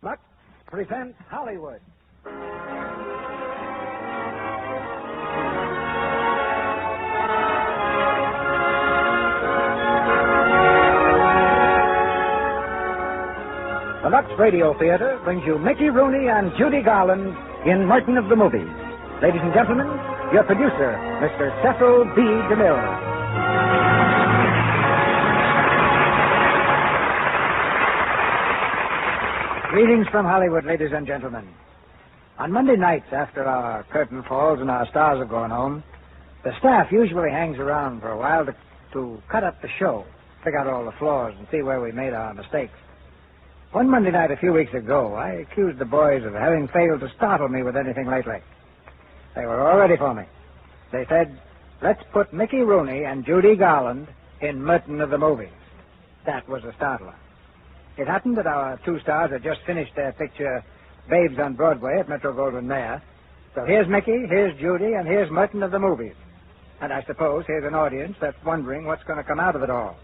Lux presents Hollywood. The Lux Radio Theater brings you Mickey Rooney and Judy Garland in Merton of the Movies. Ladies and gentlemen, your producer, Mr. Cecil B. DeMille. Greetings from Hollywood, ladies and gentlemen. On Monday nights, after our curtain falls and our stars have gone home, the staff usually hangs around for a while to cut up the show, pick out all the flaws, and see where we made our mistakes. One Monday night a few weeks ago, I accused the boys of having failed to startle me with anything lately. They were all ready for me. They said, let's put Mickey Rooney and Judy Garland in Merton of the Movies. That was a startler. It happened that our two stars had just finished their picture, Babes on Broadway at Metro-Goldwyn-Mayer. So here's Mickey, here's Judy, and here's Merton of the Movies. And I suppose here's an audience that's wondering what's going to come out of it all.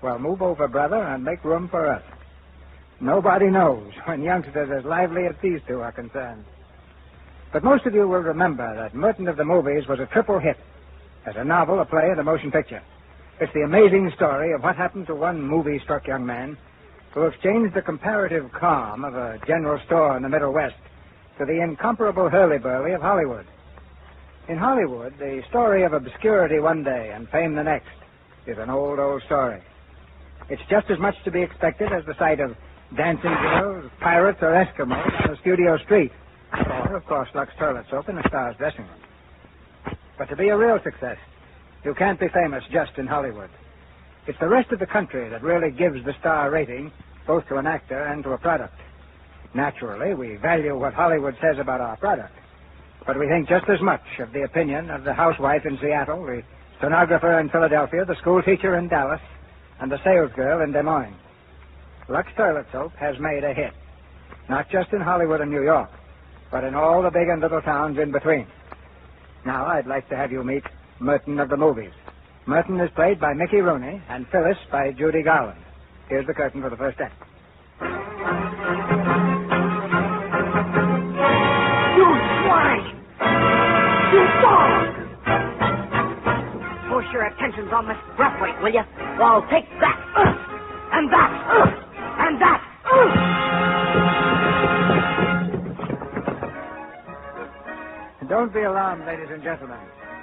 Well, move over, brother, and make room for us. Nobody knows when youngsters as lively as these two are concerned. But most of you will remember that Merton of the Movies was a triple hit as a novel, a play, and a motion picture. It's the amazing story of what happened to one movie-struck young man who exchanged the comparative calm of a general store in the Middle West to the incomparable hurly-burly of Hollywood. In Hollywood, the story of obscurity one day and fame the next is an old, old story. It's just as much to be expected as the sight of dancing girls, pirates, or Eskimos on a studio street. Or, of course, Lux toilet soap in a star's dressing room. But to be a real success, you can't be famous just in Hollywood. It's the rest of the country that really gives the star rating both to an actor and to a product. Naturally, we value what Hollywood says about our product, but we think just as much of the opinion of the housewife in Seattle, the stenographer in Philadelphia, the school teacher in Dallas, and the salesgirl in Des Moines. Lux toilet soap has made a hit, not just in Hollywood and New York, but in all the big and little towns in between. Now, I'd like to have you meet Merton of the Movies. Merton is played by Mickey Rooney and Phyllis by Judy Garland. Here's the curtain for the first act. You swine! You dog! Force your attentions on Miss Breathwaite, will you? Well, I'll take that, and that, and that. Don't be alarmed, ladies and gentlemen.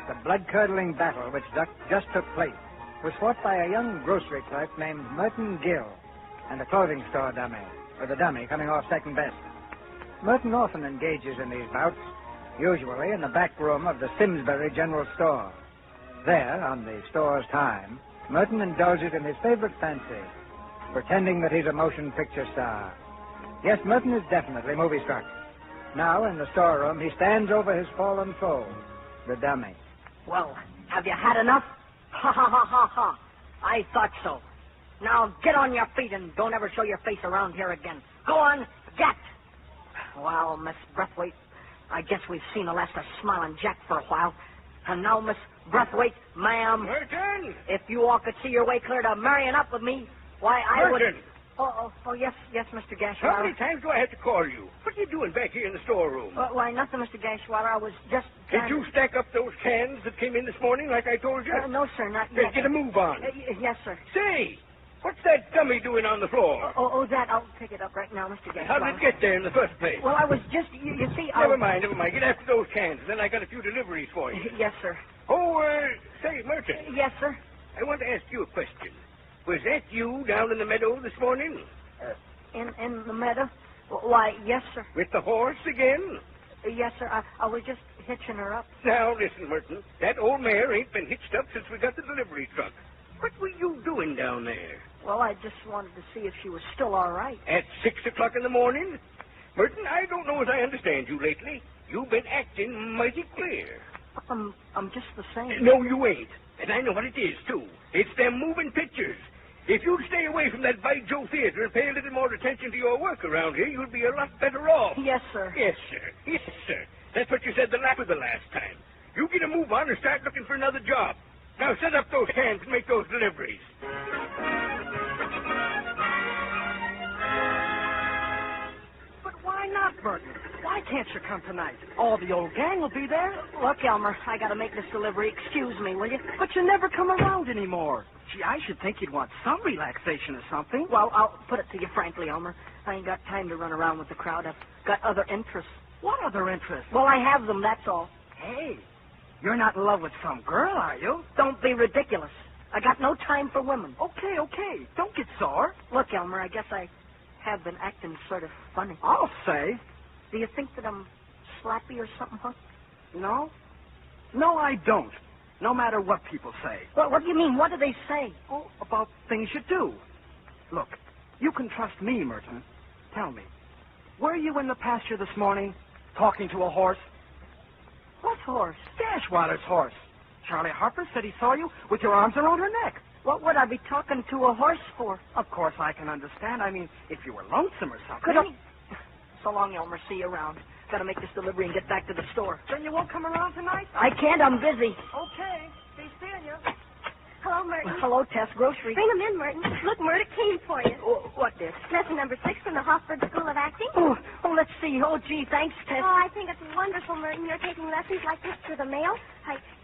The blood-curdling battle which just took place was fought by a young grocery clerk named Merton Gill and a clothing store dummy, with a dummy coming off second best. Merton often engages in these bouts, usually in the back room of the Simsbury General Store. There, on the store's time, Merton indulges in his favorite fancy, pretending that he's a motion picture star. Yes, Merton is definitely movie-struck. Now, in the storeroom, he stands over his fallen foe, the dummy. Well, have you had enough? Ha, ha, ha, ha, ha. I thought so. Now, get on your feet and don't ever show your face around here again. Go on, get. Well, Miss Breathwaite, I guess we've seen the last of Smiling Jack for a while. And now, Miss Breathwaite, ma'am. Merton! If you all could see your way clear to marrying up with me, why, I would... Merton! Oh, yes, Mr. Gashwater. How many times do I have to call you? What are you doing back here in the storeroom? Why, nothing, Mr. Gashwater. I was just... Did you stack up those cans that came in this morning like I told you? No, sir, not Then yet. get a move on. Yes, sir. Say, what's that dummy doing on the floor? That. I'll pick it up right now, Mr. Gashwater. How did it get there in the first place? Well, I was just... You see, Never mind. Get after those cans, and then I got a few deliveries for you. Yes, sir. Oh, say, Merton. Yes, sir. I want to ask you a question. Was that you down in the meadow this morning? In the meadow? Why, yes, sir. With the horse again? Yes, sir. I was just hitching her up. Now, listen, Merton. That old mare ain't been hitched up since we got the delivery truck. What were you doing down there? Well, I just wanted to see if she was still all right. At 6 o'clock in the morning? Merton, I don't know as I understand you lately. You've been acting mighty queer. I'm just the same. No, you ain't. And I know what it is, too. It's them moving pictures. If you'd stay away from that By Joe Theater and pay a little more attention to your work around here, you'd be a lot better off. Yes, sir. Yes, sir. Yes, sir. That's what you said the last time. You get a move on and start looking for another job. Now set up those cans and make those deliveries. Merton. Why can't you come tonight? All the old gang will be there. Look, Elmer, I got to make this delivery. Excuse me, will you? But you never come around anymore. Gee, I should think you'd want some relaxation or something. Well, I'll put it to you frankly, Elmer. I ain't got time to run around with the crowd. I've got other interests. What other interests? Well, I have them, that's all. Hey, you're not in love with some girl, are you? Don't be ridiculous. I got no time for women. Okay. Don't get sore. Look, Elmer, I guess I have been acting sort of funny. I'll say. Do you think that I'm slappy or something, huh? No? No, I don't. No matter what people say. What do you mean? What do they say? Oh, about things you do. Look, you can trust me, Merton. Tell me, were you in the pasture this morning talking to a horse? What horse? Gashwatter's horse. Charlie Harper said he saw you with your arms around her neck. What would I be talking to a horse for? Of course, I can understand. I mean, if you were lonesome or something. Could I... So long, Elmer. See you around. Got to make this delivery and get back to the store. Then you won't come around tonight? I can't. I'm busy. Okay. Be seeing you. Hello, Merton. Hello, Tess. Grocery. Bring them in, Merton. Look, Merton came for you. What, this? Lesson number 6 from the Hofburg School of Acting. Oh, let's see. Oh, gee, thanks, Tess. Oh, I think it's wonderful, Merton. You're taking lessons like this through the mail.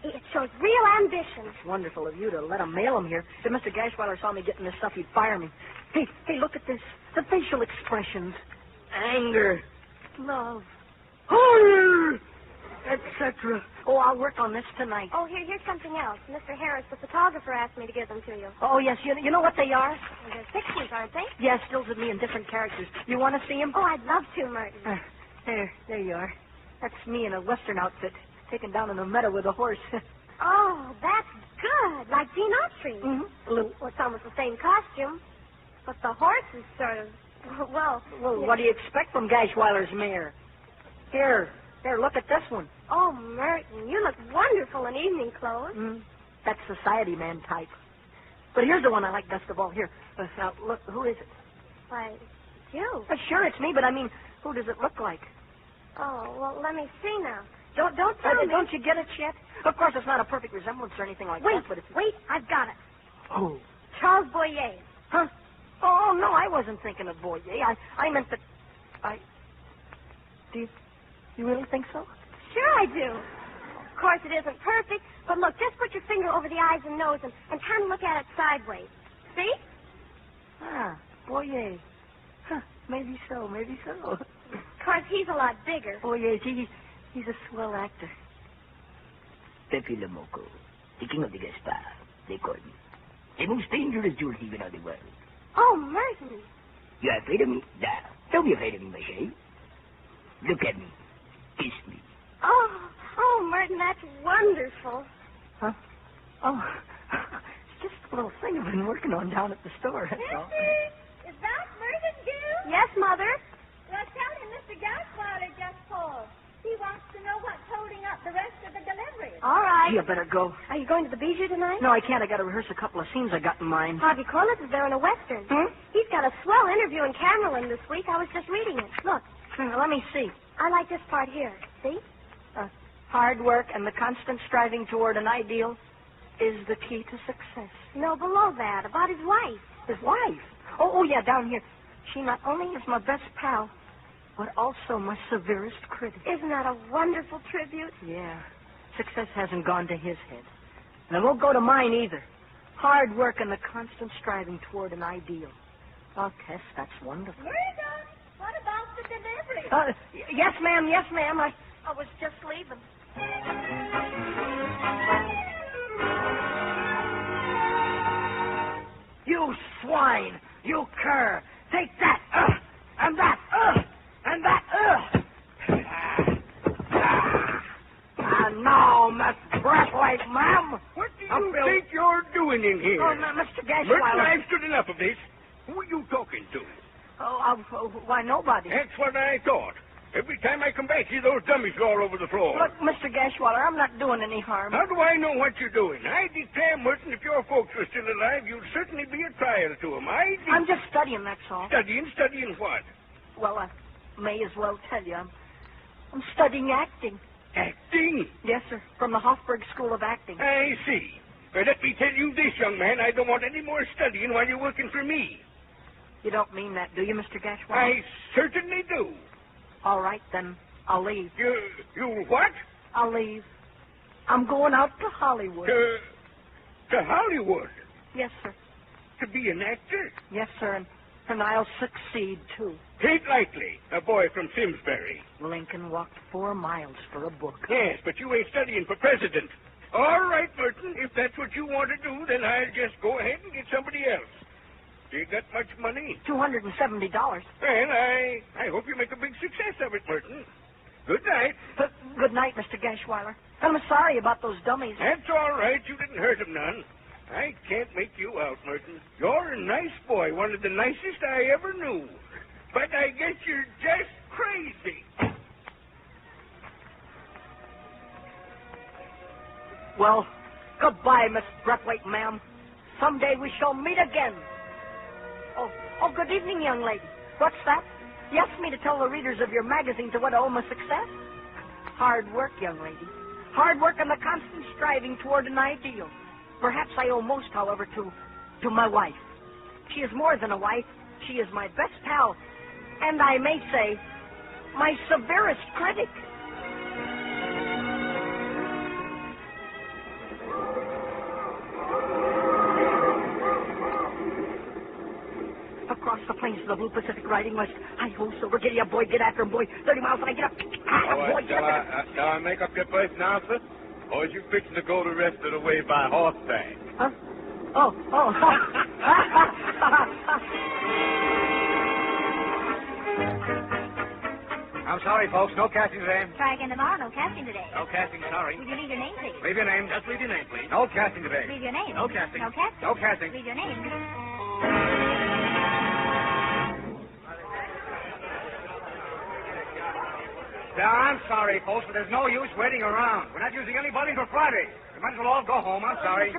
It shows real ambition. It's wonderful of you to let him mail them here. If Mr. Gashweiler saw me getting this stuff, he'd fire me. Hey, look at this. The facial expressions. Anger. Love. Horror. Etc. Oh, I'll work on this tonight. Oh, here's something else. Mr. Harris, the photographer, asked me to give them to you. Oh, yes. You know what they are? Well, they're pictures, aren't they? Yes, stills of me in different characters. You want to see them? Oh, I'd love to, Merton. There you are. That's me in a Western outfit, taken down in the meadow with a horse. Oh, that's good. Like Gene Autry. Mm-hmm. Well, it's almost the same costume. But the horse is sort of, well... What do you expect from Gashweiler's mare? Here, look at this one. Oh, Merton, you look wonderful in evening clothes. That's society man type. But here's the one I like best of all. Here, now, look, who is it? Why, you. Sure, it's me, but I mean, who does it look like? Oh, well, let me see now. Don't tell me. Don't you get it yet? Of course, it's not a perfect resemblance or anything like that, but it's... Wait, I've got it. Who? Charles Boyer. Huh? Oh, no, I wasn't thinking of Boyer. I meant that... Do you really think so? Sure I do. Of course, it isn't perfect, but look, just put your finger over the eyes and nose and kind of look at it sideways. See? Boyer. Huh, maybe so. Of course, he's a lot bigger. Boyer, he's a swell actor. Pepe Le Moco, the king of the Gaspar, they call me. The most dangerous jewel thief in all the world. Oh, Merton. You are afraid of me? Nah, don't be afraid of me, my chérie. Look at me. Kiss me. Oh, Merton, that's wonderful. Huh? Oh, it's just a little thing I've been working on down at the store. That's all. Is that Merton, too? Yes, Mother. Well, tell him Mr. Gaswater just called. He wants to know what's holding up the rest of the delivery. All right. You better go. Are you going to the Bijou tonight? No, I can't. I got to rehearse a couple of scenes I got in mind. Harvey Corliss is there in a Western. He's got a swell interview in Camerlin this week. I was just reading it. Look. Let me see. I like this part here. See? Hard work and the constant striving toward an ideal is the key to success. No, below that, about his wife. His wife? Oh, yeah, down here. She not only is my best pal, but also my severest critic. Isn't that a wonderful tribute? Yeah. Success hasn't gone to his head. And it won't go to mine either. Hard work and the constant striving toward an ideal. Oh, Tess, that's wonderful. Merton, what about the delivery? Yes, ma'am. I was just leaving. You swine! You cur! Take that! And that! And that! And now, Miss Braithwaite, ma'am. What do you think you're doing in here? Oh, no, Mr. Merton, Gashweiler. I've stood enough of this. Who are you talking to? Why, nobody. That's what I thought. Every time I come back here, those dummies are all over the floor. Look, Mr. Gashweiler, I'm not doing any harm. How do I know what you're doing? I declare, Merton, if your folks were still alive, you'd certainly be a trial to them. I'm just studying, that's all. Studying what? Well, I may as well tell you. I'm studying acting. Acting? Yes, sir, from the Hofburg School of Acting. I see. Well, let me tell you this, young man. I don't want any more studying while you're working for me. You don't mean that, do you, Mr. Gashweiler? I certainly do. All right, then. I'll leave. You what? I'll leave. I'm going out to Hollywood. To Hollywood? Yes, sir. To be an actor? Yes, sir, and I'll succeed, too. Tain't likely. A boy from Simsbury. Lincoln walked 4 miles for a book. Yes, but you ain't studying for president. All right, Merton. If that's what you want to do, then I'll just go ahead and get somebody else. You got much money? $270. Well, I hope you make a big success of it, Merton. Good night. Good night, Mr. Gashweiler. I'm sorry about those dummies. That's all right. You didn't hurt them none. I can't make you out, Merton. You're a nice boy, one of the nicest I ever knew. But I guess you're just crazy. Well, goodbye, Miss Breathwaite, ma'am. Someday we shall meet again. Oh, good evening, young lady. What's that? You asked me to tell the readers of your magazine to what I owe my success? Hard work, young lady. Hard work and the constant striving toward an ideal. Perhaps I owe most, however, to my wife. She is more than a wife. She is my best pal. And I may say, my severest critic. Across the plains of the blue Pacific riding west. Hi-ho, silver, giddy up, boy, get after him, boy. 30 miles and I get up. Boy, get up. Shall I make up your first answer? Or is you fixing to go the rest of the way by horseback? Huh? Oh. I'm sorry, folks. No casting today. Try again tomorrow. No casting today. No casting, sorry. Will you leave your name, please? Leave your name. Just leave your name, please. No casting today. Leave your name. No casting. No casting. No casting. Leave your name. Yeah, I'm sorry, folks, but there's no use waiting around. We're not using anybody until Friday. You might as well all go home. I'm sorry. Mr.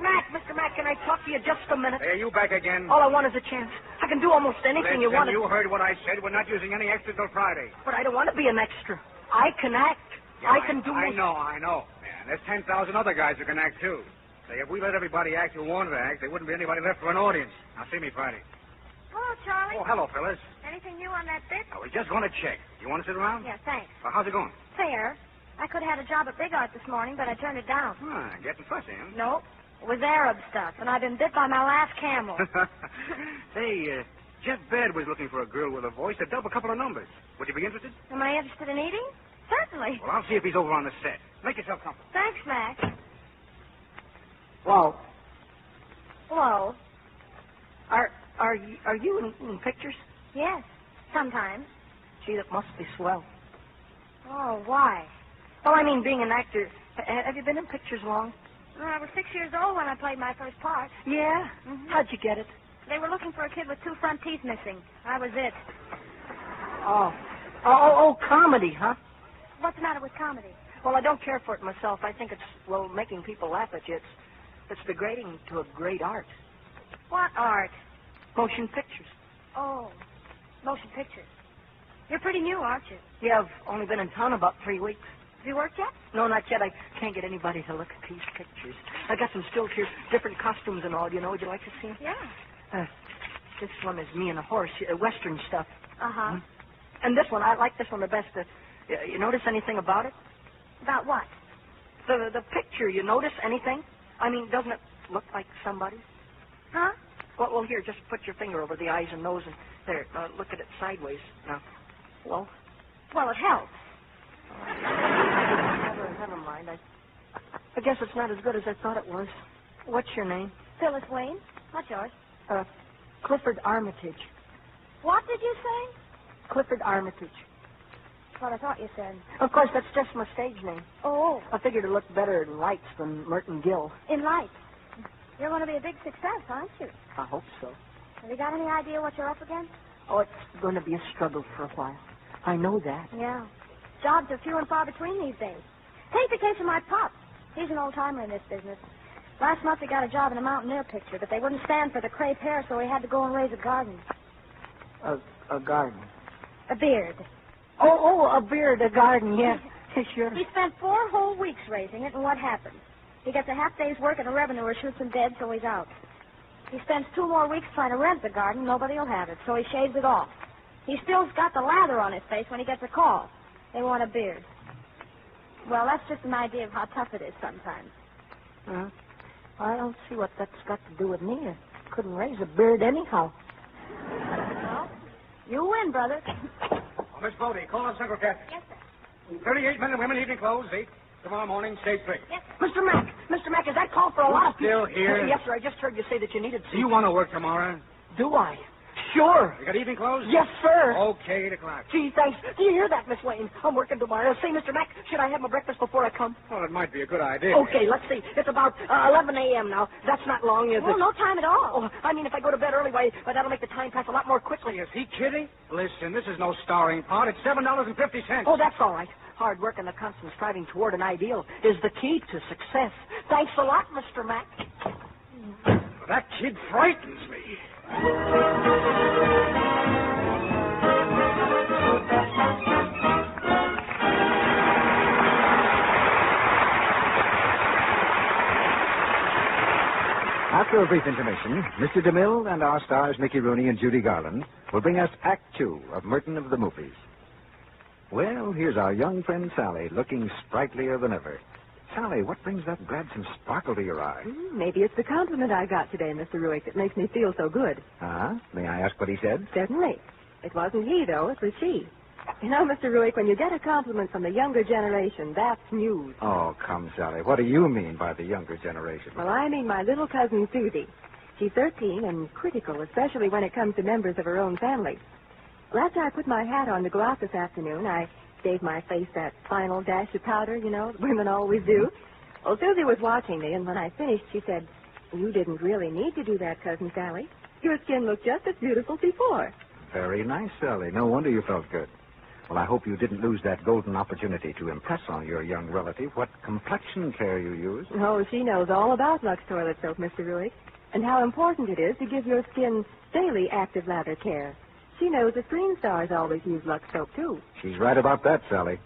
Mack, can I talk to you just a minute? Hey, are you back again? All I want is a chance. I can do almost anything you want. You heard what I said. We're not using any extra till Friday. But I don't want to be an extra. I can act. Yeah, I can do... I know. Man, there's 10,000 other guys who can act, too. Say, if we let everybody act who wanted to act, there wouldn't be anybody left for an audience. Now, see me Friday. Hello, Charlie. Oh, hello, Phyllis. Anything new on that bit? I was just going to check. You want to sit around? Yes, thanks. Well, how's it going? Fair. I could have had a job at Big Art this morning, but I turned it down. Getting fussy, huh? Nope. It was Arab stuff, and I've been bit by my last camel. Say, Jeff Baird was looking for a girl with a voice to dub a couple of numbers. Would you be interested? Am I interested in eating? Certainly. Well, I'll see if he's over on the set. Make yourself comfortable. Thanks, Mac. Whoa. Hello. Are you in pictures? Yes, sometimes. Gee, that must be swell. Oh, why? Well, I mean, being an actor. Have you been in pictures long? Well, I was 6 years old when I played my first part. Yeah? Mm-hmm. How'd you get it? They were looking for a kid with 2 front teeth missing. I was it. Oh, comedy, huh? What's the matter with comedy? Well, I don't care for it myself. I think it's, making people laugh at you. It's degrading to a great art. What art? Motion pictures. Oh, motion pictures. You're pretty new, aren't you? Yeah, I've only been in town about 3 weeks. Have you worked yet? No, not yet. I can't get anybody to look at these pictures. I got some stills here, different costumes and all. Would you like to see them? Yeah. This one is me and a horse, Western stuff. Uh-huh. Mm-hmm. And this one, I like this one the best. You notice anything about it? About what? The picture, you notice anything? I mean, doesn't it look like somebody? Huh? Well, here, just put your finger over the eyes and nose and there, look at it sideways. Now, well, it helps. Never mind. I guess it's not as good as I thought it was. What's your name? Phyllis Wayne. What's yours? Clifford Armitage. What did you say? Clifford Armitage. What I thought you said. Of course, that's just my stage name. Oh. I figured it looked better in lights than Merton Gill. In lights. You're going to be a big success, aren't you? I hope so. Have you got any idea what you're up against? Oh, it's going to be a struggle for a while. I know that. Yeah. Jobs are few and far between these days. Take the case of my pop. He's an old-timer in this business. Last month he got a job in a Mountaineer picture, but they wouldn't stand for the crepe hair, so he had to go and raise a garden. A garden? A beard. Oh, a beard, a garden, yeah. Sure. He spent 4 whole weeks raising it, and what happened? He gets a half day's work and a revenuer shoots him dead, so he's out. He spends 2 more weeks trying to rent the garden. Nobody will have it, so he shaves it off. He still's got the lather on his face when he gets a call. They want a beard. Well, that's just an idea of how tough it is sometimes. I don't see what that's got to do with me. I couldn't raise a beard anyhow. Well, you win, brother. Oh, Miss Bodie, call up Central Cafe. Yes, sir. 38 men and women, evening clothes, 8. Tomorrow morning, stage 3. Yes, sir. Mr. Mac, is that call for a lot of people? Still here? Yes, sir. I just heard you say that you needed Do you want to work tomorrow? Do I? Sure. You got evening clothes? Yes, sir. Okay, 8 o'clock. Gee, thanks. Do you hear that, Miss Wayne? I'm working tomorrow. Say, Mr. Mac, should I have my breakfast before I come? Well, it might be a good idea. Okay, let's see. It's about 11 a.m. now. That's not long, is Well, it? no time at all. Oh, I mean, if I go to bed early, why, that'll make the time pass a lot more quickly. Is he kidding? Listen, this is no starring part. It's $7.50. Oh, that's all right. Hard work and the constant striving toward an ideal is the key to success. Thanks a lot, Mr. Mac. That kid frightens me. After a brief intermission, Mr. DeMille and our stars Mickey Rooney and Judy Garland will bring us Act 2 of Merton of the Movies. Well, here's our young friend Sally, looking sprightlier than ever. Sally, what brings that gladsome sparkle to your eye? Maybe it's the compliment I got today, Mr. Ruick, that makes me feel so good. May I ask what he said? Certainly. It wasn't he, though. It was she. You know, Mr. Ruick, when you get a compliment from the younger generation, that's news. Oh, come, Sally. What do you mean by the younger generation? Well, I mean my little cousin Susie. She's 13 and critical, especially when it comes to members of her own family. Well, after I put my hat on to go out this afternoon, I gave my face that final dash of powder, you know, that women always do. Well, Susie was watching me, and when I finished, she said, "You didn't really need to do that, Cousin Sally. Your skin looked just as beautiful before." Very nice, Sally. No wonder you felt good. Well, I hope you didn't lose that golden opportunity to impress on your young relative what complexion care you use. Oh, she knows all about Lux Toilet Soap, Mr. Ruick, and how important it is to give your skin daily active lather care. She knows the screen stars always use Lux Soap, too. She's right about that, Sally.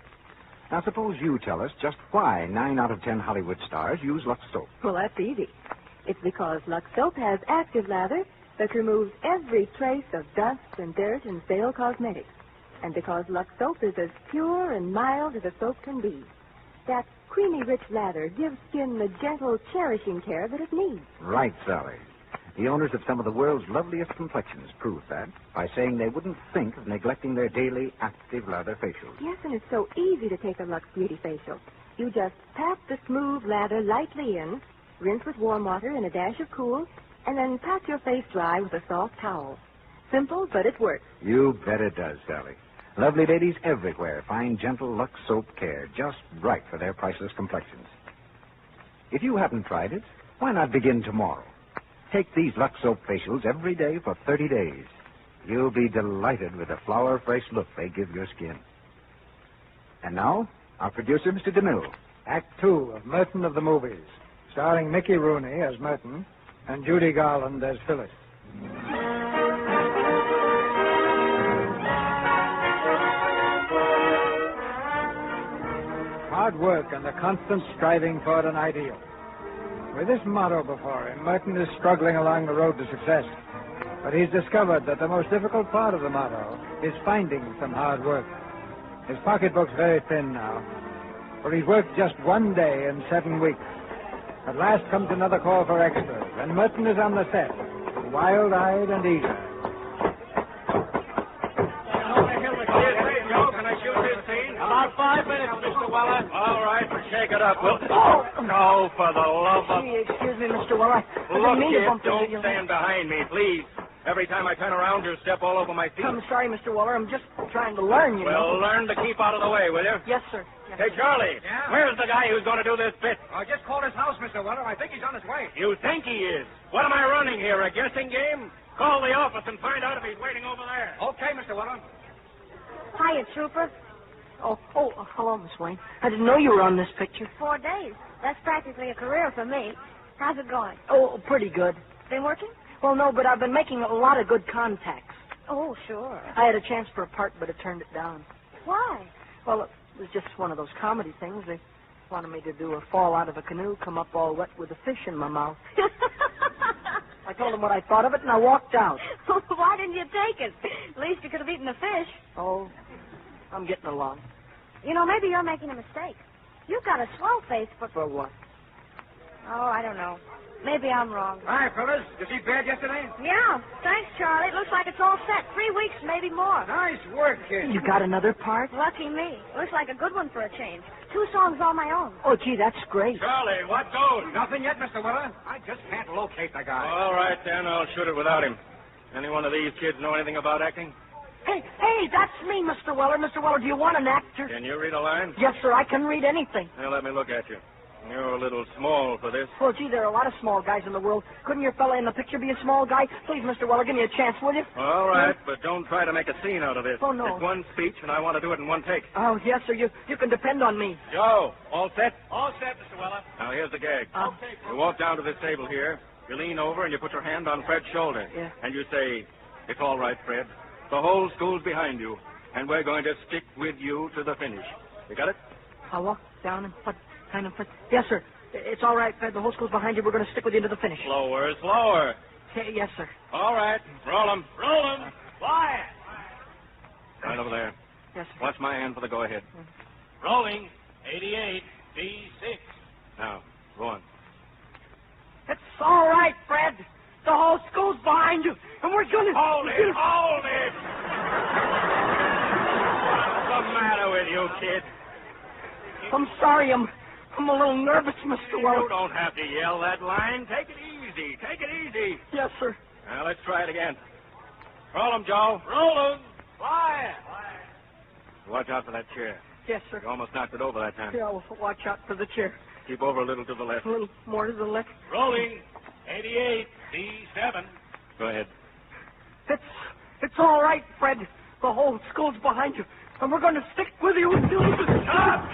Now, suppose you tell us just why 9 out of 10 Hollywood stars use Lux Soap. Well, that's easy. It's because Lux Soap has active lather that removes every trace of dust and dirt and stale cosmetics. And because Lux Soap is as pure and mild as a soap can be. That creamy, rich lather gives skin the gentle, cherishing care that it needs. Right, Sally. The owners of some of the world's loveliest complexions prove that by saying they wouldn't think of neglecting their daily active lather facials. Yes, and it's so easy to take a Lux Beauty facial. You just pat the smooth lather lightly in, rinse with warm water and a dash of cool, and then pat your face dry with a soft towel. Simple, but it works. You bet it does, Sally. Lovely ladies everywhere find gentle Lux Soap care just right for their priceless complexions. If you haven't tried it, why not begin tomorrow? Take these Lux Soap facials every day for 30 days. You'll be delighted with the flower-fresh look they give your skin. And now, our producer, Mr. DeMille. Act 2 of Merton of the Movies, starring Mickey Rooney as Merton and Judy Garland as Phyllis. Hard work and the constant striving toward an ideal. With this motto before him, Merton is struggling along the road to success. But he's discovered that the most difficult part of the motto is finding some hard work. His pocketbook's very thin now, for he's worked just 1 day in 7 weeks. At last comes another call for extras, and Merton is on the set, wild-eyed and eager. About 5 minutes, Mr. Weller. All right, shake it up, Will. Oh, for the love of... Excuse me, Mr. Weller. Look, kid, don't stand behind me, please. Every time I turn around, you step all over my feet. I'm sorry, Mr. Weller. I'm just trying to learn, you know. Well, learn to keep out of the way, will you? Yes, sir. Yes. Hey, Charlie. Yeah? Where's the guy who's going to do this bit? I just called his house, Mr. Weller. I think he's on his way. You think he is? What am I running here, a guessing game? Call the office and find out if he's waiting over there. Okay, Mr. Weller. Hiya, Trooper. Oh, hello, Miss Wayne. I didn't know you were on this picture. 4 days. That's practically a career for me. How's it going? Oh, pretty good. Been working? Well, no, but I've been making a lot of good contacts. Oh, sure. I had a chance for a part, but I turned it down. Why? Well, it was just one of those comedy things. They wanted me to do a fall out of a canoe, come up all wet with a fish in my mouth. I told them what I thought of it, and I walked out. Why didn't you take it? At least you could have eaten the fish. Oh, I'm getting along. You know, maybe you're making a mistake. You've got a swell face, but... For what? Oh, I don't know. Maybe I'm wrong. Hi, fellas. Did you see Bad yesterday? Yeah, thanks, Charlie. It looks like it's all set. 3 weeks, maybe more. Nice work, kid. You got another part? Lucky me. Looks like a good one for a change. 2 songs all my own. Oh, gee, that's great. Charlie, what goes? Nothing yet, Mr. Weller. I just can't locate the guy. All right, then. I'll shoot it without him. Any one of these kids know anything about acting? Hey, that's me, Mr. Weller. Mr. Weller, do you want an actor? Can you read a line? Yes, sir, I can read anything. Now, let me look at you. You're a little small for this. Well, gee, there are a lot of small guys in the world. Couldn't your fella in the picture be a small guy? Please, Mr. Weller, give me a chance, will you? All right, but don't try to make a scene out of this. Oh, no. It's one speech, and I want to do it in one take. Oh, yes, sir. You can depend on me. Joe, all set? All set, Mr. Weller. Now, here's the gag. Okay. You walk down to this table here. You lean over, and you put your hand on Fred's shoulder. Yeah. And you say, "It's all right, Fred. The whole school's behind you, and we're going to stick with you to the finish." You got it? I'll walk down and put. Yes, sir. It's all right, Fred. The whole school's behind you. We're going to stick with you to the finish. Slower, slower. Yes, sir. All right. Roll 'em. Roll 'em. Fly it. Right over there. Yes, sir. Watch my hand for the go-ahead. Rolling. 88, D6. Now, go on. It's all right, Fred. The whole school's behind you, and we're going to... Hold it! Hold it! What's the matter with you, kid? I'm sorry. I'm a little nervous, Mr. Weller. You don't have to yell that line. Take it easy. Take it easy. Yes, sir. Now, let's try it again. Roll 'em, Joe. Roll 'em. Fly it. Watch out for that chair. Yes, sir. You almost knocked it over that time. Yeah, well, watch out for the chair. Keep over a little to the left. A little more to the left. Rolling. 88, D7. Go ahead. It's all right, Fred. The whole school's behind you, and we're going to stick with you until... Stop!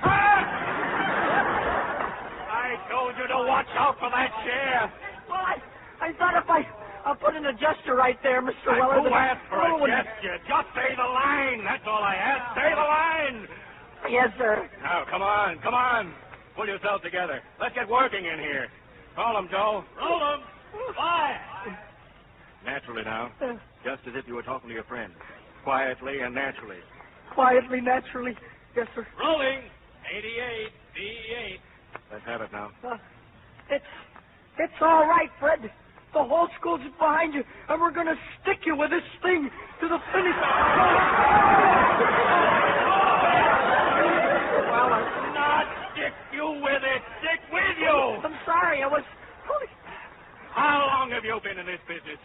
I told you to watch out for that chair. Well, I thought if I put an adjuster right there, Mr. Weller... Who asked for a gesture? Just say the line. That's all I asked. Say the line. Yes, sir. Now, come on. Come on. Pull yourself together. Let's get working in here. Call 'em, Joe. Roll 'em. Fly. Naturally now. Just as if you were talking to your friend. Quietly and naturally. Quietly, naturally. Yes, sir. Rolling. 88, D8. Let's have it now. It's all right, Fred. The whole school's behind you, and we're going to stick you with this thing to the finish. Well, not stick you with it. Stick with you. I'm sorry. I was... How long have you been in this business?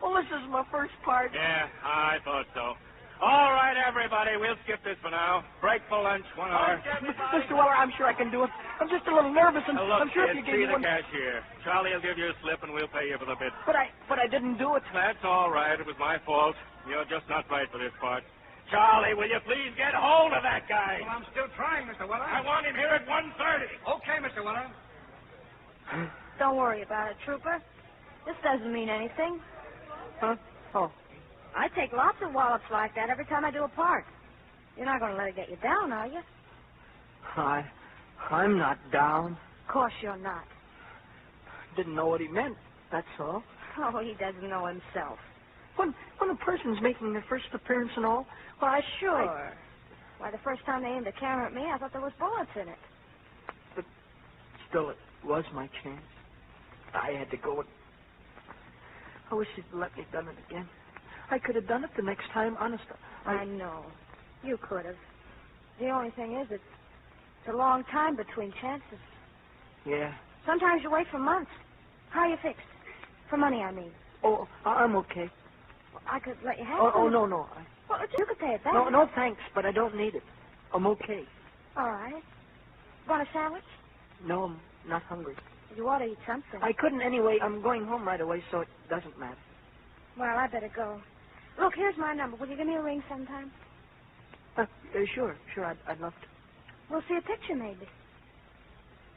Well, this is my first part. Yeah, I thought so. All right, everybody, we'll skip this for now. Break for lunch, 1 hour. Mr. Weller, I'm sure I can do it. I'm just a little nervous, and Now, look, I'm sure kid, if you give see me the one... cashier. Charlie will give you a slip, and we'll pay you for the bit. But I didn't do it. That's all right. It was my fault. You're just not right for this part. Charlie, will you please get hold of that guy? Well, I'm still trying, Mr. Weller. I want him here at 1:30. Okay, Mr. Weller. Don't worry about it, Trooper. This doesn't mean anything. Huh? Oh. I take lots of wallops like that every time I do a part. You're not going to let it get you down, are you? I'm not down. Of course you're not. Didn't know what he meant, that's all. Oh, he doesn't know himself. When a person's making their first appearance and all, why, Sure. Why, the first time they aimed a camera at me, I thought there was bullets in it. But still, it was my chance. I had to go. I wish he'd let me done it again. I could have done it the next time, honest. I know. You could have. The only thing is, it's a long time between chances. Yeah. Sometimes you wait for months. How are you fixed? For money, I mean. Oh, I'm okay. I could let you have Oh, some. no. Well, you could pay it back. No, thanks, but I don't need it. I'm okay. All right. Want a sandwich? No, I'm not hungry. You ought to eat something. I couldn't anyway. I'm going home right away, so it doesn't matter. Well, I better go. Look, here's my number. Will you give me a ring sometime? Sure. I'd love to. We'll see a picture, maybe.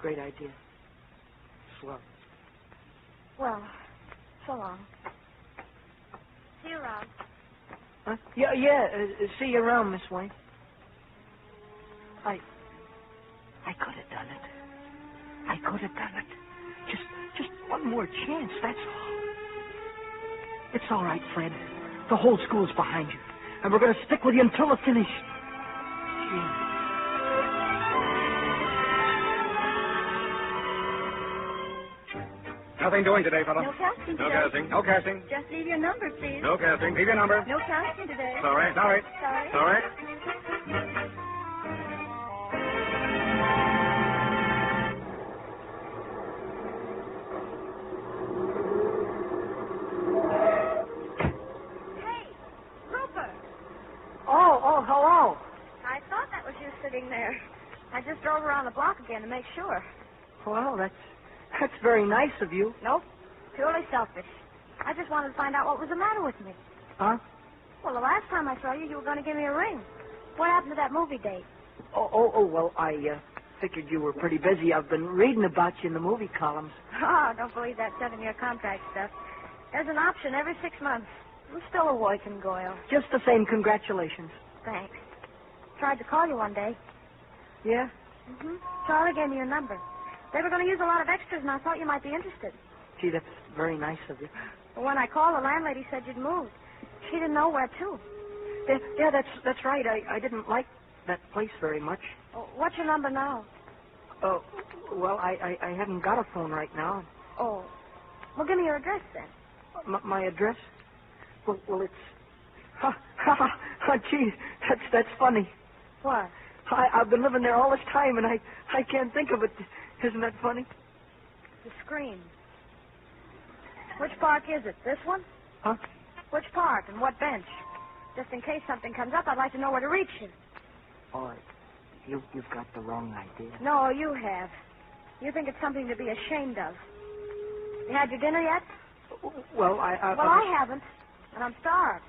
Great idea. Swell. Well, so long. See you around. Huh? Yeah. See you around, Miss Wayne. I could have done it. I could have done it. Just one more chance, that's all. It's all right, Fred. The whole school's behind you. And we're going to stick with you until the finish. Gee. Nothing doing today, fellow. No casting No today. casting. No casting. Just leave your number, please. No casting. Leave your number. No casting today. Sorry. Sorry. Sorry. Sorry. Hey, Rupert. Oh, hello. I thought that was you sitting there. I just drove around the block again to make sure. Well, that's very nice of you. Nope. Purely selfish. I just wanted to find out what was the matter with me. Huh? Well, the last time I saw you, you were going to give me a ring. What happened to that movie date? Well, I figured you were pretty busy. I've been reading about you in the movie columns. Oh, don't believe that 7-year contract stuff. There's an option every 6 months. We're still a working, Goyle. Just the same, congratulations. Thanks. Tried to call you one day. Yeah? Mm-hmm. Charlie gave me your number. They were going to use a lot of extras, and I thought you might be interested. Gee, that's very nice of you. But when I called, the landlady said you'd moved. She didn't know where to. Yeah, that's right. I didn't like that place very much. Oh, what's your number now? Oh, well, I haven't got a phone right now. Oh. Well, give me your address, then. My address? Well, it's... Gee, that's funny. What? I've been living there all this time, and I can't think of it. Isn't that funny? The screen. Which park is it? This one? Huh? Which park and what bench? Just in case something comes up, I'd like to know where to reach you. Oh, you've got the wrong idea. No, you have. You think it's something to be ashamed of. You had your dinner yet? Well, I haven't, and I'm starved.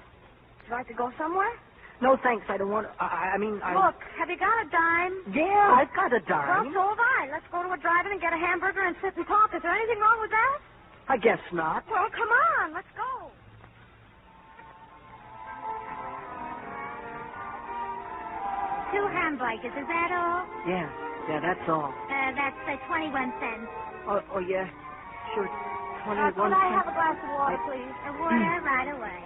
Would you like to go somewhere? No, thanks. I don't want to... I mean, Look, have you got a dime? Yeah, I've got a dime. Well, so have I. Let's go to a drive-in and get a hamburger and sit and talk. Is there anything wrong with that? I guess not. Well, come on. Let's go. 2 hamburgers, is that all? Yeah, that's all. That's 21 cents. Oh, yeah. Sure. 21 Could I have a glass of water, please? A water right away.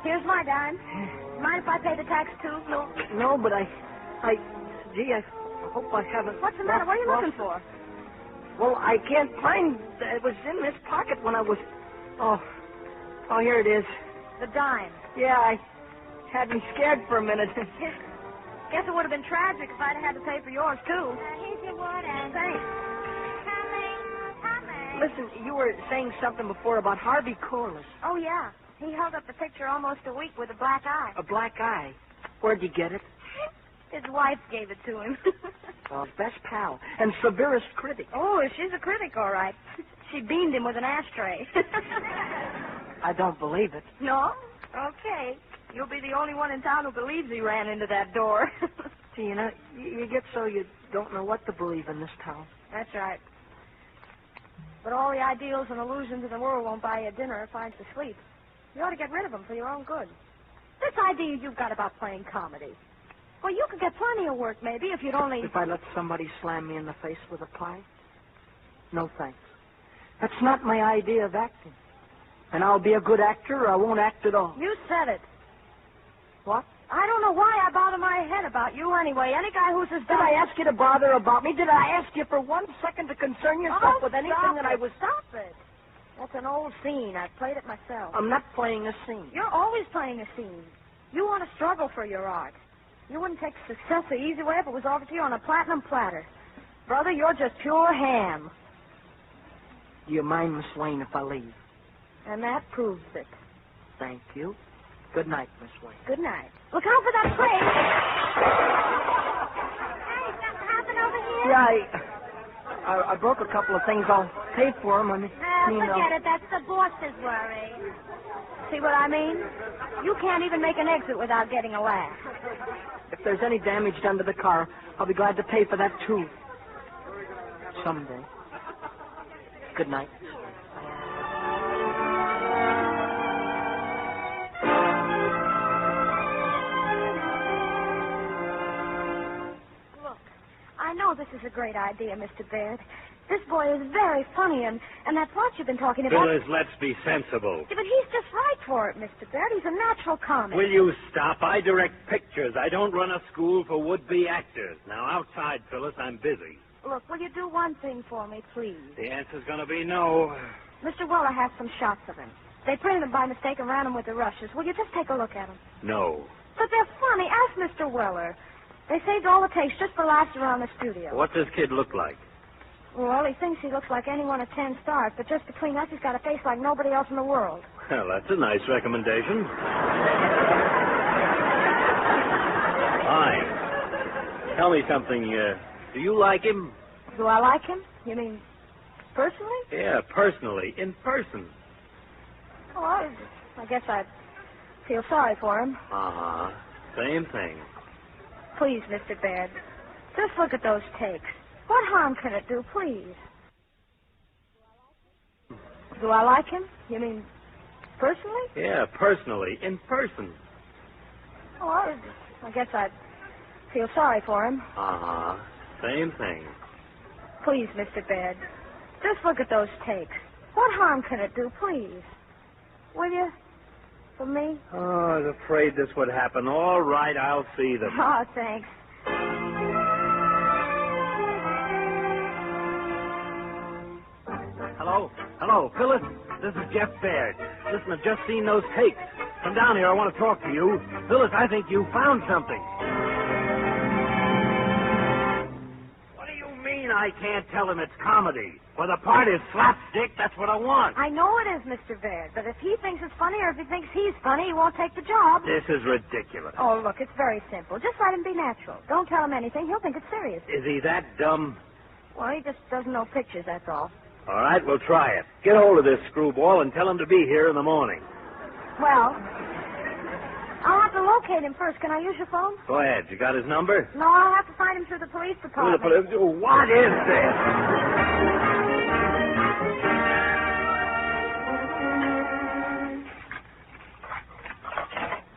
Here's my dime. Mind if I pay the tax, too? No, but I gee, I hope I haven't... What's the matter? What are you looking for? Well, I can't find... It was in this pocket when I was... Oh, here it is. The dime. Yeah, I had me scared for a minute. Guess it would have been tragic if I'd had to pay for yours, too. Here's your water. Thanks. Coming. Listen, you were saying something before about Harvey Corliss. Oh, yeah. He held up the picture almost a week with a black eye. A black eye. Where'd you get it? His wife gave it to him. Oh, best pal. And severest critic. Oh, she's a critic, all right. She beamed him with an ashtray. I don't believe it. No? Okay. You'll be the only one in town who believes he ran into that door. See, you know, you get so you don't know what to believe in this town. That's right. But all the ideals and illusions in the world won't buy you a dinner or find you sleep. You ought to get rid of them for your own good. This idea you've got about playing comedy. Well, you could get plenty of work, maybe, if you'd only... If I let somebody slam me in the face with a pie? No, thanks. That's not my idea of acting. And I'll be a good actor or I won't act at all. You said it. What? I don't know why I bother my head about you anyway. Any guy who's as Did I ask you to bother about me? Did I ask you for 1 second to concern yourself with anything that I was... Stop it. That's an old scene. I've played it myself. I'm not playing a scene. You're always playing a scene. You want to struggle for your art. You wouldn't take success the easy way if it was offered to you on a platinum platter. Brother, you're just pure ham. Do you mind, Miss Wayne, if I leave? And that proves it. Thank you. Good night, Miss Wayne. Good night. Look out for that crate. Hey, something happened over here? Yeah, I broke a couple of things. I'll pay for them. Forget it. That's the boss's worry. See what I mean? You can't even make an exit without getting a laugh. If there's any damage done to the car, I'll be glad to pay for that, too. Someday. Good night. Look, I know know this is a great idea, Mr. Baird. This boy is very funny, and that plot you've been talking about... Phyllis, let's be sensible. Yeah, but he's just right for it, Mr. Baird. He's a natural comic. Will you stop? I direct pictures. I don't run a school for would-be actors. Now, outside, Phyllis, I'm busy. Look, will you do one thing for me, please? The answer's going to be no. Mr. Weller has some shots of him. They printed them by mistake and ran them with the rushes. Will you just take a look at them? No. But they're funny. Ask Mr. Weller. They saved all the takes just for laughs around the studio. What's this kid look like? Well, he thinks he looks like any one of 10 stars, but just between us, he's got a face like nobody else in the world. Well, that's a nice recommendation. Fine. Tell me something. Do you like him? Do I like him? You mean personally? Yeah, personally. In person. Oh, I guess I'd feel sorry for him. Uh-huh. Same thing. Please, Mr. Baird, just look at those takes. What harm can it do, please? Do I like him? You mean personally? Yeah, personally. In person. Oh, I guess I'd feel sorry for him. Uh-huh. Same thing. Please, Mr. Baird, just look at those takes. What harm can it do, please? Will you? For me? Oh, I was afraid this would happen. All right, I'll see them. Oh, thanks. Hello, Phyllis. This is Jeff Baird. Listen, I've just seen those tapes. Come down here. I want to talk to you. Phyllis, I think you found something. What do you mean I can't tell him it's comedy? Well, the part is slapstick. That's what I want. I know it is, Mr. Baird, but if he thinks it's funny or if he thinks he's funny, he won't take the job. This is ridiculous. Oh, look, it's very simple. Just let him be natural. Don't tell him anything. He'll think it's serious. Is he that dumb? Well, he just doesn't know pictures, that's all. All right, we'll try it. Get hold of this screwball and tell him to be here in the morning. Well, I'll have to locate him first. Can I use your phone? Go ahead. You got his number? No, I'll have to find him through the police department. What is this?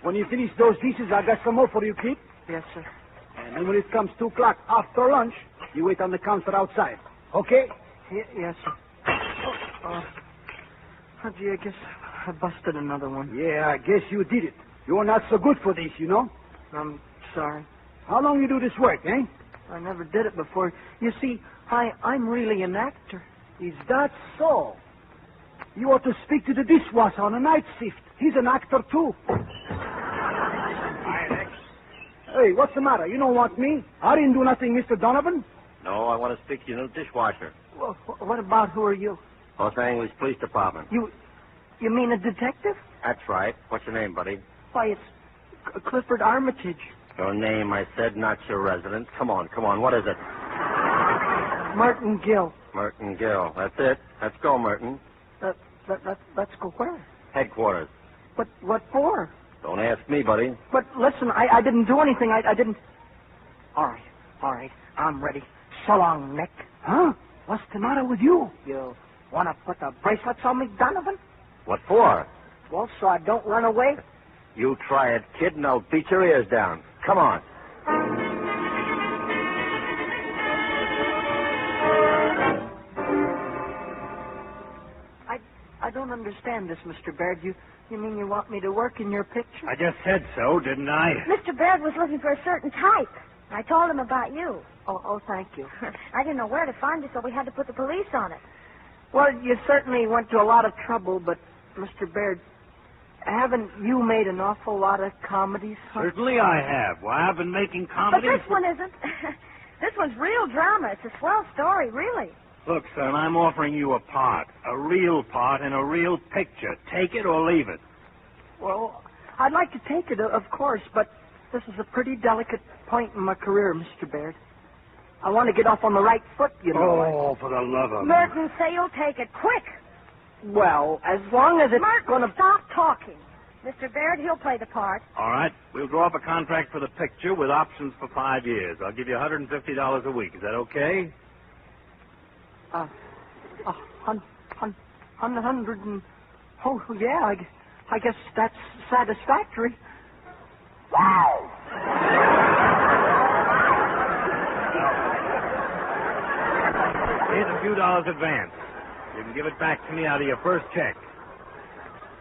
When you finish those dishes, I got some more for you, kid. Yes, sir. And then when it comes 2 o'clock after lunch, you wait on the counter outside. Okay? Yes, sir. Oh, gee, I guess I busted another one. Yeah, I guess you did it. You're not so good for this, you know. I'm sorry. How long you do this work, eh? I never did it before. You see, I'm really an actor. Is that so? You ought to speak to the dishwasher on a night shift. He's an actor, too. Hey, what's the matter? You don't want me? I didn't do nothing, Mr. Donovan. No, I want to speak to you in the dishwasher. Well, what about who are you? Los Angeles Police Department. You mean a detective? That's right. What's your name, buddy? Why, it's Clifford Armitage. Your name, I said, not your residence. Come on. What is it? Merton Gill. Merton Gill. That's it. Let's go, Merton. Let's go where? Headquarters. What for? Don't ask me, buddy. But listen, I didn't do anything. I didn't. All right. I'm ready. So long, Nick. Huh? What's the matter with you? You want to put the bracelets on me, Donovan? What for? Well, so I don't run away. You try it, kid, and I'll beat your ears down. Come on. I don't understand this, Mr. Baird. You mean you want me to work in your picture? I just said so, didn't I? Mr. Baird was looking for a certain type. I told him about you. Oh, thank you. I didn't know where to find you, so we had to put the police on it. Well, you certainly went to a lot of trouble, but, Mr. Baird, haven't you made an awful lot of comedies? Huh? Certainly I have. Why, I've been making comedies. But this one isn't. This one's real drama. It's a swell story, really. Look, son, I'm offering you a part. A real part in a real picture. Take it or leave it. Well, I'd like to take it, of course, but this is a pretty delicate point in my career, Mr. Baird. I want to get off on the right foot, you know. Oh, for the love of... Merton, say you'll take it. Quick! Well, as long as it's Merton, stop talking. Mr. Baird, he'll play the part. All right. We'll draw up a contract for the picture with options for 5 years. I'll give you $150 a week. Is that okay? 100 and... Oh, yeah, I guess that's satisfactory. Wow! few dollars advance. You can give it back to me out of your first check.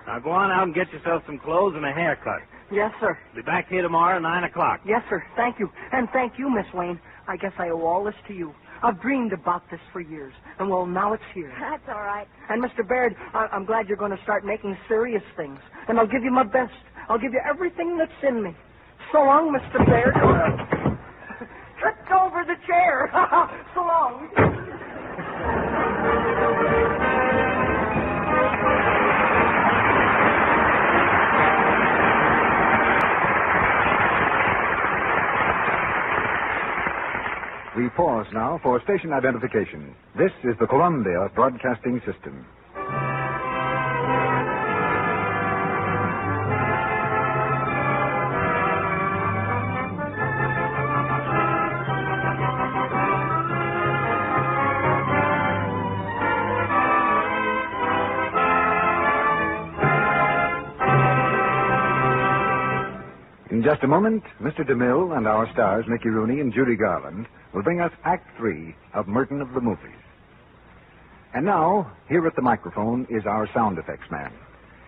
Now go on out and get yourself some clothes and a haircut. Yes, sir. Be back here tomorrow at 9 o'clock. Yes, sir. Thank you. And thank you, Miss Wayne. I guess I owe all this to you. I've dreamed about this for years. And, well, now it's here. That's all right. And, Mr. Baird, I'm glad you're going to start making serious things. And I'll give you my best. I'll give you everything that's in me. So long, Mr. Baird. Tripped over the chair. So long. We pause now for station identification. This is the Columbia Broadcasting System. In just a moment, Mr. DeMille and our stars, Mickey Rooney and Judy Garland, will bring us Act 3 of Merton of the Movies. And now, here at the microphone is our sound effects man.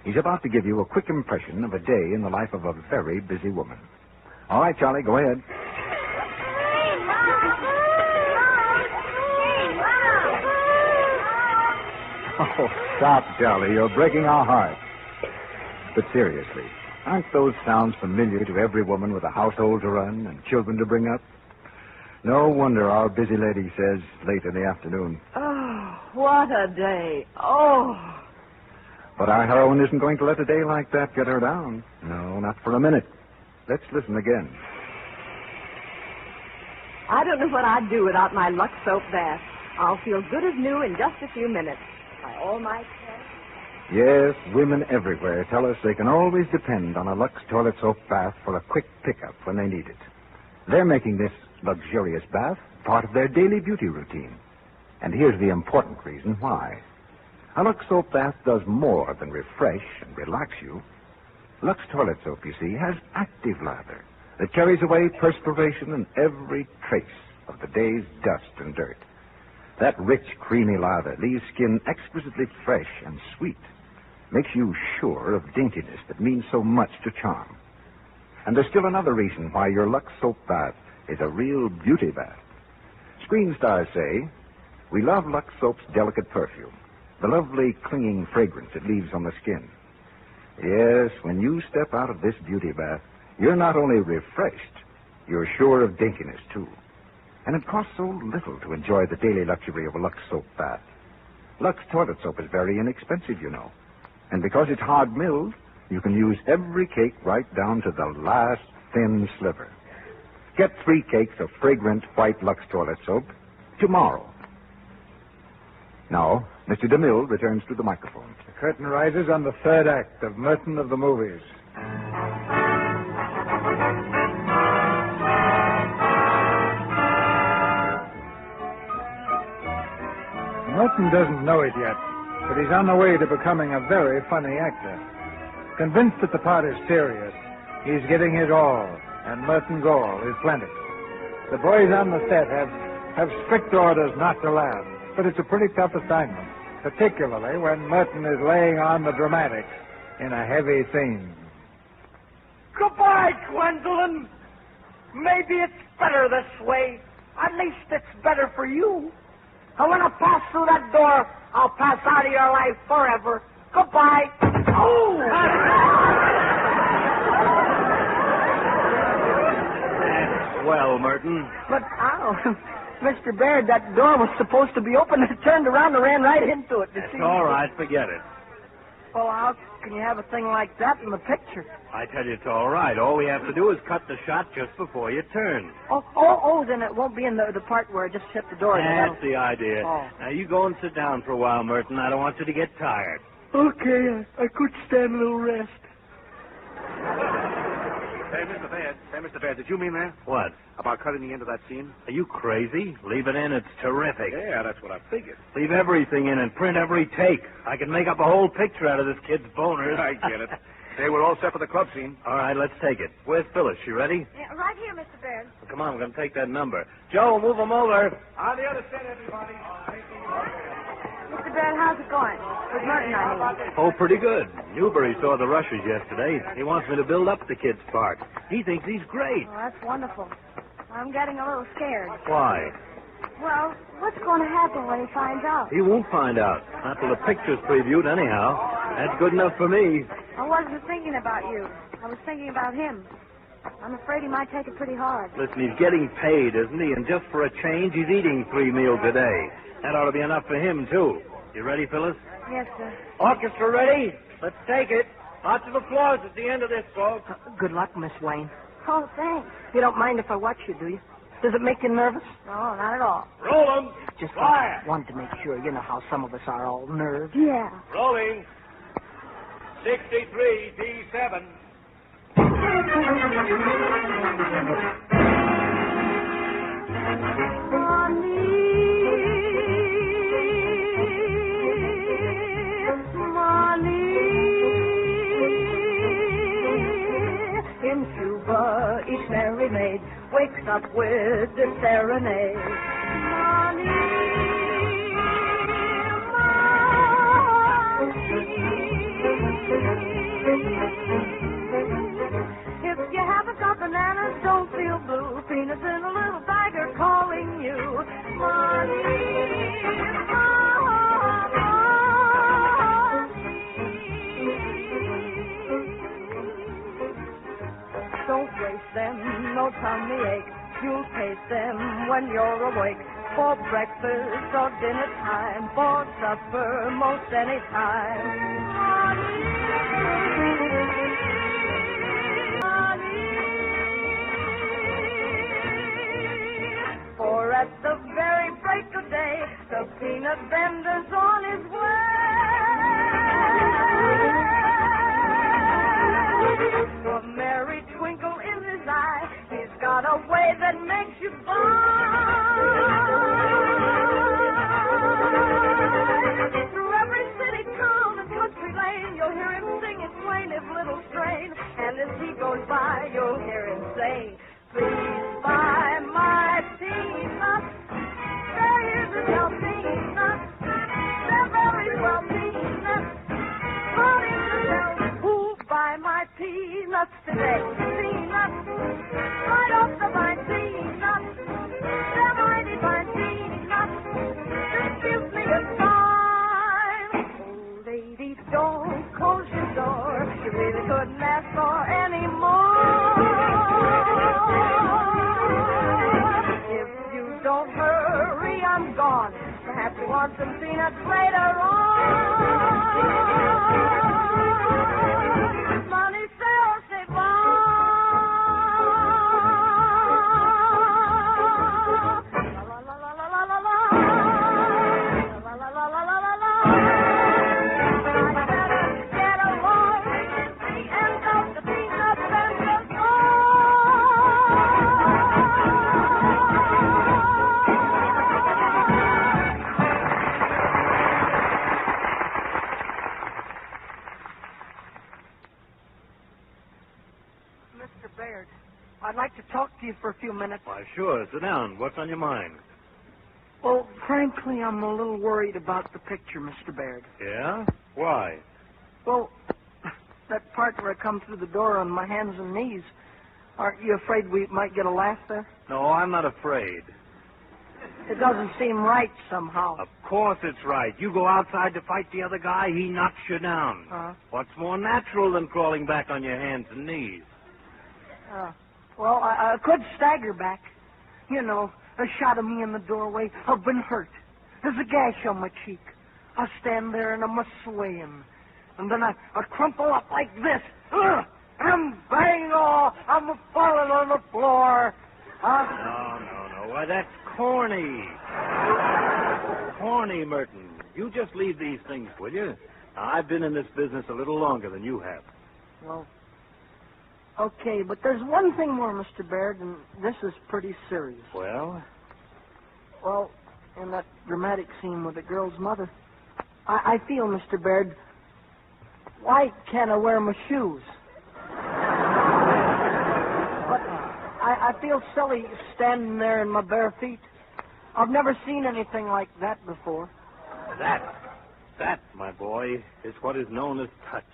He's about to give you a quick impression of a day in the life of a very busy woman. All right, Charlie, go ahead. Oh, stop, Charlie. You're breaking our hearts. But seriously, aren't those sounds familiar to every woman with a household to run and children to bring up? No wonder our busy lady says late in the afternoon. Oh, what a day. Oh. But our heroine isn't going to let a day like that get her down. No, not for a minute. Let's listen again. I don't know what I'd do without my Lux soap bath. I'll feel good as new in just a few minutes. By all my care. Yes, women everywhere tell us they can always depend on a Lux toilet soap bath for a quick pickup when they need it. They're making this luxurious bath part of their daily beauty routine. And here's the important reason why. A Lux soap bath does more than refresh and relax you. Lux toilet soap, you see, has active lather that carries away perspiration and every trace of the day's dust and dirt. That rich, creamy lather leaves skin exquisitely fresh and sweet, makes you sure of daintiness that means so much to charm. And there's still another reason why your Lux soap bath is a real beauty bath. Screen stars say, we love Lux soap's delicate perfume, the lovely clinging fragrance it leaves on the skin. Yes, when you step out of this beauty bath, you're not only refreshed, you're sure of daintiness, too. And it costs so little to enjoy the daily luxury of a Lux soap bath. Lux toilet soap is very inexpensive, you know. And because it's hard milled, you can use every cake right down to the last thin sliver. Get 3 cakes of fragrant white Lux toilet soap tomorrow. Now, Mr. DeMille returns to the microphone. The curtain rises on the third act of Merton of the Movies. Merton doesn't know it yet, but he's on the way to becoming a very funny actor. Convinced that the part is serious, he's getting his all, and Merton Gall is plenty. The boys on the set have strict orders not to laugh, but it's a pretty tough assignment, particularly when Merton is laying on the dramatics in a heavy scene. Goodbye, Gwendolyn. Maybe it's better this way. At least it's better for you. And when I pass through that door, I'll pass out of your life forever. Goodbye. Oh! That's swell, Merton. But, ow. Mr. Baird, that door was supposed to be open. It turned around and ran right into it. It's all right. Forget it. Well, how can you have a thing like that in the picture? I tell you, it's all right. All we have to do is cut the shot just before you turn. Oh, then it won't be in the part where I just hit the door. That's the idea. Oh. Now, you go and sit down for a while, Merton. I don't want you to get tired. Okay, I could stand a little rest. Hey, Mr. Baird, did you mean that? What? About cutting the end of that scene? Are you crazy? Leave it in. It's terrific. Yeah, that's what I figured. Leave everything in and print every take. I can make up a whole picture out of this kid's boners. I get it. Okay, we're all set for the club scene. All right, let's take it. Where's Phyllis? She ready? Yeah, right here, Mr. Baird. Well, come on, we're going to take that number. Joe, move them over. On the other set, everybody. Mr. Baird, how's it going? With Merton, I mean. Oh, pretty good. Newbury saw the rushes yesterday. He wants me to build up the kid's part. He thinks he's great. Oh, that's wonderful. I'm getting a little scared. Why? Well, what's going to happen when he finds out? He won't find out. Not till the picture's previewed, anyhow. That's good enough for me. I wasn't thinking about you. I was thinking about him. I'm afraid he might take it pretty hard. Listen, he's getting paid, isn't he? And just for a change, he's eating 3 meals a day. That ought to be enough for him, too. You ready, Phyllis? Yes, sir. Orchestra ready? Let's take it. Out to the floors at the end of this, folks. Good luck, Miss Wayne. Oh, thanks. You don't mind if I watch you, do you? Does it make you nervous? No, not at all. Roll 'em. Just Fire. wanted to make sure. You know how some of us are all nerves. Yeah. Rolling. 63 D7. In Cuba, each merry maid wakes up with a serenade. Money, if you haven't got bananas, don't feel blue. Peanuts in a little bag are calling you. Don't waste them, no tummy ache. You'll taste them when you're awake. For breakfast or dinner time, for supper most any time. For at the very break of day, the peanut vendor's on his way. A merry twinkle in his eye, he's got a way that makes you buy. Through every city, town, and country lane, you'll hear him sing his plaintive little strain. And as he goes by, you'll hear him say, please buy my peanuts. They're here to sell peanuts. They're very well peanuts. Honey to sell. Who'll buy my peanuts today? Peanuts. Right off the vine, peanuts. They're mighty fine peanuts. This gives me a sign. Oh, lady, don't close your door. You really couldn't ask for any more. If you don't hurry, I'm gone. Perhaps you want some peanuts later on. Money sales, say bye. La la la la la la la. La la la la la la la. I better get along. The end of the peanut vendor's Mr. Baird, I'd like to talk to you for a few minutes. Why, sure. Sit down. What's on your mind? Well, frankly, I'm a little worried about the picture, Mr. Baird. Yeah? Why? Well, that part where I come through the door on my hands and knees, aren't you afraid we might get a laugh there? No, I'm not afraid. It doesn't seem right somehow. Of course it's right. You go outside to fight the other guy, he knocks you down. What's more natural than crawling back on your hands and knees? Well, I could stagger back. You know, a shot of me in the doorway. I've been hurt. There's a gash on my cheek. I stand there and I'm a-swaying. And then I crumple up like this. And bang! Oh, I'm falling on the floor. No. Why, that's corny. Corny, Merton. You just leave these things, will you? Now, I've been in this business a little longer than you have. Well, okay, but there's one thing more, Mr. Baird, and this is pretty serious. Well? Well, in that dramatic scene with the girl's mother, I feel, Mr. Baird, Why can't I wear my shoes? But I feel silly standing there in my bare feet. I've never seen anything like that before. That, my boy, is what is known as touch.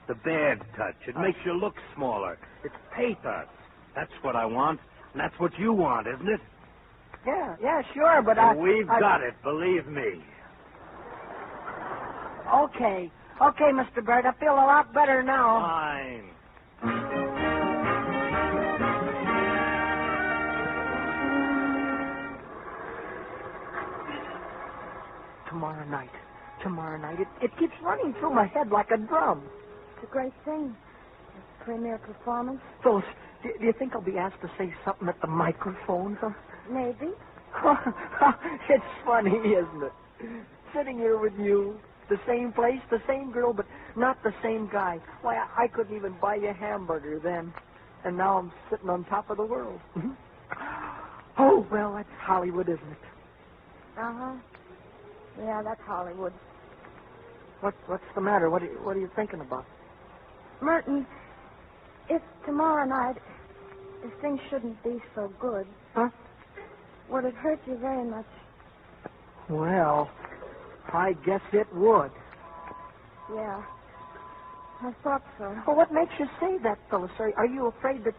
The bad touch. It makes you look smaller. It's pathos. That's what I want, and that's what you want, isn't it? Yeah, sure, but We've got it, believe me. Okay, Mr. Bird, I feel a lot better now. Fine. Tomorrow night. It keeps running through my head like a drum. It's a great thing. A premiere performance. Phyllis, do you think I'll be asked to say something at the microphone? Huh? Maybe. It's funny, isn't it? Sitting here with you, the same place, the same girl, but not the same guy. Why, I couldn't even buy you a hamburger then. And now I'm sitting on top of the world. Oh, well, that's Hollywood, isn't it? Uh-huh. Yeah, that's Hollywood. What's the matter? What are you thinking about? Merton, if tomorrow night, if things shouldn't be so good, huh? Would it hurt you very much? Well, I guess it would. Yeah, I thought so. Well, what makes you say that, Phyllis? Are you afraid that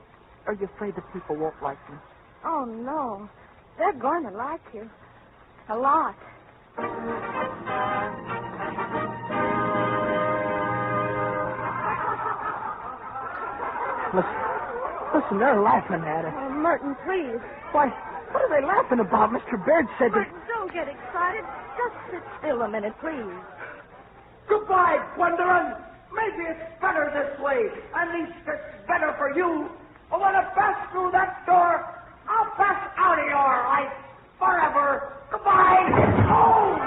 people won't like me? Oh, no. They're going to like you. A lot. Listen, they're laughing at us. Oh, Merton, please. Why, what are they laughing about? Mr. Baird said that... Merton, don't get excited. Just sit still a minute, please. Goodbye, Gwendolyn. Maybe it's better this way. At least it's better for you. But when I pass through that door, I'll pass out of your life forever. Goodbye. Oh!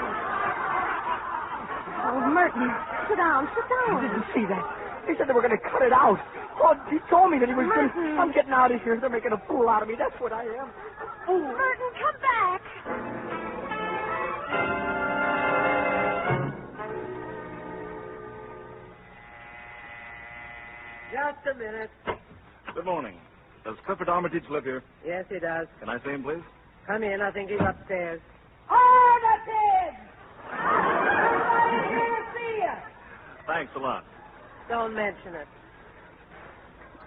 Oh, Merton, sit down. I didn't see that. They said they were going to cut it out. Oh, he told me that he was going to... I'm getting out of here. They're making a fool out of me. That's what I am. A fool. Merton, come back. Just a minute. Good morning. Does Clifford Armitage live here? Yes, he does. Can I see him, please? Come in. I think he's upstairs. Armitage! Everybody here to see you. Thanks a lot. Don't mention it.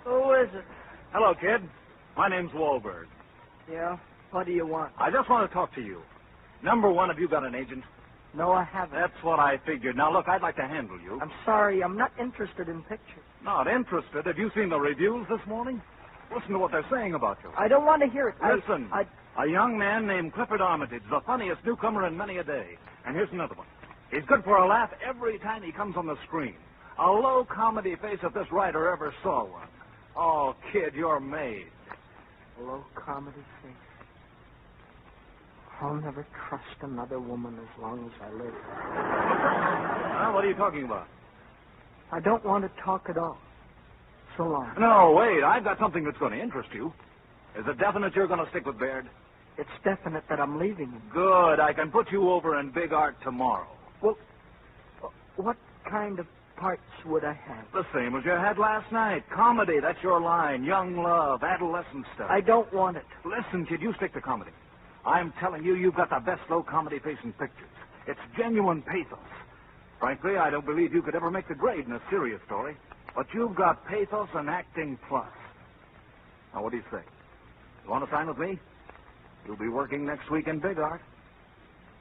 Who is it? Hello, kid. My name's Wahlberg. Yeah? What do you want? I just want to talk to you. Number one, have you got an agent? No, I haven't. That's what I figured. Now, look, I'd like to handle you. I'm sorry. I'm not interested in pictures. Not interested? Have you seen the reviews this morning? Listen to what they're saying about you. I don't want to hear it. Listen. A young man named Clifford Armitage, the funniest newcomer in many a day. And here's another one. He's good for a laugh every time he comes on the screen. A low comedy face if this writer ever saw one. Oh, kid, you're made. Low comedy face. I'll never trust another woman as long as I live. What are you talking about? I don't want to talk at all. So long. No, wait. I've got something that's going to interest you. Is it definite you're going to stick with Baird? It's definite that I'm leaving him. Good. I can put you over in Big Art tomorrow. Well, what kind of parts would I have? The same as you had last night. Comedy, that's your line. Young love, adolescent stuff. I don't want it. Listen, kid, you stick to comedy. I'm telling you, you've got the best low comedy face in pictures. It's genuine pathos. Frankly, I don't believe you could ever make the grade in a serious story. But you've got pathos and acting plus. Now, what do you say? You want to sign with me? You'll be working next week in Big Art.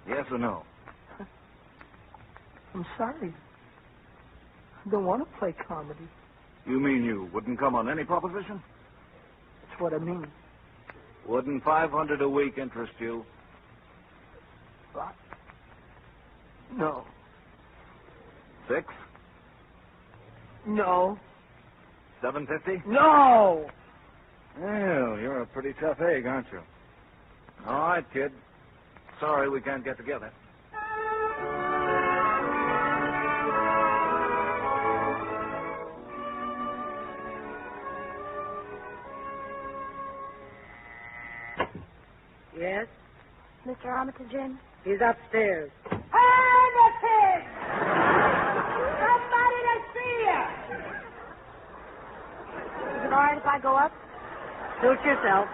Yes or no? I'm sorry. I don't want to play comedy. You mean you wouldn't come on any proposition? That's what I mean. Wouldn't $500 a week interest you? What? No. $6? No. $7.50? No! Well, you're a pretty tough egg, aren't you? All right, kid. Sorry we can't get together. Yes? Mr. Armitage in? He's upstairs. Armitage! Somebody to see all right if I go up? Suit yourself.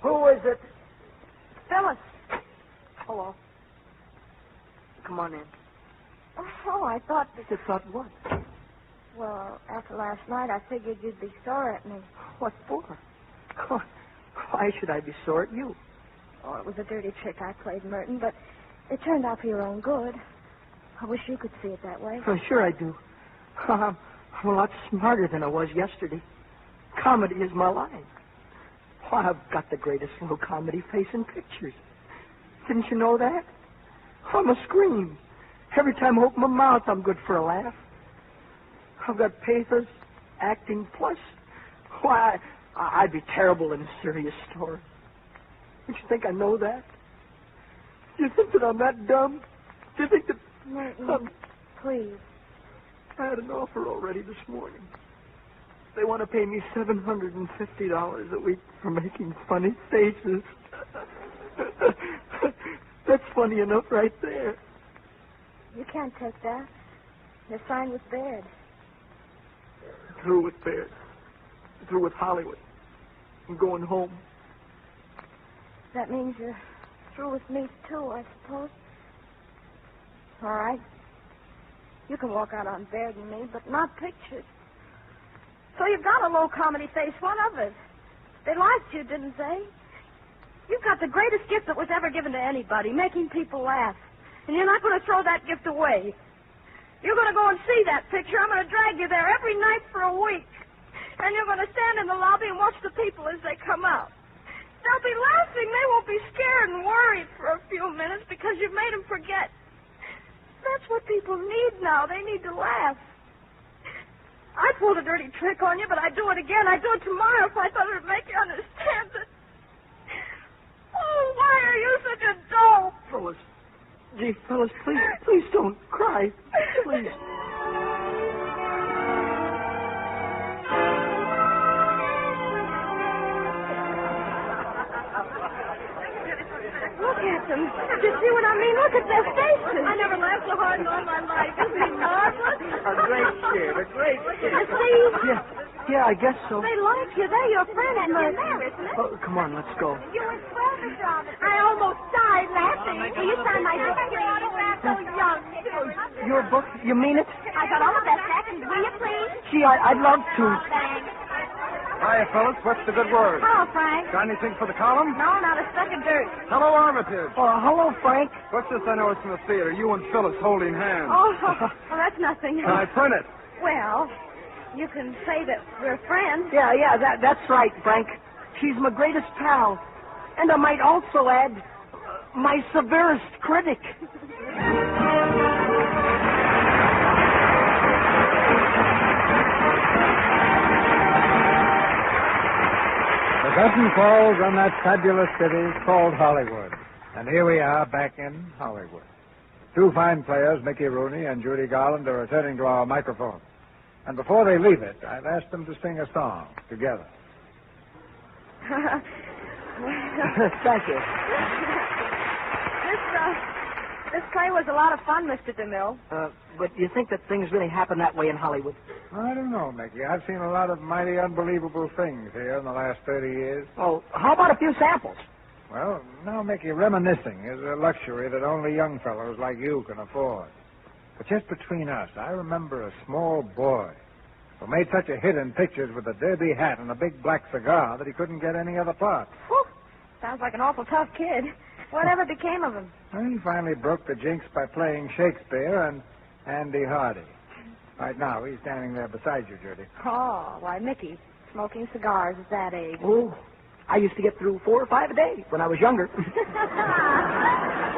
Who is it? Phyllis. Hello. Come on in. Oh, I thought... You thought what? Well, after last night, I figured you'd be sore at me. What for? Why should I be sore at you? Oh, it was a dirty trick I played, Merton, but it turned out for your own good. I wish you could see it that way. Oh, sure I do. I'm a lot smarter than I was yesterday. Comedy is my line. Why, I've got the greatest little comedy face in pictures. Didn't you know that? I'm a scream. Every time I open my mouth, I'm good for a laugh. I've got pathos, acting, plus... Why, I'd be terrible in a serious story. Don't you think I know that? Do you think that I'm that dumb? Do you think that... Merton, please. I had an offer already this morning. They want to pay me $750 a week for making funny faces. That's funny enough right there. You can't take that. You're signed with Baird. Through with Baird. Through with Hollywood. I'm going home. That means you're through with me, too, I suppose. All right. You can walk out on Baird and me, but not pictures. So you've got a low comedy face, one of us. They liked you, didn't they? You've got the greatest gift that was ever given to anybody, making people laugh. And you're not going to throw that gift away. You're going to go and see that picture. I'm going to drag you there every night for a week. And you're going to stand in the lobby and watch the people as they come out. They'll be laughing. They won't be scared and worried for a few minutes because you've made them forget. That's what people need now. They need to laugh. I pulled a dirty trick on you, but I'd do it again. I'd do it tomorrow if I thought it would make you understand it. Oh, why are you such a dope? Phyllis. Gee, Phyllis, please don't cry. Please. Look at them. You see what I mean? Look at their faces. I never laughed so hard in all my life. Isn't he marvelous? A great kid, a great kid. You see? Yeah, I guess so. They like you. They're your friends, That's there, isn't it? Oh, come on, let's go. You were swell, Mr. Robinson. I almost died laughing. Will you sign my book, please? So young. Your book? You mean it? I got all the best actions. Will you, please? Gee, I'd love to. Thanks. Hiya, fellas. What's the good word? Hello, Frank. Got anything for the column? No, not a speck of dirt. Hello, Armitage. Hello, Frank. What's this I know it's from the theater? You and Phyllis holding hands. Oh, well, that's nothing. Can I print it? Well, you can say that we're friends. Yeah, that's right, Frank. She's my greatest pal. And I might also add, my severest critic. The curtain falls on that fabulous city called Hollywood. And here we are back in Hollywood. Two fine players, Mickey Rooney and Judy Garland, are returning to our microphone. And before they leave it, I've asked them to sing a song together. Thank you. This play was a lot of fun, Mr. DeMille. But do you think that things really happen that way in Hollywood? I don't know, Mickey. I've seen a lot of mighty unbelievable things here in the last 30 years. Oh, how about a few samples? Well, now, Mickey, reminiscing is a luxury that only young fellows like you can afford. But just between us, I remember a small boy who made such a hit in pictures with a derby hat and a big black cigar that he couldn't get any other part. Whew. Sounds like an awful tough kid. Whatever became of him? Well, he finally broke the jinx by playing Shakespeare and Andy Hardy. Right now, he's standing there beside you, Judy. Oh, why, Mickey, smoking cigars at that age. Oh, I used to get through 4 or 5 a day when I was younger.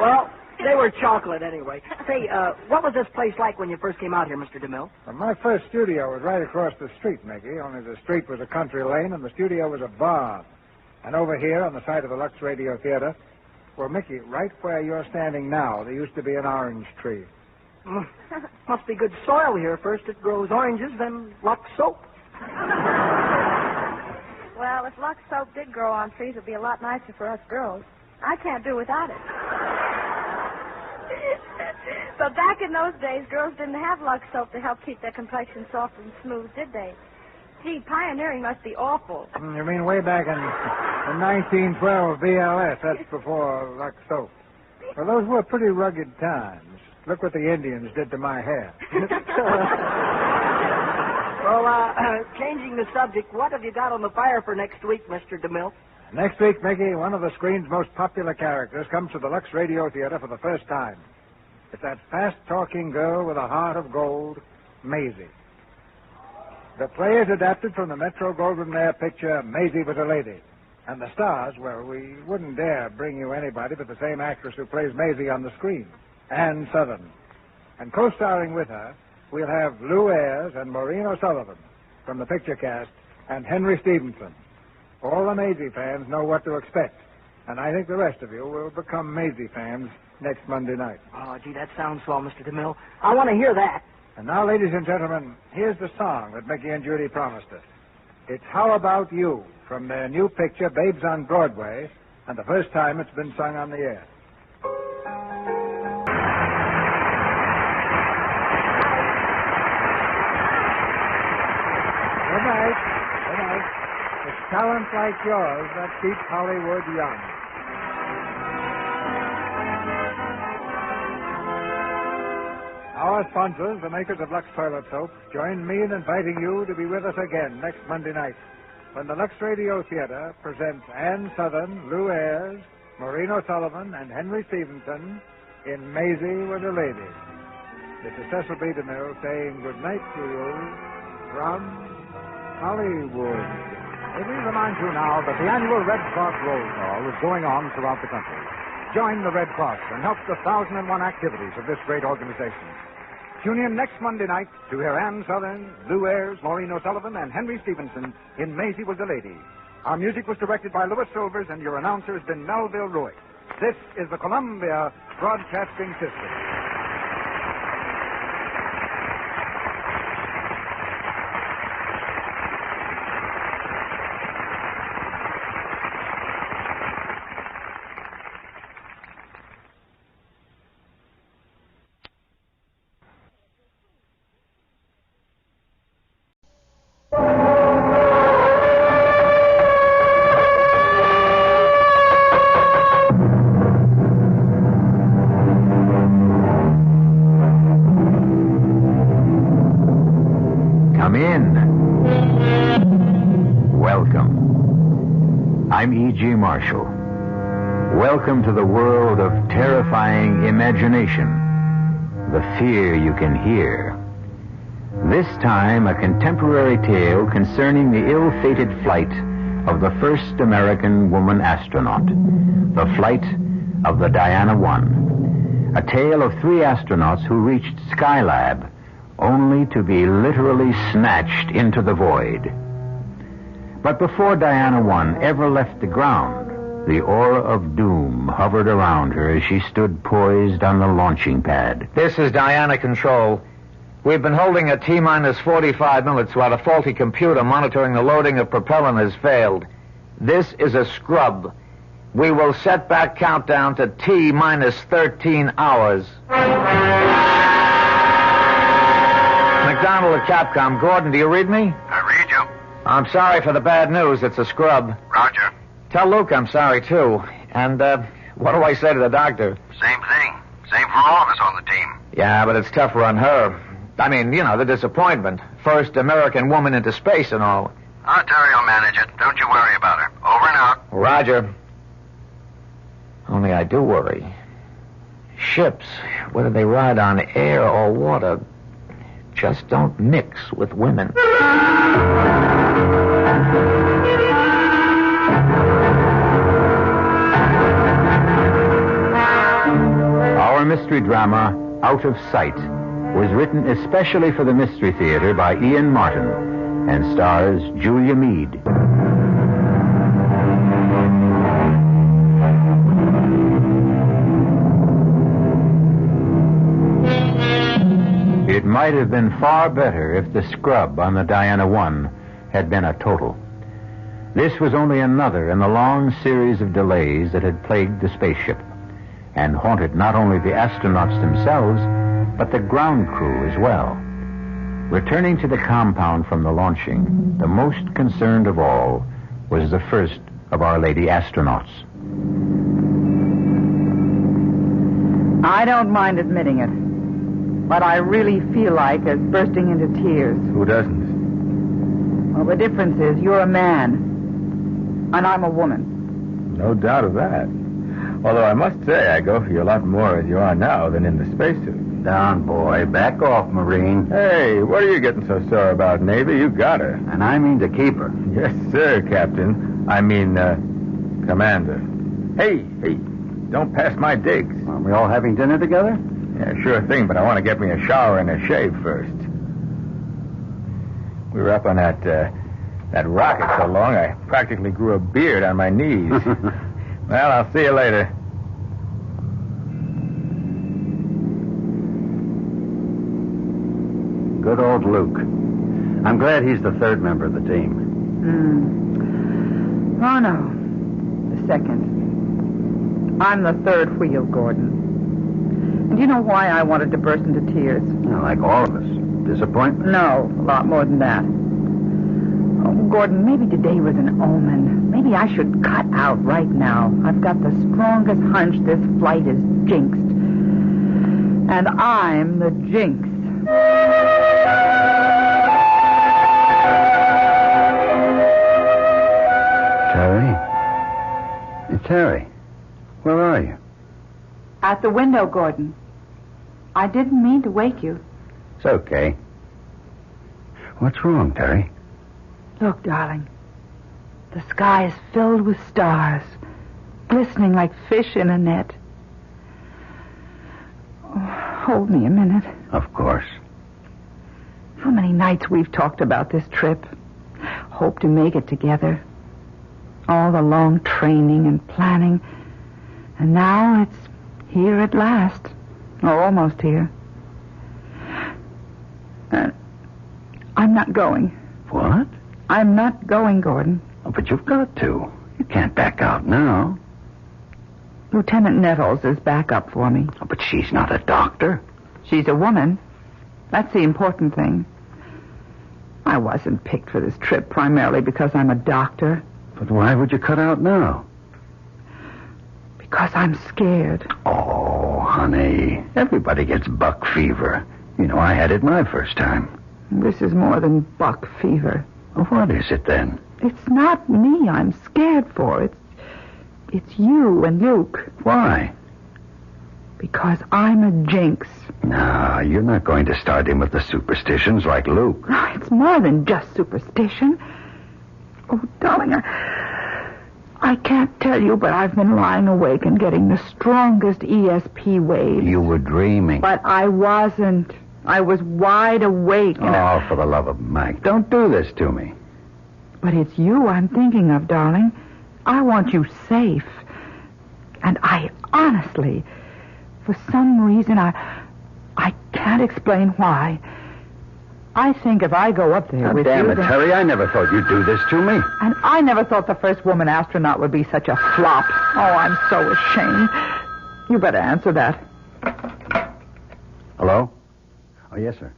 Well, they were chocolate anyway. Say, what was this place like when you first came out here, Mr. DeMille? Well, my first studio was right across the street, Mickey, only the street was a country lane and the studio was a barn. And over here on the side of the Lux Radio Theater, well, Mickey, right where you're standing now, there used to be an orange tree. Must be good soil here. First it grows oranges, then Lux soap. Well, if Lux soap did grow on trees, it would be a lot nicer for us girls. I can't do without it. But back in those days, girls didn't have Lux soap to help keep their complexion soft and smooth, did they? Gee, pioneering must be awful. You mean way back in 1912 BLS? That's before Lux soap. Well, those were pretty rugged times. Look what the Indians did to my hair. Well, changing the subject, what have you got on the fire for next week, Mr. DeMille? Next week, Mickey, one of the screen's most popular characters comes to the Lux Radio Theater for the first time. It's that fast-talking girl with a heart of gold, Maisie. The play is adapted from the Metro-Goldwyn-Mayer picture, Maisie Was a Lady. And the stars, well, we wouldn't dare bring you anybody but the same actress who plays Maisie on the screen, Anne Southern. And co-starring with her, we'll have Lou Ayres and Maureen O'Sullivan from the picture cast, and Henry Stevenson. All the Maisie fans know what to expect, and I think the rest of you will become Maisie fans next Monday night. Oh, gee, that sounds swell, Mr. DeMille. I want to hear that. And now, ladies and gentlemen, here's the song that Mickey and Judy promised us. It's How About You from their new picture, Babes on Broadway, and the first time it's been sung on the air. Good night. Good night. It's talent like yours that keeps Hollywood young. Our sponsors, the makers of Lux Toilet Soap, join me in inviting you to be with us again next Monday night when the Lux Radio Theater presents Anne Southern, Lou Ayres, Maureen O'Sullivan, and Henry Stevenson in Maisie Was a Lady. This is Cecil B. DeMille saying good night to you from Hollywood. Let me remind you now that the annual Red Cross Roll Call is going on throughout the country. Join the Red Cross and help the 1,001 activities of this great organization. Tune in next Monday night to hear Anne Southern, Lou Ayres, Maureen O'Sullivan, and Henry Stevenson in Maisie Was a Lady. Our music was directed by Louis Silvers, and your announcer has been Melville Ruick. This is the Columbia Broadcasting System. I'm E.G. Marshall. Welcome to the world of terrifying imagination, the fear you can hear. This time, a contemporary tale concerning the ill-fated flight of the first American woman astronaut, the flight of the Diana I. A tale of 3 astronauts who reached Skylab only to be literally snatched into the void. But before Diana I ever left the ground, the aura of doom hovered around her as she stood poised on the launching pad. This is Diana Control. We've been holding at T-minus 45 minutes while a faulty computer monitoring the loading of propellant has failed. This is a scrub. We will set back countdown to T-minus 13 hours. McDonald at Capcom. Gordon, do you read me? I read you. I'm sorry for the bad news. It's a scrub. Roger. Tell Luke I'm sorry, too. And, what do I say to the doctor? Same thing. Same for all of us on the team. Yeah, but it's tougher on her. I mean, the disappointment. First American woman into space and all. I'll tell you, I'll manage it. Don't you worry about her. Over and out. Roger. Only I do worry. Ships, whether they ride on air or water, just don't mix with women. Our mystery drama, Out of Sight, was written especially for the Mystery Theater by Ian Martin and stars Julia Mead. It might have been far better if the scrub on the Diana I had been a total. This was only another in the long series of delays that had plagued the spaceship and haunted not only the astronauts themselves, but the ground crew as well. Returning to the compound from the launching, the most concerned of all was the first of Our Lady astronauts. I don't mind admitting it, but I really feel like bursting into tears. Who doesn't? Well, the difference is you're a man, and I'm a woman. No doubt of that. Although I must say I go for you a lot more as you are now than in the spacesuit. Down, boy. Back off, Marine. Hey, what are you getting so sore about, Navy? You got her. And I mean to keep her. Yes, sir, Captain. I mean, Commander. Hey, don't pass my digs. Are we all having dinner together? Yeah, sure thing, but I want to get me a shower and a shave first. We were up on that rocket so long I practically grew a beard on my knees. Well, I'll see you later. Good old Luke. I'm glad he's the third member of the team. Oh, no. The second. I'm the third wheel, Gordon. And do you know why I wanted to burst into tears? Like all of us. Disappointment? No, a lot more than that. Oh, Gordon, maybe today was an omen. Maybe I should cut out right now. I've got the strongest hunch this flight is jinxed. And I'm the jinx. Terry? Terry, where are you? At the window, Gordon. I didn't mean to wake you. It's okay. What's wrong, Terry? Look, darling. The sky is filled with stars, glistening like fish in a net. Oh, hold me a minute. Of course. How many nights we've talked about this trip. Hope to make it together. All the long training and planning. And now it's here at last. Or almost here. I'm not going. What? I'm not going, Gordon. Oh, but you've got to. You can't back out now. Lieutenant Nettles is back up for me. Oh, but she's not a doctor. She's a woman. That's the important thing. I wasn't picked for this trip primarily because I'm a doctor. But why would you cut out now? Because I'm scared. Oh, honey. Everybody gets buck fever. You know, I had it my first time. This is more than buck fever. Well, what is it then? It's not me I'm scared for. It's you and Luke. Why? Because I'm a jinx. No, you're not going to start in with the superstitions like Luke. No, it's more than just superstition. Oh, darling, I can't tell you, but I've been lying awake and getting the strongest ESP waves. You were dreaming. But I wasn't. I was wide awake. And for the love of Mike, don't do this to me. But it's you I'm thinking of, darling. I want you safe. And I honestly, for some reason, I can't explain why. I think if I go up there with you... Damn it, Terry, I never thought you'd do this to me. And I never thought the first woman astronaut would be such a flop. Oh, I'm so ashamed. You better answer that. Hello? Oh, yes, sir.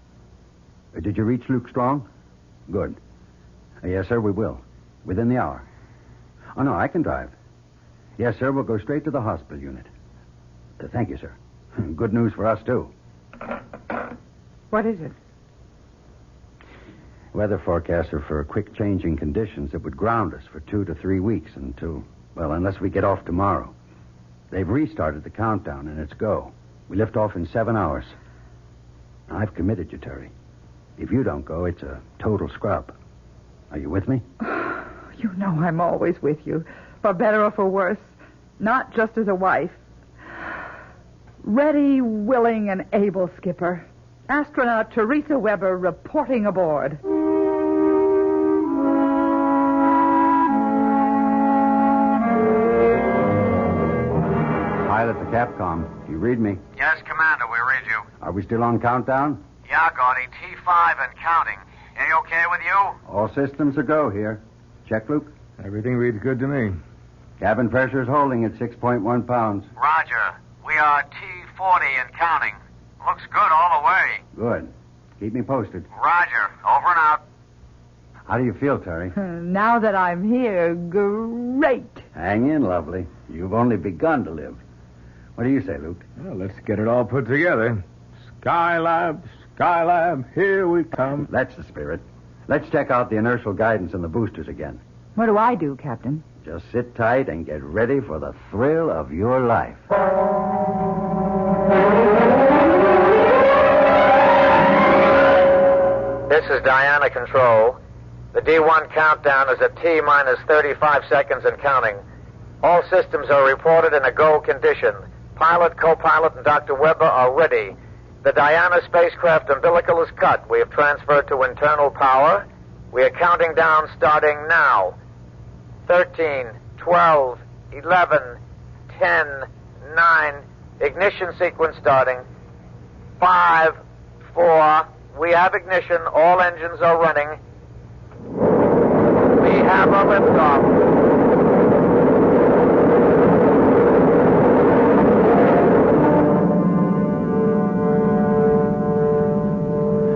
Did you reach Luke Strong? Good. Yes, sir, we will. Within the hour. Oh, no, I can drive. Yes, sir, we'll go straight to the hospital unit. Thank you, sir. Good news for us, too. What is it? Weather forecasts are for quick changing conditions that would ground us for 2 to 3 weeks unless we get off tomorrow. They've restarted the countdown, and it's go. We lift off in 7 hours. I've committed you, Terry. If you don't go, it's a total scrub. Are you with me? You know I'm always with you, for better or for worse. Not just as a wife. Ready, willing, and able, Skipper. Astronaut Teresa Weber reporting aboard. Pilot to Capcom. Do you read me? Yes, Commander, we read you. Are we still on countdown? Yeah, Gordy, T5 and counting. Any okay with you? All systems are go here. Check, Luke? Everything reads good to me. Cabin pressure is holding at 6.1 pounds. Roger. We are T40 and counting. Looks good all the way. Good. Keep me posted. Roger. Over and out. How do you feel, Terry? Now that I'm here, great. Hang in, lovely. You've only begun to live. What do you say, Luke? Well, let's get it all put together. Skylab, here we come. That's the spirit. Let's check out the inertial guidance and the boosters again. What do I do, Captain? Just sit tight and get ready for the thrill of your life. This is Diana Control. The D1 countdown is at T-minus 35 seconds and counting. All systems are reported in a go condition. Pilot, co-pilot, and Dr. Weber are ready. The Diana spacecraft umbilical is cut. We have transferred to internal power. We are counting down starting now. 13, 12, 11, 10, 9. Ignition sequence starting. 5, 4. We have ignition. All engines are running. We have a liftoff.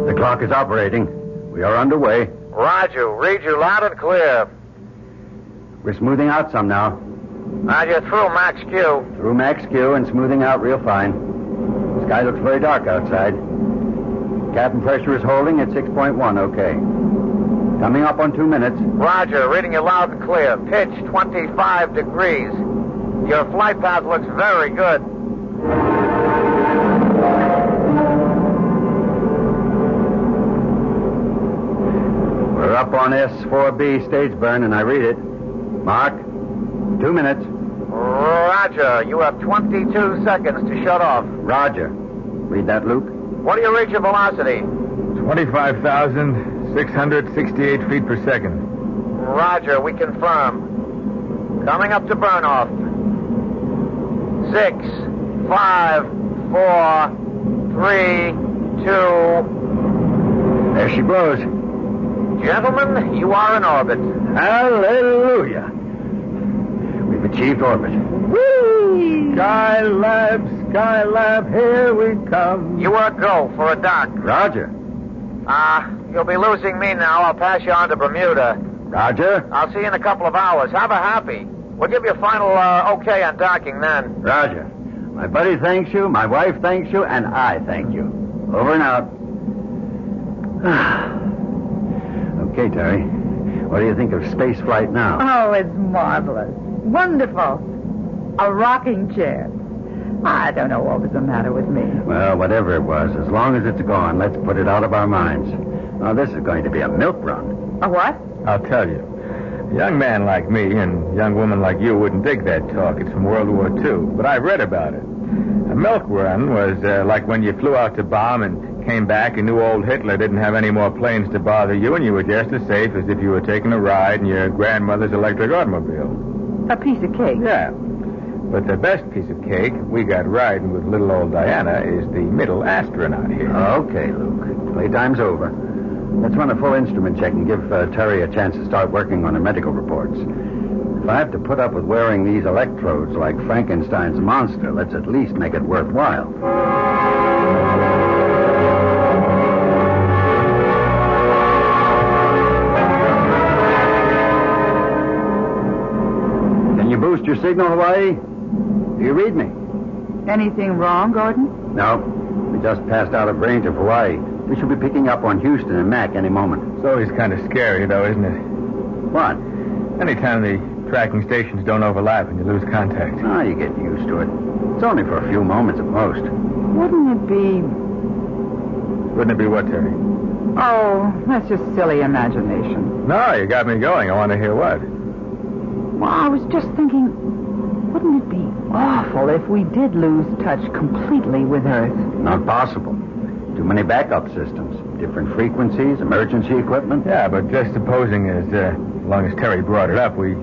The clock is operating. We are underway. Roger. Read you loud and clear. We're smoothing out some now. Roger. Through Max Q. Through Max Q and smoothing out real fine. The sky looks very dark outside. Cabin pressure is holding at 6.1, okay. Coming up on 2 minutes. Roger. Reading you loud and clear. Pitch 25 degrees. Your flight path looks very good. We're up on S4B stage burn, and I read it. Mark, 2 minutes. Roger. You have 22 seconds to shut off. Roger. Read that, Luke. What do you reach your velocity? 25,668 feet per second. Roger. We confirm. Coming up to burn off. 6, 5, 4, 3, 2. There she blows. Gentlemen, you are in orbit. Hallelujah. We've achieved orbit. Whee! Skylab, here we come. You are go for a dock. Roger. You'll be losing me now. I'll pass you on to Bermuda. Roger. I'll see you in a couple of hours. Have a happy. We'll give you a final okay on docking then. Roger. My buddy thanks you, my wife thanks you, and I thank you. Over and out. Okay, Terry. What do you think of space flight now? Oh, it's marvelous. Wonderful. A rocking chair. I don't know what was the matter with me. Well, whatever it was, as long as it's gone, let's put it out of our minds. Now, this is going to be a milk run. A what? I'll tell you. A young man like me and a young woman like you wouldn't dig that talk. It's from World War II, but I've read about it. A milk run was like when you flew out to bomb and came back and knew old Hitler didn't have any more planes to bother you, and you were just as safe as if you were taking a ride in your grandmother's electric automobile. A piece of cake. Yeah. But the best piece of cake we got riding with little old Diana is the middle astronaut here. Okay, Luke. Playtime's over. Let's run a full instrument check and give Terry a chance to start working on her medical reports. If I have to put up with wearing these electrodes like Frankenstein's monster, let's at least make it worthwhile. Can you boost your signal, Hawaii? Do you read me? Anything wrong, Gordon? No. We just passed out of range of Hawaii. We should be picking up on Houston and Mac any moment. It's always kind of scary, though, isn't it? What? Anytime the tracking stations don't overlap and you lose contact. Ah, you get used to it. It's only for a few moments at most. Wouldn't it be... Wouldn't it be what, Terry? Oh, that's just silly imagination. No, you got me going. I want to hear what. Well, I was just thinking, wouldn't it be awful if we did lose touch completely with Earth? Not possible. Too many backup systems. Different frequencies, emergency equipment. Yeah, but just supposing as long as Terry brought it up, we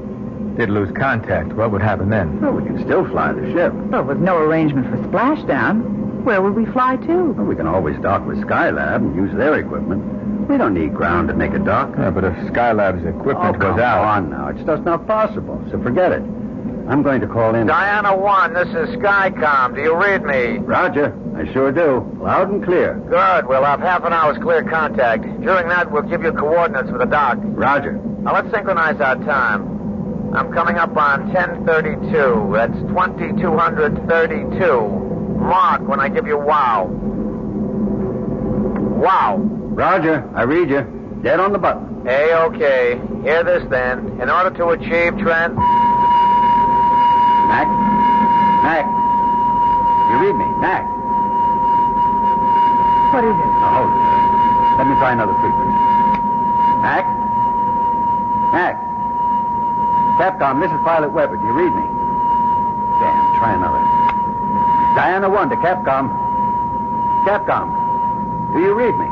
did lose contact, what would happen then? Well, we can still fly the ship. But with no arrangement for splashdown, where would we fly to? Well, we can always dock with Skylab and use their equipment. We don't need ground to make a dock. Yeah, but if Skylab's equipment was out... come on now. It's just not possible, so forget it. I'm going to call in. Diana 1, this is Skycom. Do you read me? Roger. I sure do. Loud and clear. Good. We'll have half an hour's clear contact. During that, we'll give you coordinates for the dock. Roger. Now, let's synchronize our time. I'm coming up on 10:32. That's 2232. Mark when I give you wow. Wow. Roger. I read you. Dead on the button. Hey, okay. Hear this, then. In order to achieve Mac? Mac? You read me? Mac? What is it? Now, hold it. Let me try another frequency. Mac? Mac? Capcom, this is Pilot Weber. Do you read me? Damn, try another. Diana 1 to Capcom. Capcom, do you read me?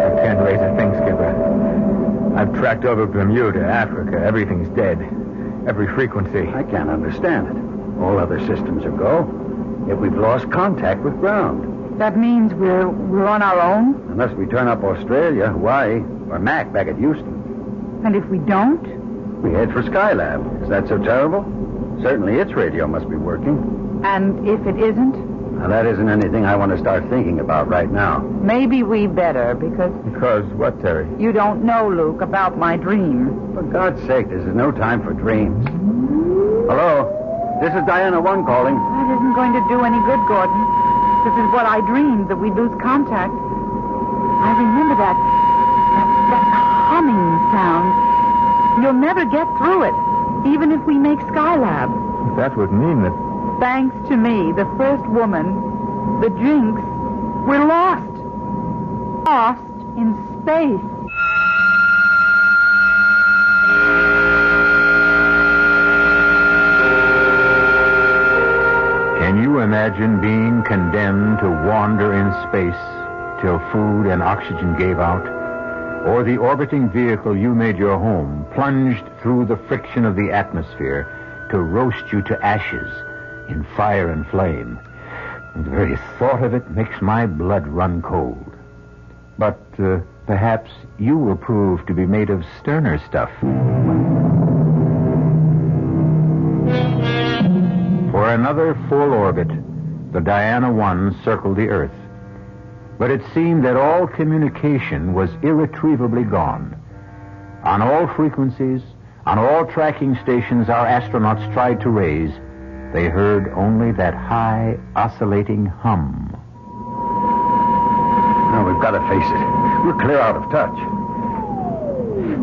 I can't raise a thing, Skipper. I've tracked over Bermuda, Africa. Everything's dead. Every frequency. I can't understand it. All other systems are go. Yet we've lost contact with ground. That means we're on our own? Unless we turn up Australia, Hawaii, or Mac back at Houston. And if we don't? We head for Skylab. Is that so terrible? Certainly its radio must be working. And if it isn't? Now, that isn't anything I want to start thinking about right now. Maybe we better, because... Because what, Terry? You don't know, Luke, about my dream. For God's sake, this is no time for dreams. Hello? This is Diana 1 calling. That isn't going to do any good, Gordon. This is what I dreamed, that we'd lose contact. I remember that humming sound. You'll never get through it, even if we make Skylab. That would mean that... Thanks to me, the first woman, the Jinx, we're lost. Lost in space. Can you imagine being condemned to wander in space till food and oxygen gave out? Or the orbiting vehicle you made your home plunged through the friction of the atmosphere to roast you to ashes in fire and flame? And the very thought of it makes my blood run cold. But perhaps you will prove to be made of sterner stuff. For another full orbit, the Diana 1 circled the Earth. But it seemed that all communication was irretrievably gone. On all frequencies, on all tracking stations our astronauts tried to raise, they heard only that high, oscillating hum. No, we've got to face it. We're clear out of touch.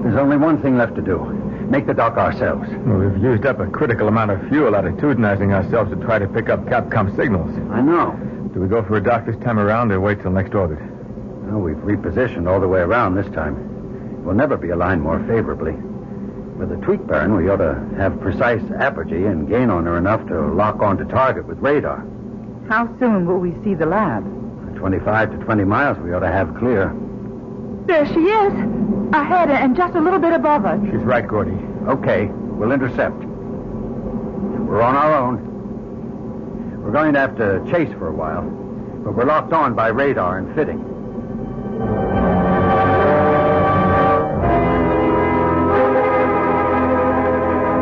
There's only one thing left to do. Make the dock ourselves. Well, we've used up a critical amount of fuel attitudinizing ourselves to try to pick up Capcom signals. I know. Do we go for a dock this time around or wait till next orbit? Well, we've repositioned all the way around this time. We'll never be aligned more favorably. With the tweak burn, we ought to have precise apogee and gain on her enough to lock onto target with radar. How soon will we see the lab? 25 to 20 miles we ought to have clear. There she is. Ahead and just a little bit above us. She's right, Gordy. Okay, we'll intercept. We're on our own. We're going to have to chase for a while, but we're locked on by radar and fitting.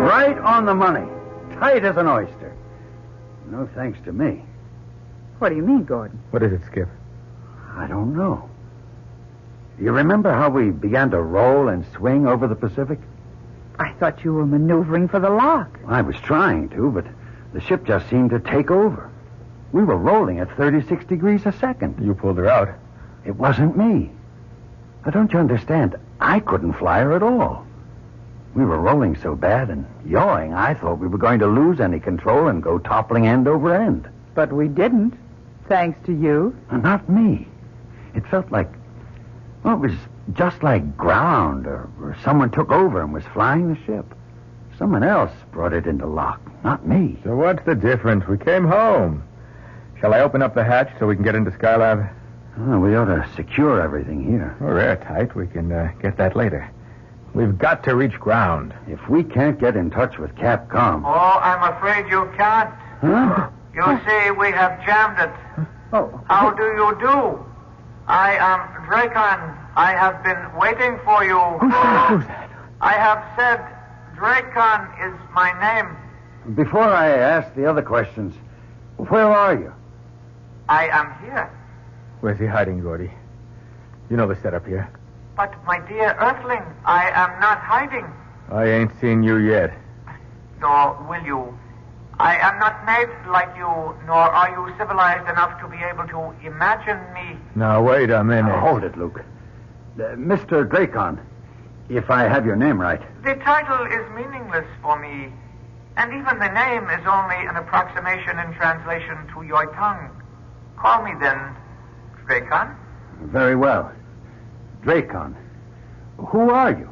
Right on the money. Tight as an oyster. No thanks to me. What do you mean, Gordon? What is it, Skip? I don't know. You remember how we began to roll and swing over the Pacific? I thought you were maneuvering for the lock. I was trying to, but the ship just seemed to take over. We were rolling at 36 degrees a second. You pulled her out. It wasn't me. Now, don't you understand? I couldn't fly her at all. We were rolling so bad and yawing, I thought we were going to lose any control and go toppling end over end. But we didn't, thanks to you. Not me. It felt like... Well, it was just like ground, or someone took over and was flying the ship. Someone else brought it into lock, not me. So what's the difference? We came home. Shall I open up the hatch so we can get into Skylab? Oh, we ought to secure everything here. We're airtight. We can get that later. We've got to reach ground. If we can't get in touch with Capcom... Oh, I'm afraid you can't. Huh? You see, we have jammed it. Oh. How do you do? I am Dracon. I have been waiting for you. Who's that? I have said Dracon is my name. Before I ask the other questions, where are you? I am here. Where's he hiding, Gordy? You know the setup here. But, my dear Earthling, I am not hiding. I ain't seen you yet. Nor will you. I am not made like you, nor are you civilized enough to be able to imagine me. Now, wait a minute. Now, hold it, Luke. Mr. Dracon, if I have your name right. The title is meaningless for me, and even the name is only an approximation in translation to your tongue. Call me then Dracon. Very well. Dracon, who are you?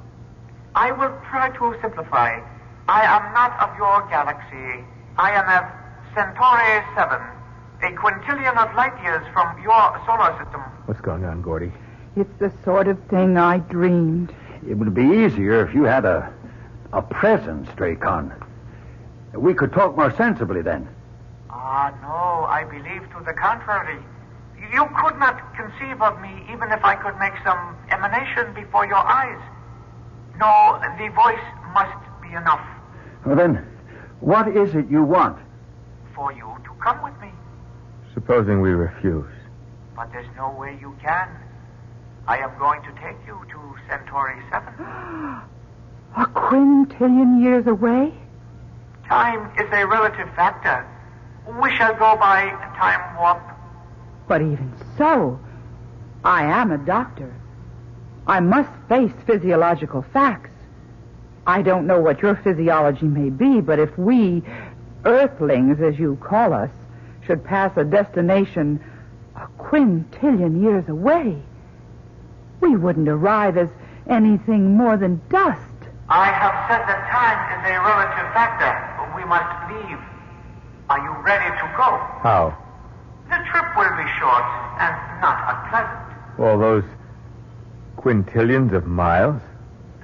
I will try to simplify. I am not of your galaxy. I am of Centauri 7, a quintillion of light years from your solar system. What's going on, Gordy? It's the sort of thing I dreamed. It would be easier if you had a presence, Dracon. We could talk more sensibly then. Ah, no, I believe to the contrary. You could not conceive of me even if I could make some emanation before your eyes. No, the voice must be enough. Well, then, what is it you want? For you to come with me. Supposing we refuse. But there's no way you can. I am going to take you to Centauri 7. A quintillion years away? Time is a relative factor. We shall go by time warp. But even so, I am a doctor. I must face physiological facts. I don't know what your physiology may be, but if we, Earthlings, as you call us, should pass a destination a quintillion years away, we wouldn't arrive as anything more than dust. I have said that time is a relative factor. We must leave. Are you ready to go? How? The trip will be short and not unpleasant. All those quintillions of miles?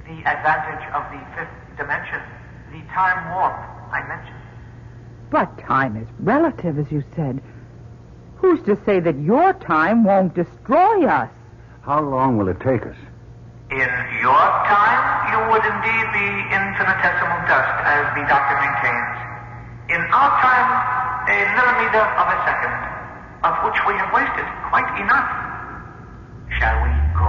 The advantage of the fifth dimension, the time warp I mentioned. But time is relative, as you said. Who's to say that your time won't destroy us? How long will it take us? In your time, you would indeed be infinitesimal dust, as the doctor maintains. In our time, a millimeter of a second, of which we have wasted quite enough. Shall we go?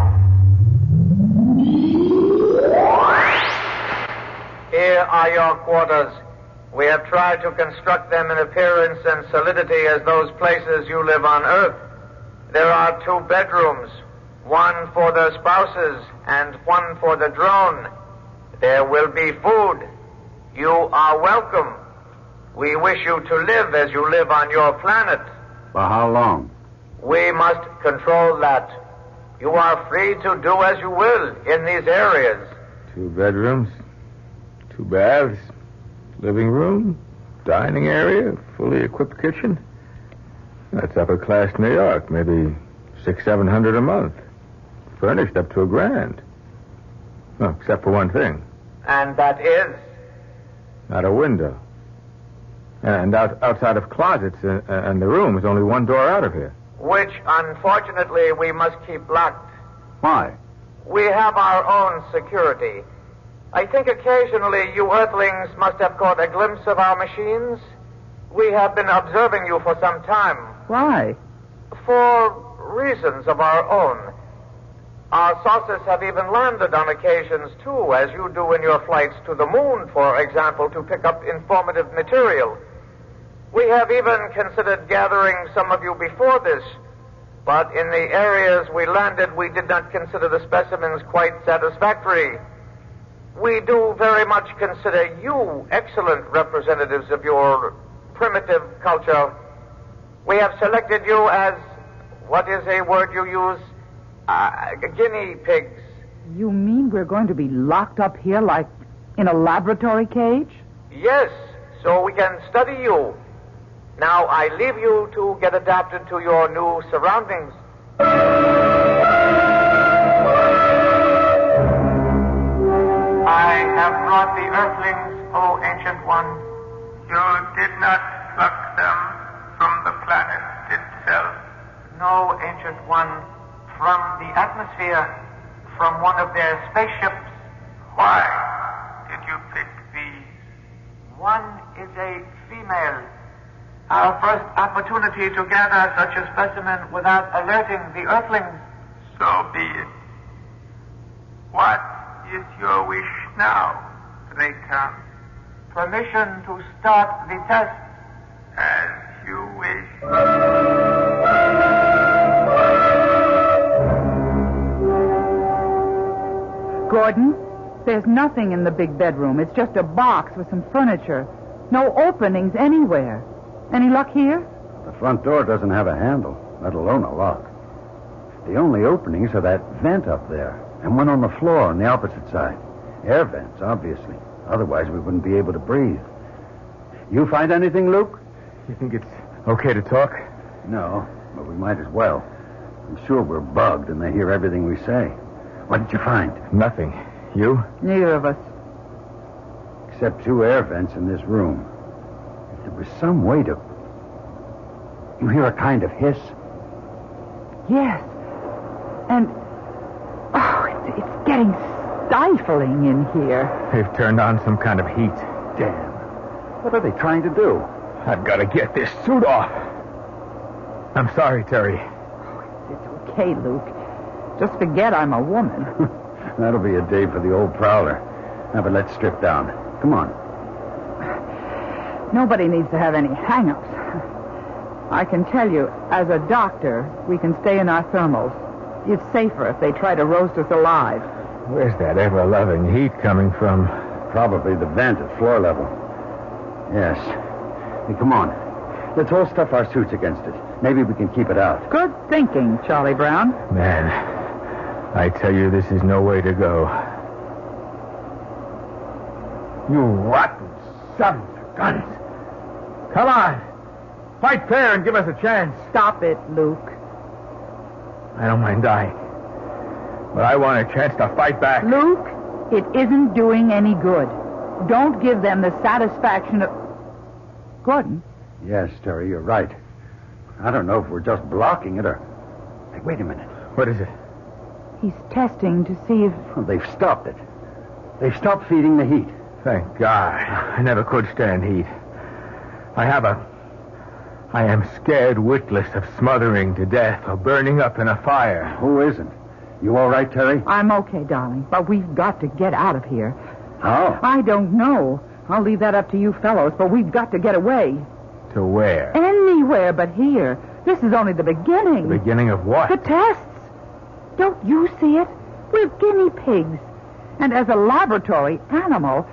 Here are your quarters. We have tried to construct them in appearance and solidity as those places you live on Earth. There are 2 bedrooms, one for the spouses and one for the drone. There will be food. You are welcome. We wish you to live as you live on your planet. For how long? We must control that. You are free to do as you will in these areas. 2 bedrooms, 2 baths, living room, dining area, fully equipped kitchen. That's upper class New York, maybe $600-700 a month. Furnished up to $1,000. Well, except for one thing. And that is? Not a window. And outside of closets and the room is only one door out of here. Which, unfortunately, we must keep locked. Why? We have our own security. I think occasionally you Earthlings must have caught a glimpse of our machines. We have been observing you for some time. Why? For reasons of our own. Our saucers have even landed on occasions, too, as you do in your flights to the moon, for example, to pick up informative material. We have even considered gathering some of you before this, but in the areas we landed, we did not consider the specimens quite satisfactory. We do very much consider you excellent representatives of your primitive culture. We have selected you as, what is a word you use? Guinea pigs. You mean we're going to be locked up here like in a laboratory cage? Yes, so we can study you. Now I leave you to get adapted to your new surroundings. I have brought the Earthlings, O Ancient One. You did not pluck them from the planet itself. No, Ancient One. from the atmosphere from one of their spaceships. Why did you pick these? One is a female. Our first opportunity to gather such a specimen without alerting the Earthlings. So be it. What is your wish now, Drake-Khan? Permission to start the test. As you wish. Gordon, there's nothing in the big bedroom. It's just a box with some furniture. No openings anywhere. Any luck here? The front door doesn't have a handle, let alone a lock. The only openings are that vent up there and one on the floor on the opposite side. Air vents, obviously. Otherwise, we wouldn't be able to breathe. You find anything, Luke? You think it's okay to talk? No, but we might as well. I'm sure we're bugged and they hear everything we say. What did you find? Nothing. You? Neither of us. Except 2 air vents in this room. If there was some way to... You hear a kind of hiss? Yes. And... Oh, it's getting stifling in here. They've turned on some kind of heat. Damn. What are they trying to do? I've got to get this suit off. I'm sorry, Terry. It's okay, Luke. Just forget I'm a woman. That'll be a day for the old prowler. Now, but let's strip down. Come on. Nobody needs to have any hang-ups. I can tell you, as a doctor, we can stay in our thermals. It's safer if they try to roast us alive. Where's that ever-loving heat coming from? Probably the vent at floor level. Yes. Hey, come on. Let's all stuff our suits against it. Maybe we can keep it out. Good thinking, Charlie Brown. Man, I tell you, this is no way to go. You rotten sons of guns. Come on. Fight fair and give us a chance. Stop it, Luke. I don't mind dying. But I want a chance to fight back. Luke, it isn't doing any good. Don't give them the satisfaction of... Gordon? Yes, Terry, you're right. I don't know if we're just blocking it or... Hey, wait a minute. What is it? He's testing to see if... Oh, they've stopped it. They've stopped feeding the heat. Thank God. I never could stand heat. I am scared witless of smothering to death or burning up in a fire. Who isn't? You all right, Terry? I'm okay, darling, but we've got to get out of here. How? I don't know. I'll leave that up to you fellows, but we've got to get away. To where? Anywhere but here. This is only the beginning. The beginning of what? The tests. Don't you see it? We're guinea pigs. And as a laboratory animal,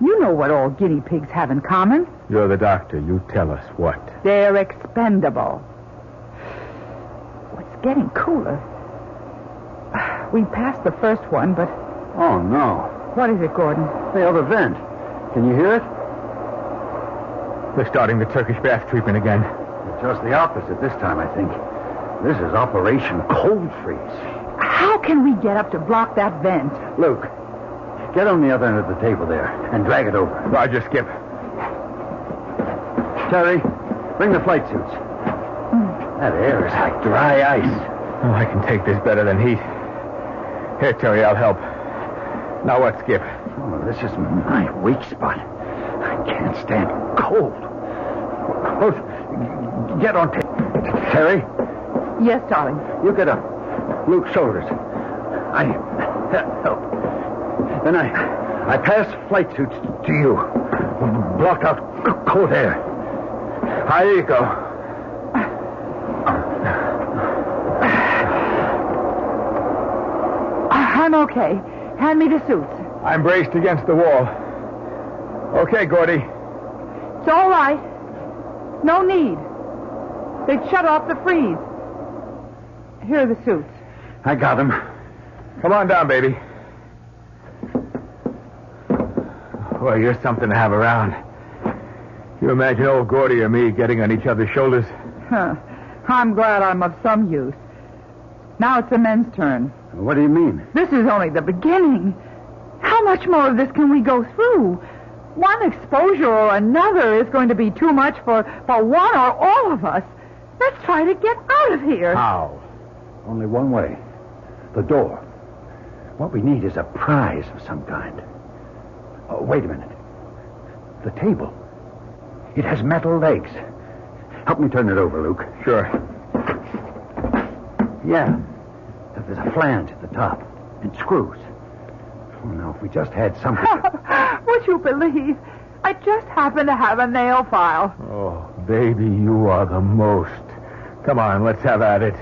you know what all guinea pigs have in common. You're the doctor. You tell us what. They're expendable. It's getting cooler. We passed the first one, but... Oh, no. What is it, Gordon? The other vent. Can you hear it? They're starting the Turkish bath treatment again. Just the opposite this time, I think. This is Operation Cold Freeze. How can we get up to block that vent? Luke, get on the other end of the table there and drag it over. Roger, Skip. Terry, bring the flight suits. That air is like dry ice. Oh, I can take this better than heat. Here, Terry, I'll help. Now what, Skip? Oh, this is my weak spot. I can't stand cold. Both get on Terry? Yes, darling. You get up. Luke's shoulders. I help. Then I pass flight suits to you. Block out cold air. Here you go. I'm okay. Hand me the suits. I'm braced against the wall. Okay, Gordy. It's all right. No need. They've shut off the freeze. Here are the suits. I got them. Come on down, baby. Well, you're something to have around. You imagine old Gordy or me getting on each other's shoulders? Huh. I'm glad I'm of some use. Now it's the men's turn. What do you mean? This is only the beginning. How much more of this can we go through? One exposure or another is going to be too much for one or all of us. Let's try to get out of here. How? Only one way. The door. What we need is a prize of some kind. Oh, wait a minute. The table. It has metal legs. Help me turn it over, Luke. Sure. Yeah. There's a flange at the top. And screws. Oh, now, if we just had something... Would you believe? I just happen to have a nail file. Oh, baby, you are the most. Come on, let's have at it.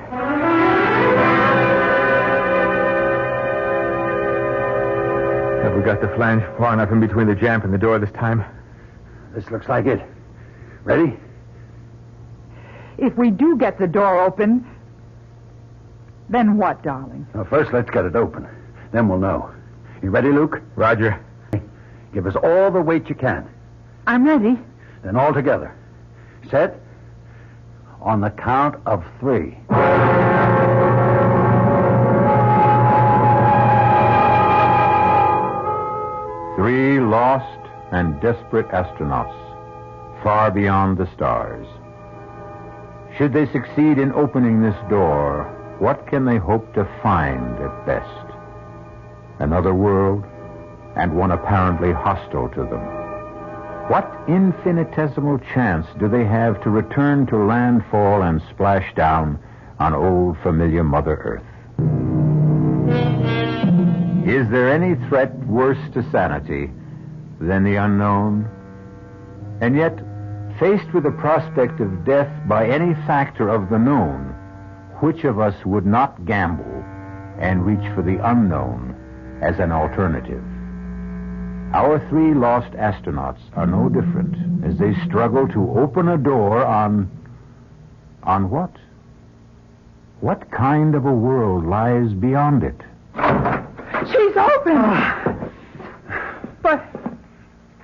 Have we got the flange far enough in between the jamb and the door this time? This looks like it. Ready? If we do get the door open, then what, darling? Now, first, let's get it open. Then we'll know. You ready, Luke? Roger. Give us all the weight you can. I'm ready. Then all together. Set. On the count of 3. Three lost and desperate astronauts, far beyond the stars. Should they succeed in opening this door, what can they hope to find at best? Another world, and one apparently hostile to them. What infinitesimal chance do they have to return to landfall and splash down on old familiar Mother Earth? Is there any threat worse to sanity than the unknown? And yet, faced with the prospect of death by any factor of the known, which of us would not gamble and reach for the unknown as an alternative? Our 3 lost astronauts are no different as they struggle to open a door on what? What kind of a world lies beyond it? She's open. But...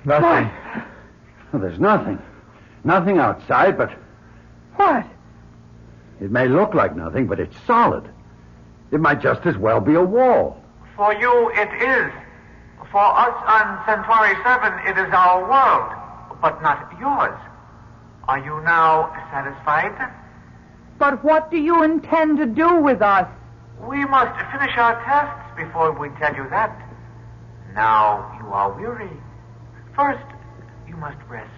Nothing. Well, there's nothing. Nothing outside, but... What? It may look like nothing, but it's solid. It might just as well be a wall. For you, it is. For us on Centauri 7, it is our world, but not yours. Are you now satisfied? But what do you intend to do with us? We must finish our tests before we tell you that. Now you are weary. First, you must rest.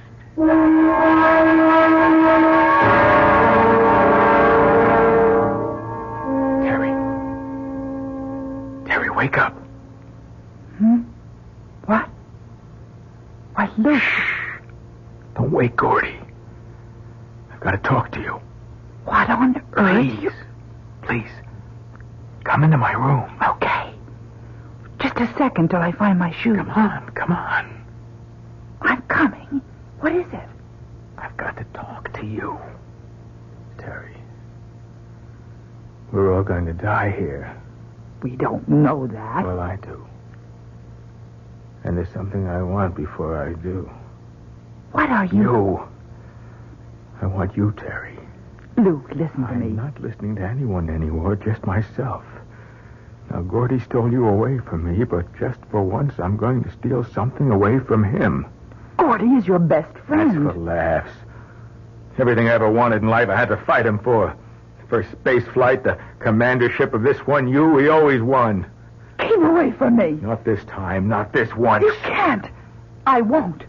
Terry, wake up. What? Why, Luke. Shh. Don't wake Gordy. I've got to talk to you. What on earth? Please. Come into my room. Okay. Just a second till I find my shoes. Come on. I'm coming. What is it? I've got to talk to you. Terry. We're all going to die here. We don't know that. Well, I do. And there's something I want before I do. What are you? You. I want you, Terry. Luke, listen to me. I'm not listening to anyone anymore, just myself. Now, Gordy stole you away from me, but just for once, I'm going to steal something away from him. Gordy is your best friend. That's for laughs. Everything I ever wanted in life, I had to fight him for. For space flight, the commandership of this one U, he always won. Keep away from me. Not this time, not this once. You can't. I won't.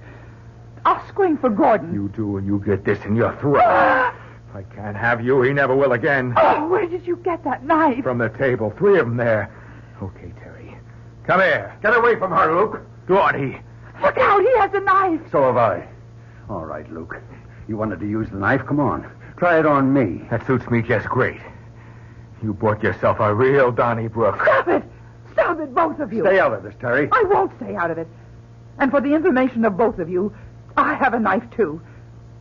I'll scream for Gordon. You do, and you get this in your throat. If I can't have you, he never will again. Oh, where did you get that knife? From the table. 3 of them there. Okay, Terry. Come here. Get away from her, Luke. Gordy. Look out, he has a knife. So have I. All right, Luke. You wanted to use the knife? Come on. Try it on me. That suits me just great. You bought yourself a real Donnybrook. Stop it. Stop it, both of you. Stay out of this, Terry. I won't stay out of it. And for the information of both of you, I have a knife, too.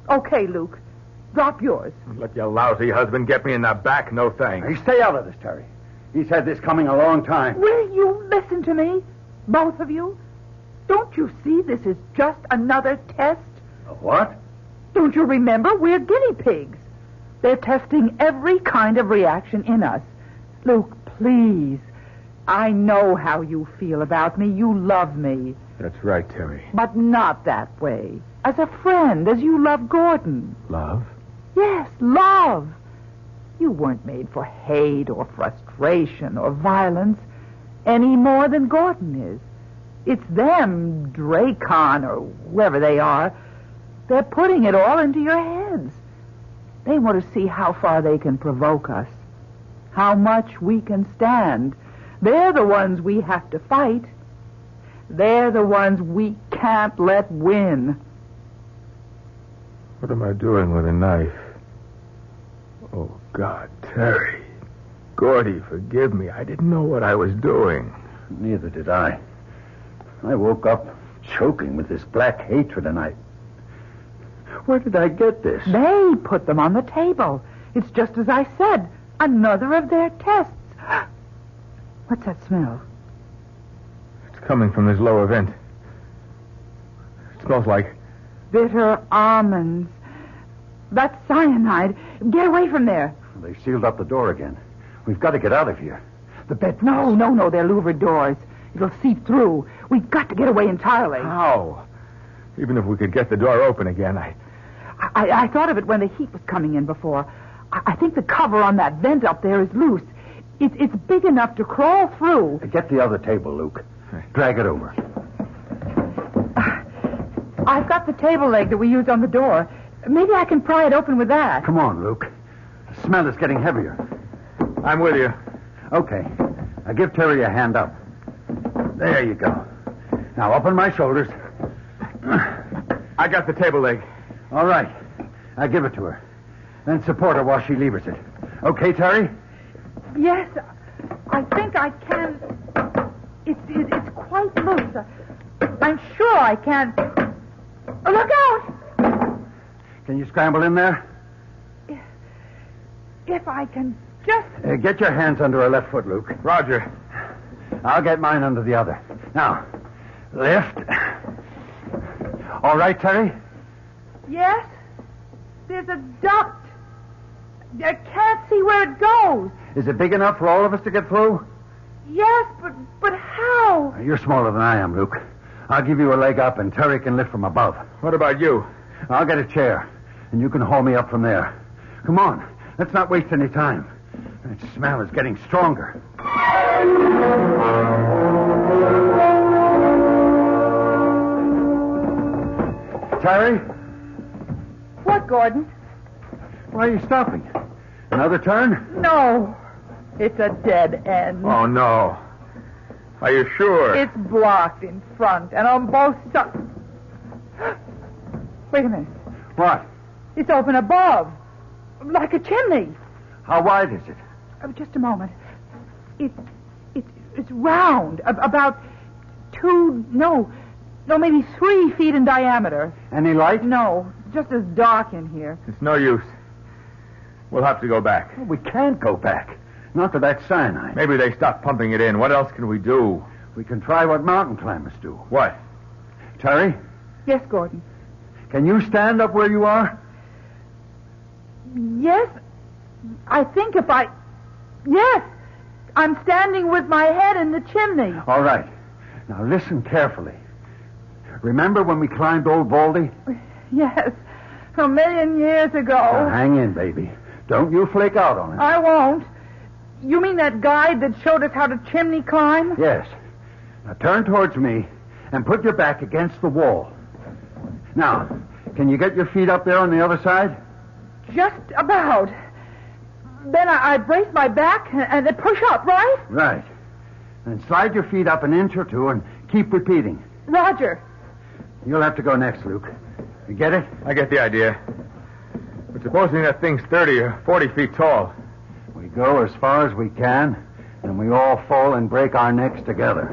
Okay, Luke. Drop yours. Let your lousy husband get me in the back, no thanks. Hey, stay out of this, Terry. He's had this coming a long time. Will you listen to me? Both of you? Don't you see this is just another test? What? Don't you remember? We're guinea pigs. They're testing every kind of reaction in us. Luke, please. I know how you feel about me. You love me. That's right, Terry. But not that way. As a friend, as you love Gordon. Love? Yes, love. You weren't made for hate or frustration or violence any more than Gordon is. It's them, Dracon or whoever they are. They're putting it all into your heads. They want to see how far they can provoke us, how much we can stand. They're the ones we have to fight. They're the ones we can't let win. What am I doing with a knife? Oh, God, Terry. Gordy, forgive me. I didn't know what I was doing. Neither did I. I woke up choking with this black hatred, and where did I get this? They put them on the table. It's just as I said. Another of their tests. What's that smell? It's coming from this lower vent. It smells like... bitter almonds. That's cyanide. Get away from there. They sealed up the door again. We've got to get out of here. The bed... No, they're louvered doors. It'll seep through. We've got to get away entirely. How? Even if we could get the door open again, I thought of it when the heat was coming in before. I think the cover on that vent up there is loose. It's big enough to crawl through. Get the other table, Luke. Drag it over. I've got the table leg that we used on the door. Maybe I can pry it open with that. Come on, Luke. The smell is getting heavier. I'm with you. Okay. Now give Terry a hand up. There you go. Now up on my shoulders. I got the table leg. All right. I'll give it to her. Then support her while she levers it. Okay, Terry? Yes, I think I can. It's quite loose. I'm sure I can. Look out! Can you scramble in there? If I can just... get your hands under her left foot, Luke. Roger. I'll get mine under the other. Now, lift. All right, Terry? Yes? There's a duct. I can't see where it goes. Is it big enough for all of us to get through? Yes, but how? You're smaller than I am, Luke. I'll give you a leg up, and Terry can lift from above. What about you? I'll get a chair, and you can haul me up from there. Come on. Let's not waste any time. That smell is getting stronger. Terry? What, Gordon? Why are you stopping? Another turn? No. It's a dead end. Oh, no. Are you sure? It's blocked in front and on both sides. Wait a minute. What? It's open above. Like a chimney. How wide is it? Just a moment. It's round. About maybe 3 feet in diameter. Any light? No. Just as dark in here. It's no use. We'll have to go back. We can't go back. Not to that cyanide. Maybe they stopped pumping it in. What else can we do? We can try what mountain climbers do. What? Terry? Yes, Gordon. Can you stand up where you are? Yes. I think if I... Yes. I'm standing with my head in the chimney. All right. Now listen carefully. Remember when we climbed Old Baldy? Yes. 1,000,000 years ago. Now, hang in, baby. Don't you flake out on it. I won't. You mean that guide that showed us how to chimney climb? Yes. Now turn towards me and put your back against the wall. Now, can you get your feet up there on the other side? Just about. Then I brace my back and then push up, right? Right. And slide your feet up an inch or two and keep repeating. Roger. You'll have to go next, Luke. You get it? I get the idea. But supposing that thing's 30 or 40 feet tall. We go as far as we can, and we all fall and break our necks together.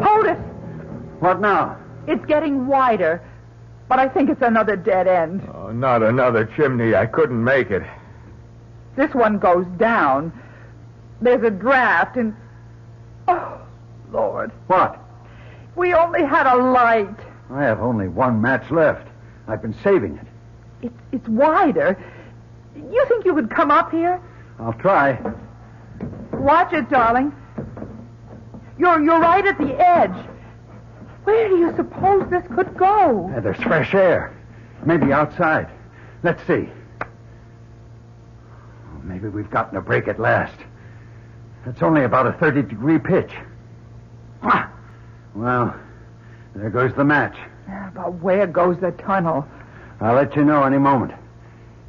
Hold it! What now? It's getting wider, but I think it's another dead end. Oh, not another chimney. I couldn't make it. This one goes down. There's a draft, and... Oh, Lord. What? We only had a light. I have only one match left. I've been saving it. It's wider. You think you could come up here? I'll try. Watch it, darling. You're right at the edge. Wait Where do you suppose this could go? There's fresh air. Maybe outside. Let's see. Maybe we've gotten a break at last. It's only about a 30-degree pitch. Ah! Well, there goes the match. Yeah, but where goes the tunnel? I'll let you know any moment.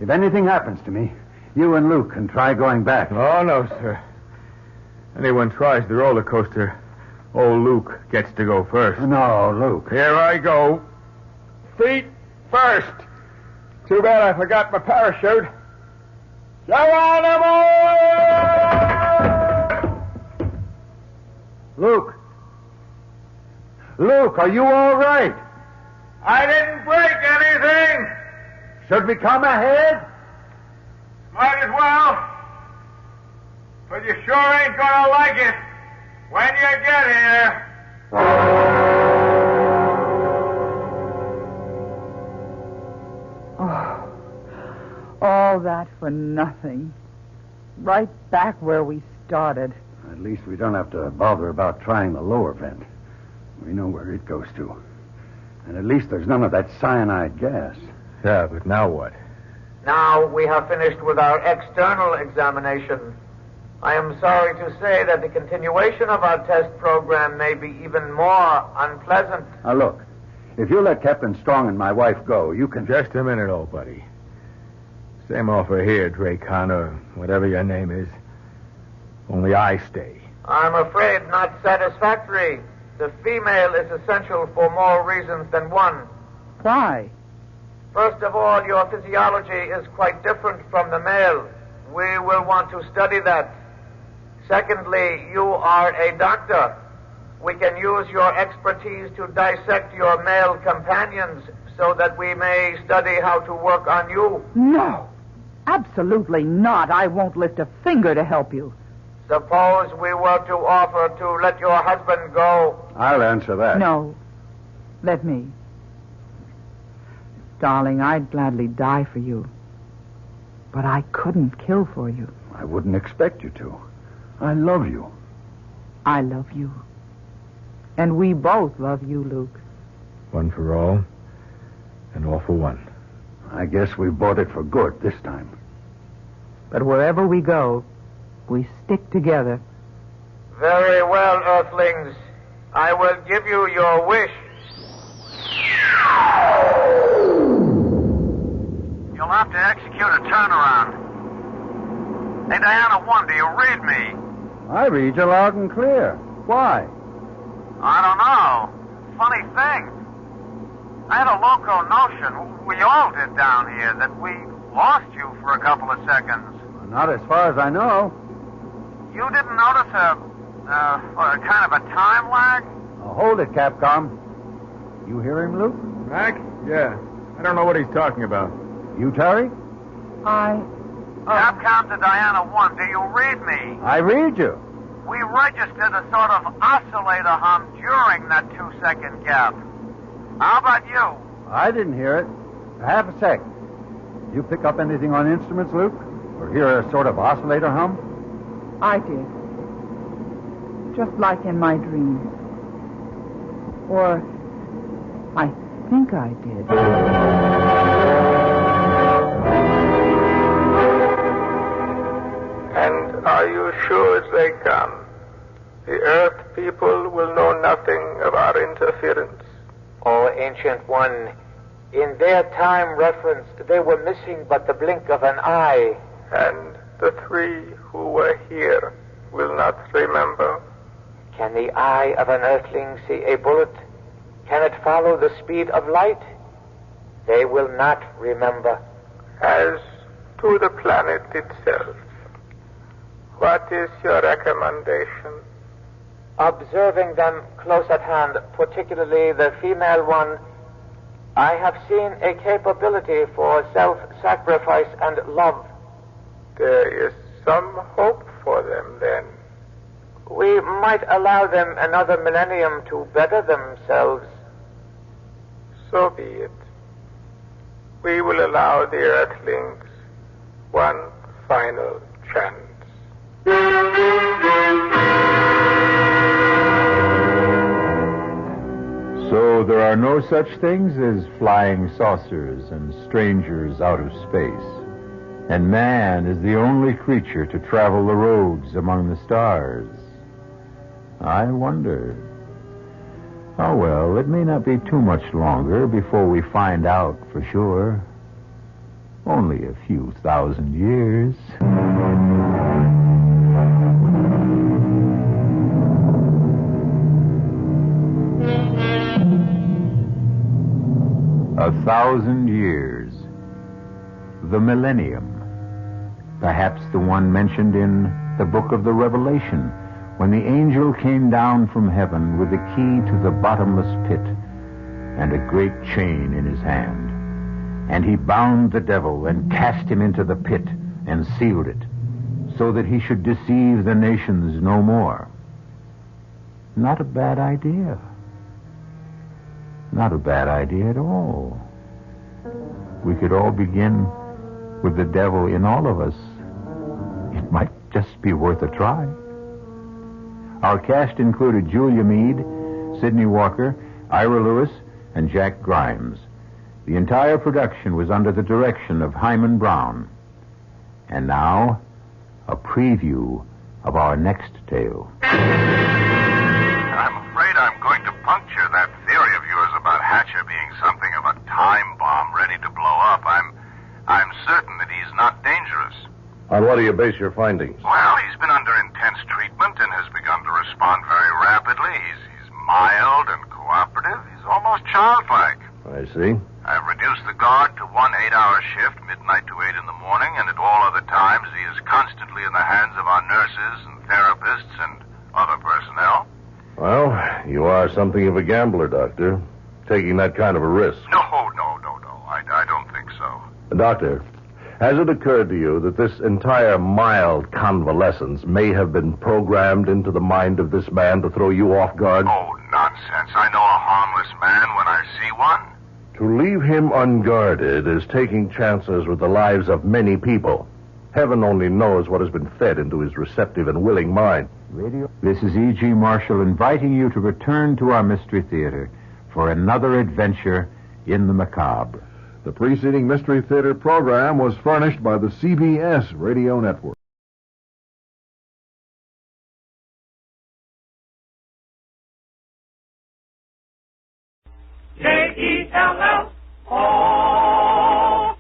If anything happens to me, you and Luke can try going back. Oh, no, sir. Anyone tries the roller coaster, old Luke gets to go first. No, Luke. Here I go. Feet first. Too bad I forgot my parachute. Geronimo! Luke. Luke, are you all right? I didn't break anything. Should we come ahead? Might as well. But you sure ain't gonna like it when you get here. Oh, all that for nothing. Right back where we started. At least we don't have to bother about trying the lower vent. We know where it goes to. And at least there's none of that cyanide gas. Yeah, but now what? Now we have finished with our external examination. I am sorry to say that the continuation of our test program may be even more unpleasant. Now, look. If you let Captain Strong and my wife go, you can... Just a minute, old buddy. Same offer here, Dracon, or whatever your name is. Only I stay. I'm afraid not satisfactory. The female is essential for more reasons than one. Why? First of all, your physiology is quite different from the male. We will want to study that. Secondly, you are a doctor. We can use your expertise to dissect your male companions so that we may study how to work on you. No, absolutely not. I won't lift a finger to help you. Suppose we were to offer to let your husband go. I'll answer that. No. Let me. Darling, I'd gladly die for you. But I couldn't kill for you. I wouldn't expect you to. I love you. I love you. And we both love you, Luke. One for all, and all for one. I guess we bought it for good this time. But wherever we go, we stick together. Very well, Earthlings. I will give you your wish. You'll have to execute a turnaround. Hey, Diana 1, do you read me? I read you loud and clear. Why? I don't know. Funny thing. I had a loco notion, we all did down here, that we lost you for a couple of seconds. Not as far as I know. You didn't notice a kind of a time lag? Now, hold it, Capcom. You hear him, Luke? Mac? Yeah. I don't know what he's talking about. You, Terry? Capcom to Diana 1, do you read me? I read you. We registered a sort of oscillator hum during that 2-second gap. How about you? I didn't hear it. Half a sec. You pick up anything on instruments, Luke? Or hear a sort of oscillator hum? I did. Just like in my dream. Or I think I did. And are you sure they come? The Earth people will know nothing of our interference. Oh, Ancient One, in their time reference, they were missing but the blink of an eye. And the three who were here will not remember. Can the eye of an Earthling see a bullet? Can it follow the speed of light? They will not remember. As to the planet itself, what is your recommendation? Observing them close at hand, particularly the female one, I have seen a capability for self-sacrifice and love. There is some hope for them, then. We might allow them another millennium to better themselves. So be it. We will allow the Earthlings one final chance. So there are no such things as flying saucers and strangers out of space. And man is the only creature to travel the roads among the stars. I wonder. Oh, well, it may not be too much longer before we find out for sure. Only a few thousand years. 1,000 years. The millennium. Perhaps the one mentioned in the book of the Revelation, when the angel came down from heaven with the key to the bottomless pit and a great chain in his hand. And he bound the devil and cast him into the pit and sealed it, so that he should deceive the nations no more. Not a bad idea. Not a bad idea at all. We could all begin with the devil in all of us. It might just be worth a try. Our cast included Julia Mead, Sidney Walker, Ira Lewis, and Jack Grimes. The entire production was under the direction of Hyman Brown. And now, a preview of our next tale. I'm afraid I'm going to puncture that theory of yours about Hatcher being something of a time bomb ready to blow up. I'm certain that he's not dangerous. On what do you base your findings? Well, he's been under intense treatment and has begun to respond very rapidly. He's mild and cooperative. He's almost childlike. I see. I've reduced the guard to 1 8-hour shift, midnight to 8 in the morning, and at all other times he is constantly in the hands of our nurses and therapists and other personnel. Well, you are something of a gambler, Doctor, taking that kind of a risk. No. I don't think so. Doctor, has it occurred to you that this entire mild convalescence may have been programmed into the mind of this man to throw you off guard? Oh, nonsense. I know a harmless man when I see one. To leave him unguarded is taking chances with the lives of many people. Heaven only knows what has been fed into his receptive and willing mind. This is E.G. Marshall inviting you to return to our Mystery Theater for another adventure in the macabre. The preceding Mystery Theater program was furnished by the CBS Radio Network. J-E-L-L-O.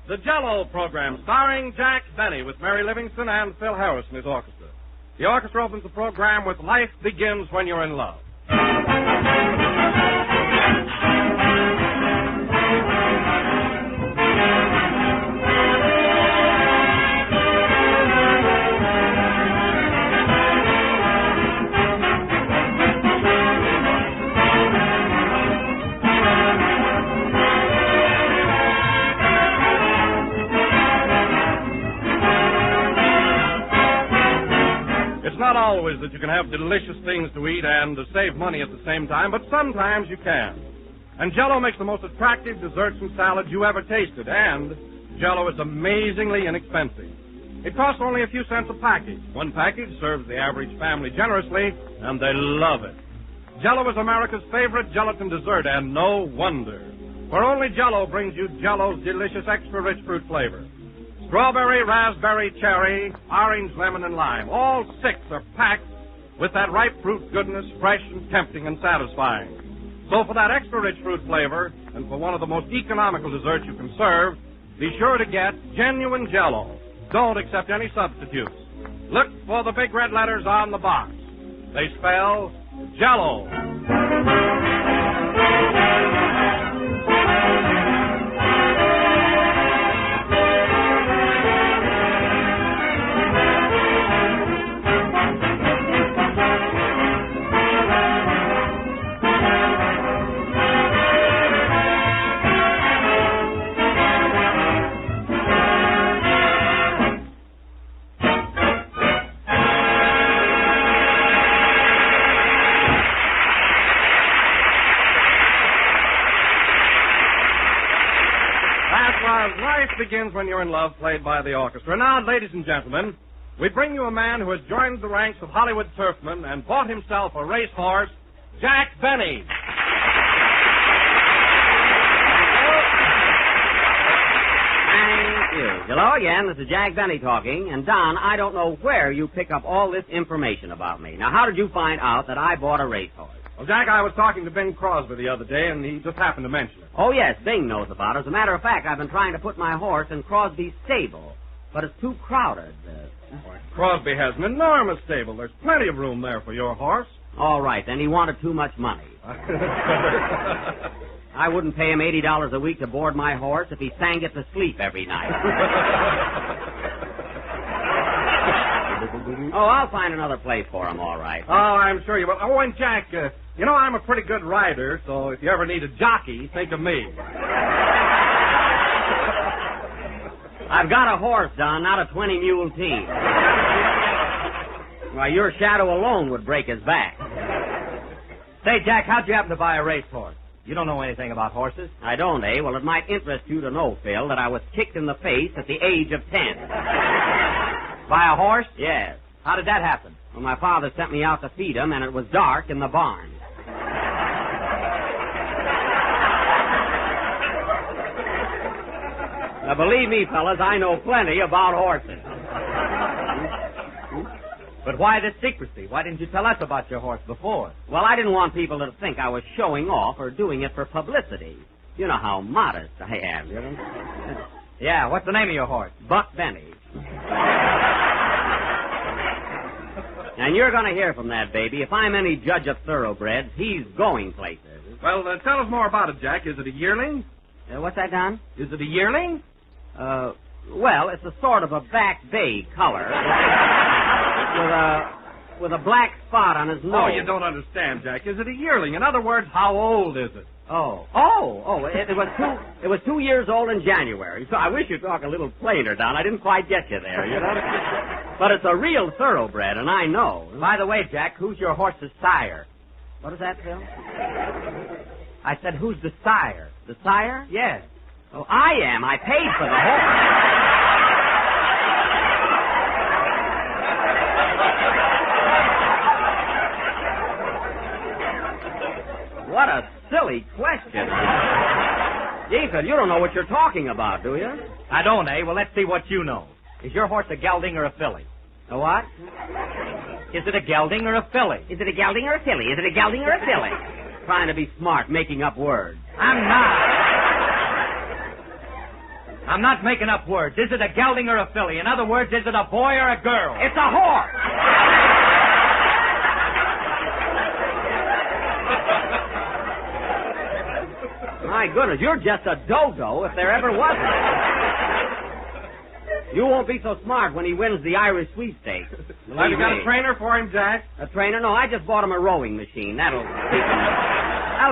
The Jell-O program, starring Jack Benny with Mary Livingston and Phil Harris and his orchestra. The orchestra opens the program with Life Begins When You're in Love. It's not always that you can have delicious things to eat and to save money at the same time, but sometimes you can. And Jell-O makes the most attractive desserts and salads you ever tasted, and Jell-O is amazingly inexpensive. It costs only a few cents a package. One package serves the average family generously, and they love it. Jell-O is America's favorite gelatin dessert, and no wonder. For only Jell-O brings you Jell-O's delicious extra-rich fruit flavor. Strawberry, raspberry, cherry, orange, lemon, and lime. All 6 are packed with that ripe fruit goodness, fresh and tempting and satisfying. So for that extra-rich fruit flavor, and for one of the most economical desserts you can serve, be sure to get genuine Jell-O. Don't accept any substitutes. Look for the big red letters on the box. They spell Jell-O. Life Begins When You're in Love, played by the orchestra. Now, ladies and gentlemen, we bring you a man who has joined the ranks of Hollywood turfmen and bought himself a racehorse, Jack Benny. Hello again. This is Jack Benny talking. And, Don, I don't know where you pick up all this information about me. Now, how did you find out that I bought a racehorse? Well, Jack, I was talking to Bing Crosby the other day, and he just happened to mention it. Oh, yes, Bing knows about it. As a matter of fact, I've been trying to put my horse in Crosby's stable, but it's too crowded. Crosby has an enormous stable. There's plenty of room there for your horse. All right, then he wanted too much money. I wouldn't pay him $80 a week to board my horse if he sang it to sleep every night. Oh, I'll find another place for him, all right. Oh, I'm sure you will. Oh, and Jack, you know I'm a pretty good rider, so if you ever need a jockey, think of me. I've got a horse, Don, not a 20-mule team. Why, your shadow alone would break his back. Say, Jack, how'd you happen to buy a racehorse? You don't know anything about horses? I don't, eh? Well, it might interest you to know, Phil, that I was kicked in the face at the age of 10. By a horse? Yes. How did that happen? Well, my father sent me out to feed him, and it was dark in the barn. Now, believe me, fellas, I know plenty about horses. But why this secrecy? Why didn't you tell us about your horse before? Well, I didn't want people to think I was showing off or doing it for publicity. You know how modest I am, you know? Yeah, what's the name of your horse? Buck Benny. And you're going to hear from that baby. If I'm any judge of thoroughbreds, he's going places. Well, tell us more about it, Jack. Is it a yearling? What's that, Don? Is it a yearling? Well, it's a sort of a back bay color with a black spot on his nose. Oh, you don't understand, Jack. Is it a yearling? In other words, how old is it? It was 2 years old in January. So I wish you'd talk a little plainer, Don. I didn't quite get you there, you know. But it's a real thoroughbred, and I know. By the way, Jack, who's your horse's sire? What is that, Phil? I said, who's the sire? The sire? Yes. Oh, I am. I paid for the horse. What a silly question. Gee, Phil, you don't know what you're talking about, do you? I don't, eh? Well, let's see what you know. Is your horse a gelding or a filly? A what? Is it a gelding or a filly? Is it a gelding or a filly? Is it a gelding or a filly? Trying to be smart, making up words. I'm not making up words. Is it a gelding or a filly? In other words, is it a boy or a girl? It's a horse. My goodness, you're just a dodo if there ever was one. You won't be so smart when he wins the Irish sweepstakes. Have you got a trainer for him, Jack? A trainer? No, I just bought him a rowing machine. That'll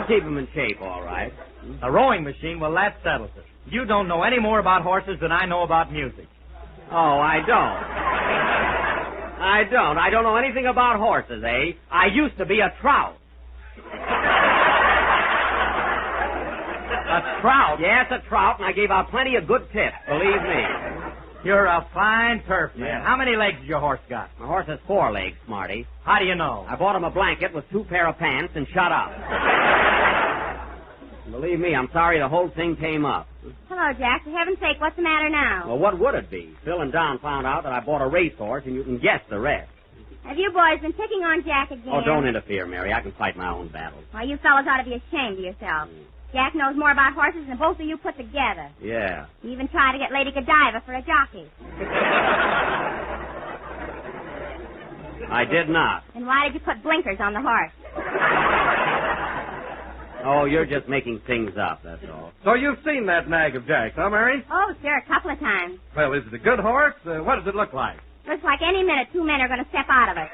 keep him in shape, all right. A rowing machine? Well, that settles it. You don't know any more about horses than I know about music. Oh, I don't. I don't know anything about horses, eh? I used to be a trout. A trout? Yes, a trout, and I gave out plenty of good tips, believe me. You're a fine turf man. Yeah. How many legs does your horse got? My horse has 4 legs, Smarty. How do you know? I bought him a blanket with 2 pair of pants and shut up. Believe me, I'm sorry the whole thing came up. Hello, Jack. For heaven's sake, what's the matter now? Well, what would it be? Phil and Don found out that I bought a racehorse, and you can guess the rest. Have you boys been picking on Jack again? Oh, don't interfere, Mary. I can fight my own battles. Well, you fellas ought to be ashamed of yourselves. Jack knows more about horses than both of you put together. Yeah. He even tried to get Lady Godiva for a jockey. I did not. And why did you put blinkers on the horse? Oh, you're just making things up, that's all. So you've seen that nag of Jack's, huh, Mary? Oh, sure, a couple of times. Well, is it a good horse? What does it look like? Looks like any minute 2 men are going to step out of it.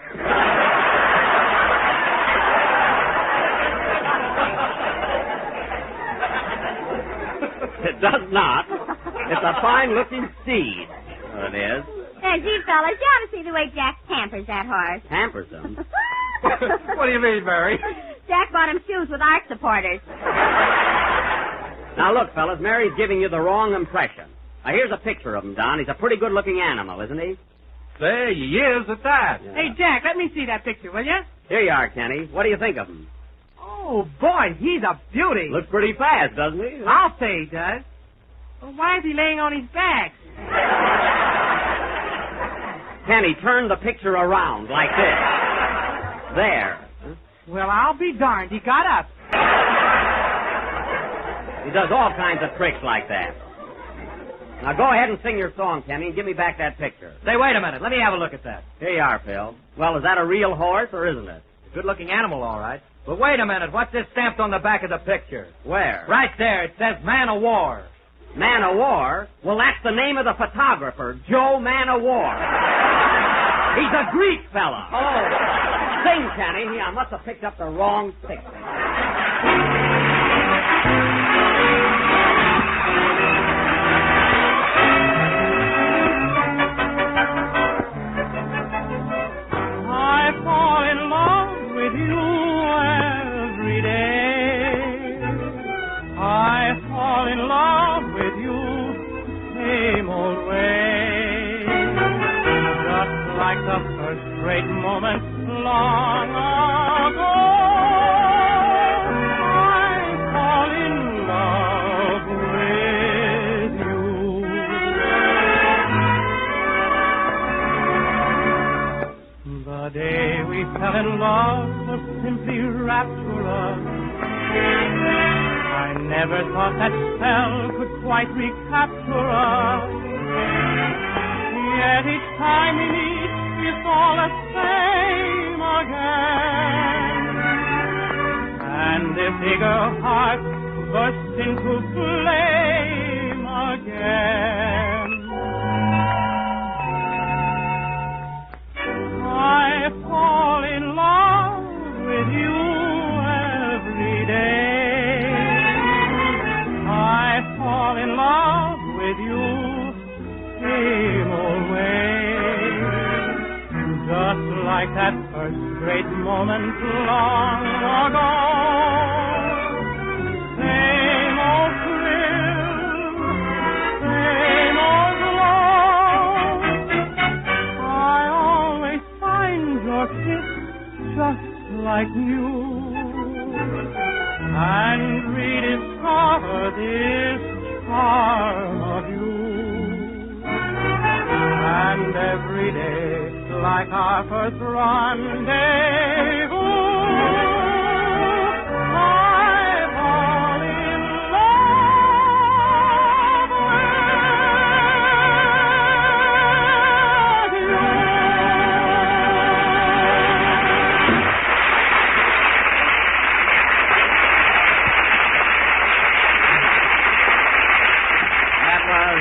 It does not. It's a fine-looking steed. Well, it is. Hey, gee, fellas, you ought to see the way Jack pampers that horse. Pampers him? What do you mean, Mary? Jack bought him shoes with arch supporters. Now, look, fellas, Mary's giving you the wrong impression. Now, here's a picture of him, Don. He's a pretty good-looking animal, isn't he? Say, he is at that. Yeah. Hey, Jack, let me see that picture, will you? Here you are, Kenny. What do you think of him? Oh, boy, he's a beauty. Looks pretty fast, doesn't he? I'll say he does. Well, why is he laying on his back? Kenny, turn the picture around like this. There. Well, I'll be darned. He got up. He does all kinds of tricks like that. Now go ahead and sing your song, Kenny, and give me back that picture. Say, wait a minute. Let me have a look at that. Here you are, Phil. Well, is that a real horse or isn't it? Good-looking animal, all right. But wait a minute. What's this stamped on the back of the picture? Where? Right there. It says Man of War. Man of War? Well, that's the name of the photographer, Joe Man of War. He's a Greek fella. Oh. Sing, Kenny. I must have picked up the wrong picture. Great moments long ago, I fall in love with you. The day we fell in love was simply rapturous. I never thought that spell could quite recapture us. Yet each time we meet, it's all the same again. And this eager heart bursts into flame again. I fall in love with you every day. I fall in love with you same old way. Just like that first great moment long ago. Same old thrill, same old glow. I always find your kiss just like new. And rediscover this charm of you. And every day, like our first rendezvous, I fall in love with you. That was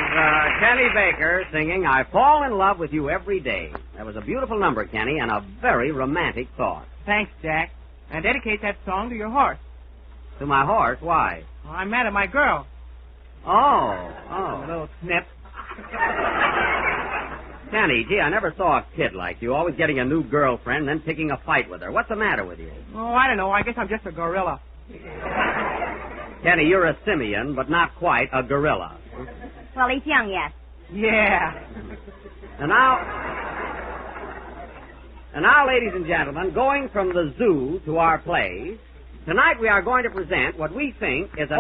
Kenny Baker singing I Fall in Love with You Every Day. That was a beautiful number, Kenny, and a very romantic thought. Thanks, Jack. And dedicate that song to your horse. To my horse? Why? Well, I'm mad at my girl. Oh. A little snip. Kenny, gee, I never saw a kid like you, always getting a new girlfriend, then picking a fight with her. What's the matter with you? Oh, I don't know. I guess I'm just a gorilla. Kenny, you're a simian, but not quite a gorilla. Well, he's young yet. Yeah. And now, ladies and gentlemen, going from the zoo to our plays, tonight we are going to present what we think is an...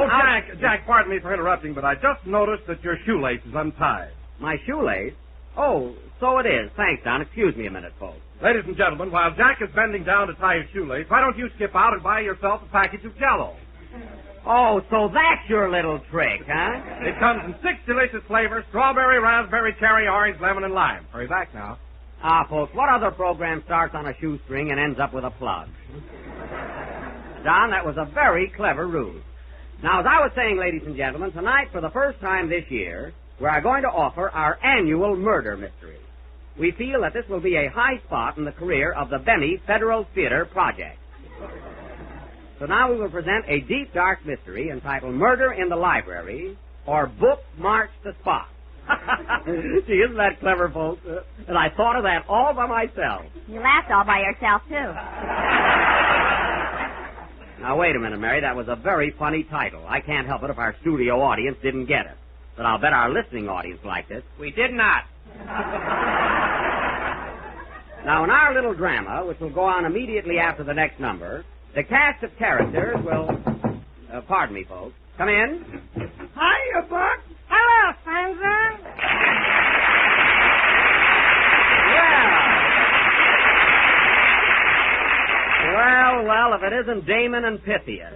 Jack, pardon me for interrupting, but I just noticed that your shoelace is untied. My shoelace? Oh, so it is. Thanks, Don. Excuse me a minute, folks. Ladies and gentlemen, while Jack is bending down to tie his shoelace, why don't you skip out and buy yourself a package of Jell-O? Oh, so that's your little trick, huh? It comes in 6 delicious flavors: strawberry, raspberry, cherry, orange, lemon, and lime. Hurry back now. Ah, folks, what other program starts on a shoestring and ends up with a plug? Don, that was a very clever ruse. Now, as I was saying, ladies and gentlemen, tonight, for the first time this year, we are going to offer our annual murder mystery. We feel that this will be a high spot in the career of the Benny Federal Theater Project. So now we will present a deep, dark mystery entitled Murder in the Library, or Book March to Spot. Gee, isn't that clever, folks? And I thought of that all by myself. You laughed all by yourself, too. Now, wait a minute, Mary. That was a very funny title. I can't help it if our studio audience didn't get it. But I'll bet our listening audience liked it. We did not. Now, in our little drama, which will go on immediately after the next number, the cast of characters will... pardon me, folks. Come in. Hiya, Buck. Hello, Sandra. well, if it isn't Damon and Pythia.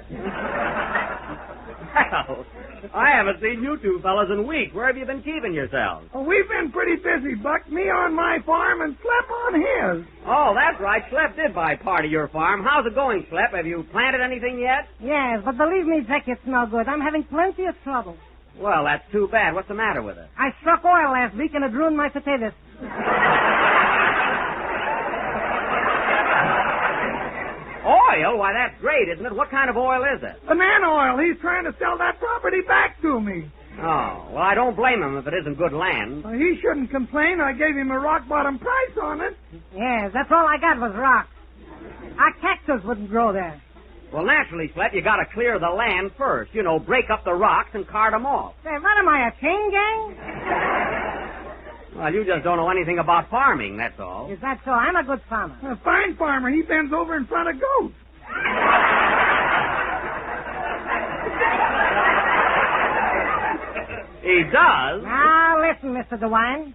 Well, I haven't seen you two fellas in weeks. Where have you been keeping yourselves? Well, we've been pretty busy, Buck. Me on my farm and Slep on his. Oh, that's right. Slep did buy part of your farm. How's it going, Slep? Have you planted anything yet? Yes, but believe me, Vic, it's no good. I'm having plenty of trouble. Well, that's too bad. What's the matter with it? I struck oil last week and it ruined my potatoes. Oil? Why, that's great, isn't it? What kind of oil is it? Banana oil. He's trying to sell that property back to me. Oh, well, I don't blame him if it isn't good land. Well, he shouldn't complain. I gave him a rock-bottom price on it. Yes, that's all I got was rocks. Our cactus wouldn't grow there. Well, naturally, Slep, you got to clear the land first. You know, break up the rocks and cart them off. Say, what am I, a chain gang? Well, you just don't know anything about farming, that's all. Is that so? I'm a good farmer. A fine farmer. He bends over in front of goats. He does? Now, listen, Mr. DeWine.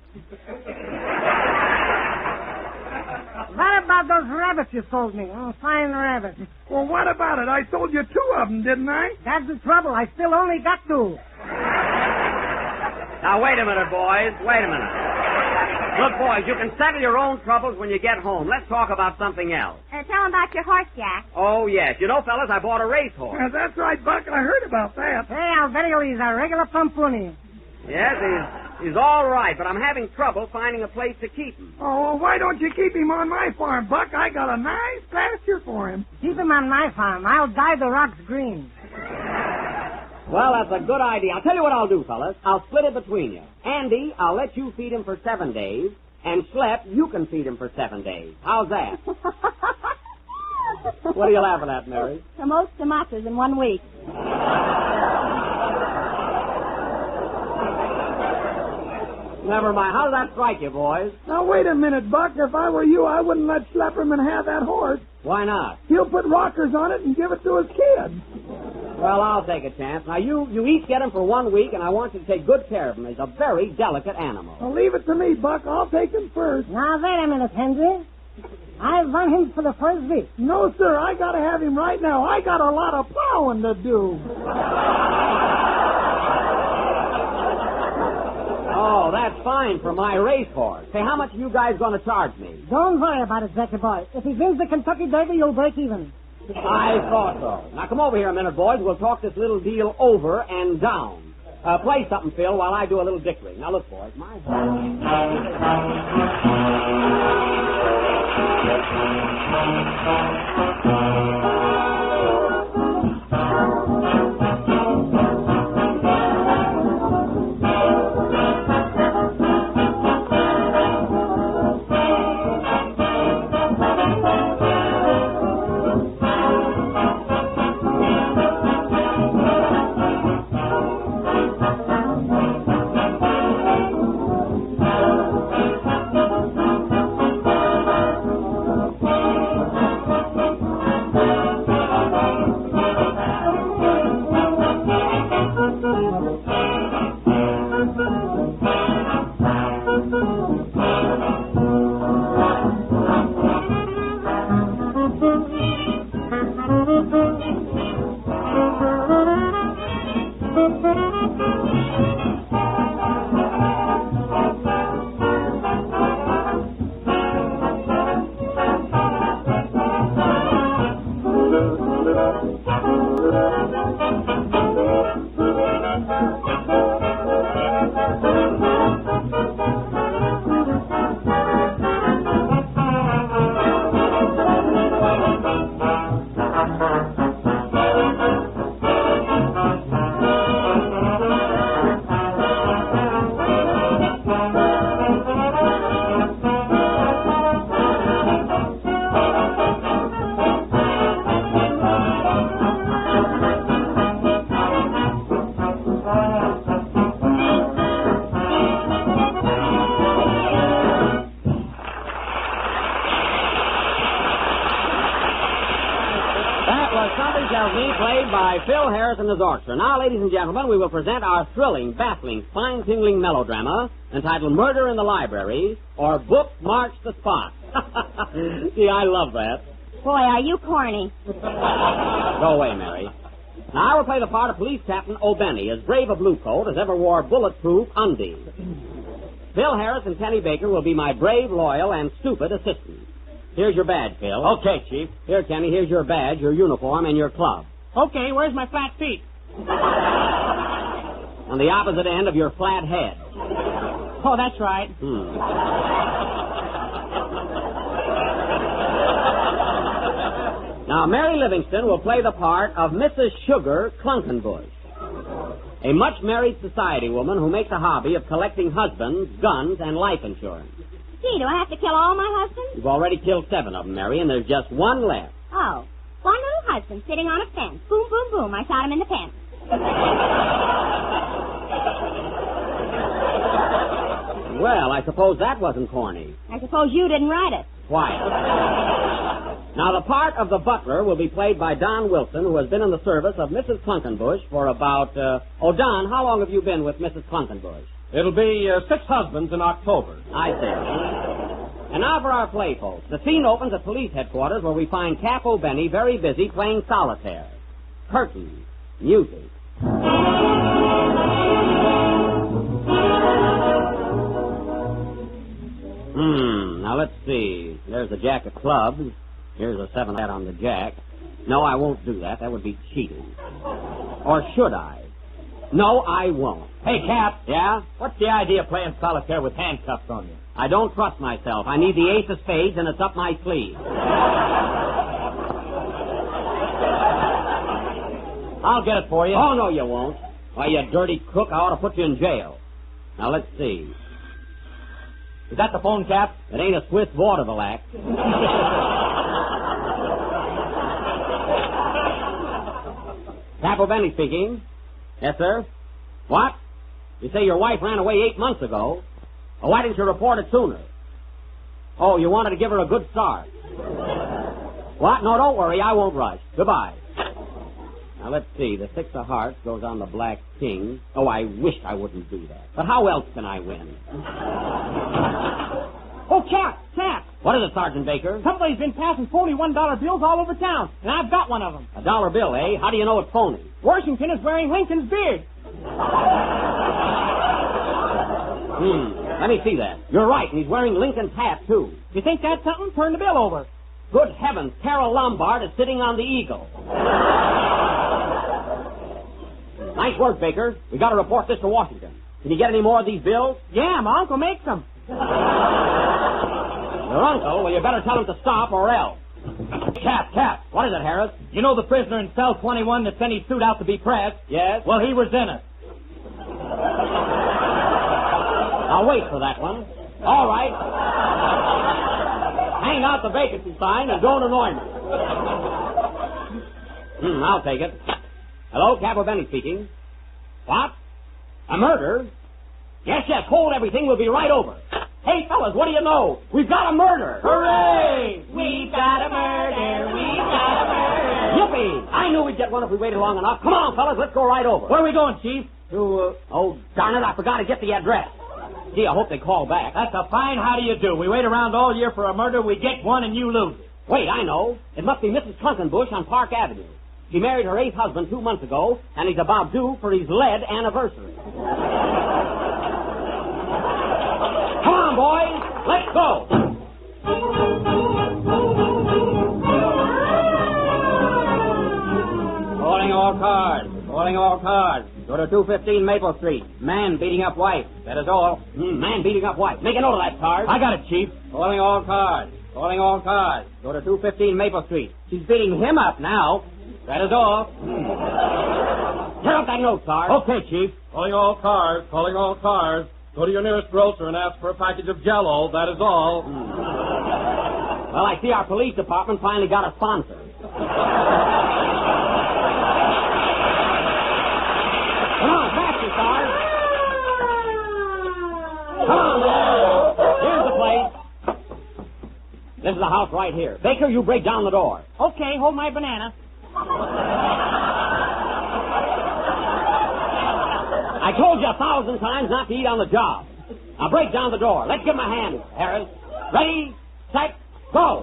What about those rabbits you sold me? Oh, fine rabbits. Well, what about it? I sold you 2 of them, didn't I? That's the trouble. I still only got 2. Now, wait a minute, boys. Wait a minute. Look, boys, you can settle your own troubles when you get home. Let's talk about something else. Tell him about your horse, Jack. Oh, yes. You know, fellas, I bought a racehorse. That's right, Buck. I heard about that. Hey, I'll bet you he's a regular pumpoonie. Yes, he's all right, but I'm having trouble finding a place to keep him. Oh, well, why don't you keep him on my farm, Buck? I got a nice pasture for him. Keep him on my farm. I'll dye the rocks green. Well, that's a good idea. I'll tell you what I'll do, fellas. I'll split it between you. Andy, I'll let you feed him for 7 days, and Slep, you can feed him for 7 days. How's that? What are you laughing at, Mary? The most tomatoes in 1 week. Never mind. How does that strike you, boys? Now, wait a minute, Buck. If I were you, I wouldn't let Schlepperman have that horse. Why not? He'll put rockers on it and give it to his kid. Well, I'll take a chance. Now, you each get him for 1 week, and I want you to take good care of him. He's a very delicate animal. Well, leave it to me, Buck. I'll take him first. Now, wait a minute, Henry. I want him for the first week. No, sir. I got to have him right now. I got a lot of plowing to do. Oh, that's fine for my racehorse. Say, how much are you guys going to charge me? Don't worry about it, Jackie boy. If he wins the Kentucky Derby, you'll break even. I thought so. Now, come over here a minute, boys. We'll talk this little deal over and down. Play something, Phil, while I do a little dickering. Now, look, boys. My Phil Harris and his orchestra. Now, ladies and gentlemen, we will present our thrilling, baffling, spine-tingling melodrama entitled Murder in the Library, or Book March the Spot. See, I love that. Boy, are you corny. Go away, Mary. Now, I will play the part of Police Captain O'Benny, as brave a bluecoat as ever wore bulletproof undies. Phil Harris and Kenny Baker will be my brave, loyal, and stupid assistants. Here's your badge, Phil. Okay, Chief. Here, Kenny, here's your badge, your uniform, and your club. Okay, where's my flat feet? On the opposite end of your flat head. Oh, that's right. Now, Mary Livingston will play the part of Mrs. Sugar Clunkenbush, a much-married society woman who makes a hobby of collecting husbands, guns, and life insurance. Gee, do I have to kill all my husbands? You've already killed 7 of them, Mary, and there's just 1 left. Oh, one little husband sitting on a fence. Boom, boom, boom. I shot him in the fence. Well, I suppose that wasn't corny. I suppose you didn't write it. Quiet. Now, the part of the butler will be played by Don Wilson, who has been in the service of Mrs. Clunkenbush for about... Don, how long have you been with Mrs. Clunkenbush? It'll be 6 husbands in October. I see. And now for our play, folks. The scene opens at police headquarters, where we find Cap O'Benny very busy playing solitaire. Curtain. Music. Now let's see. There's a jack of clubs. Here's a 7 hat on the jack. No, I won't do that. That would be cheating. Or should I? No, I won't. Hey, Cap. Yeah? What's the idea of playing solitaire with handcuffs on you? I don't trust myself. I need the ace of spades, and it's up my sleeve. I'll get it for you. Oh, no, you won't. Why, you dirty crook, I ought to put you in jail. Now, let's see. Is that the phone, Cap? It ain't a Swiss vaudeville. Cap O'Benny speaking. Yes, sir? What? You say your wife ran away 8 months ago. Well, why didn't you report it sooner? Oh, you wanted to give her a good start. What? No, don't worry. I won't rush. Goodbye. Now, let's see. The 6 of hearts goes on the black king. Oh, I wish I wouldn't do that. But how else can I win? Oh, Cap! What is it, Sergeant Baker? Somebody's been passing $41 bills all over town, and I've got one of them. $1 bill, eh? How do you know it's phony? Washington is wearing Lincoln's beard. Let me see that. You're right, and he's wearing Lincoln's hat, too. You think that's something? Turn the bill over. Good heavens, Carol Lombard is sitting on the eagle. Nice work, Baker. We got to report this to Washington. Can you get any more of these bills? Yeah, my uncle makes them. Your uncle? Well, you better tell him to stop or else. Cap. What is it, Harris? You know the prisoner in cell 21 that sent his suit out to be pressed? Yes. Well, he was in it. I'll wait for that one. All right. Hang out the vacancy sign and don't annoy me. I'll take it. Hello, Cap O'Benny speaking. What? A murder? Yes, hold everything. We'll be right over. Hey, fellas, what do you know? We've got a murder. Hooray! We've got a murder. Yippee! I knew we'd get one if we waited long enough. Come on, fellas, let's go right over. Where are we going, Chief? To, darn it, I forgot to get the address. Gee, I hope they call back. That's a fine how do you do. We wait around all year for a murder, we get one, and you lose. Wait, I know. It must be Mrs. Clunkenbush on Park Avenue. She married her 8th husband 2 months ago, and he's about due for his lead anniversary. Come on, boys. Let's go. Calling all cars. Go to 215 Maple Street. Man beating up wife. That is all. Man beating up wife. Make a note of that, Sarge. I got it, Chief. Calling all cars. Go to 215 Maple Street. She's beating him up now. That is all. Tear up that note, Sarge. Okay, Chief. Calling all cars. Go to your nearest grocer and ask for a package of Jell-O. That is all. Well, I see our police department finally got a sponsor. Come on, faster, Sarge. Come on, Here's the place. This is the house right here. Baker, you break down the door. Okay, hold my banana. I told you 1,000 times not to eat on the job. Now break down the door. Let's give him a hand, Harris. Ready, set, go.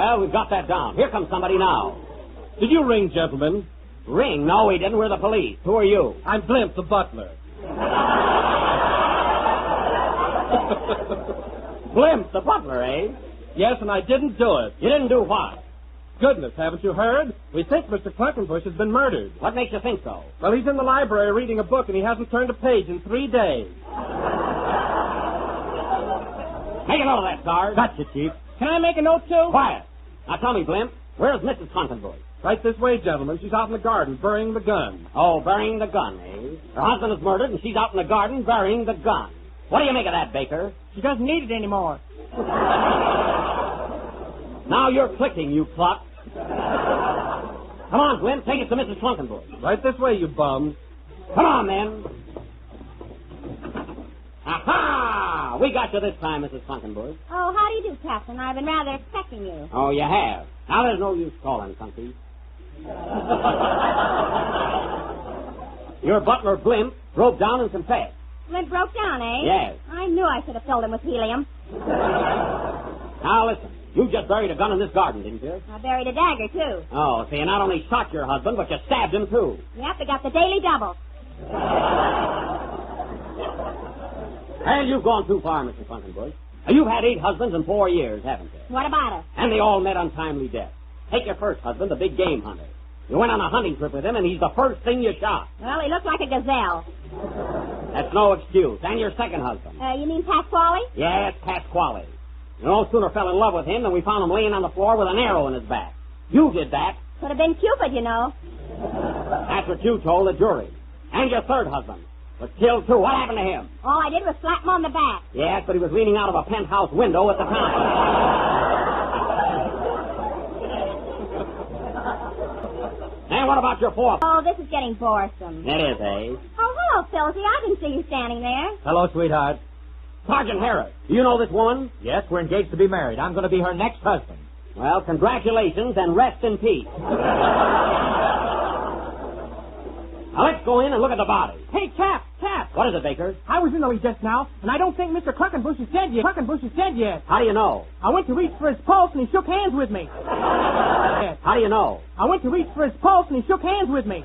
Well, we've got that down. Here comes somebody now. Did you ring, gentlemen? Ring? No, we didn't. We're the police. Who are you? I'm Blimp, the butler. Blimp, the butler, eh? Yes, and I didn't do it. You didn't do what? Goodness, haven't you heard? We think Mr. Cluckenbush has been murdered. What makes you think so? Well, he's in the library reading a book, and he hasn't turned a page in 3 days. Make a note of that, Sarge. Gotcha, Chief. Can I make a note, too? Quiet. Now tell me, Blimp, where's Mrs. Cluckenbush? Right this way, gentlemen. She's out in the garden burying the gun. Oh, burying the gun, eh? Her husband is murdered, and she's out in the garden burying the gun. What do you make of that, Baker? She doesn't need it anymore. Now you're clicking, you cluck. Come on, Blimp, take us to Mrs. Cluckenbush. Right this way, you bums. Come on, then. Aha! We got you this time, Mrs. Cluckenbush. Oh, how do you do, Captain? I've been rather expecting you. Oh, you have. Now there's no use calling, Funky. Your butler, Blimp, broke down and confessed. Blimp broke down, eh? Yes. I knew I should have filled him with helium. Now listen, you just buried a gun in this garden, didn't you? I buried a dagger, too. Oh, so you not only shot your husband, but you stabbed him, too. Yep, I got the daily double. Well, you've gone too far, Mr. Cluckenbush. You've had 8 husbands in 4 years, haven't you? What about it? And they all met untimely death. Take your first husband, the big game hunter. You went on a hunting trip with him, and he's the first thing you shot. Well, he looked like a gazelle. That's no excuse. And your second husband. You mean Pasquale? Yes, Pasquale. You no sooner fell in love with him than we found him laying on the floor with an arrow in his back. You did that. Could have been Cupid, you know. That's what you told the jury. And your third husband was killed, too. What happened to him? All I did was slap him on the back. Yes, but he was leaning out of a penthouse window at the time. And what about your fourth? Oh, this is getting boresome. It is, eh? Oh, hello, Philsy. I didn't see you standing there. Hello, sweetheart. Sergeant Harris, do you know this woman? Yes, we're engaged to be married. I'm going to be her next husband. Well, congratulations and rest in peace. Now, let's go in and look at the body. Hey, Cap. What is it, Baker? I was in there just now, and I don't think Mr. Cluckenbush is dead yet. How do you know? I went to reach for his pulse, and he shook hands with me. How do you know? I went to reach for his pulse, and he shook hands with me.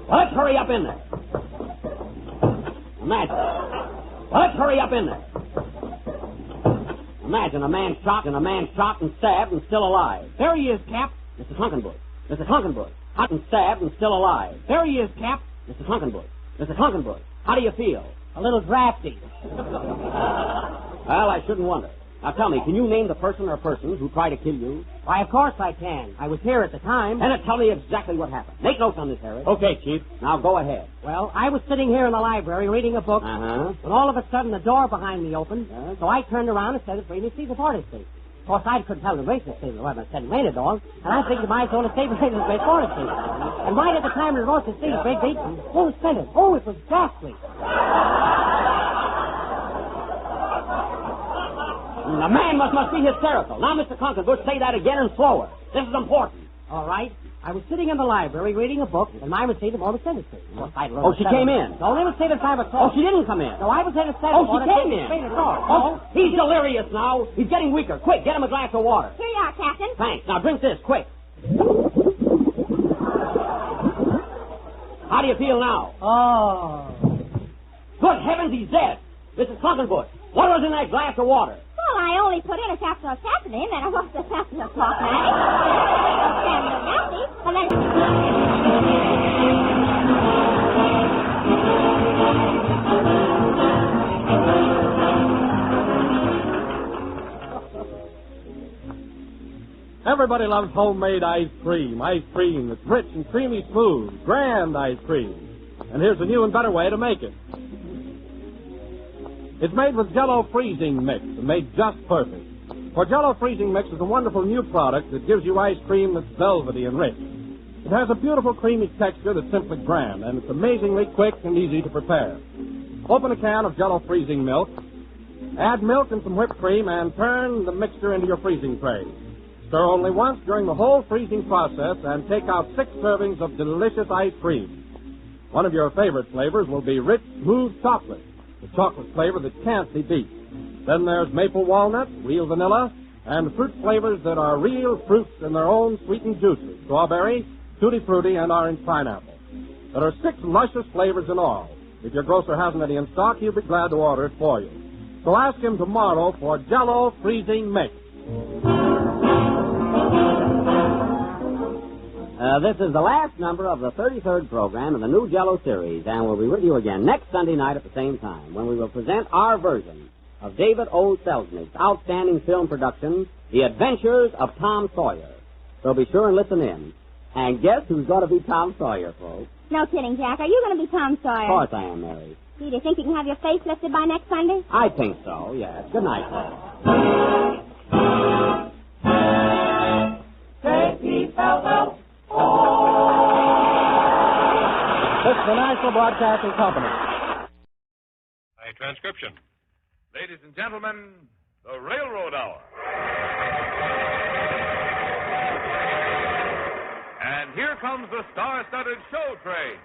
Well, let's hurry up in there. Imagine. Well, let's hurry up in there. Imagine a man shot and stabbed and still alive. There he is, Cap. Mr. Cluckenbush. Hot and stabbed and still alive. There he is, Cap. Mr. Cluckenbush. How do you feel? A little drafty. Well, I shouldn't wonder. Now tell me, can you name the person or persons who tried to kill you? Why, of course I can. I was here at the time. Then tell me exactly what happened. Make notes on this, Harris. Okay, Chief. Now go ahead. Well, I was sitting here in the library reading a book. When all of a sudden the door behind me opened. So I turned around and said, "Free me, see the party station." Of course, I couldn't tell the racist station what I said in the dog, and I figured my own estate was the great forest station. And right at the time the roast was big beat, oh, it sent it. Oh, it was ghastly. The man must be hysterical. Now, Mr. Cluckenbush, say that again and slower. This is important. All right. I was sitting in the library reading a book, and my receipt of all the sentences. Oh, she came in. No, they would say that I was Oh, she didn't come in. No, I was here to say Oh, she came in. Oh, he's delirious now. He's getting weaker. Quick, get him a glass of water. Here you are, Captain. Thanks. Now drink this, quick. How do you feel now? Oh. Good heavens, he's dead. Mrs. Cluckenbush, what was in that glass of water? Well, I only put in a capsule of Chesterton, then I was the capsule of Clothmatic, and then... Everybody loves homemade ice cream. Ice cream that's rich and creamy smooth. Grand ice cream. And here's a new and better way to make it. It's made with Jell-O freezing mix and made just perfect. For Jell-O freezing mix is a wonderful new product that gives you ice cream that's velvety and rich. It has a beautiful creamy texture that's simply grand, and it's amazingly quick and easy to prepare. Open a can of Jell-O freezing milk, add milk and some whipped cream, and turn the mixture into your freezing tray. Stir only once during the whole freezing process and take out 6 servings of delicious ice cream. One of your favorite flavors will be rich, smooth chocolate, the chocolate flavor that can't be beat. Then there's maple walnut, real vanilla, and fruit flavors that are real fruits in their own sweetened juices, strawberry, tutti frutti, and orange pineapple. There are 6 luscious flavors in all. If your grocer hasn't any in stock, he'll be glad to order it for you. So ask him tomorrow for Jell-O Freezing Mix. This is the last number of the 33rd program in the new Jell-O series, and we'll be with you again next Sunday night at the same time, when we will present our version of David O. Selznick's outstanding film production, The Adventures of Tom Sawyer. So be sure and listen in. And guess who's going to be Tom Sawyer, folks? No kidding, Jack. Are you going to be Tom Sawyer? Of course I am, Mary. Do you think you can have your face lifted by next Sunday? I think so, yes. Good night, folks. K-E-L-L. This is the National Broadcasting Company. A transcription. Ladies and gentlemen, the Railroad Hour. And here comes the star-studded show train.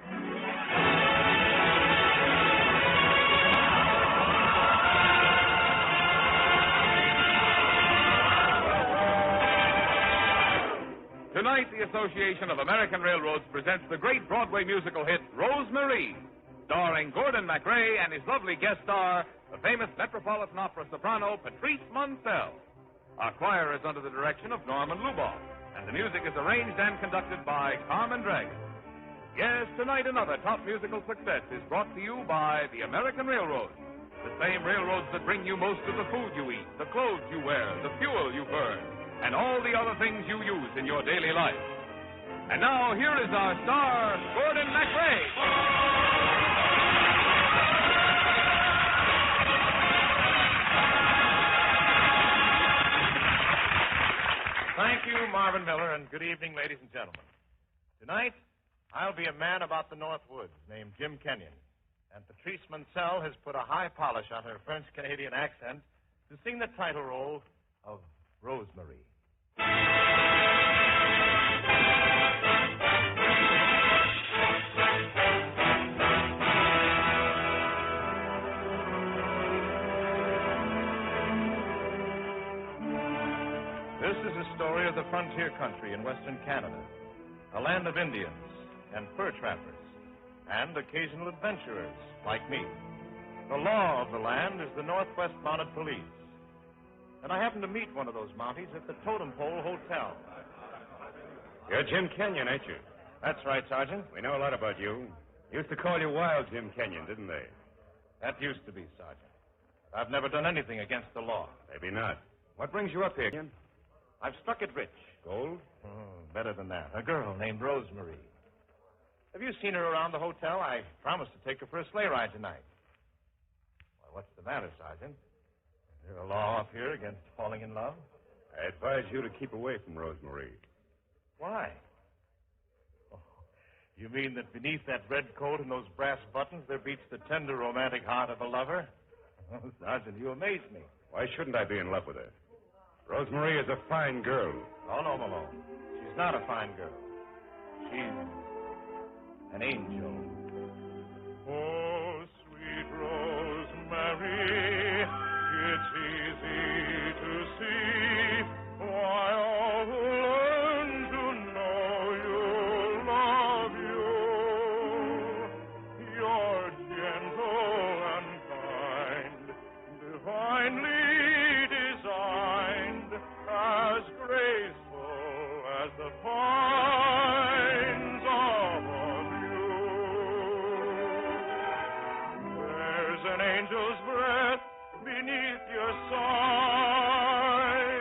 Tonight, the Association of American Railroads presents the great Broadway musical hit, Rose-Marie, starring Gordon MacRae and his lovely guest star, the famous Metropolitan Opera soprano, Patrice Munsell. Our choir is under the direction of Norman Luboff, and the music is arranged and conducted by Carmen Dragon. Yes, tonight another top musical success is brought to you by the American Railroads, the same railroads that bring you most of the food you eat, the clothes you wear, the fuel you burn, and all the other things you use in your daily life. And now, here is our star, Gordon MacRae. Thank you, Marvin Miller, and good evening, ladies and gentlemen. Tonight, I'll be a man about the North Woods named Jim Kenyon, and Patrice Munsell has put a high polish on her French-Canadian accent to sing the title role of Rose-Marie. This is a story of the frontier country in western Canada, a land of Indians and fur trappers, and occasional adventurers like me. The law of the land is the Northwest Mounted Police. And I happened to meet one of those Mounties at the Totem Pole Hotel. You're Jim Kenyon, ain't you? That's right, Sergeant. We know a lot about you. Used to call you Wild Jim Kenyon, didn't they? That used to be, Sergeant. I've never done anything against the law. Maybe not. What brings you up here, Kenyon? I've struck it rich. Gold? Better than that. A girl named Rose-Marie. Have you seen her around the hotel? I promised to take her for a sleigh ride tonight. Well, what's the matter, Sergeant? Is there a law up here against falling in love? I advise you to keep away from Rose-Marie. Why? Oh, you mean that beneath that red coat and those brass buttons there beats the tender romantic heart of a lover? Oh, Sergeant, you amaze me. Why shouldn't I be in love with her? Rose-Marie is a fine girl. Oh, no, Malone. She's not a fine girl. She's an angel. Oh, sweet Rose-Marie, it's easy to see why all who learn to know you love you. You're gentle and kind, divinely designed, as graceful as the pines above you. There's an angel's breath beneath your side.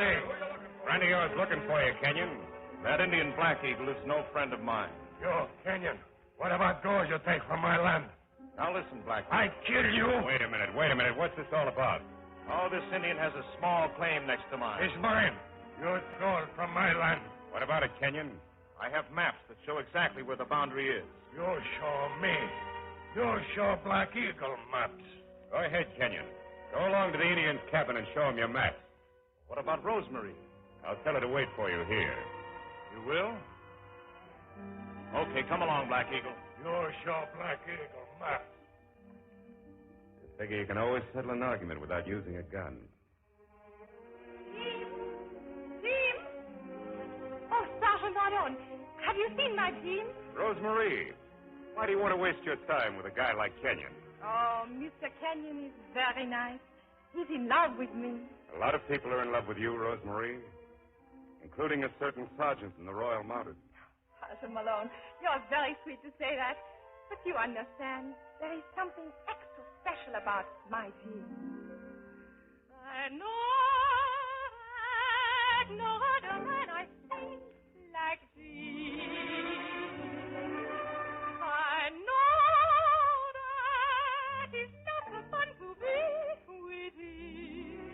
say? Friend of yours looking for you, Kenyon. That Indian Black Eagle is no friend of mine. Yo, Kenyon, what about those you take from my land? Now listen, Black Eagle. I kill you. Wait a minute. What's this all about? Oh, this Indian has a small claim next to mine. It's mine. You stole from my land. What about it, Kenyon? I have maps that show exactly where the boundary is. You show me. You show Black Eagle maps. Go ahead, Kenyon. Go along to the Indian's cabin and show him your maps. What about Rosemary? I'll tell her to wait for you here. You will? Okay, come along, Black Eagle. You show Black Eagle maps. I figure you can always settle an argument without using a gun. Jim! Oh, Sergeant Marion, have you seen my Jim? Rosemary, why do you want to waste your time with a guy like Kenyon? Oh, Mr. Kenyon is very nice. He's in love with me. A lot of people are in love with you, Rosemary, including a certain sergeant in the Royal Mounted. Sergeant Malone, you're very sweet to say that. But you understand, there is something extra special about my Jim. I know that when I sing like Jim. I know that it's not so fun to be with him.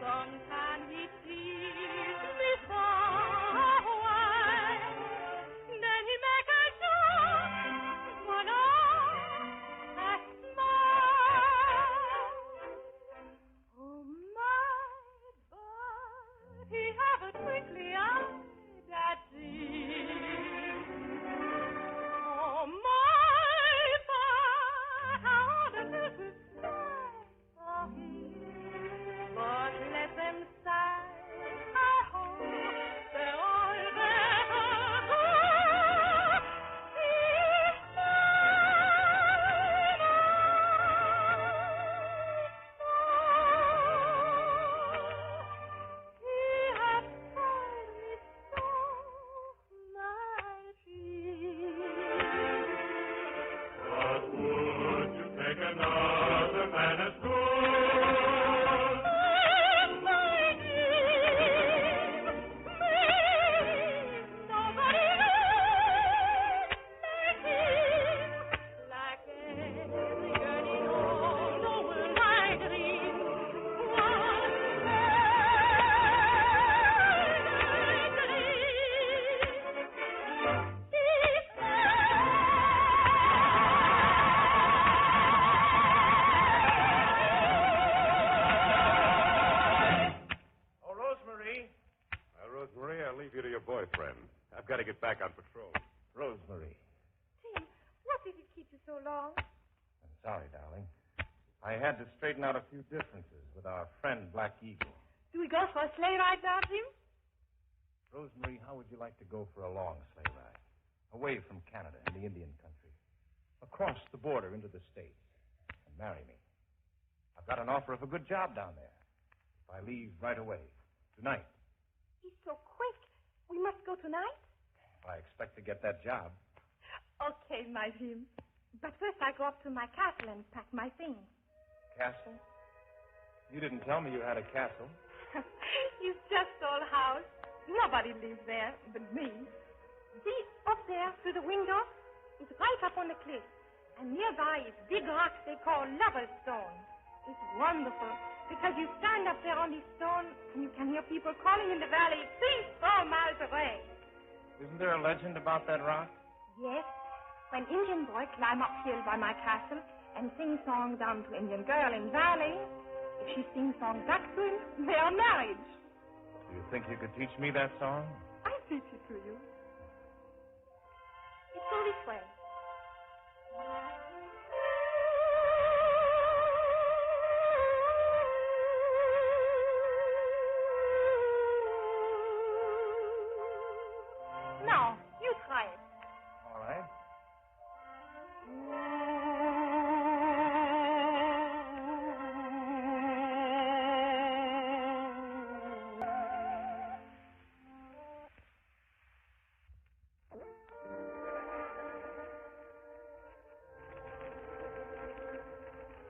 Sometimes he teases me for a while. Then he makes a joke when I smile. Oh my, but he have a twinkly eye that sees. Oh my, but I ought to do to sigh for him. But let them sigh, I hope they're all better go. Another man as good. boyfriend. I've got to get back on patrol. Rosemary. Tim, what did it keep you so long? I'm sorry, darling. I had to straighten out a few differences with our friend Black Eagle. Do we go for a sleigh ride now, Tim? Rosemary, how would you like to go for a long sleigh ride? Away from Canada and the Indian country. Across the border into the States. And marry me. I've got an offer of a good job down there. If I leave right away. Tonight. He's so quick. We must go tonight? I expect to get that job. Okay, my Jim. But first I go up to my castle and pack my things. Castle? You didn't tell me you had a castle. It's just old house. Nobody lives there but me. See, up there through the window, it's right up on the cliff. And nearby is big rocks they call Lover's Stone. It's wonderful because you stand up there on this stone and you can hear people calling in the valley 3-4 miles away. Isn't there a legend about that rock? Yes. When Indian boy climb uphill by my castle and sing song down to Indian girl in valley, if she sings song back to him, they are married. Do you think you could teach me that song? I'll teach it to you. It's all this way. Now, you try it. All right.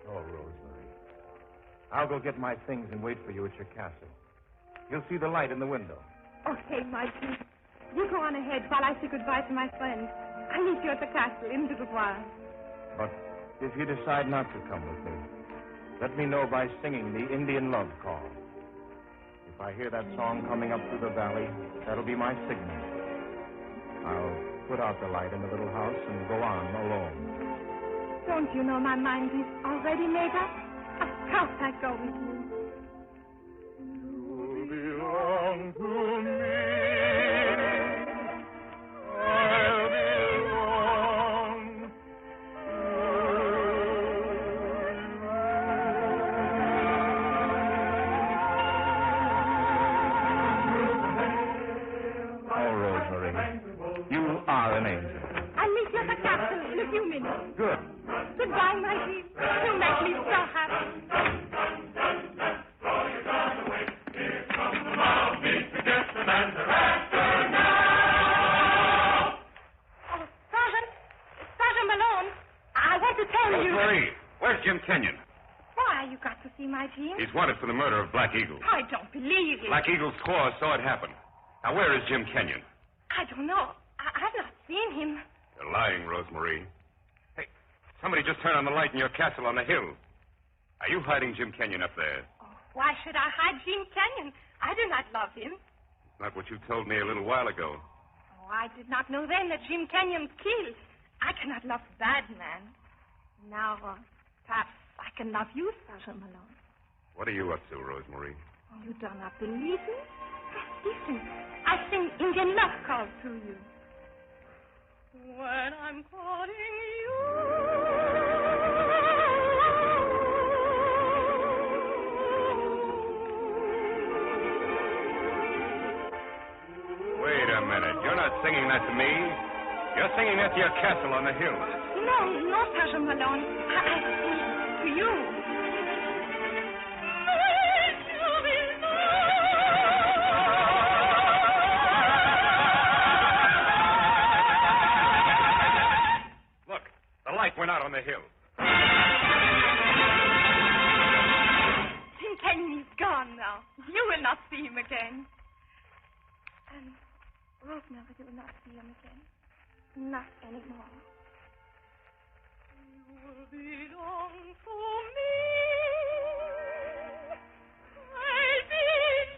Oh, Rosemary. I'll go get my things and wait for you at your castle. He'll see the light in the window. Okay, Mikey. You go on ahead while I say goodbye to my friend. I'll meet you at the castle in the boudoir. But if you decide not to come with me, let me know by singing the Indian love call. If I hear that song coming up through the valley, that'll be my signal. I'll put out the light in the little house and go on alone. Don't you know my mind is already made up? Of course I go with you. You belong to me. Good. Goodbye, my dear. You make me so happy. Oh, Sergeant Malone, I want to tell you. Rosemary, where's Jim Kenyon? Why, you got to see my Jim? He's wanted for the murder of Black Eagle. I don't believe it. Black Eagle's squaw saw it happen. Now, where is Jim Kenyon? I don't know. I've not seen him. You're lying, Rosemary. Hey, somebody just turned on the light in your castle on the hill. Are you hiding Jim Kenyon up there? Oh, why should I hide Jim Kenyon? I do not love him. It's not what you told me a little while ago. Oh, I did not know then that Jim Kenyon killed. I cannot love a bad man. Now, perhaps I can love you, Sergeant Malone. What are you up to, Rosemary? Oh, you do not believe me? Listen, I sing Indian love call to you. When I'm calling you. Wait a minute. You're not singing that to me. You're singing that to your castle on the hill. No, Sergeant Malone. I sing to you. The light went out on the hill. Jim Kenyon is gone now. You will not see him again. And Rosemary, you will not see him again. Not anymore. You will belong to me. I belong.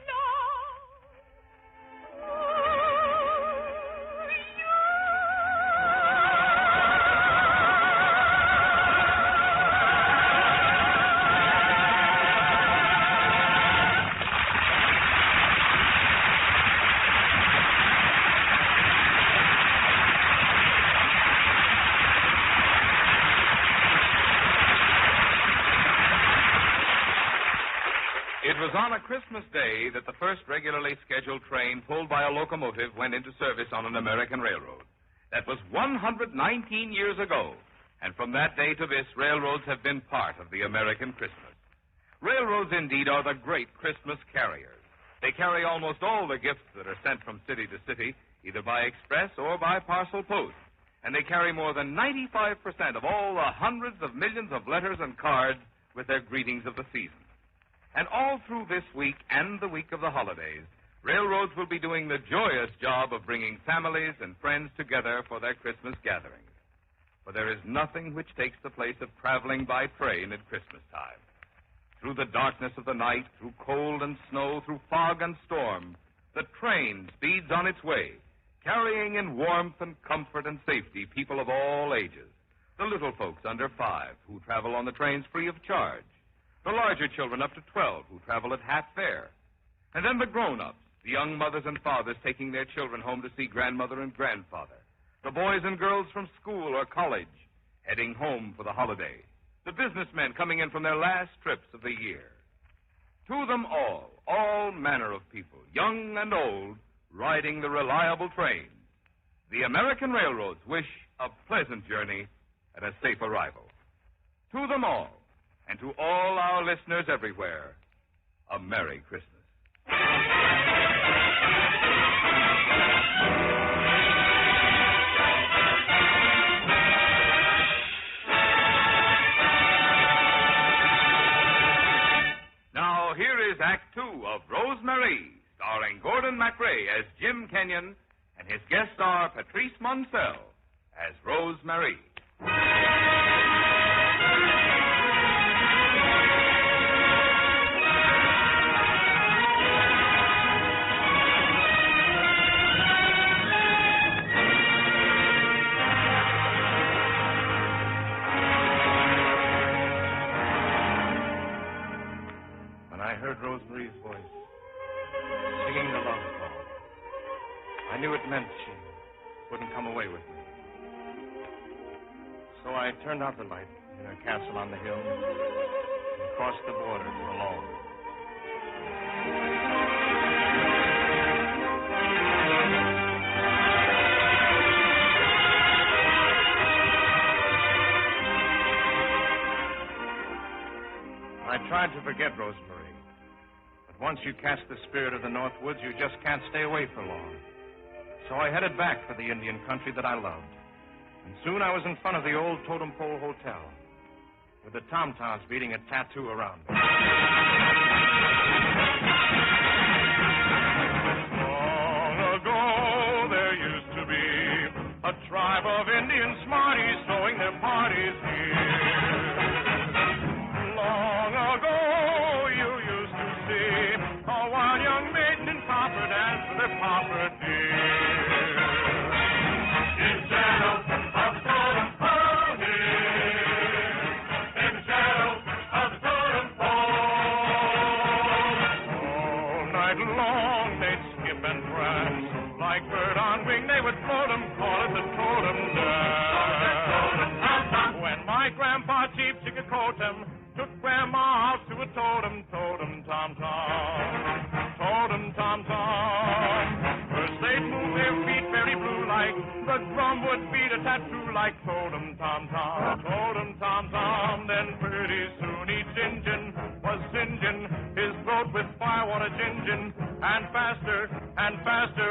It was on a Christmas day that the first regularly scheduled train pulled by a locomotive went into service on an American railroad. That was 119 years ago, and from that day to this, railroads have been part of the American Christmas. Railroads, indeed, are the great Christmas carriers. They carry almost all the gifts that are sent from city to city, either by express or by parcel post, and they carry more than 95% of all the hundreds of millions of letters and cards with their greetings of the season. And all through this week and the week of the holidays, railroads will be doing the joyous job of bringing families and friends together for their Christmas gatherings. For there is nothing which takes the place of traveling by train at Christmas time. Through the darkness of the night, through cold and snow, through fog and storm, the train speeds on its way, carrying in warmth and comfort and safety people of all ages. The little folks under 5 who travel on the trains free of charge. The larger children up to 12 who travel at half fare. And then the grown-ups, the young mothers and fathers taking their children home to see grandmother and grandfather. The boys and girls from school or college heading home for the holiday. The businessmen coming in from their last trips of the year. To them all manner of people, young and old, riding the reliable train. The American railroads wish a pleasant journey and a safe arrival. To them all, and to all our listeners everywhere, a Merry Christmas. Now, here is Act Two of Rosemary, starring Gordon MacRae as Jim Kenyon and his guest star Patrice Munsell as Rosemary. I heard Rosemary's voice, singing the love song. I knew it meant she wouldn't come away with me. So I turned out the light in her castle on the hill and crossed the border alone. I tried to forget Rosemary. Once you cast the spirit of the North Woods, you just can't stay away for long. So I headed back for the Indian country that I loved. And soon I was in front of the old Totem Pole Hotel, with the tom-toms beating a tattoo around me. Long ago, there used to be a tribe of Indian smarties throwing their parties here. Long ago, a wild young maiden in copper dance with her popper dear. In shadow of the totem pole here, in shadow of the totem pole. All night long they'd skip and prance, like bird on wing they would float 'em, call it the totem dance. When my grandpa Chief Chickacotem took Grandma out to a totem, tom-tom. Totem, tom-tom. First they'd move their feet very blue like the drum would beat a tattoo like totem, tom-tom. Totem, tom-tom. Then pretty soon each Injun was singeing his throat with firewater gingin'. And faster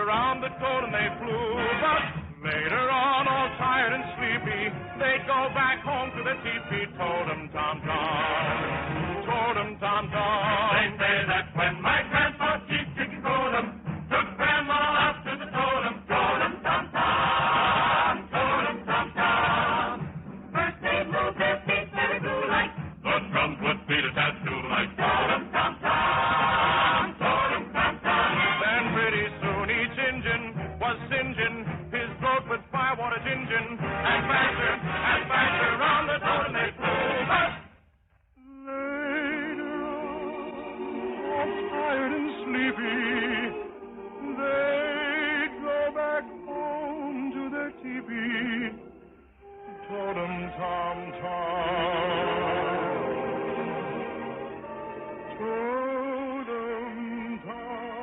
round the totem they flew. But later on, all tired and sleepy, they'd go back home to their teepee. Totem, tom-tom. Totem, tom-tom. They say that when my grandpa Chief Chickacotem took Grandma out to the totem, totem, tom-tom. Totem, tom-tom. First they'd move their feet very blue like the drums would beat a tattoo like totem, tom-tom. Totem, tom-tom. Then pretty soon each Injun was singeing his throat with firewater gingin'. And faster round the totem they flew. Tired and sleepy, they'd go back home to their teepee. Totem, tom-tom. Totem, tom-tom.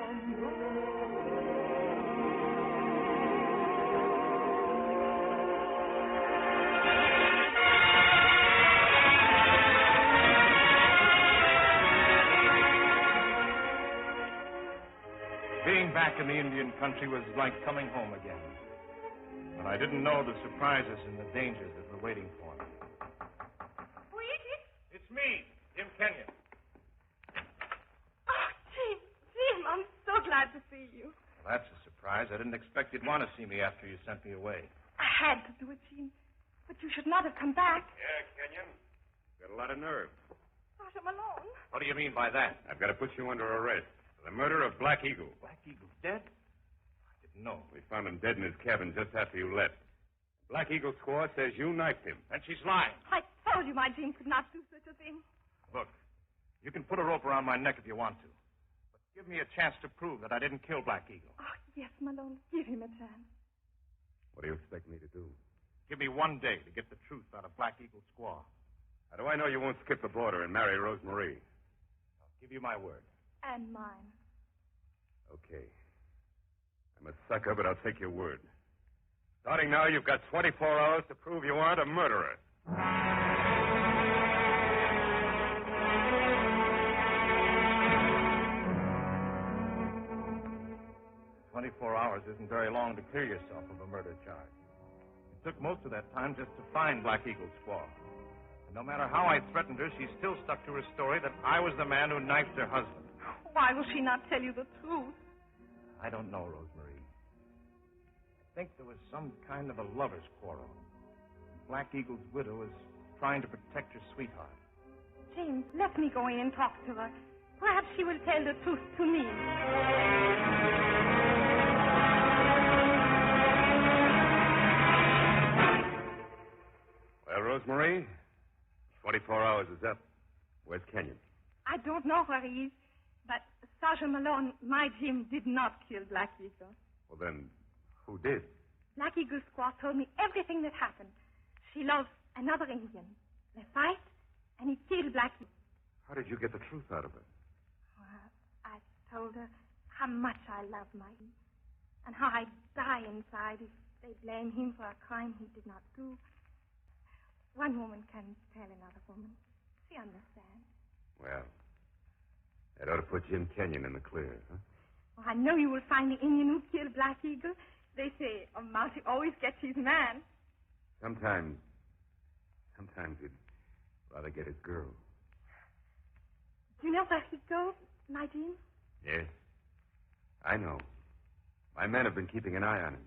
Being back in the Indian country was like coming home again. But I didn't know the surprises and the dangers that were waiting for me. Who is it? It's me, Jim Kenyon. Oh, Jim, I'm so glad to see you. Well, that's a surprise. I didn't expect you'd want to see me after you sent me away. I had to do it, Jim. But you should not have come back. Yeah, Kenyon. Got a lot of nerve. Gosh, I'm alone. What do you mean by that? I've got to put you under arrest for the murder of Black Eagle. Black Eagle's dead? I didn't know. We found him dead in his cabin just after you left. Black Eagle's squaw says you knifed him. And she's lying. I told you my Jim could not do such a thing. Look, you can put a rope around my neck if you want to. But give me a chance to prove that I didn't kill Black Eagle. Oh, yes, Malone. Give him a chance. What do you expect me to do? Give me 1 day to get the truth out of Black Eagle's squaw. How do I know you won't skip the border and marry Rosemary? I'll give you my word. And mine. Okay. I'm a sucker, but I'll take your word. Starting now, you've got 24 hours to prove you aren't a murderer. 24 hours isn't very long to clear yourself of a murder charge. It took most of that time just to find Black Eagle's squaw. And no matter how I threatened her, she still stuck to her story that I was the man who knifed her husband. Why will she not tell you the truth? I don't know, Rosemary. I think there was some kind of a lover's quarrel. Black Eagle's widow is trying to protect her sweetheart. James, let me go in and talk to her. Perhaps she will tell the truth to me. Well, Rosemary, 24 hours is up. Where's Kenyon? I don't know where he is, but Sergeant Malone, my Jim, did not kill Black Eagle. Well, then, who did? Black Eagle's squaw told me everything that happened. She loves another Indian. They fight, and he killed Black Eagle. How did you get the truth out of it? Well, I told her how much I love my Jim, and how I'd die inside if they blame him for a crime he did not do. One woman can tell another woman. She understands. Well, that ought to put Jim Kenyon in the clear, huh? Well, I know you will find the Indian who killed Black Eagle. They say a mousy always gets his man. Sometimes he'd rather get his girl. Do you know where he goes, my Jim? Yes, I know. My men have been keeping an eye on him.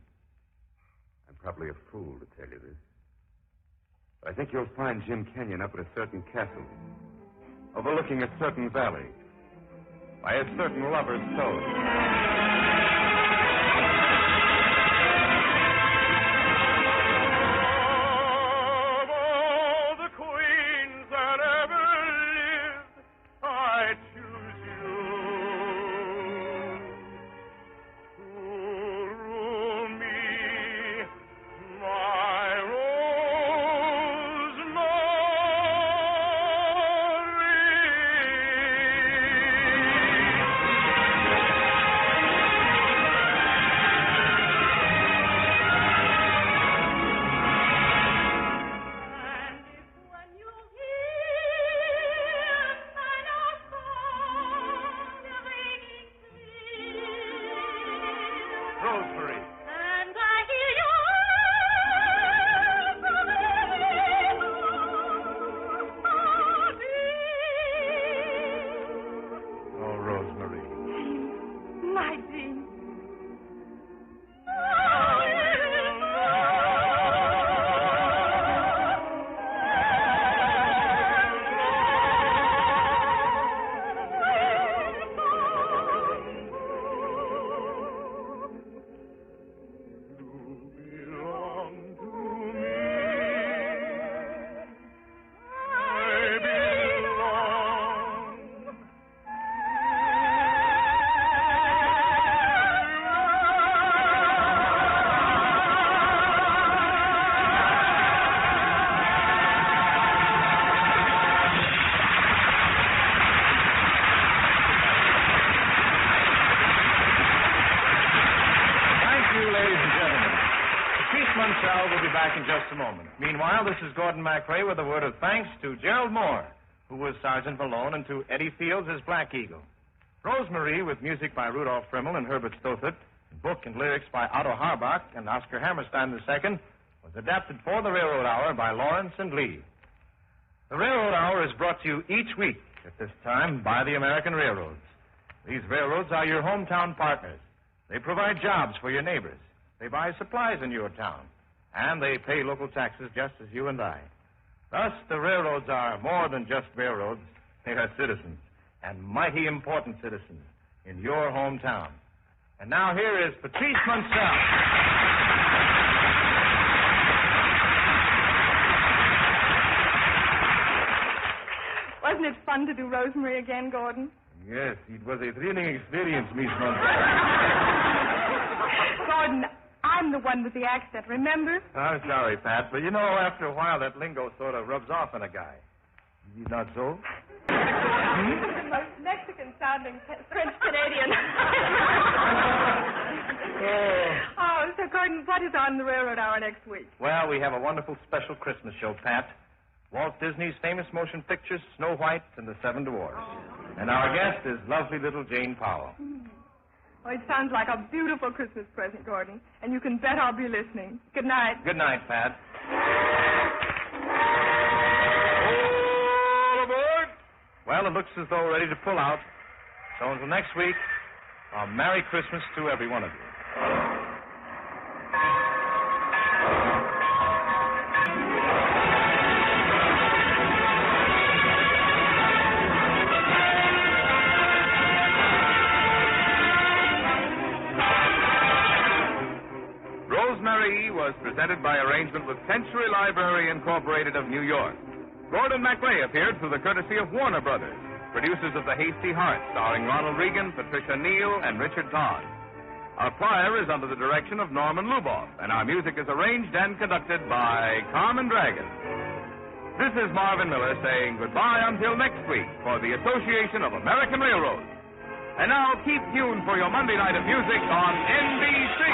I'm probably a fool to tell you this. But I think you'll find Jim Kenyon up at a certain castle, overlooking a certain valley, by a certain lover's soul. This is Gordon MacRae with a word of thanks to Gerald Moore, who was Sergeant Malone, and to Eddie Fields as Black Eagle. Rosemary, with music by Rudolph Frimmel and Herbert Stothert, book and lyrics by Otto Harbach and Oscar Hammerstein II, was adapted for the Railroad Hour by Lawrence and Lee. The Railroad Hour is brought to you each week at this time by the American Railroads. These railroads are your hometown partners. They provide jobs for your neighbors. They buy supplies in your town. And they pay local taxes just as you and I. Thus, the railroads are more than just railroads. They are citizens, and mighty important citizens, in your hometown. And now here is Patrice Munsell. Wasn't it fun to do Rosemary again, Gordon? Yes, it was a thrilling experience, Miss Munsell. Gordon, I'm the one with the accent, remember? I'm sorry, Pat, but you know, after a while, that lingo sort of rubs off on a guy. Is it not so? The most Mexican-sounding French-Canadian. So, Gordon, what is on the Railroad Hour next week? Well, we have a wonderful special Christmas show, Pat. Walt Disney's famous motion pictures, Snow White and the Seven Dwarfs. And our guest is lovely little Jane Powell. Well, it sounds like a beautiful Christmas present, Gordon. And you can bet I'll be listening. Good night. Good night, Pat. All aboard. Well, it looks as though we're ready to pull out. So until next week, a Merry Christmas to every one of you. Rosemary was presented by arrangement with Century Library Incorporated of New York. Gordon MacRae appeared through the courtesy of Warner Brothers, producers of The Hasty Heart, starring Ronald Reagan, Patricia Neal, and Richard Todd. Our choir is under the direction of Norman Luboff, and our music is arranged and conducted by Carmen Dragon. This is Marvin Miller saying goodbye until next week for the Association of American Railroads. And now keep tuned for your Monday night of music on NBC.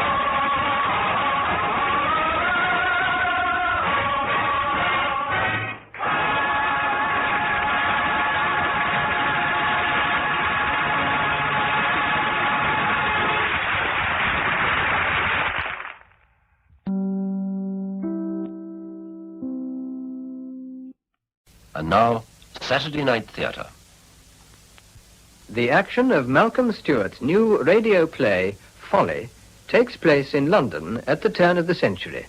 And now, Saturday Night Theatre. The action of Malcolm Stewart's new radio play, Folly, takes place in London at the turn of the century.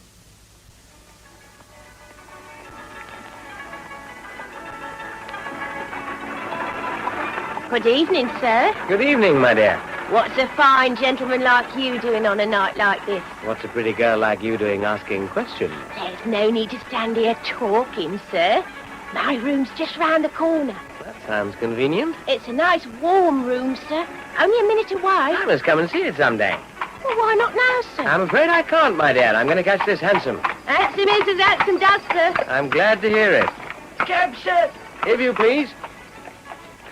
Good evening, sir. Good evening, my dear. What's a fine gentleman like you doing on a night like this? What's a pretty girl like you doing asking questions? There's no need to stand here talking, sir. My room's just round the corner. That sounds convenient. It's a nice warm room, sir. Only a minute away. I must come and see it someday. Well, why not now, sir? I'm afraid I can't, my dear. I'm going to catch this hansom. Hansom is as hansom does, sir. I'm glad to hear it. Cab, sir. If you please.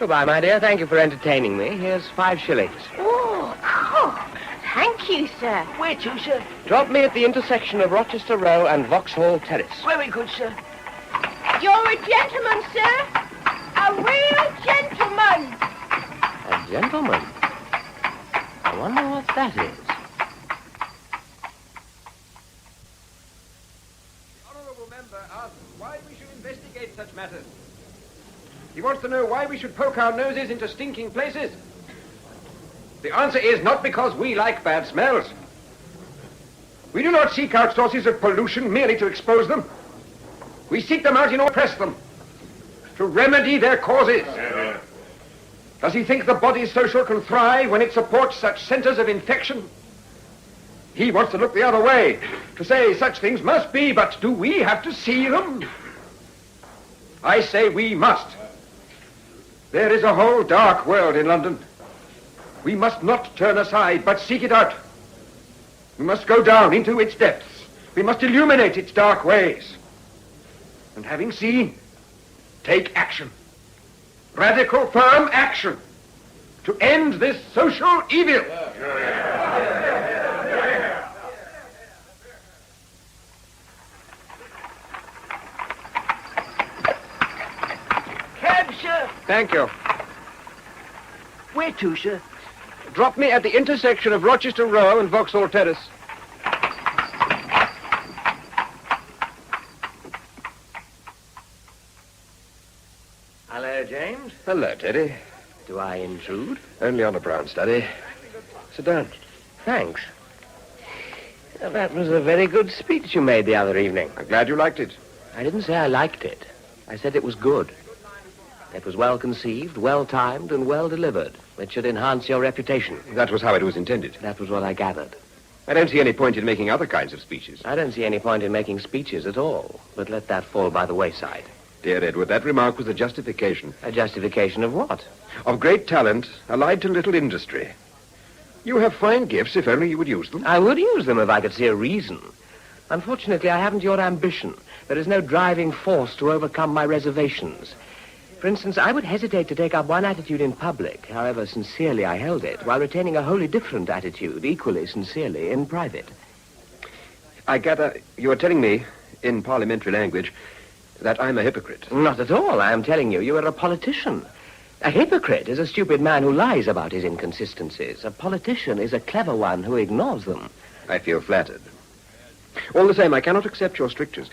Goodbye, my dear. Thank you for entertaining me. Here's 5 shillings. Oh, thank you, sir. Where to, sir? Drop me at the intersection of Rochester Row and Vauxhall Terrace. Very good, sir. You're a gentleman, sir. A real gentleman. A gentleman? I wonder what that is. The honourable member asks why we should investigate such matters. He wants to know why we should poke our noses into stinking places. The answer is not because we like bad smells. We do not seek out sources of pollution merely to expose them. We seek them out in order to oppress them, to remedy their causes. Does he think the body social can thrive when it supports such centers of infection? He wants to look the other way, to say such things must be, but do we have to see them? I say we must. There is a whole dark world in London. We must not turn aside, but seek it out. We must go down into its depths. We must illuminate its dark ways. And having seen, take action. Radical, firm action to end this social evil. Cab, sir. Thank you. Where to, sir? Drop me at the intersection of Rochester Row and Vauxhall Terrace. Hello, James. Hello, Teddy. Do I intrude? Only on a brown study. Sit down. Thanks. Well, that was a very good speech you made the other evening. I'm glad you liked it. I didn't say I liked it. I said it was good. It was well conceived, well timed, and well delivered. It should enhance your reputation. That was how it was intended. That was what I gathered. I don't see any point in making other kinds of speeches. I don't see any point in making speeches at all, but let that fall by the wayside. Dear Edward, that remark was a justification. A justification of what? Of great talent allied to little industry. You have fine gifts if only you would use them. I would use them if I could see a reason. Unfortunately, I haven't your ambition. There is no driving force to overcome my reservations. For instance, I would hesitate to take up one attitude in public, however sincerely I held it, while retaining a wholly different attitude, equally sincerely, in private. I gather you are telling me, in parliamentary language, that I'm a hypocrite. Not at all. I am telling you, you are a politician. A hypocrite is a stupid man who lies about his inconsistencies. A politician is a clever one who ignores them. I feel flattered. All the same, I cannot accept your strictures.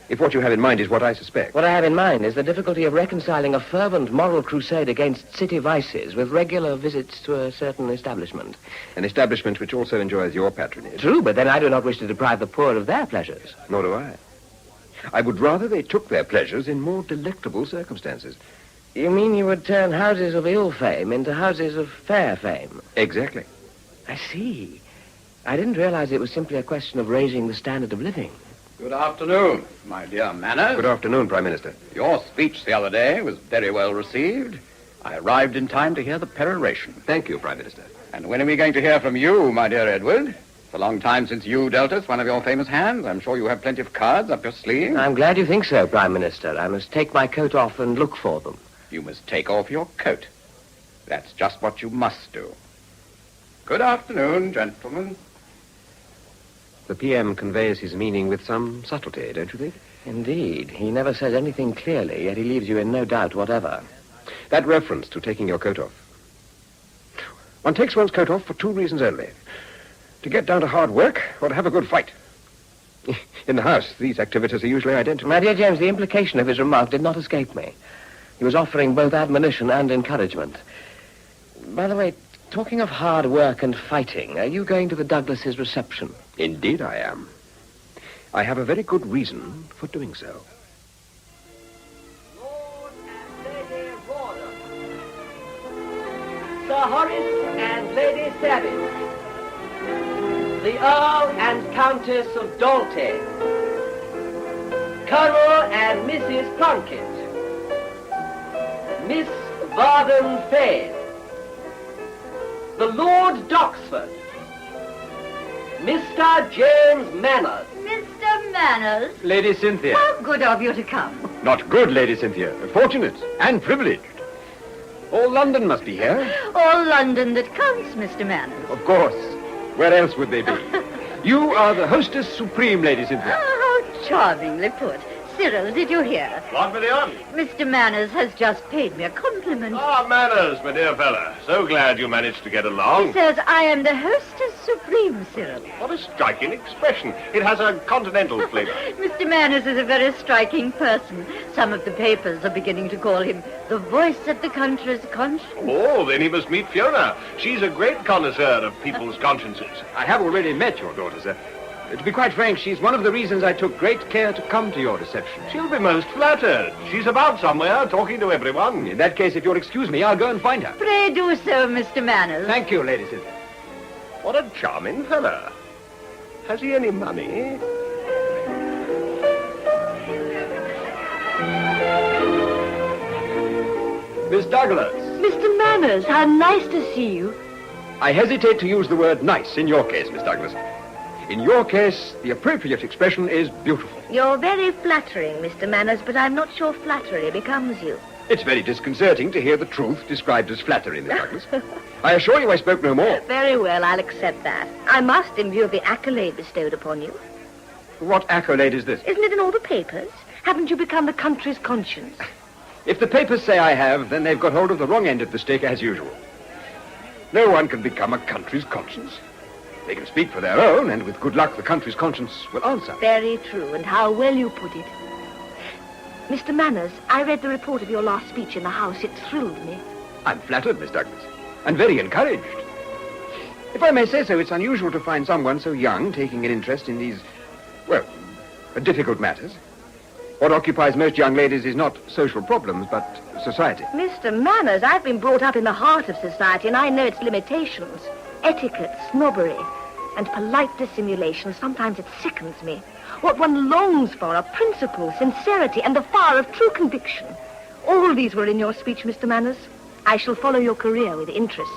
if what you have in mind is what I suspect. What I have in mind is the difficulty of reconciling a fervent moral crusade against city vices with regular visits to a certain establishment. An establishment which also enjoys your patronage. True, but then I do not wish to deprive the poor of their pleasures. Nor do I. I would rather they took their pleasures in more delectable circumstances. You mean you would turn houses of ill fame into houses of fair fame? Exactly. I see. I didn't realize it was simply a question of raising the standard of living. Good afternoon, my dear Manners. Good afternoon, Prime Minister. Your speech the other day was very well received. I arrived in time to hear the peroration. Thank you, Prime Minister. And when are we going to hear from you, my dear Edward? It's a long time since you dealt us one of your famous hands. I'm sure you have plenty of cards up your sleeve. I'm glad you think so, Prime Minister. I must take my coat off and look for them. You must take off your coat. That's just what you must do. Good afternoon, gentlemen. The PM conveys his meaning with some subtlety, don't you think? Indeed. He never says anything clearly, yet he leaves you in no doubt whatever. That reference to taking your coat off. One takes one's coat off for two reasons only. To get down to hard work or to have a good fight. In the house, these activities are usually identical. My dear James, the implication of his remark did not escape me. He was offering both admonition and encouragement. By the way, talking of hard work and fighting, are you going to the Douglases' reception? Indeed I am. I have a very good reason for doing so. Sir Horace and Lady Savage, the Earl and Countess of Dalty, Colonel and Mrs. Plunkett, Miss Varden Faye, the Lord Doxford, Mr. James Manners. Mr. Manners? Lady Cynthia. How good of you to come. Not good, Lady Cynthia. Fortunate and privileged. All London must be here. All London that counts, Mr. Manners. Of course. Where else would they be? You are the hostess supreme, Lady Cynthia. Oh, how charmingly put. Cyril, did you hear? What, William? Mr. Manners has just paid me a compliment. Ah, Manners, my dear fella. So glad you managed to get along. He says I am the hostess supreme, Cyril. What a striking expression. It has a continental flavor. Mr. Manners is a very striking person. Some of the papers are beginning to call him the voice of the country's conscience. Oh, then he must meet Fiona. She's a great connoisseur of people's consciences. I have already met your daughter, sir. To be quite frank, she's one of the reasons I took great care to come to your reception. She'll be most flattered. She's about somewhere, talking to everyone. In that case, if you'll excuse me, I'll go and find her. Pray do so, Mr. Manners. Thank you, Lady Cynthia. What a charming fella. Has he any money? Miss Douglas. Mr. Manners, how nice to see you. I hesitate to use the word nice in your case, Miss Douglas. In your case, the appropriate expression is beautiful. You're very flattering, Mr. Manners, but I'm not sure flattery becomes you. It's very disconcerting to hear the truth described as flattery, Miss Douglas. I assure you I spoke no more. Very well, I'll accept that. I must, in view of the accolade bestowed upon you. What accolade is this? Isn't it in all the papers? Haven't you become the country's conscience? If the papers say I have, then they've got hold of the wrong end of the stick as usual. No one can become a country's conscience. They can speak for their own, and with good luck, the country's conscience will answer. Very true, and how well you put it. Mr. Manners, I read the report of your last speech in the House. It thrilled me. I'm flattered, Miss Douglas, and very encouraged. If I may say so, it's unusual to find someone so young taking an interest in these, well, difficult matters. What occupies most young ladies is not social problems, but society. Mr. Manners, I've been brought up in the heart of society, and I know its limitations. Etiquette, snobbery, and polite dissimulation. Sometimes it sickens me. What one longs for are principle, sincerity, and the fire of true conviction. All these were in your speech, Mr. Manners. I shall follow your career with interest.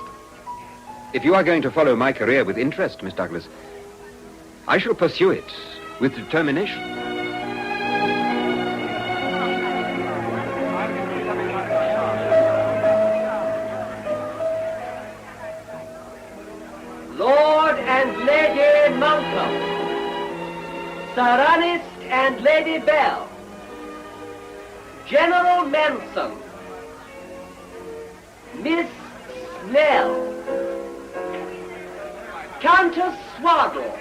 If you are going to follow my career with interest, Miss Douglas, I shall pursue it with determination. Lord and Lady Malcolm, Sir Ernest and Lady Bell, General Manson, Miss Snell, Countess Swaddle,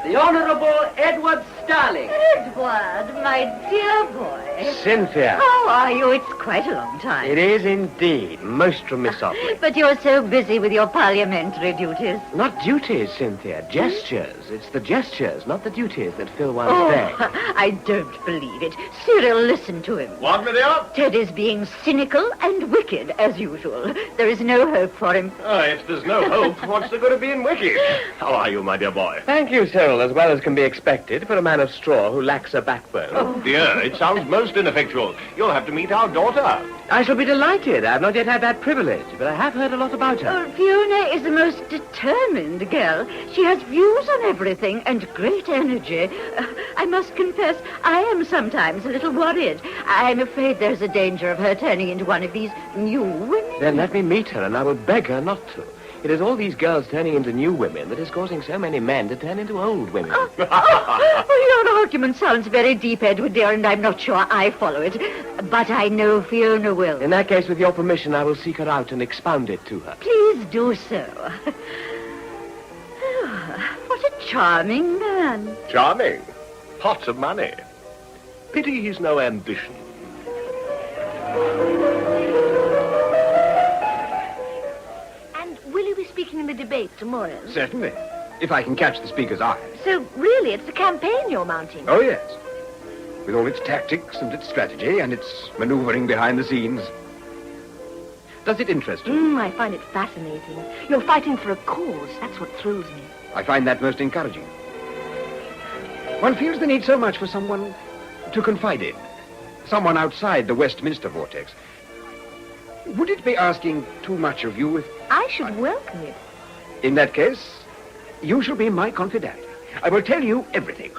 the Honorable Edward darling. Edward, my dear boy. Cynthia. How are you? It's quite a long time. It is indeed. Most remiss of me. But you're so busy with your parliamentary duties. Not duties, Cynthia. Gestures. It's the gestures, not the duties, that fill one's day. I don't believe it. Cyril, listen to him. Want me there? Ted is being cynical and wicked, as usual. There is no hope for him. Oh, if there's no hope, what's the good of being wicked? How are you, my dear boy? Thank you, Cyril, as well as can be expected for a man of straw who lacks a backbone. Oh, dear, it sounds most ineffectual. You'll have to meet our daughter. I shall be delighted. I've not yet had that privilege, but I have heard a lot about her. Oh, Fiona is the most determined girl. She has views on everything and great energy. I must confess, I am sometimes a little worried. I'm afraid there's a danger of her turning into one of these new women. Then let me meet her, and I will beg her not to. It is all these girls turning into new women that is causing so many men to turn into old women. Your argument sounds very deep, Edward, dear, and I'm not sure I follow it. But I know Fiona will. In that case, with your permission, I will seek her out and expound it to her. Please do so. What a charming man. Charming. Pots of money. Pity he's no ambition. Will you be speaking in the debate tomorrow? Certainly, if I can catch the speaker's eye. So, really, it's a campaign you're mounting? Oh, yes. With all its tactics and its strategy and its maneuvering behind the scenes. Does it interest you? I find it fascinating. You're fighting for a cause. That's what thrills me. I find that most encouraging. One feels the need so much for someone to confide in. Someone outside the Westminster vortex. Would it be asking too much of you if... I should welcome it. In that case, you shall be my confidant. I will tell you everything.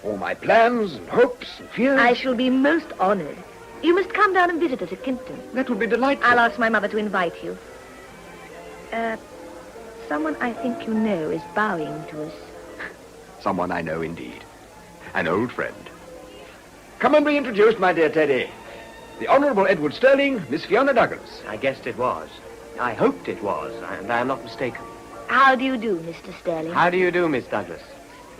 All my plans and hopes and fears. I shall be most honored. You must come down and visit us at Kimpton. That would be delightful. I'll ask my mother to invite you. Someone I think you know is bowing to us. Someone I know indeed. An old friend. Come and be introduced, my dear Teddy. The Honourable Edward Sterling, Miss Fiona Douglas. I guessed it was. I hoped it was, and I am not mistaken. How do you do, Mr. Sterling? How do you do, Miss Douglas?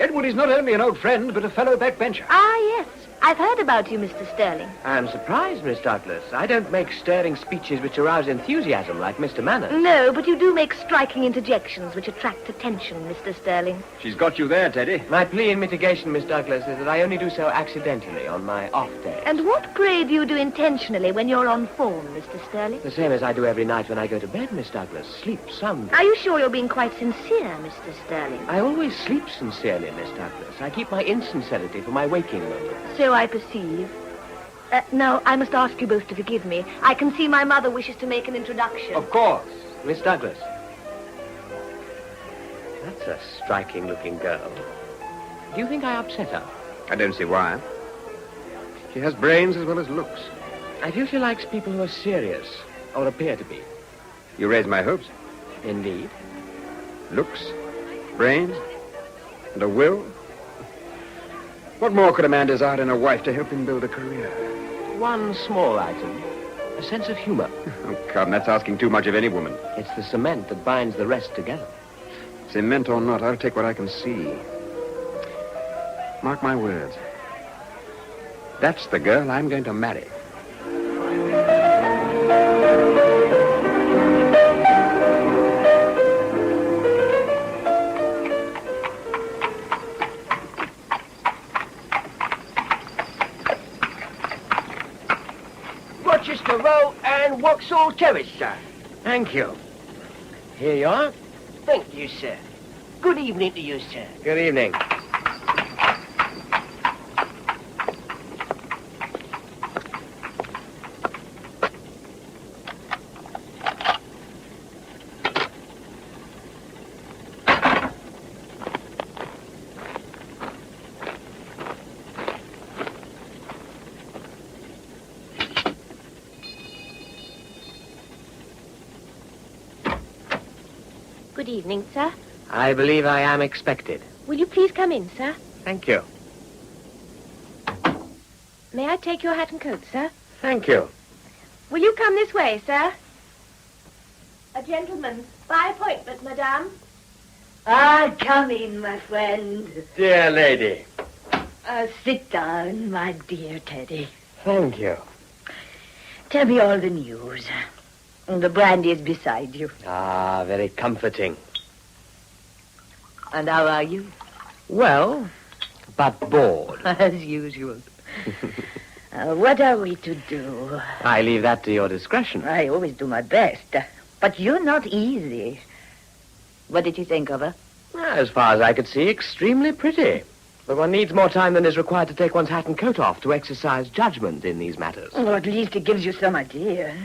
Edward is not only an old friend, but a fellow backbencher. Ah, yes. I've heard about you, Mr. Sterling. I am surprised, Miss Douglas. I don't make stirring speeches which arouse enthusiasm like Mr. Manners. No, but you do make striking interjections which attract attention, Mr. Sterling. She's got you there, Teddy. My plea in mitigation, Miss Douglas, is that I only do so accidentally on my off day. And what, pray, do you do intentionally when you're on form, Mr. Sterling? The same as I do every night when I go to bed, Miss Douglas. Sleep some. Are you sure you're being quite sincere, Mr. Sterling? I always sleep sincerely, Miss Douglas. I keep my insincerity for my waking moments. So I perceive. No, I must ask you both to forgive me. I can see my mother wishes to make an introduction. Of course. Miss Douglas. That's a striking-looking girl. Do you think I upset her? I don't see why. She has brains as well as looks. I feel she likes people who are serious, or appear to be. You raise my hopes. Indeed. Looks, brains, and a will. What more could a man desire in a wife to help him build a career? One small item. A sense of humor. Oh, come, that's asking too much of any woman. It's the cement that binds the rest together. Cement or not, I'll take what I can see. Mark my words. That's the girl I'm going to marry. Rochester Row and Vauxhall Terrace, sir. Thank you. Here you are. Thank you, sir. Good evening to you, sir. Good evening. Good evening, sir. I believe I am expected. Will you please come in, sir? Thank you. May I take your hat and coat, sir? Thank you. Will you come this way, sir? A gentleman. By appointment, madame. Ah, come in, my friend. Dear lady. Sit down, my dear Teddy. Thank you. Tell me all the news. The brandy is beside you. Ah, very comforting. And how are you? Well, but bored. As usual. What are we to do? I leave that to your discretion. I always do my best. But you're not easy. What did you think of her? As far as I could see, extremely pretty. But one needs more time than is required to take one's hat and coat off to exercise judgment in these matters. Or at least it gives you some idea.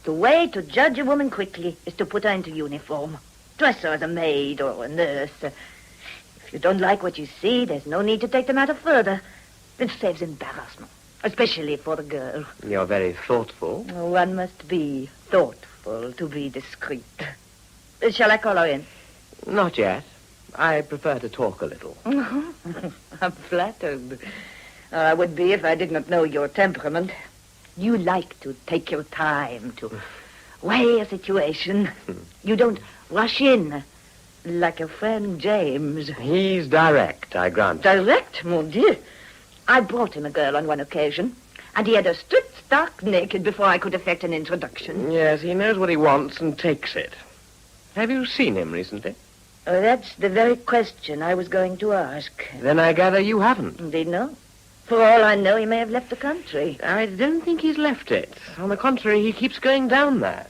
The way to judge a woman quickly is to put her into uniform. Dress her as a maid or a nurse. If you don't like what you see, there's no need to take the matter further. It saves embarrassment, especially for the girl. You're very thoughtful. One must be thoughtful to be discreet. Shall I call her in? Not yet. I prefer to talk a little. I'm flattered. I would be if I did not know your temperament. You like to take your time to weigh a situation. You don't rush in like your friend James. He's direct, I grant. Direct, mon Dieu. I brought him a girl on one occasion, and he had her stripped stark naked before I could effect an introduction. Yes, he knows what he wants and takes it. Have you seen him recently? That's the very question I was going to ask. Then I gather you haven't. Indeed, no. For all I know, he may have left the country. I don't think he's left it. On the contrary, he keeps going down there.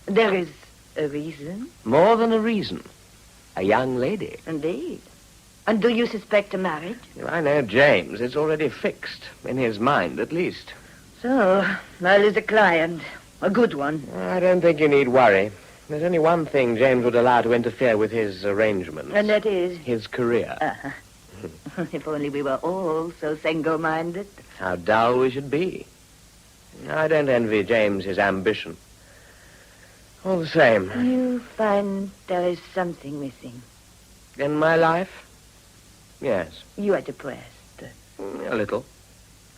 There is a reason? More than a reason. A young lady. Indeed. And do you suspect a marriage? I know James. It's already fixed. In his mind, at least. So, well, is a client. A good one. I don't think you need worry. There's only one thing James would allow to interfere with his arrangements. And that is? His career. If only we were all so single-minded. How dull we should be. I don't envy James his ambition. All the same. You find there is something missing. In my life? Yes. You are depressed. A little.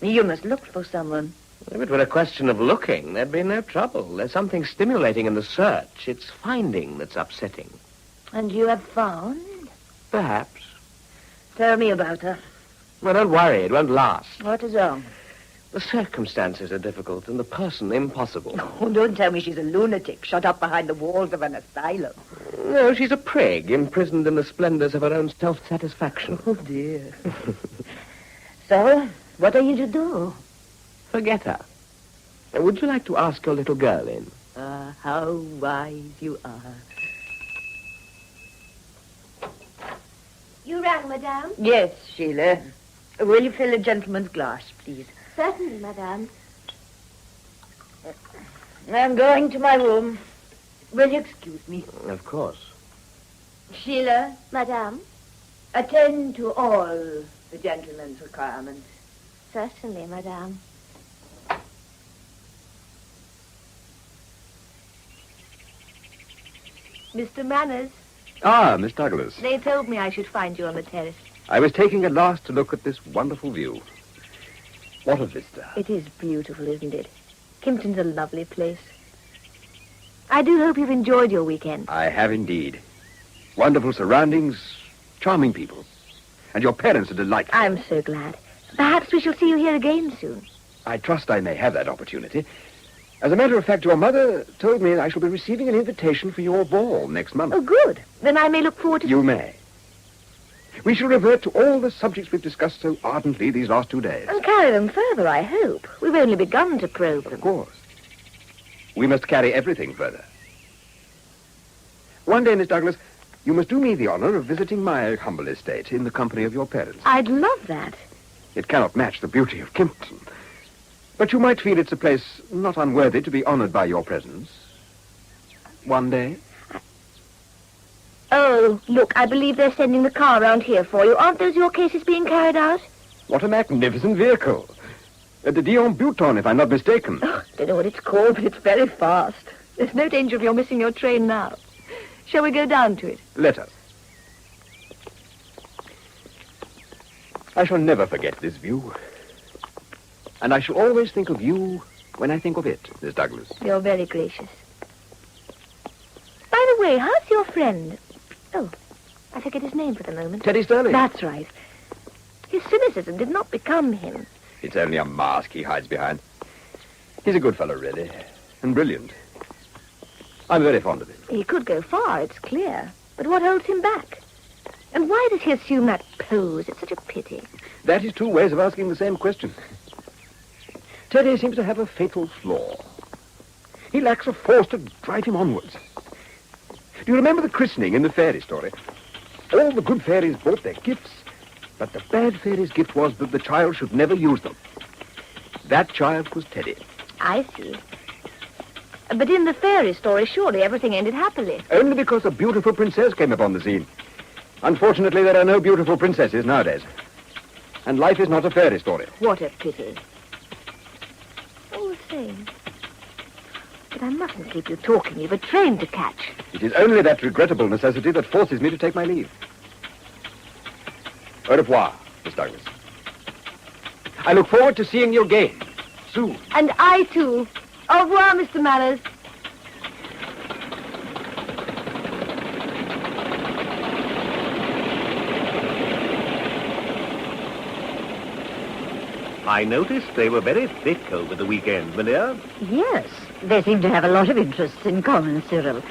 You must look for someone. If it were a question of looking, there'd be no trouble. There's something stimulating in the search. It's finding that's upsetting. And you have found? Perhaps. Tell me about her. Well, don't worry. It won't last. What is wrong? The circumstances are difficult and the person impossible. Oh, don't tell me she's a lunatic shut up behind the walls of an asylum. No, she's a prig imprisoned in the splendors of her own self-satisfaction. Oh, dear. So, what are you to do? Forget her. Would you like to ask your little girl in? How wise you are. You rang, madame? Yes, Sheila. Will you fill a gentleman's glass, please? Certainly, madame. I'm going to my room. Will you excuse me? Of course. Sheila, madame. Attend to all the gentleman's requirements. Certainly, madame. Mr. Manners, Ah, Miss Douglas. they told me I should find you on the terrace. I was taking a last look at this wonderful view. What a vista. It is beautiful, isn't it? Kimpton's a lovely place. I do hope you've enjoyed your weekend. I have indeed. Wonderful surroundings, charming people. And your parents are delightful. I'm so glad. Perhaps we shall see you here again soon. I trust I may have that opportunity. As a matter of fact, your mother told me I shall be receiving an invitation for your ball next month. Oh, good. Then I may look forward to... You may. We shall revert to all the subjects we've discussed so ardently these last 2 days. And carry them further, I hope. We've only begun to probe them. Of course. We must carry everything further. One day, Miss Douglas, you must do me the honor of visiting my humble estate in the company of your parents. I'd love that. It cannot match the beauty of Kimpton. But you might feel it's a place not unworthy to be honored by your presence. One day. Oh, look, I believe they're sending the car around here for you. Aren't those your cases being carried out? What a magnificent vehicle. The Dion Buton, if I'm not mistaken. Oh, I don't know what it's called, but it's very fast. There's no danger of your missing your train now. Shall we go down to it? Let us. I shall never forget this view. And I shall always think of you when I think of it, Miss Douglas. You're very gracious. By the way, how's your friend? Oh, I forget his name for the moment. Teddy Sterling. That's right. His cynicism did not become him. It's only a mask he hides behind. He's a good fellow, really, and brilliant. I'm very fond of him. He could go far, it's clear. But what holds him back? And why does he assume that pose? It's such a pity. That is two ways of asking the same question. Teddy seems to have a fatal flaw. He lacks a force to drive him onwards. Do you remember the christening in the fairy story? All the good fairies brought their gifts, but the bad fairy's gift was that the child should never use them. That child was Teddy. I see. But in the fairy story, surely everything ended happily. Only because a beautiful princess came upon the scene. Unfortunately, there are no beautiful princesses nowadays. And life is not a fairy story. What a pity. All the same. But I mustn't keep you talking. You've a train to catch. It is only that regrettable necessity that forces me to take my leave. Au revoir, Miss Douglas. I look forward to seeing you again, soon. And I, too. Au revoir, Mr. Manners. I noticed they were very thick over the weekend, my dear. Yes, they seem to have a lot of interests in common, Cyril.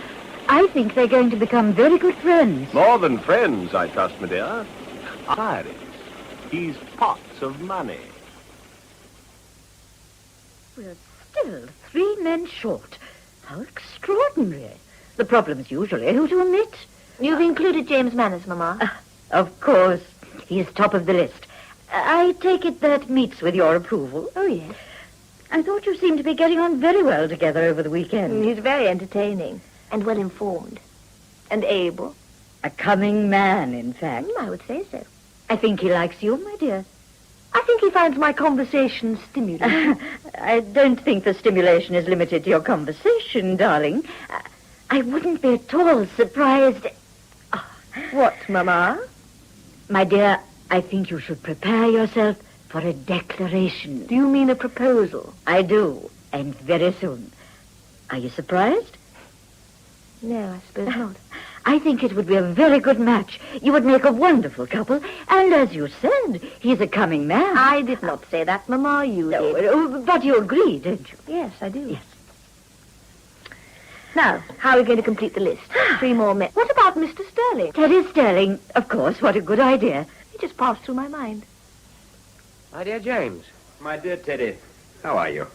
I think they're going to become very good friends. More than friends, I trust, my dear. Iris. He's pots of money. We're still 3 men short. How extraordinary. The problem's usually who to omit. You've included James Manners, Mamma. Of course. He's top of the list. I take it that meets with your approval. Oh, yes. I thought you seemed to be getting on very well together over the weekend. He's very entertaining and well-informed and able. A cunning man, in fact. I would say so. I think he likes you, my dear. I think he finds my conversation stimulating. I don't think the stimulation is limited to your conversation, darling. I wouldn't be at all surprised. What, Mamma? My dear, I think you should prepare yourself for a declaration. Do you mean a proposal? I do, and very soon. Are you surprised? No, I suppose not. I think it would be a very good match. You would make a wonderful couple. And as you said, he's a coming man. I did not say that, Mamma. You did. But you agree, don't you? Yes, I do. Yes. Now, how are we going to complete the list? 3 more men. What about Mr. Sterling? Teddy Sterling, of course. What a good idea. He just passed through my mind. My dear James. My dear Teddy, how are you?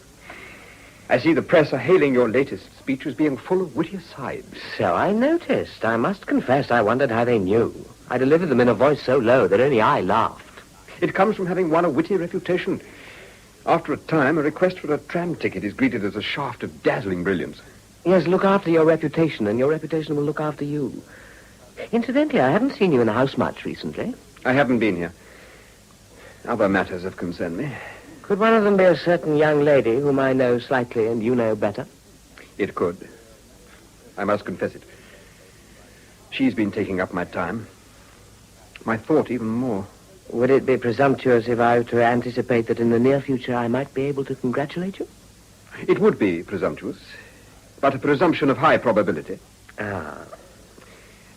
I see the press are hailing your latest speech as being full of witty asides. So I noticed. I must confess I wondered how they knew. I delivered them in a voice so low that only I laughed. It comes from having won a witty reputation. After a time, a request for a tram ticket is greeted as a shaft of dazzling brilliance. Yes, look after your reputation, and your reputation will look after you. Incidentally, I haven't seen you in the house much recently. I haven't been here. Other matters have concerned me. Could one of them be a certain young lady whom I know slightly and you know better? It could. I must confess it. She's been taking up my time. My thought even more. Would it be presumptuous if I were to anticipate that in the near future I might be able to congratulate you? It would be presumptuous, but a presumption of high probability. Ah.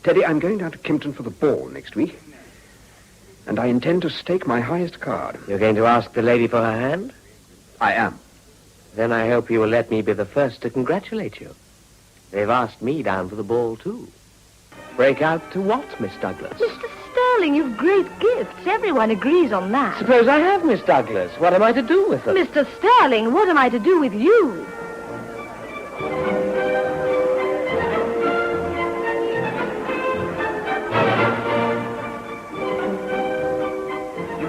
Teddy, I'm going down to Kimpton for the ball next week. And I intend to stake my highest card. You're going to ask the lady for her hand? I am. Then I hope you will let me be the first to congratulate you. They've asked me down for the ball, too. Break out to what, Miss Douglas? Mr. Sterling, you've great gifts. Everyone agrees on that. Suppose I have, Miss Douglas. What am I to do with them? Mr. Sterling, what am I to do with you?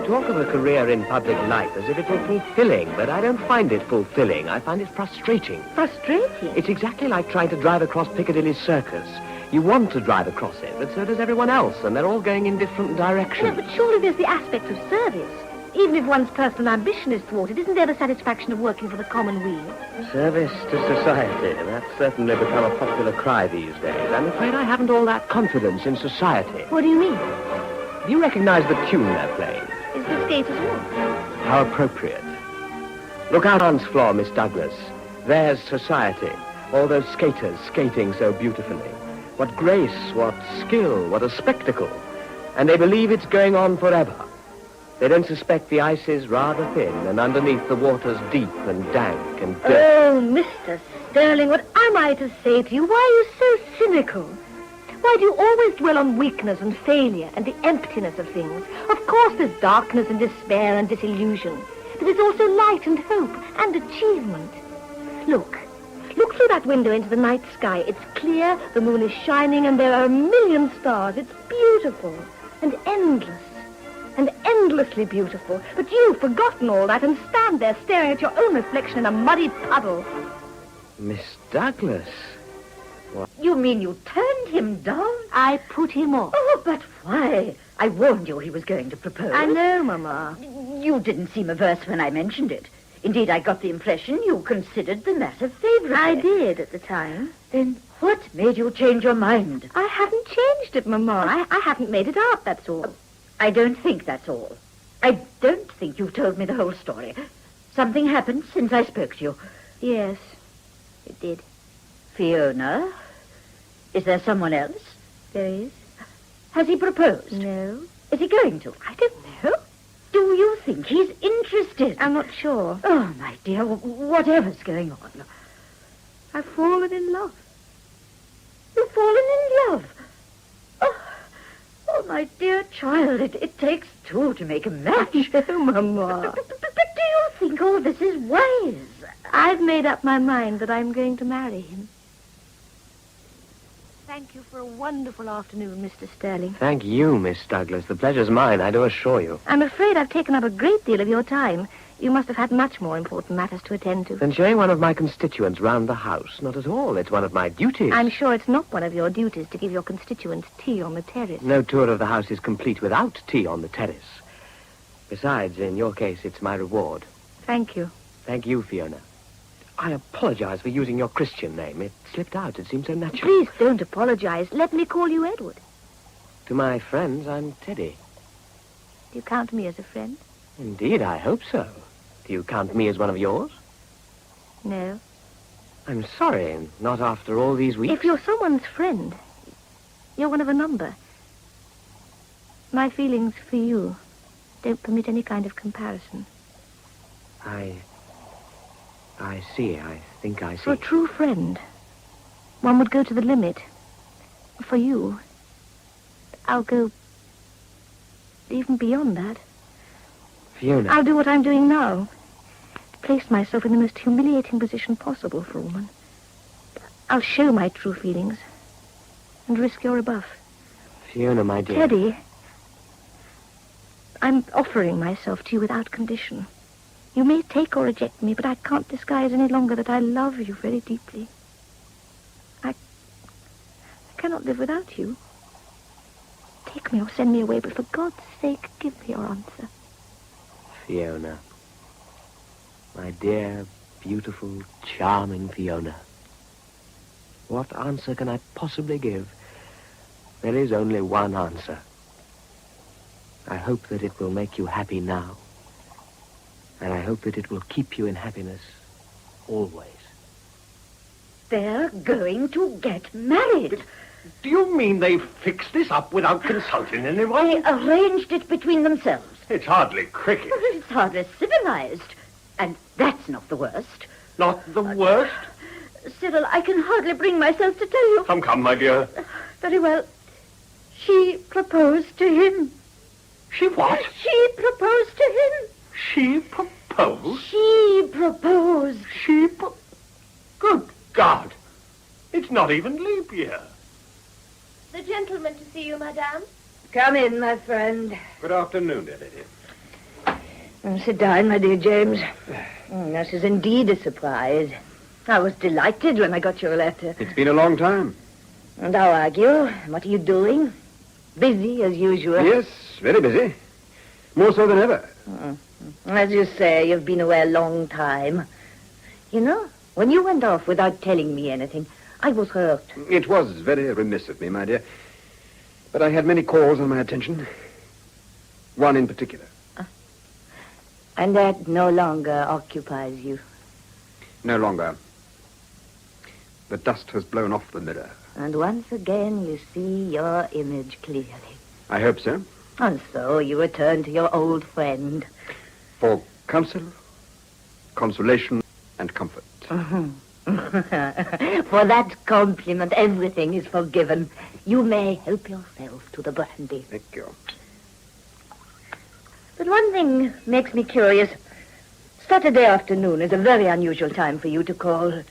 Talk of a career in public life as if it were fulfilling, but I don't find it fulfilling. I find it frustrating. Frustrating? It's exactly like trying to drive across Piccadilly Circus. You want to drive across it, but so does everyone else, and they're all going in different directions. No, but surely there's the aspect of service. Even if one's personal ambition is thwarted, isn't there the satisfaction of working for the common weal? Service to society. That's certainly become a popular cry these days. I'm afraid I haven't all that confidence in society. What do you mean? Do you recognize the tune they're playing? Is the skaters walk? How appropriate. Look out on dance floor, Miss Douglas. There's society. All those skaters skating so beautifully. What grace, what skill, what a spectacle. And they believe it's going on forever. They don't suspect the ice is rather thin, and underneath the water's deep and dank and dirty. Oh, Mr. Sterling, what am I to say to you? Why are you so cynical? Why do you always dwell on weakness and failure and the emptiness of things? Of course there's darkness and despair and disillusion, but there's also light and hope and achievement. Look through that window into the night sky. It's clear, the moon is shining, and there are a million stars. It's beautiful and endless. And endlessly beautiful. But you've forgotten all that and stand there staring at your own reflection in a muddy puddle. Miss Douglas. What? You mean you turned him down? I put him off. Oh, but why? I warned you he was going to propose. I know, Mamma. You didn't seem averse when I mentioned it. Indeed, I got the impression you considered the matter favorably. I did at the time. Then what made you change your mind? I haven't changed it, Mamma. I haven't made it up, that's all. I don't think that's all. I don't think you've told me the whole story. Something happened since I spoke to you. Yes, it did. Fiona? Is there someone else? There is. Has he proposed? No. Is he going to? I don't know. Do you think he's interested? I'm not sure. Oh, my dear, whatever's going on. I've fallen in love. You've fallen in love? Oh, my dear child, it takes two to make a match. No, Mamma. But do you think all this is wise? I've made up my mind that I'm going to marry him. Thank you for a wonderful afternoon, Mr. Sterling. Thank you, Miss Douglas. The pleasure's mine, I do assure you. I'm afraid I've taken up a great deal of your time. You must have had much more important matters to attend to. Then showing one of my constituents round the house. Not at all. It's one of my duties. I'm sure it's not one of your duties to give your constituents tea on the terrace. No tour of the house is complete without tea on the terrace. Besides, in your case, it's my reward. Thank you. Thank you, Fiona. I apologize for using your Christian name. It slipped out. It seemed so natural. Please don't apologize. Let me call you Edward. To my friends, I'm Teddy. Do you count me as a friend? Indeed, I hope so. Do you count me as one of yours? No. I'm sorry, not after all these weeks. If you're someone's friend, you're one of a number. My feelings for you don't permit any kind of comparison. I see. I think I see. For a true friend, one would go to the limit. For you, I'll go even beyond that. Fiona. I'll do what I'm doing now. Place myself in the most humiliating position possible for a woman. I'll show my true feelings and risk your rebuff. Fiona, my dear. Teddy, I'm offering myself to you without condition. You may take or reject me, but I can't disguise any longer that I love you very deeply. I cannot live without you. Take me or send me away, but for God's sake, give me your answer. Fiona. My dear, beautiful, charming Fiona. What answer can I possibly give? There is only one answer. I hope that it will make you happy now. And I hope that it will keep you in happiness always. They're going to get married. Do you mean they fixed this up without consulting anyone? They arranged it between themselves. It's hardly cricket. It's hardly civilized. And that's not the worst. Not the worst? Cyril, I can hardly bring myself to tell you. Come, my dear. Very well. She proposed to him. She what? She proposed to him. She proposed? She proposed. Good God. It's not even leap year. The gentleman to see you, madame. Come in, my friend. Good afternoon, dear lady. Sit down, my dear James. This is indeed a surprise. I was delighted when I got your letter. It's been a long time. And how are you? What are you doing? Busy, as usual? Yes, very busy. More so than ever. As you say, you've been away a long time. You know, when you went off without telling me anything, I was hurt. It was very remiss of me, my dear. But I had many calls on my attention. One in particular. And that no longer occupies you? No longer. The dust has blown off the mirror. And once again you see your image clearly. I hope so. And so you return to your old friend. For counsel, consolation, and comfort. For that compliment, everything is forgiven. You may help yourself to the brandy. Thank you. But one thing makes me curious. Saturday afternoon is a very unusual time for you to call.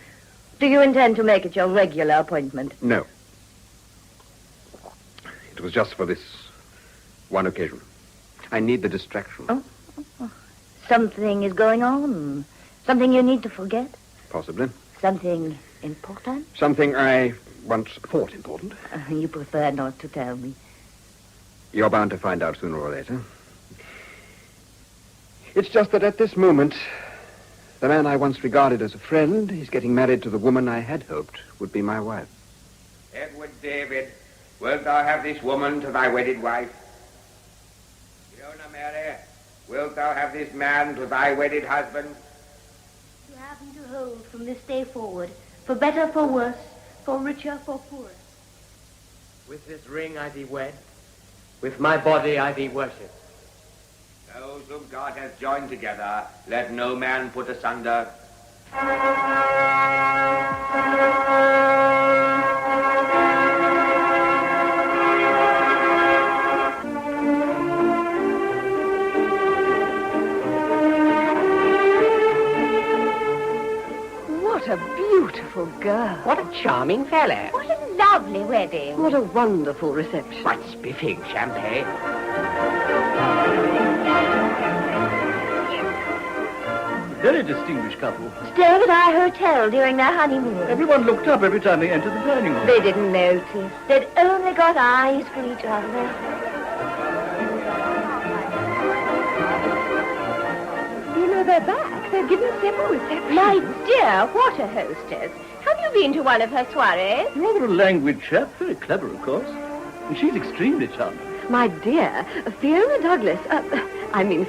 Do you intend to make it your regular appointment? No. It was just for this one occasion. I need the distraction. Oh. Something is going on. Something you need to forget. Possibly. Something important? Something I once thought important. You prefer not to tell me. You're bound to find out sooner or later. It's just that at this moment, the man I once regarded as a friend is getting married to the woman I had hoped would be my wife. Edward David, wilt thou have this woman to thy wedded wife? Fiona Mary, wilt thou have this man to thy wedded husband? You have him to hold from this day forward, for better, for worse, for richer, for poorer. With this ring I thee wed, with my body I thee worship. Those whom God has joined together, let no man put asunder. What a beautiful girl. What a charming fellow. What a lovely wedding. What a wonderful reception. What spiffing champagne. Very distinguished couple. Stayed at our hotel during their honeymoon. Everyone looked up every time they entered the dining room. They didn't notice. They'd only got eyes for each other. You know, they're back. They've given several receptions. My dear, what a hostess. Have you been to one of her soirees? Rather a languid chap. Very clever, of course. And she's extremely charming. My dear, Fiona Douglas,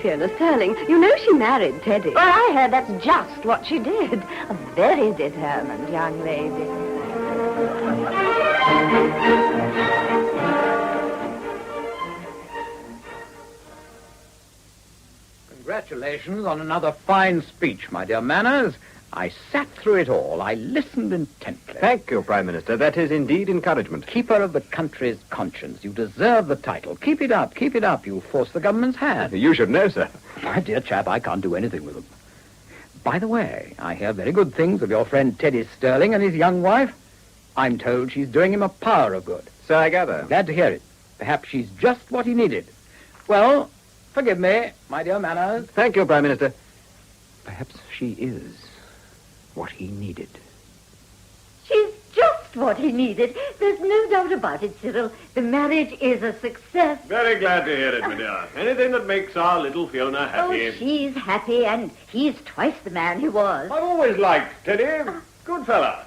Fiona Sterling. You know she married Teddy. Well, I heard that's just what she did. A very determined young lady. Congratulations on another fine speech, my dear Manners. I sat through it all. I listened intently. Thank you, Prime Minister. That is indeed encouragement. Keeper of the country's conscience. You deserve the title. Keep it up. Keep it up. You'll force the government's hand. You should know, sir. My dear chap, I can't do anything with them. By the way, I hear very good things of your friend Teddy Sterling and his young wife. I'm told she's doing him a power of good. So I gather. Glad to hear it. Perhaps she's just what he needed. Well, forgive me, my dear Manners. Thank you, Prime Minister. Perhaps she is what he needed. She's just what he needed. There's no doubt about it, Cyril. The marriage is a success. Very glad to hear it, my dear. Anything that makes our little Fiona happy. Oh, she's happy, and he's twice the man he was. I've always liked Teddy. Good fella.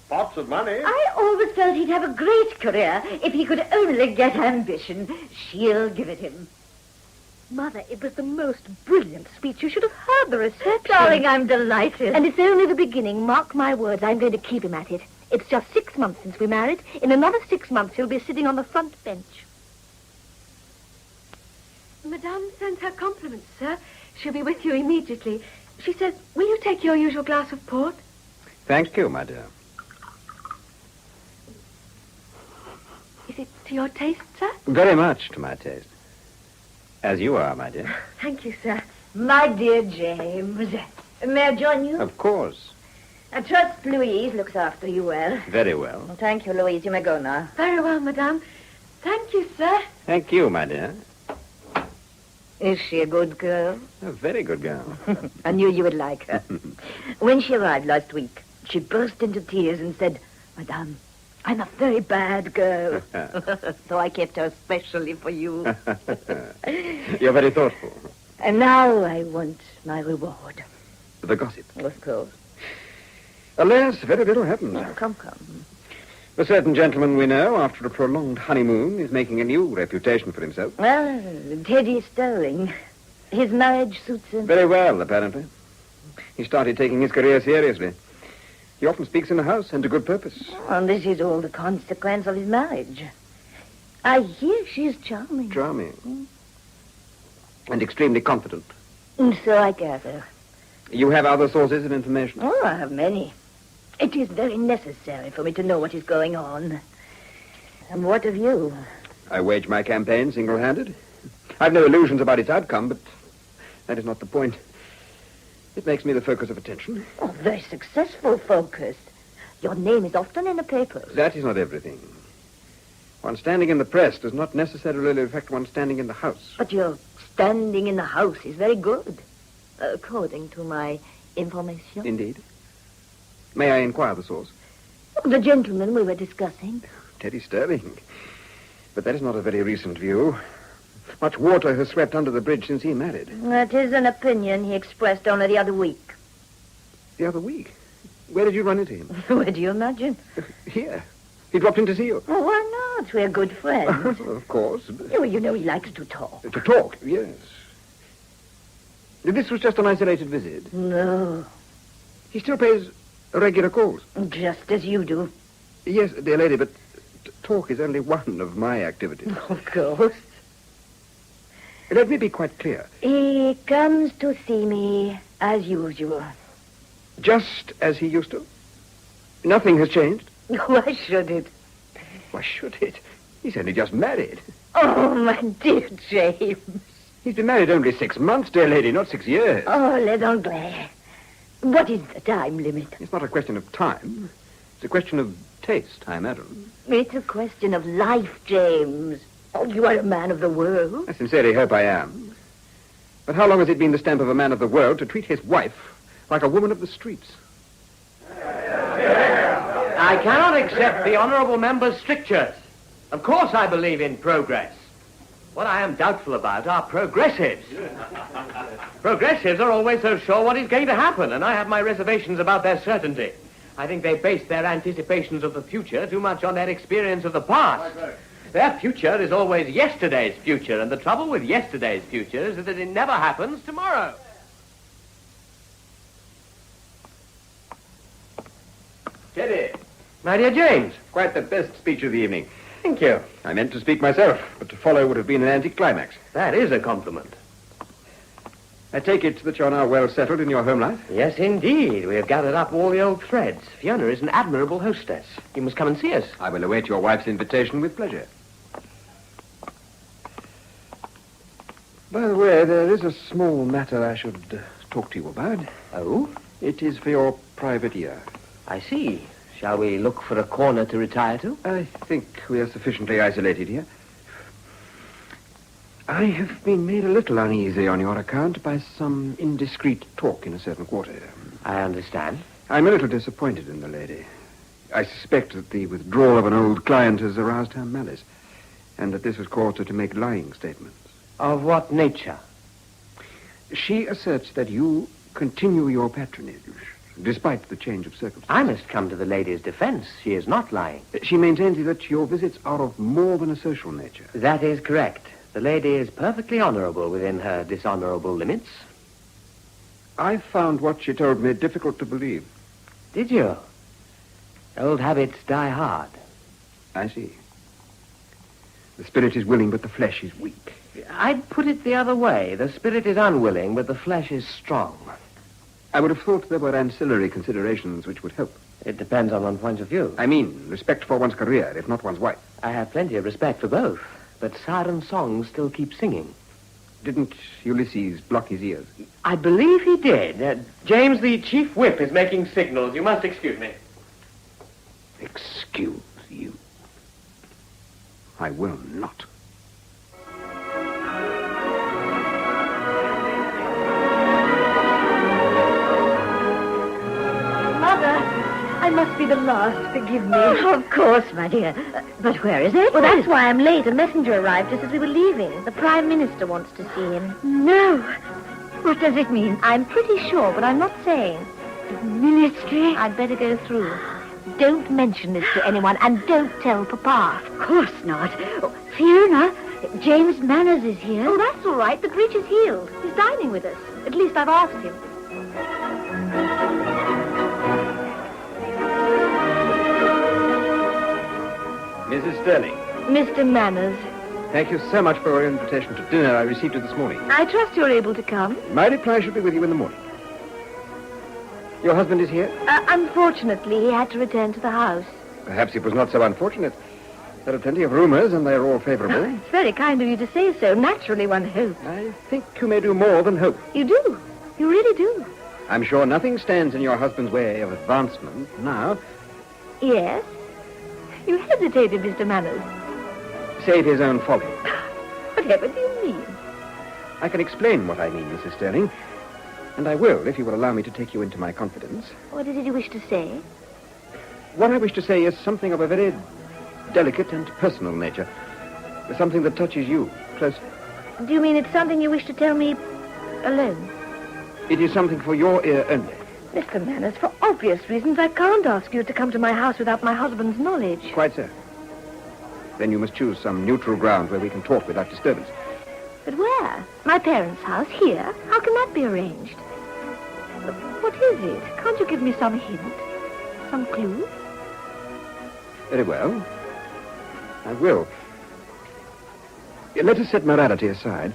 Pots of money. I always felt he'd have a great career if he could only get ambition. She'll give it him. Mother, it was the most brilliant speech. You should have heard the reception. Darling, I'm delighted. And it's only the beginning. Mark my words, I'm going to keep him at it. It's just 6 months since we married. In another 6 months, he'll be sitting on the front bench. Madame sends her compliments, sir. She'll be with you immediately. She says, will you take your usual glass of port? Thank you, my dear. Is it to your taste, sir? Very much to my taste. As you are, my dear. Thank you, sir. My dear James, may I join you? Of course. I trust Louise looks after you well. Very well. Well, thank you, Louise. You may go now. Very well, madame. Thank you, sir. Thank you, my dear. Is she a good girl? A very good girl. I knew you would like her. When she arrived last week, she burst into tears and said, Madame, I'm a very bad girl. So I kept her specially for you. You're very thoughtful. And now I want my reward. The gossip. Of course. Alas, very little happened. Oh, come. A certain gentleman we know, after a prolonged honeymoon, is making a new reputation for himself. Well, Teddy Sterling. His marriage suits him. Very well, apparently. He started taking his career seriously. He often speaks in the house, and to good purpose. And this is all the consequence of his marriage. I hear she is charming. Charming. And extremely confident. So I gather. You have other sources of information? Oh, I have many. It is very necessary for me to know what is going on. And what of you? I wage my campaign single-handed. I've no illusions about its outcome, but that is not the point. It makes me the focus of attention. Oh, very successful focus. Your name is often in the papers. That is not everything. One standing in the press does not necessarily affect one standing in the house. But your standing in the house is very good, according to my information. Indeed. May I inquire the source? The gentleman we were discussing. Teddy Sterling. But that is not a very recent view. Much water has swept under the bridge since he married. That is an opinion he expressed only the other week. The other week? Where did you run into him? Where do you imagine? Here. He dropped in to see you. Oh, why not? We're good friends. Of course. Oh, you know he likes to talk. To talk, yes. This was just an isolated visit. No. He still pays regular calls. Just as you do. Yes, dear lady, but talk is only one of my activities. Of course. Let me be quite clear. He comes to see me as usual. Just as he used to? Nothing has changed? Why should it? Why should it? He's only just married. Oh, my dear James. He's been married only 6 months, dear lady, not 6 years. Oh, les Anglais. What is the time limit? It's not a question of time. It's a question of taste, I imagine. It's a question of life, James. Oh, you are a man of the world. I sincerely hope I am. But how long has it been the stamp of a man of the world to treat his wife like a woman of the streets? I cannot accept the honourable member's strictures. Of course I believe in progress. What I am doubtful about are progressives. Progressives are always so sure what is going to happen, and I have my reservations about their certainty. I think they base their anticipations of the future too much on their experience of the past. Their future is always yesterday's future, and the trouble with yesterday's future is that it never happens tomorrow. Teddy. My dear James. Quite the best speech of the evening. Thank you. I meant to speak myself, but to follow would have been an anticlimax. That is a compliment. I take it that you're now well settled in your home life? Yes, indeed. We have gathered up all the old threads. Fiona is an admirable hostess. You must come and see us. I will await your wife's invitation with pleasure. By the way, there is a small matter I should talk to you about. Oh? It is for your private ear. I see. Shall we look for a corner to retire to? I think we are sufficiently isolated here. I have been made a little uneasy on your account by some indiscreet talk in a certain quarter. I understand. I'm a little disappointed in the lady. I suspect that the withdrawal of an old client has aroused her malice, and that this has caused her to make lying statements. Of what nature? She asserts that you continue your patronage, despite the change of circumstances. I must come to the lady's defense. She is not lying. She maintains that your visits are of more than a social nature. That is correct. The lady is perfectly honourable within her dishonourable limits. I found what she told me difficult to believe. Did you? Old habits die hard. I see. The spirit is willing, but the flesh is weak. I'd put it the other way. The spirit is unwilling, but the flesh is strong. I would have thought there were ancillary considerations which would help. It depends on one's point of view. I mean, respect for one's career, if not one's wife. I have plenty of respect for both, but siren songs still keep singing. Didn't Ulysses block his ears? I believe he did. James, the chief whip, is making signals. You must excuse me. Excuse you? I will not. I must be the last. Forgive me. Oh, of course, my dear. But where is Edward? Well, that's why I'm late. A messenger arrived just as we were leaving. The Prime Minister wants to see him. No. What does it mean? I'm pretty sure, but I'm not saying. Ministry? I'd better go through. Don't mention this to anyone, and don't tell Papa. Of course not. Oh, Fiona, James Manners is here. Oh, that's all right. The breach is healed. He's dining with us. At least I've asked him. Mrs. Sterling. Mr. Manners. Thank you so much for your invitation to dinner. I received it this morning. I trust you're able to come. My reply should be with you in the morning. Your husband is here? Unfortunately, he had to return to the house. Perhaps it was not so unfortunate. There are plenty of rumors, and they're all favorable. It's very kind of you to say so. Naturally, one hopes. I think you may do more than hope. You do. You really do. I'm sure nothing stands in your husband's way of advancement now. Yes? You hesitated, Mr. Manners. Save his own folly. Whatever do you mean? I can explain what I mean, Mrs. Sterling. And I will, if you will allow me to take you into my confidence. What is it you wish to say? What I wish to say is something of a very delicate and personal nature. Something that touches you closely. Do you mean it's something you wish to tell me alone? It is something for your ear only. Mr. Manners, for obvious reasons, I can't ask you to come to my house without my husband's knowledge. Quite so. Then you must choose some neutral ground where we can talk without disturbance. But where? My parents' house? Here? How can that be arranged? What is it? Can't you give me some hint? Some clue? Very well. I will. Let us set morality aside.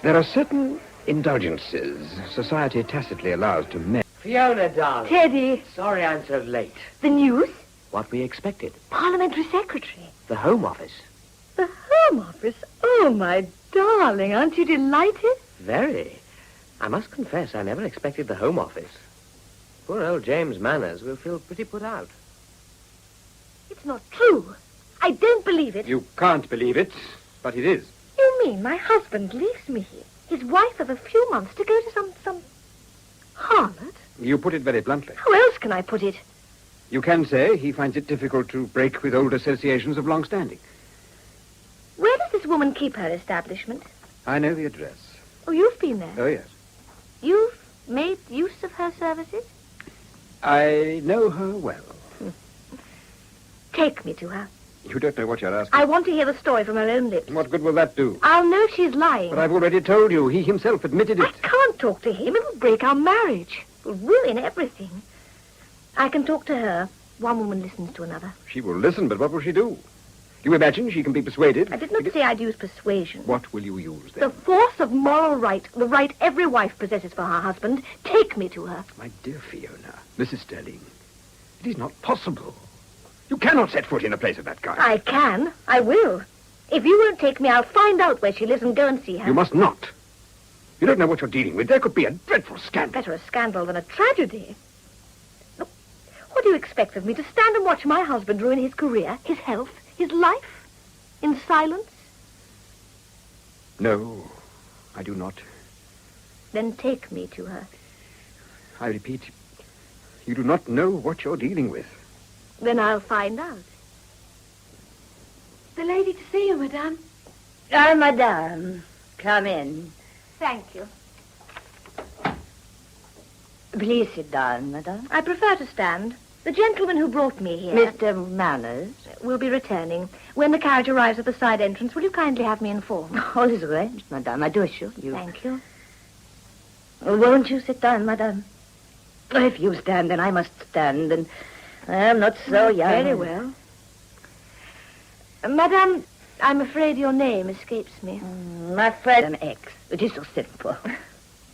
There are certain indulgences society tacitly allows to men. Fiona, darling. Teddy. Sorry I'm so late. The news? What we expected. Parliamentary Secretary. The Home Office. The Home Office? Oh, my darling, aren't you delighted? Very. I must confess I never expected the Home Office. Poor old James Manners will feel pretty put out. It's not true. I don't believe it. You can't believe it, but it is. You mean my husband leaves me here, his wife of a few months, to go to some harlot? You put it very bluntly. How else can I put it? You can say he finds it difficult to break with old associations of long standing. Where does this woman keep her establishment? I know the address. Oh, you've been there? Oh, yes. You've made use of her services? I know her well. Take me to her. You don't know what you're asking. I want to hear the story from her own lips. What good will that do? I'll know she's lying. But I've already told you. He himself admitted it. I can't talk to him. It'll break our marriage. It'll ruin everything. I can talk to her. One woman listens to another. She will listen, but what will she do? You imagine she can be persuaded? I did not say I'd use persuasion. What will you use, then? The force of moral right, the right every wife possesses for her husband. Take me to her. My dear Fiona, Mrs. Sterling, it is not possible. You cannot set foot in a place of that kind. I can. I will. If you won't take me, I'll find out where she lives and go and see her. You must not. You don't know what you're dealing with. There could be a dreadful scandal. Better a scandal than a tragedy. Look, what do you expect of me? To stand and watch my husband ruin his career, his health, his life, in silence? No, I do not. Then take me to her. I repeat, you do not know what you're dealing with. Then I'll find out. The lady to see you, madame. Ah, madame. Come in. Thank you. Please sit down, madame. I prefer to stand. The gentleman who brought me here... Mr. Manners. ...will be returning. When the carriage arrives at the side entrance, will you kindly have me informed? All is arranged, madame. I do assure you. Thank you. Won't you sit down, madame? If you stand, then I must stand, and I am not so young. Very well. Madame, I'm afraid your name escapes me. My friend X. It is so simple.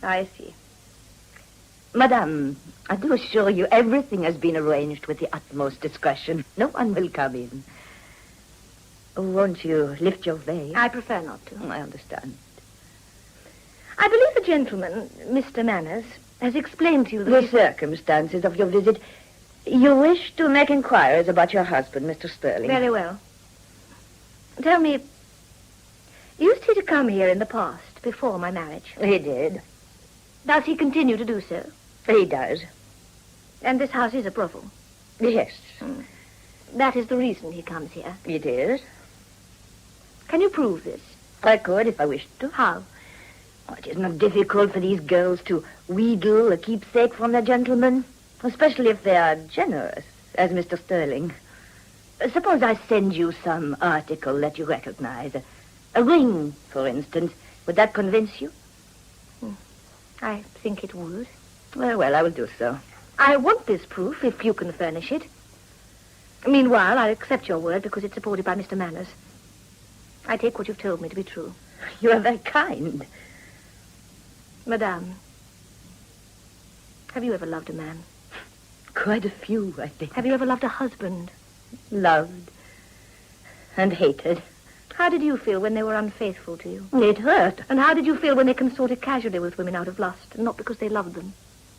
I see. Madame, I do assure you everything has been arranged with the utmost discretion. No one will come in. Won't you lift your veil? I prefer not to. I understand. I believe the gentleman, Mr. Manners, has explained to you the circumstances of your visit. You wish to make inquiries about your husband, Mr. Sterling. Very well. Tell me, used he to come here in the past, before my marriage? He did. Does he continue to do so? He does. And this house is a brothel? Yes. That is the reason he comes here? It is. Can you prove this? I could if I wished to. How? Oh, it is not difficult for these girls to wheedle a keepsake from their gentlemen, especially if they are generous, as Mr. Sterling. Suppose I send you some article that you recognize. A ring, for instance. Would that convince you? I think it would. Well, I will do so. I want this proof, if you can furnish it. Meanwhile, I accept your word because it's supported by Mr. Manners. I take what you've told me to be true. You are very kind. Madame, have you ever loved a man? Quite a few, I think. Have you ever loved a husband? Loved. And hated. How did you feel when they were unfaithful to you? It hurt. And how did you feel when they consorted casually with women out of lust, and not because they loved them?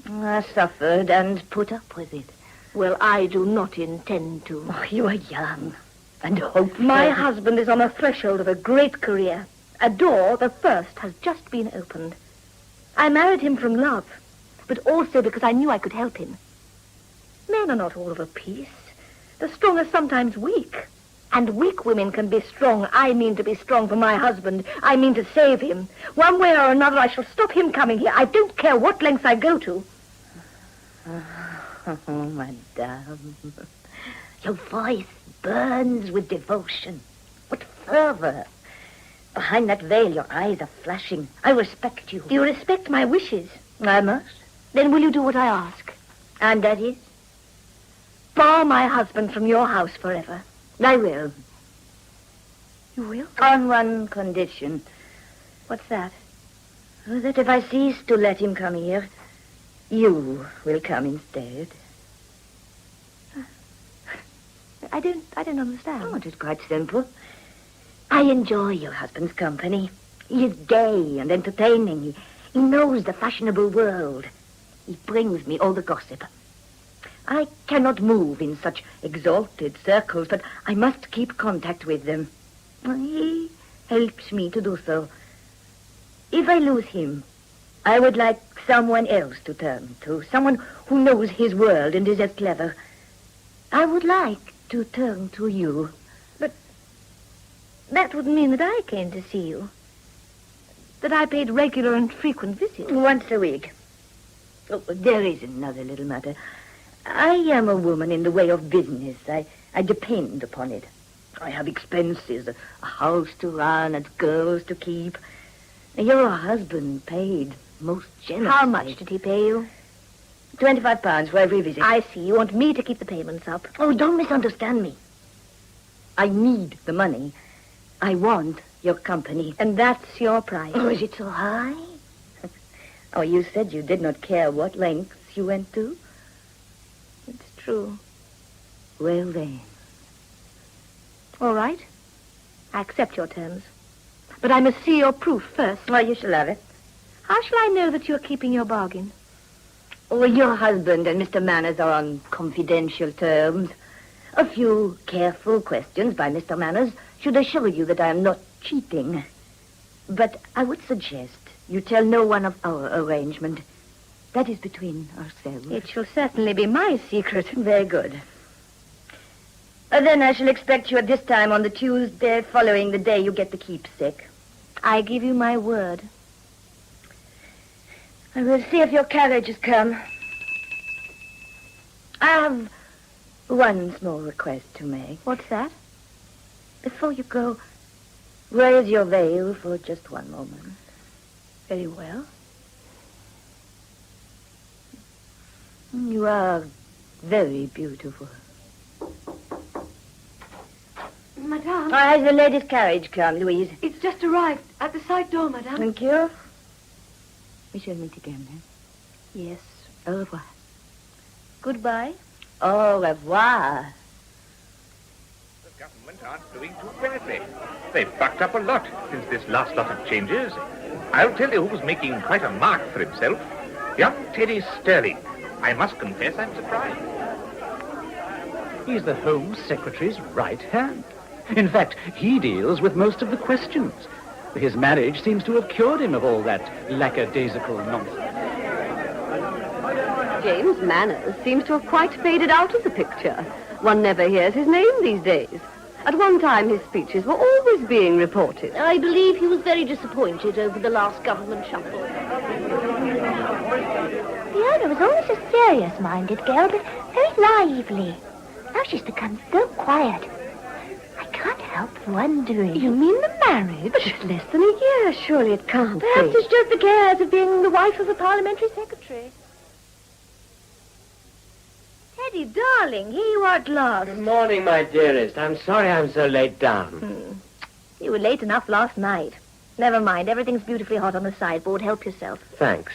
I suffered and put up with it. Well, I do not intend to. Oh, you are young and hopeful. My husband is on the threshold of a great career. A door, the first, has just been opened. I married him from love, but also because I knew I could help him. Men are not all of a piece. The strong are sometimes weak. And weak women can be strong. I mean to be strong for my husband. I mean to save him. One way or another, I shall stop him coming here. I don't care what lengths I go to. Oh, madame. Your voice burns with devotion. What fervor. Behind that veil, your eyes are flashing. I respect you. Do you respect my wishes? I must. Then will you do what I ask? And that is? Bar my husband from your house forever. I will. You will? On one condition. What's that? Oh, that if I cease to let him come here, you will come instead. I don't understand. Oh, it is quite simple. I enjoy your husband's company. He is gay and entertaining. He knows the fashionable world. He brings me all the gossip. I cannot move in such exalted circles, but I must keep contact with them. He helps me to do so. If I lose him, I would like someone else to turn to, someone who knows his world and is as clever. I would like to turn to you. But that would mean that I came to see you. That I paid regular and frequent visits. Once a week. Oh, there is another little matter. I am a woman in the way of business. I depend upon it. I have expenses, a house to run and girls to keep. Your husband paid most generously. How much did he pay you? £25 for every visit. I see. You want me to keep the payments up. Oh, don't misunderstand me. I need the money. I want your company. And that's your price. Oh, is it so high? Oh, you said you did not care what lengths you went to. It's true. Well, then. All right. I accept your terms. But I must see your proof first. Well, you shall have it. How shall I know that you're keeping your bargain? Oh, your husband and Mr. Manners are on confidential terms. A few careful questions by Mr. Manners should assure you that I am not cheating. But I would suggest you tell no one of our arrangement. That is between ourselves. It shall certainly be my secret. Very good. Then I shall expect you at this time on the Tuesday following the day you get the keepsake. I give you my word. I will see if your carriage has come. I have one small request to make. What's that? Before you go, raise your veil for just one moment. Very well. You are very beautiful. Madame. Has the lady's carriage come, Louise? It's just arrived at the side door, madame. Thank you. We shall meet again, then. Yes. Au revoir. Goodbye. Au revoir. The government aren't doing too badly. They've bucked up a lot since this last lot of changes. I'll tell you who's making quite a mark for himself. Young Teddy Sterling. I must confess I'm surprised. He's the Home Secretary's right hand. In fact, he deals with most of the questions. His marriage seems to have cured him of all that lackadaisical nonsense. James Manners seems to have quite faded out of the picture. One never hears his name these days. At one time, his speeches were always being reported. I believe he was very disappointed over the last government shuffle. Fiona was always a serious-minded girl, but very lively. Now she's become so quiet. I can't help wondering. You mean the marriage? But it's less than a year. Surely it can't Perhaps be. it's just the cares of being the wife of a parliamentary secretary. Teddy, darling, here you are at last. Good morning, my dearest. I'm sorry I'm so late down. You were late enough last night. Never mind, everything's beautifully hot on the sideboard. Help yourself. Thanks.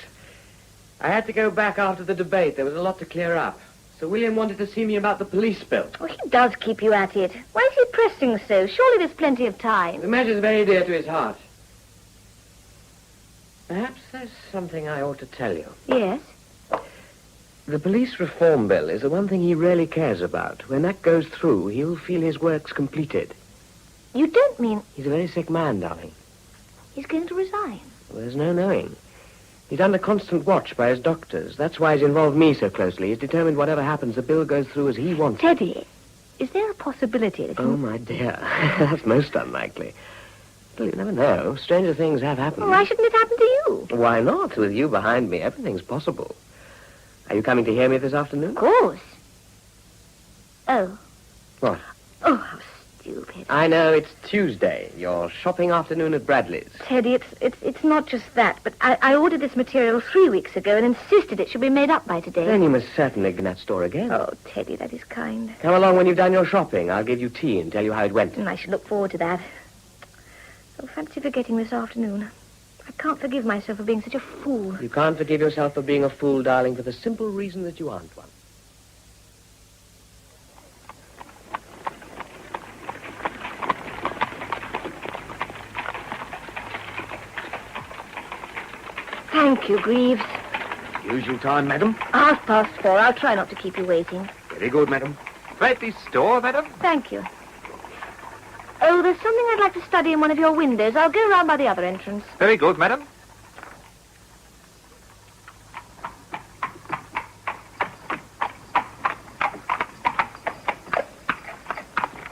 I had to go back after the debate. There was a lot to clear up. Sir William wanted to see me about the police bill. Oh, he does keep you at it. Why is he pressing so? Surely there's plenty of time. The measure's very dear to his heart. Perhaps there's something I ought to tell you. Yes? The police reform bill is the one thing he really cares about. When that goes through, he'll feel his work's completed. You don't mean... He's a very sick man, darling. He's going to resign? Well, there's no knowing. He's under constant watch by his doctors. That's why he's involved me so closely. He's determined whatever happens, the bill goes through as he wants it. Teddy, is there a possibility that Oh, my dear. That's most unlikely. Well, you never know. Stranger things have happened. Why shouldn't it happen to you? Why not? With you behind me, everything's possible. Are you coming to hear me this afternoon? Of course. Oh. What? Oh, how stupid. I know, it's Tuesday. Your shopping afternoon at Bradley's. Teddy, it's not just that, but I ordered this material 3 weeks ago and insisted it should be made up by today. Then you must certainly go to that store again. Oh, Teddy, that is kind. Come along when you've done your shopping. I'll give you tea and tell you how it went. And I should look forward to that. Oh, fancy forgetting this afternoon. I can't forgive myself for being such a fool. You can't forgive yourself for being a fool, darling, for the simple reason that you aren't one. Thank you, Greaves. Usual time, madam. 4:30. I'll try not to keep you waiting. Very good, madam. Right this store, madam? Thank you. Oh, there's something I'd like to study in one of your windows. I'll go round by the other entrance. Very good, madam.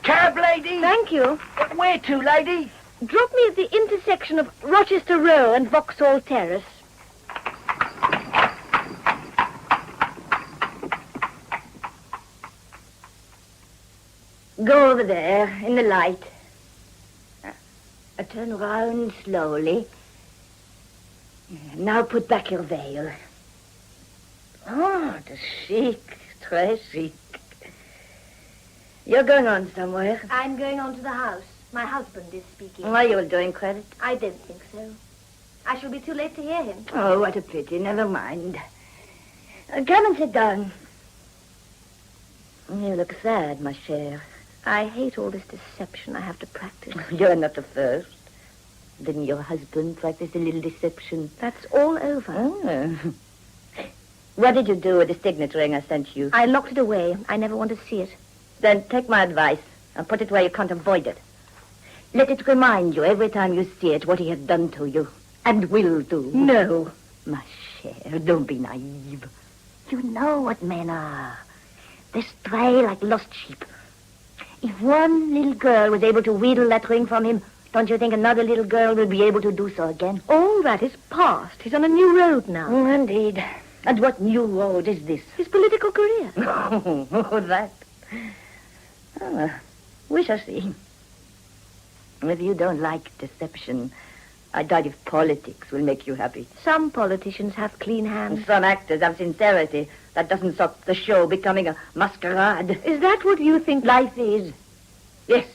Cab, lady? Thank you. Where to, lady? Drop me at the intersection of Rochester Row and Vauxhall Terrace. Go over there, in the light. Turn round slowly. Now put back your veil. Oh, the chic, très chic. You're going on somewhere. I'm going on to the house. My husband is speaking. Are you doing credit? I don't think so. I shall be too late to hear him. Oh, what a pity. Never mind. Come and sit down. You look sad, ma chère. I hate all this deception I have to practice. You're not the first. Didn't your husband practice a little deception? That's all over. Oh. What did you do with the signet ring I sent you? I locked it away. I never want to see it. Then take my advice and put it where you can't avoid it. Let it remind you every time you see it what he has done to you and will do. No. Ma chère, don't be naive. You know what men are. They stray like lost sheep. If one little girl was able to wheedle that ring from him, don't you think another little girl will be able to do so again? All that is past. He's on a new road now. Indeed. And what new road is this? His political career. Oh, that. Oh, we shall see. If you don't like deception, I doubt if politics will make you happy. Some politicians have clean hands. Some actors have sincerity. That doesn't stop the show becoming a masquerade. Is that what you think life is? Yes,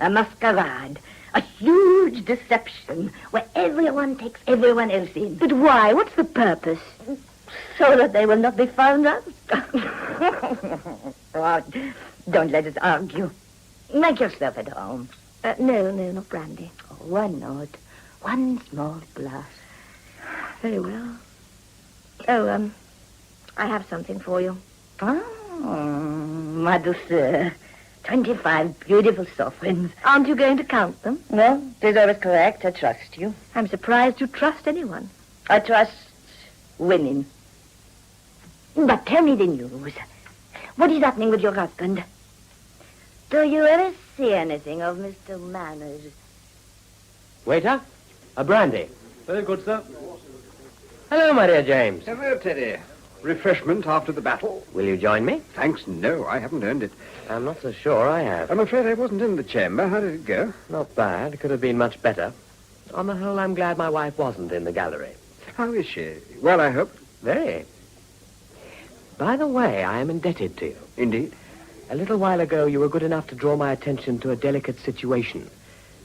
a masquerade. A huge deception where everyone takes everyone else in. But why? What's the purpose? So that they will not be found out. Oh, don't let us argue. Make yourself at home. No, not brandy. Oh, one not. One small glass. Very well. Oh, I have something for you. Oh, ma douceur. 25 beautiful sovereigns. Aren't you going to count them? No, it is always correct. I trust you. I'm surprised you trust anyone. I trust women. But tell me the news. What is happening with your husband? Do you ever see anything of Mr. Manners? Waiter, a brandy. Very good, sir. Hello, my dear James. Hello, Teddy. Refreshment after the battle? Will you join me? Thanks, no. I haven't earned it. I'm not so sure I have. I'm afraid I wasn't in the chamber. How did it go? Not bad. Could have been much better. On the whole, I'm glad my wife wasn't in the gallery. How is she? Well, I hope. Very. By the way, I am indebted to you. Indeed. A little while ago, you were good enough to draw my attention to a delicate situation.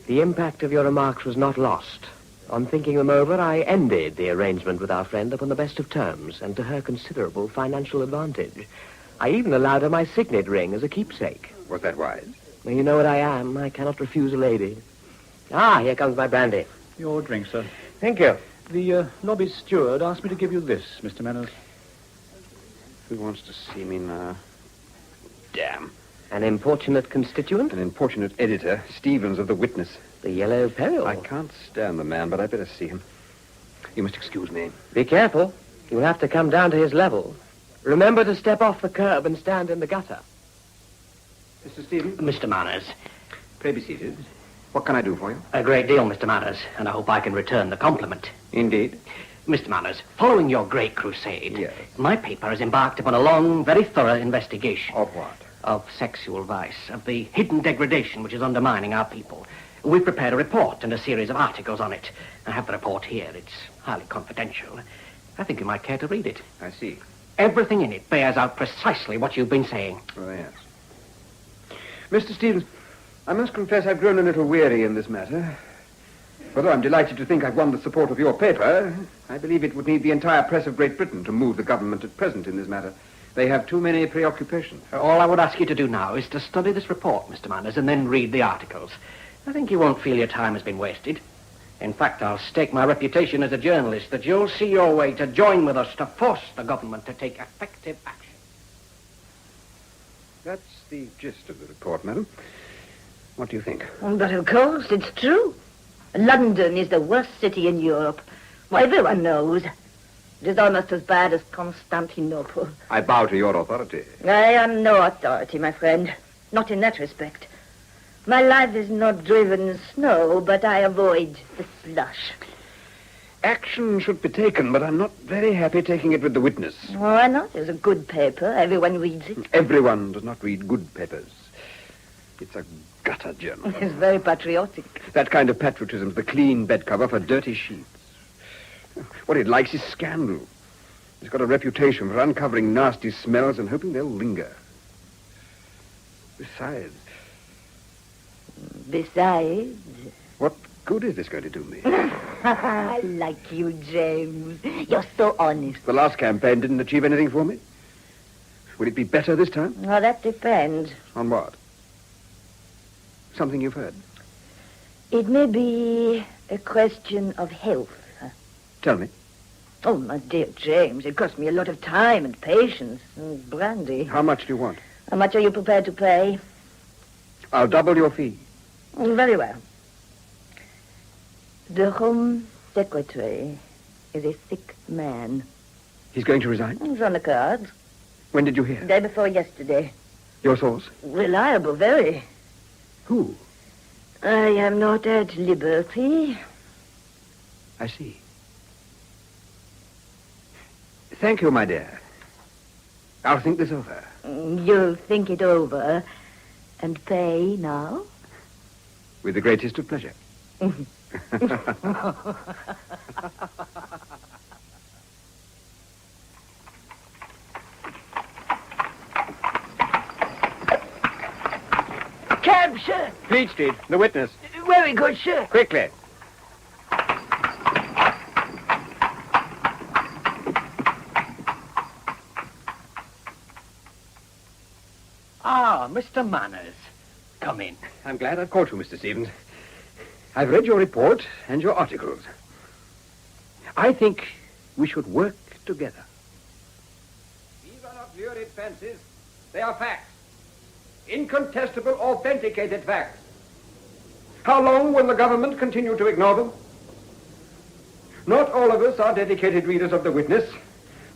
The impact of your remarks was not lost. On thinking them over, I ended the arrangement with our friend upon the best of terms, and to her considerable financial advantage. I even allowed her my signet ring as a keepsake. Was that wise? Well, you know what I am. I cannot refuse a lady. Ah, here comes my brandy. Your drink, sir. Thank you. The lobby steward asked me to give you this, Mr. Manners. Who wants to see me now? Damn. An importunate constituent? An importunate editor, Stevens of the Witness. The Yellow Peril. I can't stand the man, but I better see him. You must excuse me. Be careful. You'll have to come down to his level. Remember to step off the curb and stand in the gutter. Mr. Stevens? Mr. Manners. Pray be seated. What can I do for you? A great deal, Mr. Manners, and I hope I can return the compliment. Indeed. Mr. Manners, following your great crusade, yes, my paper has embarked upon a long, very thorough investigation. Of what? Of sexual vice, of the hidden degradation which is undermining our people. We've prepared a report and a series of articles on it. I have the report here. It's highly confidential. I think you might care to read it. I see. Everything in it bears out precisely what you've been saying. Oh, yes. Mr. Stevens, I must confess I've grown a little weary in this matter. Although I'm delighted to think I've won the support of your paper, I believe it would need the entire press of Great Britain to move the government at present in this matter. They have too many preoccupations. All I would ask you to do now is to study this report, Mr. Manners, and then read the articles. I think you won't feel your time has been wasted. In fact, I'll stake my reputation as a journalist that you'll see your way to join with us to force the government to take effective action. That's the gist of the report, madam. What do you think? But of course, it's true. London is the worst city in Europe. Why, everyone knows. It is almost as bad as Constantinople. I bow to your authority. I am no authority, my friend. Not in that respect. My life is not driven in snow, but I avoid the slush. Action should be taken, but I'm not very happy taking it with the Witness. Why not? It's a good paper. Everyone reads it. Everyone does not read good papers. It's a gutter journal. It's very patriotic. That kind of patriotism's the clean bed cover for dirty sheets. What it likes is scandal. It's got a reputation for uncovering nasty smells and hoping they'll linger. Besides... What good is this going to do me? I like you, James. You're so honest. The last campaign didn't achieve anything for me. Will it be better this time? Well, that depends. On what? Something you've heard? It may be a question of health. Tell me. Oh, my dear James, it cost me a lot of time and patience and brandy. How much do you want? How much are you prepared to pay? I'll double your fee. Very well. The Home Secretary is a sick man. He's going to resign? It's on the cards. When did you hear? Day before yesterday. Your source? Reliable, very. Who? I am not at liberty. I see. Thank you, my dear. I'll think this over. You'll think it over and pay now? With the greatest of pleasure. Cab, sir. Fleet Street, the Witness. Very good, sir. Quickly. Ah, Mr. Manners. Come in. I'm glad I've caught you, Mr. Stevens. I've read your report and your articles. I think we should work together. These are not lurid fancies. They are facts. Incontestable, authenticated facts. How long will the government continue to ignore them? Not all of us are dedicated readers of The Witness.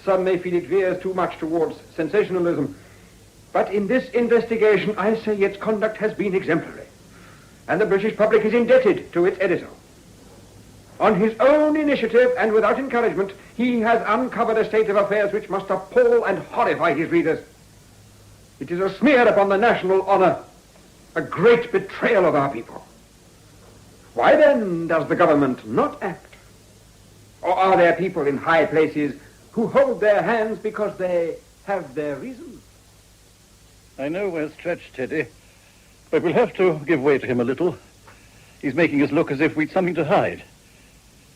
Some may feel it veers too much towards sensationalism. But in this investigation, I say its conduct has been exemplary. And the British public is indebted to its editor. On his own initiative and without encouragement, he has uncovered a state of affairs which must appall and horrify his readers. It is a smear upon the national honor, a great betrayal of our people. Why then does the government not act? Or are there people in high places who hold their hands because they have their reasons. I know we're stretched, Teddy, but we'll have to give way to him a little. He's making us look as if we'd something to hide.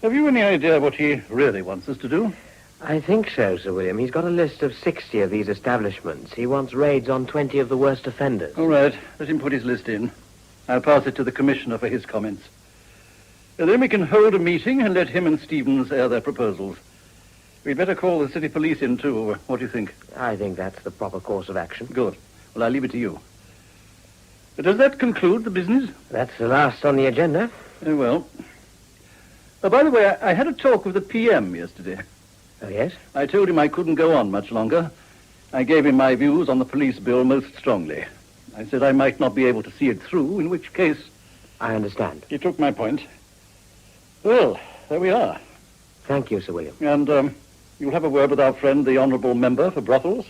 Have you any idea what he really wants us to do? I think so, Sir William. He's got a list of 60 of these establishments. He wants raids on 20 of the worst offenders. All right, let him put his list in. I'll pass it to the Commissioner for his comments. Then we can hold a meeting and let him and Stevens air their proposals. We'd better call the city police in, too. What do you think? I think that's the proper course of action. Good. Well, I'll leave it to you. Does that conclude the business? That's the last on the agenda. Very well. By the way, I had a talk with the PM yesterday. Oh, yes? I told him I couldn't go on much longer. I gave him my views on the police bill most strongly. I said I might not be able to see it through, in which case... I understand. He took my point. Well, there we are. Thank you, Sir William. And you'll have a word with our friend, the Honourable Member for Brothels.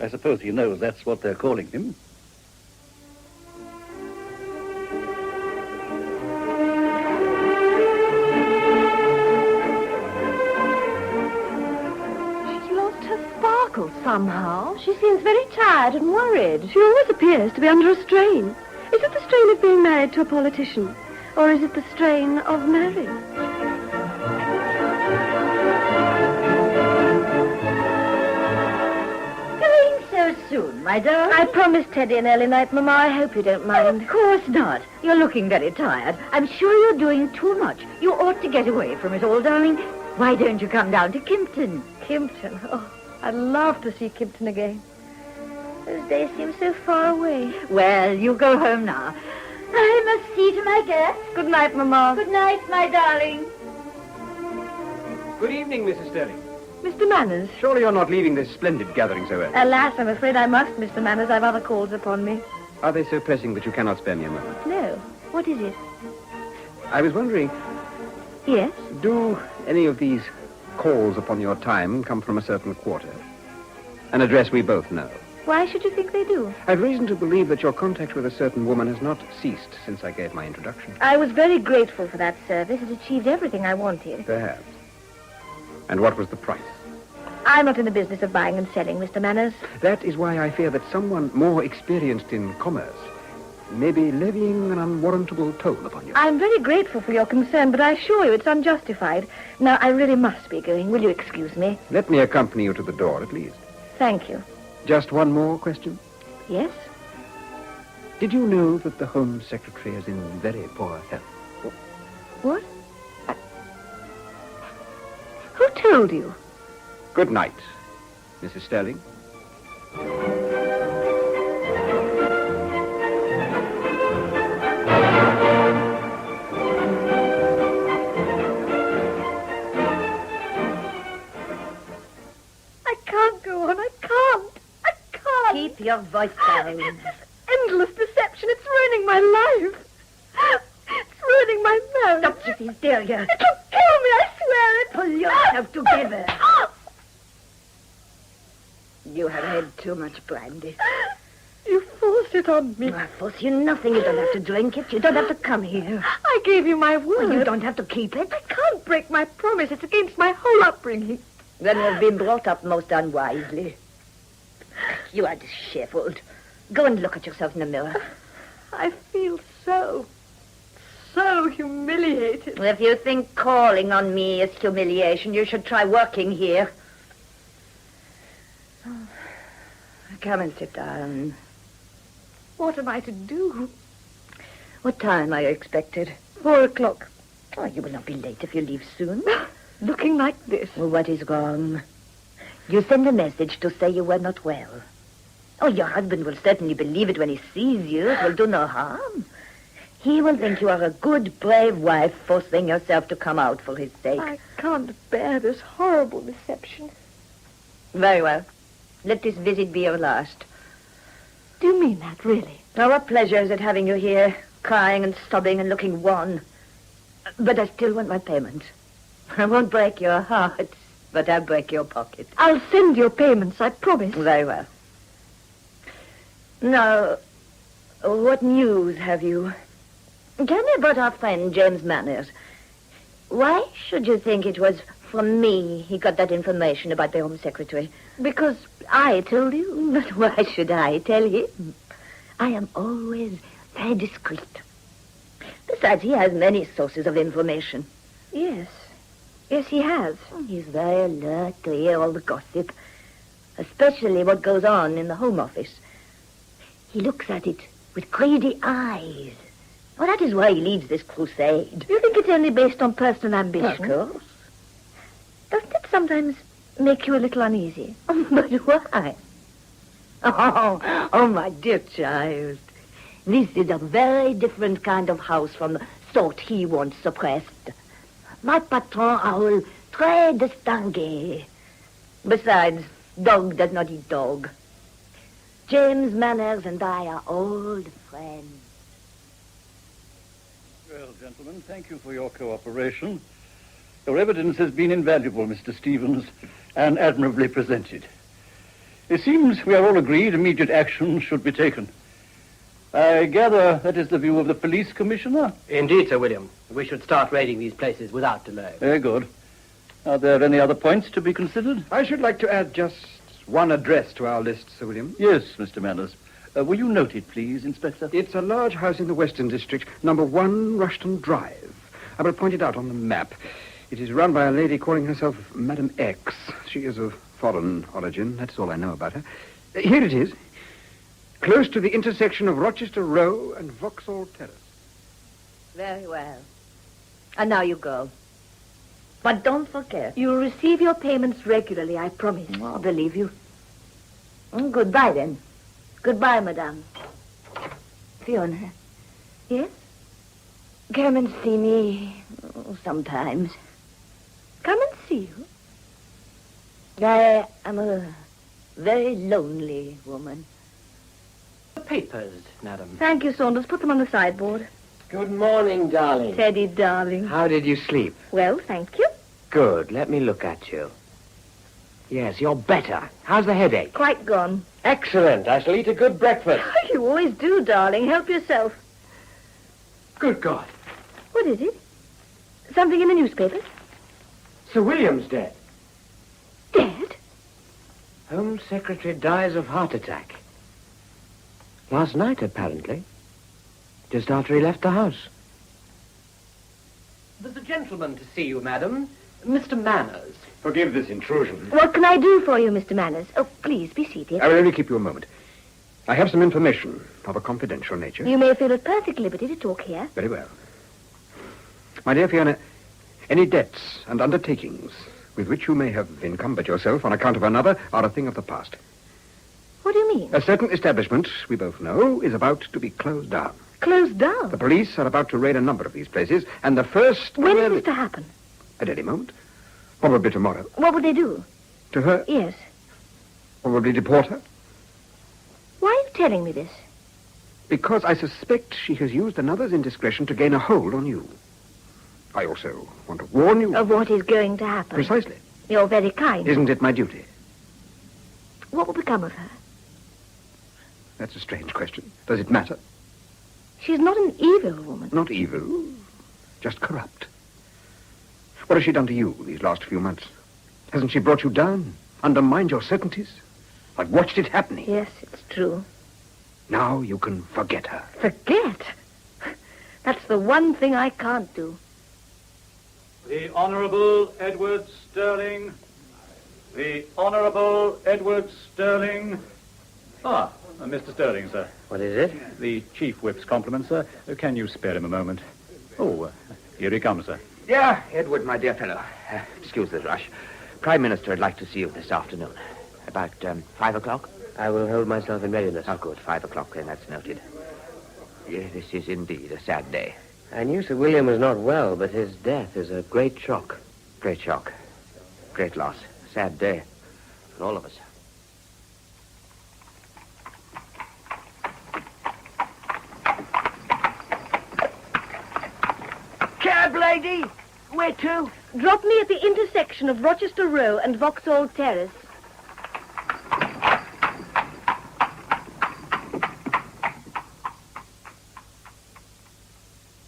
I suppose he knows that's what they're calling him. Somehow. She seems very tired and worried. She always appears to be under a strain. Is it the strain of being married to a politician? Or is it the strain of marriage? Going so soon, my darling? I promised Teddy an early night, Mama. I hope you don't mind. Of course not. You're looking very tired. I'm sure you're doing too much. You ought to get away from it all, darling. Why don't you come down to Kimpton? Kimpton? Oh, I'd love to see Kimpton again. Those days seem so far away. Well, you go home now. I must see to my guests. Good night, Mama. Good night, my darling. Good evening, Mrs. Sterling. Mr. Manners. Surely you're not leaving this splendid gathering so early. Alas, I'm afraid I must, Mr. Manners. I've other calls upon me. Are they so pressing that you cannot spare me a moment? No. What is it? I was wondering, Yes? do any of these calls upon your time come from a certain quarter? An address we both know. Why should you think they do? I've reason to believe that your contact with a certain woman has not ceased since I gave my introduction. I was very grateful for that service. It achieved everything I wanted. Perhaps. And what was the price? I'm not in the business of buying and selling, Mr. Manners. That is why I fear that someone more experienced in commerce may be levying an unwarrantable toll upon you. I'm very grateful for your concern, but I assure you it's unjustified. Now, I really must be going. Will you excuse me? Let me accompany you to the door, at least. Thank you. Just one more question. Yes? Did you know that the Home Secretary is in very poor health? What? Who told you? Good night, Mrs. Sterling. I can't go on. I can't. Keep your voice down. Endless deception. It's ruining my life. It's ruining my marriage. Stop, Mrs. Delia. It'll kill me, I swear it. Pull yourself together. You have had too much brandy. You forced it on me. I force you nothing. You don't have to drink it. You don't have to come here. I gave you my word. Well, you don't have to keep it. I can't break my promise. It's against my whole upbringing. Then you've been brought up most unwisely. You are disheveled. Go and look at yourself in the mirror. I feel so humiliated. If you think calling on me is humiliation, you should try working here. Come and sit down. What am I to do? What time are you expected? 4:00. Oh, you will not be late if you leave soon. Looking like this. Well, what is wrong? You send a message to say you were not well. Oh, your husband will certainly believe it when he sees you. It will do no harm. He will think you are a good, brave wife, forcing yourself to come out for his sake. I can't bear this horrible deception. Very well. Let this visit be your last. Do you mean that, really? Oh, what pleasure is it having you here, crying and sobbing and looking wan? But I still want my payment. I won't break your heart, but I'll break your pocket. I'll send your payments, I promise. Very well. Now, what news have you? Tell me about our friend James Manners. Why should you think it was From me, he got that information about the Home Secretary. Because I told you. But why should I tell him? I am always very discreet. Besides, he has many sources of information. Yes. Yes, he has. He's very alert to hear all the gossip, especially what goes on in the Home Office. He looks at it with greedy eyes. Well, that is why he leads this crusade. You think it's only based on personal ambition? Of course. Doesn't it sometimes make you a little uneasy? But why? Oh, my dear child. This is a very different kind of house from the sort he once suppressed. My patron are très distingué. Besides, dog does not eat dog. James Manners and I are old friends. Well, gentlemen, thank you for your cooperation. Your evidence has been invaluable, Mr. Stevens, and admirably presented. It seems we are all agreed immediate action should be taken. I gather that is the view of the police commissioner? Indeed, Sir William. We should start raiding these places without delay. Very good. Are there any other points to be considered? I should like to add just one address to our list, Sir William. Yes, Mr. Manners. Will you note it, please, Inspector? It's a large house in the Western District, number 1 Rushton Drive. I will point it out on the map. It is run by a lady calling herself Madam X. She is of foreign origin. That's all I know about her. Here it is. Close to the intersection of Rochester Row and Vauxhall Terrace. Very well. And now you go. But don't forget. You'll receive your payments regularly, I promise. Oh, I believe you. Goodbye, then. Goodbye, Madame. Fiona. Yes? Come and see me sometimes. Come and see you? I am a very lonely woman. The papers, madam. Thank you, Saunders. Put them on the sideboard. Good morning, darling. Teddy, darling. How did you sleep? Well, thank you. Good. Let me look at you. Yes, you're better. How's the headache? Quite gone. Excellent. I shall eat a good breakfast. You always do, darling. Help yourself. Good God. What is it? Something in the newspapers? Sir William's dead. Dead? Home Secretary dies of heart attack. Last night, apparently. Just after he left the house. There's a gentleman to see you, madam. Mr. Manners. Forgive this intrusion. What can I do for you, Mr. Manners? Oh, please, be seated. I will only keep you a moment. I have some information of a confidential nature. You may feel at perfect liberty to talk here. Very well. My dear Fiona, any debts and undertakings with which you may have encumbered yourself on account of another are a thing of the past. What do you mean? A certain establishment, we both know, is about to be closed down. Closed down? The police are about to raid a number of these places, and the first... When is this to happen? At any moment. Probably tomorrow. What would they do? To her? Yes. Probably deport her. Why are you telling me this? Because I suspect she has used another's indiscretion to gain a hold on you. I also want to warn you... Of what is going to happen? Precisely. You're very kind. Isn't it my duty? What will become of her? That's a strange question. Does it matter? She's not an evil woman. Not evil, just corrupt. What has she done to you these last few months? Hasn't she brought you down, undermined your certainties? I've watched it happening. Yes, it's true. Now you can forget her. Forget? That's the one thing I can't do. The Honourable Edward Sterling. The Honourable Edward Sterling. Mr. Sterling, sir. What is it? The Chief Whip's compliments, sir. Can you spare him a moment? Here he comes, sir. Yeah, Edward, my dear fellow. Excuse the rush. Prime Minister would like to see you this afternoon. About 5 o'clock? I will hold myself in readiness. Oh, good. 5 o'clock, then. That's noted. Yeah, this is indeed a sad day. I knew Sir William was not well, but his death is a great shock. Great shock. Great loss. Sad day. For all of us. Cab lady, where to? Drop me at the intersection of Rochester Row and Vauxhall Terrace.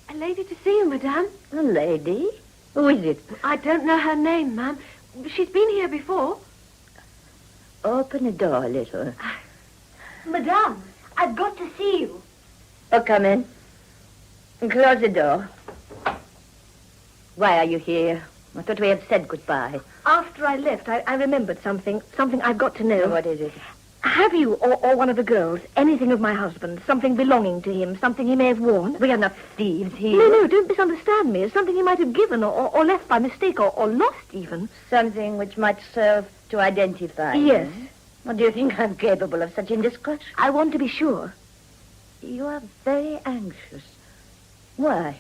A lady to see you, madame. A lady? Who is it? I don't know her name, ma'am. She's been here before. Open the door a little. Madame, I've got to see you. Oh, come in. And close the door. Why are you here? I thought we had said goodbye. After I left, I remembered something I've got to know. What is it? Have you, or one of the girls, anything of my husband, something belonging to him, something he may have worn? We are not thieves here. No, don't misunderstand me. It's something he might have given or left by mistake or lost even. Something which might serve to identify Yes. him. What, do you think I'm capable of such indiscretion? I want to be sure. You are very anxious. Why?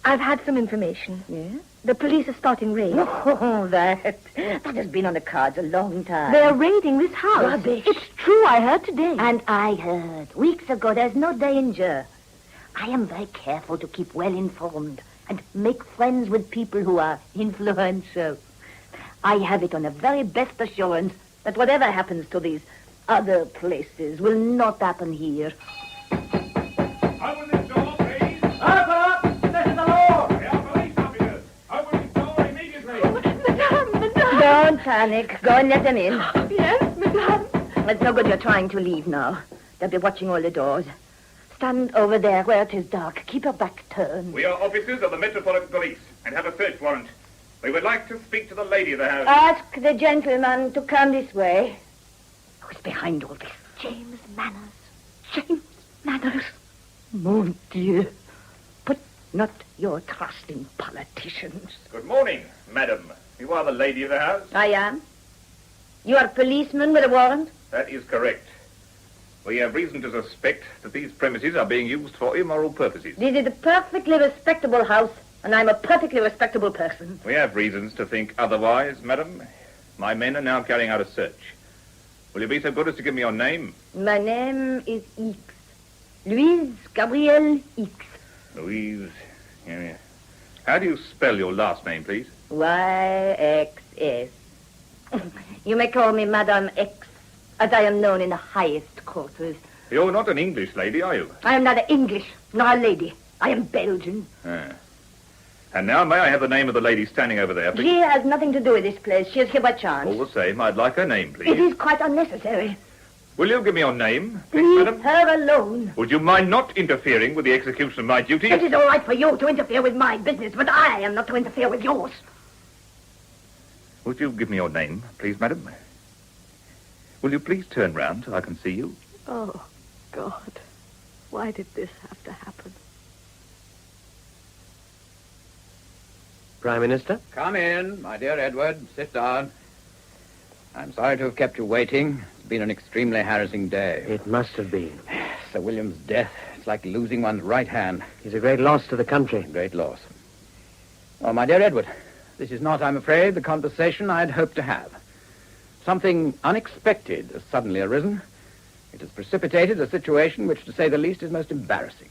I've had some information. Yeah? The police are starting raids. Oh, that has been on the cards a long time. They're raiding this house. Rubbish. It's true, I heard today. And I heard weeks ago there's no danger. I am very careful to keep well informed and make friends with people who are influential. I have it on the very best assurance that whatever happens to these other places will not happen here. Open this door, please. Open up! This is the law! There are police officers. Open this door immediately. Madame. Don't panic. Go and let them in. Yes, madame. It's no good you're trying to leave now. They'll be watching all the doors. Stand over there where it is dark. Keep your back turned. We are officers of the Metropolitan Police and have a search warrant. We would like to speak to the lady of the house. Ask the gentleman to come this way. Who's behind all this? James Manners. James Manners. Mon Dieu. Put not your trust in politicians. Good morning, madam. You are the lady of the house? I am. You are a policeman with a warrant? That is correct. We have reason to suspect that these premises are being used for immoral purposes. This is a perfectly respectable house, and I'm a perfectly respectable person. We have reasons to think otherwise, madam. My men are now carrying out a search. Will you be so good as to give me your name? My name is X. Louise Gabrielle X. Louise. Yeah. How do you spell your last name, please? Y-X-S. You may call me Madame X, as I am known in the highest quarters. You're not an English lady, are you? I am neither English nor a lady. I am Belgian. Ah. And now may I have the name of the lady standing over there, please? She has nothing to do with this place. She is here by chance. All the same, I'd like her name, please. It is quite unnecessary. Will you give me your name, please, Leave madam? her alone. Would you mind not interfering with the execution of my duties? It is all right for you to interfere with my business, but I am not to interfere with yours. Would you give me your name, please, madam? Will you please turn round so I can see you? Oh, God. Why did this have to happen? Prime Minister? Come in, my dear Edward. Sit down. I'm sorry to have kept you waiting. It's been an extremely harassing day. It must have been. Sir William's death, it's like losing one's right hand. He's a great loss to the country. Great loss. Oh, my dear Edward, this is not, I'm afraid, the conversation I'd hoped to have. Something unexpected has suddenly arisen. It has precipitated a situation which, to say the least, is most embarrassing.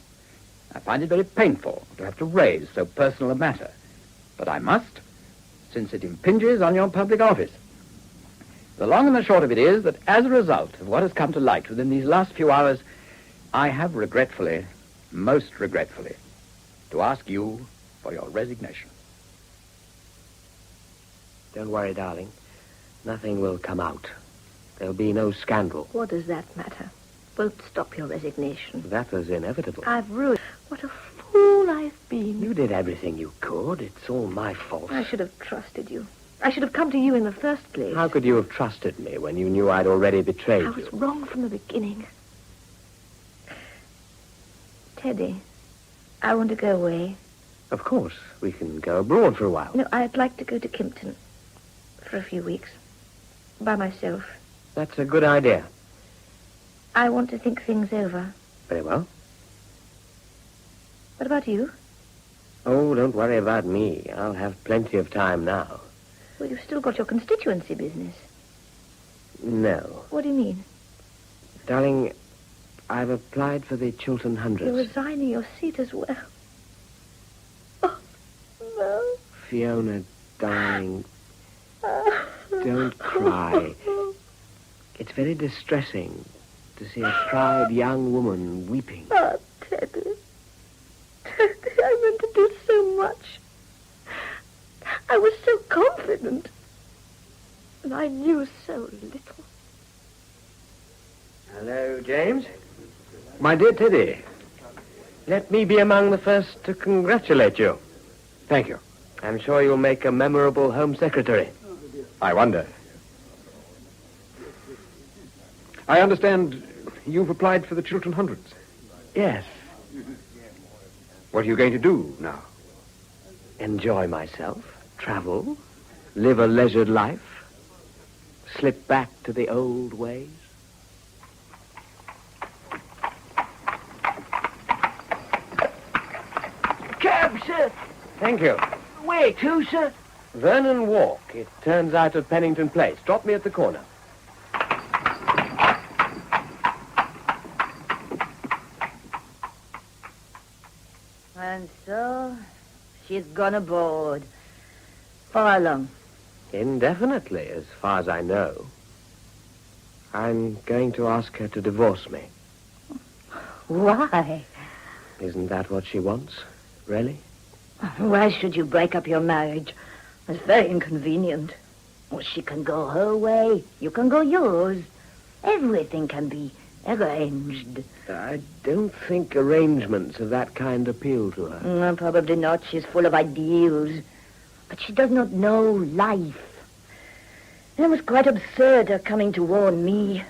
I find it very painful to have to raise so personal a matter. But I must, since it impinges on your public office. The long and the short of it is that as a result of what has come to light within these last few hours, I have regretfully, most regretfully, to ask you for your resignation. Don't worry, darling. Nothing will come out. There'll be no scandal. What does that matter? Won't stop your resignation. That was inevitable. I've ruined... What a fool I've been. You did everything you could. It's all my fault. I should have trusted you. I should have come to you in the first place. How could you have trusted me when you knew I'd already betrayed you? I was wrong from the beginning. Teddy, I want to go away. Of course. We can go abroad for a while. No, I'd like to go to Kimpton for a few weeks. By myself. That's a good idea. I want to think things over. Very well. What about you? Oh, don't worry about me. I'll have plenty of time now. Well, you've still got your constituency business. No. What do you mean? Darling, I've applied for the Chiltern Hundreds. You're resigning your seat as well. Oh, no. Fiona, darling, don't cry. It's very distressing to see a proud young woman weeping. Oh, Teddy. Teddy, I meant to do so much. I was so confident. And I knew so little. Hello, James. My dear Teddy. Let me be among the first to congratulate you. Thank you. I'm sure you'll make a memorable Home Secretary. I wonder. I understand you've applied for the Chiltern Hundreds. Yes. What are you going to do now? Enjoy myself, travel, live a leisured life, slip back to the old ways. Cab, sir. Thank you. Where to, sir? Vernon Walk. It turns out at Pennington Place. Drop me at the corner. And so, she's gone aboard. For how long? Indefinitely, as far as I know. I'm going to ask her to divorce me. Why? Isn't that what she wants, really? Why should you break up your marriage? It's very inconvenient. Well, she can go her way. You can go yours. Everything can be arranged. I don't think arrangements of that kind appeal to her. No, probably not. She's full of ideals. But she does not know life. It was quite absurd her coming to warn me.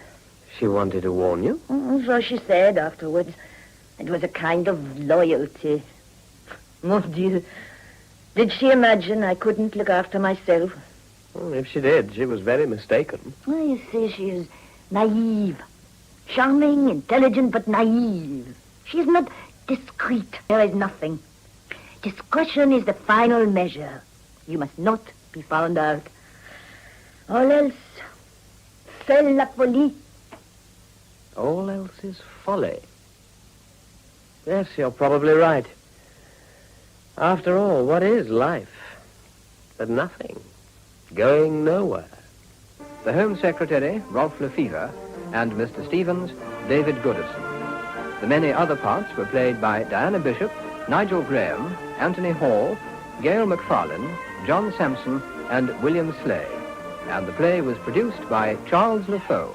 She wanted to warn you? So she said afterwards. It was a kind of loyalty. Mon Dieu. Did she imagine I couldn't look after myself? Well, if she did, she was very mistaken. Well, you see, she is naive. Charming, intelligent, but naive. She is not discreet. There is nothing. Discretion is the final measure. You must not be found out. All else, c'est la folie. All else is folly. Yes, you're probably right. After all, what is life? But nothing. Going nowhere. The Home Secretary, Rolf Lefevre, and Mr. Stevens, David Goodison. The many other parts were played by Diana Bishop, Nigel Graham, Anthony Hall, Gail McFarlane, John Sampson, and William Slay. And the play was produced by Charles LaFoe.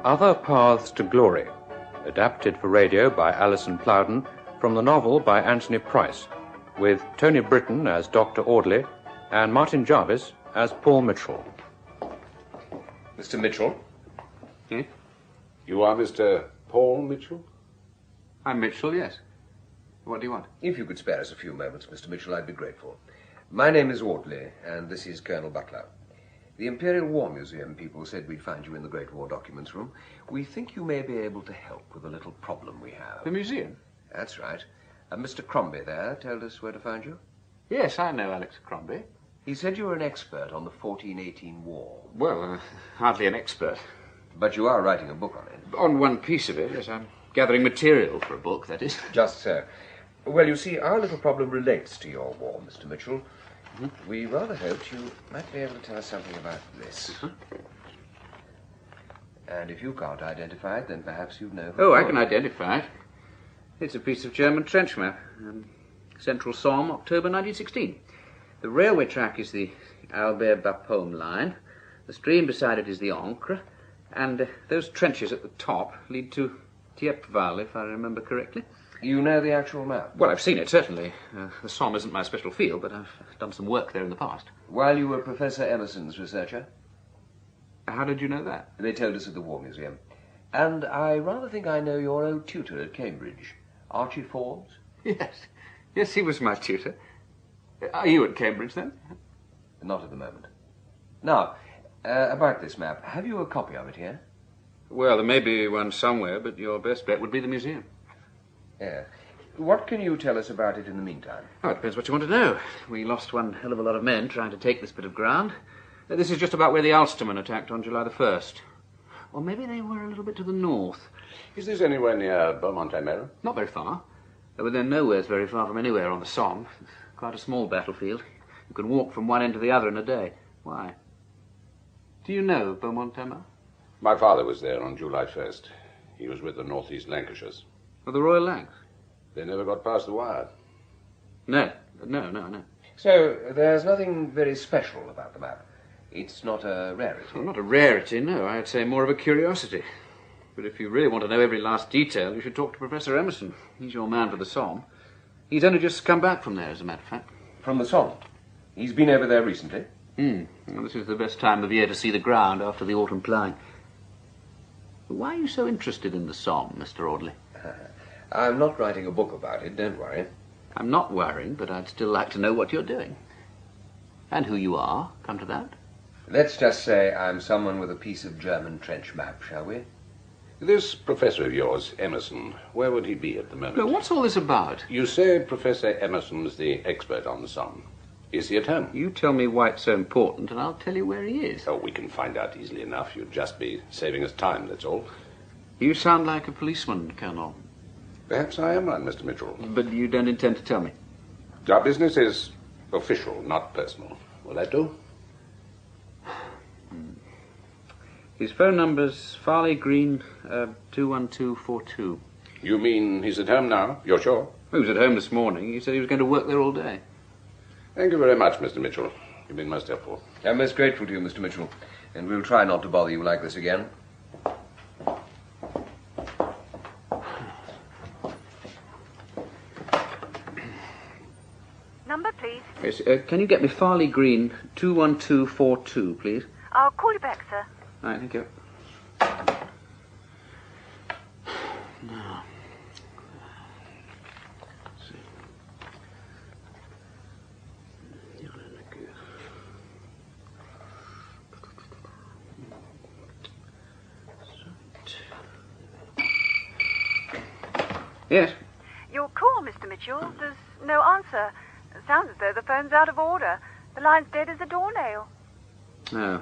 Other Paths to Glory, adapted for radio by Alison Plowden from the novel by Anthony Price, with Tony Britton as Dr. Audley and Martin Jarvis as Paul Mitchell. Mr. Mitchell? You are Mr. Paul Mitchell? I'm Mitchell, yes. What do you want? If you could spare us a few moments, Mr. Mitchell, I'd be grateful. My name is Audley, and this is Colonel Butler. The Imperial War Museum people said we'd find you in the Great War Documents Room. We think you may be able to help with a little problem we have. The museum? That's right. Mr. Crombie there told us where to find you. Yes, I know Alex Crombie. He said you were an expert on the 1418 war. Well, hardly an expert. But you are writing a book on it. On one piece of it, yes. I'm gathering material for a book, that is. Just so. Well, you see, our little problem relates to your war, Mr. Mitchell. We rather hoped you might be able to tell us something about this. And if you can't identify it, then perhaps you know who. Oh, I can identify it. It's a piece of German trench map. Central Somme, October 1916. The railway track is the Albert-Bapaume line. The stream beside it is the Ancre. And those trenches at the top lead to Thiepval, if I remember correctly. You know the actual map? Well, I've seen it, certainly. The Somme isn't my special field, but I've done some work there in the past. While you were Professor Emerson's researcher? How did you know that? They told us at the War Museum. And I rather think I know your old tutor at Cambridge, Archie Forbes. Yes. Yes, he was my tutor. Are you at Cambridge, then? Not at the moment. Now, about this map, have you a copy of it here? Well, there may be one somewhere, but your best bet would be the museum. Yeah. What can you tell us about it in the meantime? Oh, it depends what you want to know. We lost one hell of a lot of men trying to take this bit of ground. This is just about where the Ulstermen attacked on July the 1st. Or maybe they were a little bit to the north. Is this anywhere near Beaumont-Eyre? Not very far. But then nowhere's very far from anywhere on the Somme. It's quite a small battlefield. You can walk from one end to the other in a day. Why? Do you know Beaumont-Eyre? My father was there on July 1st. He was with the North East Lancashires. Oh, the Royal Lancs? They never got past the wire. No. So, there's nothing very special about the map. It's not a rarity. Well, not a rarity, no. I'd say more of a curiosity. But if you really want to know every last detail, you should talk to Professor Emerson. He's your man for the Somme. He's only just come back from there, as a matter of fact. From the Somme? He's been over there recently? Well, this is the best time of year to see the ground after the autumn ploughing. But why are you so interested in the Somme, Mr. Audley? I'm not writing a book about it, don't worry. I'm not worrying, but I'd still like to know what you're doing. And who you are, come to that. Let's just say I'm someone with a piece of German trench map, shall we? This professor of yours, Emerson, where would he be at the moment? No, what's all this about? You say Professor Emerson's the expert on the Somme. Is he at home? You tell me why it's so important, and I'll tell you where he is. Oh, we can find out easily enough. You'd just be saving us time, that's all. You sound like a policeman, Colonel. Perhaps I am one, Mr. Mitchell. But you don't intend to tell me? Our business is official, not personal. Will that do? His phone number's Farley Green, 21242. You mean he's at home now? You're sure? He was at home this morning. He said he was going to work there all day. Thank you very much, Mr. Mitchell. You've been most helpful. I'm most grateful to you, Mr. Mitchell. And we'll try not to bother you like this again. Number, please. Yes, can you get me Farley Green, 21242, please? I'll call you back, sir. All right, thank you. Now, let's see. Yes? Your call, Mr. Mitchell. There's no answer. It sounds as though the phone's out of order. The line's dead as a doornail. Oh.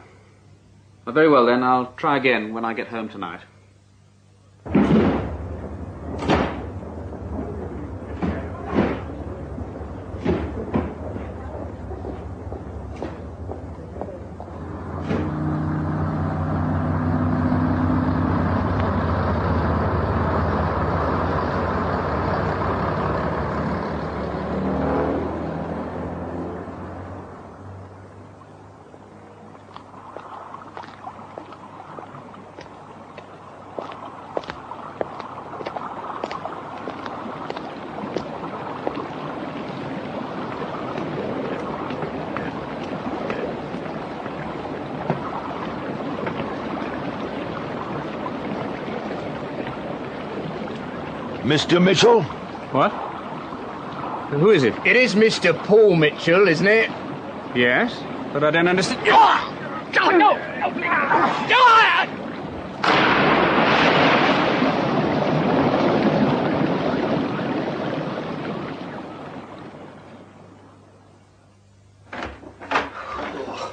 Well, very well, then. I'll try again when I get home tonight. Mr. Mitchell? What? Who is it? It is Mr. Paul Mitchell, isn't it? Yes, but I don't understand. Oh, no!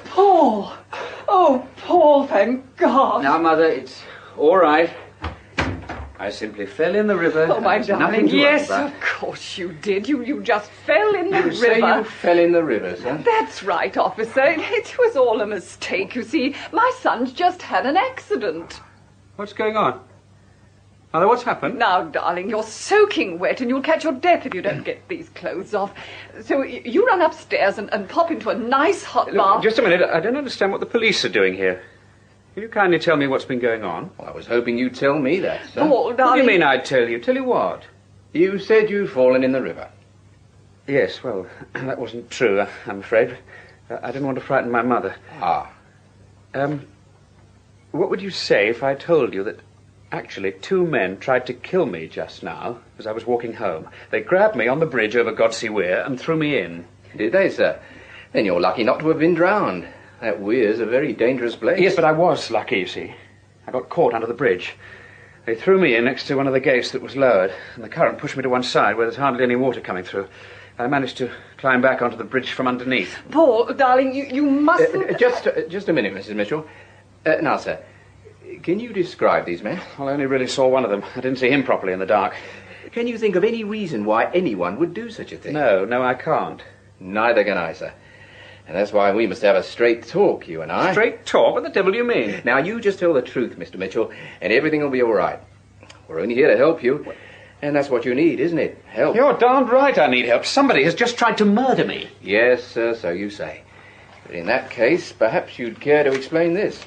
Paul! Oh, Paul, thank God. Now, Mother, it's all right. I simply fell in the river. Oh, my There's darling, nothing to yes, worry about. of course you did. You just fell in the river. You say you fell in the river, sir? That's right, officer. It was all a mistake, you see. My son's just had an accident. What's going on? Mother, what's happened? Now, darling, you're soaking wet and you'll catch your death if you don't get these clothes off. So you run upstairs and pop into a nice hot Look, bath. just a minute. I don't understand what the police are doing here. Will you kindly tell me what's been going on? Well, I was hoping you'd tell me that, sir. Paul, What do darling. you mean I'd tell you? Tell you what? You said you'd fallen in the river. Yes, well, that wasn't true, I'm afraid. I didn't want to frighten my mother. Ah. What would you say if I told you that actually 2 men tried to kill me just now as I was walking home? They grabbed me on the bridge over Godsey Weir and threw me in. Did they, sir? Then you're lucky not to have been drowned. That Weir's a very dangerous place. Yes, but I was lucky, you see. I got caught under the bridge. They threw me in next to one of the gates that was lowered, and the current pushed me to one side where there's hardly any water coming through. I managed to climb back onto the bridge from underneath. Paul, darling, you mustn't... Just a minute, Mrs. Mitchell. Now, sir, Can you describe these men? I only really saw one of them. I didn't see him properly in the dark. Can you think of any reason why anyone would do such a thing? No, I can't. Neither can I, sir. And that's why we must have a straight talk, you and I. Straight talk? What the devil do you mean? Now, you just tell the truth, Mr. Mitchell, and everything will be all right. We're only here to help you, and that's what you need, isn't it? Help. You're darned right I need help. Somebody has just tried to murder me. Yes, sir, so you say. But in that case, perhaps you'd care to explain this.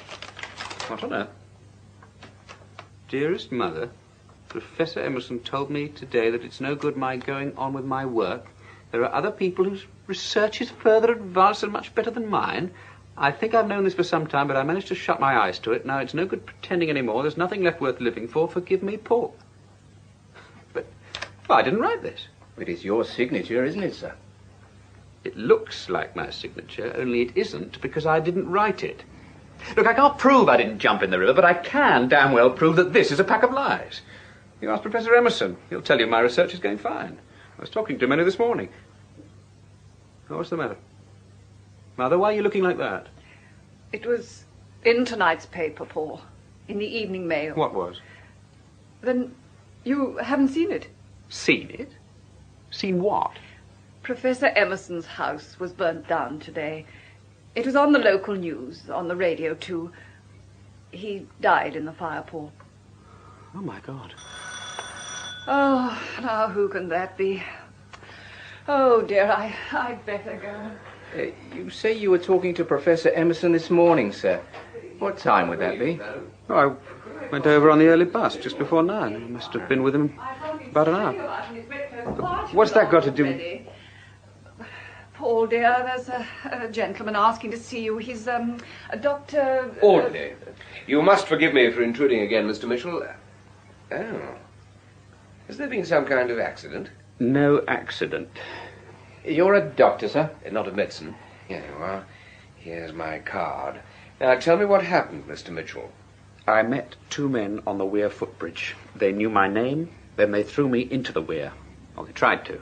What on earth? Dearest Mother, Professor Emerson told me today that it's no good my going on with my work. There are other people whose research is further advanced and much better than mine. I think I've known this for some time, but I managed to shut my eyes to it. Now it's no good pretending anymore. There's nothing left worth living for. Forgive me, Paul. But I didn't write this. It is your signature, isn't it, sir? It looks like my signature, only it isn't, because I didn't write it. Look, I can't prove I didn't jump in the river, but I can damn well prove that this is a pack of lies. You ask Professor Emerson. He'll tell you my research is going fine. I was talking to him only this morning. Oh, what's the matter? Mother, why are you looking like that? It was in tonight's paper, Paul. In the Evening Mail. What was? Then you haven't seen it? Seen it? Seen what? Professor Emerson's house was burnt down today. It was on the local news, on the radio, too. He died in the fire, Paul. Oh, my God. Oh, now who can that be? Oh, dear, I'd better go. You say you were talking to Professor Emerson this morning, sir. What time would that be? Oh, I went over on the early bus just before 9. I must have been with him about an hour. What's that got to do with... Paul, dear, there's a gentleman asking to see you. He's, a Dr... Audley. You must forgive me for intruding again, Mr. Mitchell. Oh. Has there been some kind of accident? No accident. You're a doctor, sir? Not of medicine. Here you are. Here's my card. Now, tell me what happened, Mr. Mitchell. I met two men on the Weir footbridge. They knew my name, then they threw me into the Weir. Or they tried to.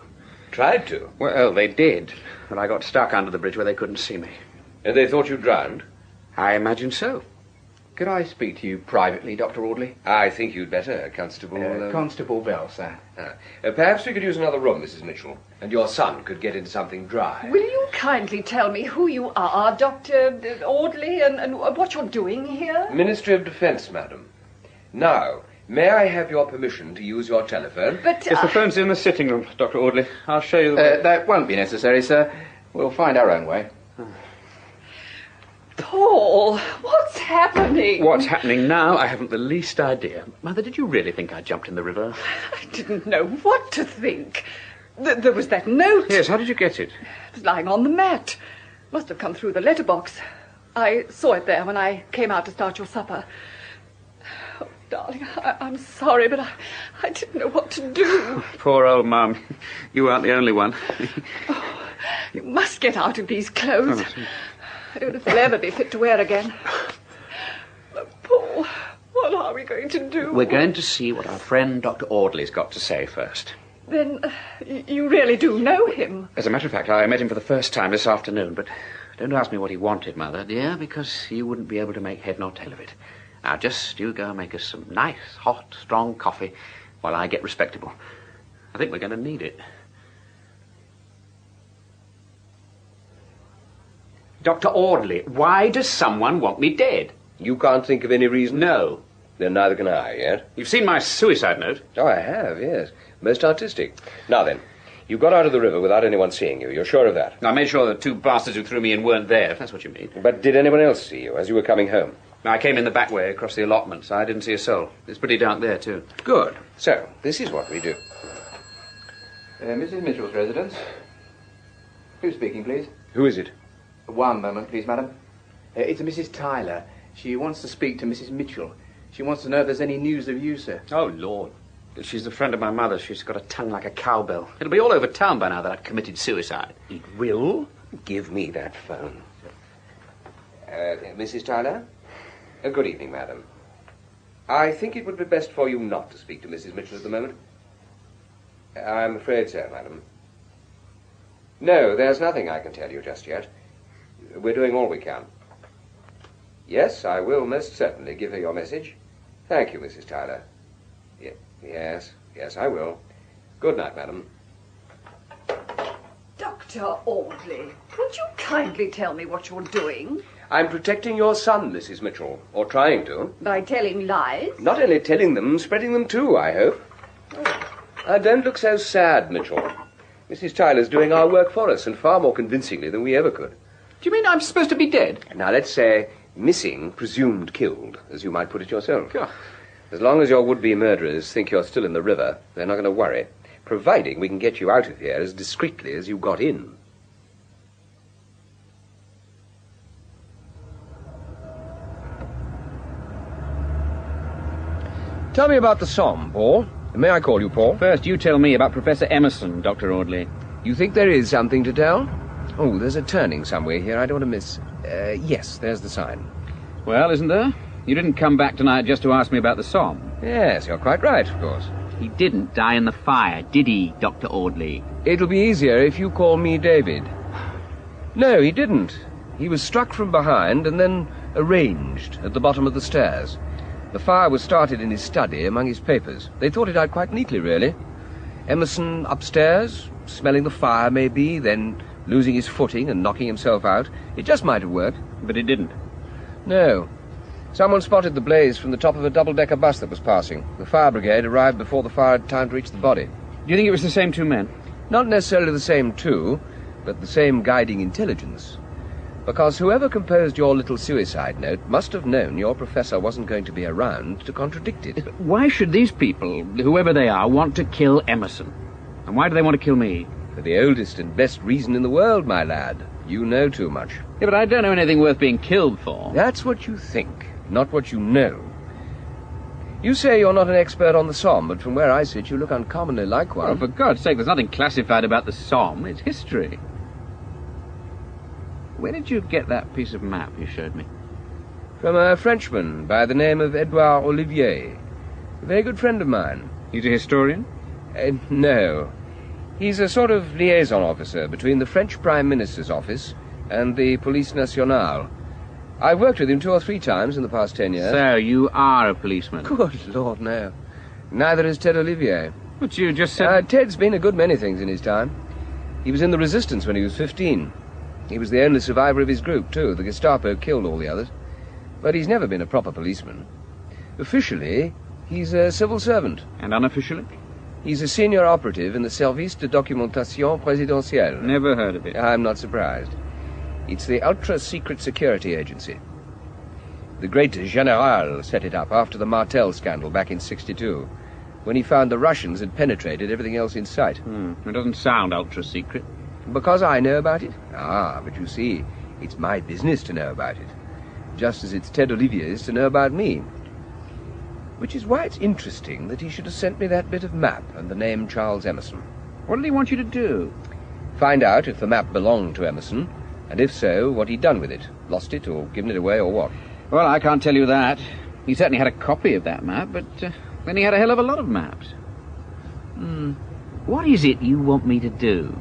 Tried to? Well, they did. But I got stuck under the bridge where they couldn't see me. And they thought you drowned? I imagine so. Could I speak to you privately, Dr. Audley? I think you'd better, Constable... Constable Bell, sir. Perhaps we could use another room, Mrs. Mitchell, and your son could get into something dry. Will you kindly tell me who you are, Dr. Audley, and what you're doing here? Ministry of Defence, madam. Now, may I have your permission to use your telephone? But... Yes, the phone's in the sitting room, Dr. Audley. I'll show you the way. That won't be necessary, sir. We'll find our own way. Paul, what's happening? What's happening now, I haven't the least idea. Mother, did you really think I jumped in the river? I didn't know what to think. There was that note. Yes, how did you get it? It was lying on the mat. Must have come through the letterbox. I saw it there when I came out to start your supper. Oh, darling, I'm sorry, but I didn't know what to do. Poor old Mum. You aren't the only one. You must get out of these clothes. I don't know if they'll ever be fit to wear again. Paul, what are we going to do? We're going to see what our friend Dr. Audley's got to say first. Then you really do know him? As a matter of fact, I met him for the first time this afternoon, but don't ask me what he wanted, Mother, dear, because you wouldn't be able to make head nor tail of it. Now, just you go and make us some nice, hot, strong coffee while I get respectable. I think we're going to need it. Dr. Audley, why does someone want me dead? You can't think of any reason? No. Then neither can I, yet. You've seen my suicide note? Oh, I have, yes. Most artistic. Now then, you got out of the river without anyone seeing you. You're sure of that? I made sure the two bastards who threw me in weren't there, if that's what you mean. But did anyone else see you as you were coming home? I came in the back way across the allotments. I didn't see a soul. It's pretty dark there, too. Good. So, this is what we do. Mrs. Mitchell's residence. Who's speaking, please? Who is it? One moment, please, madam. It's Mrs. Tyler. She wants to speak to Mrs. Mitchell. She wants to know if there's any news of you, sir. Oh, Lord. She's a friend of my mother's. She's got a tongue like a cowbell. It'll be all over town by now that I've committed suicide. It will? Give me that phone. Mrs. Tyler? Good evening, madam. I think it would be best for you not to speak to Mrs. Mitchell at the moment. I'm afraid so, madam. No, there's nothing I can tell you just yet. We're doing all we can. Yes, I will most certainly give her your message. Thank you, Mrs. Tyler. Yes, I will. Good night, madam. Dr. Audley, would you kindly tell me what you're doing? I'm protecting your son, Mrs. Mitchell, or trying to. By telling lies? Not only telling them, spreading them too, I hope. Don't look so sad, Mitchell. Mrs. Tyler's doing our work for us, and far more convincingly than we ever could. Do you mean I'm supposed to be dead? Now, let's say missing, presumed killed, as you might put it yourself. As long as your would-be murderers think you're still in the river, they're not going to worry, providing we can get you out of here as discreetly as you got in. Tell me about the Somme, Paul. May I call you Paul? First, you tell me about Professor Emerson, Dr. Audley. You think there is something to tell? Oh, there's a turning somewhere here I don't want to miss. Yes, there's the sign. Well, isn't there? You didn't come back tonight just to ask me about the Somme. Yes, you're quite right, of course. He didn't die in the fire, did he, Dr. Audley? It'll be easier if you call me David. No, he didn't. He was struck from behind and then arranged at the bottom of the stairs. The fire was started in his study among his papers. They thought it out quite neatly, really. Emerson upstairs, smelling the fire, maybe, then losing his footing and knocking himself out. It just might have worked. But it didn't. No. Someone spotted the blaze from the top of a double-decker bus that was passing. The fire brigade arrived before the fire had time to reach the body. Do you think it was the same two men? Not necessarily the same two, but the same guiding intelligence. Because whoever composed your little suicide note must have known your professor wasn't going to be around to contradict it. But why should these people, whoever they are, want to kill Emerson? And why do they want to kill me? For the oldest and best reason in the world, my lad. You know too much. Yeah, but I don't know anything worth being killed for. That's what you think, not what you know. You say you're not an expert on the Somme, but from where I sit, you look uncommonly like one. Oh, for God's sake, there's nothing classified about the Somme. It's history. Where did you get that piece of map you showed me? From a Frenchman by the name of Edouard Olivier. A very good friend of mine. He's a historian? No. He's a sort of liaison officer between the French Prime Minister's office and the Police Nationale. I've worked with him 2 or 3 times in the past 10 years. So, you are a policeman? Good Lord, no. Neither is Ted Olivier. But you just said... Ted's been a good many things in his time. He was in the Resistance when he was 15. He was the only survivor of his group, too. The Gestapo killed all the others. But he's never been a proper policeman. Officially, he's a civil servant. And unofficially? He's a senior operative in the Service de Documentation Présidentielle. Never heard of it. I'm not surprised. It's the ultra-secret security agency. The great General set it up after the Martel scandal back in '62, when he found the Russians had penetrated everything else in sight. It doesn't sound ultra-secret. Because I know about it? Ah, but you see, it's my business to know about it. Just as it's Ted Olivier's to know about me. Which is why it's interesting that he should have sent me that bit of map and the name Charles Emerson. What did he want you to do? Find out if the map belonged to Emerson, and if so, what he'd done with it. Lost it, or given it away, or what? Well, I can't tell you that. He certainly had a copy of that map, but then he had a hell of a lot of maps. What is it you want me to do?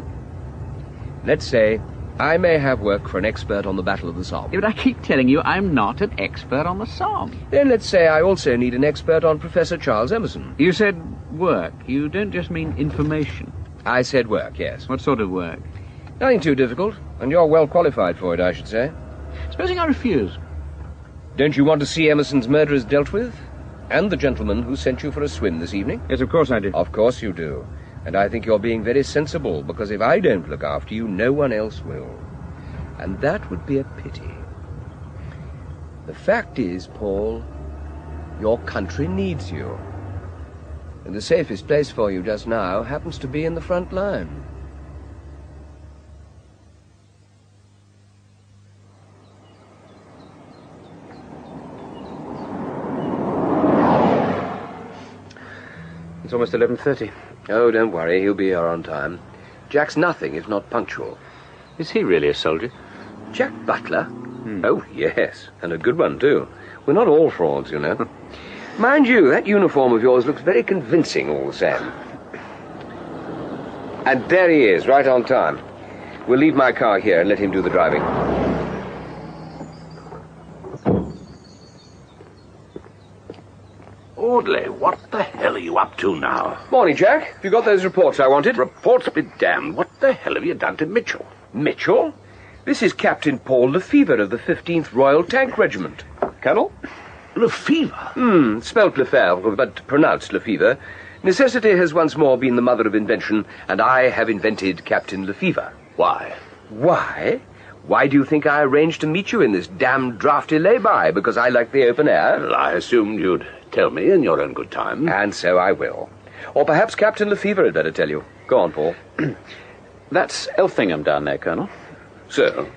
Let's say I may have work for an expert on the Battle of the Somme. Yeah, but I keep telling you I'm not an expert on the Somme. Then let's say I also need an expert on Professor Charles Emerson. You said work. You don't just mean information. I said work, yes. What sort of work? Nothing too difficult, and you're well qualified for it, I should say. Supposing I refuse? Don't you want to see Emerson's murderers dealt with? And the gentleman who sent you for a swim this evening? Yes, of course I do. Of course you do. And I think you're being very sensible, because if I don't look after you, no one else will. And that would be a pity. The fact is, Paul, your country needs you. And the safest place for you just now happens to be in the front line. It's almost 11:30. Oh, don't worry, he'll be here on time. Jack's nothing if not punctual. Is he really a soldier? Jack Butler? Oh, yes, and a good one, too. We're not all frauds, you know. Mind you, that uniform of yours looks very convincing all the same. And there he is, right on time. We'll leave my car here and let him do the driving. Audley, what the hell are you up to now? Morning, Jack. Have you got those reports I wanted? Reports be damned. What the hell have you done to Mitchell? Mitchell? This is Captain Paul Lefevre of the 15th Royal Tank Regiment. Colonel? Lefevre? Spelt Lefebvre, but pronounced Lefevre. Necessity has once more been the mother of invention, and I have invented Captain Lefevre. Why? Why? Why do you think I arranged to meet you in this damned drafty lay-by? Because I like the open air? Well, I assumed you'd tell me in your own good time. And so I will. Or perhaps Captain Lefevre had better tell you. Go on, Paul. That's Elthingham down there, Colonel. So?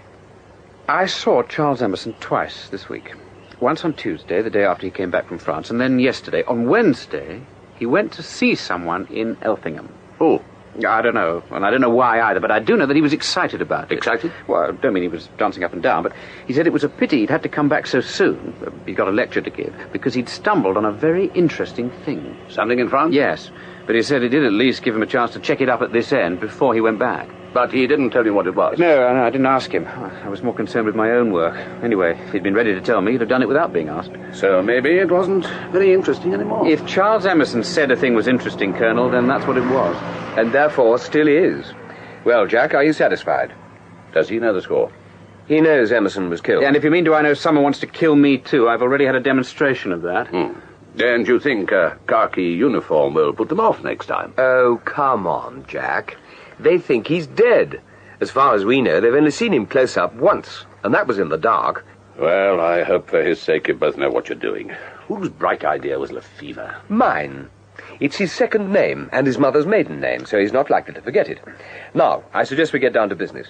I saw Charles Emerson twice this week. Once on Tuesday, the day after he came back from France, and then yesterday. On Wednesday, he went to see someone in Elthingham. Who? I don't know, and I don't know why either, but I do know that he was excited about it. Excited? Well, I don't mean he was dancing up and down, but he said it was a pity he'd had to come back so soon. He'd got a lecture to give, because he'd stumbled on a very interesting thing. Something in France? Yes, but he said it did at least give him a chance to check it up at this end before he went back. But he didn't tell you what it was? No, I didn't ask him. I was more concerned with my own work. Anyway, if he'd been ready to tell me, he'd have done it without being asked. So maybe it wasn't very interesting anymore. If Charles Emerson said a thing was interesting, Colonel, then that's what it was. And therefore still is. Well, Jack, are you satisfied? Does he know the score? He knows Emerson was killed. And if you mean, do I know someone wants to kill me too? I've already had a demonstration of that. And you think a khaki uniform will put them off next time? Oh, come on, Jack. They think he's dead. As far as we know, they've only seen him close up once, and that was in the dark. Well, I hope for his sake you both know what you're doing. Whose bright idea was Lefevre? Mine. It's his second name and his mother's maiden name, so he's not likely to forget it. Now, I suggest we get down to business.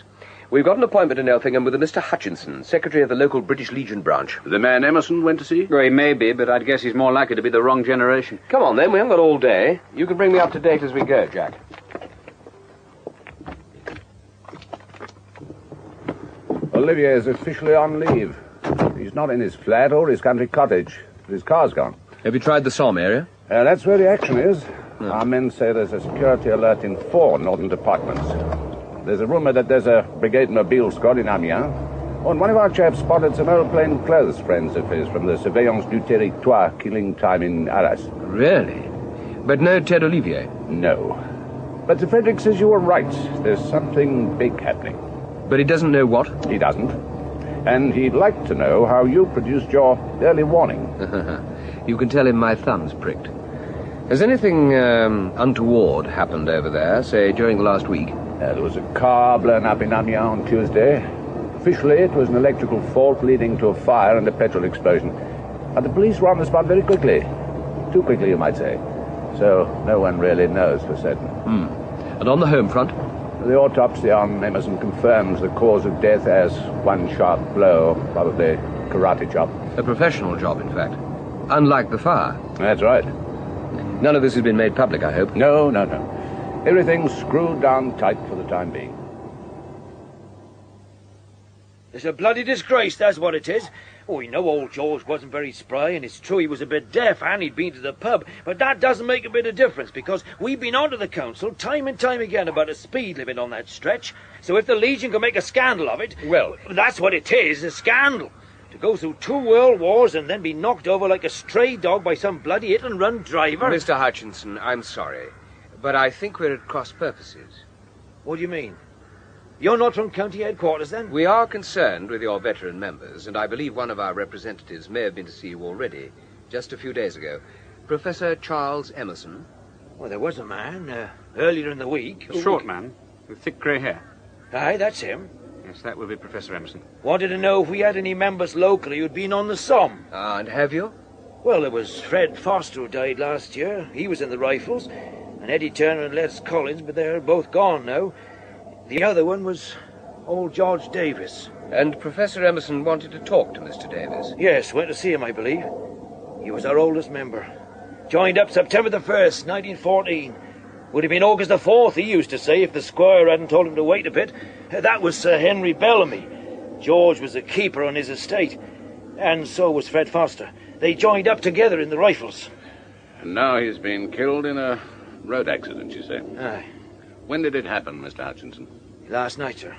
We've got an appointment in Elthingham with a Mr. Hutchinson, secretary of the local British Legion branch. The man Emerson went to see? Well, he may be, but I'd guess he's more likely to be the wrong generation. Come on, then. We haven't got all day. You can bring me up to date as we go, Jack. Olivier is officially on leave. He's not in his flat or his country cottage. His car's gone. Have you tried the Somme area? That's where the action is. No. Our men say there's a security alert in 4 northern departments. There's a rumor that there's a brigade mobile squad in Amiens. Oh, and one of our chaps spotted some old plain clothes friends of his from the Surveillance du Territoire killing time in Arras. Really? But no Ted Olivier? No. But Sir Frederick says you were right. There's something big happening. But he doesn't know what? He doesn't. And he'd like to know how you produced your early warning. You can tell him my thumb's pricked. Has anything untoward happened over there, say, during the last week? There was a car blown up in Amiens on Tuesday. Officially, it was an electrical fault leading to a fire and a petrol explosion. And the police were on the spot very quickly. Too quickly, you might say. So no one really knows for certain. And on the home front? The autopsy on Emerson confirms the cause of death as one sharp blow, probably karate chop. A professional job, in fact. Unlike the fire. That's right. None of this has been made public, I hope? No. Everything's screwed down tight for the time being. It's a bloody disgrace, that's what it is. Oh, we know old George wasn't very spry, and it's true he was a bit deaf, and he'd been to the pub, but that doesn't make a bit of difference, because we've been on to the council time and time again about a speed limit on that stretch, so if the Legion can make a scandal of it, well, that's what it is, a scandal. To go through 2 world wars and then be knocked over like a stray dog by some bloody hit-and-run driver. Mr. Hutchinson, I'm sorry, but I think we're at cross purposes. What do you mean? You're not from county headquarters, then? We are concerned with your veteran members, and I believe one of our representatives may have been to see you already, just a few days ago. Professor Charles Emerson. Well, there was a man, earlier in the week. A short man, with thick grey hair. Aye, that's him. Yes, that will be Professor Emerson. Wanted to know if we had any members locally who'd been on the Somme. And have you? Well, there was Fred Foster who died last year. He was in the Rifles. And Eddie Turner and Les Collins, but they're both gone now. The other one was old George Davis. And Professor Emerson wanted to talk to Mr. Davis? Yes, went to see him, I believe. He was our oldest member. Joined up September the 1st, 1914. Would have been August the 4th, he used to say, if the squire hadn't told him to wait a bit. That was Sir Henry Bellamy. George was a keeper on his estate. And so was Fred Foster. They joined up together in the Rifles. And now he's been killed in a road accident, you say? Aye. When did it happen, Mr. Hutchinson? Last night, sir.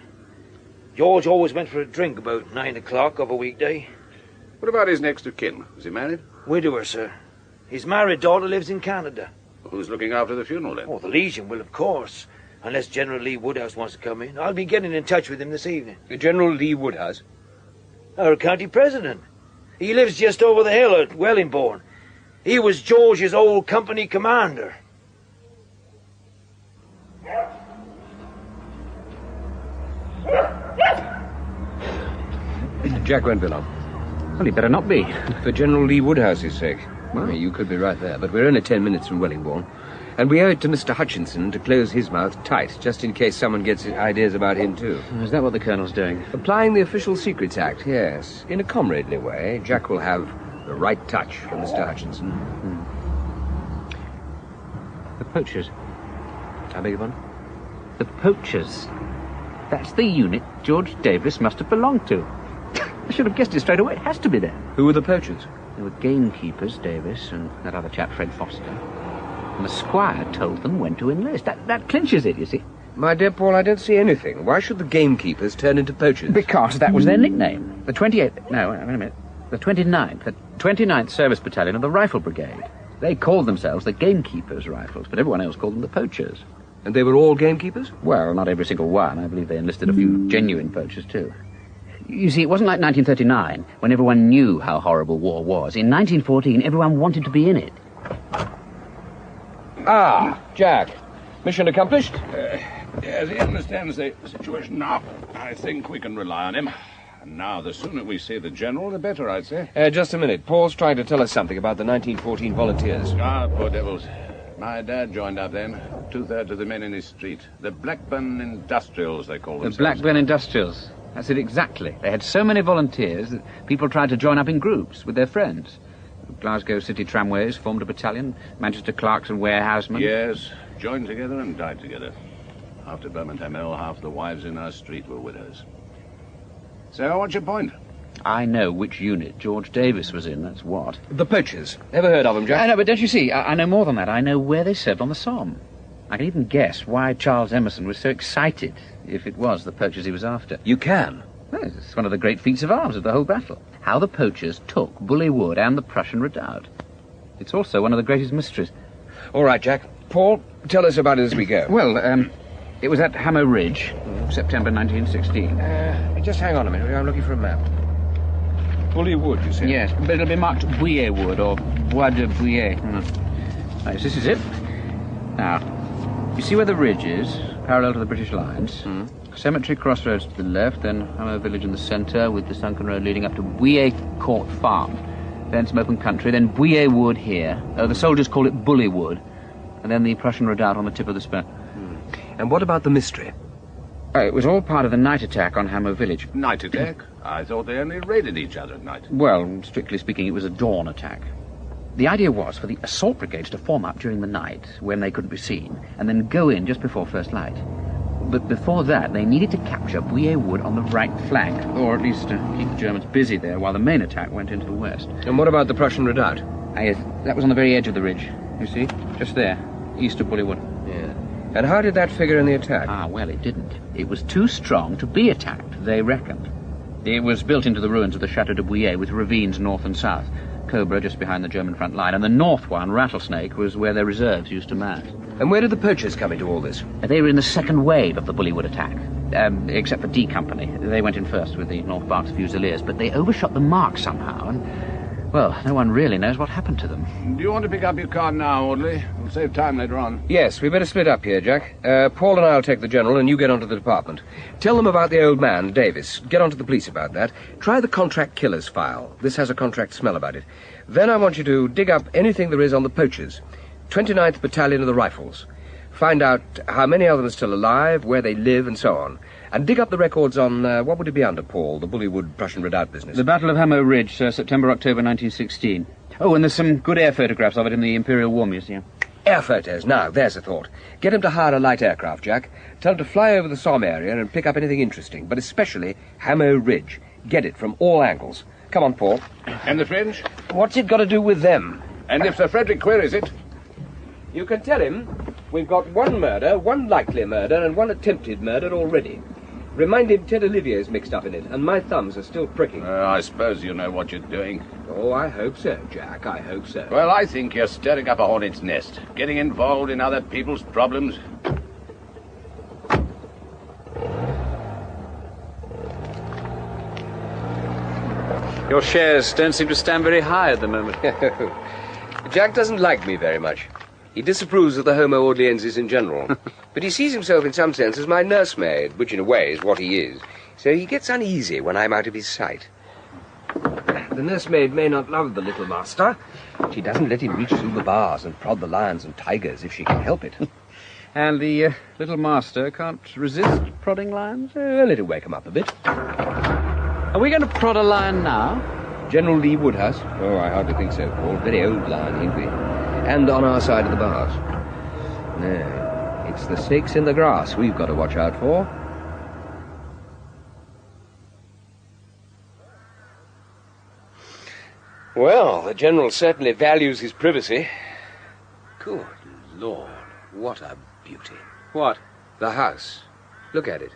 George always went for a drink about 9 o'clock of a weekday. What about his next of kin? Was he married? Widower, sir. His married daughter lives in Canada. Who's looking after the funeral, then? Oh, the Legion will, of course. Unless General Lee Woodhouse wants to come in. I'll be getting in touch with him this evening. General Lee Woodhouse? Our county president. He lives just over the hill at Wellingbourne. He was George's old company commander. Jack won't be long. Well, he better not be. For General Lee Woodhouse's sake. Well, you could be right there, but we're only 10 minutes from Wellingbourne. And we owe it to Mr. Hutchinson to close his mouth tight, just in case someone gets ideas about him, too. Is that what the Colonel's doing? Applying the Official Secrets Act, yes. In a comradely way, Jack will have the right touch from Mr. Hutchinson. The poachers. I beg your pardon? The poachers. That's the unit George Davis must have belonged to. I should have guessed it straight away. It has to be there. Who were the poachers? They were gamekeepers, Davis, and that other chap, Fred Foster. And the squire told them when to enlist. That clinches it, you see. My dear Paul, I don't see anything. Why should the gamekeepers turn into poachers? Because that was their nickname. The 28th... No, wait a minute. The 29th. The 29th Service Battalion of the Rifle Brigade. They called themselves the Gamekeepers Rifles, but everyone else called them the Poachers. And they were all gamekeepers? Well, not every single one. I believe they enlisted a few genuine poachers, too. You see, it wasn't like 1939, when everyone knew how horrible war was. In 1914, everyone wanted to be in it. Ah, Jack. Mission accomplished? Yes, he understands the situation now. I think we can rely on him. And now, the sooner we see the General, the better, I'd say. Just a minute. Paul's trying to tell us something about the 1914 volunteers. Ah, poor devils. My dad joined up then. 2/3 of the men in his street. The Blackburn Industrials, they call themselves. The Blackburn Industrials. That's it exactly. They had so many volunteers that people tried to join up in groups with their friends. Glasgow City Tramways formed a battalion. Manchester clerks and warehousemen. Yes, joined together and died together. After Birmingham Mill, half the wives in our street were widows. So, what's your point? I know which unit George Davis was in, that's what. The poachers. Ever heard of them, Jack? I know, but don't you see, I know more than that. I know where they served on the Somme. I can even guess why Charles Emerson was so excited if it was the poachers he was after. You can? Well, it's one of the great feats of arms of the whole battle. How the poachers took Bully Wood and the Prussian redoubt. It's also one of the greatest mysteries. All right, Jack. Paul, tell us about it as we go. Well, it was at Hammer Ridge, September 1916. Just hang on a minute. I'm looking for a map. Bully Wood, you said? Yes, but it'll be marked Bouillet Wood, or Bois de Bouillet. Right, this is it. Now, you see where the ridge is, parallel to the British lines? Cemetery crossroads to the left, then Hammer Village in the centre, with the sunken road leading up to Bouillet Court Farm. Then some open country, then Bouillet Wood here. The soldiers call it Bully Wood. And then the Prussian redoubt on the tip of the spur. And what about the mystery? It was all part of the night attack on Hammer Village. Night attack? I thought they only raided each other at night. Well, strictly speaking, it was a dawn attack. The idea was for the assault brigades to form up during the night, when they couldn't be seen, and then go in just before first light. But before that, they needed to capture Bouillet Wood on the right flank, or at least keep the Germans busy there while the main attack went into the west. And what about the Prussian redoubt? That was on the very edge of the ridge, you see? Just there, east of Bully Wood. Yeah. And how did that figure in the attack? Well, it didn't. It was too strong to be attacked, they reckoned. It was built into the ruins of the Chateau de Bouillet with ravines north and south. Cobra just behind the German front line, and the north one, Rattlesnake, was where their reserves used to mass. And where did the poachers come into all this? They were in the second wave of the Bully Wood attack, except for D Company. They went in first with the North Berks Fusiliers, but they overshot the mark somehow, and, well, no one really knows what happened to them. Do you want to pick up your car now, Audley? It'll save time later on. Yes, we better split up here, Jack. Paul and I'll take the General, and you get onto the department. Tell them about the old man, Davis. Get onto the police about that. Try the contract killers file. This has a contract smell about it. Then I want you to dig up anything there is on the poachers. 29th Battalion of the Rifles. Find out how many of them are still alive, where they live, and so on. And dig up the records on, what would it be under, Paul? The Bully Wood Prussian redoubt business. The Battle of Hammer Ridge, September, October 1916. Oh, and there's some good air photographs of it in the Imperial War Museum. Air photos. Now, there's a thought. Get him to hire a light aircraft, Jack. Tell him to fly over the Somme area and pick up anything interesting, but especially Hammer Ridge. Get it from all angles. Come on, Paul. And the French? What's it got to do with them? And if Sir Frederick queries it? You can tell him we've got one murder, one likely murder, and one attempted murder already. Remind him Ted Olivier's mixed up in it, and my thumbs are still pricking. I suppose you know what you're doing. Oh, I hope so, Jack. I hope so. Well, I think you're stirring up a hornet's nest, getting involved in other people's problems. Your shares don't seem to stand very high at the moment. Jack doesn't like me very much. He disapproves of the Homo Orleanensis in general. But he sees himself in some sense as my nursemaid, which in a way is what he is. So he gets uneasy when I'm out of his sight. The nursemaid may not love the little master. She doesn't let him reach through the bars and prod the lions and tigers if she can help it. And the little master can't resist prodding lions? Let it wake him up a bit. Are we going to prod a lion now? General Lee Woodhouse? Oh, I hardly think so, Paul. Very old lion, ain't we? And on our side of the bars. No, it's the snakes in the grass we've got to watch out for. Well, the General certainly values his privacy. Good Lord, what a beauty. What? The house. Look at it.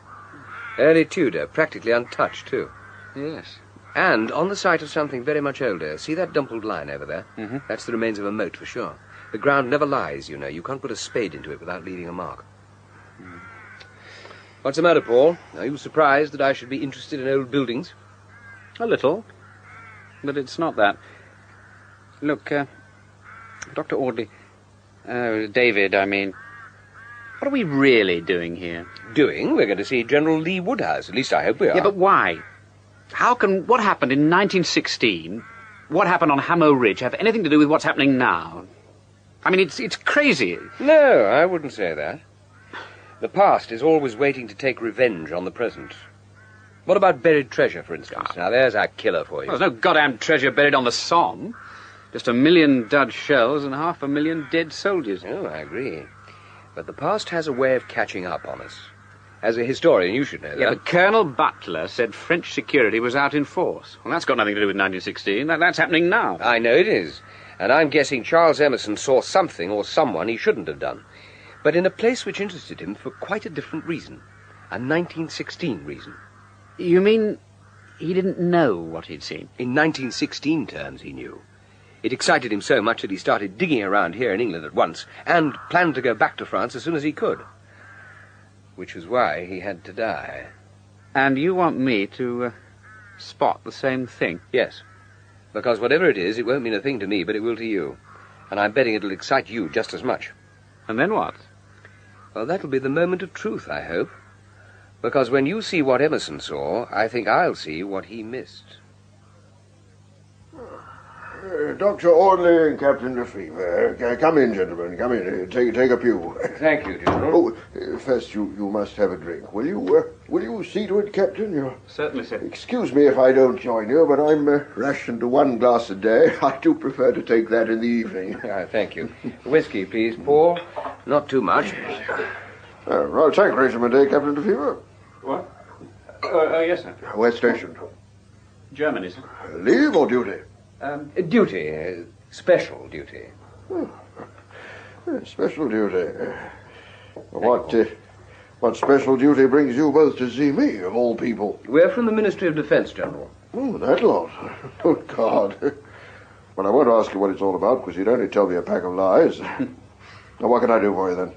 Early Tudor, practically untouched, too. Yes. And on the site of something very much older. See that dimpled line over there? Mm-hmm. That's the remains of a moat, for sure. The ground never lies, you know. You can't put a spade into it without leaving a mark. Mm. What's the matter, Paul? Are you surprised that I should be interested in old buildings? A little. But it's not that. Look, Dr. Audley, David, I mean, what are we really doing here? Doing? We're going to see General Lee Woodhouse. At least I hope we are. Yeah, but why? How can what happened in 1916, what happened on Hamo Ridge, have anything to do with what's happening now? I mean, it's crazy. No, I wouldn't say that. The past is always waiting to take revenge on the present. What about buried treasure, for instance? Now, there's our killer for you. Well, there's no goddamn treasure buried on the Somme. Just 1 million dud shells and 500,000 dead soldiers. Oh, I agree. But the past has a way of catching up on us. As a historian, you should know that. Yeah, but Colonel Butler said French security was out in force. Well, that's got nothing to do with 1916. That's happening now. I know it is. And I'm guessing Charles Emerson saw something or someone he shouldn't have done. But in a place which interested him for quite a different reason. A 1916 reason. You mean he didn't know what he'd seen? In 1916 terms, he knew. It excited him so much that he started digging around here in England at once and planned to go back to France as soon as he could. Which was why he had to die. And you want me to spot the same thing? Yes. Because whatever it is, it won't mean a thing to me, but it will to you. And I'm betting it'll excite you just as much. And then what? Well, that'll be the moment of truth, I hope. Because when you see what Emerson saw, I think I'll see what he missed. Dr. Audley and Captain Lefevre. Come in, gentlemen. Come in. Take a pew. Thank you, General. Oh, first you must have a drink. Will you see to it, Captain? Certainly, sir. Excuse me if I don't join you, but I'm rationed to 1 glass a day. I do prefer to take that in the evening. Thank you. Whiskey, please, Paul. Not too much. Well, take reasonable day, Captain Lefevre. What? Yes, sir. Where stationed? Germany, sir. Leave or duty? Duty. Special duty. Special duty. What special duty brings you both to see me, of all people? We're from the Ministry of Defense, General. Oh, that lot. Good God. Well, I won't ask you what it's all about, because you'd only tell me a pack of lies. Now, what can I do for you, then?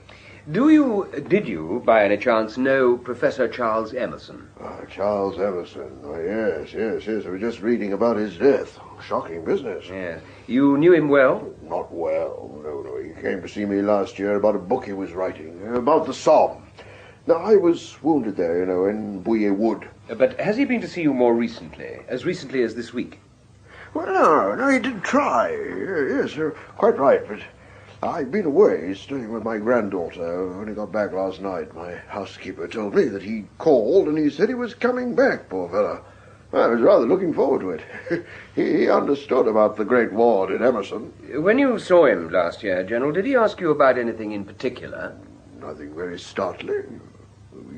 Did you, by any chance, know Professor Charles Emerson? Charles Emerson. Oh, yes. I was just reading about his death. Shocking business. Yes. You knew him well? Not well. No. He came to see me last year about a book he was writing, about the Somme. Now, I was wounded there, in Bouillet Wood. But has he been to see you more recently? As recently as this week? Well, no, he did try. Yes, you're quite right, but I've been away, staying with my granddaughter. I only got back last night. My housekeeper told me that he called and he said he was coming back, poor fellow. I was rather looking forward to it. He understood about the Great War, did Emerson. When you saw him last year, General, did he ask you about anything in particular? Nothing very startling.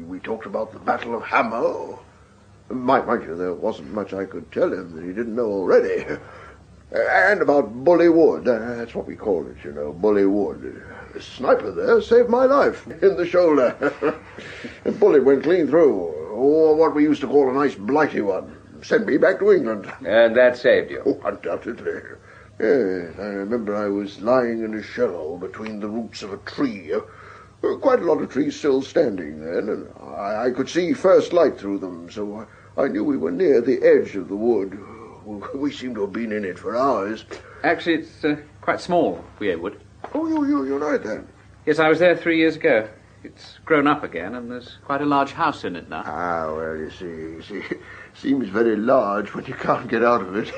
We talked about the Battle of Hamo. Mind you, there wasn't much I could tell him that he didn't know already. And about Bully Wood. That's what we call it, Bully Wood. The sniper there saved my life in the shoulder. And Bully went clean through. or what we used to call a nice blighty one. Sent me back to England. And that saved you? Oh, undoubtedly. Yes, I remember I was lying in a shell between the roots of a tree. Quite a lot of trees still standing then, and I could see first light through them, so I knew we were near the edge of the wood. We seem to have been in it for hours. Actually, it's quite small, Eyre Wood. Oh, you know it then? Yes, I was there 3 years ago. It's grown up again, and there's quite a large house in it now. Ah, well, you see, seems very large when you can't get out of it.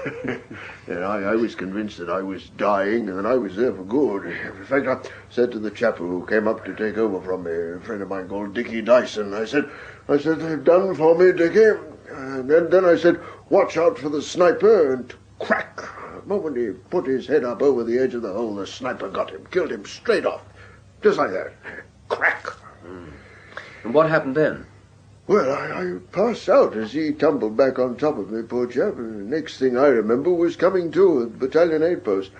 And I was convinced that I was dying, and that I was there for good. In fact, I said to the chap who came up to take over from me, a friend of mine called Dickie Dyson, I said, they've done for me, Dickie. And then I said, watch out for the sniper, and crack. The moment he put his head up over the edge of the hole, the sniper got him, killed him straight off. Just like that. Crack. And what happened then? Well, I passed out as he tumbled back on top of me, poor chap. And the next thing I remember was coming to at the battalion aid post.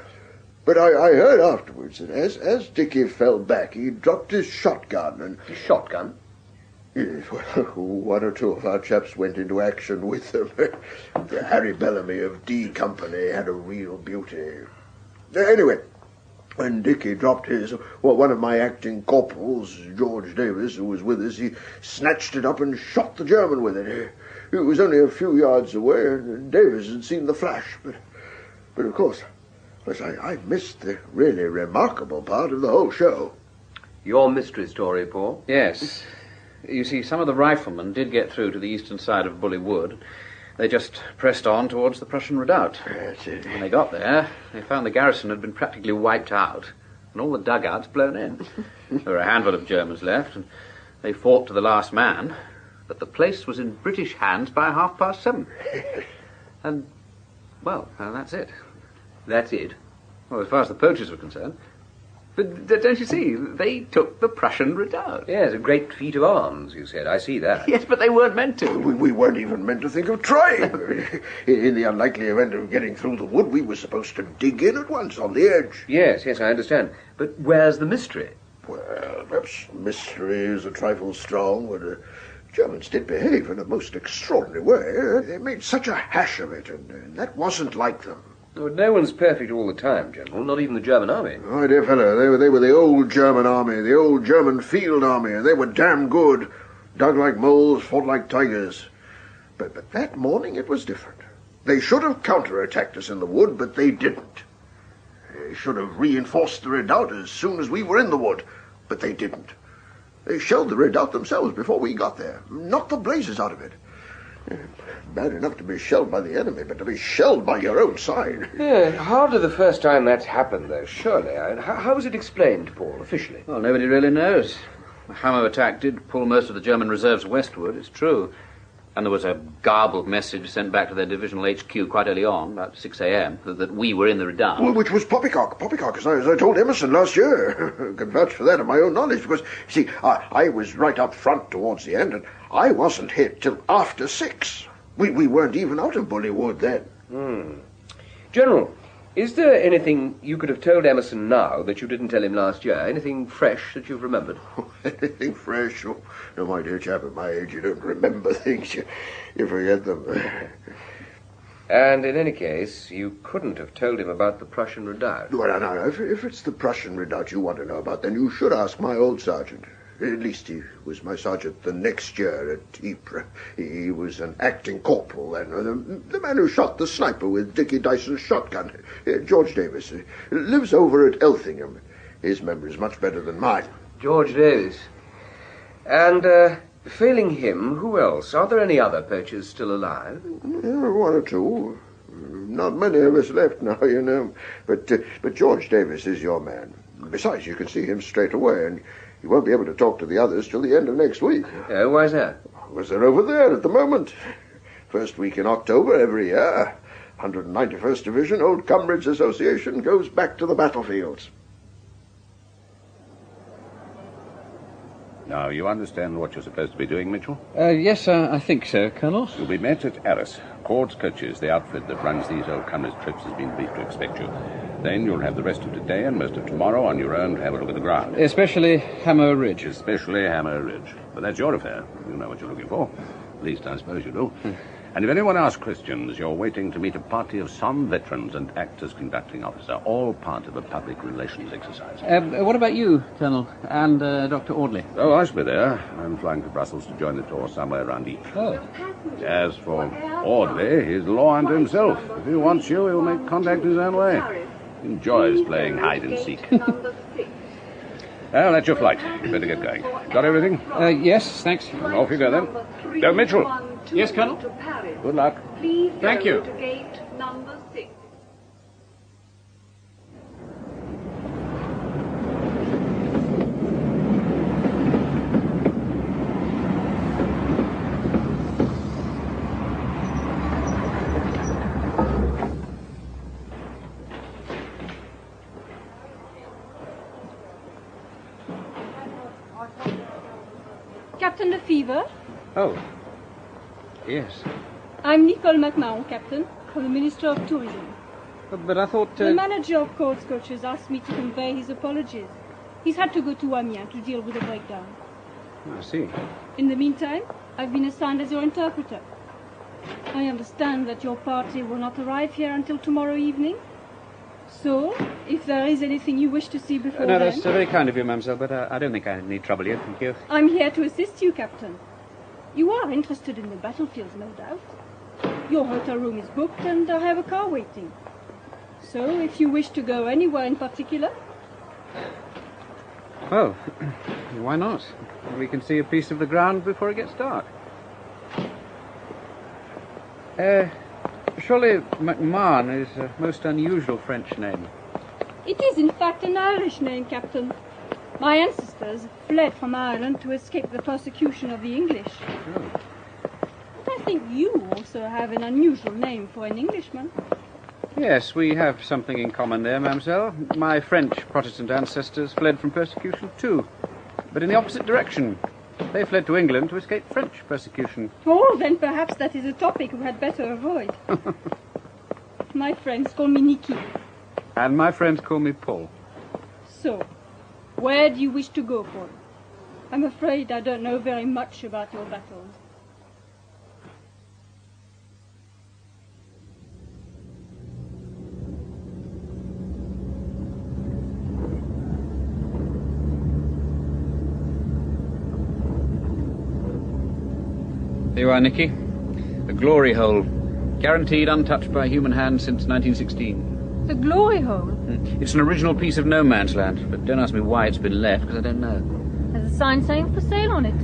But I heard afterwards that as Dickie fell back, he dropped his shotgun. And his shotgun? Yes, well, one or two of our chaps went into action with them. Harry Bellamy of D Company had a real beauty. Anyway, when Dickie dropped his, well, one of my acting corporals, George Davis, who was with us, he snatched it up and shot the German with it. It was only a few yards away, and Davis had seen the flash. But of course, I missed the really remarkable part of the whole show. Your mystery story, Paul? Yes. You see, some of the riflemen did get through to the eastern side of Bully Wood. They just pressed on towards the Prussian redoubt. That's it. When they got there, they found the garrison had been practically wiped out, and all the dugouts blown in. There were a handful of Germans left, and they fought to the last man, but the place was in British hands by 7:30. And, well, that's it. That's it? Well, as far as the poachers were concerned. But don't you see, they took the Prussian redoubt. Yes, a great feat of arms, you said. I see that. Yes, but they weren't meant to. We weren't even meant to think of trying. In the unlikely event of getting through the wood, we were supposed to dig in at once on the edge. Yes, I understand. But where's the mystery? Well, perhaps mystery is a trifle strong, but the Germans did behave in a most extraordinary way. They made such a hash of it, and that wasn't like them. Oh, no one's perfect all the time, General, not even the German army. Oh, dear fellow, they were the old German army, the old German field army, and they were damn good. Dug like moles, fought like tigers. But that morning it was different. They should have counterattacked us in the wood, but they didn't. They should have reinforced the redoubt as soon as we were in the wood, but they didn't. They shelled the redoubt themselves before we got there, knocked the blazes out of it. Bad enough to be shelled by the enemy, but to be shelled by your own side. Yeah, hardly the first time that's happened, though, surely. How was it explained, Paul, officially? Well, nobody really knows. The Hammer attack did pull most of the German reserves westward, it's true. And there was a garbled message sent back to their divisional HQ quite early on, about 6 a.m., that we were in the redoubt. Well, which was poppycock, as I told Emerson last year. I can vouch for that of my own knowledge, because, see, I was right up front towards the end, and I wasn't hit till after 6. We weren't even out of Bully Wood then. General, is there anything you could have told Emerson now that you didn't tell him last year? Anything fresh that you've remembered? Anything fresh? Oh, no, my dear chap, at my age, you don't remember things. You forget them. And in any case, you couldn't have told him about the Prussian redoubt. Well, no, if it's the Prussian redoubt you want to know about, then you should ask my old sergeant. At least he was my sergeant the next year at Ypres. He was an acting corporal then. The man who shot the sniper with Dickie Dyson's shotgun, George Davis, lives over at Elthingham. His memory's much better than mine. George Davis. And, failing him, who else? Are there any other poachers still alive? One or two. Not many of us left now, you know. But George Davis is your man. Besides, you can see him straight away, and you won't be able to talk to the others till the end of next week. Why's that? Because they're over there at the moment. First week in October every year. 191st Division, Old Comrades Association, goes back to the battlefields. Now, you understand what you're supposed to be doing, Mitchell? Yes, I think so, Colonel. You'll be met at Eyre. Cord's Coaches, the outfit that runs these Old Comrades trips, has been briefed to expect you. Then you'll have the rest of today and most of tomorrow on your own to have a look at the ground. Especially Hammer Ridge. Especially Hammer Ridge. But that's your affair. You know what you're looking for. At least, I suppose you do. And if anyone asks questions, you're waiting to meet a party of some veterans and act as conducting officer, all part of a public relations exercise. What about you, Colonel, and Dr. Audley? Oh, I shall be there. I'm flying to Brussels to join the tour somewhere around Ypres. Oh. As for Audley, he's law unto himself. If he wants you, he'll make contact his own way. He enjoys playing hide and seek. Well, that's your flight. Better get going. Got everything? Yes, thanks. Off you go, then. Go, Mitchell. Yes, Colonel. Good luck. Please Thank you. to gate number 6. Captain Lefevre? Oh. Yes. I'm Nicole MacMahon, Captain, from the Minister of Tourism. But I thought... The manager of Court's coaches asked me to convey his apologies. He's had to go to Amiens to deal with a breakdown. I see. In the meantime, I've been assigned as your interpreter. I understand that your party will not arrive here until tomorrow evening. So, if there is anything you wish to see before No, then... that's very kind of you, mademoiselle, but I don't think I need trouble you, thank you. I'm here to assist you, Captain. You are interested in the battlefields, no doubt. Your hotel room is booked and I have a car waiting. So, if you wish to go anywhere in particular... Well, why not? We can see a piece of the ground before it gets dark. Surely MacMahon is a most unusual French name. It is, in fact, an Irish name, Captain. My ancestors fled from Ireland to escape the persecution of the English. Oh. But I think you also have an unusual name for an Englishman. Yes, we have something in common there, mademoiselle. My French Protestant ancestors fled from persecution too, but in the opposite direction. They fled to England to escape French persecution. Oh, then perhaps that is a topic we had better avoid. My friends call me Nikki. And my friends call me Paul. So, where do you wish to go, Paul? I'm afraid I don't know very much about your battles. Here you are, Nicky. The glory hole. Guaranteed untouched by human hand since 1916. The glory hole? It's an original piece of no man's land, but don't ask me why it's been left, because I don't know. There's a sign saying for sale on it.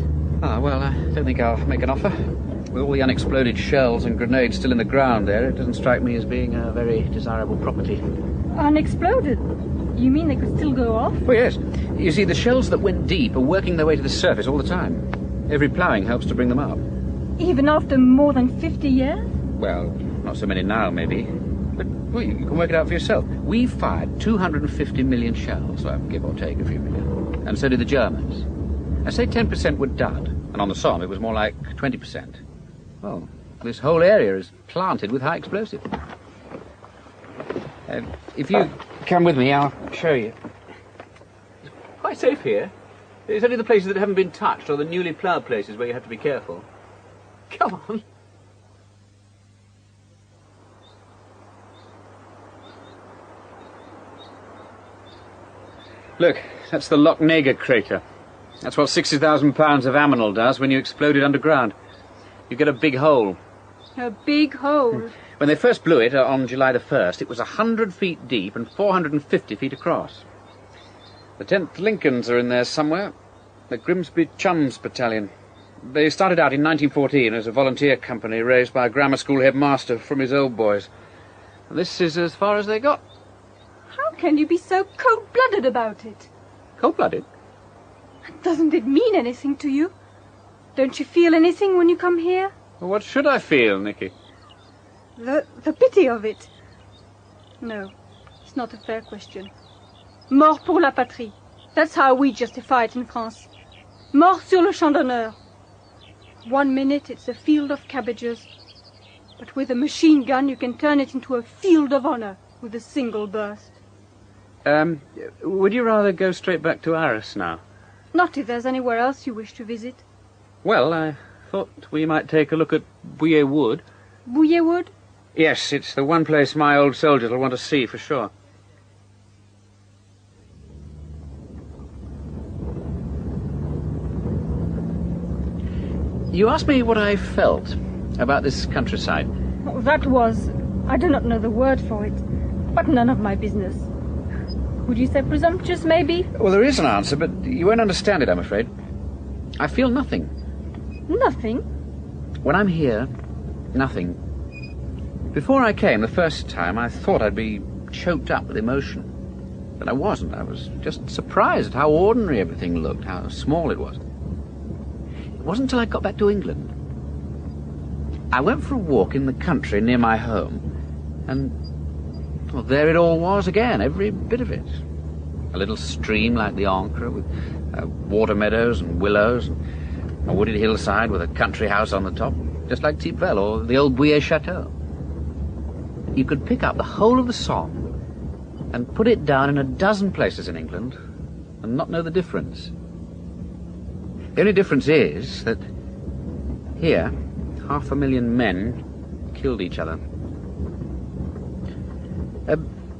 Ah, well, I don't think I'll make an offer. With all the unexploded shells and grenades still in the ground there, it doesn't strike me as being a very desirable property. Unexploded? You mean they could still go off? Oh, yes. You see, the shells that went deep are working their way to the surface all the time. Every ploughing helps to bring them up. Even after more than 50 years? Well, not so many now, maybe. But well, you can work it out for yourself. We fired 250 million shells, well, give or take a few million. And so did the Germans. I say 10% were dud, and on the Somme it was more like 20%. Well, this whole area is planted with high explosive. If you come with me, I'll show you. It's quite safe here. It's only the places that haven't been touched, or the newly ploughed places where you have to be careful. Come on. Look, that's the Loch Nega crater. That's what 60,000 pounds of ammonal does when you explode it underground. You get a big hole. A big hole? When they first blew it on July the 1st, it was 100 feet deep and 450 feet across. The 10th Lincolns are in there somewhere. The Grimsby Chums Battalion. They started out in 1914 as a volunteer company raised by a grammar school headmaster from his old boys. This is as far as they got. How can you be so cold-blooded about it? Cold-blooded? Doesn't it mean anything to you? Don't you feel anything when you come here? Well, what should I feel, Nicky? The pity of it. No, it's not a fair question. Mort pour la patrie. That's how we justify it in France. Mort sur le champ d'honneur. 1 minute it's a field of cabbages, but with a machine gun you can turn it into a field of honor with a single burst. Would you rather go straight back to Eyre now? Not if there's anywhere else you wish to visit. Well, Thought we might take a look at Bouillet Wood. Bouillet Wood? Yes, it's the one place my old soldiers will want to see for sure. You asked me what I felt about this countryside. Oh, that was... I do not know the word for it, but none of my business. Would you say presumptuous, maybe? Well, there is an answer, but you won't understand it, I'm afraid. I feel nothing. Nothing? When I'm here, nothing. Before I came the first time, I thought I'd be choked up with emotion. But I wasn't. I was just surprised at how ordinary everything looked, how small it was. It wasn't until I got back to England. I went for a walk in the country near my home, and well, there it all was again, every bit of it. A little stream like the Ancre, with water meadows and willows, and a wooded hillside with a country house on the top, just like Tipvel or the old Bouillet Chateau. You could pick up the whole of the song and put it down in a dozen places in England and not know the difference. The only difference is that here, 500,000 men killed each other.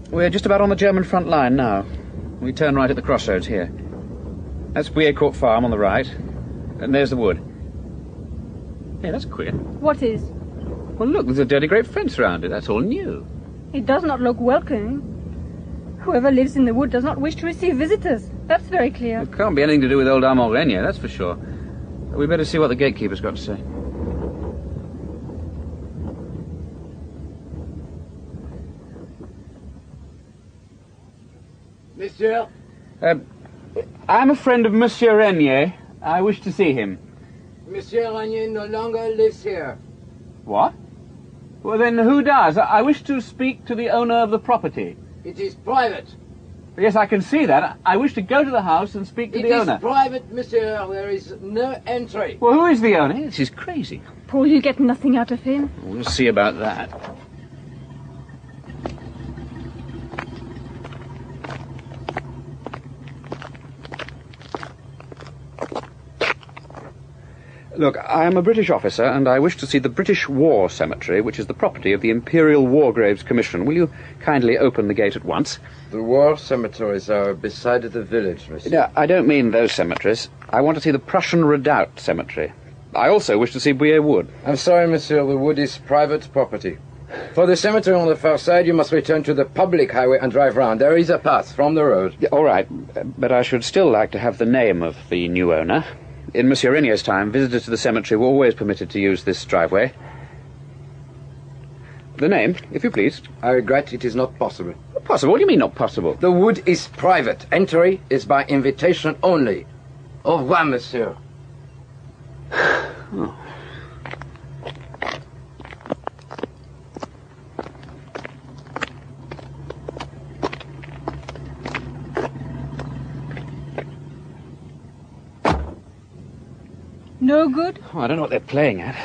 We're just about on the German front line now. We turn right at the crossroads here. That's Bouillet Court Farm on the right, and there's the wood. Hey, that's queer. What is? Well, look, there's a dirty great fence around it. That's all new. It does not look welcoming. Whoever lives in the wood does not wish to receive visitors. That's very clear. It can't be anything to do with old Armand Renier, that's for sure. We better see what the gatekeeper's got to say. Monsieur? I'm a friend of Monsieur Renier. I wish to see him. Monsieur Renier no longer lives here. What? Well, then who does? I wish to speak to the owner of the property. It is private. Yes, I can see that. I wish to go to the house and speak to the owner. It is private, monsieur. There is no entry. Well, who is the owner? This is crazy. Paul, you get nothing out of him. We'll see about that. Look, I am a British officer, and I wish to see the British War Cemetery, which is the property of the Imperial War Graves Commission. Will you kindly open the gate at once? The war cemeteries are beside the village, monsieur. No, I don't mean those cemeteries. I want to see the Prussian Redoubt Cemetery. I also wish to see Bouillet Wood. I'm sorry, monsieur, the wood is private property. For the cemetery on the far side, you must return to the public highway and drive round. There is a path from the road. Yeah, all right, but I should still like to have the name of the new owner. In Monsieur Renier's time, visitors to the cemetery were always permitted to use this driveway. The name, if you please. I regret it is not possible. Possible? What do you mean not possible? The wood is private. Entry is by invitation only. Au revoir, monsieur. Oh. No good? Oh, I don't know what they're playing at.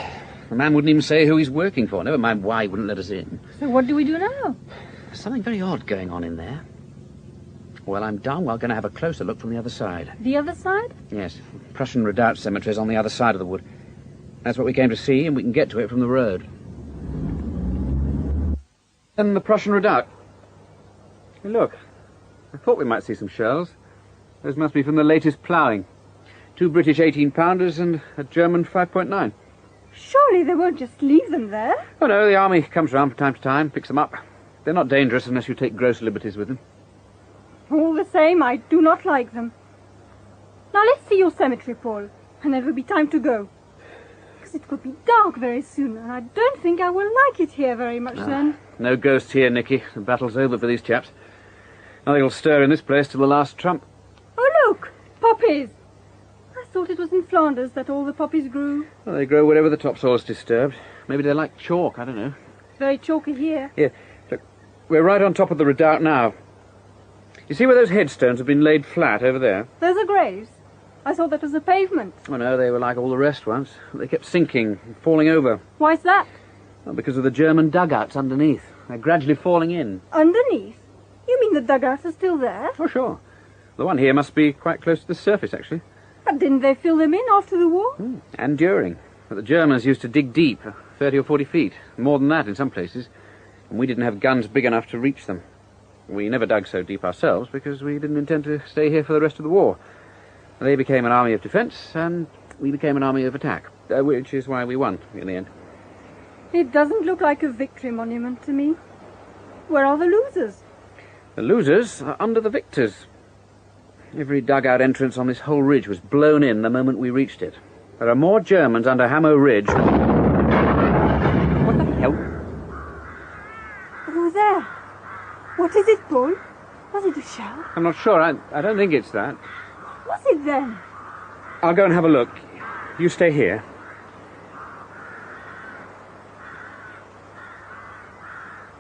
The man wouldn't even say who he's working for. Never mind why he wouldn't let us in. So what do we do now? There's something very odd going on in there. Well, I'm darn well going to have a closer look from the other side. The other side? Yes. Prussian Redoubt Cemetery is on the other side of the wood. That's what we came to see, and we can get to it from the road. And the Prussian Redoubt. Hey, look. I thought we might see some shells. Those must be from the latest ploughing. 2 British 18-pounders and a German 5.9. Surely they won't just leave them there. Oh, no, the army comes round from time to time, picks them up. They're not dangerous unless you take gross liberties with them. All the same, I do not like them. Now let's see your cemetery, Paul, and there will be time to go. Because it could be dark very soon, and I don't think I will like it here very much then. No ghosts here, Nicky. The battle's over for these chaps. Nothing will stir in this place till the last trump. Oh, look! Poppies! I thought it was in Flanders that all the poppies grew. Well, they grow wherever the topsoil's disturbed. Maybe they're like chalk, I don't know. It's very chalky here. Here, look, we're right on top of the redoubt now. You see where those headstones have been laid flat over there? Those are graves. I thought that was a pavement. Oh, no, they were like all the rest once. They kept sinking and falling over. Why's that? Well, because of the German dugouts underneath. They're gradually falling in. Underneath? You mean the dugouts are still there? Oh, sure. The one here must be quite close to the surface, actually. But didn't they fill them in after the war? And during. But the Germans used to dig deep, 30 or 40 feet, more than that in some places, and we didn't have guns big enough to reach them. We never dug so deep ourselves because we didn't intend to stay here for the rest of the war. They became an army of defense, and we became an army of attack, which is why we won in the end. It doesn't look like a victory monument to me. Where are the losers? The losers are under the victors. Every dugout entrance on this whole ridge was blown in the moment we reached it. There are more Germans under Hammer Ridge. What the hell? Who's there? What is it, Paul? Was it a shell? I'm not sure. I don't think it's that. What's it then? I'll go and have a look. You stay here.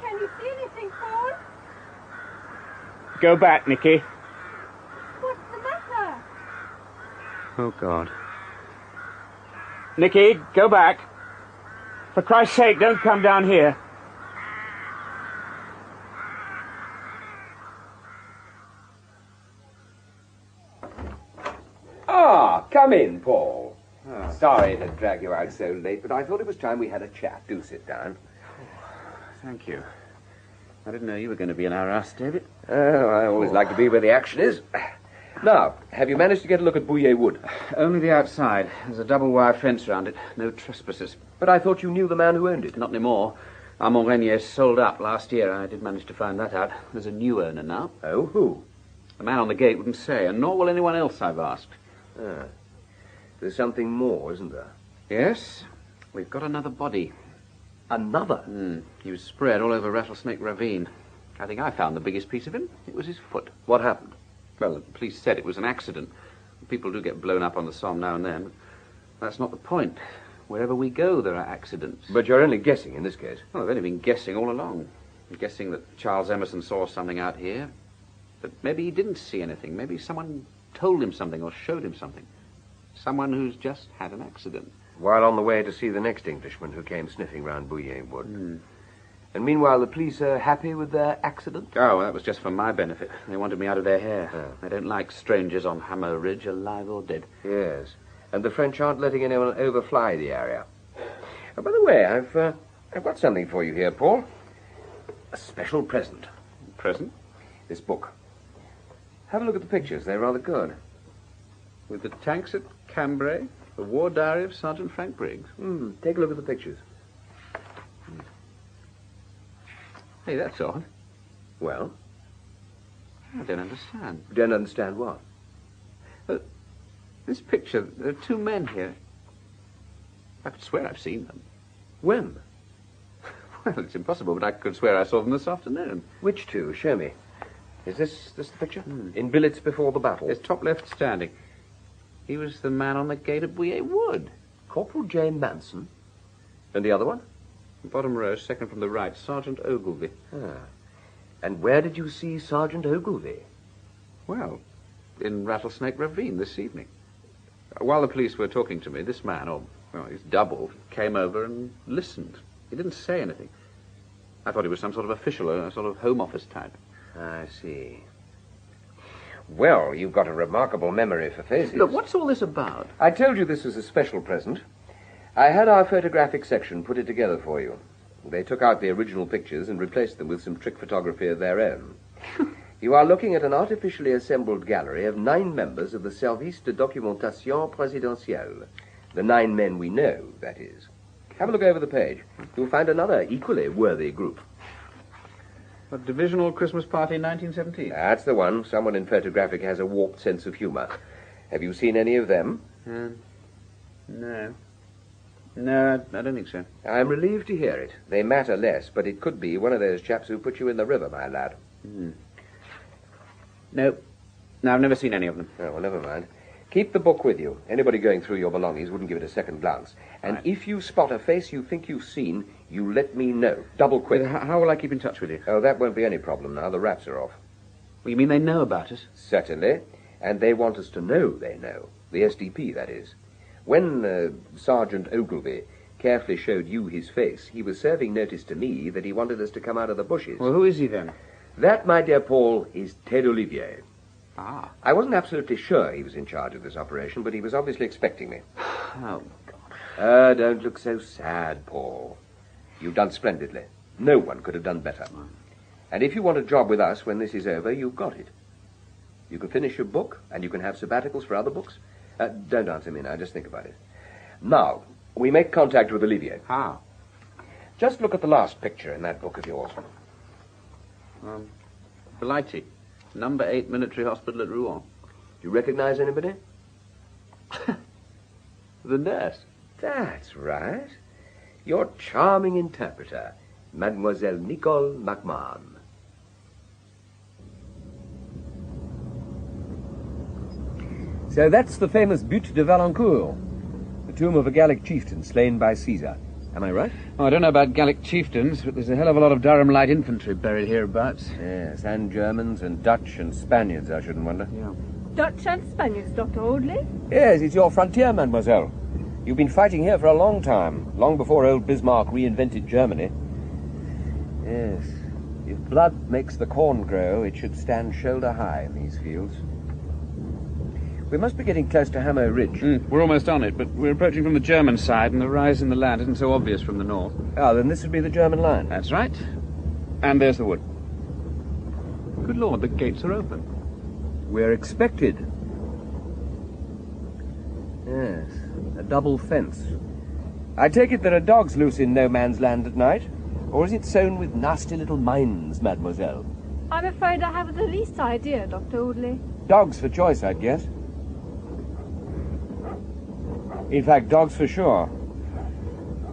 Can you see anything, Paul? Go back, Nicky. What's the matter? Oh, God. Nicky, go back. For Christ's sake, don't come down here. Ah, come in, Paul. Sorry to drag you out so late, but I thought it was time we had a chat. Do sit down. Thank you. I didn't know you were going to be in our house, David. Oh, I always like to be where the action is. Now, have you managed to get a look at Bouillet Wood? Only the outside. There's a double wire fence around it. No trespassers. But I thought you knew the man who owned it. Not anymore. Armand Renier sold up last year. I did manage to find that out. There's a new owner now. Oh, who? The man on the gate wouldn't say, and nor will anyone else I've asked. Ah. There's something more, isn't there? Yes. We've got another body. Another? He was spread all over Rattlesnake Ravine. I think I found the biggest piece of him. It was his foot. What happened? Well, the police said it was an accident. People do get blown up on the Somme now and then. But that's not the point. Wherever we go, there are accidents. But you're only guessing in this case. Well, I've only been guessing all along. I'm guessing that Charles Emerson saw something out here. But maybe he didn't see anything. Maybe someone told him something or showed him something. Someone who's just had an accident. While on the way to see the next Englishman who came sniffing round Bouillet Wood. And meanwhile, the police are happy with their accident? Oh, that was just for my benefit. They wanted me out of their hair. They don't like strangers on Hammer Ridge, alive or dead. Yes. And the French aren't letting anyone overfly the area. Oh, by the way, I've got something for you here, Paul. A special present. Present? This book. Have a look at the pictures. They're rather good. With the tanks at Cambrai, the war diary of Sergeant Frank Briggs. Take a look at the pictures. Hey, that's odd. Well? I don't understand. You don't understand what? This picture, there are two men here. I could swear I've seen them. When? Well, it's impossible, but I could swear I saw them this afternoon. Which two? Show me. Is this the picture? In billets before the battle? It's top left standing. He was the man on the gate at Bouillet Wood. Corporal J. Manson? And the other one? Bottom row, second from the right, Sergeant Ogilvy. And where did you see Sergeant Ogilvy? Well, in Rattlesnake Ravine this evening. While the police were talking to me, this man, his double, came over and listened. He didn't say anything. I thought he was some sort of official, a sort of Home Office type. I see. Well, you've got a remarkable memory for faces. Look, what's all this about? I told you this was a special present. I had our photographic section put it together for you. They took out the original pictures and replaced them with some trick photography of their own. You are looking at an artificially assembled gallery of 9 members of the Service de Documentation Présidentielle. The 9 men we know, that is. Have a look over the page. You'll find another equally worthy group. A divisional Christmas party in 1917? That's the one. Someone in photographic has a warped sense of humor. Have you seen any of them? No. No, I don't think so. I'm relieved to hear it. They matter less, but it could be one of those chaps who put you in the river, my lad. No, I've never seen any of them. Oh, well, never mind. Keep the book with you. Anybody going through your belongings wouldn't give it a second glance. And if you spot a face you think you've seen, you let me know. Double quick. How will I keep in touch with you? Oh, that won't be any problem now. The raps are off. Well, you mean they know about us? Certainly. And they want us to know they know. The SDP, that is. When Sergeant Ogilvy carefully showed you his face, he was serving notice to me that he wanted us to come out of the bushes. Well, who is he then? That, my dear Paul, is Ted Olivier. Ah. I wasn't absolutely sure he was in charge of this operation, but he was obviously expecting me. Oh, God. Don't look so sad, Paul. You've done splendidly. No one could have done better. And if you want a job with us when this is over, you've got it. You can finish your book, and you can have sabbaticals for other books. Don't answer me now, just think about it. Now, we make contact with Olivier. How? Just look at the last picture in that book of yours. Blighty. Number 8 Military Hospital at Rouen. Do you recognize anybody? The nurse. That's right. Your charming interpreter, Mademoiselle Nicole MacMahon. So that's the famous Butte de Valencourt, the tomb of a Gallic chieftain slain by Caesar. Am I right? Oh, I don't know about Gallic chieftains, but there's a hell of a lot of Durham light infantry buried hereabouts. Yes, and Germans and Dutch and Spaniards, I shouldn't wonder. Yeah. Dutch and Spaniards, Dr. Audley? Yes, it's your frontier, mademoiselle. You've been fighting here for a long time, long before old Bismarck reinvented Germany. Yes, if blood makes the corn grow, it should stand shoulder high in these fields. We must be getting close to Hamo Ridge. We're almost on it, but we're approaching from the German side, and the rise in the land isn't so obvious from the north. Ah, then this would be the German line. That's right. And there's the wood. Good Lord, the gates are open. We're expected. Yes, a double fence. I take it there are dogs loose in no man's land at night? Or is it sown with nasty little mines, mademoiselle? I'm afraid I haven't the least idea, Dr. Audley. Dogs for choice, I'd guess. In fact, dogs for sure.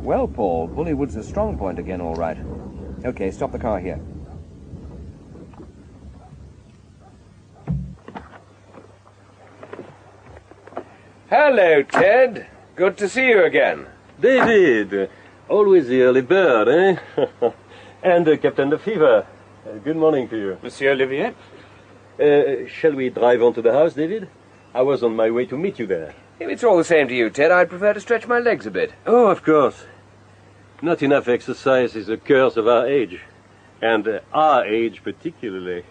Well, Paul, Bullywood's a strong point again, all right. Okay, stop the car here. Hello, Ted. Good to see you again. David, always the early bird, eh? And Captain the Fever. Good morning to you. Monsieur Olivier? Shall we drive on to the house, David? I was on my way to meet you there. If it's all the same to you, Ted, I'd prefer to stretch my legs a bit. Oh, of course. Not enough exercise is a curse of our age. And our age particularly.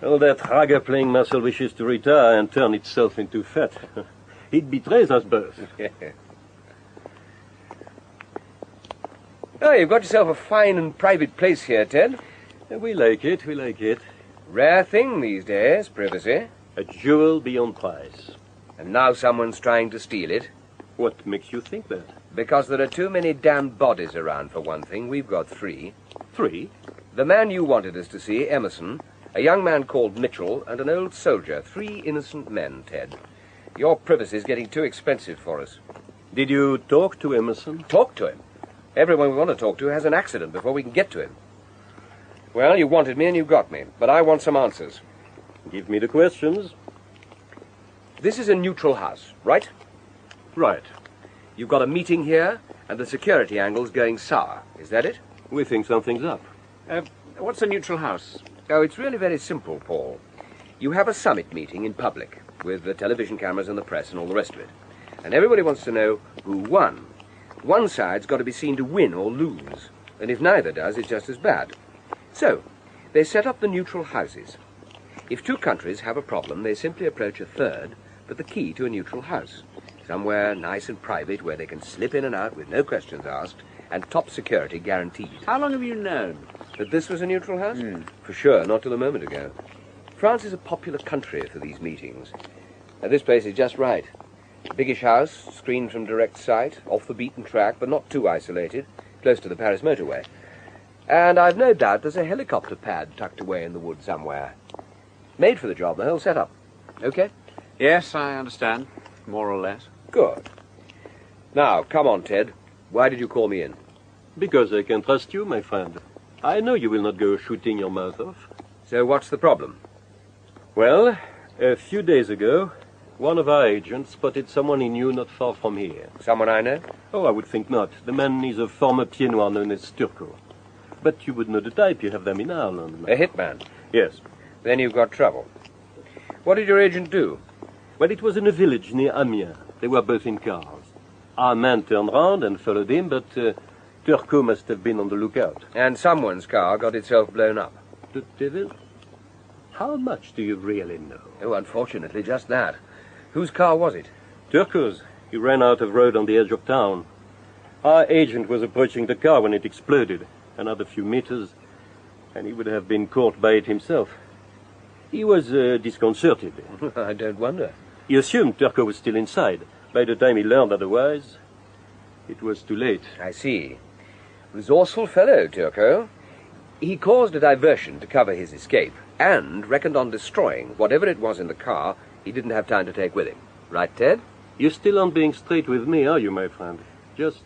All that raga-playing muscle wishes to retire and turn itself into fat. It betrays us both. Oh, you've got yourself a fine and private place here, Ted. We like it, we like it. Rare thing these days, privacy. A jewel beyond price. And now someone's trying to steal it. What makes you think that? Because there are too many damned bodies around, for one thing. We've got 3. 3? The man you wanted us to see, Emerson, a young man called Mitchell, and an old soldier. 3 innocent men, Ted. Your privacy's getting too expensive for us. Did you talk to Emerson? Talk to him? Everyone we want to talk to has an accident before we can get to him. Well, you wanted me and you got me, but I want some answers. Give me the questions. This is a neutral house, right? Right. You've got a meeting here, and the security angle's going sour. Is that it? We think something's up. What's a neutral house? Oh, it's really very simple, Paul. You have a summit meeting in public, with the television cameras and the press and all the rest of it. And everybody wants to know who won. One side's got to be seen to win or lose, and if neither does, it's just as bad. So, they set up the neutral houses. If 2 countries have a problem, they simply approach a third for the key to a neutral house. Somewhere nice and private where they can slip in and out with no questions asked and top security guaranteed. How long have you known? That this was a neutral house? For sure, not till a moment ago. France is a popular country for these meetings. Now, this place is just right. Biggish house, screened from direct sight, off the beaten track, but not too isolated, close to the Paris motorway. And I've no doubt there's a helicopter pad tucked away in the wood somewhere. Made for the job, the whole setup. Okay? Yes, I understand. More or less. Good. Now, come on, Ted. Why did you call me in? Because I can trust you, my friend. I know you will not go shooting your mouth off. So what's the problem? Well, a few days ago, one of our agents spotted someone he knew not far from here. Someone I know? Oh, I would think not. The man is a former pied noir known as Turco. But you would know the type. You have them in Ireland. A hitman? Yes. Then you've got trouble. What did your agent do? Well, it was in a village near Amiens. They were both in cars. Our man turned round and followed him, but Turco must have been on the lookout. And someone's car got itself blown up. The devil? How much do you really know? Oh, unfortunately, just that. Whose car was it? Turco's. He ran out of road on the edge of town. Our agent was approaching the car when it exploded. Another few meters, and he would have been caught by it himself. He was disconcerted. I don't wonder. He assumed Turco was still inside. By the time he learned otherwise, it was too late. I see. Resourceful fellow, Turco. He caused a diversion to cover his escape, and reckoned on destroying whatever it was in the car he didn't have time to take with him. Right, Ted? You still aren't being straight with me, are you, my friend? Just,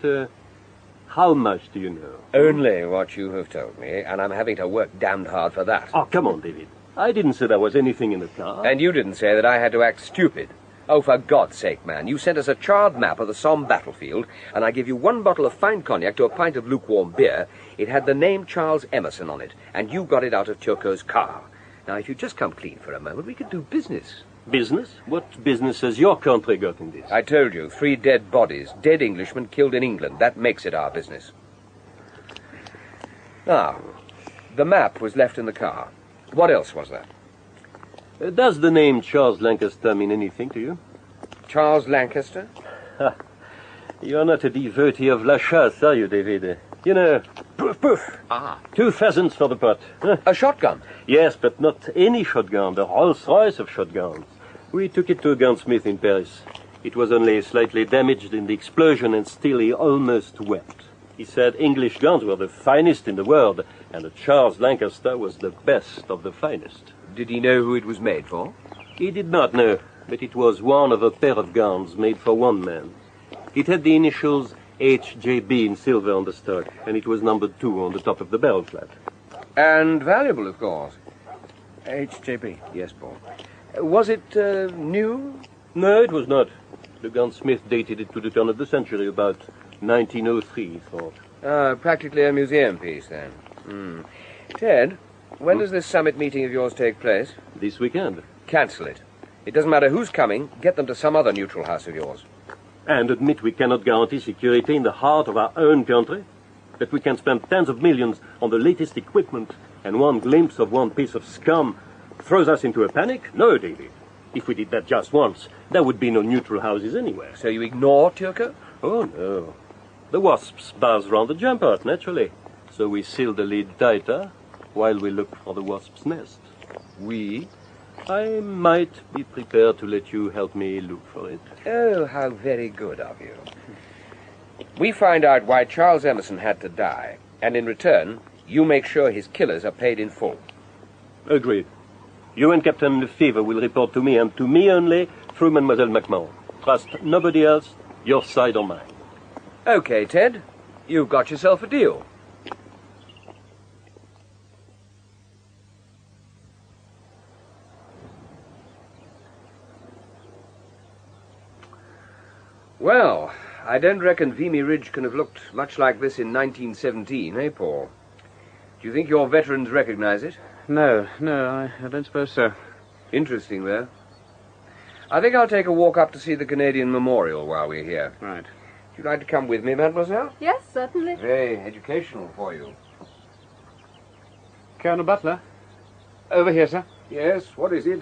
how much do you know? Only what you have told me, and I'm having to work damned hard for that. Oh, come on, David. I didn't say there was anything in the car. And you didn't say that I had to act stupid. Oh, for God's sake, man. You sent us a charred map of the Somme battlefield, and I give you 1 bottle of fine cognac to a pint of lukewarm beer. It had the name Charles Emerson on it, and you got it out of Turco's car. Now, if you just come clean for a moment, we could do business. Business? What business has your country got in this? I told you, 3 dead bodies, dead Englishmen killed in England. That makes it our business. Now, the map was left in the car. What else was there? Does the name Charles Lancaster mean anything to you? Charles Lancaster? You're not a devotee of La Chasse, are you, David? You know, poof, poof. 2 pheasants for the pot. A shotgun? Yes, but not any shotgun, the Rolls-Royce of shotguns. We took it to a gunsmith in Paris. It was only slightly damaged in the explosion, and still he almost wept. He said English guns were the finest in the world, and the Charles Lancaster was the best of the finest. Did he know who it was made for? He did not know, but it was one of a pair of guns made for one man. It had the initials HJB in silver on the stock, and it was numbered 2 on the top of the barrel flat. And valuable, of course. HJB? Yes, Paul. Was it new? No, it was not. The gunsmith dated it to the turn of the century, about 1903, he thought. Practically a museum piece, then. Ted, when does this summit meeting of yours take place? This weekend. Cancel it. It doesn't matter who's coming. Get them to some other neutral house of yours. And admit we cannot guarantee security in the heart of our own country? That we can spend tens of millions on the latest equipment, and one glimpse of one piece of scum throws us into a panic? No, David. If we did that just once, there would be no neutral houses anywhere. So you ignore Turco? Oh, no. The wasps buzz round the jumper, naturally. So we seal the lid tighter while we look for the wasp's nest. We? I might be prepared to let you help me look for it. Oh, how very good of you. We find out why Charles Emerson had to die, and in return, you make sure his killers are paid in full. Agreed. You and Captain Lefebvre will report to me, and to me only, through Mademoiselle MacMahon. Trust nobody else, your side or mine. Okay, Ted. You've got yourself a deal. Well, I don't reckon Vimy Ridge can have looked much like this in 1917, eh, Paul? Do you think your veterans recognize it? No, I don't suppose so. Interesting, though. I think I'll take a walk up to see the Canadian Memorial while we're here. Right. Would you like to come with me, mademoiselle? Yes, certainly. Very educational for you. Colonel Butler? Over here, sir. Yes, what is it?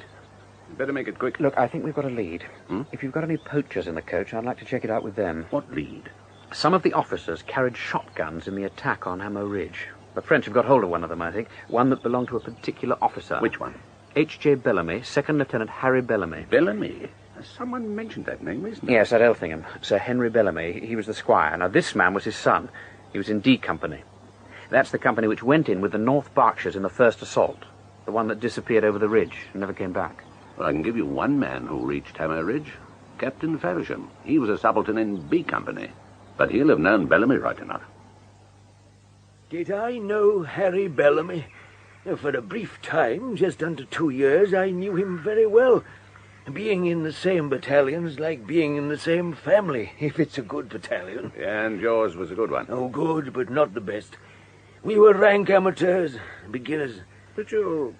Better make it quick. Look, I think we've got a lead. If you've got any poachers in the coach, I'd like to check it out with them. What lead? Some of the officers carried shotguns in the attack on Hamo Ridge. The French have got hold of one of them, I think. One that belonged to a particular officer. Which one? H.J. Bellamy, Second Lieutenant Harry Bellamy. Bellamy? Someone mentioned that name recently. Yes, at Elthingham. Sir Henry Bellamy. He was the squire. Now, this man was his son. He was in D Company. That's the company which went in with the North Berkshires in the first assault. The one that disappeared over the ridge and never came back. Well, I can give you one man who reached Hamo Ridge. Captain Faversham. He was a subaltern in B Company. But he'll have known Bellamy right enough. Did I know Harry Bellamy? For a brief time, just under 2 years, I knew him very well. Being in the same battalion's like being in the same family, if it's a good battalion. Yeah, and yours was a good one. Oh, good, but not the best. We were rank amateurs, beginners. But you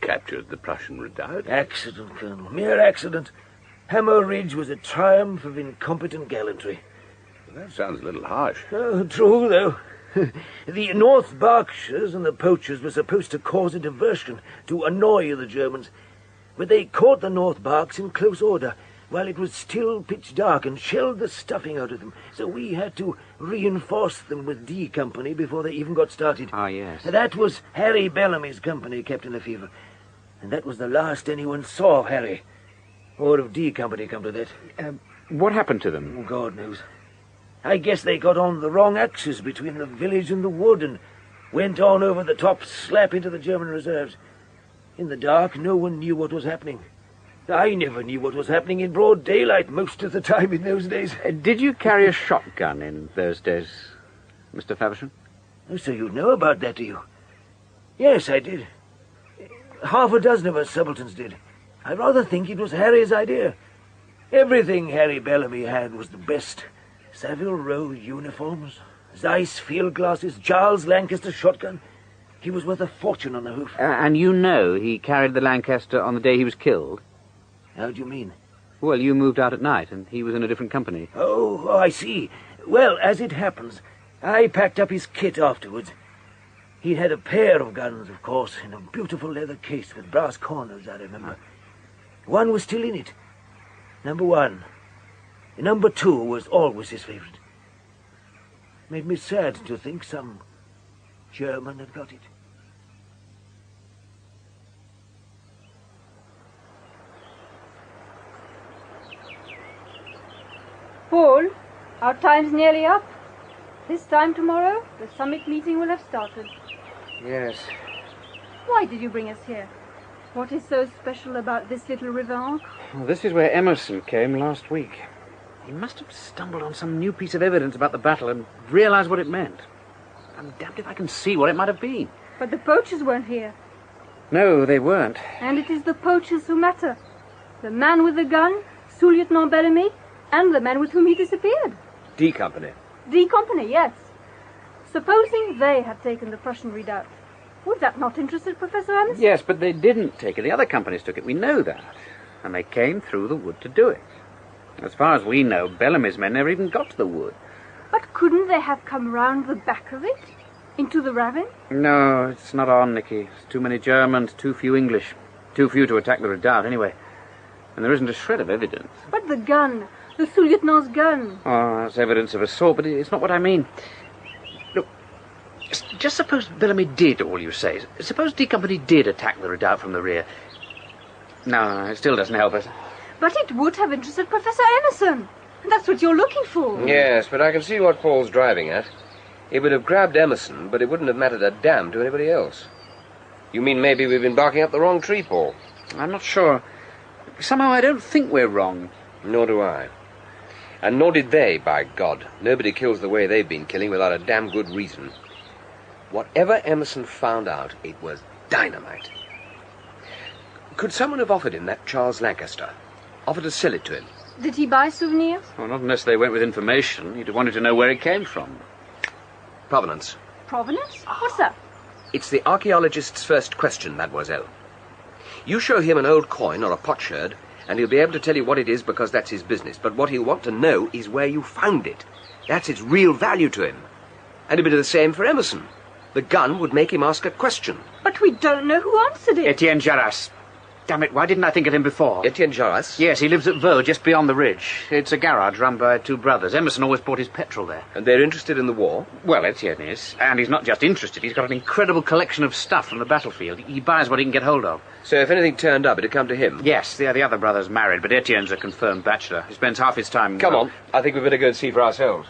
captured the Prussian redoubt. Accident, Colonel, mere accident. Hamo Ridge was a triumph of incompetent gallantry. Well, that sounds a little harsh. Oh, true, though. The North Berkshires and the poachers were supposed to cause a diversion to annoy the Germans. But they caught the North Berks in close order, while it was still pitch dark and shelled the stuffing out of them. So we had to reinforce them with D Company before they even got started. Ah, yes. That was Harry Bellamy's company, Captain Lefevre. And that was the last anyone saw of Harry. Or of D Company, come to that. What happened to them? Oh, God knows. I guess they got on the wrong axis between the village and the wood and went on over the top slap into the German reserves. In the dark, no one knew what was happening. I never knew what was happening in broad daylight most of the time in those days. Did you carry a shotgun in those days, Mr. Faversham? Oh, so you know about that, do you? Yes, I did. Half a dozen of us subalterns did. I rather think it was Harry's idea. Everything Harry Bellamy had was the best. Savile Row uniforms, Zeiss field glasses, Charles Lancaster shotgun. He was worth a fortune on the hoof. And you know he carried the Lancaster on the day he was killed? How do you mean? Well, you moved out at night, and he was in a different company. Oh, I see. Well, as it happens, I packed up his kit afterwards. He had a pair of guns, of course, in a beautiful leather case with brass corners, I remember. One was still in it. Number 1. Number 2 was always his favorite. Made me sad to think some German had got it. Paul, our time's nearly up. This time tomorrow, the summit meeting will have started. Yes. Why did you bring us here? What is so special about this little river Ancre? Well, this is where Emerson came last week. He must have stumbled on some new piece of evidence about the battle and realized what it meant. I'm damned if I can see what it might have been. But the poachers weren't here. No, they weren't. And it is the poachers who matter. The man with the gun, Sous-Lieutenant Bellamy, and the man with whom he disappeared. D Company. D Company, yes. Supposing they had taken the Prussian redoubt, would that not interest Professor Emerson? Yes, but they didn't take it. The other companies took it. We know that. And they came through the wood to do it. As far as we know, Bellamy's men never even got to the wood. But couldn't they have come round the back of it? Into the ravine? No, it's not on, Nicky. There's too many Germans, too few English. Too few to attack the redoubt, anyway. And there isn't a shred of evidence. But the gun, the Sous-Lieutenant's gun. Oh, that's evidence of assault, but it's not what I mean. Look, just suppose Bellamy did all you say. Suppose D Company did attack the redoubt from the rear. No, it still doesn't help us. But it would have interested Professor Emerson. That's what you're looking for. Yes, but I can see what Paul's driving at. It would have grabbed Emerson, but it wouldn't have mattered a damn to anybody else. You mean maybe we've been barking up the wrong tree, Paul? I'm not sure. Somehow I don't think we're wrong. Nor do I. And nor did they, by God. Nobody kills the way they've been killing without a damn good reason. Whatever Emerson found out, it was dynamite. Could someone have offered him that Charles Lancaster? Offered to sell it to him? Did he buy souvenirs? Well, not unless they went with information. He'd have wanted to know where it came from. Provenance. Provenance? What's that? It's the archaeologist's first question, mademoiselle. You show him an old coin or a potsherd, and he'll be able to tell you what it is because that's his business. But what he'll want to know is where you found it. That's its real value to him. And it'd be the same for Emerson. The gun would make him ask a question. But we don't know who answered it. Etienne Jarras. Damn it, why didn't I think of him before? Etienne Jarras? Yes, he lives at Vaux, just beyond the ridge. It's a garage run by 2 brothers. Emerson always bought his petrol there. And they're interested in the war? Well, Etienne is. And he's not just interested, he's got an incredible collection of stuff from the battlefield. He buys what he can get hold of. So if anything turned up, it'd come to him? Yes, the other brother's married, but Etienne's a confirmed bachelor. He spends half his time... Come on, I think we'd better go and see for ourselves.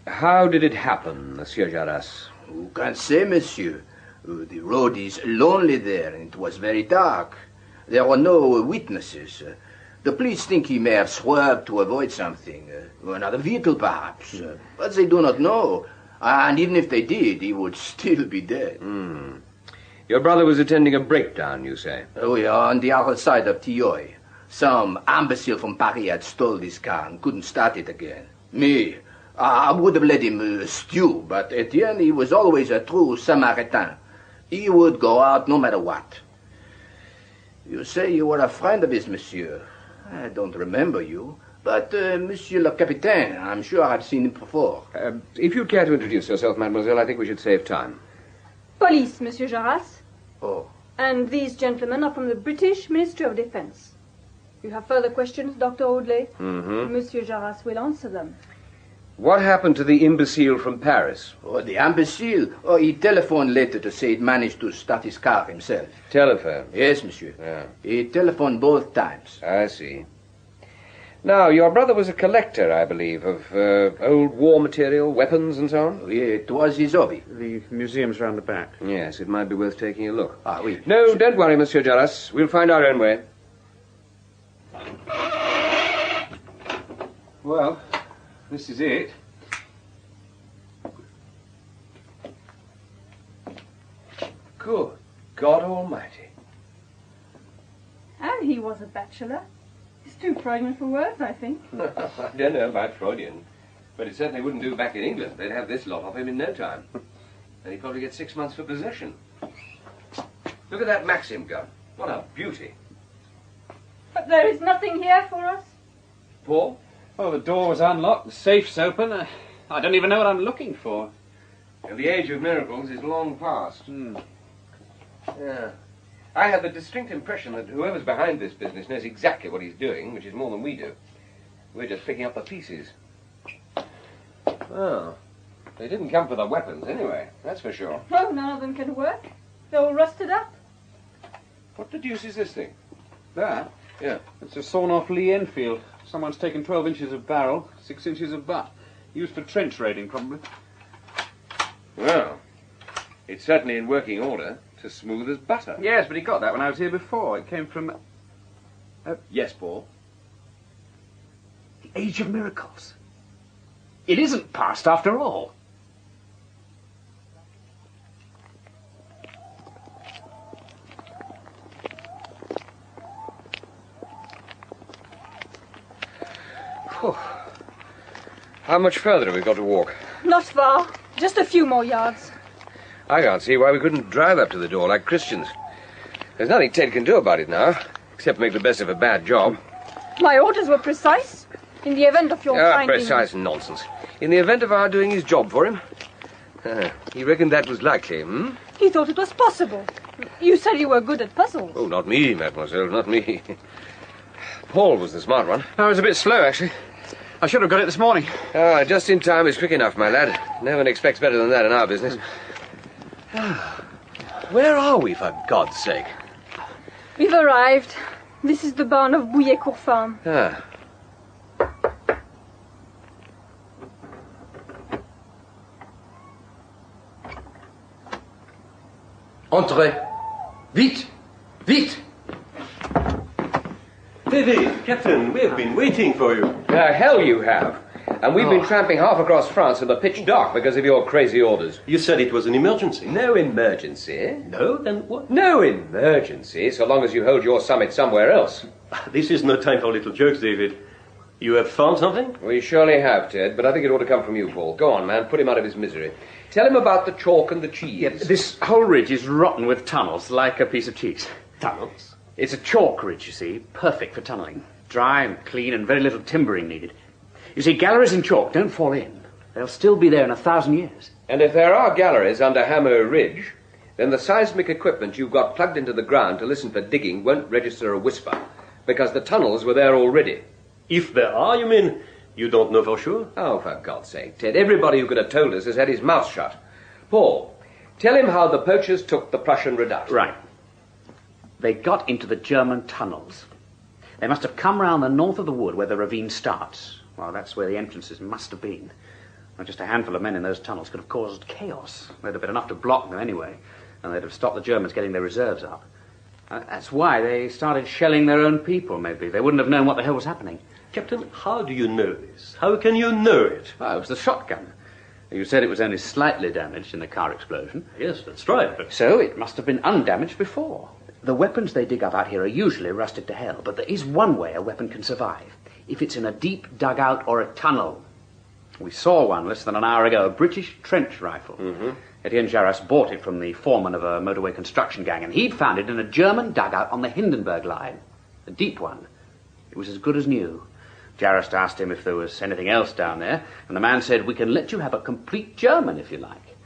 How did it happen, Monsieur Jarras? Who can say, monsieur? The road is lonely there, and it was very dark. There were no witnesses. The police think he may have swerved to avoid something, another vehicle perhaps. But they do not know. And even if they did, he would still be dead. Your brother was attending a breakdown, you say? Oh, yeah, on the other side of Tilleuil. Some imbecile from Paris had stole this car and couldn't start it again. Me, I would have let him stew, but Etienne, he was always a true Samaritan. He would go out no matter what. You say you were a friend of his, monsieur. I don't remember you, but Monsieur le Capitaine, I'm sure I've seen him before. If you'd care to introduce yourself, mademoiselle, I think we should save time. Police, Monsieur Jarras. Oh. And these gentlemen are from the British Ministry of Defense. You have further questions, Dr. Audley? Mm-hmm. Monsieur Jarras will answer them. What happened to the imbecile from Paris? Oh, the imbecile? Oh, he telephoned later to say he'd managed to start his car himself. Telephone? Yes, monsieur. Yeah. He telephoned both times. I see. Now, your brother was a collector, I believe, of old war material, weapons and so on? Oh, yeah, it was his hobby. The museum's round the back. Yes, it might be worth taking a look. Ah, oui. No, don't worry, Monsieur Jarras. We'll find our own way. Well, this is it. Good God Almighty. And he was a bachelor. It's too Freudian for words, I think. I don't know about Freudian, but it certainly wouldn't do back in England. They'd have this lot of him in no time. And he'd probably get 6 months for possession. Look at that Maxim gun. What a beauty. But there is nothing here for us. Paul? Oh, the door was unlocked, the safe's open. I don't even know what I'm looking for. And the age of miracles is long past. Yeah. I had the distinct impression that whoever's behind this business knows exactly what he's doing, which is more than we do. We're just picking up the pieces. Oh. They didn't come for the weapons anyway, that's for sure. Oh, none of them can work. They're all rusted up. What the deuce is this thing? That? Yeah. It's a sawn-off Lee Enfield. Someone's taken 12 inches of barrel, 6 inches of butt. Used for trench raiding, probably. Well, it's certainly in working order. As smooth as butter. Yes, but he got that when I was here before. It came from... Yes, Paul? The age of miracles. It isn't past after all. Whew. How much further have we got to walk? Not far. Just a few more yards. I can't see why we couldn't drive up to the door like Christians. There's nothing Ted can do about it now, except make the best of a bad job. My orders were precise. In the event of your finding... Precise nonsense. In the event of our doing his job for him. He reckoned that was likely, He thought it was possible. You said you were good at puzzles. Oh, not me, mademoiselle, not me. Paul was the smart one. I was a bit slow, actually. I should have got it this morning. Just in time is quick enough, my lad. No one expects better than that in our business. Where are we, for God's sake? We've arrived. This is the barn of Bouillet-Court Farm. Entrez. Vite! Vite! David, Captain, we have been waiting for you. Hell you have. And we've been tramping half across France in the pitch dark because of your crazy orders. You said it was an emergency. No emergency. No? Then what? No emergency, so long as you hold your summit somewhere else. This is no time for little jokes, David. You have found something? We surely have, Ted, but I think it ought to come from you, Paul. Go on, man, put him out of his misery. Tell him about the chalk and the cheese. Yeah, this whole ridge is rotten with tunnels, like a piece of cheese. Tunnels? It's a chalk ridge, you see, perfect for tunnelling. Dry and clean and very little timbering needed. You see, galleries in chalk don't fall in. They'll still be there in 1,000 years. And if there are galleries under Hammer Ridge, then the seismic equipment you've got plugged into the ground to listen for digging won't register a whisper, because the tunnels were there already. If there are, you mean? You don't know for sure? Oh, for God's sake, Ted, everybody who could have told us has had his mouth shut. Paul, tell him how the poachers took the Prussian redoubt. Right. They got into the German tunnels. They must have come round the north of the wood where the ravine starts. Well, that's where the entrances must have been. Well, just a handful of men in those tunnels could have caused chaos. There'd have been enough to block them anyway, and they'd have stopped the Germans getting their reserves up. That's why they started shelling their own people, maybe. They wouldn't have known what the hell was happening. Captain, how do you know this? How can you know it? Well, it was the shotgun. You said it was only slightly damaged in the car explosion. Yes, that's right, but... So it must have been undamaged before. The weapons they dig up out here are usually rusted to hell, but there is one way a weapon can survive. If it's in a deep dugout or a tunnel. We saw one less than an hour ago, a British trench rifle. Etienne Jarras bought it from the foreman of a motorway construction gang, and he'd found it in a German dugout on the Hindenburg line. A deep one. It was as good as new. Jarras asked him if there was anything else down there, and the man said, "We can let you have a complete German if you like."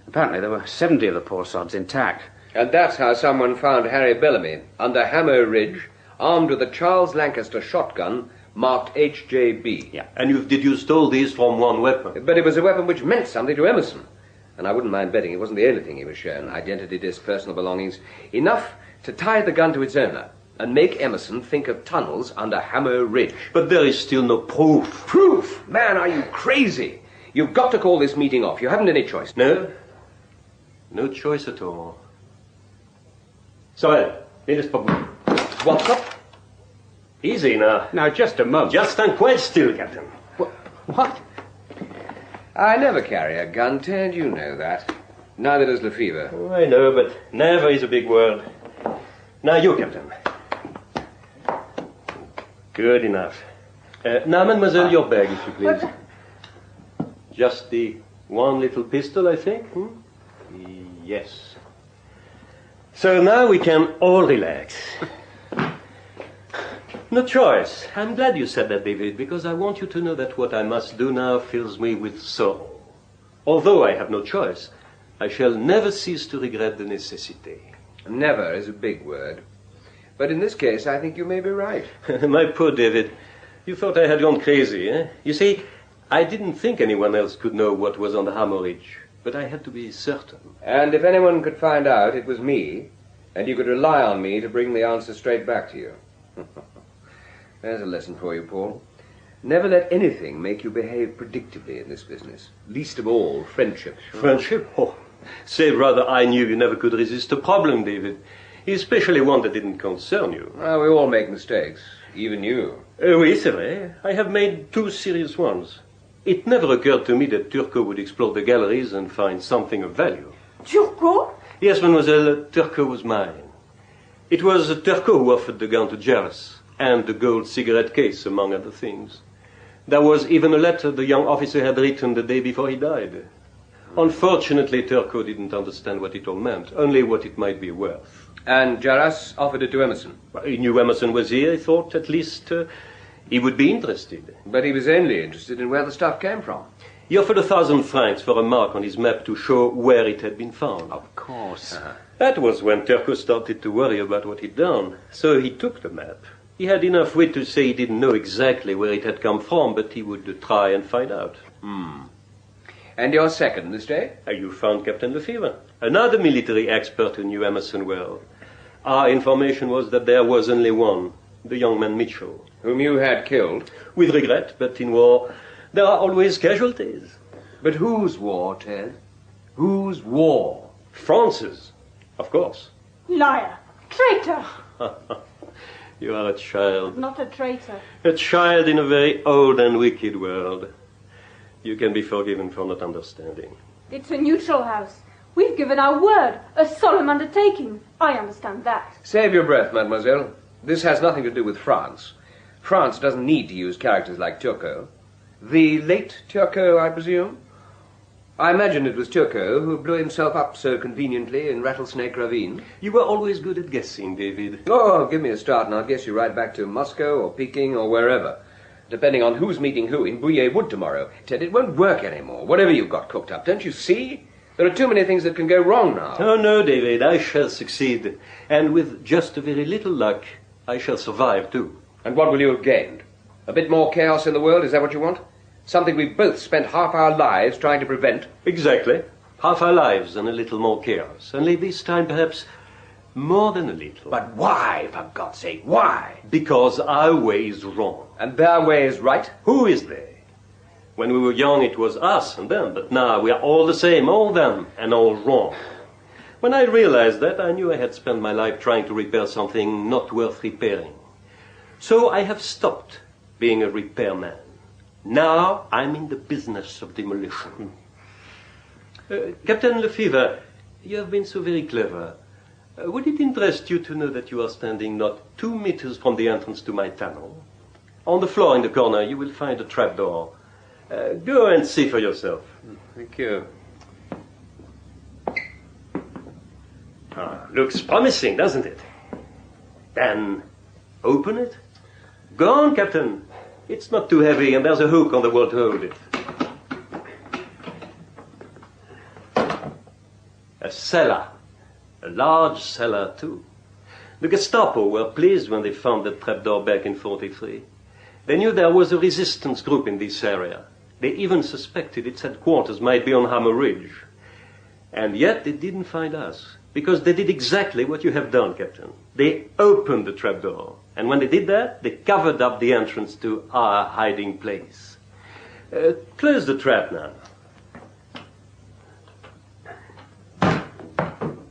Apparently there were 70 of the poor sods intact. And that's how someone found Harry Bellamy, under Hammer Ridge, armed with a Charles Lancaster shotgun marked HJB. Yeah, and you've deduced all these from one weapon. But it was a weapon which meant something to Emerson. And I wouldn't mind betting it wasn't the only thing he was shown. Identity disc, personal belongings. Enough to tie the gun to its owner and make Emerson think of tunnels under Hammer Ridge. But there is still no proof. Proof? Man, are you crazy? You've got to call this meeting off. You haven't any choice. No? No choice at all. Sorel, need a problem. What's up? Easy now. Now, just a moment. Just stand quite still, Captain. What? I never carry a gun, Ted. You know that. Neither does Lefevre. Oh, I know, but never is a big word. Now you, Captain. Good enough. Now, mademoiselle, your bag, if you please. Just the one little pistol, I think? Yes. So now we can all relax. No choice. I'm glad you said that, David, because I want you to know that what I must do now fills me with sorrow. Although I have no choice, I shall never cease to regret the necessity. Never is a big word. But in this case, I think you may be right. My poor David, you thought I had gone crazy, eh? You see, I didn't think anyone else could know what was on the Hammer Ridge, but I had to be certain. And if anyone could find out, it was me, and you could rely on me to bring the answer straight back to you. There's a lesson for you, Paul. Never let anything make you behave predictably in this business. Least of all, friendship. Friendship? Oh, say rather I knew you never could resist a problem, David. Especially one that didn't concern you. Well, we all make mistakes. Even you. Oui, c'est vrai. I have made 2 serious ones. It never occurred to me that Turco would explore the galleries and find something of value. Turco? Yes, mademoiselle, Turco was mine. It was Turco who offered the gun to Jarvis, and the gold cigarette case, among other things. There was even a letter the young officer had written the day before he died. Unfortunately, Turco didn't understand what it all meant, only what it might be worth. And Jarvis offered it to Emerson? Well, he knew Emerson was here. He thought at least he would be interested. But he was only interested in where the stuff came from. He offered 1,000 francs for a mark on his map to show where it had been found. Of course. That was when Turco started to worry about what he'd done. So he took the map. He had enough wit to say he didn't know exactly where it had come from, but he would try and find out. And your second this day? You found Captain Lefevre, another military expert who knew Emerson well. Our information was that there was only one, the young man Mitchell. Whom you had killed? With regret, but in war, there are always casualties. But whose war, Ted? Whose war? France's, of course. Liar. Traitor. You are a child. Not a traitor. A child in a very old and wicked world. You can be forgiven for not understanding. It's a neutral house. We've given our word, a solemn undertaking. I understand that. Save your breath, mademoiselle. This has nothing to do with France. France doesn't need to use characters like Turco. The late Turco, I presume? I imagine it was Turco who blew himself up so conveniently in Rattlesnake Ravine. You were always good at guessing, David. Oh, give me a start and I'll guess you right back to Moscow or Peking or wherever. Depending on who's meeting who in Bouillet Wood tomorrow. Ted, it won't work anymore, whatever you've got cooked up. Don't you see? There are too many things that can go wrong now. Oh, no, David, I shall succeed. And with just a very little luck, I shall survive, too. And what will you have gained? A bit more chaos in the world, is that what you want? Something we both spent half our lives trying to prevent? Exactly. Half our lives and a little more chaos. Only this time, perhaps, more than a little. But why, for God's sake, why? Because our way is wrong. And their way is right? Who is they? When we were young, it was us and them, but now we are all the same, all them, and all wrong. When I realized that, I knew I had spent my life trying to repair something not worth repairing. So I have stopped being a repairman. Now I'm in the business of demolition. Captain Lefevre, you have been so very clever. Would it interest you to know that you are standing not 2 meters from the entrance to my tunnel? On the floor in the corner you will find a trapdoor. Go and see for yourself. Thank you. Looks promising, doesn't it? Then open it. Go on, Captain. It's not too heavy, and there's a hook on the wall to hold it. A cellar. A large cellar, too. The Gestapo were pleased when they found the trapdoor back in 43. They knew there was a resistance group in this area. They even suspected its headquarters might be on Hammer Ridge. And yet they didn't find us, because they did exactly what you have done, Captain. They opened the trapdoor, and when they did that, they covered up the entrance to our hiding place. Close the trap now.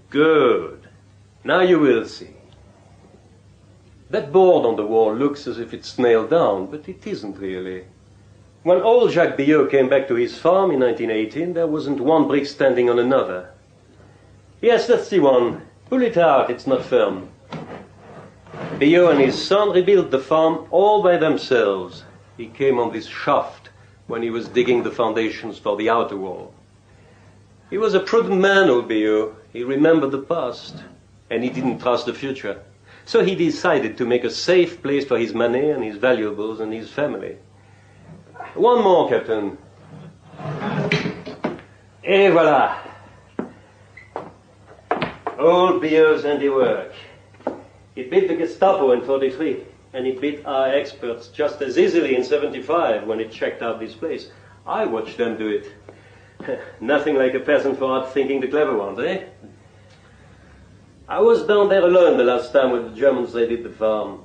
Good. Now you will see. That board on the wall looks as if it's nailed down, but it isn't really. When old Jacques Biot came back to his farm in 1918, there wasn't one brick standing on another. Yes, that's the one. Pull it out, it's not firm. Biot and his son rebuilt the farm all by themselves. He came on this shaft when he was digging the foundations for the outer wall. He was a prudent man, old Biot. He remembered the past, and he didn't trust the future. So he decided to make a safe place for his money and his valuables and his family. One more, Captain. Et voilà. Old Biot's handiwork. He beat the Gestapo in 43, and he beat our experts just as easily in 75 when he checked out this place. I watched them do it. Nothing like a peasant for out-thinking the clever ones, eh? I was down there alone the last time when the Germans raided the farm.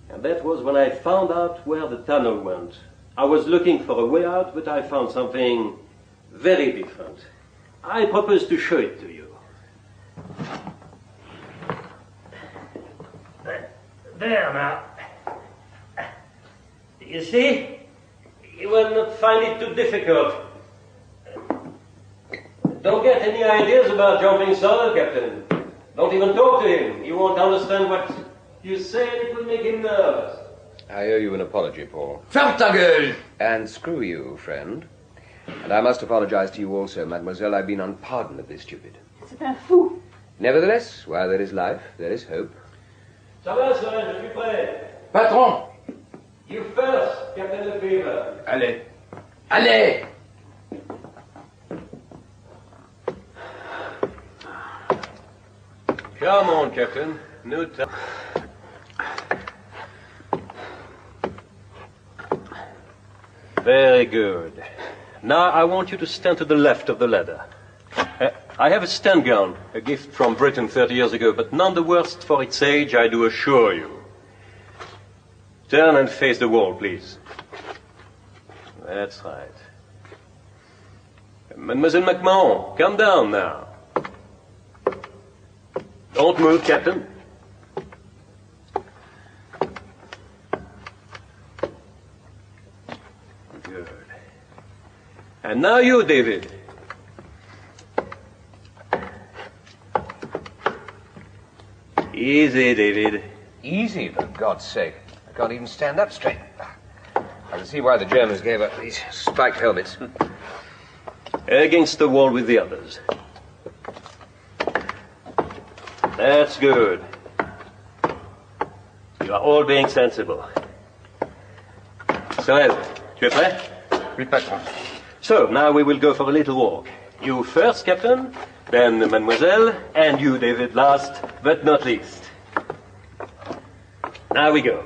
And that was when I found out where the tunnel went. I was looking for a way out, but I found something very different. I propose to show it to you. There now. You see? You will not find it too difficult. Don't get any ideas about jumping solo, Captain. Don't even talk to him. He won't understand what you say, and it will make him nervous. I owe you an apology, Paul. Ferme ta gueule! And screw you, friend. And I must apologize to you also, mademoiselle. I've been unpardonably stupid. C'est un fou. Nevertheless, while there is life, there is hope. Ça va, Soren, je suis prêt. Patron! You first, Captain Lefebvre. Allez. Allez! Come on, Captain. No time. Very good. Now I want you to stand to the left of the ladder. I have a stand gun, a gift from Britain 30 years ago, but none the worse for its age, I do assure you. Turn and face the wall, please. That's right. Mademoiselle MacMahon, come down now. Don't move, Captain. Good. And now you, David. Easy, David. Easy, for God's sake. I can't even stand up straight. I can see why the Germans gave up these spiked helmets. Against the wall with the others. That's good. You are all being sensible. Sorel, tu es prêt? Oui, patron. So, now we will go for a little walk. You first, Captain, then Mademoiselle, and you, David, last but not least. Now we go.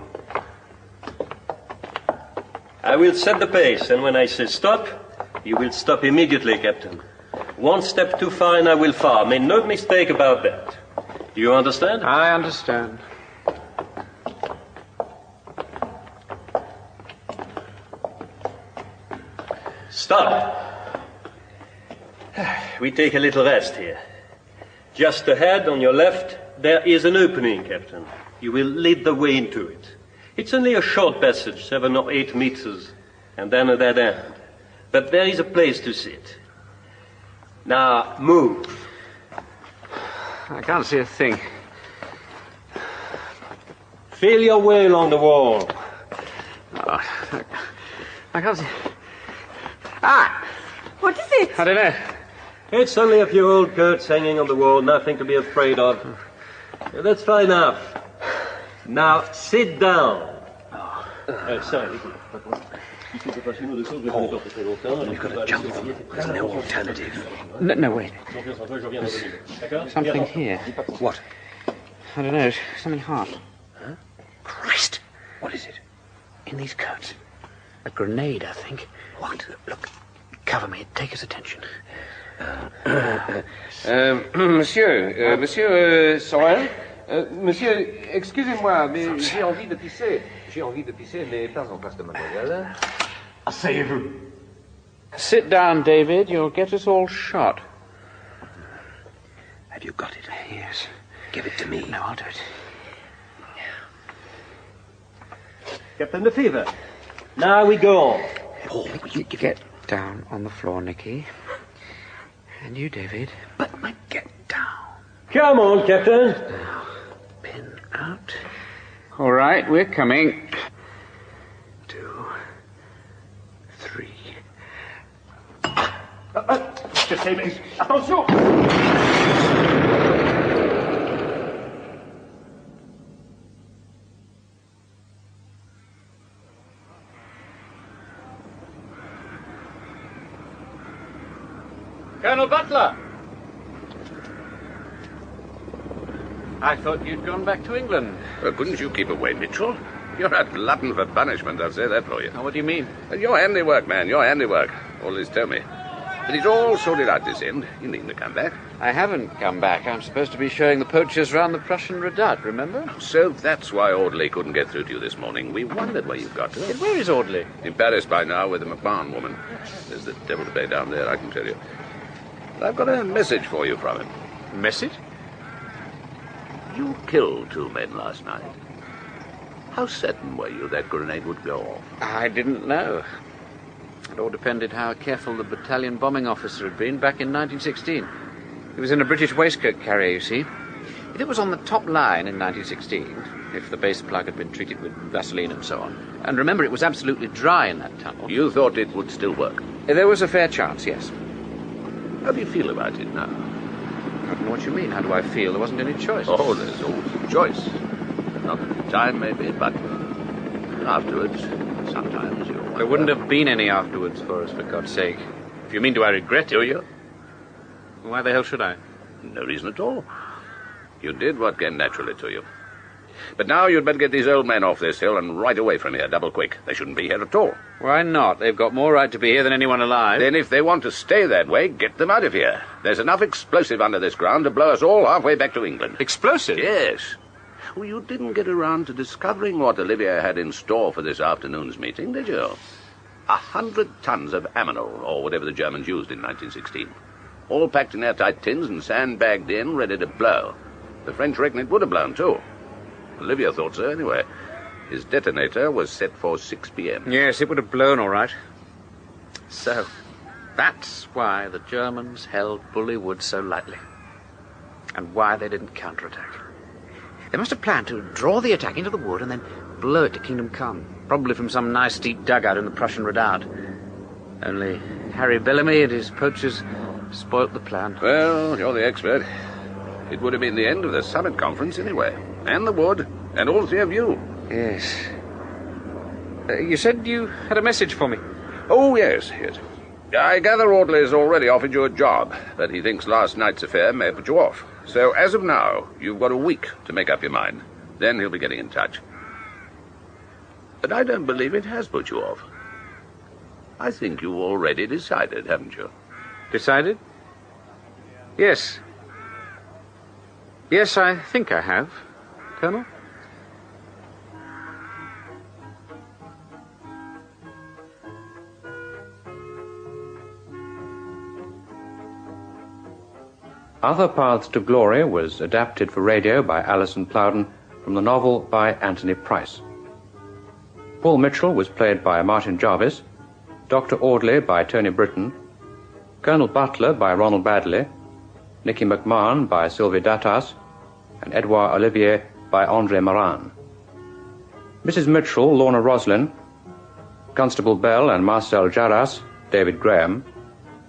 I will set the pace, and when I say stop, you will stop immediately, Captain. One step too far and I will fall. Make no mistake about that. Do you understand? I understand. Stop. We take a little rest here. Just ahead, on your left, there is an opening, Captain. You will lead the way into it. It's only a short passage, 7 or 8 meters, and then a dead end. But there is a place to sit. Now, move. I can't see a thing. Feel your way along the wall. Oh, I can't see. Ah! What is it? I don't know. It's only a few old coats hanging on the wall, nothing to be afraid of. That's fine enough. Now, sit down. Sorry. Paul, we've got to jump them. There's no alternative. No, wait. There's something here. What? I don't know. Something hot. Huh? Christ! What is it? In these coats. A grenade, I think. What? Look. Cover me. Take his attention. Monsieur Sorel, monsieur, excusez-moi, mais j'ai envie de pisser. J'ai envie de pisser, mais pas en face de mademoiselle. Asseyez-vous. Sit down, David. You'll get us all shot. Have you got it? Yes. Give it to me. No, I'll do it. Captain Lefevre. Now we go on. Paul, you get down on the floor, Nicky. And you, David. But get down. Come on, Captain. Now, pin out. All right, we're coming. 2, 3. Just say, mais attention! Colonel Butler! I thought you'd gone back to England. Well, couldn't you keep away, Mitchell? You're a glutton for punishment, I'll say that for you. Now, what do you mean? Well, your handiwork, man, your handiwork. All this tell me. But it's all sorted out this end. You needn't have come back. I haven't come back. I'm supposed to be showing the poachers round the Prussian redoubt, remember? So that's why Audley couldn't get through to you this morning. We wondered where you got to. Where is Audley? In Paris by now with the McMahon woman. There's the devil to pay down there, I can tell you. But I've got a message for you from him. Message? You killed 2 men last night. How certain were you that grenade would go off? I didn't know. It all depended how careful the battalion bombing officer had been back in 1916. He was in a British waistcoat carrier, you see. If it was on the top line in 1916, if the base plug had been treated with Vaseline and so on, and remember it was absolutely dry in that tunnel. You thought it would still work? There was a fair chance, yes. How do you feel about it now? I don't know what you mean. How do I feel? There wasn't any choice. Oh, there's always a choice. Not at the time, maybe, but afterwards, sometimes you... There wouldn't have been any afterwards for us, for God's sake. If you mean, do I regret it? Do you? Why the hell should I? No reason at all. You did what came naturally to you. But now you'd better get these old men off this hill and right away from here, double quick. They shouldn't be here at all. Why not? They've got more right to be here than anyone alive. Then if they want to stay that way, get them out of here. There's enough explosive under this ground to blow us all halfway back to England. Explosive? Yes. Well, you didn't get around to discovering what Olivier had in store for this afternoon's meeting, did you? 100 tons of ammonal, or whatever the Germans used in 1916. All packed in airtight tins and sandbagged in, ready to blow. The French reckon it would have blown, too. Olivier thought so, anyway. His detonator was set for 6 p.m. Yes, it would have blown all right. So, that's why the Germans held Bully Wood so lightly. And why they didn't counterattack. They must have planned to draw the attack into the wood and then blow it to Kingdom Come. Probably from some nice deep dugout in the Prussian redoubt. Only Harry Bellamy and his poachers spoilt the plan. Well, you're the expert. It would have been the end of the summit conference anyway. And the wood, and all 3 of you. Yes. You said you had a message for me. Oh, yes. I gather Audley's already offered you a job, but he thinks last night's affair may have put you off. So, as of now, you've got a week to make up your mind. Then he'll be getting in touch. But I don't believe it has put you off. I think you've already decided, haven't you? Decided? Yes. Yes, I think I have, Colonel. Other Paths to Glory was adapted for radio by Alison Plowden from the novel by Anthony Price. Paul Mitchell was played by Martin Jarvis, Dr. Audley by Tony Britton, Colonel Butler by Ronald Baddeley, Nicky McMahon by Sylvie Datas, and Edouard Olivier by André Morin. Mrs. Mitchell, Lorna Roslin, Constable Bell and Marcel Jarras, David Graham,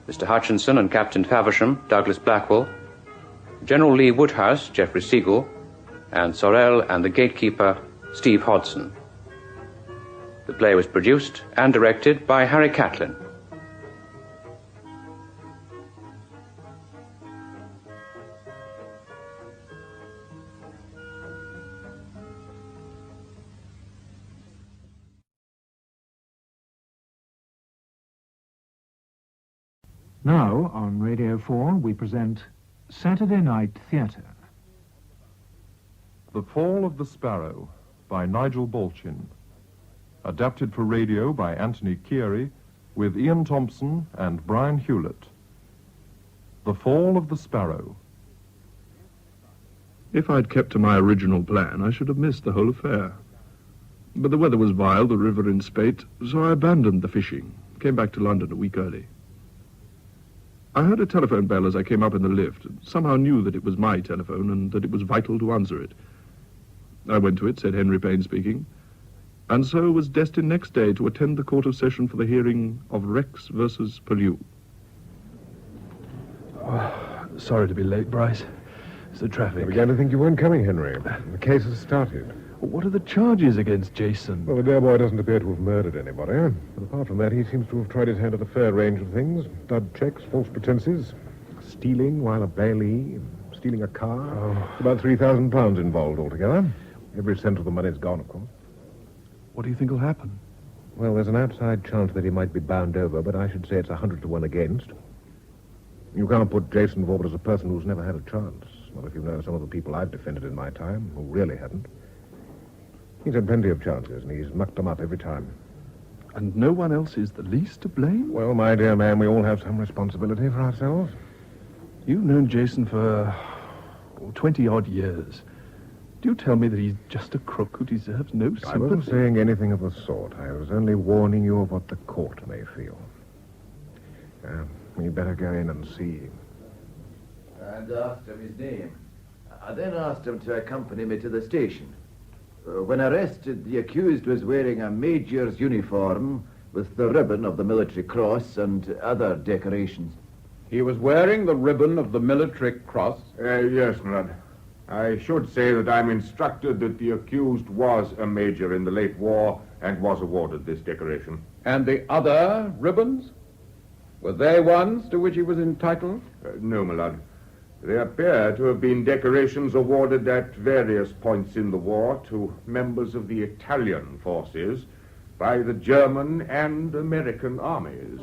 Mr. Hutchinson and Captain Faversham, Douglas Blackwell, General Lee Woodhouse, Geoffrey Siegel, and Sorel and the gatekeeper, Steve Hodson. The play was produced and directed by Harry Catlin. Now, on Radio 4, we present Saturday Night Theatre. The Fall of the Sparrow by Nigel Balchin. Adapted for radio by Anthony Keary with Ian Thompson and Brian Hewlett. The Fall of the Sparrow. If I'd kept to my original plan, I should have missed the whole affair. But the weather was vile, the river in spate, so I abandoned the fishing, came back to London a week early. I heard a telephone bell as I came up in the lift, and somehow knew that it was my telephone and that it was vital to answer it. I went to it, said Henry Payne speaking, and so was destined next day to attend the Court of Session for the hearing of Rex versus Pellew. Oh, sorry to be late, Bryce. It's the traffic. I began to think you weren't coming, Henry. The case has started. What are the charges against Jason? Well, the dear boy doesn't appear to have murdered anybody. But apart from that, he seems to have tried his hand at a fair range of things. Dud checks, false pretenses, stealing while a bailee, stealing a car. Oh. About £3,000 involved altogether. Every cent of the money's gone, of course. What do you think will happen? Well, there's an outside chance that he might be bound over, but I should say it's 100 to 1 against. You can't put Jason forward as a person who's never had a chance. Not if you know some of the people I've defended in my time, who really hadn't. He's had plenty of chances, and he's mucked them up every time. And no one else is the least to blame? Well, my dear man, we all have some responsibility for ourselves. You've known Jason for 20-odd years. Do you tell me that he's just a crook who deserves no sympathy? I wasn't saying anything of the sort. I was only warning you of what the court may feel. You'd better go in and see. And asked him his name. I then asked him to accompany me to the station. When arrested, the accused was wearing a major's uniform with the ribbon of the military cross and other decorations. He was wearing the ribbon of the military cross? Yes, my lord. I should say that I'm instructed that the accused was a major in the late war and was awarded this decoration. And the other ribbons? Were they ones to which he was entitled? No, my lord. They appear to have been decorations awarded at various points in the war to members of the Italian forces by the German and American armies.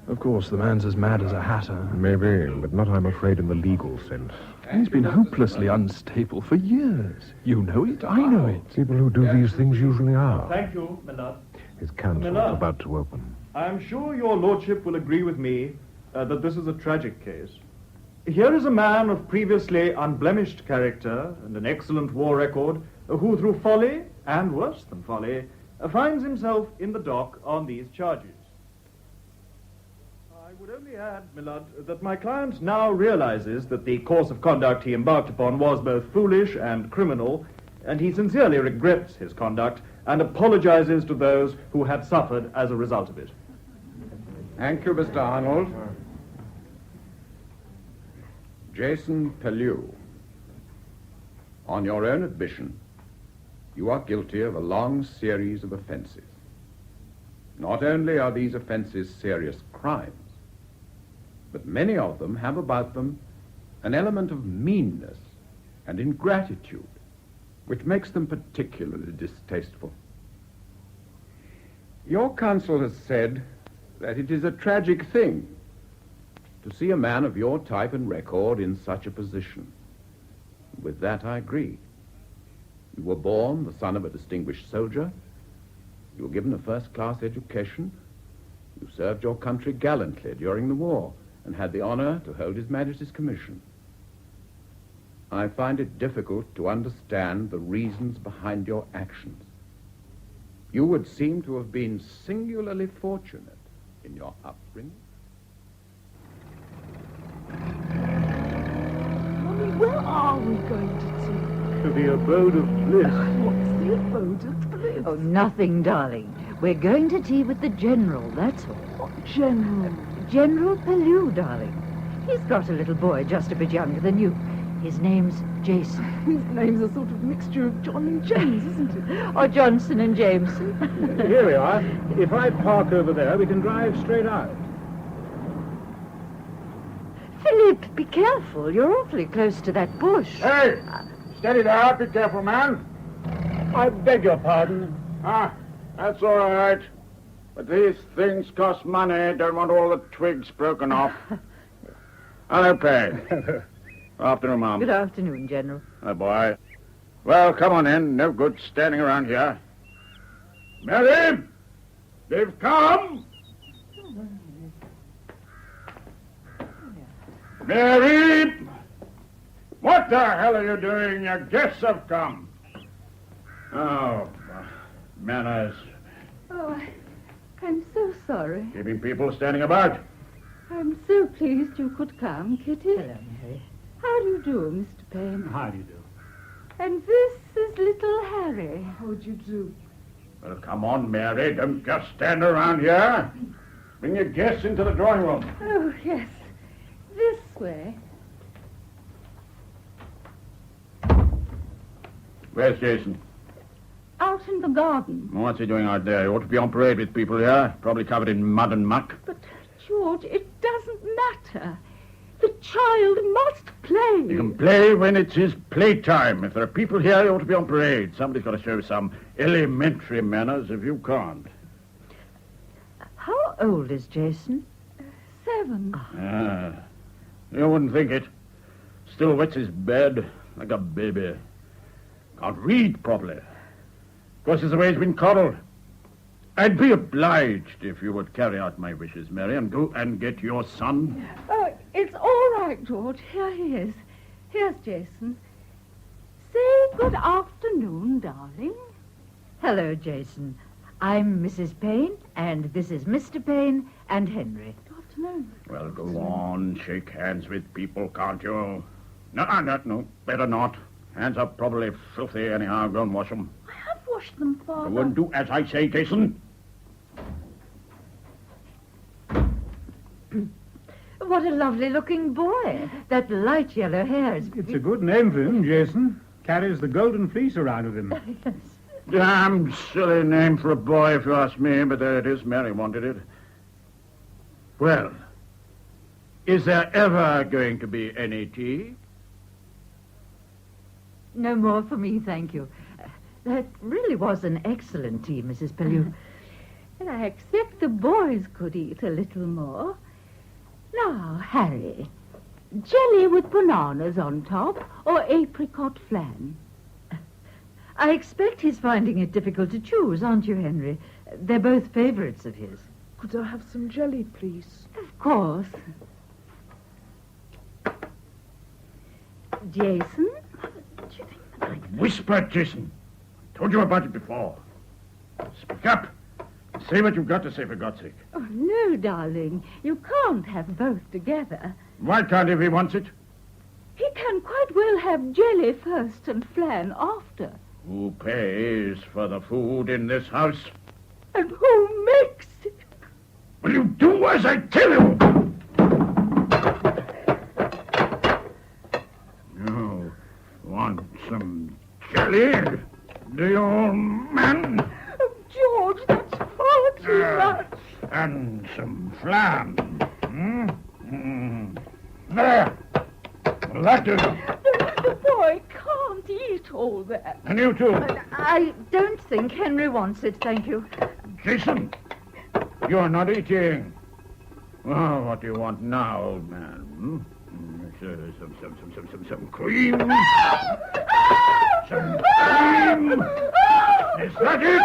Of course, the man's as mad as a hatter. Maybe, but not, I'm afraid, in the legal sense. He's been hopelessly unstable for years. You know it, I know it. People who do these things usually are. Thank you, my lord. His counsel is about to open. I'm sure your lordship will agree with me that this is a tragic case. Here is a man of previously unblemished character and an excellent war record who, through folly, and worse than folly, finds himself in the dock on these charges. I would only add, my lord, that my client now realizes that the course of conduct he embarked upon was both foolish and criminal, and he sincerely regrets his conduct and apologizes to those who had suffered as a result of it. Thank you, Mr. Arnold. Jason Pellew, on your own admission, you are guilty of a long series of offenses. Not only are these offenses serious crimes, but many of them have about them an element of meanness and ingratitude, which makes them particularly distasteful. Your counsel has said that it is a tragic thing to see a man of your type and record in such a position. With that, I agree. You were born the son of a distinguished soldier. You were given a first-class education. You served your country gallantly during the war and had the honor to hold His Majesty's commission. I find it difficult to understand the reasons behind your actions. You would seem to have been singularly fortunate in your upbringing. Mommy, where are we going to To the abode of bliss. What's the abode of bliss? Oh, nothing, darling. We're going to tea with the General, that's all. What General? General Pellew, darling. He's got a little boy just a bit younger than you. His name's Jason. His name's a sort of mixture of John and James, isn't it? Or Johnson and Jameson. Here we are. If I park over there, we can drive straight out. Philip, be careful. You're awfully close to that bush. Hey! Steady there. Be careful, man. I beg your pardon. Ah, that's all right. But these things cost money. Don't want all the twigs broken off. Hello, Pay. Afternoon, Mum. Good afternoon, General. Oh, boy. Well, come on in. No good standing around here. Mary! They've come! Mary! What the hell are you doing? Your guests have come. Oh, manners. Oh, I'm so sorry. Keeping people standing about. I'm so pleased you could come, Kitty. Hello, Mary. How do you do, Mr. Payne? How do you do? And this is little Harry. How do you do? Well, come on, Mary. Don't just stand around here. Bring your guests into the drawing room. Oh, yes. This way. Where's Jason? Out in the garden. What's he doing out there? He ought to be on parade with people here. Probably covered in mud and muck. But, George, it doesn't matter. The child must play. He can play when it's his playtime. If there are people here, he ought to be on parade. Somebody's got to show some elementary manners if you can't. How old is Jason? 7. You wouldn't think it. Still wets his bed like a baby. Can't read properly. Of course, it's the way he's been coddled. I'd be obliged if you would carry out my wishes, Mary, and go and get your son. Oh, it's all right, George. Here he is. Here's Jason. Say good afternoon, darling. Hello, Jason. I'm Mrs. Payne, and this is Mr. Payne and Henry. Good afternoon. Well, go on. Shake hands with people, can't you? No. Better not. Hands are probably filthy anyhow. Go and wash them. I have washed them, Father. Go and do as I say, Jason. What a lovely-looking boy. That light yellow hair is... It's a good name for him, Jason. Carries the golden fleece around with him. Yes. Damn silly name for a boy, if you ask me, but there it is. Mary wanted it. Well, is there ever going to be any tea? No more for me, thank you. That really was an excellent tea, Mrs. Pellew. And I expect the boys could eat a little more. Now, Harry, jelly with bananas on top or apricot flan? I expect he's finding it difficult to choose, aren't you, Henry? They're both favorites of his. Could I have some jelly, please? Of course. Jason? Do you think... Whisper, Jason. Told you about it before. Speak up. Say what you've got to say, for God's sake. Oh, no, darling. You can't have both together. Why can't he if he wants it? He can quite well have jelly first and flan after. Who pays for the food in this house? And who makes it? Will you do as I tell you? You want some jelly? Do you, old man? Oh, George, that's far too much. And some flan. There. Will that do? The boy can't eat all that. And you too. I don't think Henry wants it, thank you. Jason, you're not eating. Oh, what do you want now, old man? Some cream. Some cream. Is that it?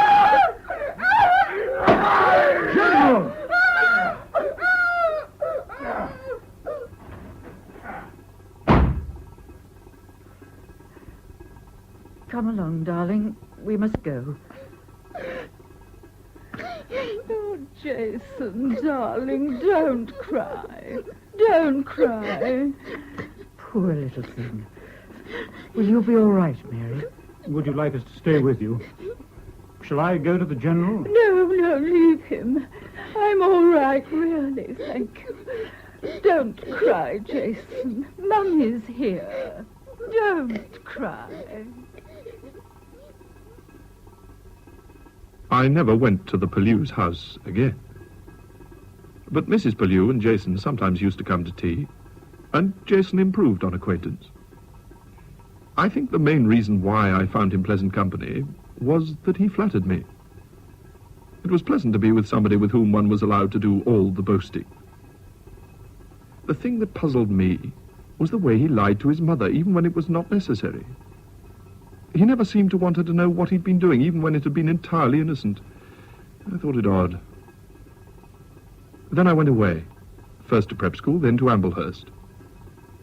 General! Come along, darling. We must go. Oh, Jason, darling, don't cry. Don't cry. Poor little thing. Will you be all right, Mary? Would you like us to stay with you? Shall I go to the General? No, leave him. I'm all right, really, thank you. Don't cry, Jason. Mummy's here. Don't cry. I never went to the Pellews' house again. But Mrs. Pellew and Jason sometimes used to come to tea, and Jason improved on acquaintance. I think the main reason why I found him pleasant company was that he flattered me. It was pleasant to be with somebody with whom one was allowed to do all the boasting. The thing that puzzled me was the way he lied to his mother, even when it was not necessary. He never seemed to want her to know what he'd been doing, even when it had been entirely innocent. I thought it odd. Then I went away, first to prep school, then to Amblehurst.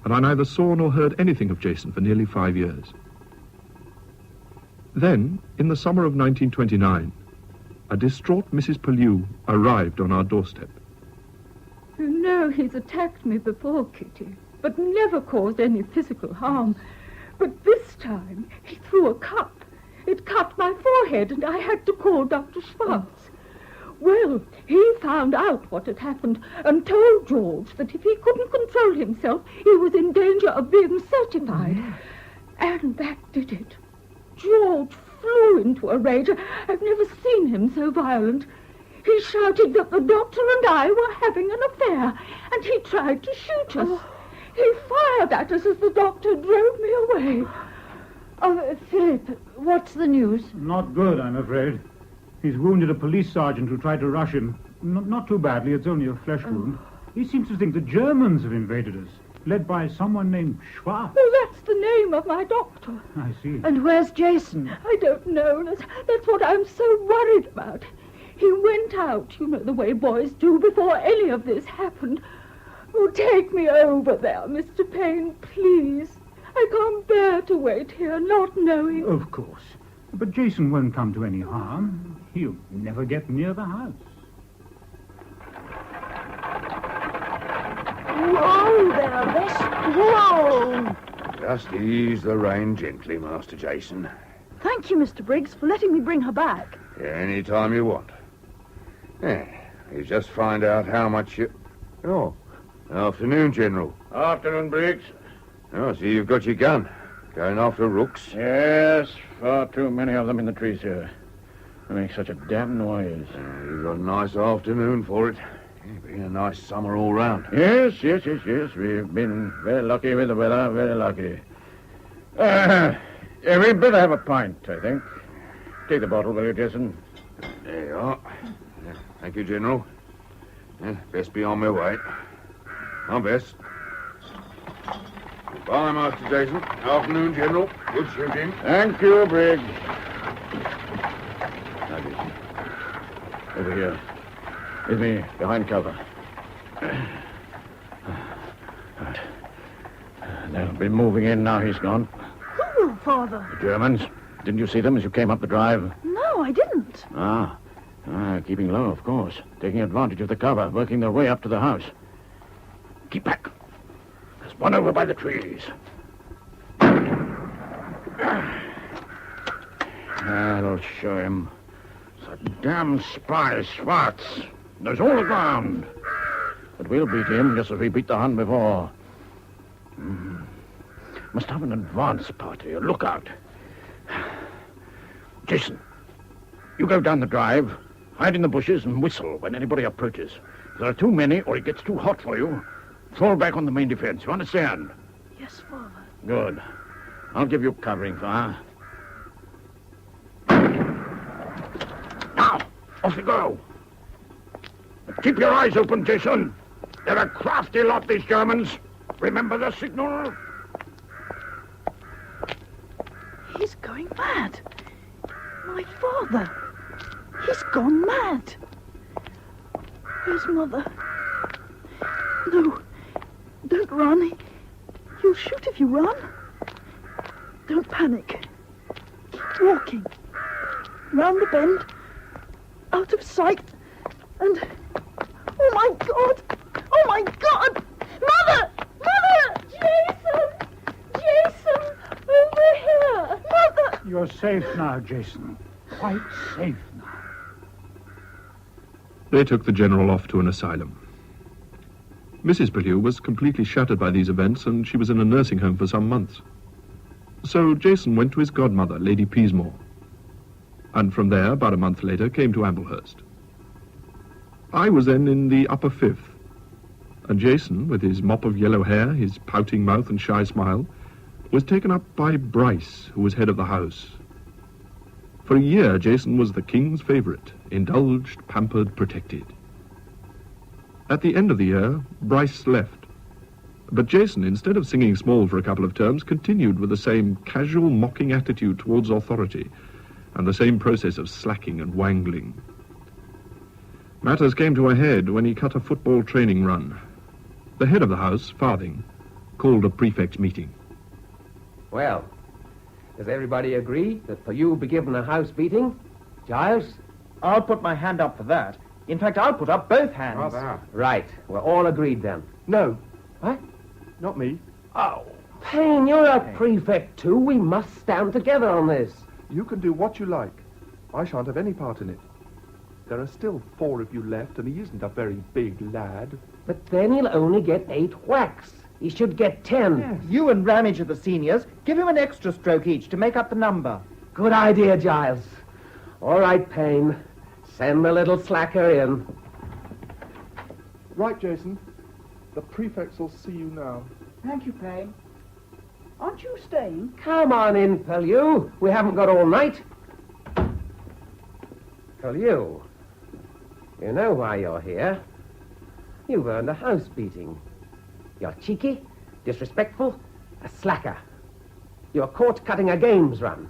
And I neither saw nor heard anything of Jason for nearly 5 years. Then, in the summer of 1929, a distraught Mrs. Pellew arrived on our doorstep. You know he's attacked me before, Kitty, but never caused any physical harm. But this time he threw a cup. It cut my forehead, and I had to call Dr. Schwartz. Well, he found out what had happened and told George that if he couldn't control himself, he was in danger of being certified. And that did it. George flew into a rage. I've never seen him so violent. He shouted that the doctor and I were having an affair, and he tried to shoot us. He fired at us as the doctor drove me away. Philip, what's the news? Not good, I'm afraid. He's wounded a police sergeant who tried to rush him. Not too badly, it's only a flesh wound. He seems to think the Germans have invaded us, led by someone named Schwartz. Oh, that's the name of my doctor. I see. And where's Jason? I don't know. That's what I'm so worried about. He went out, you know the way boys do, before any of this happened. Oh, take me over there, Mr. Payne, please. I can't bear to wait here, not knowing. Of course. But Jason won't come to any harm. He'll never get near the house. Whoa there, Miss. Whoa! Just ease the rein gently, Master Jason. Thank you, Mr. Briggs, for letting me bring her back. Any time you want. Yeah, you just find out how much you... Oh, afternoon, General. Afternoon, Briggs. Oh, so you've got your gun. Going after rooks? Yes, far too many of them in the trees here. They make such a damn noise. You've got a nice afternoon for it. It's been a nice summer all round. Yes. We've been very lucky with the weather, very lucky. We'd better have a pint, I think. Take the bottle, will you, Jason? There you are. Thank you, General. Best be on my way. I'm best. Goodbye, Master Jason. Afternoon, General. Good shooting. Thank you, Briggs. Now, Jason. Over here. With me, behind cover. Right. They'll be moving in now he's gone. Who, Father? The Germans. Didn't you see them as you came up the drive? No, I didn't. Keeping low, of course. Taking advantage of the cover, working their way up to the house. Keep back. There's one over by the trees. That'll show him. It's a damn spy, Schwartz. Knows all the ground. But we'll beat him just as we beat the Hun before. Must have an advance party. A lookout. Jason, you go down the drive, hide in the bushes and whistle when anybody approaches. If there are too many or it gets too hot for you, fall back on the main defense. You understand? Yes, Father. Good. I'll give you covering fire. Now, off you go. But keep your eyes open, Jason. They're a crafty lot, these Germans. Remember the signal? He's going mad. My father. He's gone mad. Where's Mother? No. Don't run. He'll shoot if you run. Don't panic. Keep walking. Round the bend. Out of sight. And... Oh, my God! Oh, my God! Mother! Mother! Jason! Jason! Over here! Mother! You're safe now, Jason. Quite safe now. They took the General off to an asylum. Mrs. Pellew was completely shattered by these events, and she was in a nursing home for some months. So Jason went to his godmother, Lady Peasmore. And from there, about a month later, came to Amblehurst. I was then in the upper fifth, and Jason, with his mop of yellow hair, his pouting mouth and shy smile, was taken up by Bryce, who was head of the house. For a year, Jason was the king's favourite, indulged, pampered, protected. At the end of the year, Bryce left. But Jason, instead of singing small for a couple of terms, continued with the same casual, mocking attitude towards authority, and the same process of slacking and wangling. Matters came to a head when he cut a football training run. The head of the house, Farthing, called a prefect's meeting. Well, does everybody agree that Pellew be given a house beating? Giles? I'll put my hand up for that. In fact, I'll put up both hands. Right. We're all agreed then. No. What? Not me. Oh, Payne, you're a prefect too. We must stand together on this. You can do what you like. I shan't have any part in it. There are still 4 of you left, and he isn't a very big lad. But then he'll only get 8 whacks. He should get 10. Yes. You and Ramage are the seniors. Give him an extra stroke each to make up the number. Good idea, Giles. All right, Payne. Send the little slacker in. Right, Jason. The prefects will see you now. Thank you, Payne. Aren't you staying? Come on in, Pellew. We haven't got all night. Pellew, you know why you're here. You've earned a house beating. You're cheeky, disrespectful, a slacker. You're caught cutting a games run.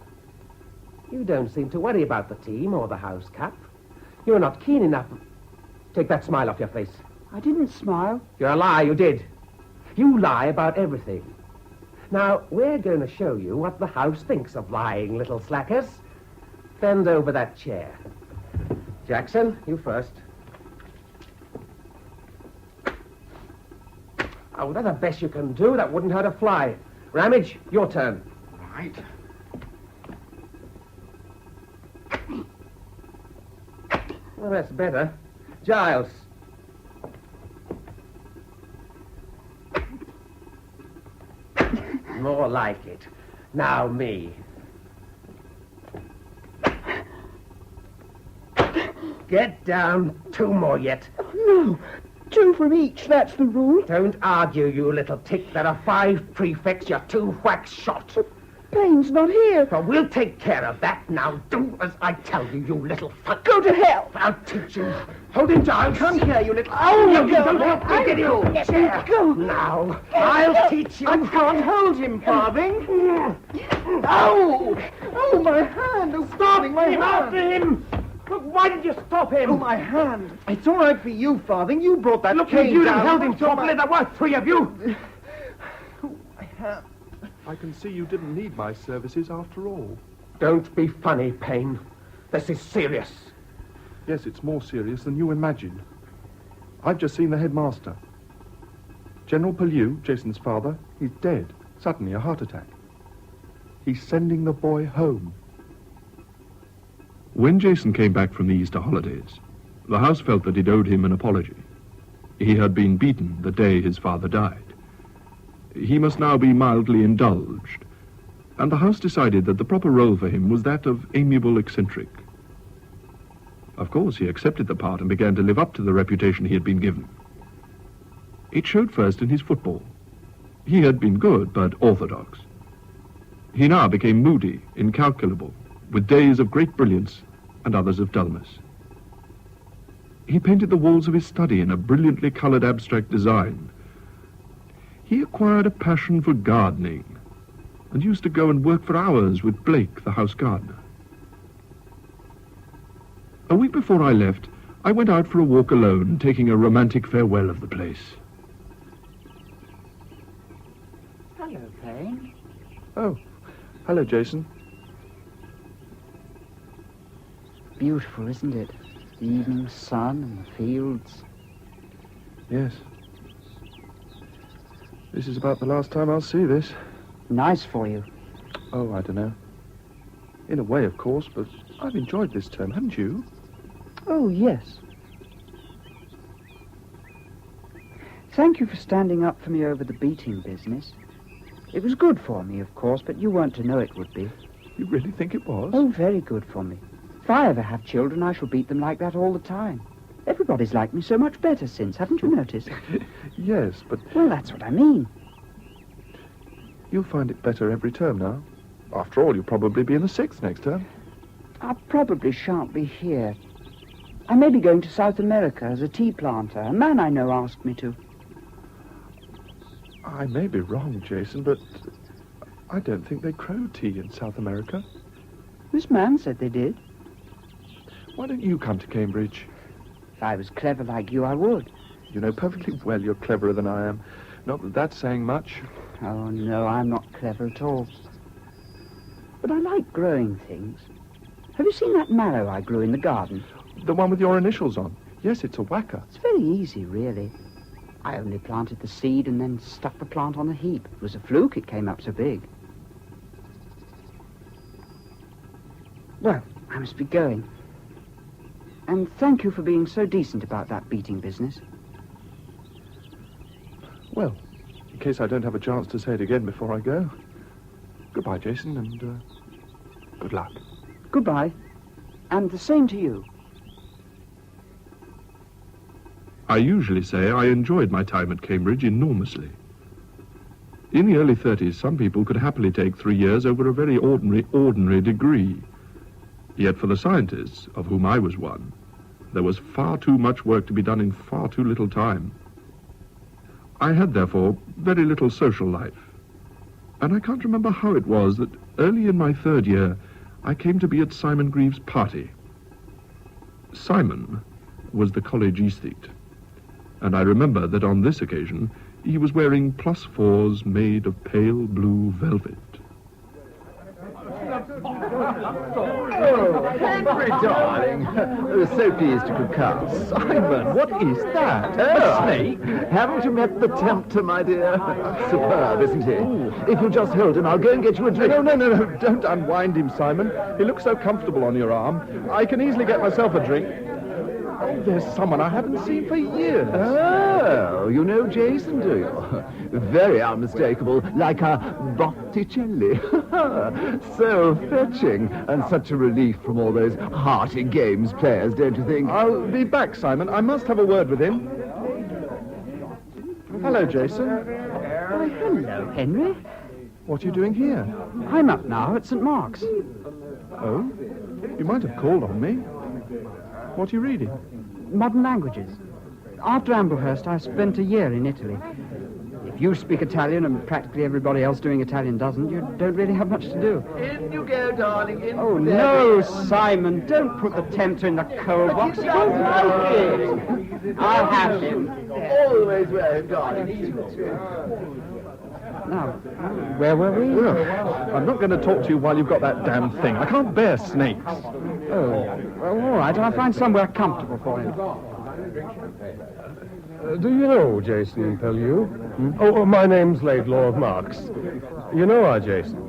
You don't seem to worry about the team or the house cup. You're not keen enough. Take that smile off your face. I didn't smile. You're a liar, you did. You lie about everything. Now, we're going to show you what the house thinks of lying little slackers. Bend over that chair. Jackson, you first. Oh, that's the best you can do. That wouldn't hurt a fly. Ramage, your turn. Right. Well, that's better. Giles. More like it. Now me. Get down. 2 more yet. No. 2 from each, that's the rule. Don't argue, you little tick. There are 5 prefects. You're 2 whacks short. Payne's not here. Well, we'll take care of that. Now do as I tell you, you little fuck. Go to hell. I'll teach you. Hold him, Giles. Come here, you little... Oh, you don't let me get you. Let me go. Now, I'll teach you. I can't hold him, Farthing. Ow! Oh, my hand. Oh, Stop my him! hand. After him! Look, why did you stop him? Oh, my hand. It's all right for you, Farthing. You brought that Look, cane you down. held him properly. There were 3 of you. Oh, my hand. I can see you didn't need my services after all. Don't be funny, Payne. This is serious. Yes, it's more serious than you imagine. I've just seen the headmaster. General Pellew, Jason's father, he's dead. Suddenly, a heart attack. He's sending the boy home. When Jason came back from the Easter holidays, the house felt that it owed him an apology. He had been beaten the day his father died. He must now be mildly indulged, and the house decided that the proper role for him was that of amiable eccentric. Of course, he accepted the part and began to live up to the reputation he had been given. It showed first in his football. He had been good, but orthodox. He now became moody, incalculable, with days of great brilliance and others of dullness. He painted the walls of his study in a brilliantly coloured abstract design. He acquired a passion for gardening and used to go and work for hours with Blake, the house gardener. A week before I left, I went out for a walk alone, taking a romantic farewell of the place. Hello, Payne. Oh, hello, Jason. Beautiful, isn't it? The evening sun and the fields. Yes. This is about the last time I'll see this. Nice for you. Oh, I don't know. In a way, of course, but I've enjoyed this term, haven't you? Oh, yes. Thank you for standing up for me over the beating business. It was good for me, of course, but you weren't to know it would be. You really think it was? Oh, very good for me. If I ever have children, I shall beat them like that all the time. Everybody's liked me so much better since, haven't you noticed? Yes, but... Well, that's what I mean. You'll find it better every term now. After all, you'll probably be in the 6th next term. I probably shan't be here. I may be going to South America as a tea planter. A man I know asked me to. I may be wrong, Jason, but I don't think they grow tea in South America. This man said they did. Why don't you come to Cambridge? If I was clever like you, I would. You know perfectly well you're cleverer than I am. Not that that's saying much. Oh, no, I'm not clever at all. But I like growing things. Have you seen that mallow I grew in the garden? The one with your initials on? Yes, it's a whacker. It's very easy, really. I only planted the seed and then stuck the plant on a heap. It was a fluke it came up so big. Well, I must be going. And thank you for being so decent about that beating business. Well, in case I don't have a chance to say it again before I go. Goodbye, Jason, and good luck. Goodbye. And the same to you. I usually say I enjoyed my time at Cambridge enormously. In the early 30s, some people could happily take 3 years over a very ordinary degree. Yet for the scientists, of whom I was one, there was far too much work to be done in far too little time. I had, therefore, very little social life. And I can't remember how it was that early in my 3rd year, I came to be at Simon Greaves' party. Simon was the college aesthete. And I remember that on this occasion, he was wearing +4s made of pale blue velvet. Oh, Henry, darling. So pleased you could come. Simon, what is that? A snake? Haven't you met the tempter, my dear? Superb, isn't he? If you'll just hold him, I'll go and get you a drink. No. Don't unwind him, Simon. He looks so comfortable on your arm. I can easily get myself a drink. Oh, there's someone I haven't seen for years. Oh, you know Jason, do you? Very unmistakable, like a Botticelli. So fetching, and such a relief from all those hearty games players, don't you think? I'll be back, Simon. I must have a word with him. Hello, Jason. Why, hello, Henry. What are you doing here? I'm up now at St. Mark's. Oh? You might have called on me. What are you reading? Modern languages. After Amblehurst, I spent a year in Italy. If you speak Italian and practically everybody else doing Italian doesn't, you don't really have much to do. In you go, darling. In Oh, no, Simon. Don't put the tempter in the coal box. You don't like it. I'll have him. Always wear him, darling. Now, where were we? Well, I'm not going to talk to you while you've got that damn thing. I can't bear snakes. Oh, well, all right. I'll find somewhere comfortable for him. Do you know Jason Pellew? Oh, my name's Laidlaw of Marks. You know our Jason?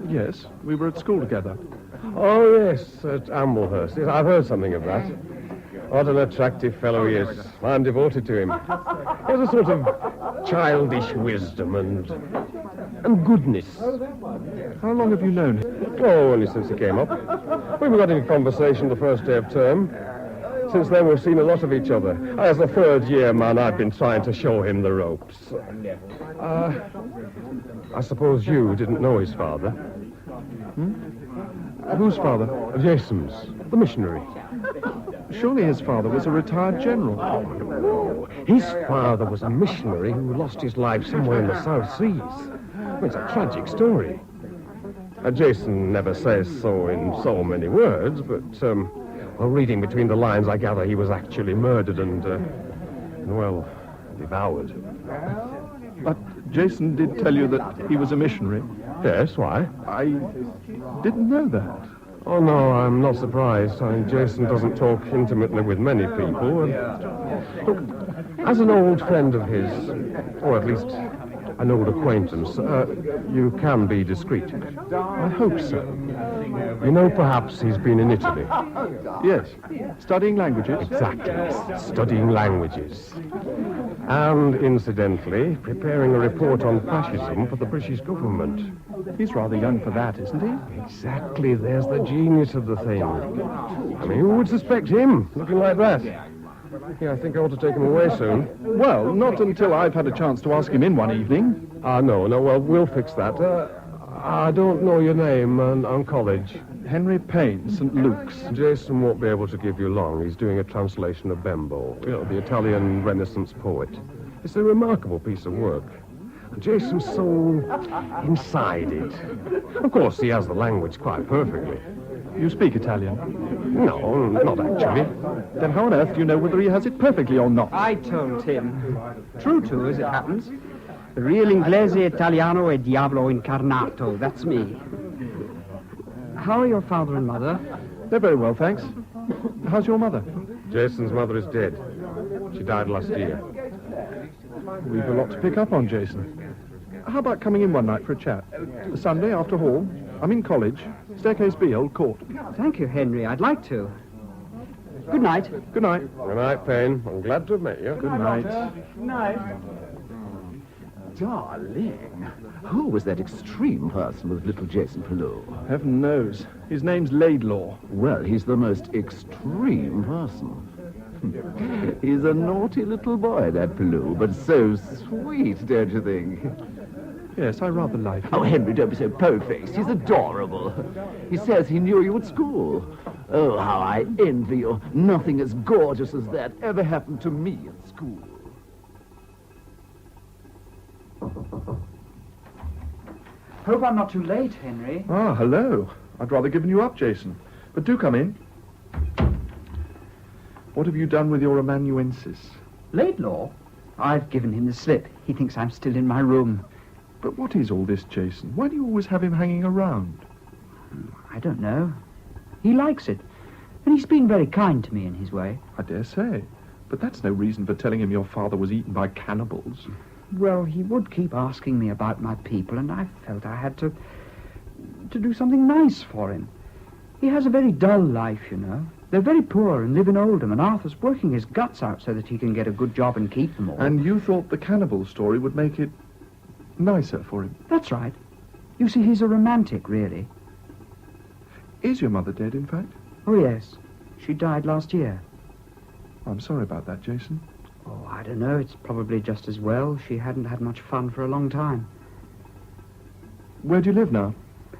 Yes, we were at school together. Oh, yes, at Amblehurst. Yes, I've heard something of that. What an attractive fellow he is. I'm devoted to him. He has a sort of childish wisdom and goodness. How long have you known him? Oh, only since he came up. We got in conversation the first day of term. Since then, we've seen a lot of each other. As a 3rd year man, I've been trying to show him the ropes. I suppose you didn't know his father? Whose father? Jason's, the missionary. Surely his father was a retired general. Oh, no. His father was a missionary who lost his life somewhere in the South Seas. It's a tragic story. Jason never says so in so many words, but, well, reading between the lines, I gather he was actually murdered and well, devoured. But Jason did tell you that he was a missionary? Yes, why? I didn't know that. Oh, no, I'm not surprised. I mean, Jason doesn't talk intimately with many people. Look, as an old friend of his, or at least An old acquaintance. You can be discreet. I hope so. You know, perhaps he's been in Italy. Yes. Studying languages? Exactly. Studying languages. And, incidentally, preparing a report on fascism for the British government. He's rather young for that, isn't he? Exactly. There's the genius of the thing. I mean, who would suspect him, looking like that? Yeah, I think I ought to take him away soon. Well, not until I've had a chance to ask him in one evening. No, well, we'll fix that. I don't know your name and college. Henry Payne, St. Luke's. Jason won't be able to give you long. He's doing a translation of Bembo, the Italian Renaissance poet. It's a remarkable piece of work. Jason's so inside it. Of course, he has the language quite perfectly. You speak Italian? No, not actually. Then how on earth do you know whether he has it perfectly or not? I told him. True, too, as it happens. The real Inglese Italiano e Diavolo Incarnato. That's me. How are your father and mother? They're very well, thanks. How's your mother? Jason's mother is dead. She died last year. We've a lot to pick up on, Jason. How about coming in one night for a chat? A Sunday after hall? I'm in college. Staircase B, Old Court. Thank you, Henry. I'd like to. Good night. Good night. Good night, Payne. I'm glad to have met you. Good night. Good night. Darling, who was that extreme person with little Jason Pellew? Heaven knows. His name's Laidlaw. Well, he's the most extreme person. He's a naughty little boy, that Pellew, but so sweet, don't you think? Yes, I rather like him. Oh, Henry, don't be so po-faced. He's adorable. He says he knew you at school. Oh, how I envy you. Nothing as gorgeous as that ever happened to me at school. Hope I'm not too late, Henry. Ah, hello. I'd rather given you up, Jason. But do come in. What have you done with your amanuensis? Laidlaw? I've given him the slip. He thinks I'm still in my room. But what is all this, Jason? Why do you always have him hanging around? I don't know. He likes it. And he's been very kind to me in his way. I dare say. But that's no reason for telling him your father was eaten by cannibals. Well, he would keep asking me about my people, and I felt I had to do something nice for him. He has a very dull life, you know. They're very poor and live in Oldham, and Arthur's working his guts out so that he can get a good job and keep them all. And you thought the cannibal story would make it nicer for him? That's right. You see, he's a romantic, really. Is your mother dead, in fact? Oh, yes. She died last year. I'm sorry about that, Jason. Oh, I don't know. It's probably just as well. She hadn't had much fun for a long time. Where do you live now?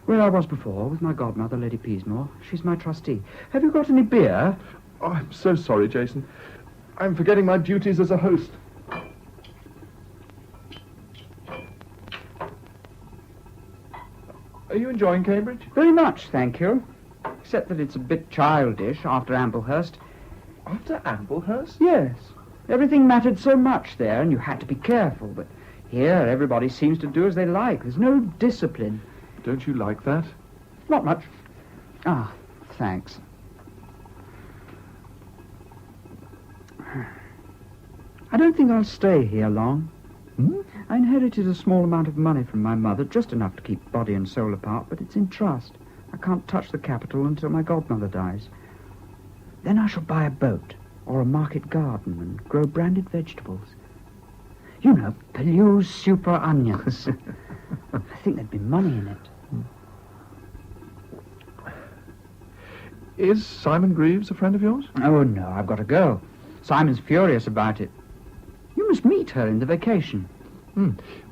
Where I was before, with my godmother, Lady Peasmore. She's my trustee. Have you got any beer? Oh, I'm so sorry, Jason. I'm forgetting my duties as a host. Are you enjoying Cambridge? Very much, thank you. Except that it's a bit childish after Amblehurst. After Amblehurst? Yes. Everything mattered so much there, and you had to be careful. But here, everybody seems to do as they like. There's no discipline. Don't you like that? Not much. Ah, thanks. I don't think I'll stay here long. I inherited a small amount of money from my mother, just enough to keep body and soul apart, but it's in trust. I can't touch the capital until my godmother dies. Then I shall buy a boat or a market garden and grow branded vegetables. You know, Pellew's super onions. I think there'd be money in it. Is Simon Greaves a friend of yours? Oh, no, I've got to go. Simon's furious about it. You must meet her in the vacation.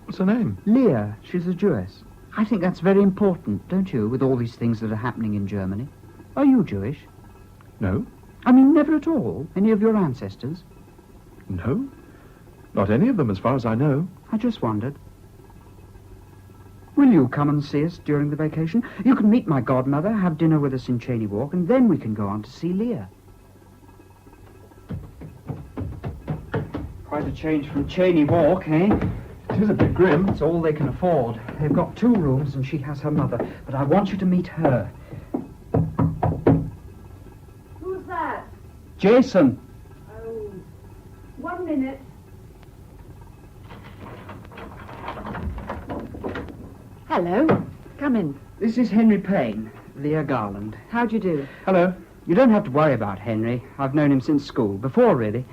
What's her name? Leah. She's a Jewess. I think that's very important, don't you, with all these things that are happening in Germany? Are you Jewish? No. I mean, never at all? Any of your ancestors? No. Not any of them, as far as I know. I just wondered. Will you come and see us during the vacation? You can meet my godmother, have dinner with us in Cheyne Walk, and then we can go on to see Leah. Quite a change from Cheyne Walk, eh? It is a bit grim. It's all they can afford. They've got 2 rooms and she has her mother. But I want you to meet her. Who's that? Jason. Oh, 1 minute. Hello. Come in. This is Henry Payne, Leah Garland. How'd you do? Hello. You don't have to worry about Henry. I've known him since school, before, really.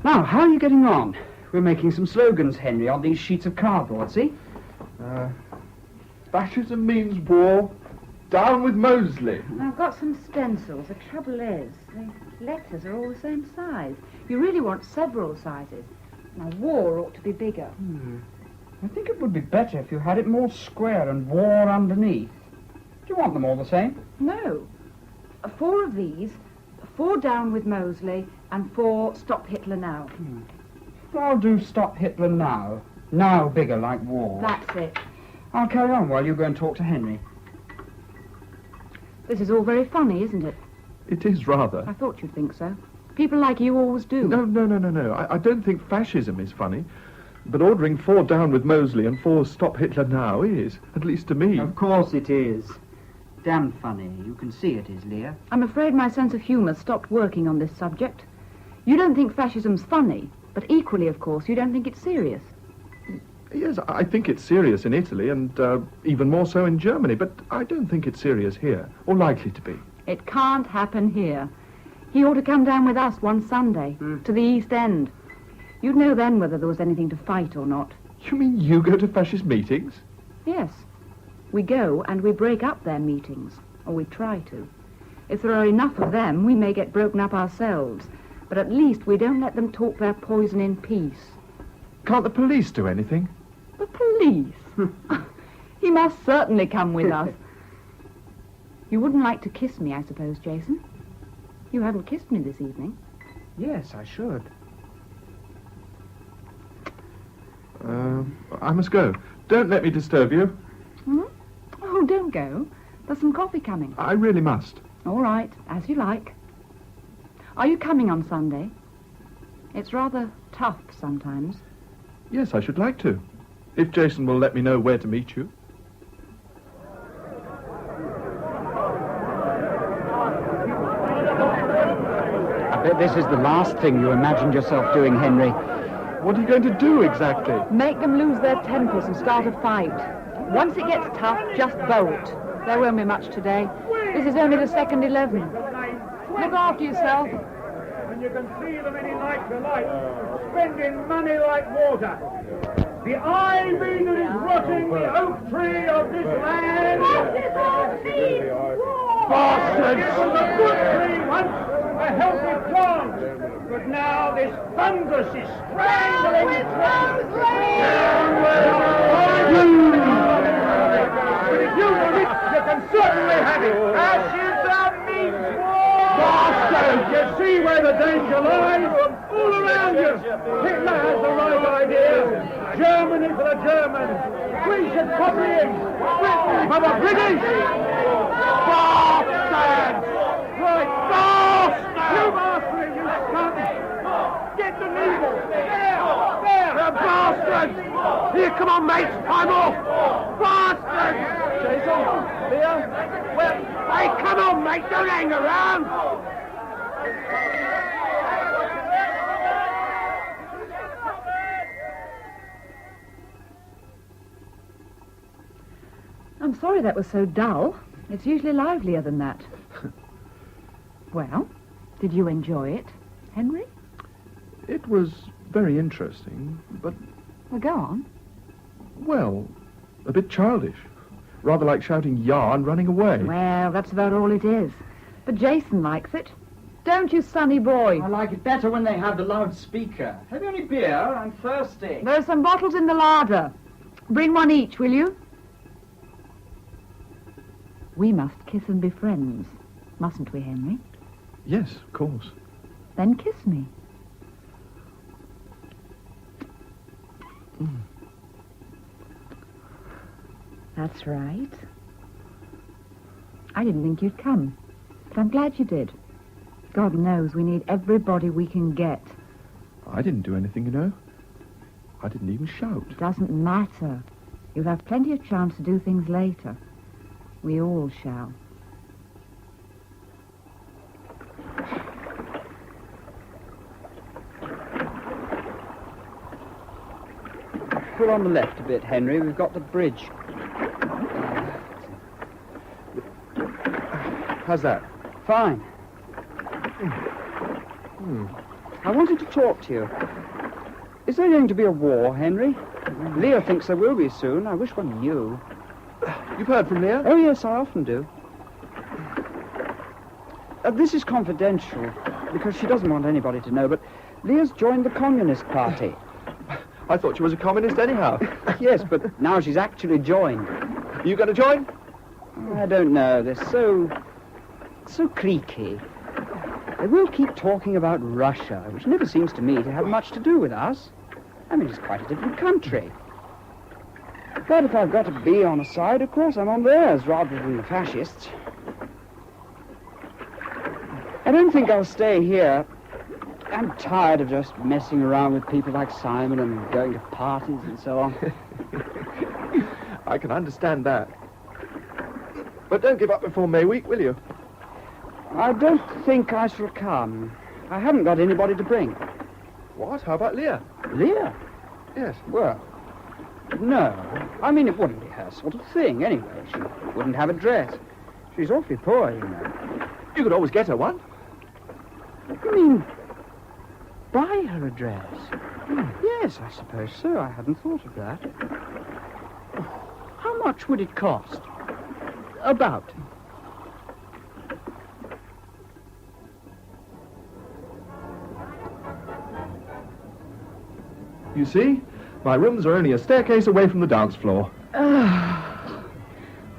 Now, how are you getting on? We're making some slogans, Henry, on these sheets of cardboard, see? Fascism means war. Down with Mosley. I've got some stencils. The trouble is, the letters are all the same size. You really want several sizes. Now, war ought to be bigger. I think it would be better if you had it more square and war underneath. Do you want them all the same? No. 4 of these, 4 down with Mosley, and 4 stop Hitler now. I'll do stop Hitler now. Now bigger, like war. That's it. I'll carry on while you go and talk to Henry. This is all very funny, isn't it? It is rather. I thought you'd think so. People like you always do. No. I don't think fascism is funny. But ordering 4 down with Mosley and 4 stop Hitler now is, at least to me. Of course it is. Damn funny. You can see it is, Leah. I'm afraid my sense of humour stopped working on this subject. You don't think fascism's funny, but equally, of course, you don't think it's serious. Yes, I think it's serious in Italy and even more so in Germany, but I don't think it's serious here, or likely to be. It can't happen here. He ought to come down with us one Sunday, to the East End. You'd know then whether there was anything to fight or not. You mean you go to fascist meetings? Yes. We go and we break up their meetings, or we try to. If there are enough of them, we may get broken up ourselves, but at least we don't let them talk their poison in peace. Can't the police do anything? The police? He must certainly come with us. You wouldn't like to kiss me, I suppose, Jason? You haven't kissed me this evening. Yes, I should. I must go. Don't let me disturb you. Oh, don't go. There's some coffee coming. I really must. All right, as you like. Are you coming on Sunday? It's rather tough sometimes. Yes, I should like to. If Jason will let me know where to meet you. I bet this is the last thing you imagined yourself doing, Henry. What are you going to do exactly? Make them lose their tempers and start a fight. Once it gets tough, just bolt. There won't be much today. This is only the second 11. Look after yourself. And you can see them any night you like, spending money like water. The ivy that is rotting the oak tree of this land. Bastards! It was a good tree once, a healthy plant. But now this fungus is strangling it. But if you want it, you can certainly have it. Ashes are meat. Bastards! You see where the danger lies? All around you. Hitler has the right idea. Germany for the Germans. We should copy him. Britain for the British. Bastards! Right, bastards! You bastard, you scum! Get the needle. There! The bastards! Here, come on, mates. I'm off. Bastards! Jason, Leah, well, hey, come on, mate. Don't hang around. I'm sorry that was so dull. It's usually livelier than that. Well, did you enjoy it, Henry? It was very interesting, but... Well, go on. Well, a bit childish. Rather like shouting "yah" and running away. Well, that's about all it is. But Jason likes it. Don't you, sonny boy? I like it better when they have the loudspeaker. Have you any beer? I'm thirsty. There's some bottles in the larder. Bring one each, will you? We must kiss and be friends, mustn't we, Henry? Yes, of course. Then kiss me. That's right. I didn't think you'd come, but I'm glad you did. God knows we need everybody we can get. I didn't do anything, you know. I didn't even shout. It doesn't matter. You'll have plenty of chance to do things later. We all shall. Pull on the left a bit, Henry. We've got the bridge. How's that? Fine. I wanted to talk to you. Is there going to be a war, Henry? Leah thinks there will be soon. I wish one knew. You've heard from Leah? Oh, yes, I often do. This is confidential, because she doesn't want anybody to know, but Leah's joined the Communist Party. I thought she was a communist anyhow. Yes, but now she's actually joined. You going to join? I don't know. They're so creaky. They will keep talking about Russia, which never seems to me to have much to do with us. I mean, it's quite a different country. But if I've got to be on a side, of course, I'm on theirs rather than the fascists. I don't think I'll stay here. I'm tired of just messing around with people like Simon and going to parties and so on. I can understand that. But don't give up before May week, will you? I don't think I shall come. I haven't got anybody to bring. What? How about Leah? Leah? Yes. Well, no. I mean, it wouldn't be her sort of thing, anyway. She wouldn't have a dress. She's awfully poor, you know. You could always get her one. You mean buy her a dress? Yes, I suppose so. I hadn't thought of that. How much would it cost? About. You see, my rooms are only a staircase away from the dance floor. Oh,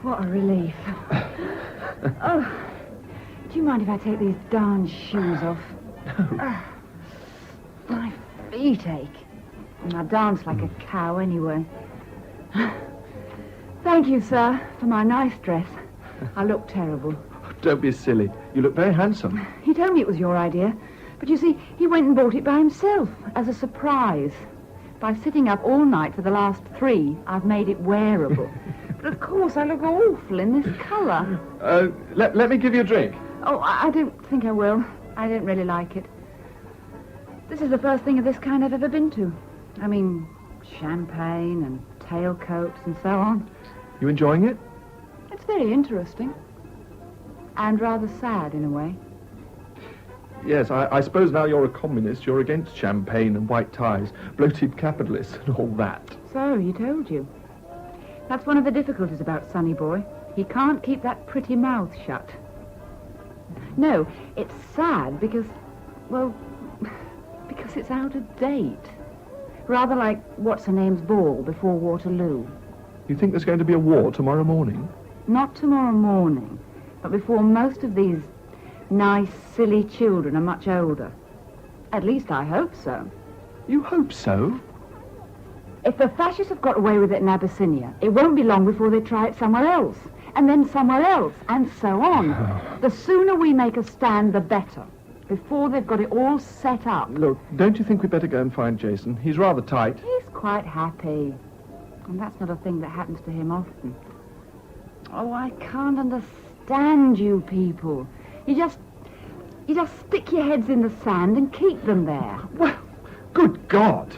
what a relief. Oh, do you mind if I take these darn shoes off? My feet ache. And I dance like a cow anyway. Thank you, sir, for my nice dress. I look terrible. Don't be silly. You look very handsome. He told me it was your idea. But you see, he went and bought it by himself, as a surprise. By sitting up all night for the last 3, I've made it wearable. But of course, I look awful in this colour. Let me give you a drink. Oh, I don't think I will. I don't really like it. This is the first thing of this kind I've ever been to. I mean, champagne and tailcoats and so on. You enjoying it? It's very interesting. And rather sad, in a way. Yes, I suppose now you're a communist, you're against champagne and white ties, bloated capitalists and all that. So, he told you. That's one of the difficulties about Sonny Boy. He can't keep that pretty mouth shut. No, it's sad because, well, because it's out of date. Rather like what's-her-name's ball before Waterloo. You think there's going to be a war tomorrow morning? Not tomorrow morning, but before most of these nice, silly children are much older. At least I hope so. You hope so? If the fascists have got away with it in Abyssinia, it won't be long before they try it somewhere else, and then somewhere else, and so on. The sooner we make a stand, the better, before they've got it all set up. Look, don't you think we'd better go and find Jason? He's rather tight. He's quite happy, and that's not a thing that happens to him often. Oh, I can't understand you people. You just stick your heads in the sand and keep them there. Well, good God!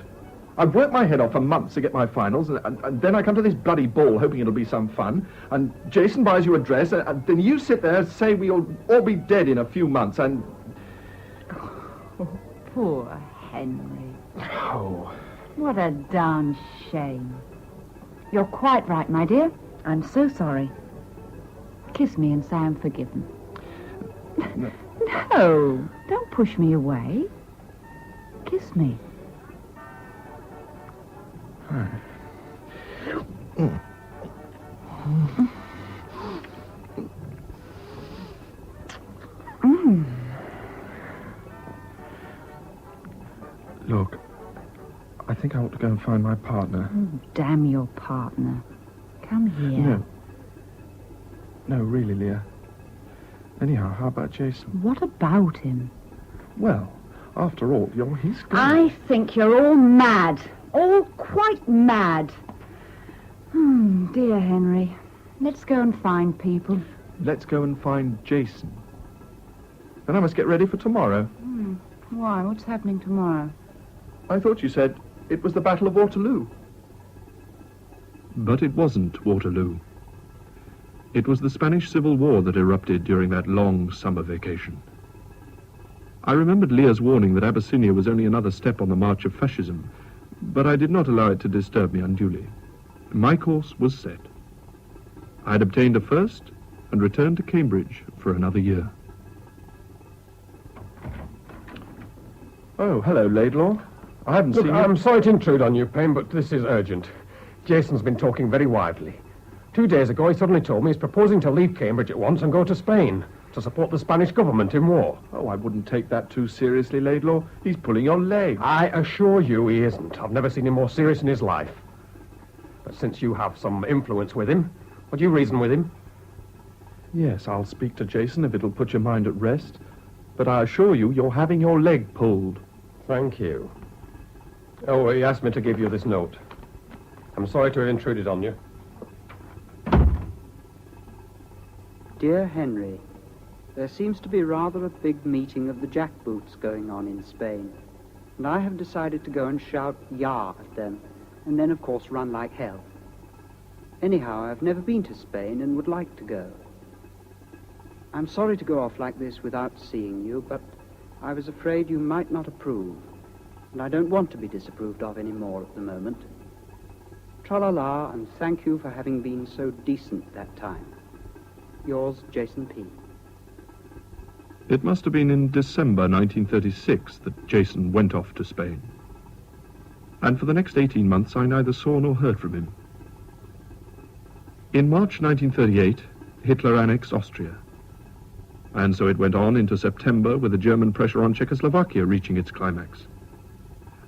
I've worked my head off for months to get my finals, and then I come to this bloody ball hoping it'll be some fun, and Jason buys you a dress, and then you sit there and say we'll all be dead in a few months, and... Oh, poor Henry. Oh. What a darn shame. You're quite right, my dear. I'm so sorry. Kiss me and say I'm forgiven. No, don't push me away. Kiss me. Look, I think I ought to go and find my partner. Oh, damn your partner. Come here. No, really, Leah. Anyhow, how about Jason? What about him? Well, after all, you're his girl. I think you're all mad. All quite mad. Dear Henry. Let's go and find people. Let's go and find Jason. Then I must get ready for tomorrow. Why? What's happening tomorrow? I thought you said it was the Battle of Waterloo. But it wasn't Waterloo. It was the Spanish Civil War that erupted during that long summer vacation. I remembered Lear's warning that Abyssinia was only another step on the march of fascism, but I did not allow it to disturb me unduly. My course was set. I had obtained a first and returned to Cambridge for another year. Oh, hello, Laidlaw. I haven't seen you. I'm sorry to intrude on you, Payne, but this is urgent. Jason's been talking very wildly. 2 days ago, he suddenly told me he's proposing to leave Cambridge at once and go to Spain to support the Spanish government in war. Oh, I wouldn't take that too seriously, Laidlaw. He's pulling your leg. I assure you he isn't. I've never seen him more serious in his life. But since you have some influence with him, would you reason with him? Yes, I'll speak to Jason if it'll put your mind at rest. But I assure you, you're having your leg pulled. Thank you. Oh, he asked me to give you this note. I'm sorry to have intruded on you. Dear Henry, there seems to be rather a big meeting of the jackboots going on in Spain, and I have decided to go and shout "Ya" at them, and then of course run like hell. Anyhow, I've never been to Spain and would like to go. I'm sorry to go off like this without seeing you, but I was afraid you might not approve, and I don't want to be disapproved of any more at the moment. Tra-la-la, and thank you for having been so decent that time. Yours, Jason P. It must have been in December 1936 that Jason went off to Spain. And for the next 18 months, I neither saw nor heard from him. In March 1938, Hitler annexed Austria. And so it went on into September, with the German pressure on Czechoslovakia reaching its climax.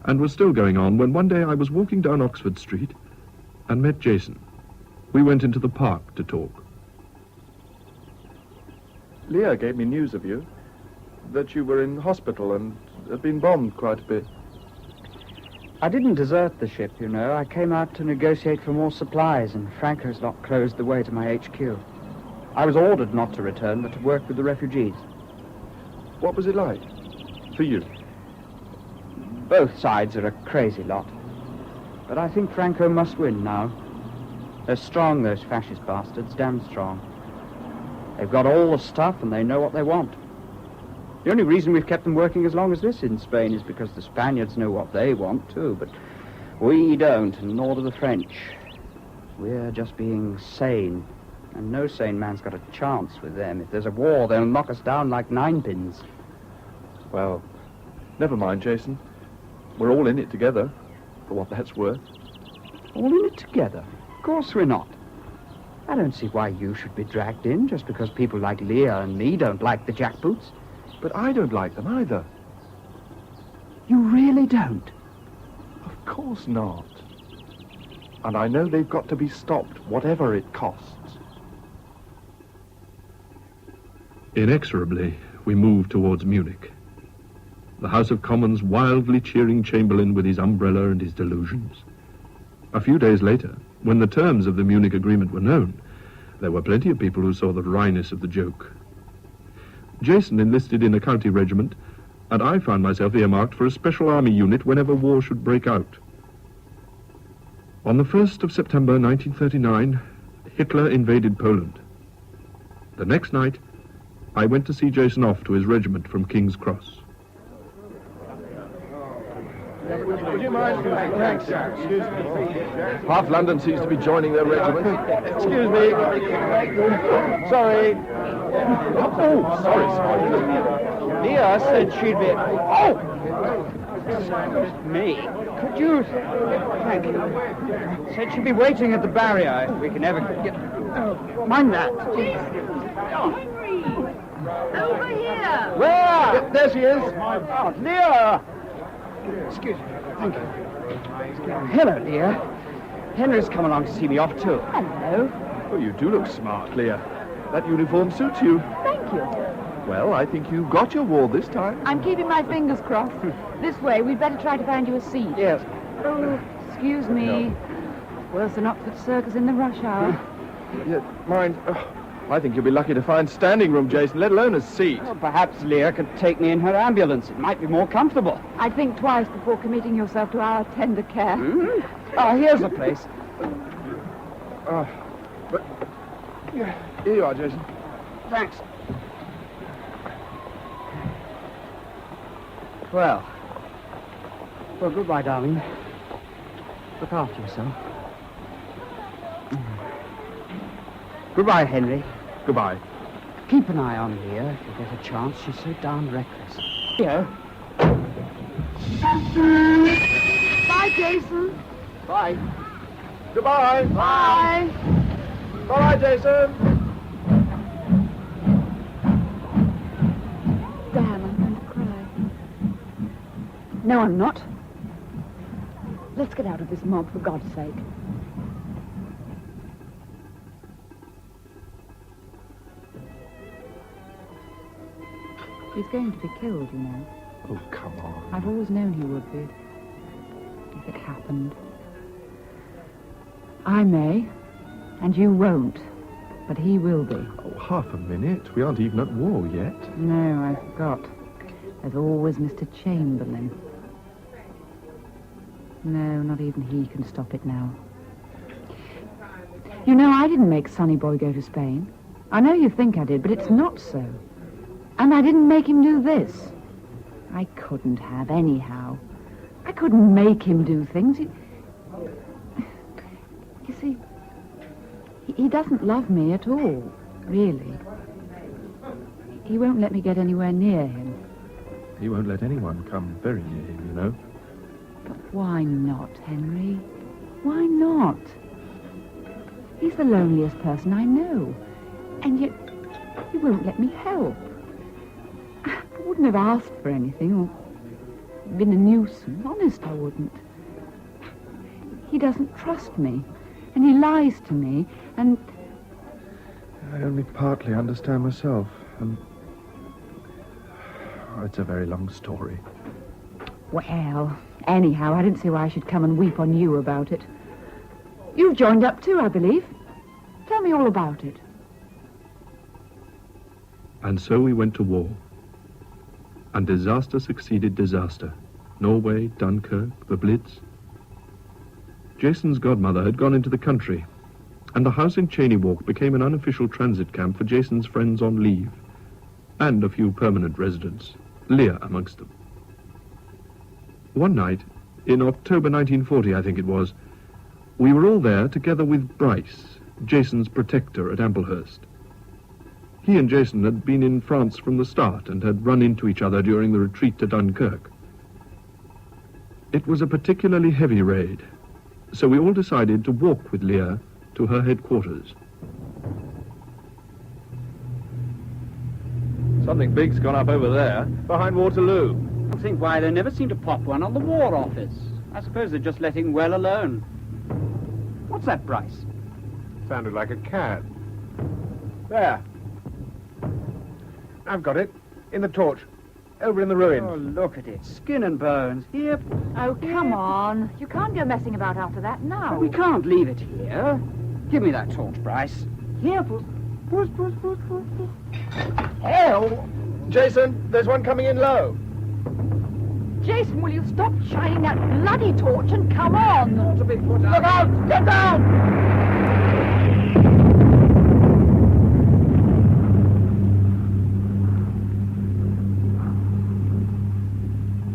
And was still going on when one day I was walking down Oxford Street and met Jason. We went into the park to talk. Leah gave me news of you, that you were in hospital and had been bombed quite a bit. I didn't desert the ship, you know. I came out to negotiate for more supplies, and Franco's not closed the way to my HQ. I was ordered not to return, but to work with the refugees. What was it like for you? Both sides are a crazy lot. But I think Franco must win now. They're strong, those fascist bastards, damn strong. They've got all the stuff and they know what they want. The only reason we've kept them working as long as this in Spain is because the Spaniards know what they want too, but we don't, and nor do the French. We're just being sane, and no sane man's got a chance with them. If there's a war, they'll knock us down like ninepins. Well, never mind, Jason. We're all in it together, for what that's worth. All in it together? Of course we're not. I don't see why you should be dragged in just because people like Leah and me don't like the jackboots. But I don't like them either. You really don't? Of course not. And I know they've got to be stopped, whatever it costs. Inexorably, we moved towards Munich. The House of Commons wildly cheering Chamberlain with his umbrella and his delusions. A few days later, when the terms of the Munich agreement were known, there were plenty of people who saw the wryness of the joke. Jason enlisted in a county regiment, and I found myself earmarked for a special army unit whenever war should break out. On the 1st of September 1939, Hitler invaded Poland. The next night, I went to see Jason off to his regiment from King's Cross. Would you mind? Thanks, sir. Excuse me. Half London seems to be joining their regiment. Excuse me. Sorry. Oh, sorry. Leah said she'd be... Oh! Excuse me. Could you... Thank you. Said she'd be waiting at the barrier if we can ever get... Mind that. Henry! Over here! Where? There she is. Oh, Leah! Excuse me. Thank you. Hello, Leah. Henry's come along to see me off, too. Hello. Oh, you do look smart, Leah. That uniform suits you. Thank you. Well, I think you got your war this time. I'm keeping my fingers crossed. This way, we'd better try to find you a seat. Yes. Oh, excuse me. No. Worse than Oxford Circus in the rush hour. Yeah, mind. I think you'll be lucky to find standing room, Jason, let alone a seat. Well, perhaps Leah could take me in her ambulance. It might be more comfortable. I'd think twice before committing yourself to our tender care. Mm-hmm. Oh, here's the place. But Here you are, Jason. Thanks. Well, goodbye, darling. Look after yourself. Goodbye, Henry. Goodbye. Keep an eye on Leah if you get a chance. She's so darn reckless. Leo. Bye, Jason. Bye. Goodbye. Bye. Bye, Jason. Damn, I'm going to cry. No, I'm not. Let's get out of this mob, for God's sake. He's going to be killed, you know. Oh, come on. I've always known he would be. If it happened. I may, and you won't. But he will be. Oh, half a minute. We aren't even at war yet. No, I forgot. There's always Mr. Chamberlain. No, not even he can stop it now. You know, I didn't make Sonny Boy go to Spain. I know you think I did, but it's not so. And I didn't make him do this. I couldn't have, anyhow. I couldn't make him do things. You see, he doesn't love me at all, really. He won't let me get anywhere near him. He won't let anyone come very near him, you know. But why not, Henry? Why not? He's the loneliest person I know. And yet, he won't let me help. I wouldn't have asked for anything or been a nuisance. Honest, I wouldn't. He doesn't trust me. And he lies to me, and... I only partly understand myself, and... Oh, it's a very long story. Well, anyhow, I didn't see why I should come and weep on you about it. You've joined up too, I believe. Tell me all about it. And so we went to war. And disaster succeeded disaster. Norway, Dunkirk, the Blitz. Jason's godmother had gone into the country, and the house in Cheney Walk became an unofficial transit camp for Jason's friends on leave, and a few permanent residents, Leah amongst them. One night, in October 1940, I think it was, we were all there together with Bryce, Jason's protector at Amblehurst. He and Jason had been in France from the start and had run into each other during the retreat to Dunkirk. It was a particularly heavy raid, so we all decided to walk with Leah to her headquarters. Something big's gone up over there, behind Waterloo. I think why they never seem to pop one on the War Office. I suppose they're just letting well alone. What's that, Bryce? Sounded like a cat. There. I've got it. In the torch. Over in the ruins. Oh, look at it. Skin and bones. Here. Oh, come on. You can't go messing about after that now. But we can't leave it here. Give me that torch, Bryce. Here, puss. Puss, puss, puss, puss, puss. Hell! Jason, there's one coming in low. Jason, will you stop shining that bloody torch and come on? To be put out. Look out! Get down!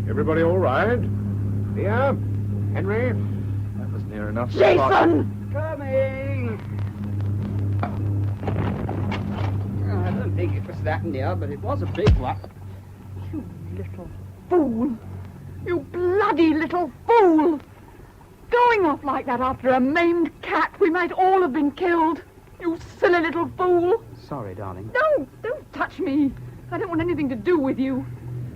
Everybody all right? Yeah? Henry? That was near enough. Jason! Coming! I don't think it was that near, but it was a big one. You little fool. You bloody little fool. Going off like that after a maimed cat. We might all have been killed. You silly little fool. Sorry, darling. No, don't touch me. I don't want anything to do with you.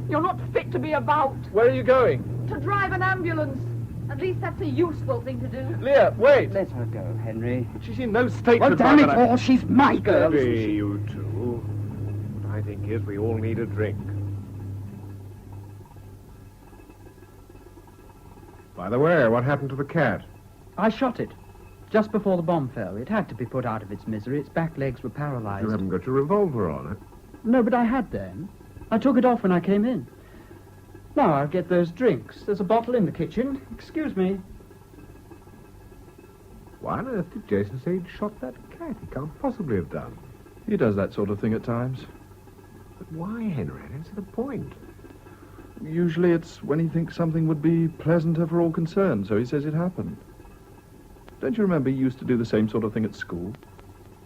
You're not fit to be about. Where are you going? To drive an ambulance. At least that's a useful thing to do. Leah, wait! Let her go, Henry. She's in no state Well, to damn drive it an- all, she's my girl. Steady, you two. What I think is we all need a drink. By the way, what happened to the cat? I shot it. Just before the bomb fell. It had to be put out of its misery. Its back legs were paralyzed. You haven't got your revolver on it. No, but I had then. I took it off when I came in. Now I'll get those drinks. There's a bottle in the kitchen. Excuse me. Why on earth did Jason say he'd shot that cat? He can't possibly have done. He does that sort of thing at times. But why, Henry? I don't see the point. Usually it's when he thinks something would be pleasanter for all concerned, so he says it happened. Don't you remember he used to do the same sort of thing at school?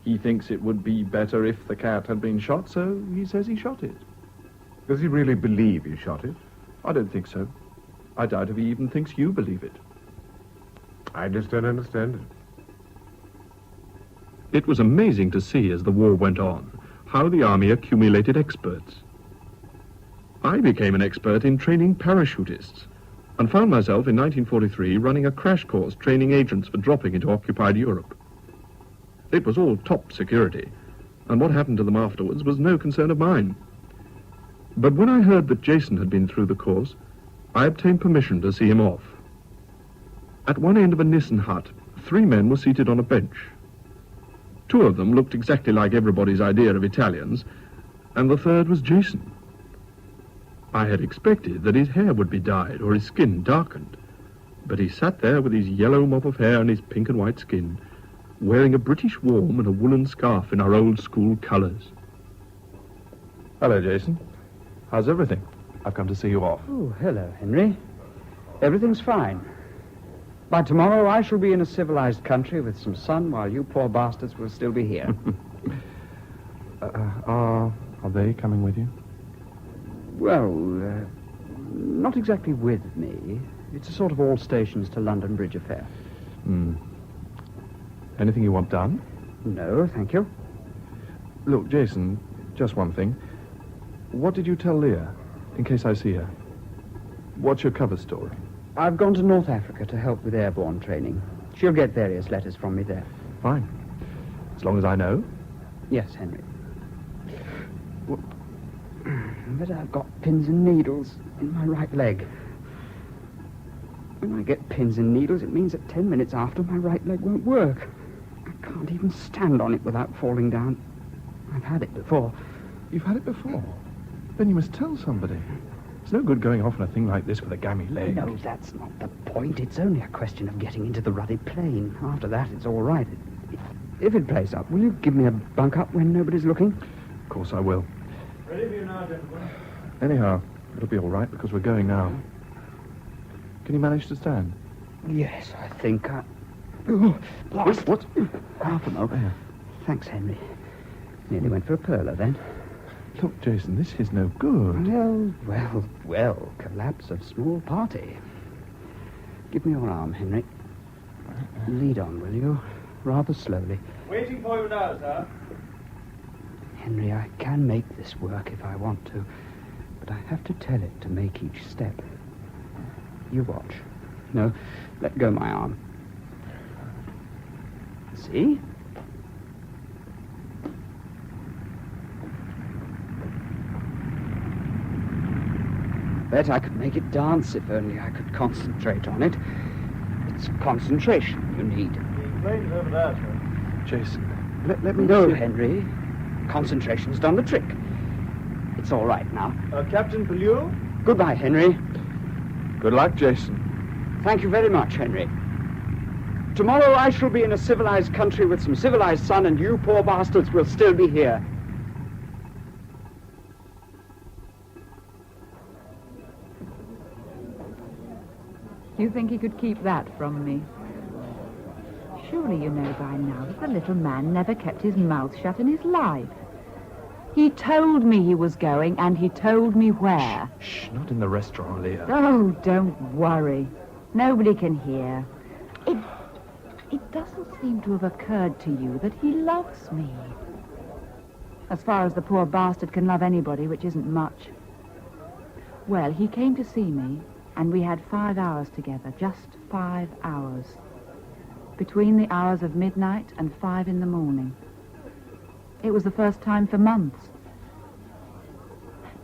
He thinks it would be better if the cat had been shot, so he says he shot it. Does he really believe he shot it? I don't think so. I doubt if he even thinks you believe it. I just don't understand it. It was amazing to see as the war went on how the army accumulated experts. I became an expert in training parachutists and found myself in 1943 running a crash course training agents for dropping into occupied Europe. It was all top security, and what happened to them afterwards was no concern of mine. But when I heard that Jason had been through the course, I obtained permission to see him off. At one end of a Nissen hut, 3 men were seated on a bench. 2 of them looked exactly like everybody's idea of Italians, and the third was Jason. I had expected that his hair would be dyed or his skin darkened, but he sat there with his yellow mop of hair and his pink and white skin, wearing a British warm and a woolen scarf in our old school colours. Hello, Jason. How's everything? I've come to see you off. Oh, hello, Henry. Everything's fine. By tomorrow, I shall be in a civilized country with some sun, while you poor bastards will still be here. Are they coming with you? Well, not exactly with me. It's a sort of all stations to London Bridge affair. Anything you want done? No, thank you. Look, Jason, just one thing. What did you tell Leah, in case I see her? What's your cover story? I've gone to North Africa to help with airborne training. She'll get various letters from me there. Fine. As long as I know. Yes, Henry. But I've got pins and needles in my right leg. When I get pins and needles, it means that 10 minutes after, my right leg won't work. I can't even stand on it without falling down. I've had it before. You've had it before? Then you must tell somebody. It's no good going off on a thing like this with a gammy leg. No, that's not the point. It's only a question of getting into the ruddy plane. After that, it's all right. If it plays up, will you give me a bunk up when nobody's looking? Of course I will. Ready for you now, gentlemen. Anyhow, it'll be all right because we're going now. Can you manage to stand? Yes, I think I... Oh, blast. What? Half a mo. There. Thanks, Henry. Nearly went for a perler then. Look, Jason, this is no good. Well, collapse of small party. Give me your arm, Henry. Lead on, will you? Rather slowly. Waiting for you now, sir. Henry, I can make this work if I want to, but I have to tell it to make each step. You watch. No, let go my arm. See? Bet I could make it dance if only I could concentrate on it. It's concentration you need. The plane's over there, sir. Jason, let me No, see. Henry. Concentration's done the trick. It's all right now. Captain Pellew? Goodbye, Henry. Good luck, Jason. Thank you very much, Henry. Tomorrow I shall be in a civilized country with some civilized sun, and you poor bastards will still be here. Do you think he could keep that from me? Surely you know by now that the little man never kept his mouth shut in his life. He told me he was going, and he told me where. Shh, not in the restaurant, Leah. Oh, don't worry. Nobody can hear. It doesn't seem to have occurred to you that he loves me. As far as the poor bastard can love anybody, which isn't much. Well, he came to see me, and we had 5 hours together, just 5 hours. Between the hours of midnight and 5 in the morning. It was the first time for months.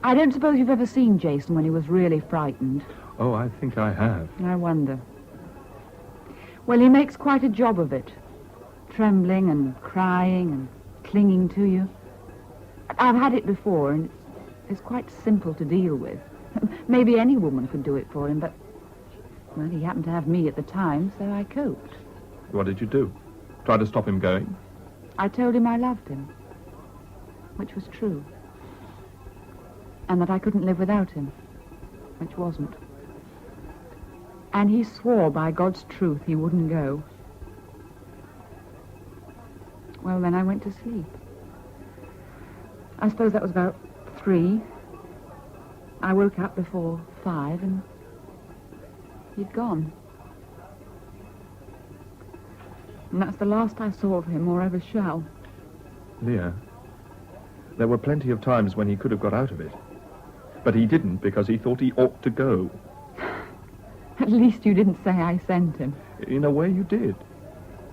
I don't suppose you've ever seen Jason when he was really frightened. Oh, I think I have. I wonder. Well, he makes quite a job of it. Trembling and crying and clinging to you. I've had it before, and it's quite simple to deal with. Maybe any woman could do it for him, but... Well, he happened to have me at the time, so I coped. What did you do? Try to stop him going? I told him I loved him, which was true. And that I couldn't live without him, which wasn't. And he swore by God's truth he wouldn't go. Well, then I went to sleep. I suppose that was about 3. I woke up before 5 and he'd gone. And that's the last I saw of him or ever shall. Leah, there were plenty of times when he could have got out of it. But he didn't because he thought he ought to go. At least you didn't say I sent him. In a way, you did.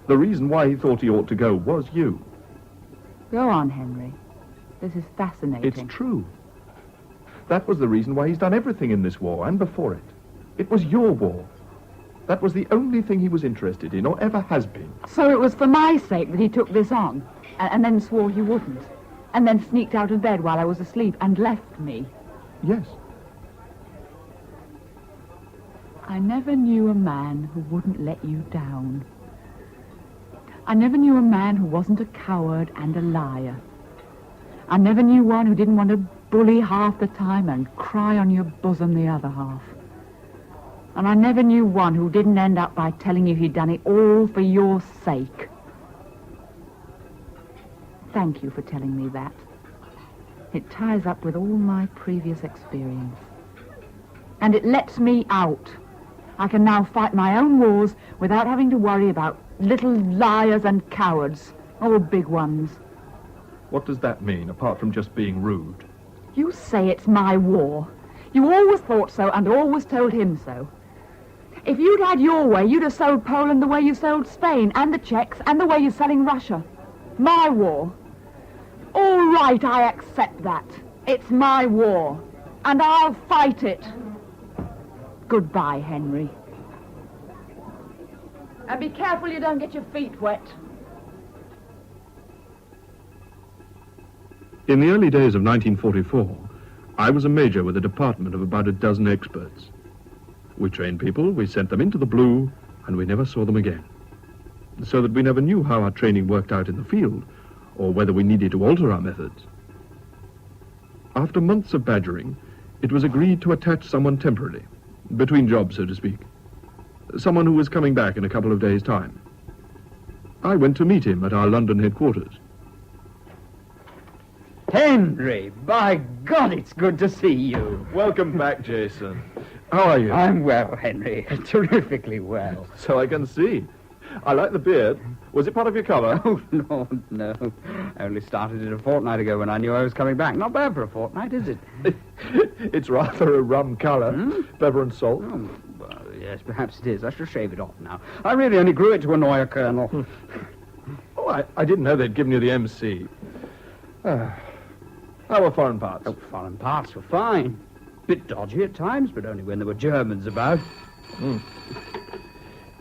The reason why he thought he ought to go was you. Go on, Henry. This is fascinating. It's true. That was the reason why he's done everything in this war and before it. It was your war. That was the only thing he was interested in, or ever has been. So it was for my sake that he took this on, and then swore he wouldn't, and then sneaked out of bed while I was asleep and left me. Yes. I never knew a man who wouldn't let you down. I never knew a man who wasn't a coward and a liar. I never knew one who didn't want to bully half the time and cry on your bosom the other half. And I never knew one who didn't end up by telling you he'd done it all for your sake. Thank you for telling me that. It ties up with all my previous experience. And it lets me out. I can now fight my own wars without having to worry about little liars and cowards, or big ones. What does that mean, apart from just being rude? You say it's my war. You always thought so and always told him so. If you'd had your way, you'd have sold Poland the way you sold Spain, and the Czechs, and the way you're selling Russia. My war. All right, I accept that. It's my war, and I'll fight it. Goodbye, Henry. And be careful you don't get your feet wet. In the early days of 1944, I was a major with a department of about a dozen experts. We trained people, we sent them into the blue, and we never saw them again. So that we never knew how our training worked out in the field, or whether we needed to alter our methods. After months of badgering, it was agreed to attach someone temporarily, between jobs, so to speak. Someone who was coming back in a couple of days' time. I went to meet him at our London headquarters. Henry, by God, it's good to see you. Welcome back, Jason. How are you? I'm well, Henry. Terrifically well. So I can see. I like the beard. Was it part of your cover? Oh, Lord, no. I only started it a fortnight ago when I knew I was coming back. Not bad for a fortnight, is it? It's rather a rum colour. Pepper and salt. Oh, well, yes, perhaps it is. I shall shave it off now. I really only grew it to annoy a colonel. Oh, I didn't know they'd given you the MC. How were foreign parts? Oh, foreign parts were fine. Bit dodgy at times, but only when there were Germans about.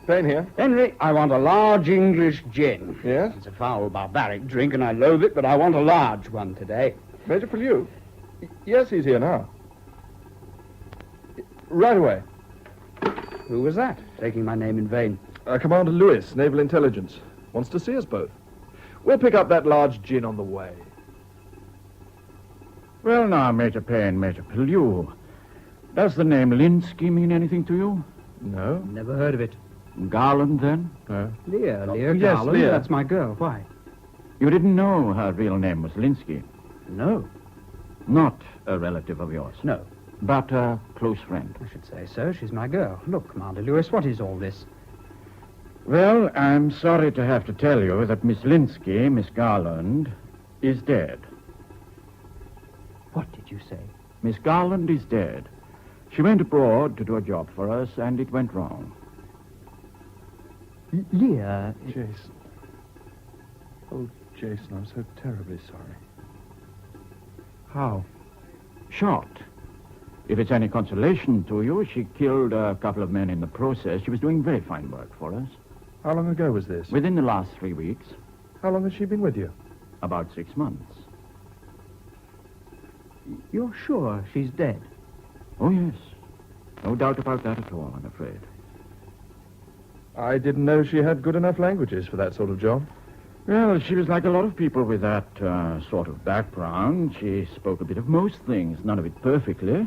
Payne here. Henry, I want a large English gin. Yes? It's a foul, barbaric drink, and I loathe it, but I want a large one today. Major Pellew? Yes, he's here now. Right away. Who was that? Taking my name in vain. Commander Lewis, Naval Intelligence. Wants to see us both. We'll pick up that large gin on the way. Well, now, Major Payne, Major Pellew, does the name Linsky mean anything to you? No. Never heard of it. Garland, then? No. Leah Yes, Garland. Leah. That's my girl. Why? You didn't know her real name was Linsky? No. Not a relative of yours? No. But a close friend? I should say so. She's my girl. Look, Commander Lewis, what is all this? Well, I'm sorry to have to tell you that Miss Linsky, Miss Garland, is dead. What did you say? Miss Garland is dead. She went abroad to do a job for us, and it went wrong. Leah... Jason. Oh, Jason, I'm so terribly sorry. How? Shot. If it's any consolation to you, she killed a couple of men in the process. She was doing very fine work for us. How long ago was this? Within the last 3 weeks. How long has she been with you? About 6 months. You're sure she's dead? Oh, yes. No doubt about that at all, I'm afraid. I didn't know she had good enough languages for that sort of job. Well, she was like a lot of people with that sort of background. She spoke a bit of most things, none of it perfectly.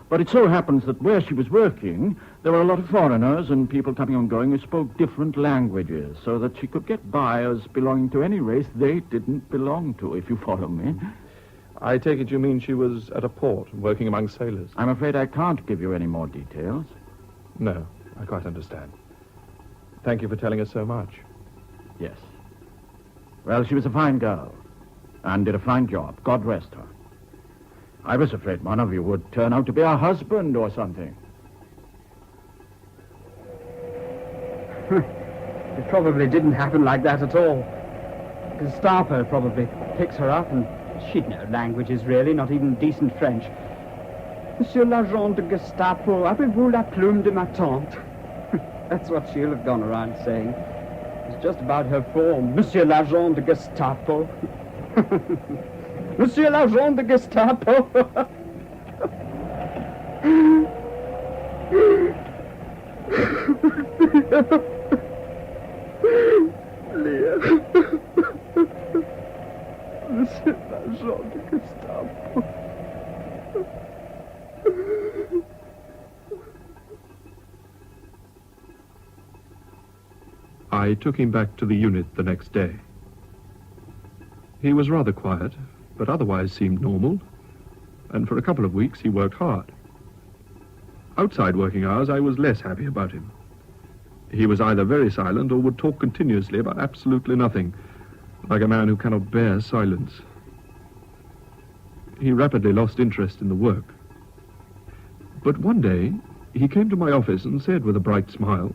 But it so happens that where she was working, there were a lot of foreigners and people coming and going who spoke different languages, so that she could get by as belonging to any race they didn't belong to, if you follow me. I take it you mean she was at a port, working among sailors? I'm afraid I can't give you any more details. No, I quite understand. Thank you for telling us so much. Yes. Well, she was a fine girl, and did a fine job. God rest her. I was afraid one of you would turn out to be her husband or something. It probably didn't happen like that at all. Gestapo probably picks her up, and she'd no languages, really, not even decent French. Monsieur l'agent de Gestapo, avez-vous la plume de ma tante? That's what she'll have gone around saying. It's just about her form. Monsieur l'agent de Gestapo. Monsieur l'agent de Gestapo. Leah. Monsieur l'agent de Gestapo. I took him back to the unit the next day. He was rather quiet, but otherwise seemed normal, and for a couple of weeks he worked hard. Outside working hours, I was less happy about him. He was either very silent or would talk continuously about absolutely nothing, like a man who cannot bear silence. He rapidly lost interest in the work. But one day, he came to my office and said with a bright smile,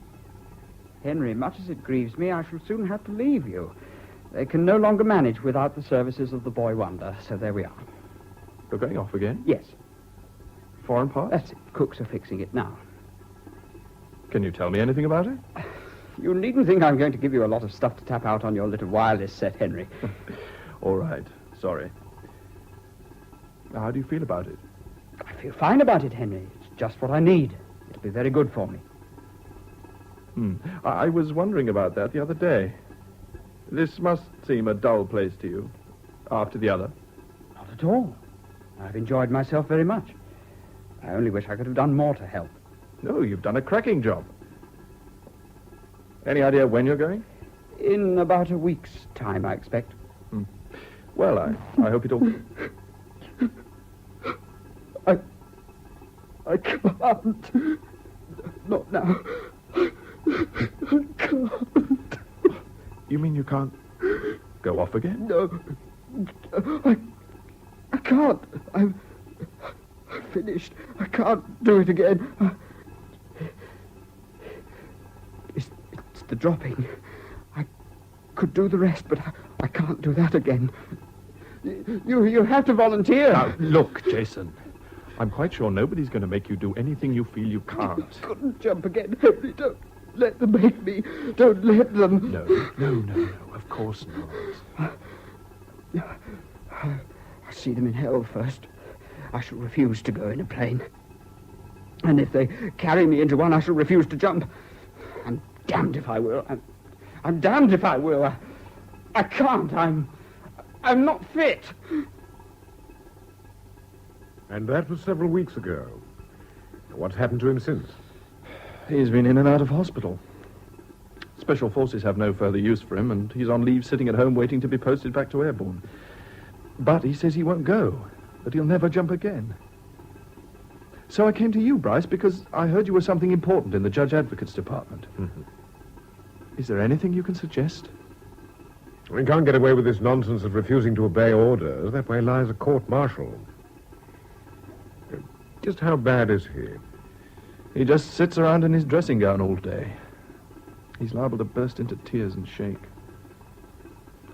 Henry, much as it grieves me, I shall soon have to leave you. They can no longer manage without the services of the boy wonder, so there we are. You're going off again? Yes. Foreign parts? That's it. Cooks are fixing it now. Can you tell me anything about it? You needn't think I'm going to give you a lot of stuff to tap out on your little wireless set, Henry. All right. Sorry. How do you feel about it? I feel fine about it, Henry. It's just what I need. It'll be very good for me. I was wondering about that the other day. This must seem a dull place to you, after the other. Not at all. I've enjoyed myself very much. I only wish I could have done more to help. No, you've done a cracking job. Any idea when you're going? In about a week's time, I expect. Well, I hope it all... I can't. Not now. I can't. You mean you can't go off again? No. I can't. I'm finished. I can't do it again. It's the dropping. I could do the rest, but I can't do that again. You have to volunteer. Now, look, Jason. I'm quite sure nobody's going to make you do anything you feel you can't. I couldn't jump again, Henry. Don't let them make me. Don't let them. No. Of course not. I'll see them in hell first. I shall refuse to go in a plane. And if they carry me into one, I shall refuse to jump. I'm damned if I will. I'm damned if I will. I can't. I'm not fit. And that was several weeks ago. What's happened to him since? He's been in and out of hospital. Special forces have no further use for him, and he's on leave sitting at home waiting to be posted back to Airborne. But he says he won't go, that he'll never jump again. So I came to you, Bryce, because I heard you were something important in the Judge Advocate's department. Is there anything you can suggest? We can't get away with this nonsense of refusing to obey orders. That way lies a court-martial. Just how bad is he? He just sits around in his dressing gown all day. He's liable to burst into tears and shake.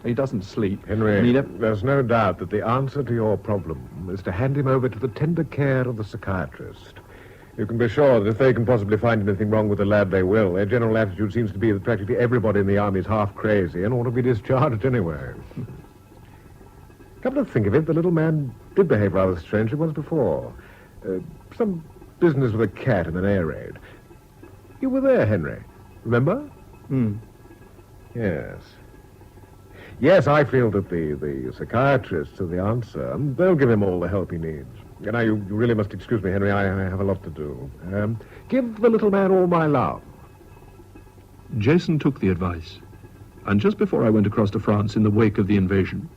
He doesn't sleep. Henry, there's no doubt that the answer to your problem is to hand him over to the tender care of the psychiatrist. You can be sure that if they can possibly find anything wrong with the lad, they will. Their general attitude seems to be that practically everybody in the army is half crazy and ought to be discharged anyway. Come to think of it, the little man did behave rather strangely once before. Some business with a cat in an air raid. You were there, Henry. Remember? Yes. Yes, I feel that the psychiatrists are the answer, and they'll give him all the help he needs. Now, you really must excuse me, Henry. I have a lot to do. Give the little man all my love. Jason took the advice, and just before I went across to France in the wake of the invasion,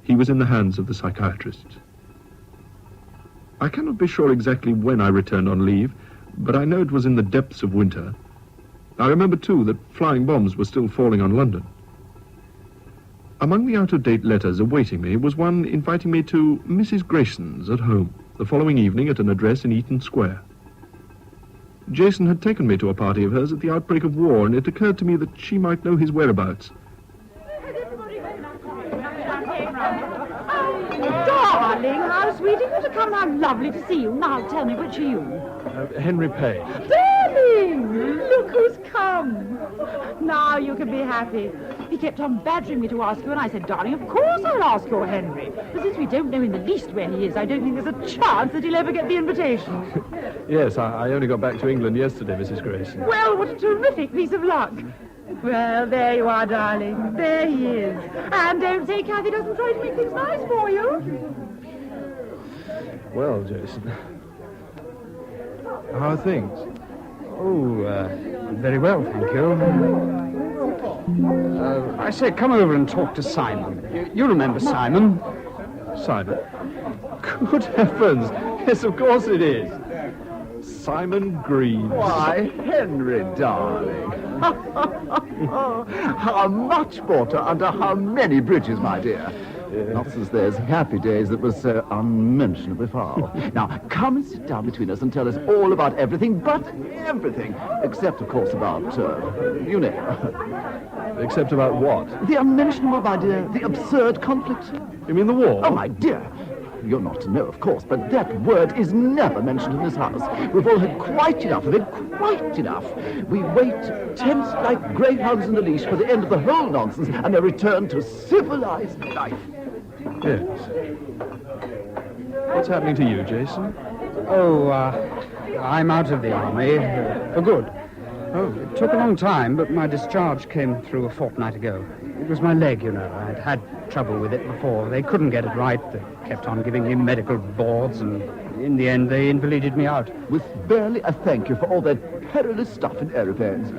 he was in the hands of the psychiatrists. I cannot be sure exactly when I returned on leave, but I know it was in the depths of winter. I remember, too, that flying bombs were still falling on London. Among the out-of-date letters awaiting me was one inviting me to Mrs. Grayson's at home the following evening at an address in Eaton Square. Jason had taken me to a party of hers at the outbreak of war, and it occurred to me that she might know his whereabouts. Darling, how sweet of you to come. How lovely to see you. Now, tell me, which are you? Henry Page. Darling, look who's come. Now you can be happy. He kept on badgering me to ask you, and I said, darling, of course I'll ask your Henry. But since we don't know in the least where he is, I don't think there's a chance that he'll ever get the invitation. Yes, I only got back to England yesterday, Mrs. Grayson. Well, what a terrific piece of luck. Well, there you are, darling. There he is. And don't say Kathy doesn't try to make things nice for you. Well, Jason, how are things? Oh, very well, thank you. I say, come over and talk to Simon. You remember Simon? Simon? Good heavens! Yes, of course it is. Simon Green. Why, Henry, darling. How much water under how many bridges, my dear? Not since those happy days that were so unmentionably foul. Now, come and sit down between us and tell us all about everything, but everything. Except, of course, about, you know. Except about what? The unmentionable, my dear. The absurd conflict. You mean the war? Oh, my dear. You're not to know, of course, but that word is never mentioned in this house. We've all had quite enough of it, quite enough. We wait, tense like greyhounds in a leash, for the end of the whole nonsense and a return to civilized life. Yes. What's happening to you, Jason? Oh, I'm out of the army for good. Oh, it took a long time, but my discharge came through a fortnight ago. It was my leg, you know. I'd had trouble with it before. They couldn't get it right. They kept on giving me medical boards, and in the end, they invalided me out. With barely a thank you for all that perilous stuff in aeroplanes.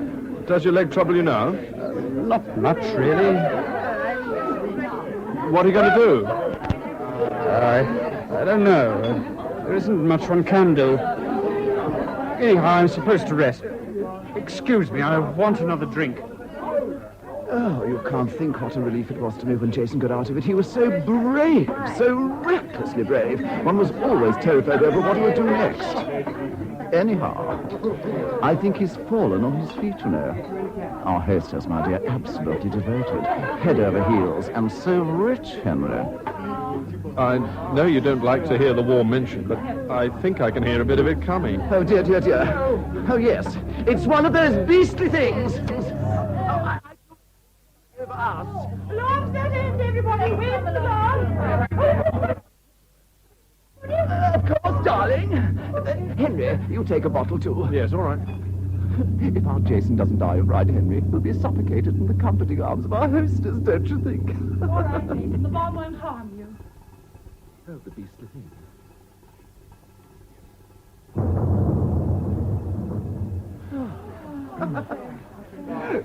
Does your leg trouble you now? Not much, really. What are you going to do? I don't know. There isn't much one can do. Anyhow, I'm supposed to rest. Excuse me, I want another drink. Oh, you can't think what a relief it was to me when Jason got out of it. He was so brave, so recklessly brave. One was always terrified over what he would do next. Anyhow, I think he's fallen on his feet, you know. Our hostess, my dear, absolutely devoted. Head over heels, and so rich, Henry. I know you don't like to hear the war mentioned, but I think I can hear a bit of it coming. Oh, dear, dear, dear. Oh, yes. It's one of those beastly things. Over us. Alarms that end, everybody. Where's the alarm? Of course, darling. Henry, you take a bottle, too. Yes, all right. If our Jason doesn't die of fright, Henry, we'll be suffocated in the comforting arms of our hostess, don't you think? All right, Jason. The bomb won't harm you. Oh, the beastly thing.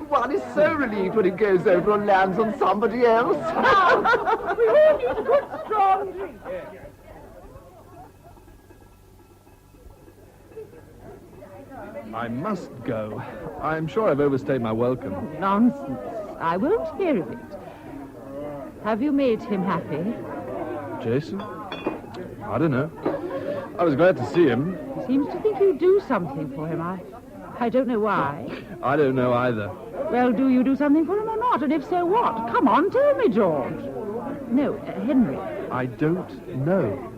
One is so relieved when it goes over and lands on somebody else. Now, we all need a good strong drink. I must go. I'm sure I've overstayed my welcome. Nonsense. I won't hear of it. Have you made him happy? Jason? I don't know. I was glad to see him. He seems to think you do something for him. I don't know why. I don't know either. Well, do you do something for him or not? And if so, what? Come on, tell me, George. No, Henry. I don't know.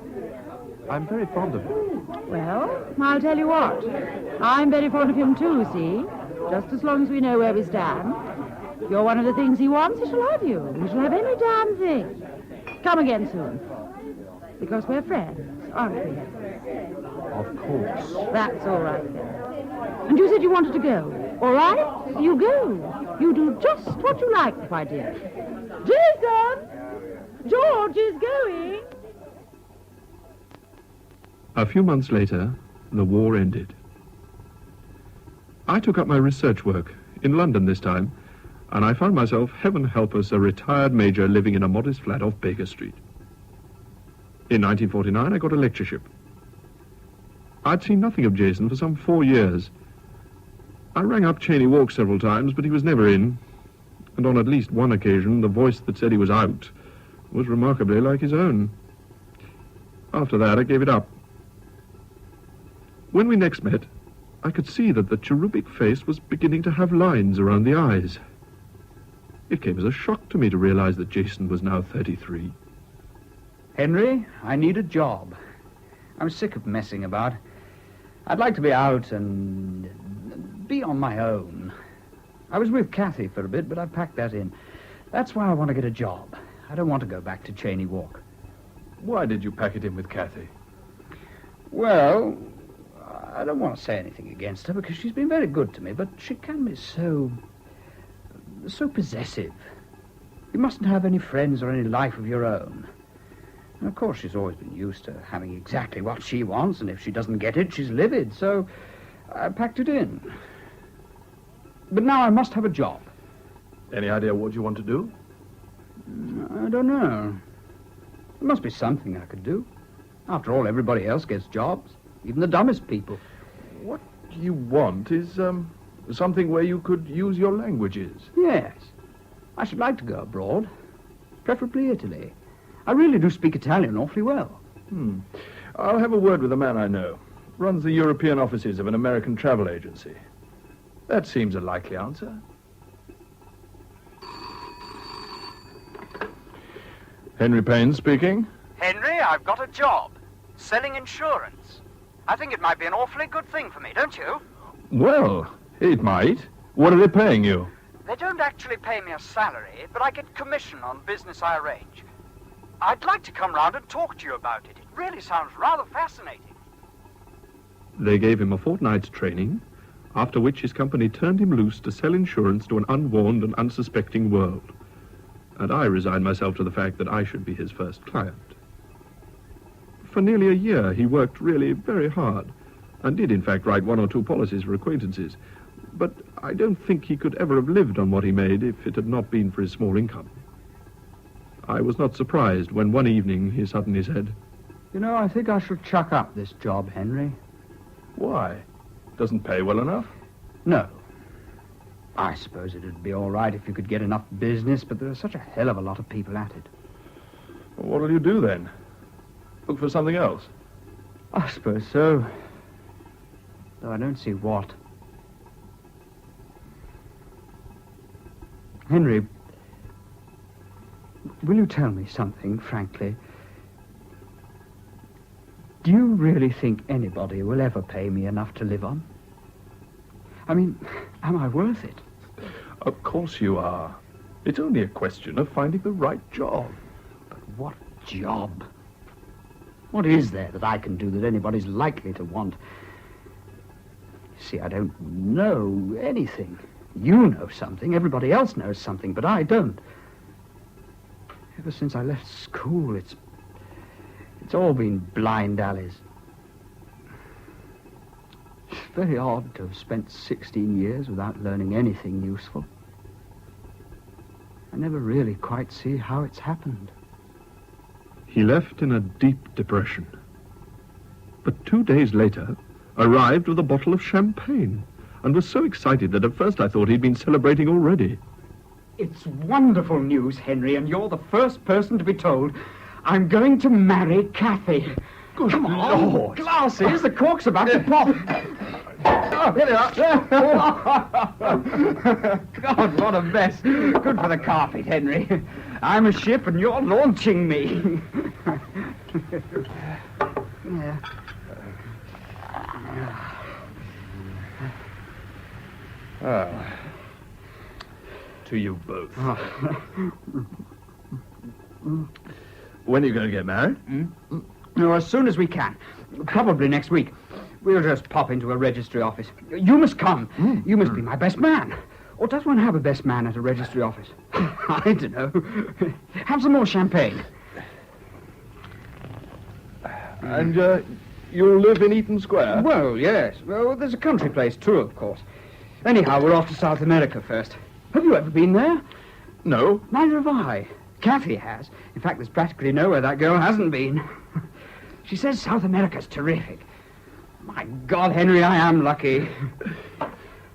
I'm very fond of him. Well, I'll tell you what. I'm very fond of him too, see? Just as long as we know where we stand. If you're one of the things he wants, he shall have you. He shall have any damn thing. Come again soon. Because we're friends, aren't we, Henry? Of course. That's all right, then. And you said you wanted to go. All right? You go. You do just what you like, my dear. Jason! George is going. A few months later, the war ended. I took up my research work, in London this time, and I found myself, heaven help us, a retired major living in a modest flat off Baker Street. In 1949, I got a lectureship. I'd seen nothing of Jason for some 4 years. I rang up Cheyne Walk several times, but he was never in, and on at least one occasion, the voice that said he was out was remarkably like his own. After that, I gave it up. When we next met, I could see that the cherubic face was beginning to have lines around the eyes. It came as a shock to me to realize that Jason was now 33. Henry, I need a job. I'm sick of messing about. I'd like to be out and be on my own. I was with Kathy for a bit, but I've packed that in. That's why I want to get a job. I don't want to go back to Cheyne Walk. Why did you pack it in with Kathy? Well, I don't want to say anything against her because she's been very good to me, but she can be so possessive. You mustn't have any friends or any life of your own. And of course, she's always been used to having exactly what she wants, and if she doesn't get it, she's livid, so I packed it in. But now I must have a job. Any idea what you want to do? I don't know. There must be something I could do. After all, everybody else gets jobs, even the dumbest people. What you want is something where you could use your languages. Yes. I should like to go abroad, preferably Italy. I really do speak Italian awfully well. I'll have a word with a man I know. Runs the European offices of an American travel agency. That seems a likely answer. Henry Payne speaking. Henry, I've got a job. Selling insurance. I think it might be an awfully good thing for me, don't you? Well, it might. What are they paying you? They don't actually pay me a salary, but I get commission on business I arrange. I'd like to come round and talk to you about it. It really sounds rather fascinating. They gave him a fortnight's training, after which his company turned him loose to sell insurance to an unwarned and unsuspecting world. And I resigned myself to the fact that I should be his first client. For nearly a year, he worked really very hard, and did in fact write 1 or 2 policies for acquaintances. But I don't think he could ever have lived on what he made if it had not been for his small income. I was not surprised when one evening he suddenly said, You know, I think I shall chuck up this job, Henry. Why? Doesn't pay well enough? No. I suppose it'd be all right if you could get enough business, but there are such a hell of a lot of people at it. Well, what'll you do then? Look for something else? I suppose so. Though I don't see what. Henry, will you tell me something, frankly? Do you really think anybody will ever pay me enough to live on? I mean, am I worth it? Of course you are. It's only a question of finding the right job. But what job? What is there that I can do that anybody's likely to want? See, I don't know anything. You know something, everybody else knows something, but I don't. Ever since I left school, it's all been blind alleys. It's very odd to have spent 16 years without learning anything useful. I never really quite see how it's happened. He left in a deep depression. But 2 days later, arrived with a bottle of champagne, and was so excited that at first I thought he'd been celebrating already. It's wonderful news, Henry, and you're the first person to be told I'm going to marry Kathy. Good Come on, Lord. glasses, the cork's about to pop. Oh, here they are. God, what a mess. Good for the carpet, Henry. I'm a ship and you're launching me. Yeah. To you both. When are you going to get married? No, as soon as we can. Probably next week. We'll just pop into a registry office. You must come. You must be my best man. Or does one have a best man at a registry office? I don't know. Have some more champagne. And you'll live in Eaton Square? Well, yes. Well, there's a country place too, of course. Anyhow, we're off to South America first. Have you ever been there? No. Neither have I. Kathy has. In fact, there's practically nowhere that girl hasn't been. She says South America's terrific. My God, Henry, I am lucky.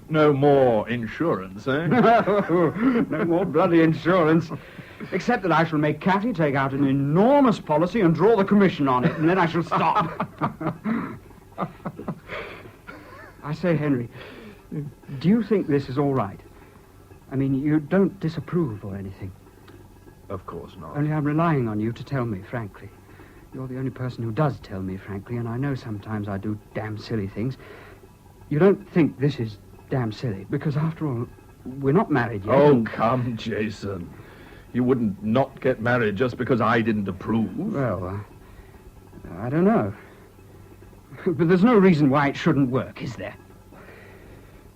No more insurance, eh? No more bloody insurance. Except that I shall make Kathy take out an enormous policy and draw the commission on it, and then I shall stop. I say, Henry, do you think this is all right? I mean, you don't disapprove or anything. Of course not. Only I'm relying on you to tell me, frankly. You're the only person who does tell me, frankly, and I know sometimes I do damn silly things. You don't think this is damn silly, because after all, we're not married yet. Oh, come, Jason. You wouldn't not get married just because I didn't approve. Well, I don't know. But there's no reason why it shouldn't work, is there?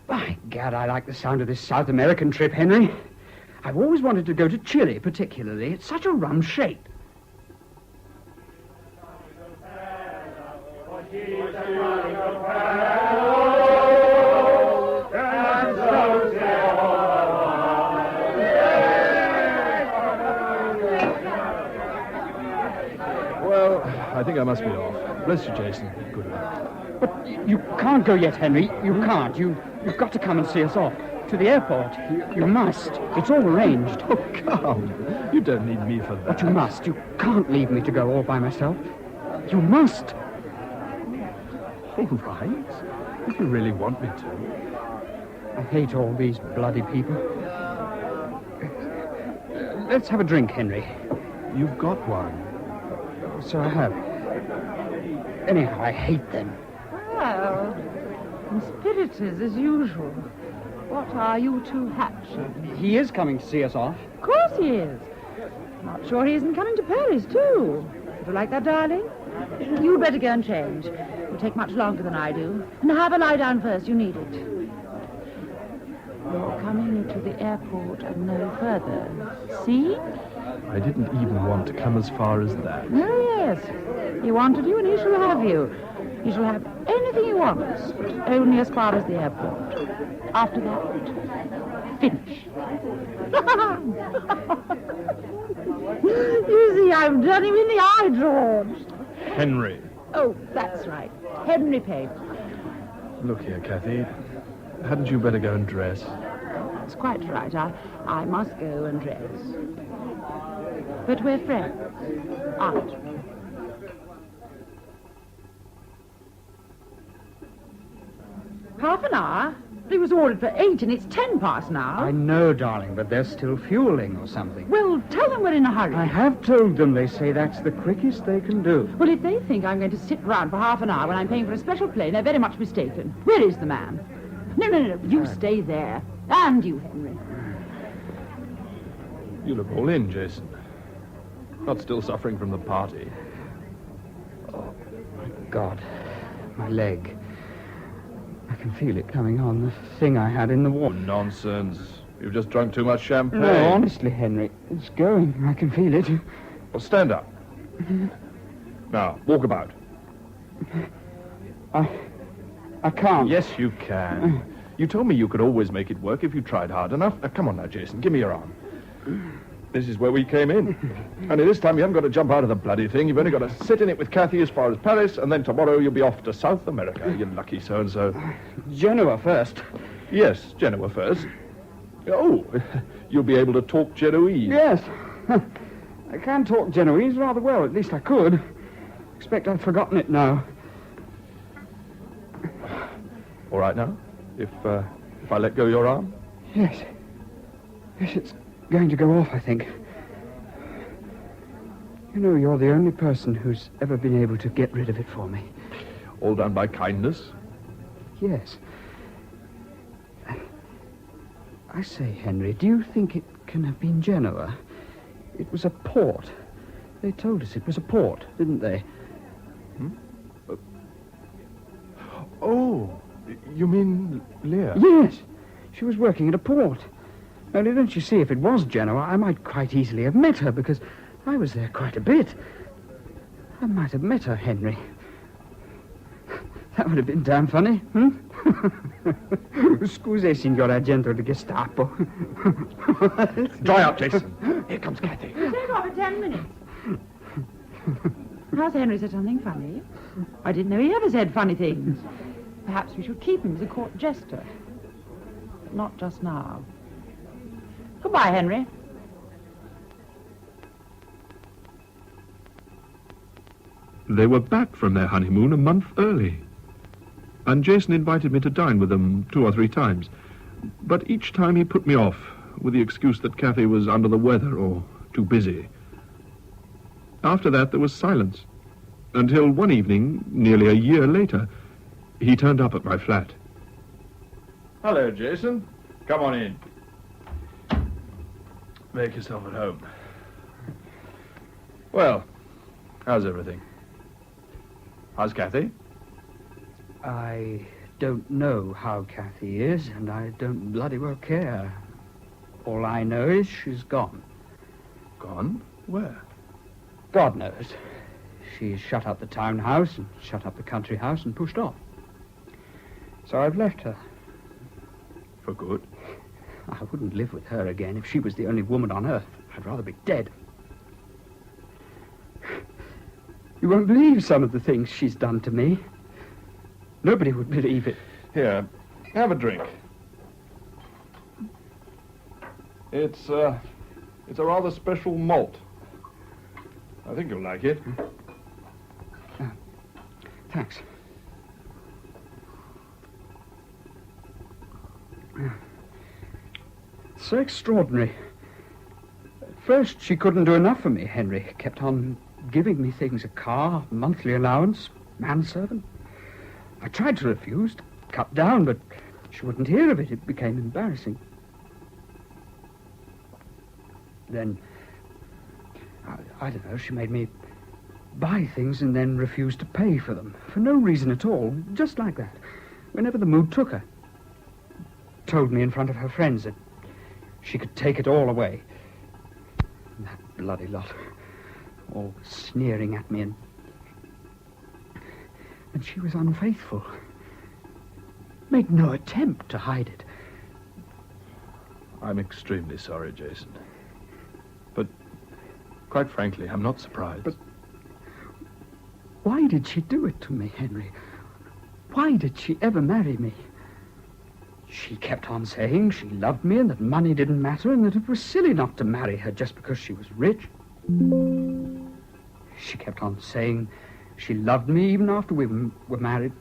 By Gad, I like the sound of this South American trip, Henry. I've always wanted to go to Chile, particularly. It's such a rum shape. Well, I think I must be off. Bless you, Jason. Good luck. But you can't go yet, Henry. You can't. You've got to come and see us off. To the airport. You must. It's all arranged. Oh, come. You don't need me for that. But you must. You can't leave me to go all by myself. You must. All right. If you really want me to. I hate all these bloody people. Let's have a drink, Henry. You've got one. So I have. Anyhow, I hate them. Well, conspirators as usual. What are you two hatching? He is coming to see us off. Of course he is. Not sure he isn't coming to Paris, too. Would you like that, darling? You'd better go and change. It'll take much longer than I do. And have a lie down first. You need it. You're coming to the airport and no further. See? I didn't even want to come as far as that. Oh, yes. He wanted you and he shall have you. He shall have anything he wants, but only as far as the airport. After that, finish. You see, I've done him in the eye, George. Henry. Oh, that's right. Henry Payne. Look here, Kathy. Hadn't you better go and dress? That's quite right. I must go and dress. But we're friends, aren't we? Half an hour? It was ordered for 8 and it's 10 past now. I know, darling, but they're still fueling or something. Well, tell them we're in a hurry. I have told them. They say that's the quickest they can do. Well, if they think I'm going to sit round for half an hour when I'm paying for a special plane, they're very much mistaken. Where is the man? No. You stay there. And you, Henry. You look all in, Jason. Not still suffering from the party. Oh, my God. My leg. I can feel it coming on, the thing I had in the water. Nonsense. You've just drunk too much champagne. No, honestly, Henry. It's going. I can feel it. Well, stand up. Now, walk about. I can't. Yes, you can. You told me you could always make it work if you tried hard enough. Now, come on now, Jason. Give me your arm. This is where we came in. Only this time you haven't got to jump out of the bloody thing. You've only got to sit in it with Kathy as far as Paris, and then tomorrow you'll be off to South America. You lucky so-and-so. Genoa first. Yes, Genoa first. Oh, you'll be able to talk Genoese. Yes. I can talk Genoese rather well. At least I could. Expect I've forgotten it now. All right now? If I let go your arm? Yes. Yes, it's going to go off, I think. You know, you're the only person who's ever been able to get rid of it for me. All done by kindness? Yes. I say, Henry, do you think it can have been Genoa? It was a port. They told us it was a port, didn't they? Oh, you mean Lear? Yes. She was working at a port. Only don't you see, if it was Genoa, I might quite easily have met her, because I was there quite a bit. I might have met her, Henry. That would have been damn funny, Scusi, signor agente di Gestapo. Dry up, Jason. Here comes Kathy. We'll take off for 10 minutes. How's Henry said something funny? I didn't know he ever said funny things. Perhaps we should keep him as a court jester. But not just now. Goodbye, Henry. They were back from their honeymoon a month early. And Jason invited me to dine with them 2 or 3 times. But each time he put me off with the excuse that Kathy was under the weather or too busy. After that, there was silence. Until one evening, nearly a year later, he turned up at my flat. Hello, Jason. Come on in. Make yourself at home. Well, how's everything? How's Kathy? I don't know how Kathy is, and I don't bloody well care. All I know is she's gone. Gone? Where? God knows. She's shut up the townhouse and shut up the country house and pushed off. So I've left her. For good? I wouldn't live with her again if she was the only woman on earth. I'd rather be dead. You won't believe some of the things she's done to me. Nobody would believe it. Here, have a drink. It's a rather special malt. I think you'll like it. Thanks. So extraordinary. At first, she couldn't do enough for me, Henry. Kept on giving me things, a car, monthly allowance, manservant. I tried to refuse, to cut down, but she wouldn't hear of it. It became embarrassing. Then, I don't know, she made me buy things and then refused to pay for them. For no reason at all, just like that. Whenever the mood took her. Told me in front of her friends that she could take it all away. And that bloody lot. All sneering at me, and she was unfaithful. Made no attempt to hide it. I'm extremely sorry, Jason. But, quite frankly, I'm not surprised. But why did she do it to me, Henry? Why did she ever marry me? She kept on saying she loved me and that money didn't matter and that it was silly not to marry her just because she was rich. She kept on saying she loved me even after we were married.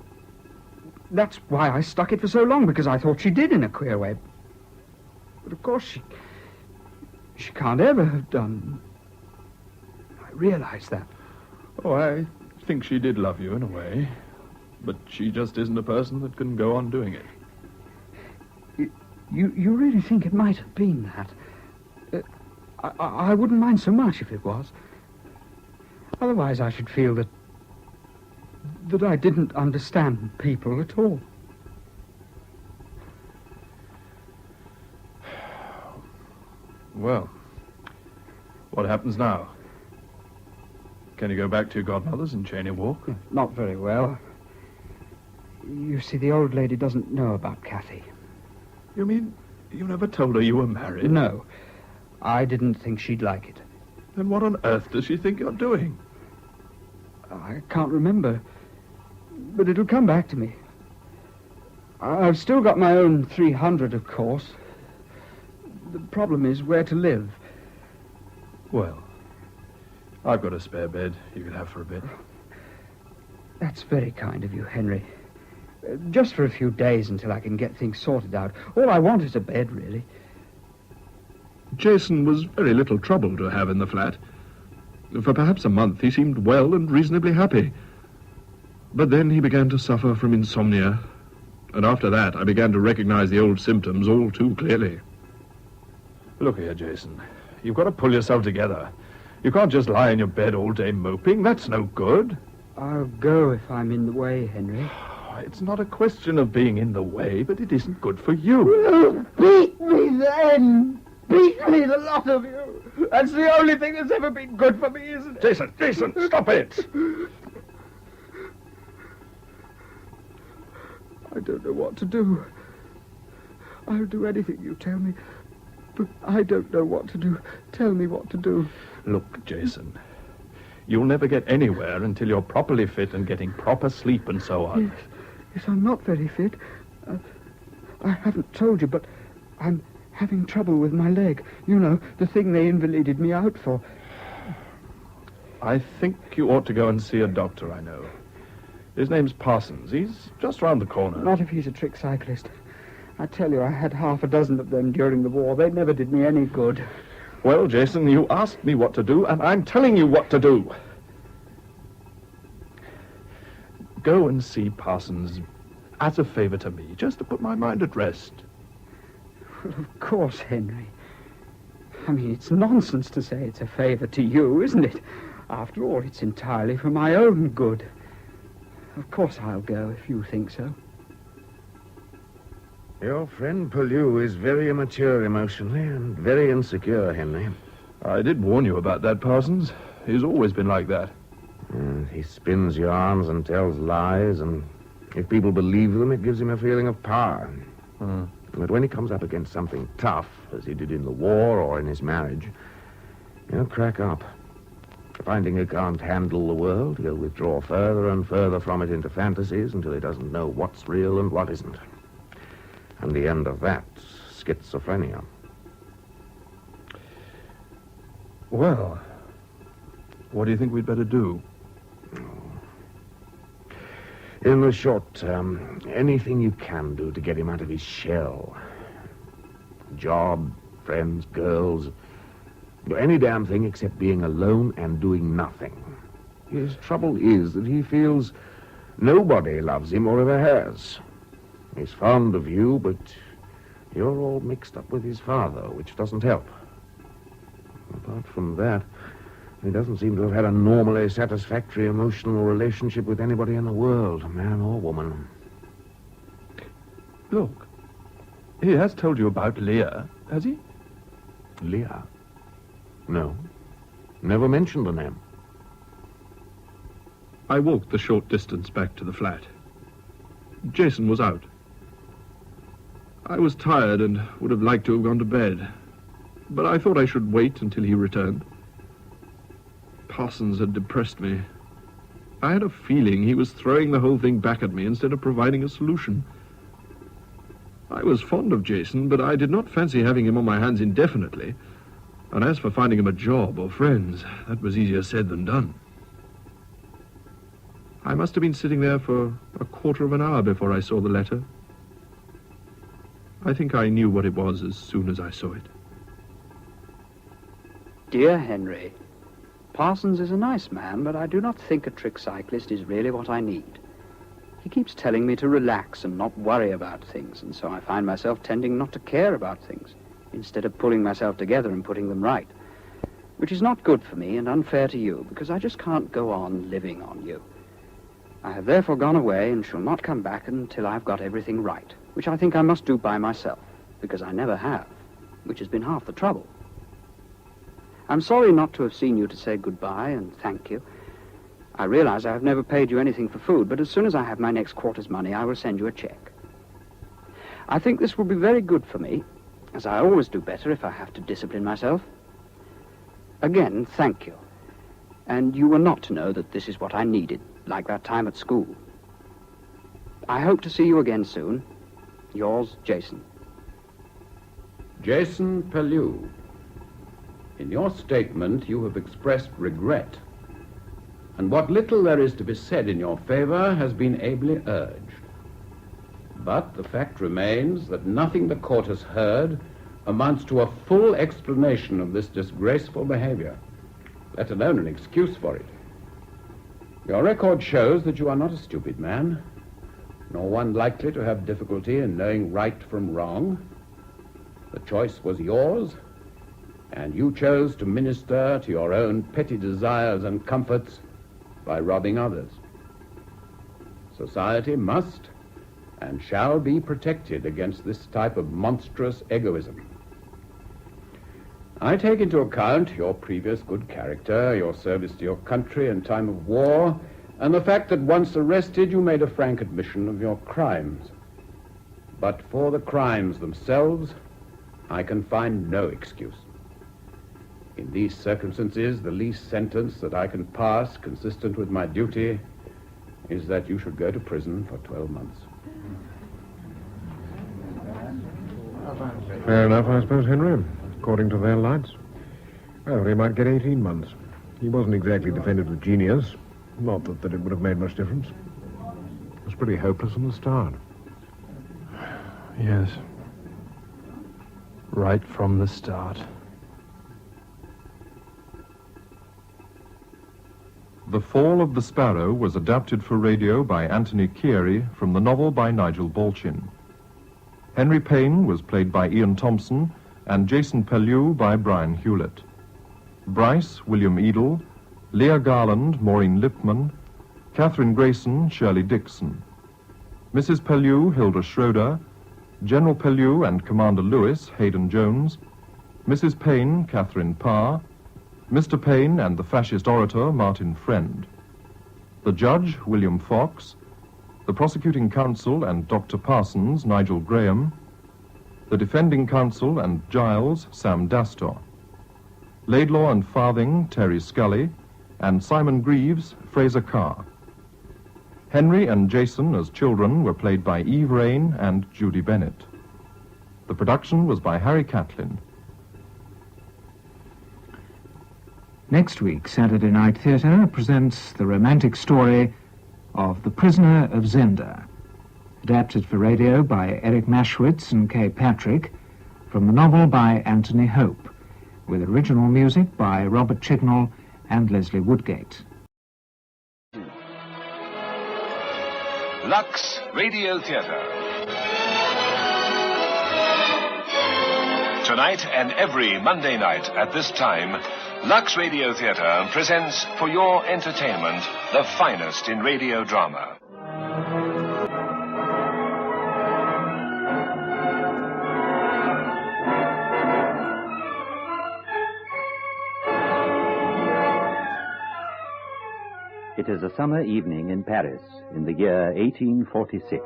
That's why I stuck it for so long, because I thought she did in a queer way. But of course she can't ever have done. I realize that. Oh, I think she did love you in a way. But she just isn't a person that can go on doing it. You really think it might have been that? I wouldn't mind so much if it was. Otherwise I should feel that I didn't understand people at all. Well, what happens now? Can you go back to your godmother's in Cheyne Walk? Not very well. You see, the old lady doesn't know about Kathy. You mean you never told her you were married? No. I didn't think she'd like it. Then what on earth does she think you're doing? I can't remember. But it'll come back to me. I've still got my own 300, of course. The problem is where to live. Well, I've got a spare bed you could have for a bit. That's very kind of you, Henry. Just for a few days until I can get things sorted out. All I want is a bed, really. Jason was very little trouble to have in the flat. For perhaps a month he seemed well and reasonably happy. But then he began to suffer from insomnia, and after that I began to recognize the old symptoms all too clearly. Look here, Jason. You've got to pull yourself together. You can't just lie in your bed all day moping. That's no good. I'll go if I'm in the way, Henry. It's not a question of being in the way, but it isn't good for you. Well, beat me then! Beat me, the lot of you! That's the only thing that's ever been good for me, isn't it? Jason, stop it! I don't know what to do. I'll do anything you tell me, but I don't know what to do. Tell me what to do. Look, Jason, you'll never get anywhere until you're properly fit and getting proper sleep and so on. Yes, I'm not very fit. I haven't told you, but I'm having trouble with my leg. You know, the thing they invalided me out for. I think you ought to go and see a doctor I know. His name's Parsons. He's just round the corner. Not if he's a trick cyclist. I tell you, I had half a dozen of them during the war. They never did me any good. Well, Jason, you asked me what to do, and I'm telling you what to do. Go and see Parsons as a favor to me, just to put my mind at rest. Well, of course, Henry. I mean, it's nonsense to say it's a favor to you, isn't it? After all, it's entirely for my own good. Of course I'll go if you think so. Your friend Pellew is very immature emotionally and very insecure, Henry. I did warn you about that, Parsons. He's always been like that. He spins yarns and tells lies, and if people believe them, it gives him a feeling of power. But when he comes up against something tough, as he did in the war or in his marriage, he'll crack up. Finding he can't handle the world, he'll withdraw further and further from it into fantasies until he doesn't know what's real and what isn't. And the end of that, schizophrenia. Well, what do you think we'd better do? In the short term, anything you can do to get him out of his shell. Job, friends, girls, any damn thing except being alone and doing nothing. His trouble is that he feels nobody loves him or ever has. He's fond of you, but you're all mixed up with his father, which doesn't help. Apart from that, he doesn't seem to have had a normally satisfactory emotional relationship with anybody in the world, man or woman. Look, he has told you about Leah, has he? Leah? No. Never mentioned the name. I walked the short distance back to the flat. Jason was out. I was tired and would have liked to have gone to bed, but I thought I should wait until he returned. Parsons had depressed me. I had a feeling he was throwing the whole thing back at me instead of providing a solution. I was fond of Jason, but I did not fancy having him on my hands indefinitely. And as for finding him a job or friends, that was easier said than done. I must have been sitting there for a quarter of an hour before I saw the letter. I think I knew what it was as soon as I saw it. Dear Henry, Parsons is a nice man, but I do not think a trick cyclist is really what I need. He keeps telling me to relax and not worry about things, and so I find myself tending not to care about things, instead of pulling myself together and putting them right, which is not good for me and unfair to you, because I just can't go on living on you. I have therefore gone away and shall not come back until I've got everything right, which I think I must do by myself, because I never have, which has been half the trouble. I'm sorry not to have seen you to say goodbye and thank you. I realize I have never paid you anything for food, but as soon as I have my next quarter's money, I will send you a check. I think this will be very good for me, as I always do better if I have to discipline myself. Again, thank you. And you were not to know that this is what I needed, like that time at school. I hope to see you again soon. Yours, Jason. Jason Pellew. In your statement, you have expressed regret, and what little there is to be said in your favor has been ably urged. But the fact remains that nothing the court has heard amounts to a full explanation of this disgraceful behavior, let alone an excuse for it. Your record shows that you are not a stupid man, nor one likely to have difficulty in knowing right from wrong. The choice was yours, and you chose to minister to your own petty desires and comforts by robbing others. Society must and shall be protected against this type of monstrous egoism. I take into account your previous good character, your service to your country in time of war, and the fact that once arrested you made a frank admission of your crimes. But for the crimes themselves, I can find no excuse. In these circumstances, the least sentence that I can pass, consistent with my duty, is that you should go to prison for 12 months. Fair enough, I suppose, Henry. According to their lights. Well, he might get 18 months. He wasn't exactly defended with genius. Not that it would have made much difference. It was pretty hopeless from the start. Yes. Right from the start. The Fall of the Sparrow was adapted for radio by Anthony Chieri from the novel by Nigel Balchin. Henry Payne was played by Ian Thompson and Jason Pellew by Brian Hewlett. Bryce, William Edel, Leah Garland, Maureen Lipman, Catherine Grayson, Shirley Dixon. Mrs. Pellew, Hilda Schroeder, General Pellew and Commander Lewis, Hayden Jones, Mrs. Payne, Catherine Parr, Mr. Payne and the fascist orator, Martin Friend. The judge, William Fox, the prosecuting counsel and Dr. Parsons, Nigel Graham, the defending counsel and Giles, Sam Dastor. Laidlaw and Farthing, Terry Scully, and Simon Greaves, Fraser Carr. Henry and Jason as children were played by Eve Rain and Judy Bennett. The production was by Harry Catlin. Next week, Saturday Night Theatre presents the romantic story of The Prisoner of Zenda, adapted for radio by Eric Maschwitz and Kay Patrick, from the novel by Anthony Hope, with original music by Robert Chignall and Leslie Woodgate. Lux Radio Theatre. Tonight and every Monday night at this time, Lux Radio Theatre presents for your entertainment the finest in radio drama. It is a summer evening in Paris in the year 1846.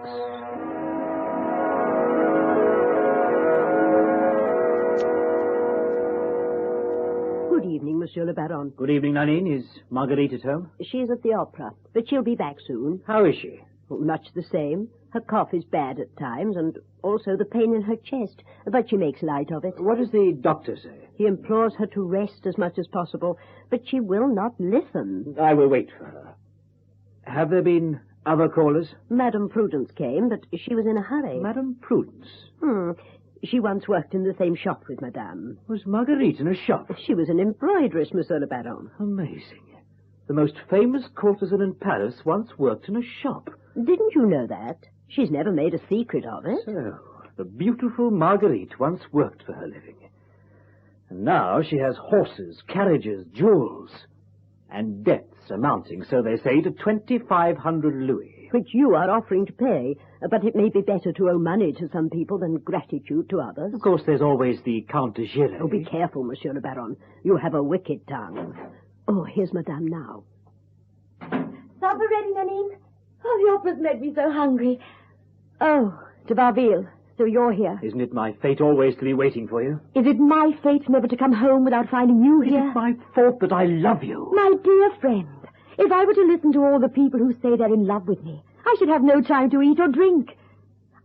Good evening, Monsieur le Baron. Good evening, Nanine. Is Marguerite at home? She is at the opera, but she'll be back soon. How is she? Oh, much the same. Her cough is bad at times, and also the pain in her chest, but she makes light of it. What does the doctor say? He implores her to rest as much as possible, but she will not listen. I will wait for her. Have there been other callers? Madame Prudence came, but she was in a hurry. Madame Prudence? She once worked in the same shop with Madame. Was Marguerite in a shop? She was an embroideress, Monsieur le Baron. Amazing. The most famous courtesan in Paris once worked in a shop. Didn't you know that? She's never made a secret of it. So, the beautiful Marguerite once worked for her living. And now she has horses, carriages, jewels, and debts amounting, so they say, to 2,500 louis. Which you are offering to pay, but it may be better to owe money to some people than gratitude to others. Of course, there's always the Count de Giray. Oh, be careful, Monsieur le Baron. You have a wicked tongue. Oh, here's Madame now. Supper ready, Nanine? Oh, the opera's made me so hungry. Oh, de Barville, so you're here. Isn't it my fate always to be waiting for you? Is it my fate never to come home without finding you here? Is it my fault that I love you? My dear friend, if I were to listen to all the people who say they're in love with me, I should have no time to eat or drink.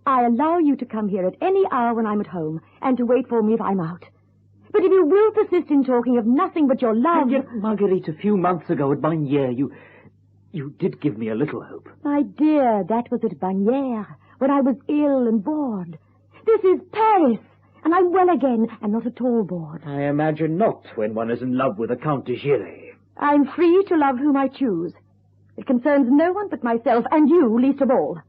I allow you to come here at any hour when I'm at home, and to wait for me if I'm out. But if you will persist in talking of nothing but your love... And yet, Marguerite, a few months ago at Bagnières, you did give me a little hope. My dear, that was at Bagnières, when I was ill and bored. This is Paris, and I'm well again, and not at all bored. I imagine not, when one is in love with the Count de Giray. I'm free to love whom I choose. It concerns no one but myself, and you least of all.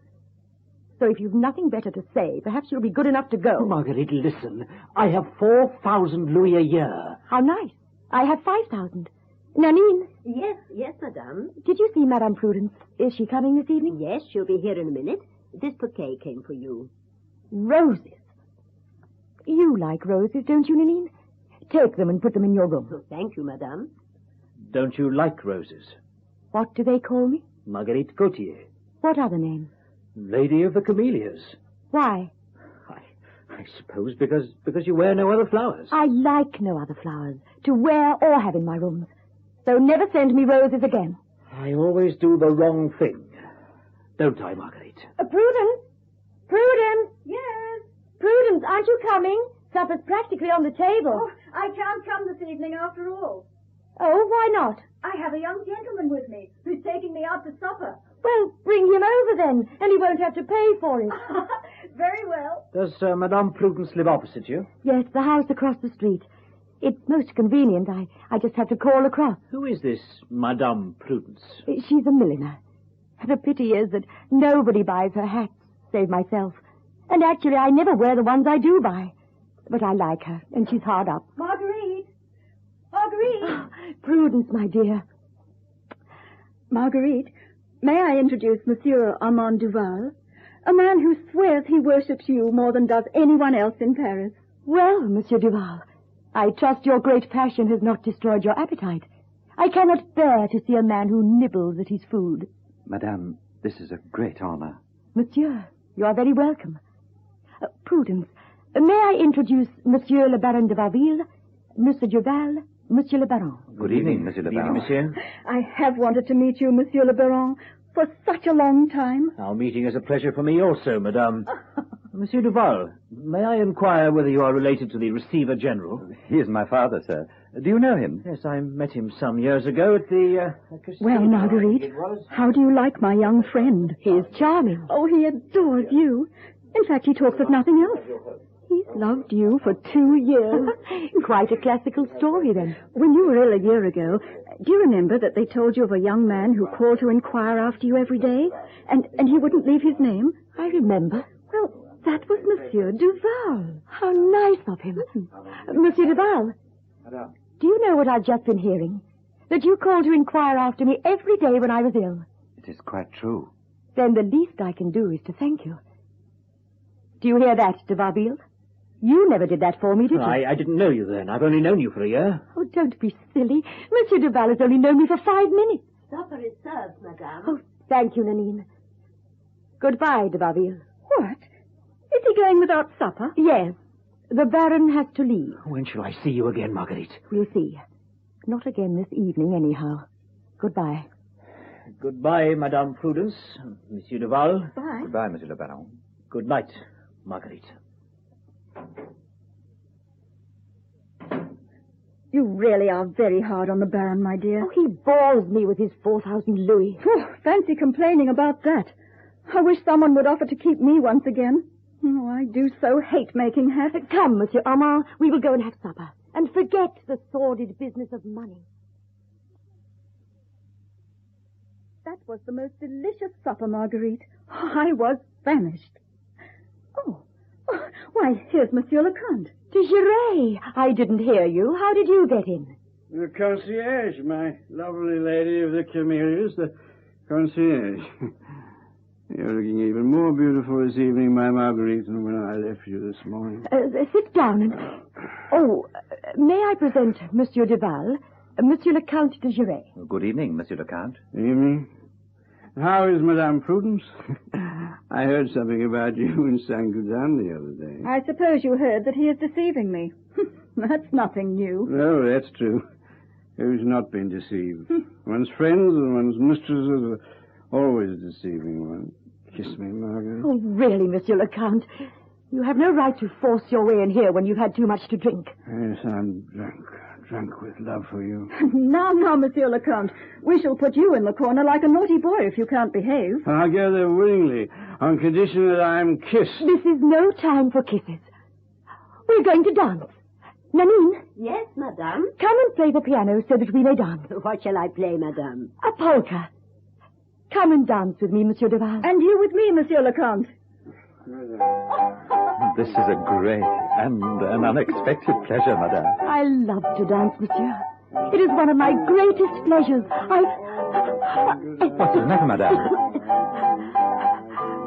So if you've nothing better to say, perhaps you'll be good enough to go. Marguerite, listen. I have 4,000 louis a year. How nice. I have 5,000. Nanine? Yes, madame. Did you see Madame Prudence? Is she coming this evening? Yes, she'll be here in a minute. This bouquet came for you. Roses. You like roses, don't you, Nanine? Take them and put them in your room. Oh, thank you, madame. Don't you like roses? What do they call me? Marguerite Gautier, What other name? Lady of the Camellias. Why? I suppose because you wear no other flowers. I like no other flowers to wear or have in my rooms. So never send me roses again. I always do the wrong thing. Don't I, Marguerite? Prudence? Prudence? Yes? Prudence, aren't you coming? Supper's practically on the table. Oh, I can't come this evening after all. Oh, why not? I have a young gentleman with me who's taking me out to supper. Well, bring him over then, and he won't have to pay for it. Very well. Does Madame Prudence live opposite you? Yes, the house across the street. It's most convenient. I just have to call across. Who is this Madame Prudence? She's a milliner. The pity is that nobody buys her hats, save myself. And actually, I never wear the ones I do buy. But I like her, and she's hard up. Marguerite! Marguerite! Oh, Prudence, my dear. Marguerite, may I introduce Monsieur Armand Duval? A man who swears he worships you more than does anyone else in Paris. Well, Monsieur Duval, I trust your great passion has not destroyed your appetite. I cannot bear to see a man who nibbles at his food. Madame, this is a great honor. Monsieur, you are very welcome. Prudence, may I introduce Monsieur le Baron de Varville, Monsieur Duval, Monsieur le Baron? Good evening, Monsieur le Baron. Monsieur. I have wanted to meet you, Monsieur le Baron, for such a long time. Our meeting is a pleasure for me also, Madame. Monsieur Duval, may I inquire whether you are related to the Receiver General? He is my father, sir. Do you know him? Yes, I met him some years ago at the... Well, Marguerite, how do you like my young friend? He is charming. Oh, he adores you. In fact, he talks of nothing else. He's loved you for 2 years. Quite a classical story, then. When you were ill a year ago, do you remember that they told you of a young man who called to inquire after you every day? And he wouldn't leave his name? I remember. Well, that was Monsieur Duval. How nice of him. Monsieur Duval, do you know what I've just been hearing? That you called to inquire after me every day when I was ill. It is quite true. Then the least I can do is to thank you. Do you hear that, de Varville? You never did that for me, did you? I didn't know you then. I've only known you for a year. Oh, don't be silly. Monsieur Duval has only known me for 5 minutes. Supper is served, madame. Oh, thank you, Nanine. Goodbye, de Varville. What? Is he going without supper? Yes. The Baron has to leave. When shall I see you again, Marguerite? We'll see. Not again this evening, anyhow. Goodbye. Goodbye, Madame Prudence. Monsieur Duval. Bye. Goodbye, Monsieur le Baron. Good night, Marguerite. You really are very hard on the Baron, my dear. Oh, he bores me with his 4,000 louis. Phew, fancy complaining about that. I wish someone would offer to keep me once again. Oh, I do so hate making hats. Come, Monsieur Armand, we will go and have supper. And forget the sordid business of money. That was the most delicious supper, Marguerite. I was famished. Oh, why, here's Monsieur le Comte. Desiree, I didn't hear you. How did you get in? The concierge, my lovely lady of the camellias, the concierge. You're looking even more beautiful this evening, my Marguerite, than when I left you this morning. Sit down and... Oh, may I present Monsieur Duval, Monsieur le Count de Giray. Good evening, Monsieur le Count. Evening. How is Madame Prudence? I heard something about you in Saint-Gaudin the other day. I suppose you heard that he is deceiving me. That's nothing new. No, that's true. Who's not been deceived? One's friends and one's mistresses are always deceiving one. Kiss me, Margaret. Oh, really, Monsieur le Count? You have no right to force your way in here when you've had too much to drink. Yes, I'm drunk with love for you. Now, Monsieur le Comte, we shall put you in the corner like a naughty boy if you can't behave. I'll go there willingly, on condition that I'm kissed. This is no time for kisses. We're going to dance. Nanine? Yes, madame? Come and play the piano so that we may dance. What shall I play, madame? A polka. Come and dance with me, Monsieur Duval. And you with me, Monsieur le Comte. This is a great and an unexpected pleasure, madame. I love to dance, monsieur. It is one of my greatest pleasures. What's the matter, madame?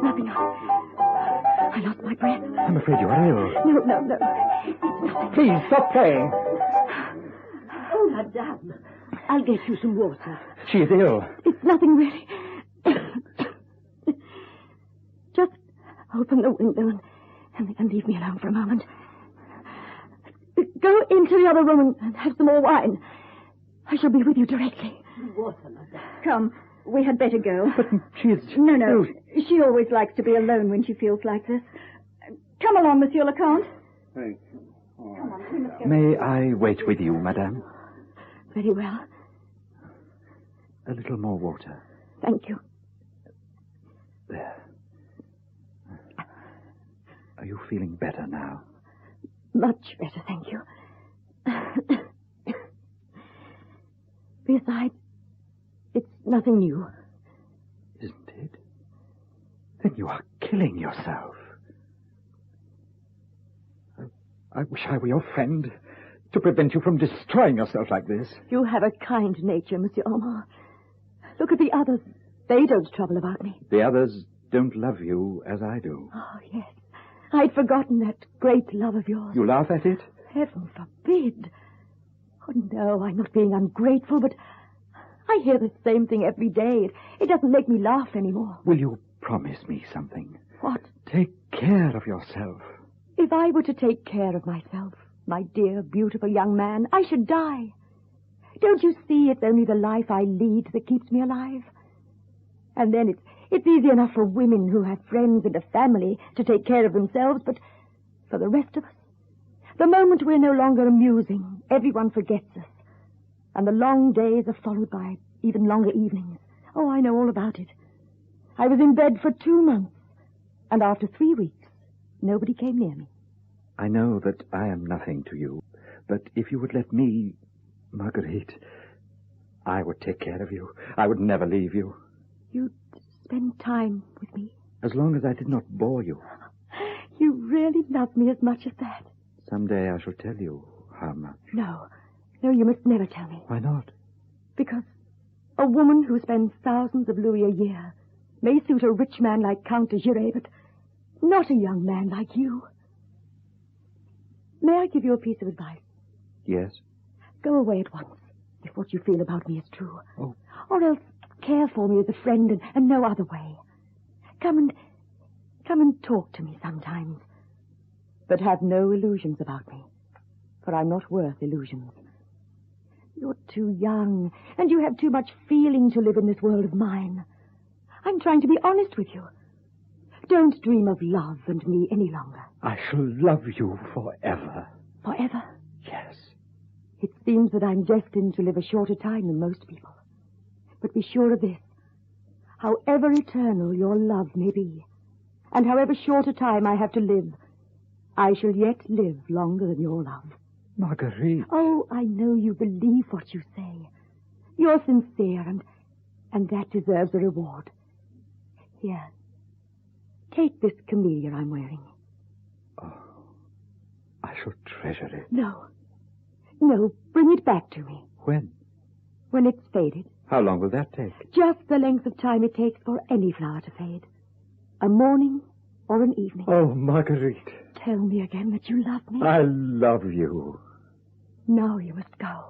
Nothing. I lost my breath. I'm afraid you are ill. No. Please, stop playing. Oh, madame. I'll get you some water. She is ill. It's nothing really. Just open the window and leave me alone for a moment. Go into the other room and have some more wine. I shall be with you directly. Water, madame. Come, we had better go. But she's... No. She always likes to be alone when she feels like this. Come along, Monsieur le Comte. Thanks. Come on, we must go. May I wait with you, madame? Very well. A little more water. Thank you. There. Are you feeling better now? Much better, thank you. Besides, it's nothing new. Isn't it? Then you are killing yourself. I wish I were your friend to prevent you from destroying yourself like this. You have a kind nature, Monsieur Armand. Look at the others. They don't trouble about me. The others don't love you as I do. Oh, yes. I'd forgotten that great love of yours. You laugh at it? Heaven forbid. Oh, no, I'm not being ungrateful, but I hear the same thing every day. It doesn't make me laugh anymore. Will you promise me something? What? Take care of yourself. If I were to take care of myself, my dear, beautiful young man, I should die. Don't you see it's only the life I lead that keeps me alive? And then it's easy enough for women who have friends and a family to take care of themselves, but for the rest of us, the moment we're no longer amusing, everyone forgets us. And the long days are followed by even longer evenings. Oh, I know all about it. I was in bed for 2 months, and after 3 weeks, nobody came near me. I know that I am nothing to you, but if you would let me, Marguerite, I would take care of you. I would never leave you. You'd spend time with me? As long as I did not bore you. You really love me as much as that? Someday I shall tell you how much. No, you must never tell me. Why not? Because a woman who spends thousands of louis a year may suit a rich man like Count de Giray, but not a young man like you. May I give you a piece of advice? Yes? Go away at once, if what you feel about me is true. Oh. Or else care for me as a friend and no other way. Come and talk to me sometimes. But have no illusions about me, for I'm not worth illusions. You're too young, and you have too much feeling to live in this world of mine. I'm trying to be honest with you. Don't dream of love and me any longer. I shall love you forever. Forever? Yes. It seems that I'm destined to live a shorter time than most people. But be sure of this. However eternal your love may be, and however short a time I have to live, I shall yet live longer than your love. Marguerite. Oh, I know you believe what you say. You're sincere, and that deserves a reward. Here, take this camellia I'm wearing. Oh, I shall treasure it. No, bring it back to me. When? When it's faded. How long will that take? Just the length of time it takes for any flower to fade. A morning or an evening. Oh, Marguerite. Tell me again that you love me. I love you. Now you must go.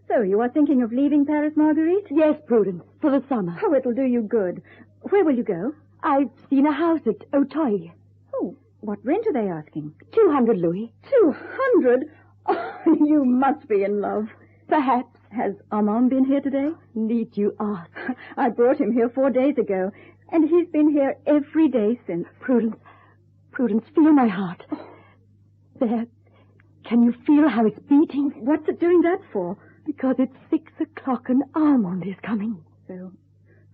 So, you are thinking of leaving Paris, Marguerite? Yes, Prudence, for the summer. Oh, it'll do you good. Where will you go? I've seen a house at Auteuil. Oh, what rent are they asking? 200 louis. 200? Oh, you must be in love. Perhaps. Has Armand been here today? Need you ask? I brought him here 4 days ago, and he's been here every day since. Prudence, feel my heart. There. Can you feel how it's beating? What's it doing that for? Because it's 6 o'clock and Armand is coming. So,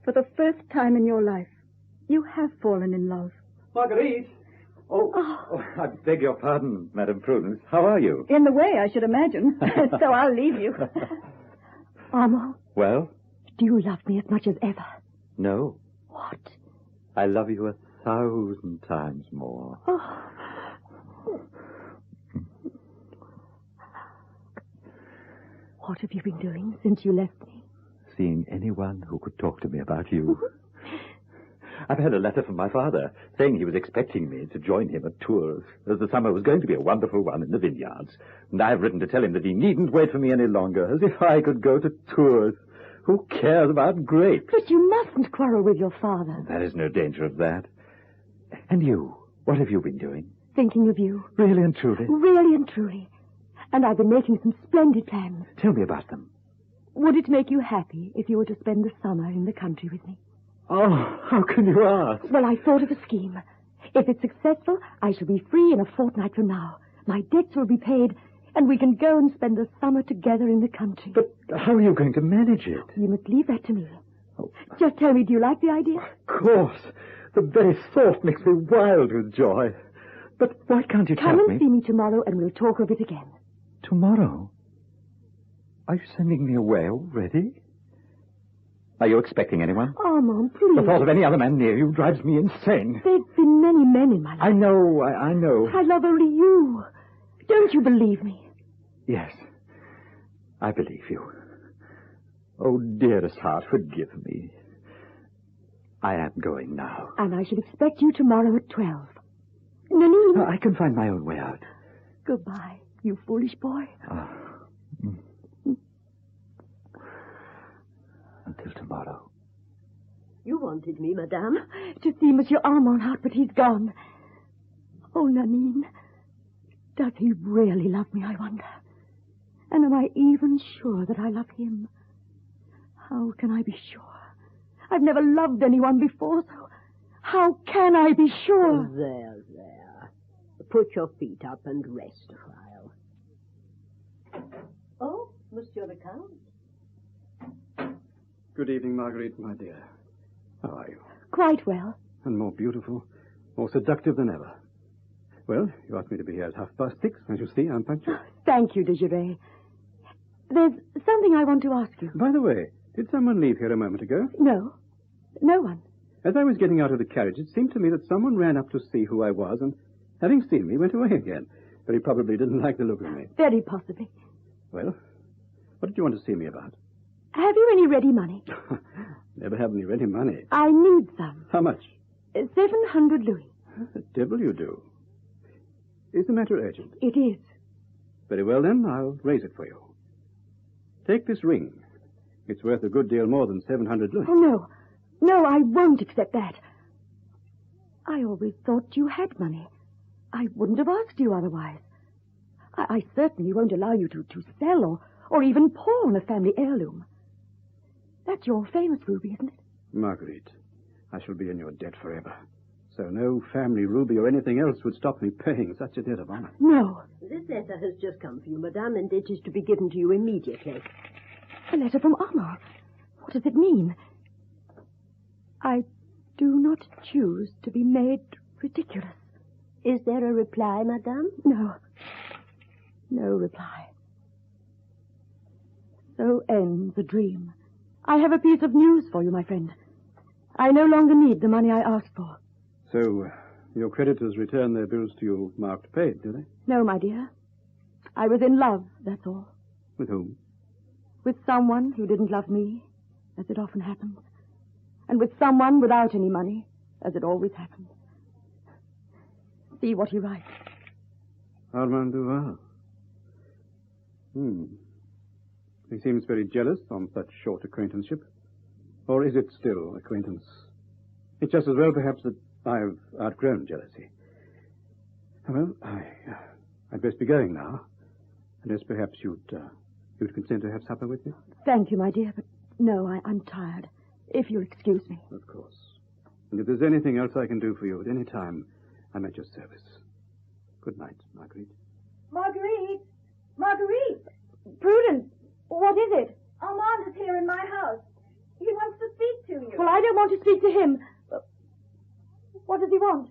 for the first time in your life, you have fallen in love. Marguerite! Oh, I beg your pardon, Madame Prudence. How are you? In the way, I should imagine. So I'll leave you. Armand? Well? Do you love me as much as ever? No. What? I love you 1,000 times more. Oh. What have you been doing since you left me? Seeing anyone who could talk to me about you. I've had a letter from my father saying he was expecting me to join him at tours, as the summer was going to be a wonderful one in the vineyards. And I've written to tell him that he needn't wait for me any longer, as if I could go to tours. Who cares about grapes? But you mustn't quarrel with your father. There is no danger of that. And you, what have you been doing? Thinking of you. Really and truly? Really and truly. And I've been making some splendid plans. Tell me about them. Would it make you happy if you were to spend the summer in the country with me? Oh, how can you ask? Well, I thought of a scheme. If it's successful, I shall be free in a fortnight from now. My debts will be paid, and we can go and spend the summer together in the country. But how are you going to manage it? You must leave that to me. Just tell me, do you like the idea? Of course. The very thought makes me wild with joy. But why can't you tell me? Come and see me tomorrow, and we'll talk of it again. Tomorrow? Are you sending me away already? Are you expecting anyone? Armand, please. The thought of any other man near you drives me insane. There's been many men in my life. I know, I know. I love only you. Don't you believe me? Yes, I believe you. Oh, dearest heart, forgive me. I am going now. And I shall expect you tomorrow at 12. No. I can find my own way out. Goodbye, you foolish boy. Until tomorrow. You wanted me, madame, to see Monsieur Armand out, but he's gone. Oh, Nanine, does he really love me, I wonder? And am I even sure that I love him? How can I be sure? I've never loved anyone before, so how can I be sure? There. Put your feet up and rest a while. Oh, Monsieur the Count. Good evening, Marguerite, my dear. How are you? Quite well. And more beautiful, more seductive than ever. Well, you asked me to be here at 6:30. As you see, I'm punctual. Thank you, Desiree. There's something I want to ask you. By the way, did someone leave here a moment ago? No. No one. As I was getting out of the carriage, it seemed to me that someone ran up to see who I was and, having seen me, went away again. But he probably didn't like the look of me. Very possibly. Well, what did you want to see me about? Have you any ready money? Never have any ready money. I need some. How much? 700 louis. The devil you do. Is the matter urgent? It is. Very well, then, I'll raise it for you. Take this ring. It's worth a good deal more than 700 louis. Oh, no. No, I won't accept that. I always thought you had money. I wouldn't have asked you otherwise. I certainly won't allow you to sell or even pawn a family heirloom. That's your famous ruby, isn't it? Marguerite, I shall be in your debt forever. So no family ruby or anything else would stop me paying such a debt of honor. No. This letter has just come for you, madame, and it is to be given to you immediately. A letter from Armand. What does it mean? I do not choose to be made ridiculous. Is there a reply, madame? No. No reply. So ends a dream. I have a piece of news for you, my friend. I no longer need the money I asked for. So, your creditors return their bills to you marked paid, do they? No, my dear. I was in love, that's all. With whom? With someone who didn't love me, as it often happens. And with someone without any money, as it always happens. See what he writes. Armand Duval. He seems very jealous on such short acquaintanceship. Or is it still acquaintance? It's just as well, perhaps, that I've outgrown jealousy. Well, I'd best be going now. Unless perhaps you'd consent to have supper with me? Thank you, my dear, but no, I'm tired. If you'll excuse me. Of course. And if there's anything else I can do for you at any time, I'm at your service. Good night, Marguerite. Marguerite! Marguerite! Prudence, what is it? Armand is here in my house. He wants to speak to you. Well, I don't want to speak to him. What does he want?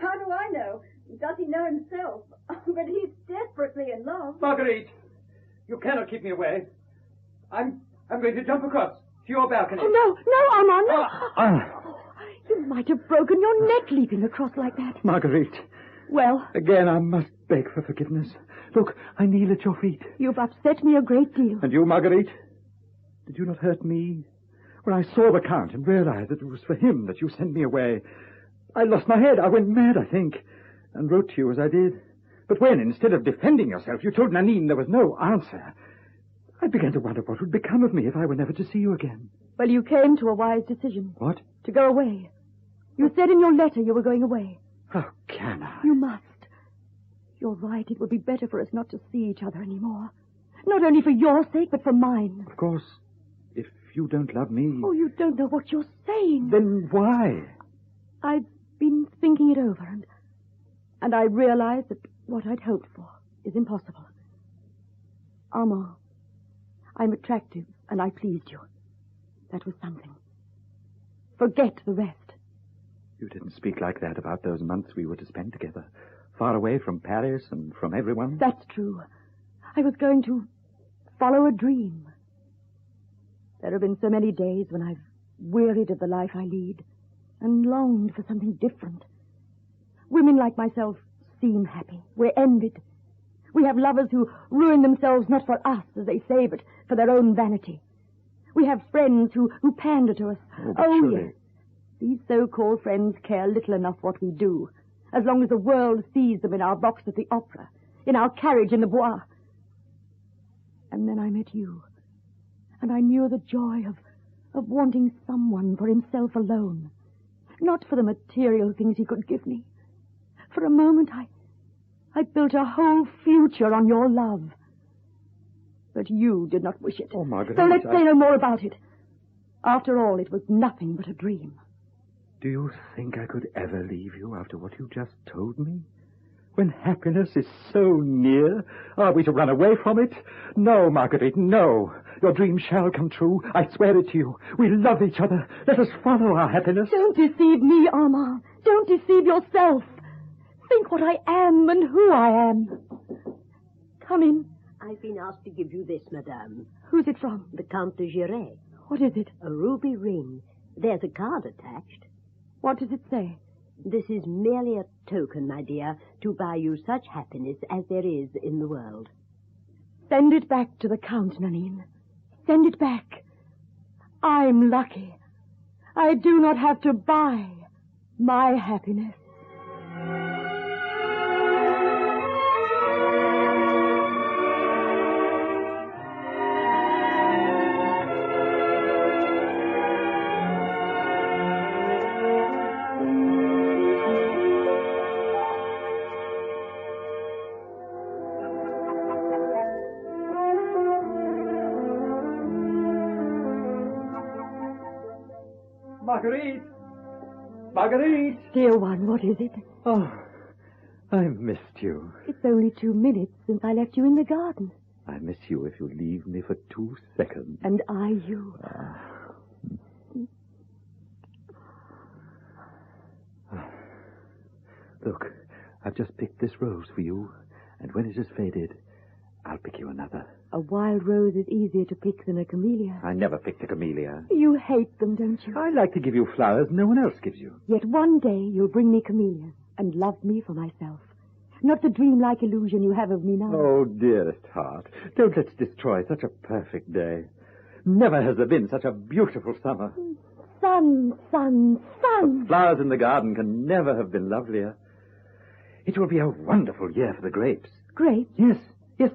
How do I know? Does he know himself? But he's desperately in love. Marguerite, you cannot keep me away. I'm going to jump across to your balcony. Oh, no, Armand, no. You might have broken your neck leaping across like that. Marguerite, Well, again I must beg for forgiveness. Look, I kneel at your feet. you've upset me a great deal. And you, Marguerite? Did you not hurt me? When I saw the Count and realized that it was for him that you sent me away, I lost my head. I went mad, I think, and wrote to you as I did. But when, instead of defending yourself, you told Nanine there was no answer, I began to wonder what would become of me if I were never to see you again. Well, you came to a wise decision. What? To go away. You said in your letter you were going away. How can I? You must. You're right. It would be better for us not to see each other anymore. Not only for your sake, but for mine. Of course, if you don't love me... Oh, you don't know what you're saying. Then why? I've been thinking it over, and I realize that what I'd hoped for is impossible. Armand, I'm attractive, and I pleased you. That was something. Forget the rest. You didn't speak like that about those months we were to spend together, far away from Paris and from everyone. That's true. I was going to follow a dream. There have been so many days when I've wearied of the life I lead and longed for something different. Women like myself seem happy. We're envied. We have lovers who ruin themselves not for us, as they say, but for their own vanity. We have friends who pander to us. Oh, yes. These so-called friends care little enough what we do, as long as the world sees them in our box at the opera, in our carriage in the Bois. And then I met you, and I knew the joy of wanting someone for himself alone, not for the material things he could give me. For a moment, I built a whole future on your love. But you did not wish it. Oh, Margaret. So let's say no more about it. After all, it was nothing but a dream. Do you think I could ever leave you after what you just told me? When happiness is so near, are we to run away from it? No, Marguerite, no. Your dream shall come true. I swear it to you. We love each other. Let us follow our happiness. Don't deceive me, Armand. Don't deceive yourself. Think what I am and who I am. Come in. I've been asked to give you this, madame. Who's it from? The Count de Giray. What is it? A ruby ring. There's a card attached. What does it say? This is merely a token, my dear, to buy you such happiness as there is in the world. Send it back to the Count, Nanine. Send it back. I'm lucky. I do not have to buy my happiness. Marguerite! Marguerite! Dear one, what is it? Oh, I missed you. It's only 2 minutes since I left you in the garden. I miss you if you leave me for 2 seconds. And I you. Look, I've just picked this rose for you, and when it has faded, I'll pick you another. A wild rose is easier to pick than a camellia. I never picked a camellia. You hate them, don't you? I like to give you flowers no one else gives you. Yet one day you'll bring me camellias and love me for myself. Not the dreamlike illusion you have of me now. Oh, dearest heart, don't let's destroy such a perfect day. Never has there been such a beautiful summer. Sun, sun, sun. The flowers in the garden can never have been lovelier. It will be a wonderful year for the grapes. Grapes? Yes,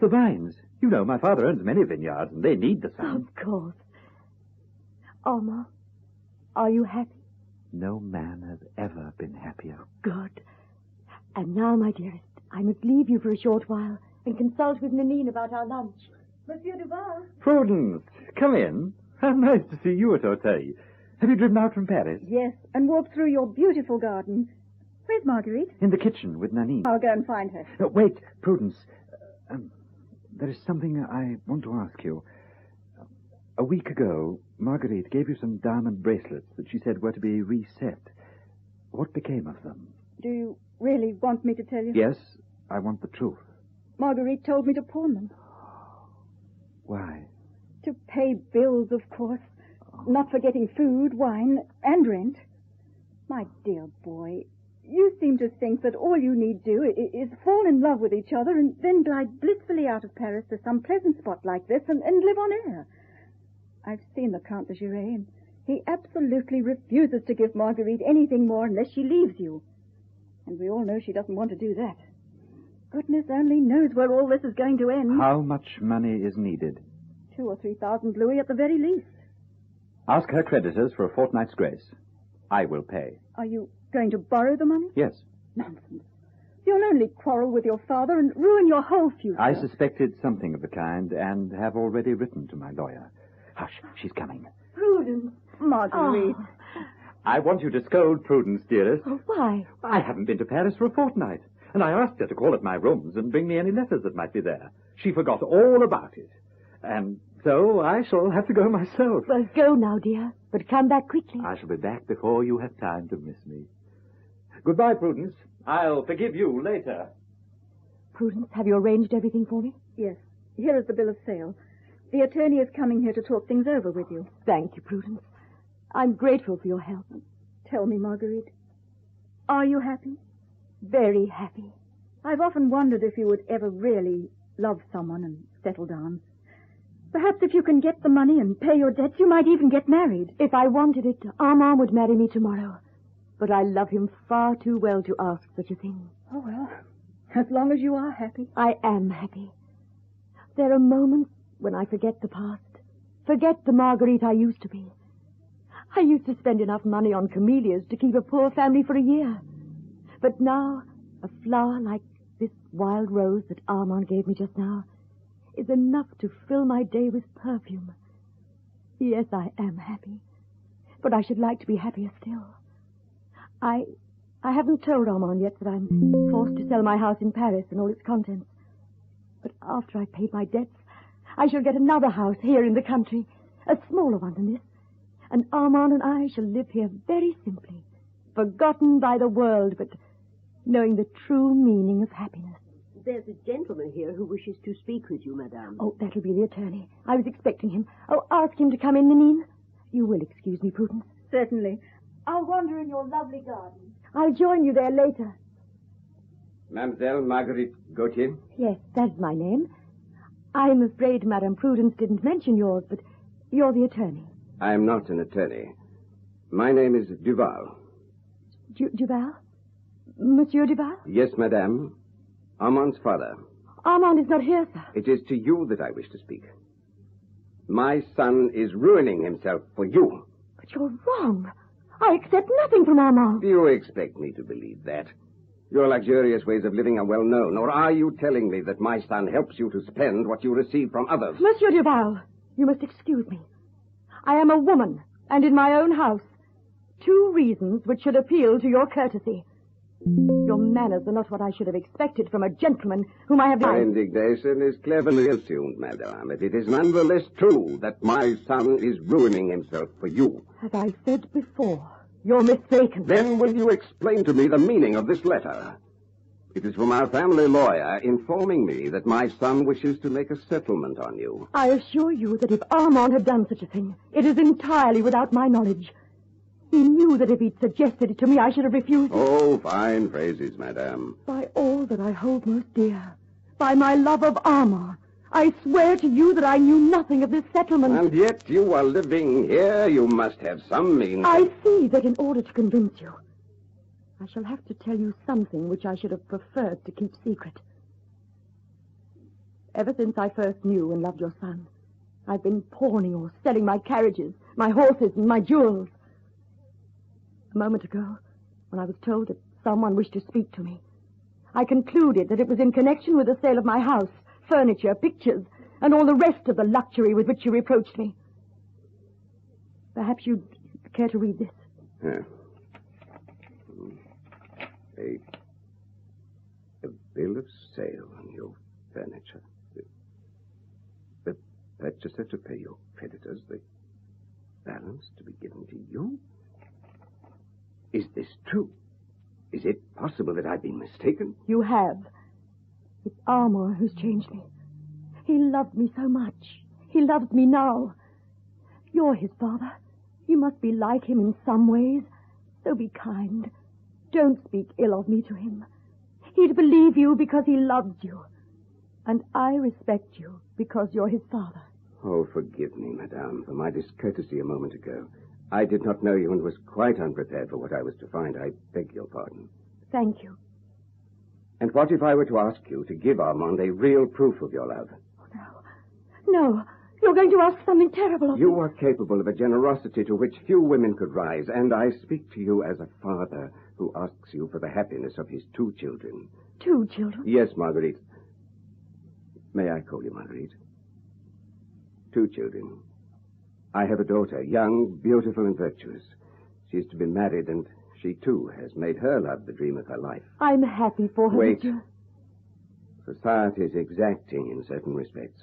the vines. You know, my father owns many vineyards, and they need the sun. Of course. Alma, are you happy? No man has ever been happier. Good. And now, my dearest, I must leave you for a short while and consult with Nanine about our lunch. Monsieur Duval? Prudence, come in. How nice to see you at Auteuil. Have you driven out from Paris? Yes, and walked through your beautiful garden. Where's Marguerite? In the kitchen with Nanine. I'll go and find her. No, wait, Prudence. There is something I want to ask you. A week ago, Marguerite gave you some diamond bracelets that she said were to be reset. What became of them? Do you really want me to tell you? Yes, I want the truth. Marguerite told me to pawn them. Why? To pay bills, of course. Not forgetting food, wine, and rent. My dear boy, you seem to think that all you need do is fall in love with each other and then glide blissfully out of Paris to some pleasant spot like this and live on Eyre. I've seen the Count de Giray, and he absolutely refuses to give Marguerite anything more unless she leaves you. And we all know she doesn't want to do that. Goodness only knows where all this is going to end. How much money is needed? 2,000 or 3,000 louis at the very least. Ask her creditors for a fortnight's grace. I will pay. Are you going to borrow the money? Yes. Nonsense. You'll only quarrel with your father and ruin your whole future. I suspected something of the kind and have already written to my lawyer. Hush, she's coming. Prudence. Marguerite. Oh. I want you to scold Prudence, dearest. Oh, why? I haven't been to Paris for a fortnight, and I asked her to call at my rooms and bring me any letters that might be there. She forgot all about it. And so I shall have to go myself. Well, go now, dear, but come back quickly. I shall be back before you have time to miss me. Goodbye, Prudence. I'll forgive you later. Prudence, have you arranged everything for me? Yes. Here is the bill of sale. The attorney is coming here to talk things over with you. Thank you, Prudence. I'm grateful for your help. Tell me, Marguerite, are you happy? Very happy. I've often wondered if you would ever really love someone and settle down. Perhaps if you can get the money and pay your debts, you might even get married. If I wanted it, Armand would marry me tomorrow. But I love him far too well to ask such a thing. Oh, well, as long as you are happy. I am happy. There are moments when I forget the past, forget the Marguerite I used to be. I used to spend enough money on camellias to keep a poor family for a year. But now, a flower like this wild rose that Armand gave me just now is enough to fill my day with perfume. Yes, I am happy, but I should like to be happier still. I haven't told Armand yet that I'm forced to sell my house in Paris and all its contents. But after I've paid my debts, I shall get another house here in the country, a smaller one than this, and Armand and I shall live here very simply, forgotten by the world, but knowing the true meaning of happiness. There's a gentleman here who wishes to speak with you, madame. Oh, that'll be the attorney. I was expecting him. Oh, ask him to come in, Nanine. You will excuse me, Prudence? Certainly. I'll wander in your lovely garden. I'll join you there later. Mademoiselle Marguerite Gauthier? Yes, that's my name. I'm afraid Madame Prudence didn't mention yours, but you're the attorney. I am not an attorney. My name is Duval. Duval? Monsieur Duval? Yes, madame. Armand's father. Armand is not here, sir. It is to you that I wish to speak. My son is ruining himself for you. But you're wrong. I accept nothing from Armand. Do you expect me to believe that? Your luxurious ways of living are well known, or are you telling me that my son helps you to spend what you receive from others? Monsieur Duval, you must excuse me. I am a woman, and in my own house. 2 reasons which should appeal to your courtesy. Your manners are not what I should have expected from a gentleman whom I have... My indignation is cleverly assumed, madame. It is nonetheless true that my son is ruining himself for you. As I said before, you're mistaken. Then will you explain to me the meaning of this letter? It is from our family lawyer informing me that my son wishes to make a settlement on you. I assure you that if Armand had done such a thing, it is entirely without my knowledge. He knew that if he'd suggested it to me, I should have refused it. Oh, fine phrases, madame. By all that I hold most dear, by my love of Armand, I swear to you that I knew nothing of this settlement. And yet you are living here. You must have some means. I see that in order to convince you, I shall have to tell you something which I should have preferred to keep secret. Ever since I first knew and loved your son, I've been pawning or selling my carriages, my horses, and my jewels. A moment ago, when I was told that someone wished to speak to me, I concluded that it was in connection with the sale of my house, furniture, pictures, and all the rest of the luxury with which you reproached me. Perhaps you'd care to read this. Yeah. A bill of sale on your furniture. The purchaser to pay your creditors, the balance to be given to you? Is this true? Is it possible that I've been mistaken? You have. It's Armand who's changed me. He loved me so much. He loves me now. You're his father. You must be like him in some ways. So be kind. Don't speak ill of me to him. He'd believe you because he loves you. And I respect you because you're his father. Oh, forgive me, madame, for my discourtesy a moment ago. I did not know you and was quite unprepared for what I was to find. I beg your pardon. Thank you. And what if I were to ask you to give Armand a real proof of your love? No, you're going to ask something terrible of me. You are capable of a generosity to which few women could rise, and I speak to you as a father who asks you for the happiness of his 2 children. 2 children? Yes, Marguerite. May I call you Marguerite? 2 children. I have a daughter, young, beautiful, and virtuous. She is to be married, and she, too, has made her love the dream of her life. I'm happy for her. Wait. Monsieur. Society is exacting in certain respects.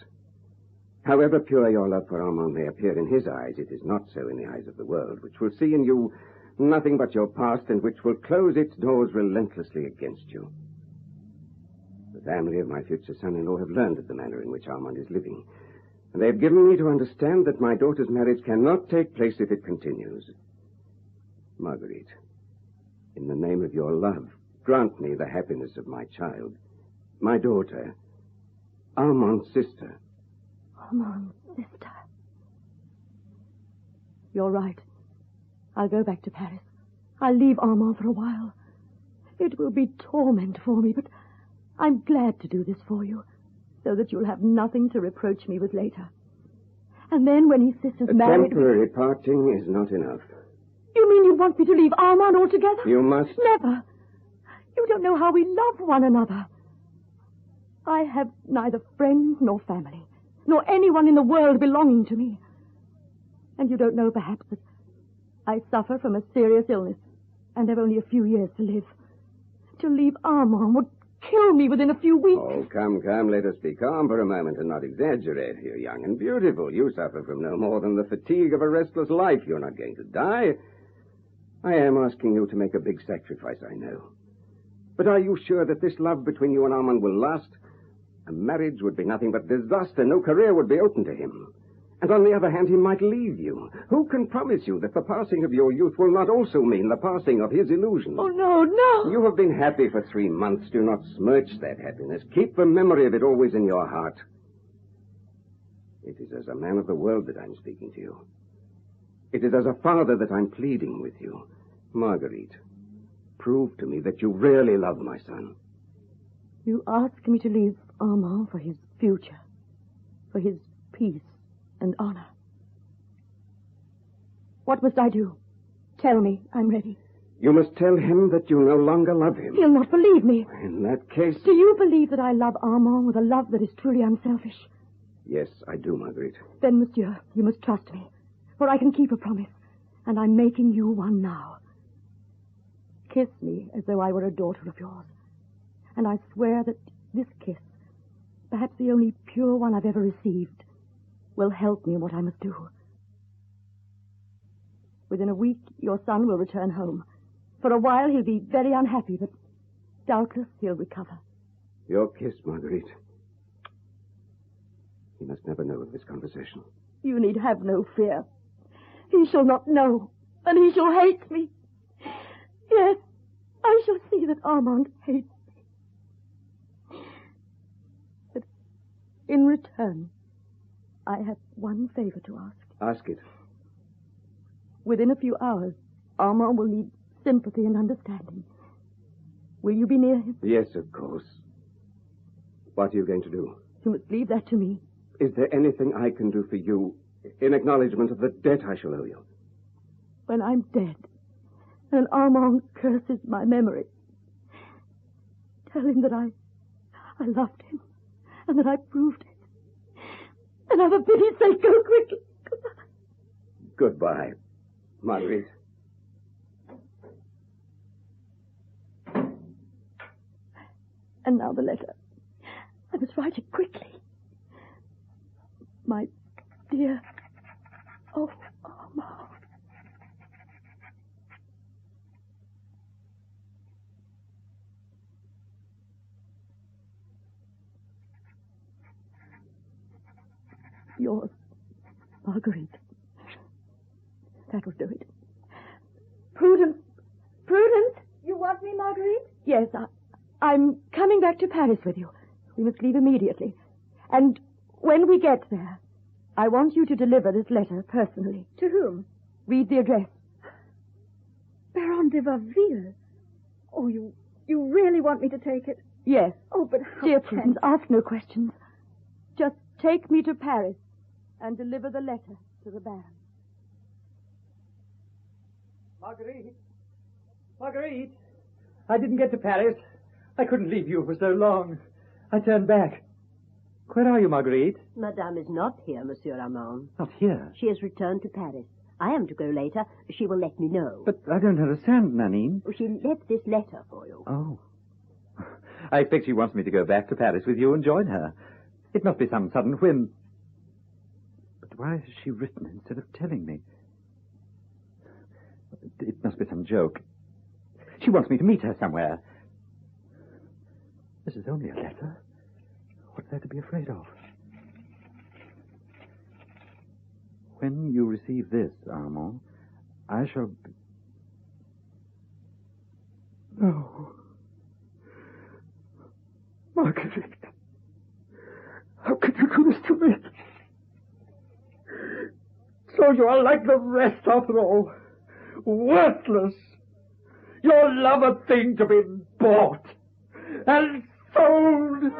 However pure your love for Armand may appear in his eyes, it is not so in the eyes of the world, which will see in you nothing but your past and which will close its doors relentlessly against you. The family of my future son-in-law have learned of the manner in which Armand is living, and they have given me to understand that my daughter's marriage cannot take place if it continues. Marguerite, in the name of your love, grant me the happiness of my child, my daughter, Armand's sister. Armand's sister. You're right. I'll go back to Paris. I'll leave Armand for a while. It will be torment for me, but I'm glad to do this for you, so that you'll have nothing to reproach me with later. And then when his sister's married... Temporary parting is not enough. You mean you want me to leave Armand altogether? You must... Never. You don't know how we love one another. I have neither friends nor family, nor anyone in the world belonging to me. And you don't know, perhaps, that I suffer from a serious illness and have only a few years to live. To leave Armand would kill me within a few weeks. Oh, come, let us be calm for a moment and not exaggerate. You're young and beautiful. You suffer from no more than the fatigue of a restless life. You're not going to die. I am asking you to make a big sacrifice, I know. But are you sure that this love between you and Armand will last? A marriage would be nothing but disaster. No career would be open to him. And on the other hand, he might leave you. Who can promise you that the passing of your youth will not also mean the passing of his illusion? Oh, no. You have been happy for 3 months. Do not smirch that happiness. Keep the memory of it always in your heart. It is as a man of the world that I'm speaking to you. It is as a father that I'm pleading with you. Marguerite, prove to me that you really love my son. You ask me to leave Armand for his future, for his peace and honor. What must I do? Tell me. I'm ready. You must tell him that you no longer love him. He'll not believe me. In that case... Do you believe that I love Armand with a love that is truly unselfish? Yes, I do, Marguerite. Then, monsieur, you must trust me, for I can keep a promise, and I'm making you one now. Kiss me as though I were a daughter of yours, and I swear that this kiss, perhaps the only pure one I've ever received, will help me in what I must do. Within a week, your son will return home. For a while, he'll be very unhappy, but doubtless he'll recover. Your kiss, Marguerite. He must never know of this conversation. You need have no fear. He shall not know, and he shall hate me. Yes, I shall see that Armand hates me. But in return, I have one favor to ask. Ask it. Within a few hours, Armand will need sympathy and understanding. Will you be near him? Yes, of course. What are you going to do? You must leave that to me. Is there anything I can do for you in acknowledgement of the debt I shall owe you? When I'm dead, and Armand curses my memory, tell him that I loved him, and that I proved it. And I for pity's sake, go quickly. Goodbye, Marguerite. And now the letter. I must write it quickly. My dear... Oh, Armand. Yours, Marguerite. That'll do it. Prudence, want me, Marguerite? Yes, I'm coming back to Paris with you. We must leave immediately. And when we get there, I want you to deliver this letter personally. To whom? Read the address. Baron de Varville. Oh, you really want me to take it? Yes. Oh, but how Dear can... Prudence, ask no questions. Just take me to Paris and deliver the letter to the Baron. Marguerite, I didn't get to Paris. I couldn't leave you for so long. I turned back. Where are you, Marguerite? Madame is not here, Monsieur Armand. Not here. She has returned to Paris. I am to go later. She will let me know. But I don't understand, Nanine. She left this letter for you. Oh. I expect she wants me to go back to Paris with you and join her. It must be some sudden whim. But why has she written instead of telling me? It must be some joke. She wants me to meet her somewhere. This is only a letter. What's there to be afraid of? When you receive this, Armand, I shall be... No. Marguerite, how could you do this to me? So you are like the rest after all. Worthless. Your love a thing to be bought and sold.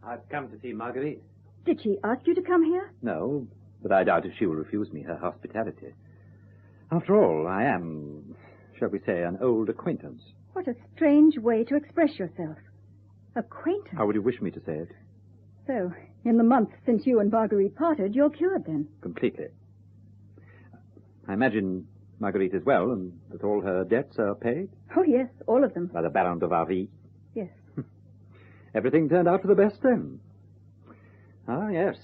I've come to see Marguerite. Did she ask you to come here? No, but I doubt if she will refuse me her hospitality. After all, I am, shall we say, an old acquaintance. What a strange way to express yourself. Acquaintance? How would you wish me to say it? So, in the month since you and Marguerite parted, you're cured then? Completely. I imagine Marguerite is well and that all her debts are paid? Oh, yes, all of them. By the Baron de Varville? Yes. Everything turned out for the best, then. Ah, yes.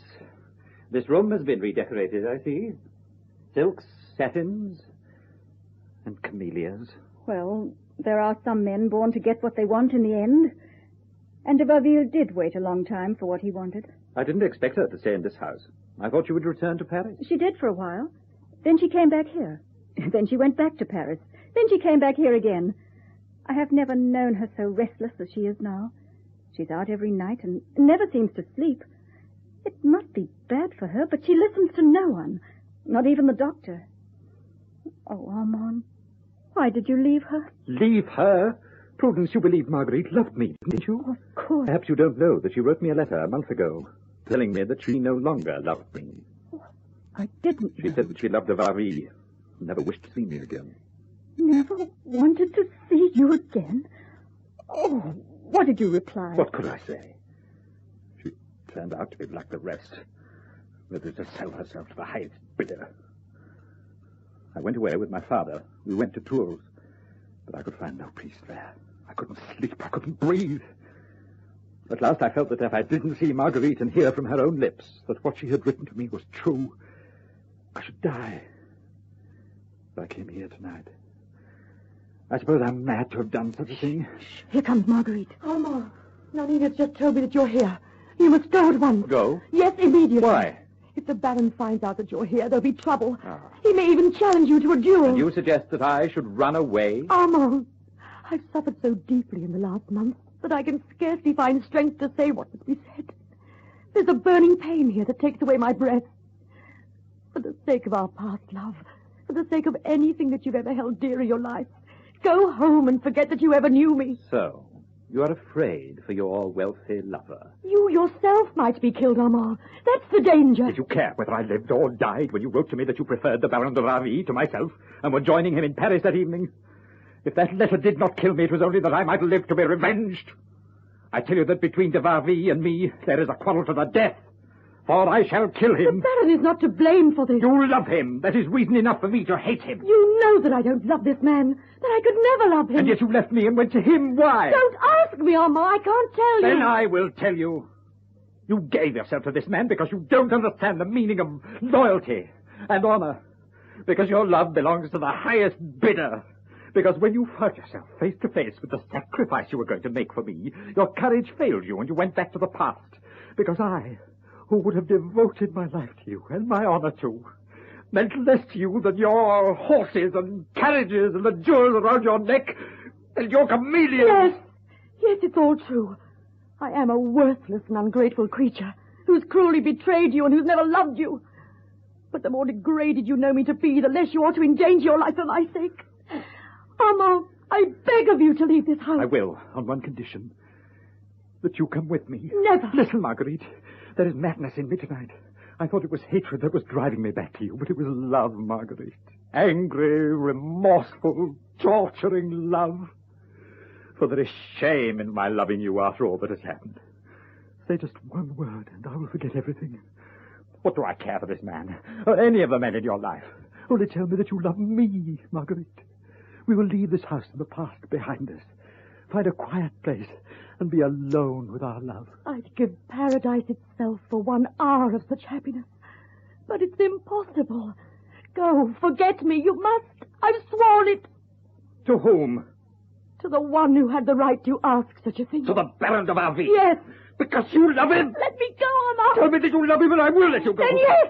This room has been redecorated, I see. Silks, satins, and camellias. Well, there are some men born to get what they want in the end. And de Varville did wait a long time for what he wanted. I didn't expect her to stay in this house. I thought she would return to Paris. She did for a while. Then she came back here. Then she went back to Paris. Then she came back here again. I have never known her so restless as she is now. She's out every night and never seems to sleep. It must be bad for her, but she listens to no one, not even the doctor. Oh, Armand, why did you leave her? Leave her? Prudence, you believed Marguerite loved me, didn't you? Of course. Perhaps you don't know that she wrote me a letter a month ago, telling me that she no longer loved me. I didn't. She said that she loved de Varville, and never wished to see me again. Never wanted to see you again? Oh, what did you reply? What could I say? She turned out to be like the rest, ready to sell herself to the highest bidder. I went away with my father. We went to Tours, but I could find no peace there. I couldn't sleep. I couldn't breathe. At last I felt that if I didn't see Marguerite and hear from her own lips that what she had written to me was true, I should die. But I came here tonight. I suppose I'm mad to have done such a thing. Here comes Marguerite. Armand, Nanine has just told me that you're here. You must go at once. Go? Yes, immediately. Why? If the Baron finds out that you're here, there'll be trouble. He may even challenge you to a duel. And you suggest that I should run away? Armand, I've suffered so deeply in the last month that I can scarcely find strength to say what must be said. There's a burning pain here that takes away my breath. For the sake of our past love, for the sake of anything that you've ever held dear in your life, go home and forget that you ever knew me. So, you are afraid for your wealthy lover. You yourself might be killed, Armand. That's the danger. Did you care whether I lived or died when you wrote to me that you preferred the Baron de Varville to myself and were joining him in Paris that evening? If that letter did not kill me, it was only that I might live to be revenged. I tell you that between de Varville and me, there is a quarrel to the death. for I shall kill him. The Baron is not to blame for this. You love him. That is reason enough for me to hate him. You know that I don't love this man, that I could never love him. And yet you left me and went to him. Why? Don't ask me, Armand. I can't tell you. Then I will tell you. You gave yourself to this man because you don't understand the meaning of loyalty and honor. Because your love belongs to the highest bidder. Because when you found yourself face to face with the sacrifice you were going to make for me, your courage failed you and you went back to the past. Because I, who would have devoted my life to you and my honor too, meant less to you than your horses and carriages and the jewels around your neck and your chameleons. Yes, it's all true. I am a worthless and ungrateful creature who's cruelly betrayed you and who's never loved you. But the more degraded you know me to be, the less you ought to endanger your life for my sake. Armand, I beg of you to leave this house. I will, on one condition. That you come with me. Never. Listen, Marguerite. There is madness in me tonight. I thought it was hatred that was driving me back to you, but it was love, Marguerite. Angry, remorseful, torturing love. For there is shame in my loving you after all that has happened. Say just one word, and I will forget everything. What do I care for this man, or any of the men in your life? Only tell me that you love me, Marguerite. We will leave this house in the past behind us, find a quiet place, and be alone with our love. I'd give paradise itself for 1 hour of such happiness. But it's impossible. Go, forget me. You must. I've sworn it. To whom? To the one who had the right to ask such a thing. To the Baron de Varville? Yes. Because you love him? Let me go, Armand. Tell me that you love him and I will let you go. Then yes.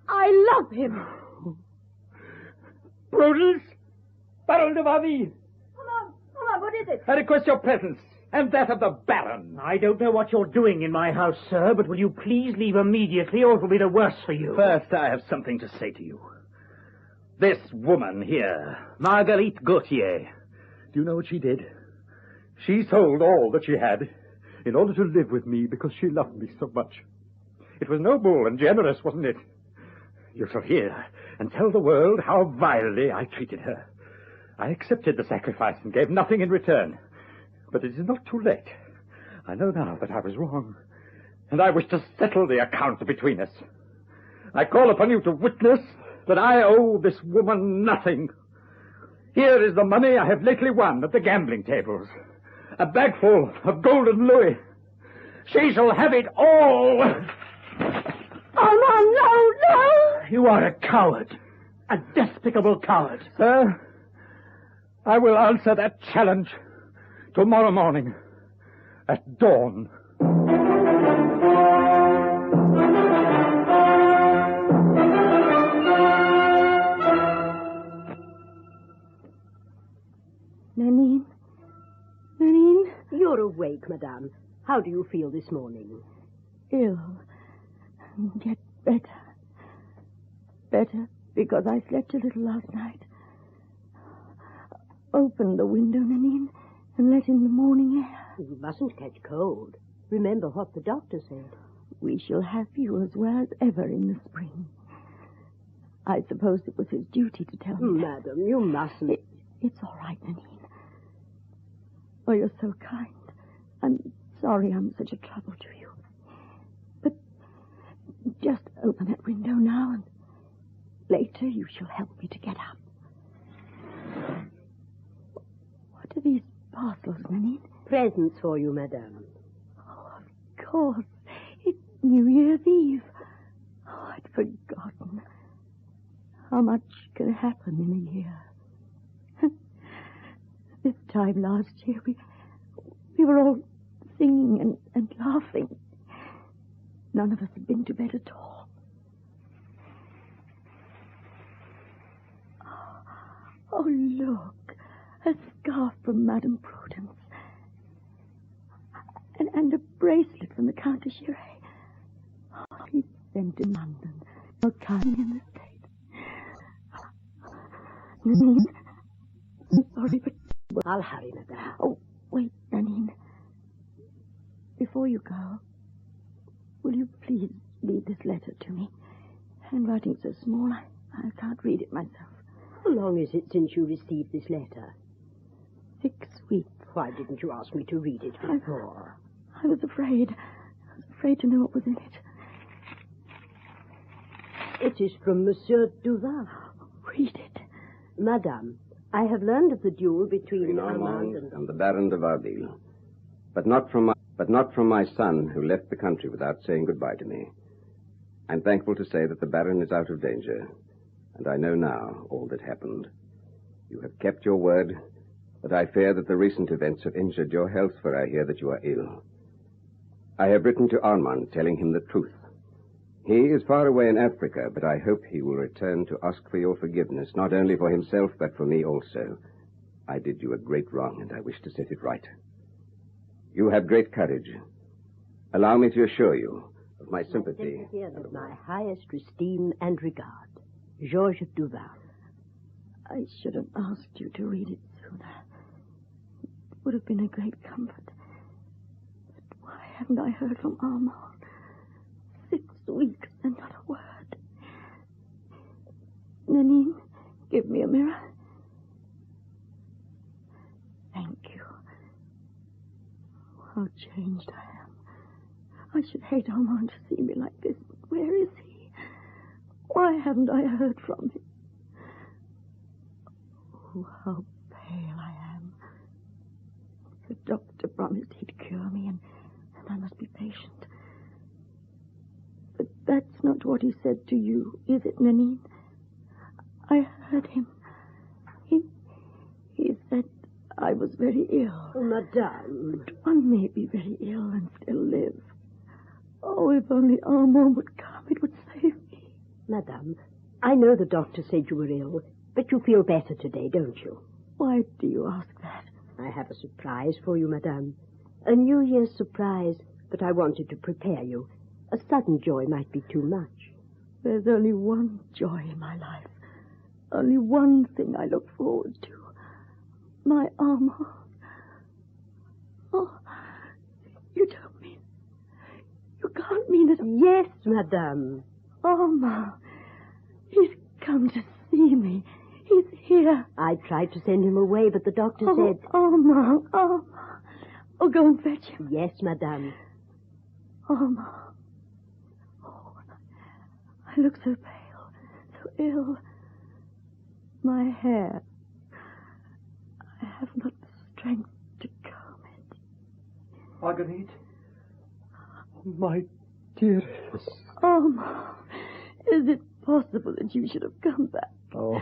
I love him. Prudence? Baron de Varville. Come on, what is it? I request your presence, and that of the Baron. I don't know what you're doing in my house, sir, but will you please leave immediately, or it will be the worse for you? First, I have something to say to you. This woman here, Marguerite Gautier, do you know what she did? She sold all that she had in order to live with me because she loved me so much. It was noble and generous, wasn't it? You shall hear and tell the world how vilely I treated her. I accepted the sacrifice and gave nothing in return. But it is not too late. I know now that I was wrong, and I wish to settle the account between us. I call upon you to witness that I owe this woman nothing. Here is the money I have lately won at the gambling tables. A bagful of golden louis. She shall have it all. Oh, no. You are a coward. A despicable coward. Sir, I will answer that challenge tomorrow morning at dawn. Nanine? You're awake, madame. How do you feel this morning? Ill. Yet better. Better because I slept a little last night. Open the window, Nanine, and let in the morning air. You mustn't catch cold. Remember what the doctor said. We shall have you as well as ever in the spring. I suppose it was his duty to tell me. Madam, you mustn't. It's all right, Nanine. Oh, you're so kind. I'm sorry I'm such a trouble to you. But just open that window now, and later you shall help me to get up. What are these parcels, Nanine? Presents for you, madame. Oh, of course. It's New Year's Eve. Oh, I'd forgotten. How much can happen in a year? This time last year, we were all singing and laughing. None of us had been to bed at all. Oh, look. A scarf from Madame Prudence. And a bracelet from the Countess Eyre. Oh, he's sent in London. No coming in the States. Nanine, I'm sorry, but... I'll hurry, madame. Oh, wait, Nanine. Before you go, will you please read this letter to me? Handwriting so small, I can't read it myself. How long is it since you received this letter? 6 weeks. Why didn't you ask me to read it before? I was afraid. I was afraid to know what was in it. It is from Monsieur Duval. Read it. Madame, I have learned of the duel between Armand Armand and the Baron de Vardil, but not from my son, who left the country without saying goodbye to me. I'm thankful to say that the Baron is out of danger, and I know now all that happened. You have kept your word, but I fear that the recent events have injured your health, for I hear that you are ill. I have written to Armand telling him the truth. He is far away in Africa, but I hope he will return to ask for your forgiveness, not only for himself, but for me also. I did you a great wrong, and I wish to set it right. You have great courage. Allow me to assure you of my sympathy. And my highest esteem and regard. Georges Duval. I should have asked you to read it sooner. It would have been a great comfort. But why haven't I heard from Armand? 6 weeks and not a word. Nanine, give me a mirror. Thank you. How changed I am. I should hate Armand to see me like this. Where is he? Why haven't I heard from him? Oh, how pale I am. The doctor promised he'd cure me, and I must be patient. But that's not what he said to you, is it, Nanine? I heard him. He said I was very ill. Oh, Madame. But one may be very ill and still live. Oh, if only Armand would come, it would save me. Madame, I know the doctor said you were ill, but you feel better today, don't you? Why do you ask that? I have a surprise for you, Madame. A New Year's surprise, but I wanted to prepare you. A sudden joy might be too much. There's only one joy in my life. Only one thing I look forward to. My Armand. Oh, you don't mean... You can't mean it. Yes, Madame. Armand. He's come to see me. He's here. I tried to send him away, but the doctor said... Armand. Oh, go and fetch him. Yes, Madame. Armand. Oh, I look so pale, so ill. My hair. I have not the strength to comb it. Marguerite. My dearest. Armand. Is it possible that you should have come back? Oh.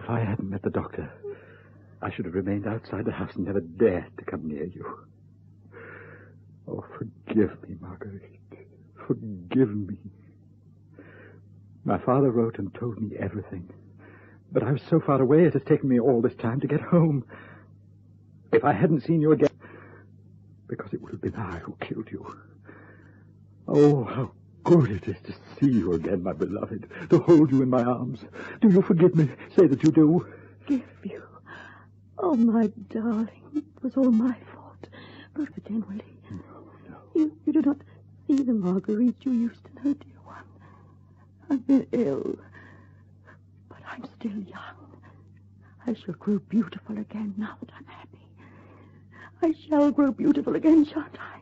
If I hadn't met the doctor, I should have remained outside the house and never dared to come near you. Oh, forgive me, Marguerite. Forgive me. My father wrote and told me everything. But I was so far away, it has taken me all this time to get home. If I hadn't seen you again... Because it would have been I who killed you. Oh, how good it is to see you again, my beloved. To hold you in my arms. Do you forgive me? Say that you do. Forgive you? Oh, my darling. It was all my fault. Not for generally. No. You do not see the Marguerite you used to know, dear one. I've been ill. But I'm still young. I shall grow beautiful again now that I'm happy. I shall grow beautiful again, shan't I?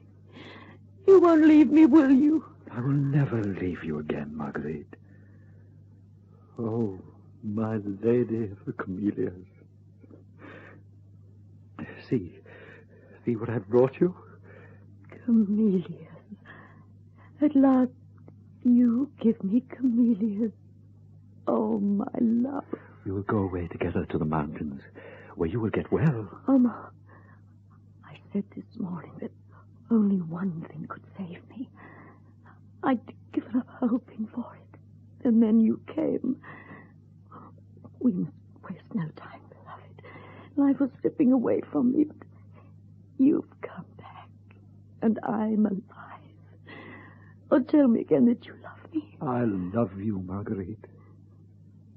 You won't leave me, will you? I will never leave you again, Marguerite. Oh, my lady of the camellias. See what I've brought you? Camellias. At last, you give me camellias. Oh, my love. We will go away together to the mountains, where you will get well. Mama, I said this morning that only one thing could save me. I'd given up hoping for it. And then you came. We must waste no time, beloved. Life was slipping away from me, but you've come back. And I'm alive. Oh, tell me again that you love me. I love you, Marguerite.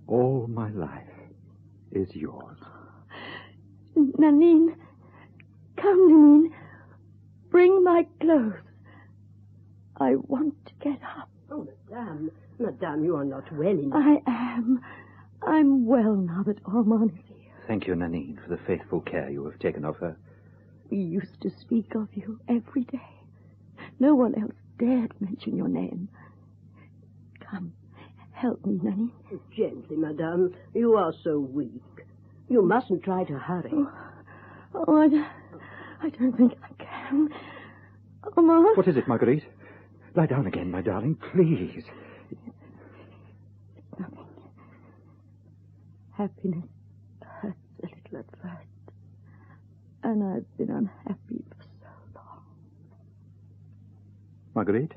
All my life is yours. Nanine. Come, Nanine. Bring my clothes. I want to get up. Oh, Madame, you are not well enough. I am. I'm well now that Armand is here. Thank you, Nanine, for the faithful care you have taken of her. We used to speak of you every day. No one else dared mention your name. Come, help me, Nanny. Gently, madame. You are so weak. You mustn't try to hurry. I don't think I can. Oh, Ma. What is it, Marguerite? Lie down again, my darling, please. It's nothing. Happiness hurts a little at first. And I've been unhappy for so long. Marguerite?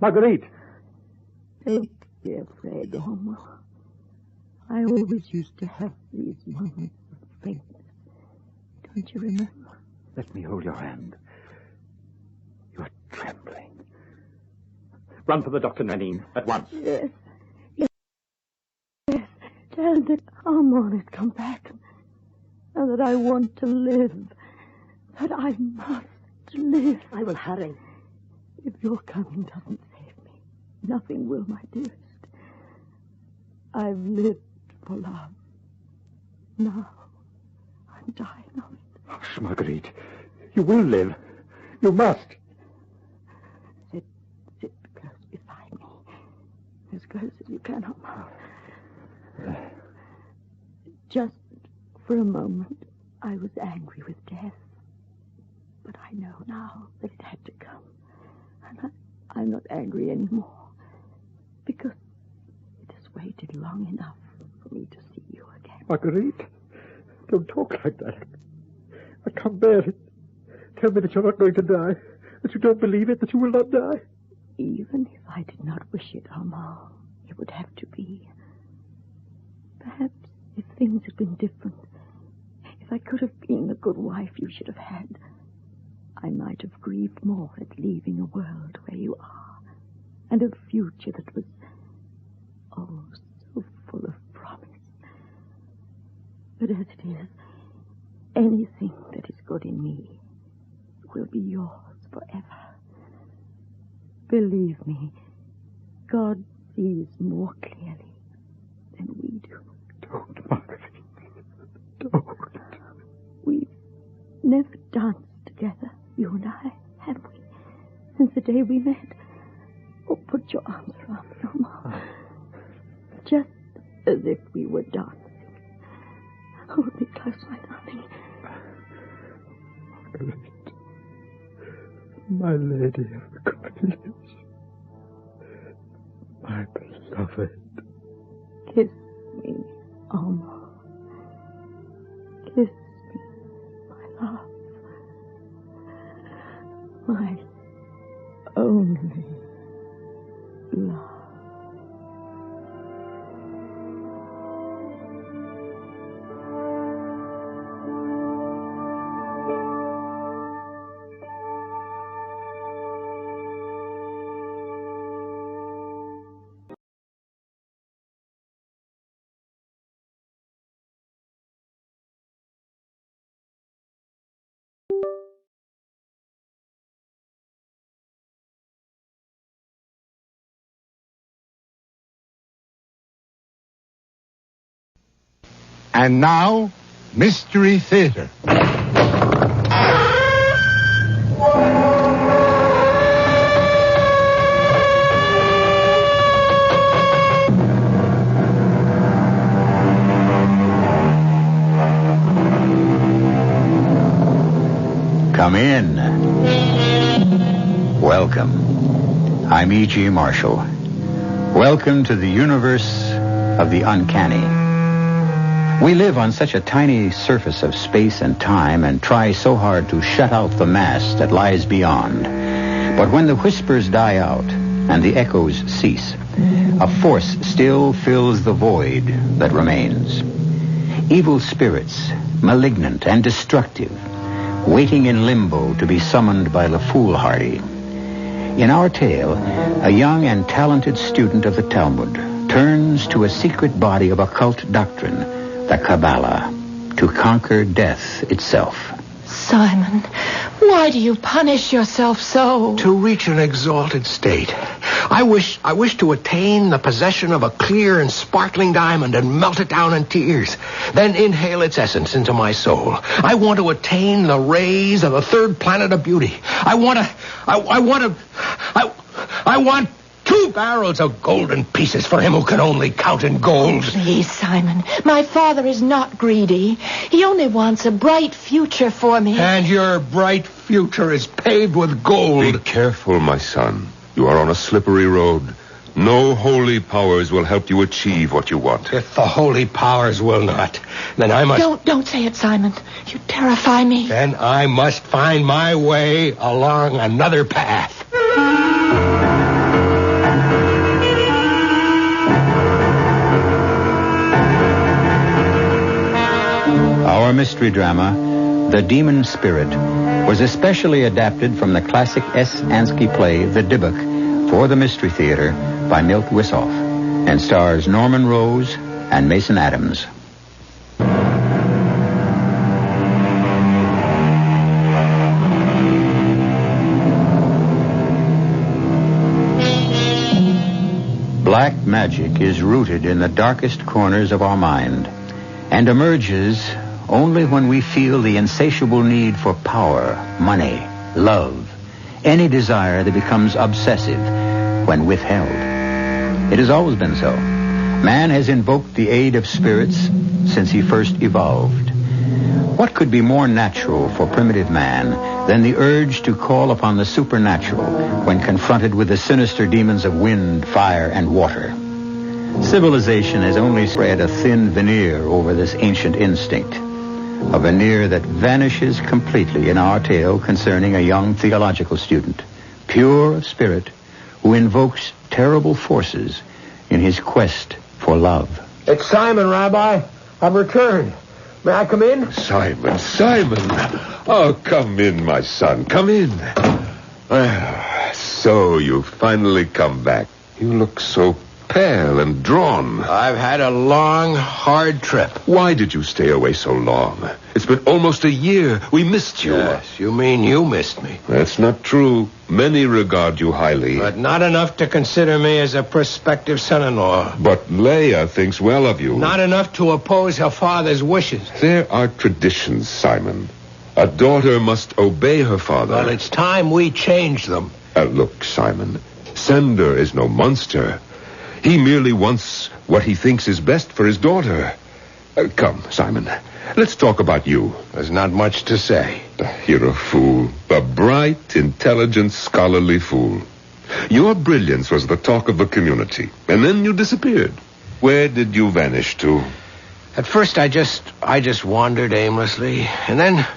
Marguerite! Don't be afraid, Homer. I always used to have these moments of faintness. Don't you remember? Let me hold your hand. You are trembling. Run for the doctor, Nanine, at once. Yes. Tell him that Armand has come back, and that I want to live. That I must live. I will hurry. If your coming doesn't save me, nothing will, my dearest. I've lived for love. Now, I'm dying of it. Hush, Marguerite. You will live. You must. Sit close beside me. As close as you can, Armand. Just for a moment, I was angry with death. But I know now that it had to come. And I'm not angry anymore. Because it has waited long enough for me to see you again. Marguerite, don't talk like that. I can't bear it. Tell me that you're not going to die. That you don't believe it, that you will not die. Even if I did not wish it, Armand, it would have to be. Perhaps if things had been different, if I could have been the good wife you should have had, I might have grieved more at leaving a world where you are, and a future that was, oh, so full of promise. But as it is, anything that is good in me will be yours forever. Believe me, God sees more clearly than we do. Don't, Marguerite. Don't. We've never danced together, you and I, have we? Since the day we met. Oh, put your arms around me, Armand. Just as if we were dancing. Hold me close, my darling. Marguerite, my lady of the Cornelius, my beloved. Kiss me, Armand. Kiss me, my love. My only love. And now, Mystery Theater. Come in. Welcome. I'm E.G. Marshall. Welcome to the universe of the uncanny. We live on such a tiny surface of space and time and try so hard to shut out the mass that lies beyond. But when the whispers die out and the echoes cease, a force still fills the void that remains. Evil spirits, malignant and destructive, waiting in limbo to be summoned by the foolhardy. In our tale, a young and talented student of the Talmud turns to a secret body of occult doctrine, the Kabbalah, to conquer death itself. Simon, why do you punish yourself so? To reach an exalted state. I wish to attain the possession of a clear and sparkling diamond and melt it down in tears. Then inhale its essence into my soul. I want to attain the rays of the third planet of beauty. I want 2 barrels of golden pieces for him who can only count in gold. Please, Simon, my father is not greedy. He only wants a bright future for me. And your bright future is paved with gold. Be careful, my son. You are on a slippery road. No holy powers will help you achieve what you want. If the holy powers will not, then I must... Don't say it, Simon. You terrify me. Then I must find my way along another path. Our mystery drama, The Demon Spirit, was especially adapted from the classic S. Ansky play, The Dybbuk, for the Mystery Theater by Milt Wissoff, and stars Norman Rose and Mason Adams. Black magic is rooted in the darkest corners of our mind and emerges only when we feel the insatiable need for power, money, love, any desire that becomes obsessive when withheld. It has always been so. Man has invoked the aid of spirits since he first evolved. What could be more natural for primitive man than the urge to call upon the supernatural when confronted with the sinister demons of wind, fire, and water? Civilization has only spread a thin veneer over this ancient instinct, a veneer that vanishes completely in our tale concerning a young theological student, pure of spirit, who invokes terrible forces in his quest for love. It's Simon, Rabbi. I've returned. May I come in? Simon. Oh, come in, my son. Come in. So you've finally come back. You look so pale and drawn. I've had a long, hard trip. Why did you stay away so long? It's been almost a year. We missed you. Yes, you mean you missed me. That's not true. Many regard you highly. But not enough to consider me as a prospective son-in-law. But Leia thinks well of you. Not enough to oppose her father's wishes. There are traditions, Simon. A daughter must obey her father. Well, it's time we change them. Look, Simon, Sender is no monster. He merely wants what he thinks is best for his daughter. Come, Simon, let's talk about you. There's not much to say. You're a fool. A bright, intelligent, scholarly fool. Your brilliance was the talk of the community, and then you disappeared. Where did you vanish to? At first, I just wandered aimlessly, and then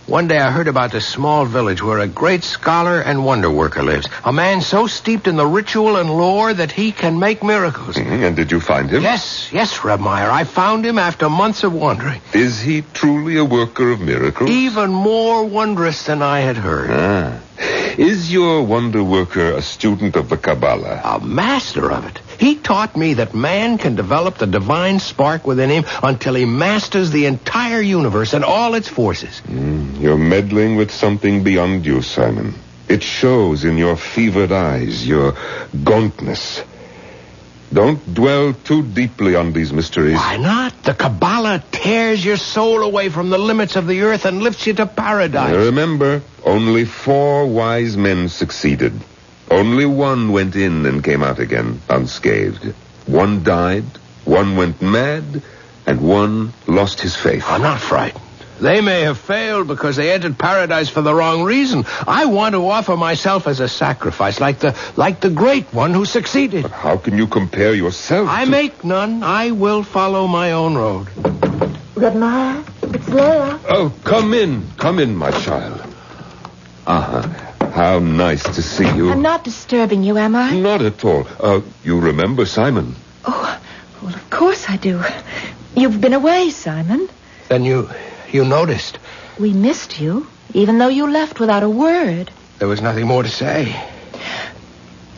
one day I heard about this small village where a great scholar and wonder worker lives. A man so steeped in the ritual and lore that he can make miracles. And did you find him? Yes, Reb Meyer. I found him after months of wandering. Is he truly a worker of miracles? Even more wondrous than I had heard. Is your wonder worker a student of the Kabbalah? A master of it. He taught me that man can develop the divine spark within him until he masters the entire universe and all its forces. You're meddling with something beyond you, Simon. It shows in your fevered eyes, your gauntness. Don't dwell too deeply on these mysteries. Why not? The Kabbalah tears your soul away from the limits of the earth and lifts you to paradise. Remember, only 4 wise men succeeded. Only one went in and came out again unscathed. One died, one went mad, and one lost his faith. I'm not frightened. They may have failed because they entered paradise for the wrong reason. I want to offer myself as a sacrifice, like the great one who succeeded. But how can you compare yourself I make none. I will follow my own road. Reb Meyer, it's Leia. Oh, come in, my child. How nice to see you. I'm not disturbing you, am I? Not at all. You remember Simon? Oh, well, of course I do. You've been away, Simon. Then you noticed. We missed you, even though you left without a word. There was nothing more to say.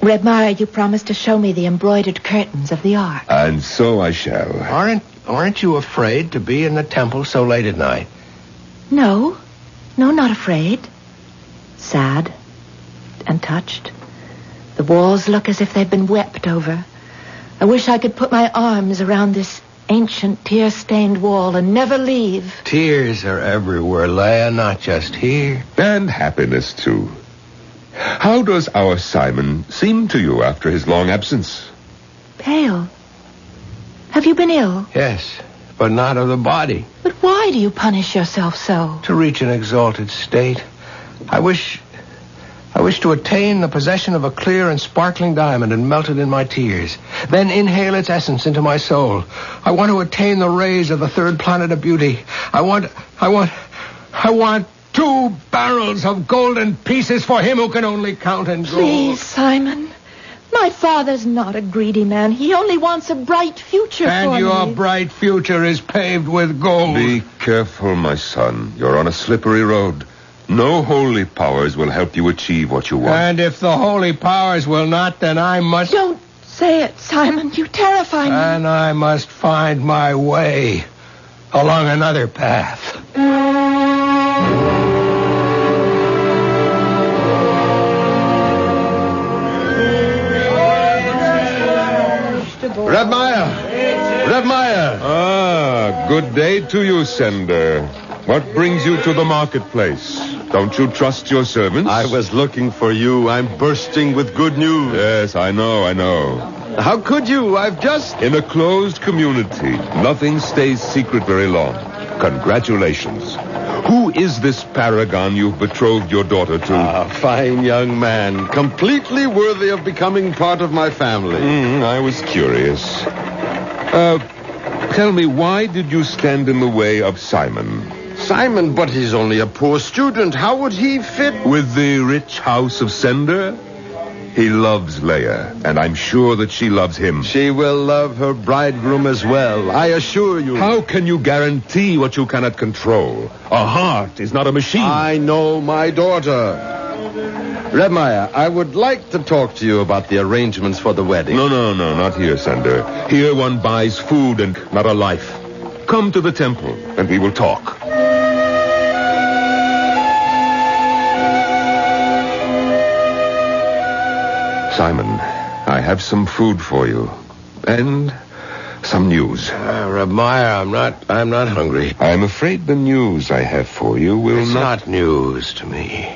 Reb Meyer, you promised to show me the embroidered curtains of the Ark. And so I shall. Aren't you afraid to be in the temple so late at night? No. No, not afraid. Sad and touched. The walls look as if they've been wept over. I wish I could put my arms around this ancient tear-stained wall and never leave. Tears are everywhere, Leia, not just here. And happiness, too. How does our Simon seem to you after his long absence? Pale. Have you been ill? Yes, but not of the body. But why do you punish yourself so? To reach an exalted state. I wish to attain the possession of a clear and sparkling diamond and melt it in my tears. Then inhale its essence into my soul. I want to attain the rays of the third planet of beauty. I want 2 barrels of golden pieces for him who can only count in gold. Please, Simon. My father's not a greedy man. He only wants a bright future for me. And your bright future is paved with gold. Be careful, my son. You're on a slippery road. No holy powers will help you achieve what you want. And if the holy powers will not, then I must... Don't say it, Simon. You terrify me. And I must find my way along another path. Reb Meyer! Ah, good day to you, Sender. What brings you to the marketplace? Don't you trust your servants? I was looking for you. I'm bursting with good news. Yes, I know. How could you? I've just... In a closed community, nothing stays secret very long. Congratulations. Who is this paragon you've betrothed your daughter to? A fine young man, completely worthy of becoming part of my family. I was curious. Tell me, why did you stand in the way of Simon? Simon, but he's only a poor student. How would he fit? With the rich house of Sender? He loves Leia, and I'm sure that she loves him. She will love her bridegroom as well, I assure you. How can you guarantee what you cannot control? A heart is not a machine. I know my daughter. Reb Meyer, I would like to talk to you about the arrangements for the wedding. No, not here, Sender. Here one buys food and not a life. Come to the temple, and we will talk. Simon, I have some food for you. And some news. Reb Meyer, I'm not hungry. I'm afraid the news I have for you will It's not news to me.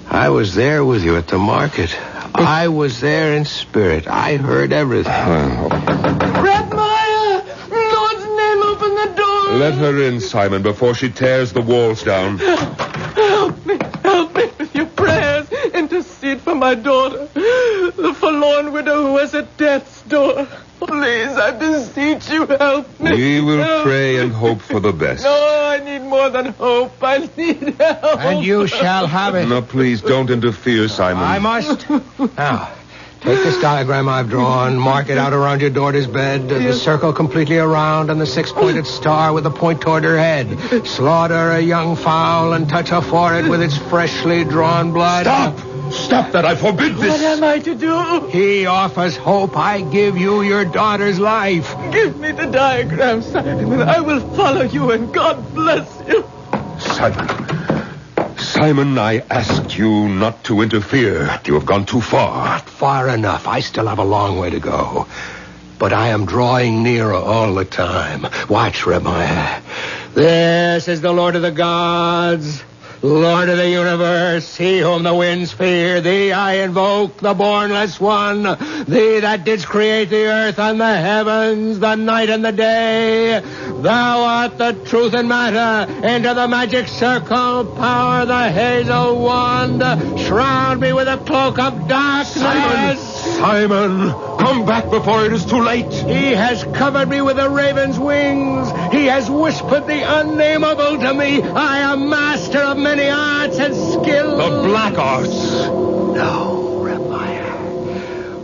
I was there with you at the market. I was there in spirit. I heard everything. Reb Meyer! In Lord's name, open the door! Let her in, Simon, before she tears the walls down. Help me with your prayers. Intercede for my daughter, the forlorn widow who is at death's door. Please, I beseech you, help me. We will pray and hope for the best. No, I need more than hope. I need help. And you shall have it. No, please, don't interfere, Simon. I must. Now, take this diagram I've drawn, mark it out around your daughter's bed, the circle completely around, and the 6-pointed star with the point toward her head. Slaughter a young fowl and touch her forehead with its freshly drawn blood. Stop that, I forbid this. What am I to do? He offers hope. I give you your daughter's life. Give me the diagram, Simon. I will follow you, and God bless you. Simon, I ask you not to interfere. You have gone too far. Not far enough. I still have a long way to go. But I am drawing nearer all the time. Watch, Reb Meyer. This is the Lord of the gods, Lord of the universe, he whom the winds fear. Thee I invoke, the bornless one, thee that didst create the earth and the heavens, the night and the day. Thou art the truth and matter. Into the magic circle, power the hazel wand. Shroud me with a cloak of darkness. Simon, come back before it is too late. He has covered me with a raven's wings. He has whispered the unnameable to me. I am master of many arts and skills. The black arts. No, Reb Meyer.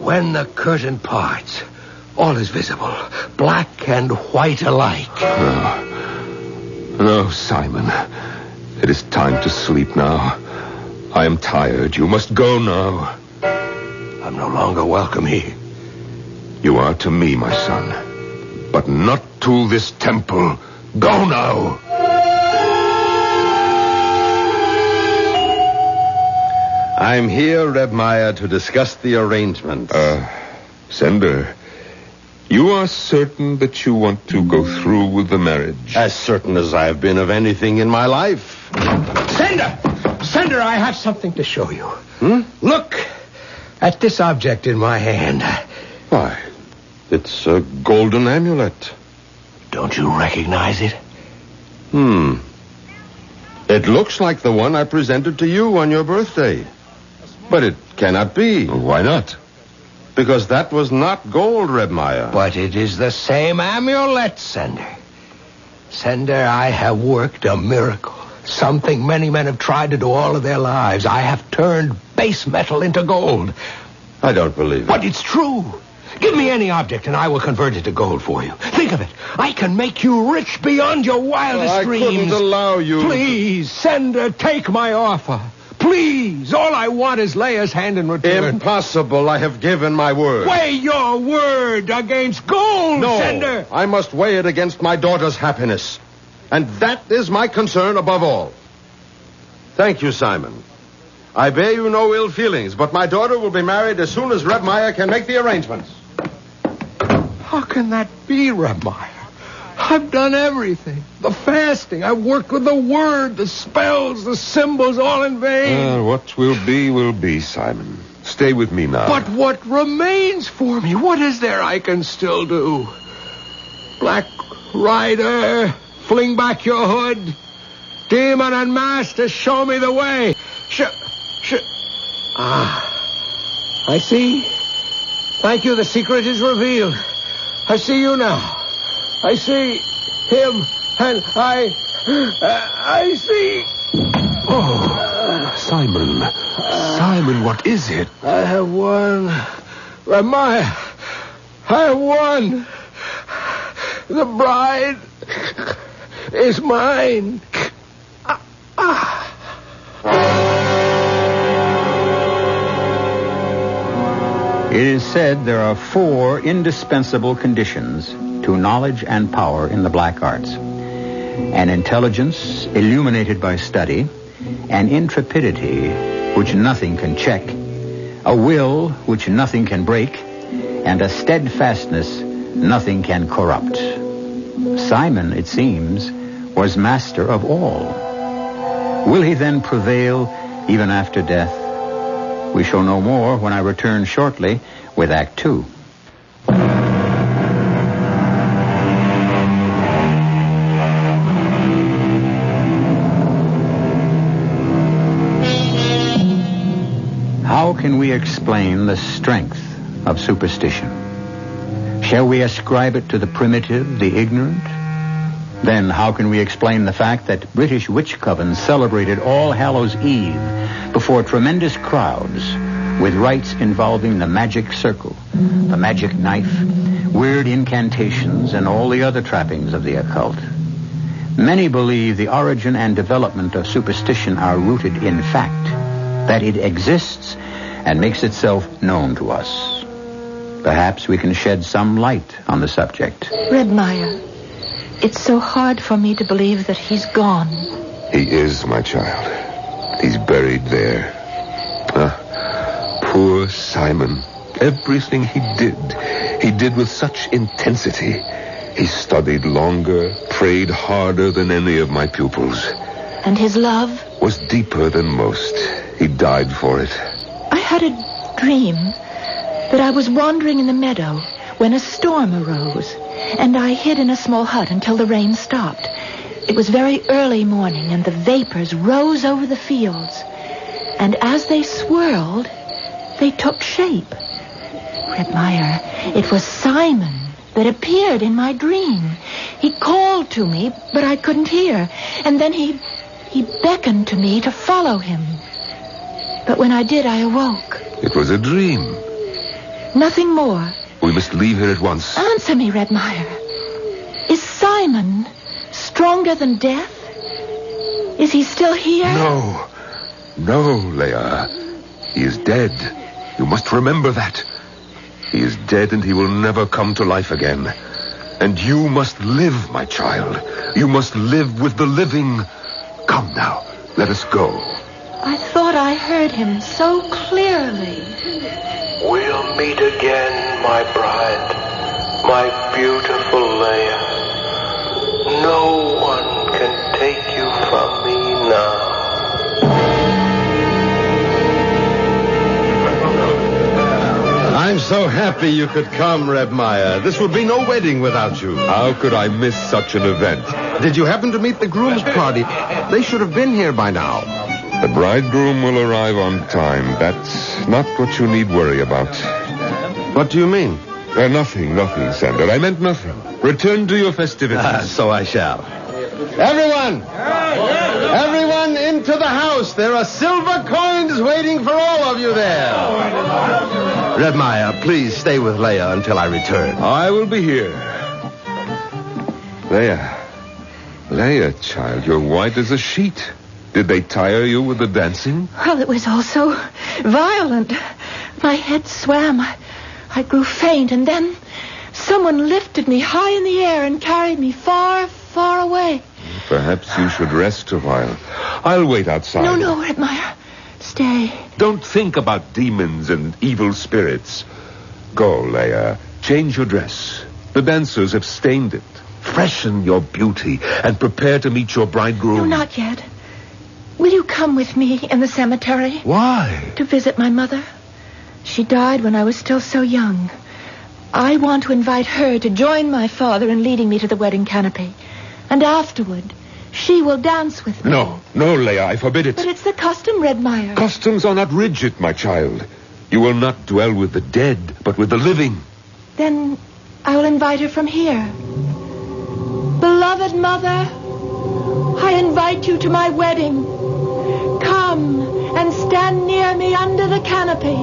When the curtain parts, all is visible, black and white alike. No, Simon. It is time to sleep now. I am tired. You must go now. I'm no longer welcome here. You are to me, my son, but not to this temple. Go now. I'm here, Reb Meyer, to discuss the arrangements. Zender, you are certain that you want to go through with the marriage? As certain as I've been of anything in my life. Zender, I have something to show you. Look at this object in my hand. Why, it's a golden amulet. Don't you recognize it? It looks like the one I presented to you on your birthday. But it cannot be. Why not? Because that was not gold, Reb Meyer. But it is the same amulet, Zender. Zender, I have worked a miracle. Something many men have tried to do all of their lives. I have turned base metal into gold. I don't believe it. But it's true. Give me any object and I will convert it to gold for you. Think of it. I can make you rich beyond your wildest dreams. I couldn't allow you. Please, Zender, take my offer. Please. All I want is Leia's hand in return. Impossible. I have given my word. Weigh your word against gold, No, Zender. I must weigh it against my daughter's happiness. And that is my concern above all. Thank you, Simon. I bear you no ill feelings, but my daughter will be married as soon as Reb Meyer can make the arrangements. How can that be, Reb Meyer? I've done everything. The fasting. I've worked with the word, the spells, the symbols, all in vain. What will be, Simon. Stay with me now. But what remains for me? What is there I can still do? Black Rider, fling back your hood. Demon and master, show me the way. I see. Thank you, the secret is revealed. I see you now. I see him, and I see... Oh, Simon. Simon, what is it? I have won. Ramaya, I have won. The bride is mine. It is said there are 4 indispensable conditions to knowledge and power in the black arts. An intelligence illuminated by study, an intrepidity which nothing can check, a will which nothing can break, and a steadfastness nothing can corrupt. Simon, it seems, was master of all. Will he then prevail even after death? We shall know more when I return shortly with Act 2. How can we explain the strength of superstition? Shall we ascribe it to the primitive, the ignorant? Then how can we explain the fact that British witch covens celebrated All Hallows Eve before tremendous crowds with rites involving the magic circle, the magic knife, weird incantations, and all the other trappings of the occult? Many believe the origin and development of superstition are rooted in fact, that it exists and makes itself known to us. Perhaps we can shed some light on the subject. Red Meyer, it's so hard for me to believe that he's gone. He is, my child. He's buried there. Poor Simon. Everything he did with such intensity. He studied longer, prayed harder than any of my pupils. And his love? Was deeper than most. He died for it. I had a dream that I was wandering in the meadow when a storm arose, and I hid in a small hut until the rain stopped. It was very early morning, and the vapors rose over the fields. And as they swirled, they took shape. Red Meyer, it was Simon that appeared in my dream. He called to me, but I couldn't hear. And then he beckoned to me to follow him. But when I did, I awoke. It was a dream. Nothing more. We must leave here at once. Answer me, Red Meyer. Is Simon stronger than death? Is he still here? No, Leia. He is dead. You must remember that. He is dead and he will never come to life again. And you must live, my child. You must live with the living. Come now, let us go. I thought I heard him so clearly. We'll meet again, my bride, my beautiful Leia. No one can take you from me now. I'm so happy you could come, Reb Meyer. This would be no wedding without you. How could I miss such an event? Did you happen to meet the groom's party? They should have been here by now. The bridegroom will arrive on time. That's not what you need worry about. What do you mean? Nothing, Sander. I meant nothing. Return to your festivities. So I shall. Everyone! Everyone into the house. There are silver coins waiting for all of you there. Reb Meyer, please stay with Leia until I return. I will be here. Leia, child, you're white as a sheet. Did they tire you with the dancing? Well, it was all so violent. My head swam. I grew faint, and then someone lifted me high in the air and carried me far, far away. Perhaps you should rest a while. I'll wait outside. No, Reb Meyer. Stay. Don't think about demons and evil spirits. Go, Leia. Change your dress. The dancers have stained it. Freshen your beauty and prepare to meet your bridegroom. No, not yet. Will you come with me in the cemetery? Why? To visit my mother. She died when I was still so young. I want to invite her to join my father in leading me to the wedding canopy. And afterward, she will dance with me. No, Leia, I forbid it. But it's the custom, Red Meyer. Customs are not rigid, my child. You will not dwell with the dead, but with the living. Then I will invite her from here. Beloved mother, I invite you to my wedding. Come and stand near me under the canopy.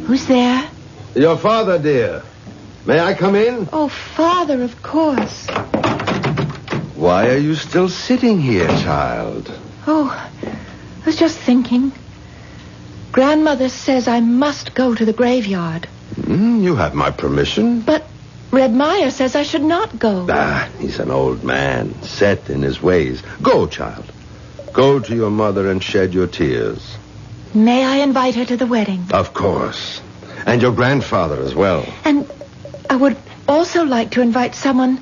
Who's there? Your father, dear. May I come in? Oh, Father, of course. Why are you still sitting here, child? Oh, I was just thinking. Grandmother says I must go to the graveyard. You have my permission. But Red Meyer says I should not go. He's an old man, set in his ways. Go, child. Go to your mother and shed your tears. May I invite her to the wedding? Of course. And your grandfather as well. And I would also like to invite someone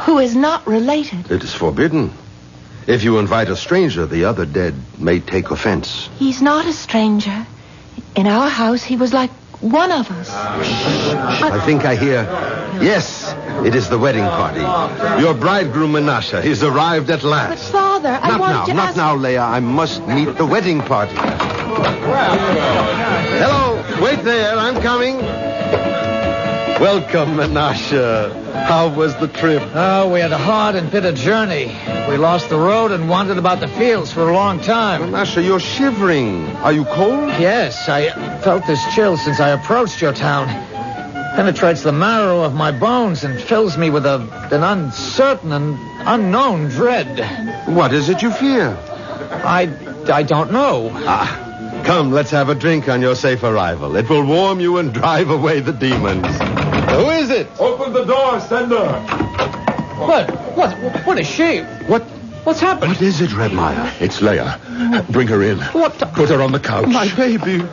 who is not related. It is forbidden. If you invite a stranger, the other dead may take offense. He's not a stranger. In our house, he was like one of us. I think I hear... Yes, it is the wedding party. Your bridegroom, Menashe, he's arrived at last. But, Father, I want to Not now, Leia. I must meet the wedding party. Hello. Wait there. I'm coming. Welcome, Menashe. How was the trip? Oh, we had a hard and bitter journey. We lost the road and wandered about the fields for a long time. Menashe, you're shivering. Are you cold? Yes, I felt this chill since I approached your town. Penetrates the marrow of my bones and fills me with an uncertain and unknown dread. What is it you fear? I don't know. Come, let's have a drink on your safe arrival. It will warm you and drive away the demons. Who is it? Open the door, Sender. What is she? What's happened? What is it, Red Meyer? It's Leia. Bring her in. What? Put her on the couch. My baby.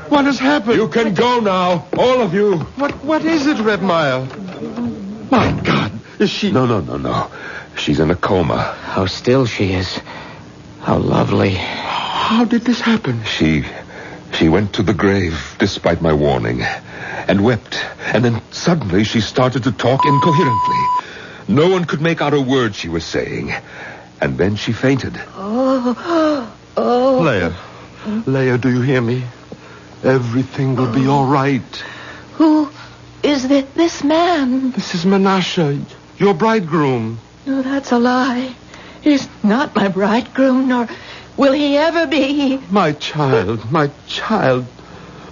What has happened? You can go now, all of you. What is it, Red Meyer? My God, is she... No. She's in a coma. How still she is. How lovely. How did this happen? She went to the grave, despite my warning, and wept. And then suddenly she started to talk incoherently. No one could make out a word she was saying. And then she fainted. Oh. Leia, do you hear me? Everything will be all right. Who is this man? This is Menashe, your bridegroom. No, that's a lie. He's not my bridegroom, nor will he ever be. My child.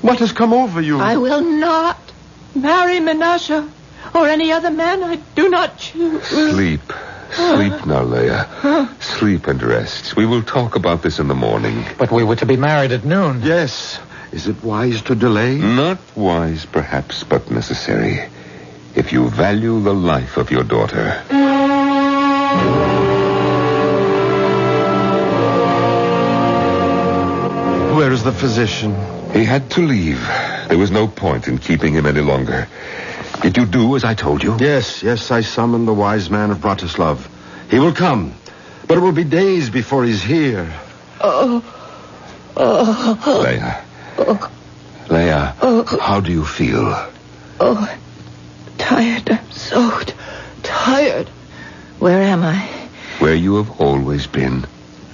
What has come over you? I will not marry Menashe or any other man I do not choose. Sleep now, Leia. Sleep and rest. We will talk about this in the morning. But we were to be married at noon. Yes. Is it wise to delay? Not wise, perhaps, but necessary. if you value the life of your daughter. Where is the physician? He had to leave. There was no point in keeping him any longer. Did you do as I told you? Yes, I summoned the wise man of Bratislav. He will come, but it will be days before he's here. Leia, how do you feel? Tired. I'm so tired. Where am I? Where you have always been.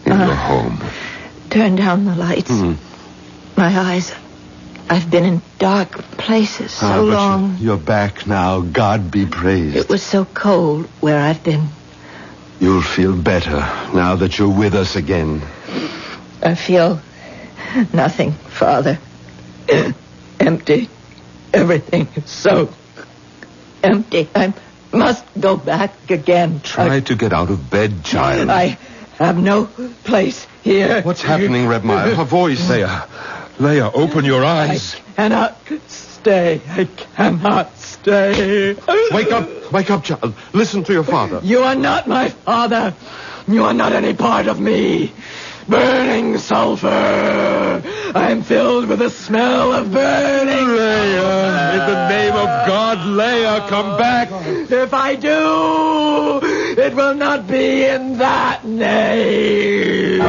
In your home. Turn down the lights. My eyes. I've been in dark places so long. You're back now. God be praised. It was so cold where I've been. You'll feel better now that you're with us again. I feel nothing, Father. Empty. Everything is so empty. I must go back again. Try to get out of bed, child. I have no place here. What's happening, Rebmeyer? A voice. Leia, open your eyes. I cannot stay. I cannot stay. Wake up, child. Listen to your father. You are not my father. You are not any part of me. Burning sulfur. I am filled with the smell of burning. Leia, in the name of God, Leia, come back. If I do, it will not be in that name.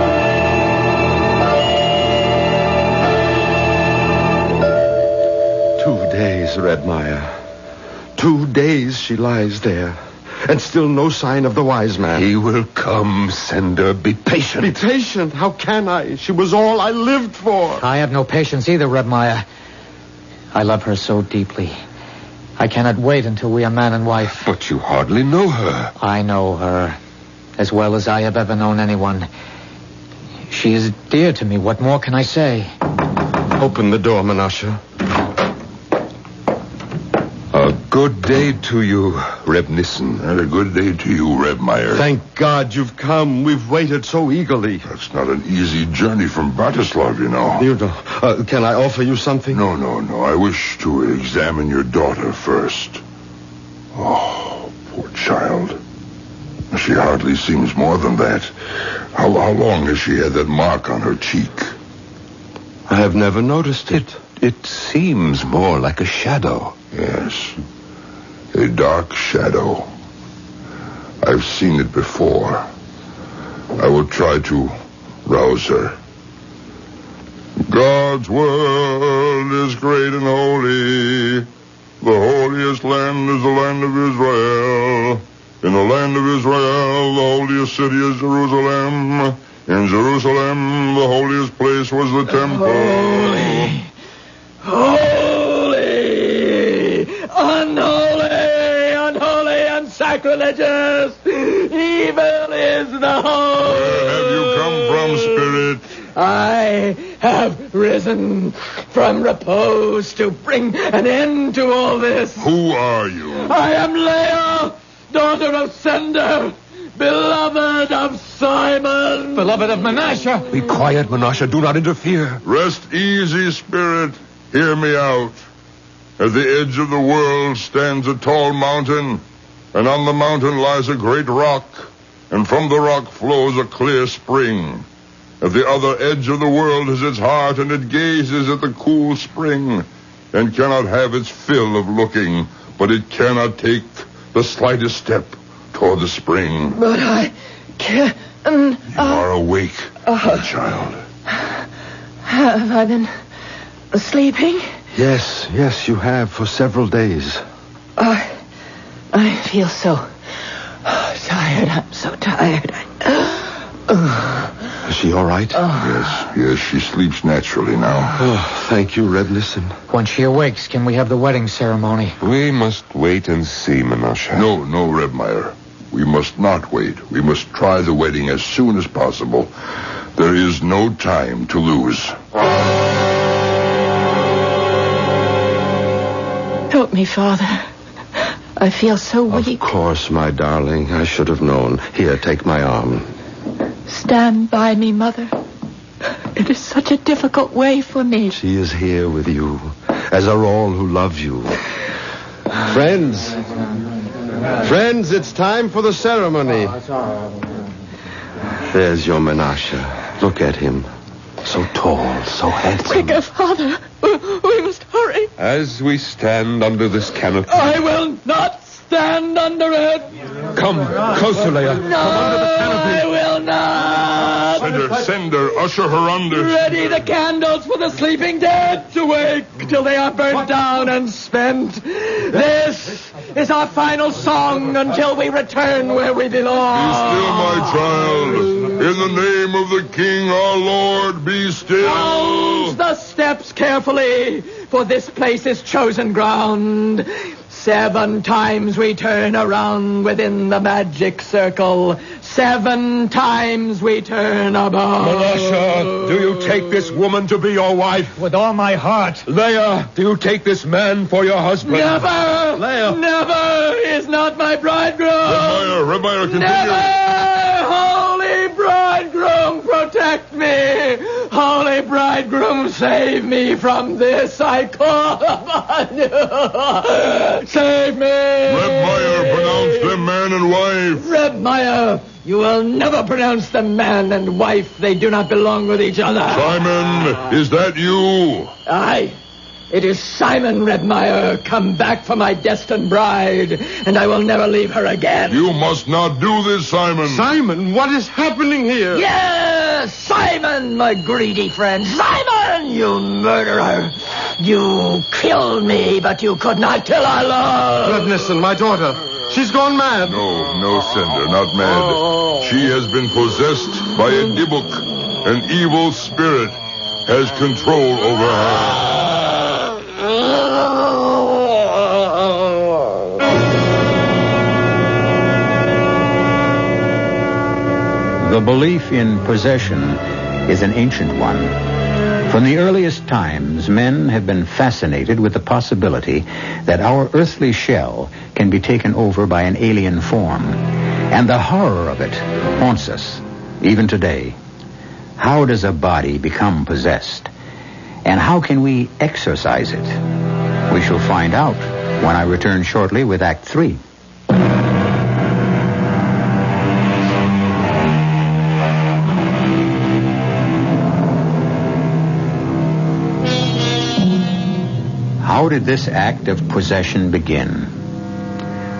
2 days, Redmeyer. 2 days she lies there. And still no sign of the wise man. He will come, Sender. Be patient. Be patient? How can I? She was all I lived for. I have no patience either, Rebmeyer. I love her so deeply. I cannot wait until we are man and wife. But you hardly know her. I know her as well as I have ever known anyone. She is dear to me. What more can I say? Open the door, Menashe. A good day to you, Reb Nissen. And a good day to you, Rebmeyer. Thank God you've come. We've waited so eagerly. That's not an easy journey from Bratislav, you know. You know. Can I offer you something? No. I wish to examine your daughter first. Oh, poor child. She hardly seems more than that. How long has she had that mark on her cheek? I have never noticed it. It seems more like a shadow. Yes, a dark shadow. I've seen it before. I will try to rouse her. God's world is great and holy. The holiest land is the land of Israel. In the land of Israel, the holiest city is Jerusalem. In Jerusalem, the holiest place was the temple. Unholy and sacrilegious. Evil is the whole. Where have you come from, Spirit? I have risen from repose to bring an end to all this. Who are you? I am Leia, daughter of Sender, beloved of Simon. Beloved of Menashe. Be quiet, Menashe. Do not interfere. Rest easy, Spirit. Hear me out. At the edge of the world stands a tall mountain, and on the mountain lies a great rock, and from the rock flows a clear spring. At the other edge of the world is its heart, and it gazes at the cool spring, and cannot have its fill of looking, but it cannot take the slightest step toward the spring. But I can't. You are awake, my child. Have I been sleeping? Yes, you have for several days. I feel so tired. I'm so tired. Is she all right? Yes, she sleeps naturally now. Oh, thank you, Reb Nissen. When she awakes, can we have the wedding ceremony? We must wait and see, Menashe. No, Rebmeyer. We must not wait. We must try the wedding as soon as possible. There is no time to lose. Help me, Father. I feel so weak. Of course, my darling. I should have known. Here, take my arm. Stand by me, Mother. It is such a difficult way for me. She is here with you, as are all who love you. Friends. Friends, it's time for the ceremony. There's your Menashe. Look at him. So tall, so handsome. Quicker, Father. We must hurry. As we stand under this canopy... I will not stand under it. Come, closer, Leia. No, come under the canopy. I will not. Send her, usher her under. Ready the candles for the sleeping dead to wake till they are burnt down and spent. This is our final song until we return where we belong. Be still, my child. In the name of the King, our Lord, be still. Mount the steps carefully, for this place is chosen ground. 7 times we turn around within the magic circle. 7 times we turn about. Menashe, do you take this woman to be your wife? With all my heart. Leia, do you take this man for your husband? Never! Leia. Never is not my bridegroom! Red Meyer, continue. Never! Holy bridegroom, protect me! Holy bridegroom, save me from this, I call upon you! Save me! Red Meyer, pronounce them man and wife. Red Meyer, you will never pronounce them man and wife. They do not belong with each other. Simon, is that you? Aye. It is Simon Redmeyer, come back for my destined bride, and I will never leave her again. You must not do this, Simon. Simon, what is happening here? Yes, Simon, my greedy friend. Simon, you murderer. You killed me, but you could not kill our love. Listen, my daughter. She's gone mad. No, Cinder, not mad. She has been possessed by a Dybbuk. An evil spirit has control over her. The belief in possession is an ancient one. From the earliest times, men have been fascinated with the possibility that our earthly shell can be taken over by an alien form. And the horror of it haunts us, even today. How does a body become possessed? And how can we exorcise it? We shall find out when I return shortly with Act 3. How did this act of possession begin?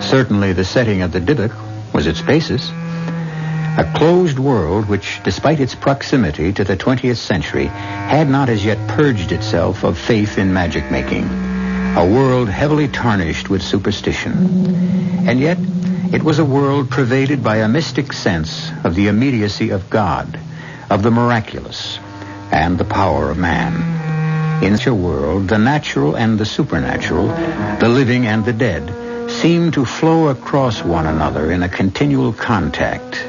Certainly the setting of the Dybbuk was its basis. A closed world which, despite its proximity to the 20th century, had not as yet purged itself of faith in magic-making. A world heavily tarnished with superstition. And yet, it was a world pervaded by a mystic sense of the immediacy of God, of the miraculous, and the power of man. In such a world, the natural and the supernatural, the living and the dead, seem to flow across one another in a continual contact.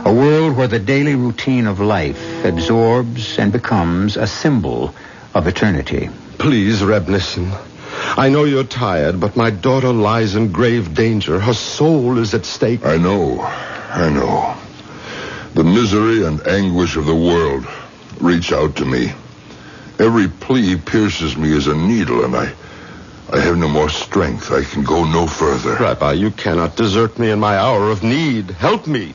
A world where the daily routine of life absorbs and becomes a symbol of eternity. Please, Rebnissen. I know you're tired, but my daughter lies in grave danger. Her soul is at stake. I know. The misery and anguish of the world reach out to me. Every plea pierces me as a needle, and I have no more strength. I can go no further. Rabbi, you cannot desert me in my hour of need. Help me.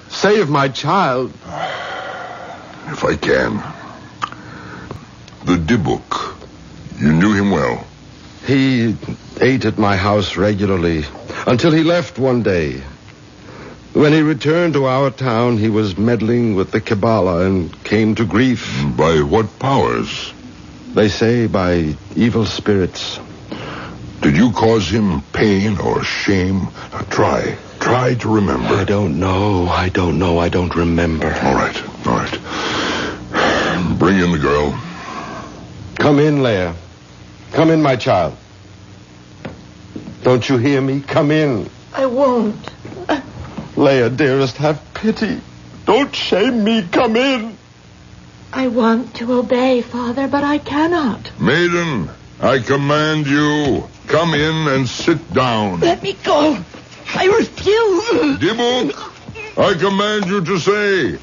Save my child. If I can. The Dybbuk. You knew him well. He ate at my house regularly until he left one day. When he returned to our town, he was meddling with the Kabbalah and came to grief. By what powers? They say by evil spirits. Did you cause him pain or shame? Now try to remember. I don't know. I don't remember. All right. Bring in the girl. Come in, Leia. Come in, my child. Don't you hear me? Come in. I won't. Leia, dearest, have pity. Don't shame me. Come in. I want to obey, Father, but I cannot. Maiden, I command you, come in and sit down. Let me go. I refuse. Dybbuk, I command you to say,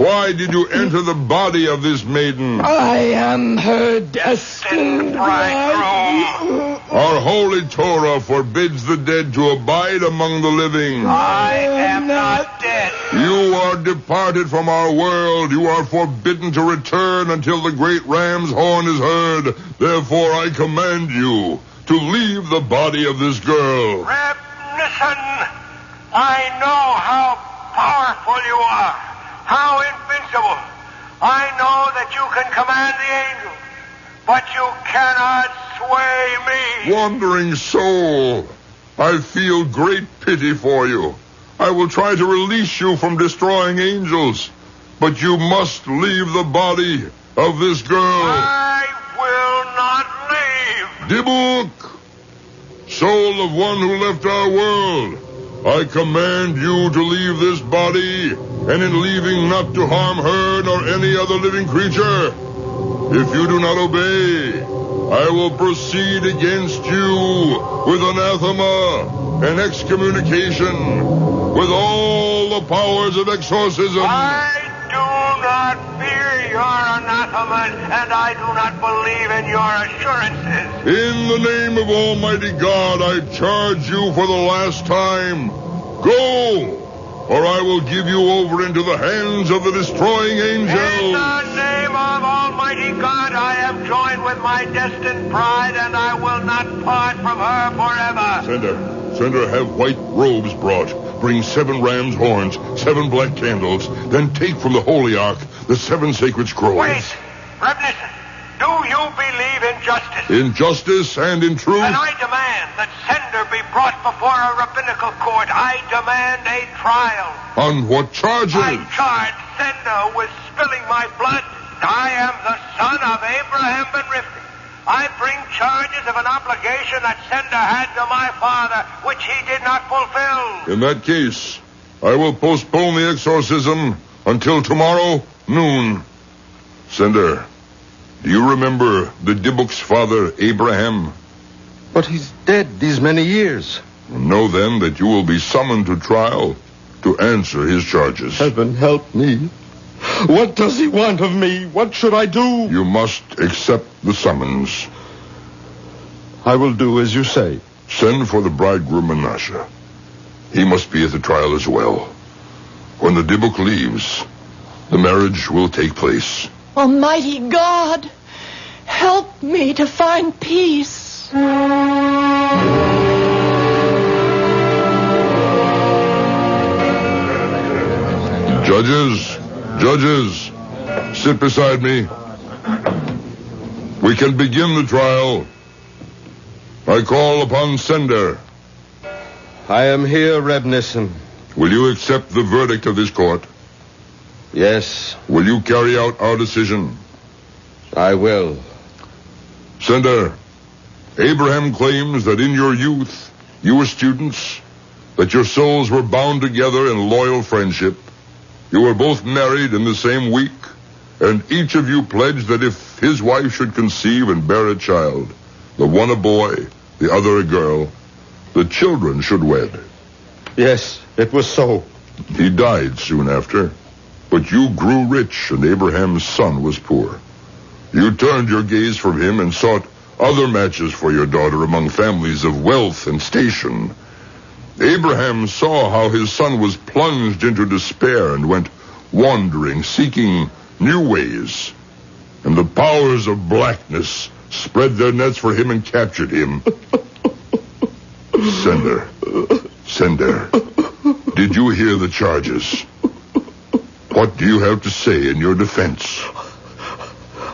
why did you enter the body of this maiden? I am her destined bride. Our holy Torah forbids the dead to abide among the living. I am not dead. You are departed from our world. You are forbidden to return until the great ram's horn is heard. Therefore, I command you to leave the body of this girl. Reb Nissen, I know how powerful you are, how invincible. I know that you can command the angels, but you cannot sway me. Wandering soul, I feel great pity for you. I will try to release you from destroying angels, but you must leave the body of this girl. I will not leave. Dibuk, soul of one who left our world, I command you to leave this body, and in leaving not to harm her nor any other living creature. If you do not obey, I will proceed against you with anathema and excommunication, with all the powers of exorcism. I do not fear your anathemas, and I do not believe in your assurances. In the name of Almighty God, I charge you for the last time. Go, or I will give you over into the hands of the destroying angels. In the name of Almighty God, I am joined with my destined bride, and I will not part from her forever. Send her, have white robes brought. Bring 7 ram's horns, 7 black candles, then take from the holy ark the 7 sacred scrolls. Wait, Reb Nissen, do you believe in justice? In justice and in truth? Then I demand that Sender be brought before a rabbinical court. I demand a trial. On what charges? I charge Sender with spilling my blood. I am the son of Abraham ben Rivka. I bring charges of an obligation that Sender had to my father, which he did not fulfill. In that case, I will postpone the exorcism until tomorrow noon. Sender, do you remember the Dibuk's father, Abraham? But he's dead these many years. Know then that you will be summoned to trial to answer his charges. Heaven help me. What does he want of me? What should I do? You must accept the summons. I will do as you say. Send for the bridegroom Menashe. He must be at the trial as well. When the Dibuk leaves, the marriage will take place. Almighty God, help me to find peace. Judges, sit beside me. We can begin the trial. I call upon Sender. I am here, Reb Nissen. Will you accept the verdict of this court? Yes. Will you carry out our decision? I will. Sender, Abraham claims that in your youth, you were students, that your souls were bound together in loyal friendship. You were both married in the same week, and each of you pledged that if his wife should conceive and bear a child, the one a boy, the other a girl, the children should wed. Yes, it was so. He died soon after, but you grew rich, and Abraham's son was poor. You turned your gaze from him and sought other matches for your daughter among families of wealth and station. Abraham saw how his son was plunged into despair and went wandering, seeking new ways. And the powers of blackness spread their nets for him and captured him. Sender, did you hear the charges? What do you have to say in your defense?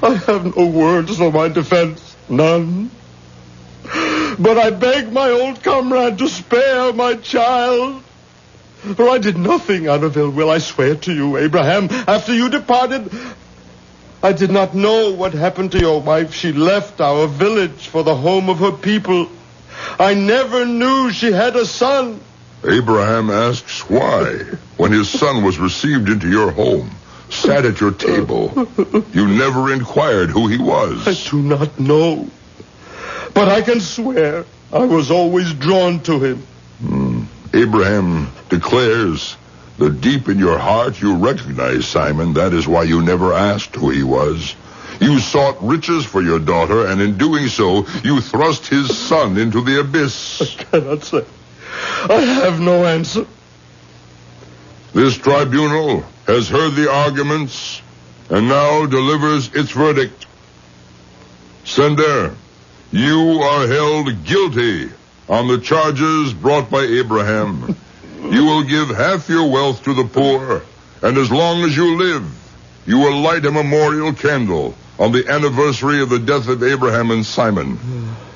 I have no words for my defense. None. But I beg my old comrade to spare my child. For I did nothing out of ill will, I swear to you, Abraham. After you departed, I did not know what happened to your wife. She left our village for the home of her people. I never knew she had a son. Abraham asks why, when his son was received into your home, sat at your table, you never inquired who he was. I do not know. But I can swear I was always drawn to him. Abraham declares that deep in your heart you recognize Simon. That is why you never asked who he was. You sought riches for your daughter, and in doing so, you thrust his son into the abyss. I cannot say. I have no answer. This tribunal has heard the arguments and now delivers its verdict. Sender, you are held guilty on the charges brought by Abraham. You will give half your wealth to the poor, and as long as you live, you will light a memorial candle on the anniversary of the death of Abraham and Simon,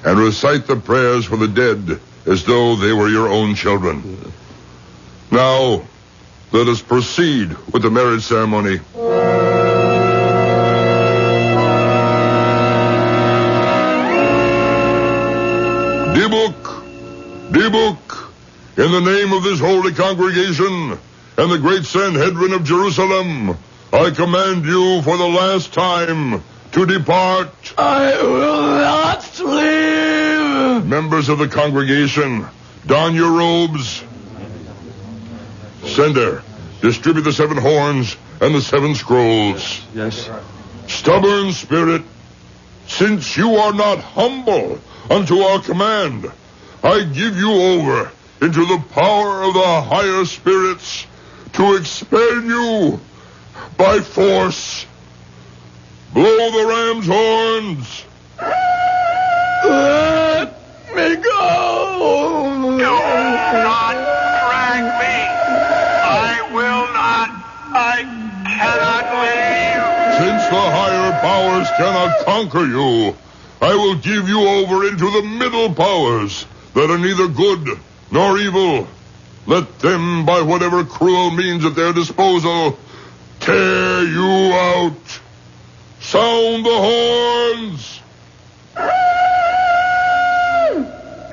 and recite the prayers for the dead as though they were your own children. Now, let us proceed with the marriage ceremony. Dibuk, in the name of this holy congregation and the great Sanhedrin of Jerusalem, I command you for the last time to depart. I will not leave. Members of the congregation, don your robes. Sender, distribute the 7 horns and the 7 scrolls. Yes. Stubborn spirit, since you are not humble unto our command, I give you over into the power of the higher spirits to expel you by force. Blow the ram's horns. Let me go. Do not drag me. I will not. I cannot leave. Since the higher powers cannot conquer you, I will give you over into the middle powers that are neither good nor evil. Let them, by whatever cruel means at their disposal, tear you out. Sound the horns.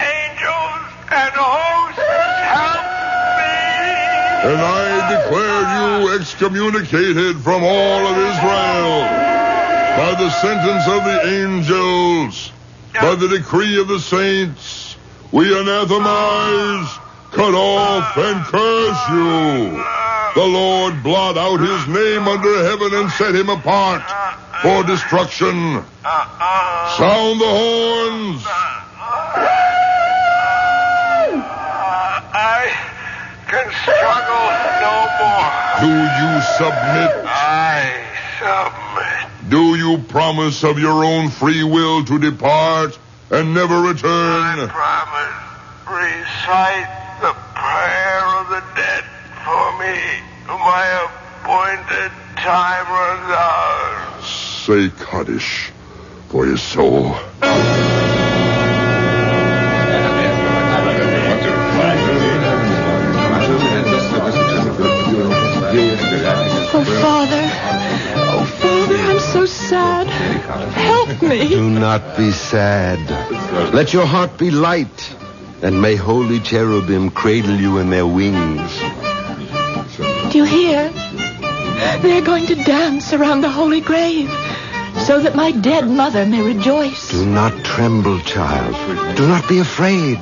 Angels and hosts, help me. And I declare you excommunicated from all of Israel by the sentence of the angels, by the decree of the saints. We anathemize, cut off, and curse you. The Lord blot out his name under heaven and set him apart for destruction. Sound the horns. I can struggle no more. Do you submit? I submit. Do you promise of your own free will to depart and never return? I promise. Recite the prayer of the dead for me. My appointed time runs out. Say Kaddish for his soul. Oh, Father, I'm so sad. Help me. Do not be sad. Let your heart be light, and may holy cherubim cradle you in their wings. Do you hear? They're going to dance around the holy grave so that my dead mother may rejoice. Do not tremble, child. Do not be afraid.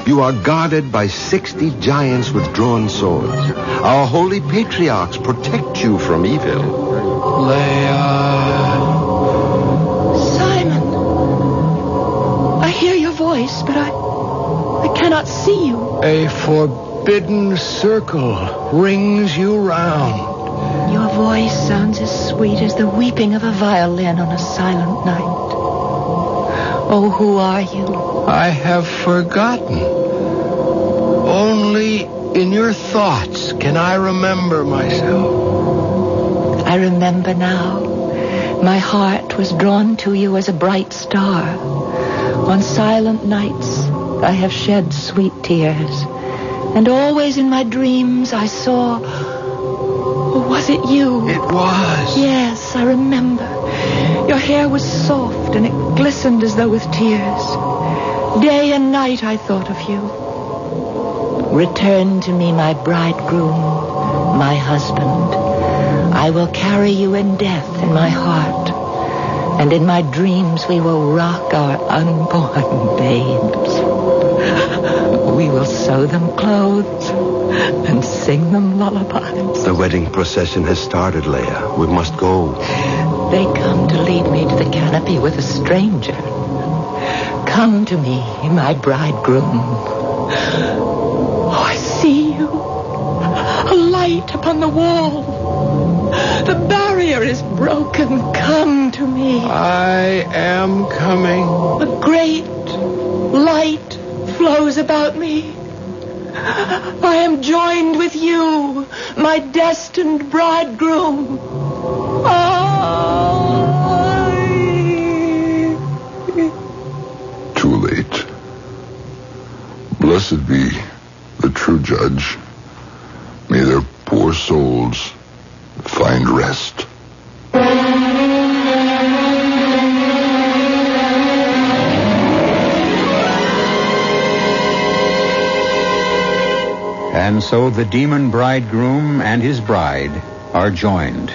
You are guarded by 60 giants with drawn swords. Our holy patriarchs protect you from evil. Leia. Simon. I hear your voice, but I cannot see you. A forbidden circle rings you round. Your voice sounds as sweet as the weeping of a violin on a silent night. Oh, who are you? I have forgotten. Only in your thoughts can I remember myself. I remember now. My heart was drawn to you as a bright star. On silent nights, I have shed sweet tears. And always in my dreams, I saw... Was it you? It was. Yes, I remember. Your hair was soft and it glistened as though with tears. Day and night I thought of you. Return to me, my bridegroom, my husband. I will carry you in death in my heart. And in my dreams we will rock our unborn babes. We will sew sew them clothes, and sing them lullabies. The wedding procession has started, Leia. We must go. They come to lead me to the canopy with a stranger. Come to me, my bridegroom. Oh, I see you. A light upon the wall. The barrier is broken. Come to me. I am coming. A great light flows about me. I am joined with you, my destined bridegroom. Too late. Blessed be the true judge. May their poor souls find rest. And so the demon bridegroom and his bride are joined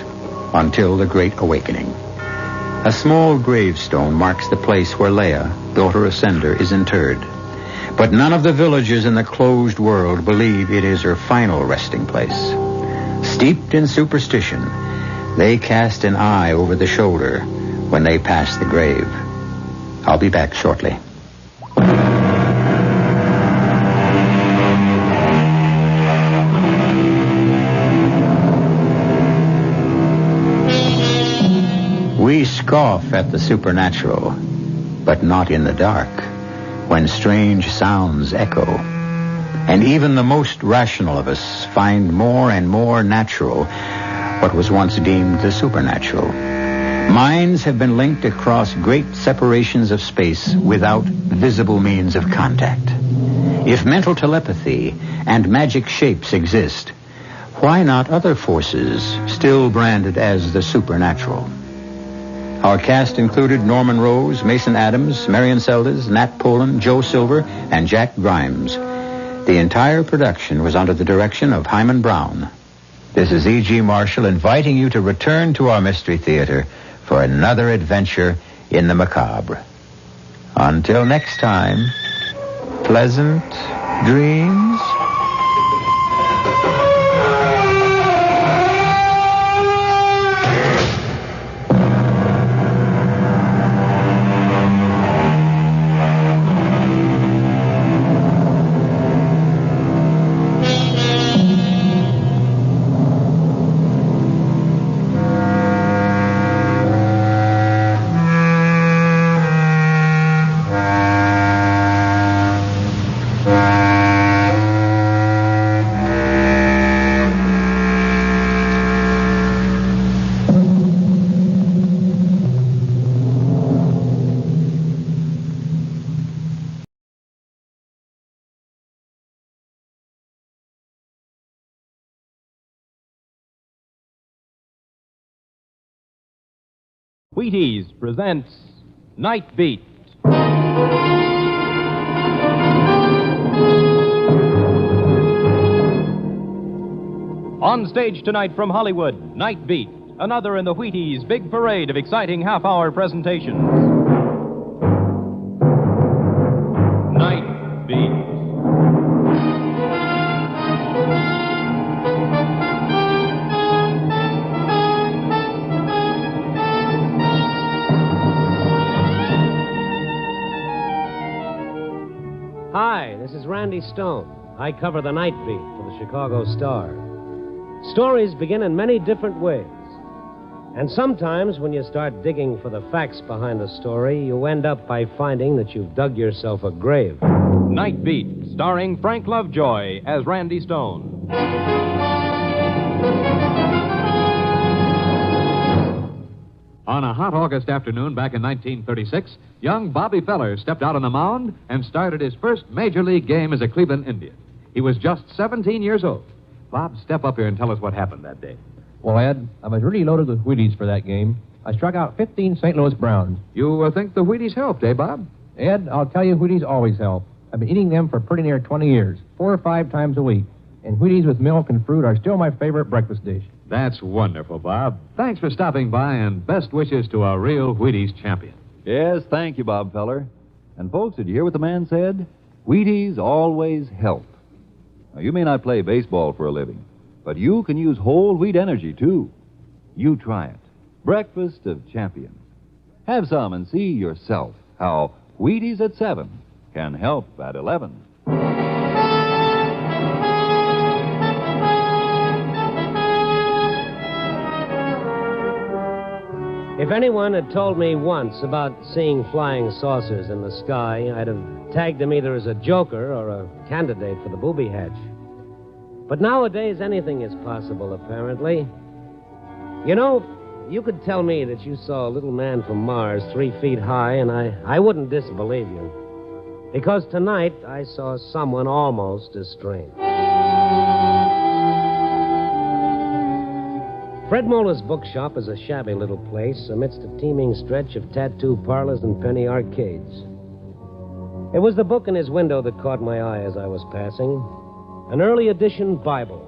until the Great Awakening. A small gravestone marks the place where Leia, daughter of Sender, is interred. But none of the villagers in the closed world believe it is her final resting place. Steeped in superstition, they cast an eye over the shoulder when they pass the grave. I'll be back shortly. We scoff at the supernatural, but not in the dark, when strange sounds echo. And even the most rational of us find more and more natural what was once deemed the supernatural. Minds have been linked across great separations of space without visible means of contact. If mental telepathy and magic shapes exist, why not other forces still branded as the supernatural? Our cast included Norman Rose, Mason Adams, Marion Seldes, Nat Poland, Joe Silver, and Jack Grimes. The entire production was under the direction of Hyman Brown. This is E.G. Marshall inviting you to return to our Mystery Theater for another adventure in the macabre. Until next time, pleasant dreams. Wheaties presents Night Beat. On stage tonight from Hollywood, Night Beat, another in the Wheaties' big parade of exciting half-hour presentations. Night Beat. Hi, this is Randy Stone. I cover the Night Beat for the Chicago Star. Stories begin in many different ways. And sometimes when you start digging for the facts behind the story, you end up by finding that you've dug yourself a grave. Night Beat, starring Frank Lovejoy as Randy Stone. On a hot August afternoon back in 1936, young Bobby Feller stepped out on the mound and started his first major league game as a Cleveland Indian. He was just 17 years old. Bob, step up here and tell us what happened that day. Well, Ed, I was really loaded with Wheaties for that game. I struck out 15 St. Louis Browns. You think the Wheaties helped, eh, Bob? Ed, I'll tell you, Wheaties always help. I've been eating them for pretty near 20 years, 4 or 5 times a week. And Wheaties with milk and fruit are still my favorite breakfast dish. That's wonderful, Bob. Thanks for stopping by, and best wishes to a real Wheaties champion. Yes, thank you, Bob Feller. And folks, did you hear what the man said? Wheaties always help. Now, you may not play baseball for a living, but you can use whole wheat energy, too. You try it. Breakfast of Champions. Have some and see yourself how Wheaties at 7 can help at 11. If anyone had told me once about seeing flying saucers in the sky, I'd have tagged him either as a joker or a candidate for the booby hatch. But nowadays, anything is possible, apparently. You know, you could tell me that you saw a little man from Mars 3 feet high, and I wouldn't disbelieve you. Because tonight, I saw someone almost as strange. Fred Muller's bookshop is a shabby little place amidst a teeming stretch of tattoo parlors and penny arcades. It was the book in his window that caught my eye as I was passing. An early edition Bible,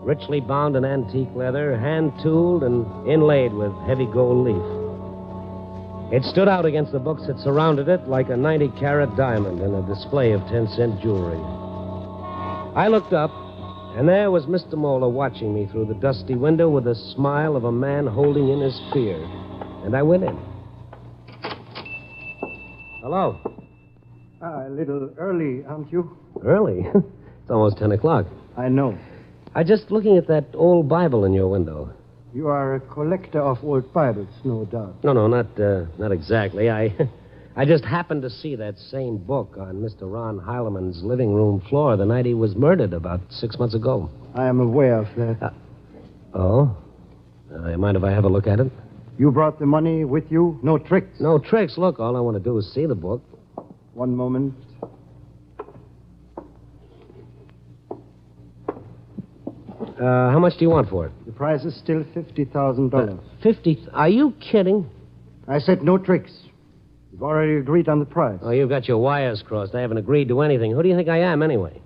richly bound in antique leather, hand-tooled and inlaid with heavy gold leaf. It stood out against the books that surrounded it like a 90-carat diamond in a display of 10-cent jewelry. I looked up, and there was Mr. Moeller watching me through the dusty window with the smile of a man holding in his fear. And I went in. Hello. A little early, aren't you? Early? It's almost 10 o'clock. I know. I'm just looking at that old Bible in your window. You are a collector of old Bibles, no doubt. No, not exactly. I just happened to see that same book on Mr. Ron Heileman's living room floor the night he was murdered about 6 months ago. I am aware of that. You mind if I have a look at it? You brought the money with you? No tricks? No tricks. Look, all I want to do is see the book. One moment. How much do you want for it? The price is still $50,000. 50? Are you kidding? I said no tricks. You've already agreed on the price. Oh, you've got your wires crossed. I haven't agreed to anything. Who do you think I am, anyway?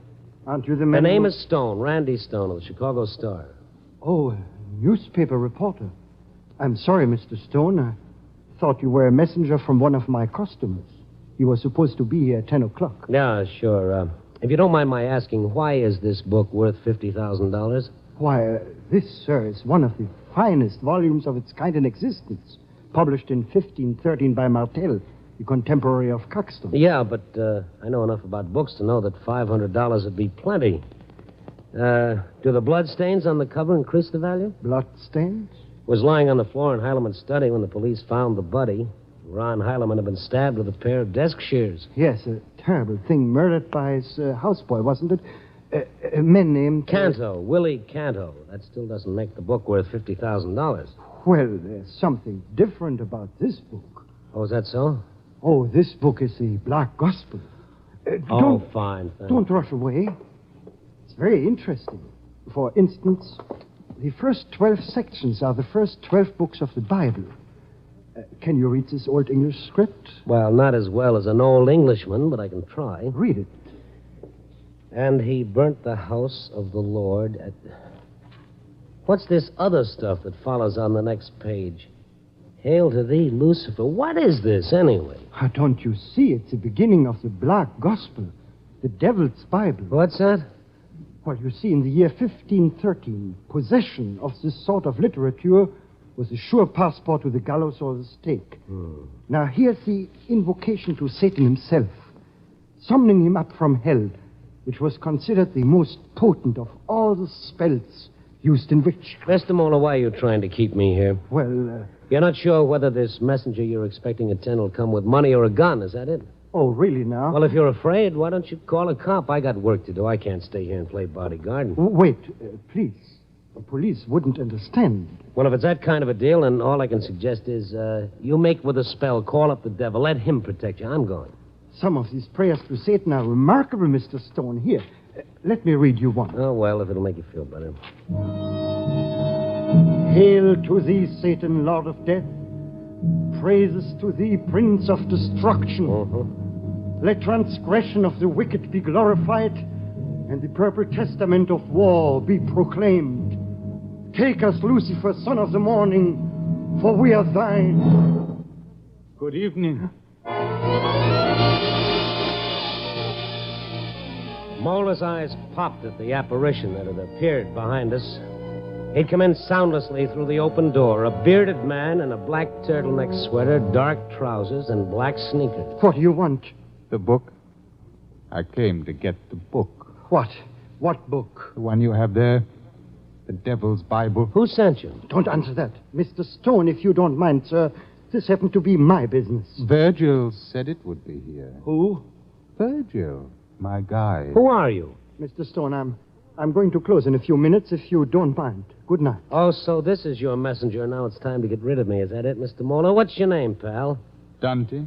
Aren't you the man? The name is Stone, Randy Stone of the Chicago Star. Oh, a newspaper reporter. I'm sorry, Mr. Stone. I thought you were a messenger from one of my customers. He was supposed to be here at 10 o'clock. Yeah, sure. If you don't mind my asking, why is this book worth $50,000? Why, this, sir, is one of the finest volumes of its kind in existence. Published in 1513 by Martel, the contemporary of Caxton. Yeah, but I know enough about books to know that $500 would be plenty. Do the bloodstains on the cover increase the value? Bloodstains? Was lying on the floor in Heileman's study when the police found the body. Ron Heileman had been stabbed with a pair of desk shears. Yes, a terrible thing. Murdered by his houseboy, wasn't it? A man named... Canto, Willie Canto. That still doesn't make the book worth $50,000. Well, there's something different about this book. Oh, is that so? Oh, this book is the Black Gospel. Fine. Don't rush away. It's very interesting. For instance, the first 12 sections are the first 12 books of the Bible. Can you read this Old English script? Well, not as well as an old Englishman, but I can try. Read it. And he burnt the house of the Lord at... What's this other stuff that follows on the next page? Hail to thee, Lucifer. What is this, anyway? Don't you see? It's the beginning of the Black Gospel, the Devil's Bible. What's that? Well, you see, in the year 1513, possession of this sort of literature was a sure passport to the gallows or the stake. Now, here's the invocation to Satan himself, summoning him up from hell, which was considered the most potent of all the spells used in witchcraft. Mr. Moeller, why are you trying to keep me here? Well, You're not sure whether this messenger you're expecting at 10 will come with money or a gun, is that it? Oh, really now? Well, if you're afraid, why don't you call a cop? I got work to do. I can't stay here and play bodyguard. Wait, please. The police wouldn't understand. Well, if it's that kind of a deal, then all I can suggest is you make with a spell, call up the devil, let him protect you. I'm going. Some of these prayers to Satan are remarkable, Mr. Stone. Here, let me read you one. Oh, well, if it'll make you feel better. Hail to thee, Satan, Lord of Death. Praises to thee, Prince of Destruction. Let transgression of the wicked be glorified, and the purple testament of war be proclaimed. Take us, Lucifer, son of the morning, for we are thine. Good evening. Mola's eyes popped at the apparition that had appeared behind us. He'd come in soundlessly through the open door, a bearded man in a black turtleneck sweater, dark trousers, and black sneakers. What do you want? The book? I came to get the book. What? What book? The one you have there. The Devil's Bible. Who sent you? Don't answer that. Mr. Stone, if you don't mind, sir. This happened to be my business. Virgil said it would be here. Who? Virgil, my guide. Who are you? Mr. Stone, I'm going to close in a few minutes if you don't mind. Good night. Oh, so this is your messenger. Now it's time to get rid of me. Is that it, Mr. Mola? What's your name, pal? Dante.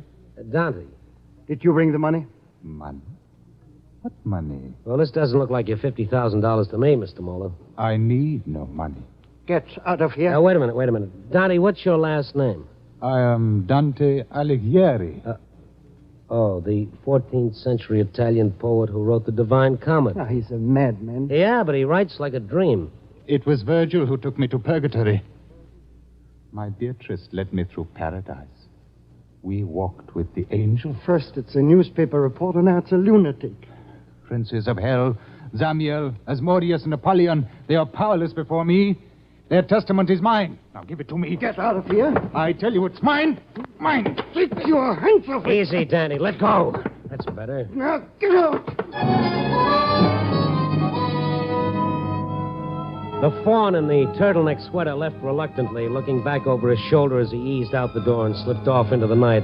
Dante. Did you bring the money? Money? What money? Well, this doesn't look like your $50,000 to me, Mr. Mola. I need no money. Get out of here. Now, wait a minute. Dante, what's your last name? I am Dante Alighieri. The 14th century Italian poet who wrote the Divine Comedy. He's a madman. Yeah, but he writes like a dream. It was Virgil who took me to purgatory. My Beatrice led me through paradise. We walked with the angel. First it's a newspaper reporter, now it's a lunatic. Princes of hell, Zamiel, Asmodeus, and Apollyon, they are powerless before me. Their testament is mine. Now give it to me. Get out of here. I tell you it's mine. Mine. Take your hands off it. Easy, Danny. Let go. That's better. Now get out. The fawn in the turtleneck sweater left reluctantly, looking back over his shoulder as he eased out the door and slipped off into the night.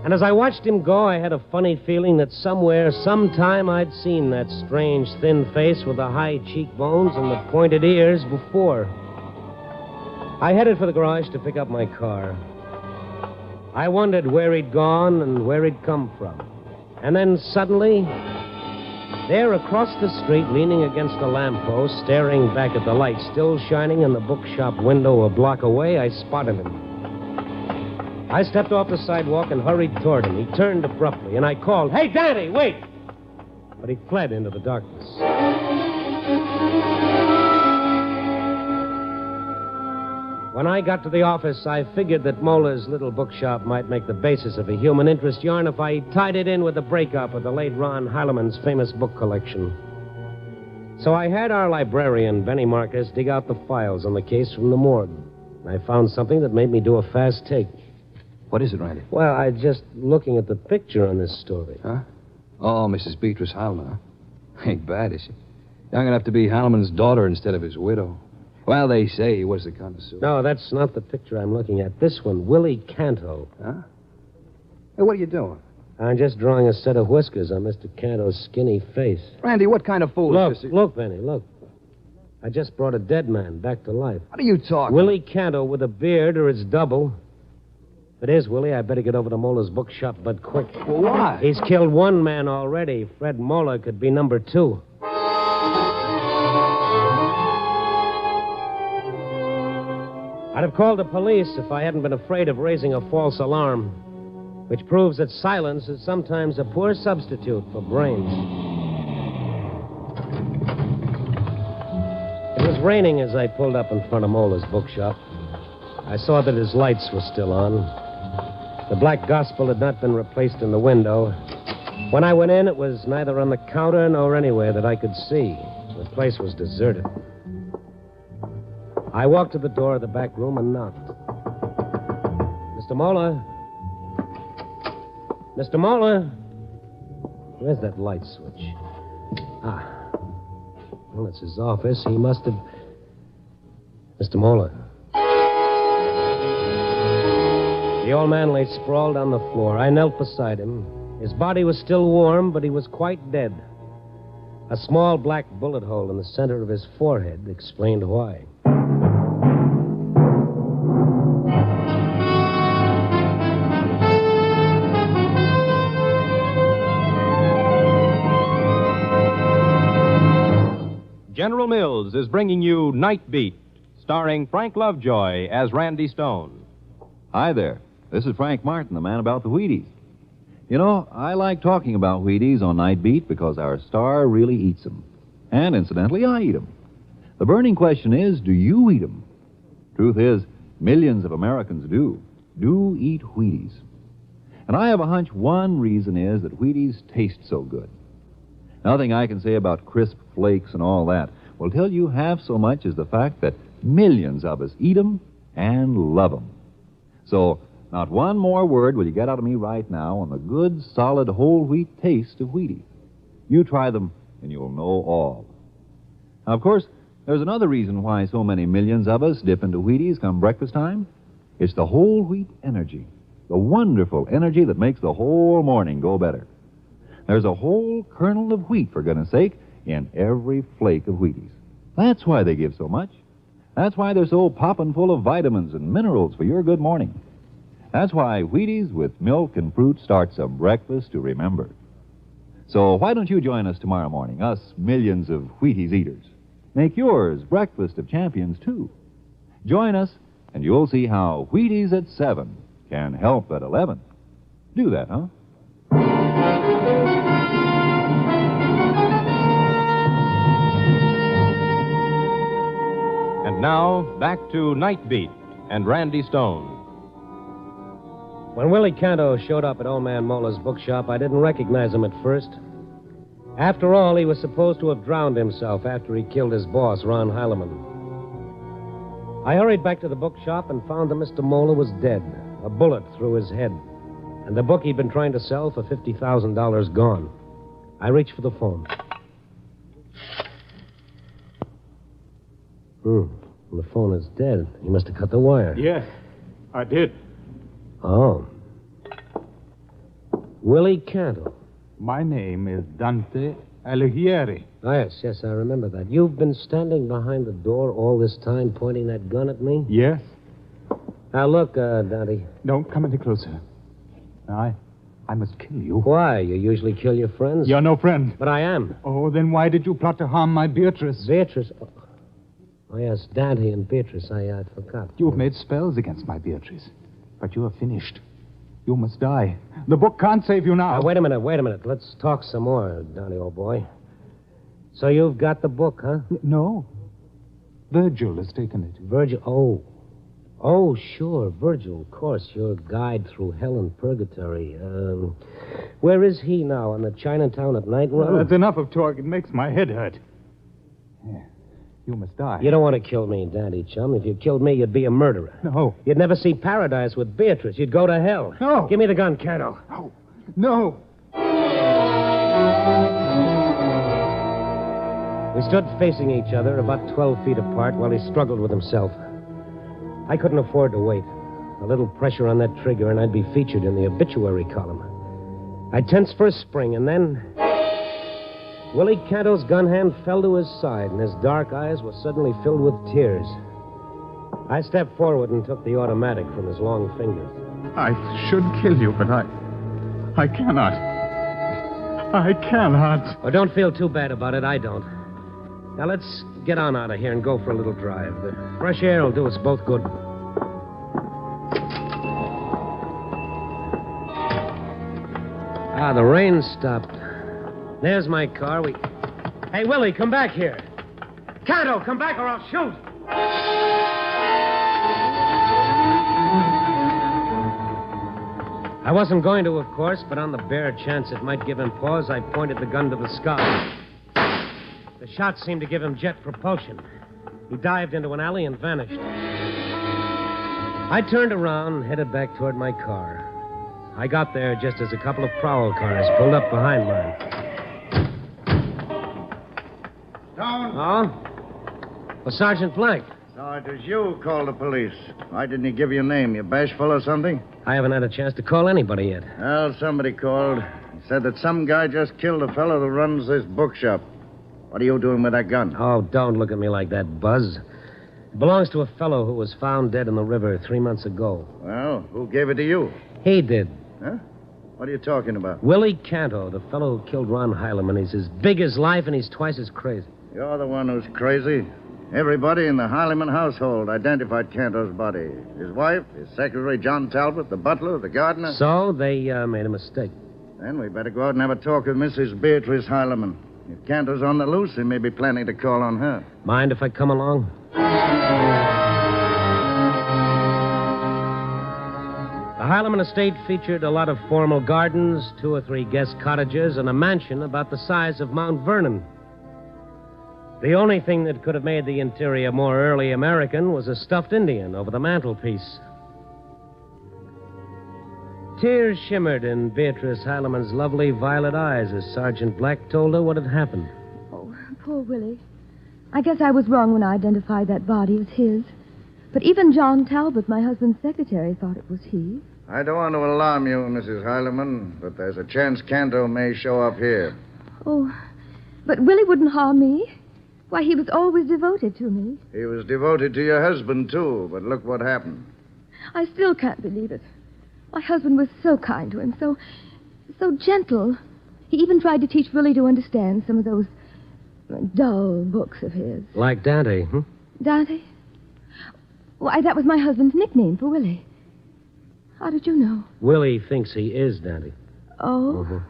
And as I watched him go, I had a funny feeling that somewhere, sometime, I'd seen that strange, thin face with the high cheekbones and the pointed ears before. I headed for the garage to pick up my car. I wondered where he'd gone and where he'd come from. And then suddenly, there across the street, leaning against a lamppost, staring back at the light still shining in the bookshop window a block away, I spotted him. I stepped off the sidewalk and hurried toward him. He turned abruptly, and I called, "Hey, Danny, wait!" But he fled into the darkness. When I got to the office, I figured that Mola's little bookshop might make the basis of a human interest yarn if I tied it in with the breakup of the late Ron Harleman's famous book collection. So I had our librarian, Benny Marcus, dig out the files on the case from the morgue. I found something that made me do a fast take. What is it, Randy? Well, I just looking at the picture on this story. Huh? Oh, Mrs. Beatrice Halman. Ain't bad, is she? Young enough to be Halman's daughter instead of his widow. Well, they say he was the connoisseur. No, that's not the picture I'm looking at. This one, Willie Canto. Huh? Hey, what are you doing? I'm just drawing a set of whiskers on Mr. Canto's skinny face. Randy, what kind of fool is this? Look, Benny, look. I just brought a dead man back to life. What are you talking? Willie Canto with a beard or its double. If it is, Willie, I better get over to Mola's bookshop, but quick. Well, why? He's killed one man already. Fred Mola could be number 2. I'd have called the police if I hadn't been afraid of raising a false alarm, which proves that silence is sometimes a poor substitute for brains. It was raining as I pulled up in front of Mola's bookshop. I saw that his lights were still on. The Black Gospel had not been replaced in the window. When I went in, it was neither on the counter nor anywhere that I could see. The place was deserted. I walked to the door of the back room and knocked. Mr. Mola? Mr. Mola? Where's that light switch? Well, it's his office. He must have... Mr. Mola. The old man lay sprawled on the floor. I knelt beside him. His body was still warm, but he was quite dead. A small black bullet hole in the center of his forehead explained why. General Mills is bringing you Night Beat, starring Frank Lovejoy as Randy Stone. Hi there. This is Frank Martin, the man about the Wheaties. You know, I like talking about Wheaties on Night Beat because our star really eats them. And incidentally, I eat them. The burning question is, do you eat them? Truth is, millions of Americans do eat Wheaties. And I have a hunch one reason is that Wheaties taste so good. Nothing I can say about crisp flakes and all that will tell you half so much as the fact that millions of us eat 'em and love 'em. So, not one more word will you get out of me right now on the good, solid, whole wheat taste of Wheaties. You try them, and you'll know all. Now, of course, there's another reason why so many millions of us dip into Wheaties come breakfast time. It's the whole wheat energy, the wonderful energy that makes the whole morning go better. There's a whole kernel of wheat, for goodness sake, in every flake of Wheaties. That's why they give so much. That's why they're so poppin' full of vitamins and minerals for your good morning. That's why Wheaties with milk and fruit starts a breakfast to remember. So why don't you join us tomorrow morning, us millions of Wheaties eaters? Make yours breakfast of champions, too. Join us, and you'll see how Wheaties at 7 can help at 11. Do that, huh? And now, back to Night Beat and Randy Stone. When Willie Canto showed up at Old Man Mola's bookshop, I didn't recognize him at first. After all, he was supposed to have drowned himself after he killed his boss, Ron Heilemann. I hurried back to the bookshop and found that Mr. Mola was dead, a bullet through his head, and the book he'd been trying to sell for $50,000 gone. I reached for the phone. The phone is dead. He must have cut the wire. Yes, I did. Oh. Willie Canto. My name is Dante Alighieri. Oh, yes, I remember that. You've been standing behind the door all this time pointing that gun at me? Yes. Now, look, Dante. Don't come any closer. I must kill you. Why? You usually kill your friends? You're no friend. But I am. Oh, then why did you plot to harm my Beatrice? Beatrice? Oh, yes, Dante and Beatrice. I forgot. You've made spells against my Beatrice. But you are finished. You must die. The book can't save you now. Wait a minute. Let's talk some more, Dante, old boy. So you've got the book, huh? No. Virgil has taken it. Virgil? Oh, sure, Virgil, of course. Your guide through hell and purgatory. Where is he now? On the Chinatown at night run? That's enough of talk. It makes my head hurt. Yeah. You must die. You don't want to kill me, Daddy Chum. If you killed me, you'd be a murderer. No. You'd never see paradise with Beatrice. You'd go to hell. No. Give me the gun, Canto. No. We stood facing each other about 12 feet apart while he struggled with himself. I couldn't afford to wait. A little pressure on that trigger and I'd be featured in the obituary column. I tensed for a spring and then... Willie Canto's gun hand fell to his side, and his dark eyes were suddenly filled with tears. I stepped forward and took the automatic from his long fingers. I should kill you, but I cannot. I cannot. Oh, don't feel too bad about it. I don't. Now, let's get on out of here and go for a little drive. The fresh air will do us both good. The rain stopped. There's my car. Hey, Willie, come back here. Canto, come back or I'll shoot. I wasn't going to, of course, but on the bare chance it might give him pause, I pointed the gun to the sky. The shot seemed to give him jet propulsion. He dived into an alley and vanished. I turned around and headed back toward my car. I got there just as a couple of prowl cars pulled up behind mine. Down. Oh? Well, Sergeant Blank. So it was you who called the police. Why didn't he give you a name? You bashful or something? I haven't had a chance to call anybody yet. Well, somebody called. He said that some guy just killed the fellow who runs this bookshop. What are you doing with that gun? Oh, don't look at me like that, Buzz. It belongs to a fellow who was found dead in the river 3 months ago. Well, who gave it to you? He did. Huh? What are you talking about? Willie Canto, the fellow who killed Ron Heilemann. He's as big as life and he's twice as crazy. You're the one who's crazy. Everybody in the Heilemann household identified Canto's body. His wife, his secretary, John Talbot, the butler, the gardener. So they made a mistake. Then we better go out and have a talk with Mrs. Beatrice Heilemann. If Canto's on the loose, he may be planning to call on her. Mind if I come along? The Heileman estate featured a lot of formal gardens, 2 or 3 guest cottages, and a mansion about the size of Mount Vernon. The only thing that could have made the interior more early American was a stuffed Indian over the mantelpiece. Tears shimmered in Beatrice Heileman's lovely violet eyes as Sergeant Black told her what had happened. Oh, poor Willie. I guess I was wrong when I identified that body as his. But even John Talbot, my husband's secretary, thought it was he. I don't want to alarm you, Mrs. Heileman, but there's a chance Canto may show up here. Oh, but Willie wouldn't harm me. Why, he was always devoted to me. He was devoted to your husband, too, but look what happened. I still can't believe it. My husband was so kind to him, so gentle. He even tried to teach Willie to understand some of those dull books of his. Like Dante, hmm? Dante? Why, that was my husband's nickname for Willie. How did you know? Willie thinks he is Dante. Oh?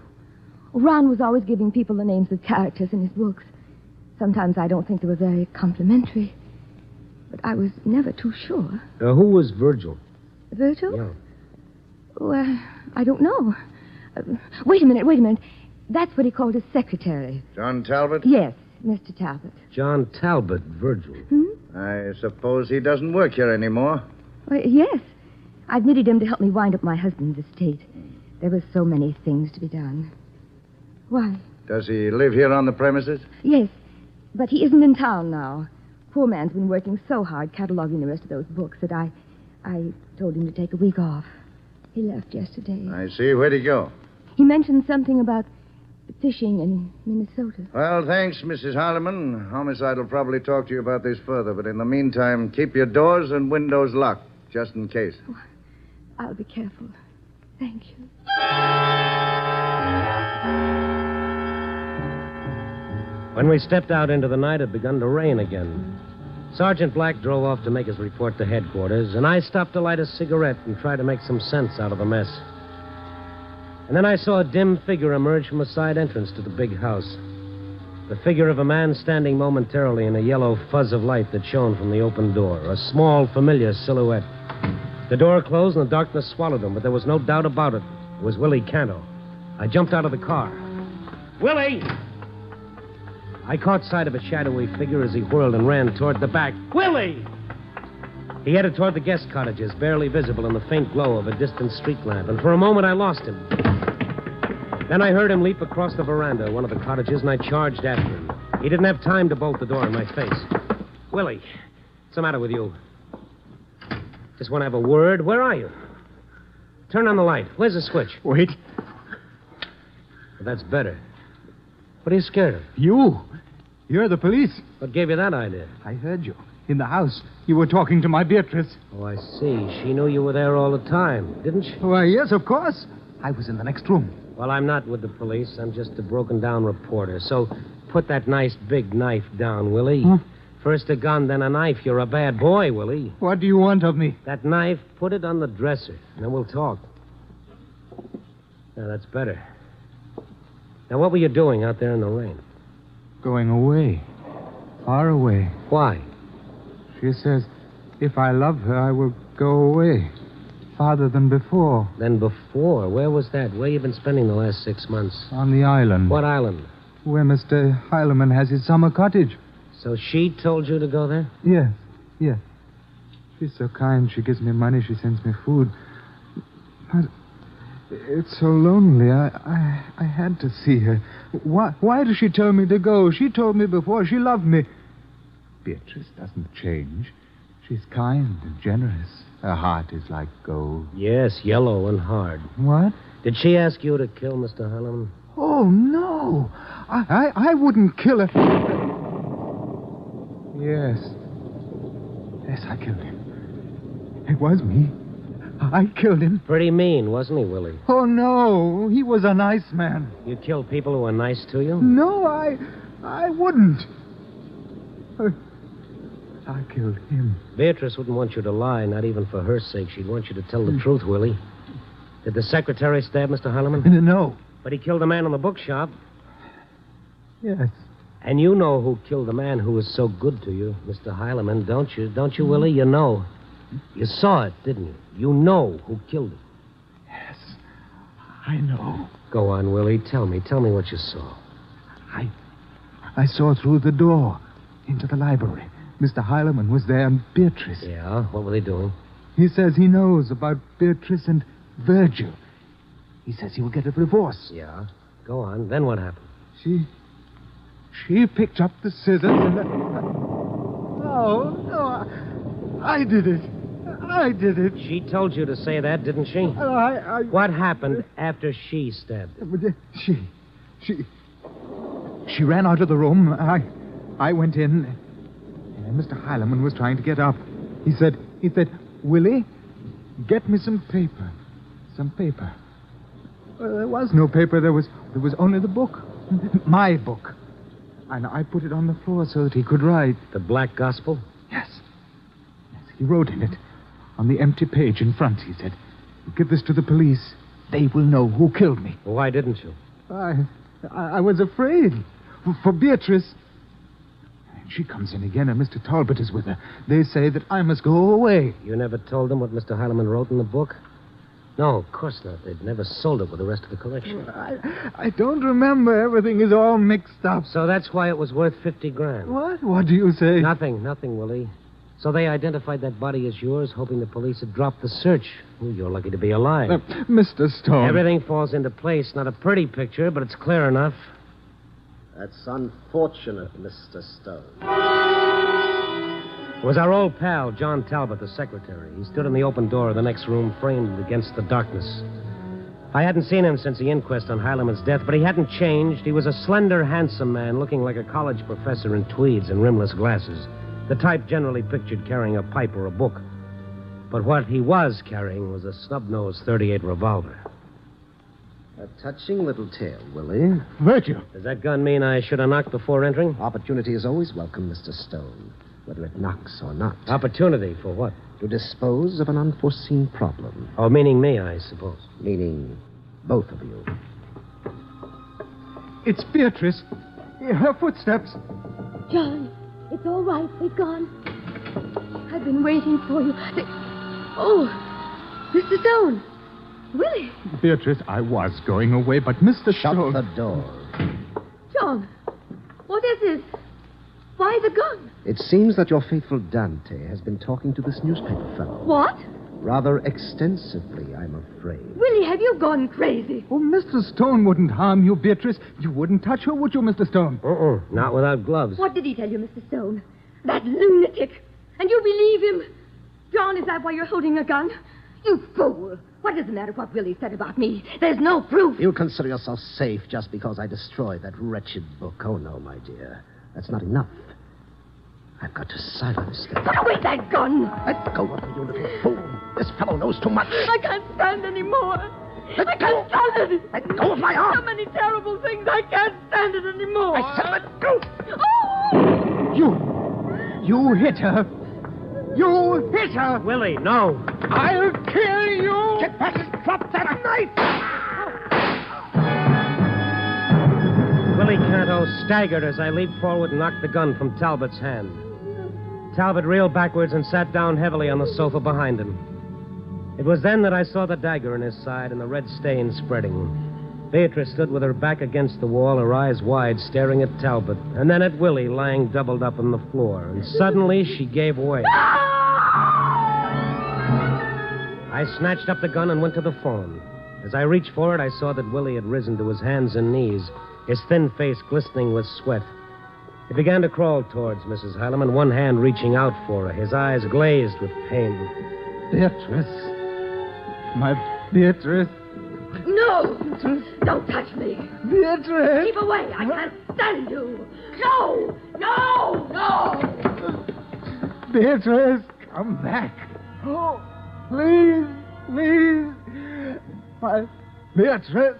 Ron was always giving people the names of characters in his books. Sometimes I don't think they were very complimentary. But I was never too sure. Who was Virgil? Virgil? Yeah. Well, I don't know. Wait a minute. That's what he called his secretary. John Talbot? Yes, Mr. Talbot. John Talbot, Virgil. I suppose he doesn't work here anymore. Well, yes. I've needed him to help me wind up my husband's estate. There were so many things to be done. Why? Does he live here on the premises? Yes, but he isn't in town now. Poor man's been working so hard cataloging the rest of those books that I told him to take a week off. He left yesterday. I see. Where'd he go? He mentioned something about fishing in Minnesota. Well, thanks, Mrs. Heileman. Homicide will probably talk to you about this further, but in the meantime, keep your doors and windows locked, just in case. Oh, I'll be careful. Thank you. When we stepped out into the night, it had begun to rain again. Sergeant Black drove off to make his report to headquarters, and I stopped to light a cigarette and try to make some sense out of the mess. And then I saw a dim figure emerge from a side entrance to the big house. The figure of a man standing momentarily in a yellow fuzz of light that shone from the open door, a small, familiar silhouette. The door closed and the darkness swallowed him, but there was no doubt about it. It was Willie Canto. I jumped out of the car. Willie! I caught sight of a shadowy figure as he whirled and ran toward the back. Willie! He headed toward the guest cottages, barely visible in the faint glow of a distant street lamp, and for a moment I lost him. Then I heard him leap across the veranda of one of the cottages, and I charged after him. He didn't have time to bolt the door in my face. Willie, what's the matter with you? Just want to have a word? Where are you? Turn on the light. Where's the switch? Wait. Well, that's better. What are you scared of? You're the police. What gave you that idea? I heard you. In the house. You were talking to my Beatrice. Oh, I see. She knew you were there all the time, didn't she? Why, yes, of course. I was in the next room. Well, I'm not with the police. I'm just a broken-down reporter. So put that nice big knife down, Willie. Huh? First a gun, then a knife. You're a bad boy, Willie. What do you want of me? That knife, put it on the dresser, and then we'll talk. Now, that's better. Now, what were you doing out there in the rain? Going away. Far away. Why? She says, if I love her, I will go away. Farther than before. Than before? Where was that? Where you been spending the last 6 months? On the island. What island? Where Mr. Heileman has his summer cottage. So she told you to go there? Yes. She's so kind. She gives me money. She sends me food. But it's so lonely. I had to see her. Why does she tell me to go? She told me before she loved me. Beatrice doesn't change. She's kind and generous. Her heart is like gold. Yes, yellow and hard. What? Did she ask you to kill Mr. Heileman? Oh, no. I wouldn't kill her. Yes, I killed him. It was me. I killed him. Pretty mean, wasn't he, Willie? Oh, no. He was a nice man. You killed people who were nice to you? No, I wouldn't. I killed him. Beatrice wouldn't want you to lie, not even for her sake. She'd want you to tell the truth, Willie. Did the secretary stab Mr. Heileman? No. But he killed a man in the bookshop. Yes. And you know who killed the man who was so good to you, Mr. Heileman, don't you? Don't you, Willie? You know. You saw it, didn't you? You know who killed him. I know. Go on, Willie. Tell me what you saw. I saw through the door into the library. Mr. Heilemann was there and Beatrice. Yeah? What were they doing? He says he knows about Beatrice and Virgil. He says he will get a divorce. Yeah? Go on. Then what happened? She picked up the scissors and... No, I did it. I did it. She told you to say that, didn't she? What happened after she stabbed him? She ran out of the room. I went in, and Mr. Heilemann was trying to get up. He said, Willie, get me some paper. Some paper. Well, there was no paper. There was only the book. My book. And I put it on the floor so that he could write. The Black Gospel? Yes. He wrote in it. On the empty page in front, he said, give this to the police. They will know who killed me. Well, why didn't you? I was afraid. For Beatrice. And she comes in again, and Mr. Talbot is with her. They say that I must go away. You never told them what Mr. Heilemann wrote in the book? No, of course not. They'd never sold it with the rest of the collection. I don't remember. Everything is all mixed up. So that's why it was worth $50,000. What? What do you say? Nothing, Willie. So they identified that body as yours, hoping the police had dropped the search. Oh, you're lucky to be alive. Mr. Stone. Everything falls into place. Not a pretty picture, but it's clear enough. That's unfortunate, Mr. Stone. It was our old pal, John Talbot, the secretary. He stood in the open door of the next room, framed against the darkness. I hadn't seen him since the inquest on Heilemann's death, but he hadn't changed. He was a slender, handsome man, looking like a college professor in tweeds and rimless glasses. The type generally pictured carrying a pipe or a book. But what he was carrying was a snub-nosed .38 revolver. A touching little tale, Willie. Virgil. Does that gun mean I should have knocked before entering? Opportunity is always welcome, Mr. Stone, whether it knocks or not. Opportunity for what? To dispose of an unforeseen problem. Oh, meaning me, I suppose. Meaning both of you. It's Beatrice. Her footsteps. John, it's all right. They've gone. I've been waiting for you. Oh, Mr. Stone. Willie. Beatrice, I was going away, but Mr. Stone... Shut the door. John, what is this? Why the gun? It seems that your faithful Dante has been talking to this newspaper fellow. What? Rather extensively, I'm afraid. Willie, have you gone crazy? Oh, Mr. Stone wouldn't harm you, Beatrice. You wouldn't touch her, would you, Mr. Stone? Not without gloves. What did he tell you, Mr. Stone? That lunatic. And you believe him? John, is that why you're holding a gun? You fool. What does it matter what Willie said about me? There's no proof. You consider yourself safe just because I destroyed that wretched book. Oh, no, my dear. That's not enough. I've got to silence them. Put away that gun. Let go of me, you little fool. This fellow knows too much. I can't stand anymore. Let I can't stand it. Let go of my arm. So many terrible things. I can't stand it anymore. I said let go. Oh! You hit her. You hit her. Willie, no. I'll kill you. Get back and drop that knife. Willie Canto staggered as I leaped forward and knocked the gun from Talbot's hand. Talbot reeled backwards and sat down heavily on the sofa behind him. It was then that I saw the dagger in his side and the red stain spreading. Beatrice stood with her back against the wall, her eyes wide, staring at Talbot, and then at Willie lying doubled up on the floor. And suddenly she gave way. I snatched up the gun and went to the phone. As I reached for it, I saw that Willie had risen to his hands and knees, his thin face glistening with sweat. He began to crawl towards Mrs. Heilemann, one hand reaching out for her, his eyes glazed with pain. Beatrice. My Beatrice. No! Don't touch me. Beatrice. Keep away. I can't stand you. No! No! No! Beatrice, come back. Oh, please, please. My Beatrice.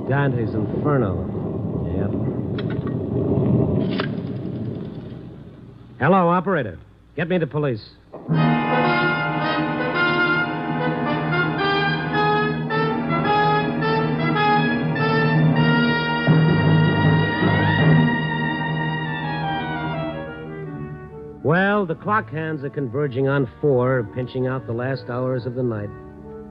Dante's Inferno. Yep. Hello, operator. Get me the police. Well, the clock hands are converging on 4, pinching out the last hours of the night.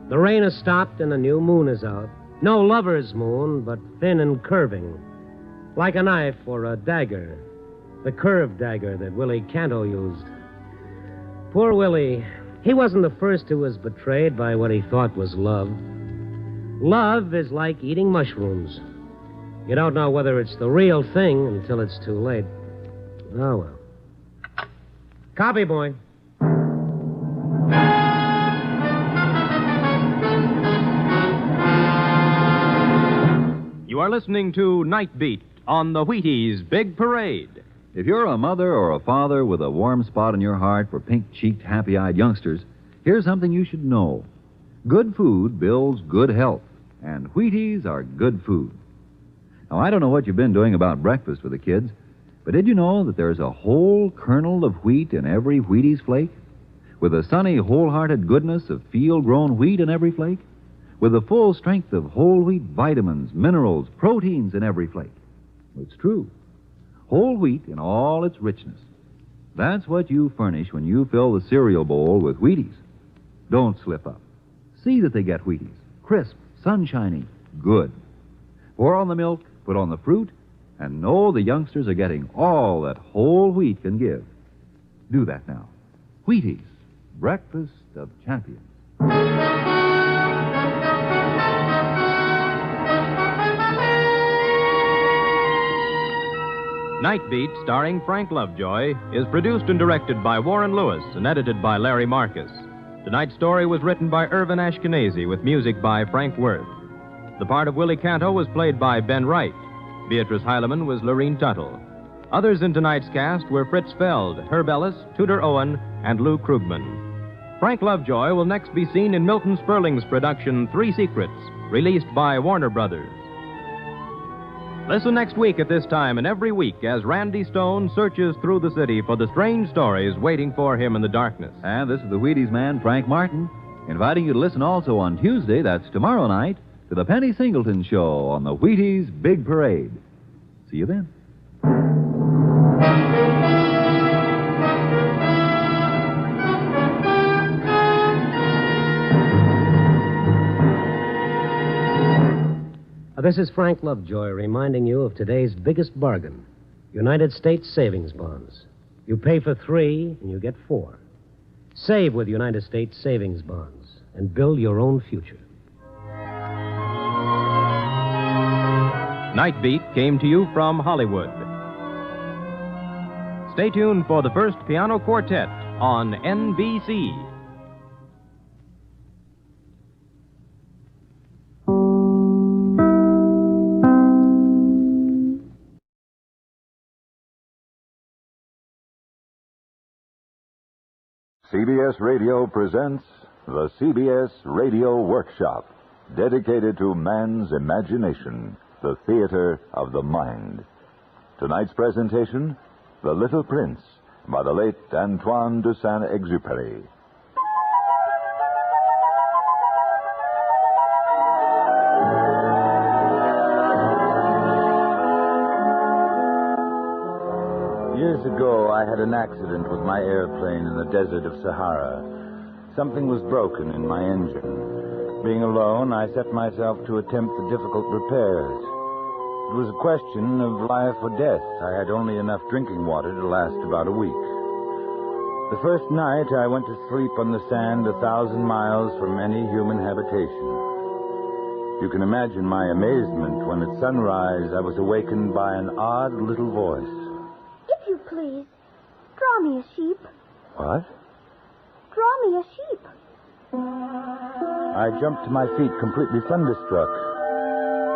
The rain has stopped and a new moon is out. No lover's moon, but thin and curving. Like a knife or a dagger. The curved dagger that Willie Canto used. Poor Willie. He wasn't the first who was betrayed by what he thought was love. Love is like eating mushrooms. You don't know whether it's the real thing until it's too late. Oh, well. Copy, boy. You are listening to Night Beat on the Wheaties Big Parade. If you're a mother or a father with a warm spot in your heart for pink-cheeked, happy-eyed youngsters, here's something you should know. Good food builds good health, and Wheaties are good food. Now, I don't know what you've been doing about breakfast for the kids, but did you know that there's a whole kernel of wheat in every Wheaties flake? With the sunny, wholehearted goodness of field-grown wheat in every flake? With the full strength of whole wheat vitamins, minerals, proteins in every flake? It's true. Whole wheat in all its richness. That's what you furnish when you fill the cereal bowl with Wheaties. Don't slip up. See that they get Wheaties. Crisp, sunshiny, good. Pour on the milk, put on the fruit, and know the youngsters are getting all that whole wheat can give. Do that now. Wheaties, breakfast of champions. Night Beat, starring Frank Lovejoy, is produced and directed by Warren Lewis and edited by Larry Marcus. Tonight's story was written by Irvin Ashkenazi with music by Frank Worth. The part of Willie Canto was played by Ben Wright. Beatrice Heilemann was Lorene Tuttle. Others in tonight's cast were Fritz Feld, Herb Ellis, Tudor Owen, and Lou Krugman. Frank Lovejoy will next be seen in Milton Sperling's production Three Secrets, released by Warner Brothers. Listen next week at this time and every week as Randy Stone searches through the city for the strange stories waiting for him in the darkness. And this is the Wheaties man, Frank Martin, inviting you to listen also on Tuesday, that's tomorrow night, to the Penny Singleton Show on the Wheaties Big Parade. See you then. This is Frank Lovejoy reminding you of today's biggest bargain, United States Savings Bonds. You pay for 3 and you get 4. Save with United States Savings Bonds and build your own future. Night Beat came to you from Hollywood. Stay tuned for the first piano quartet on NBC. CBS Radio presents the CBS Radio Workshop, dedicated to man's imagination, the theater of the mind. Tonight's presentation, The Little Prince, by the late Antoine de Saint-Exupéry. Years ago, I had an accident with my airplane in the desert of Sahara. Something was broken in my engine. Being alone, I set myself to attempt the difficult repairs. It was a question of life or death. I had only enough drinking water to last about a week. The first night, I went to sleep on the sand 1,000 miles from any human habitation. You can imagine my amazement when at sunrise I was awakened by an odd little voice. If you please, draw me a sheep. What? Draw me a sheep. I jumped to my feet, completely thunderstruck.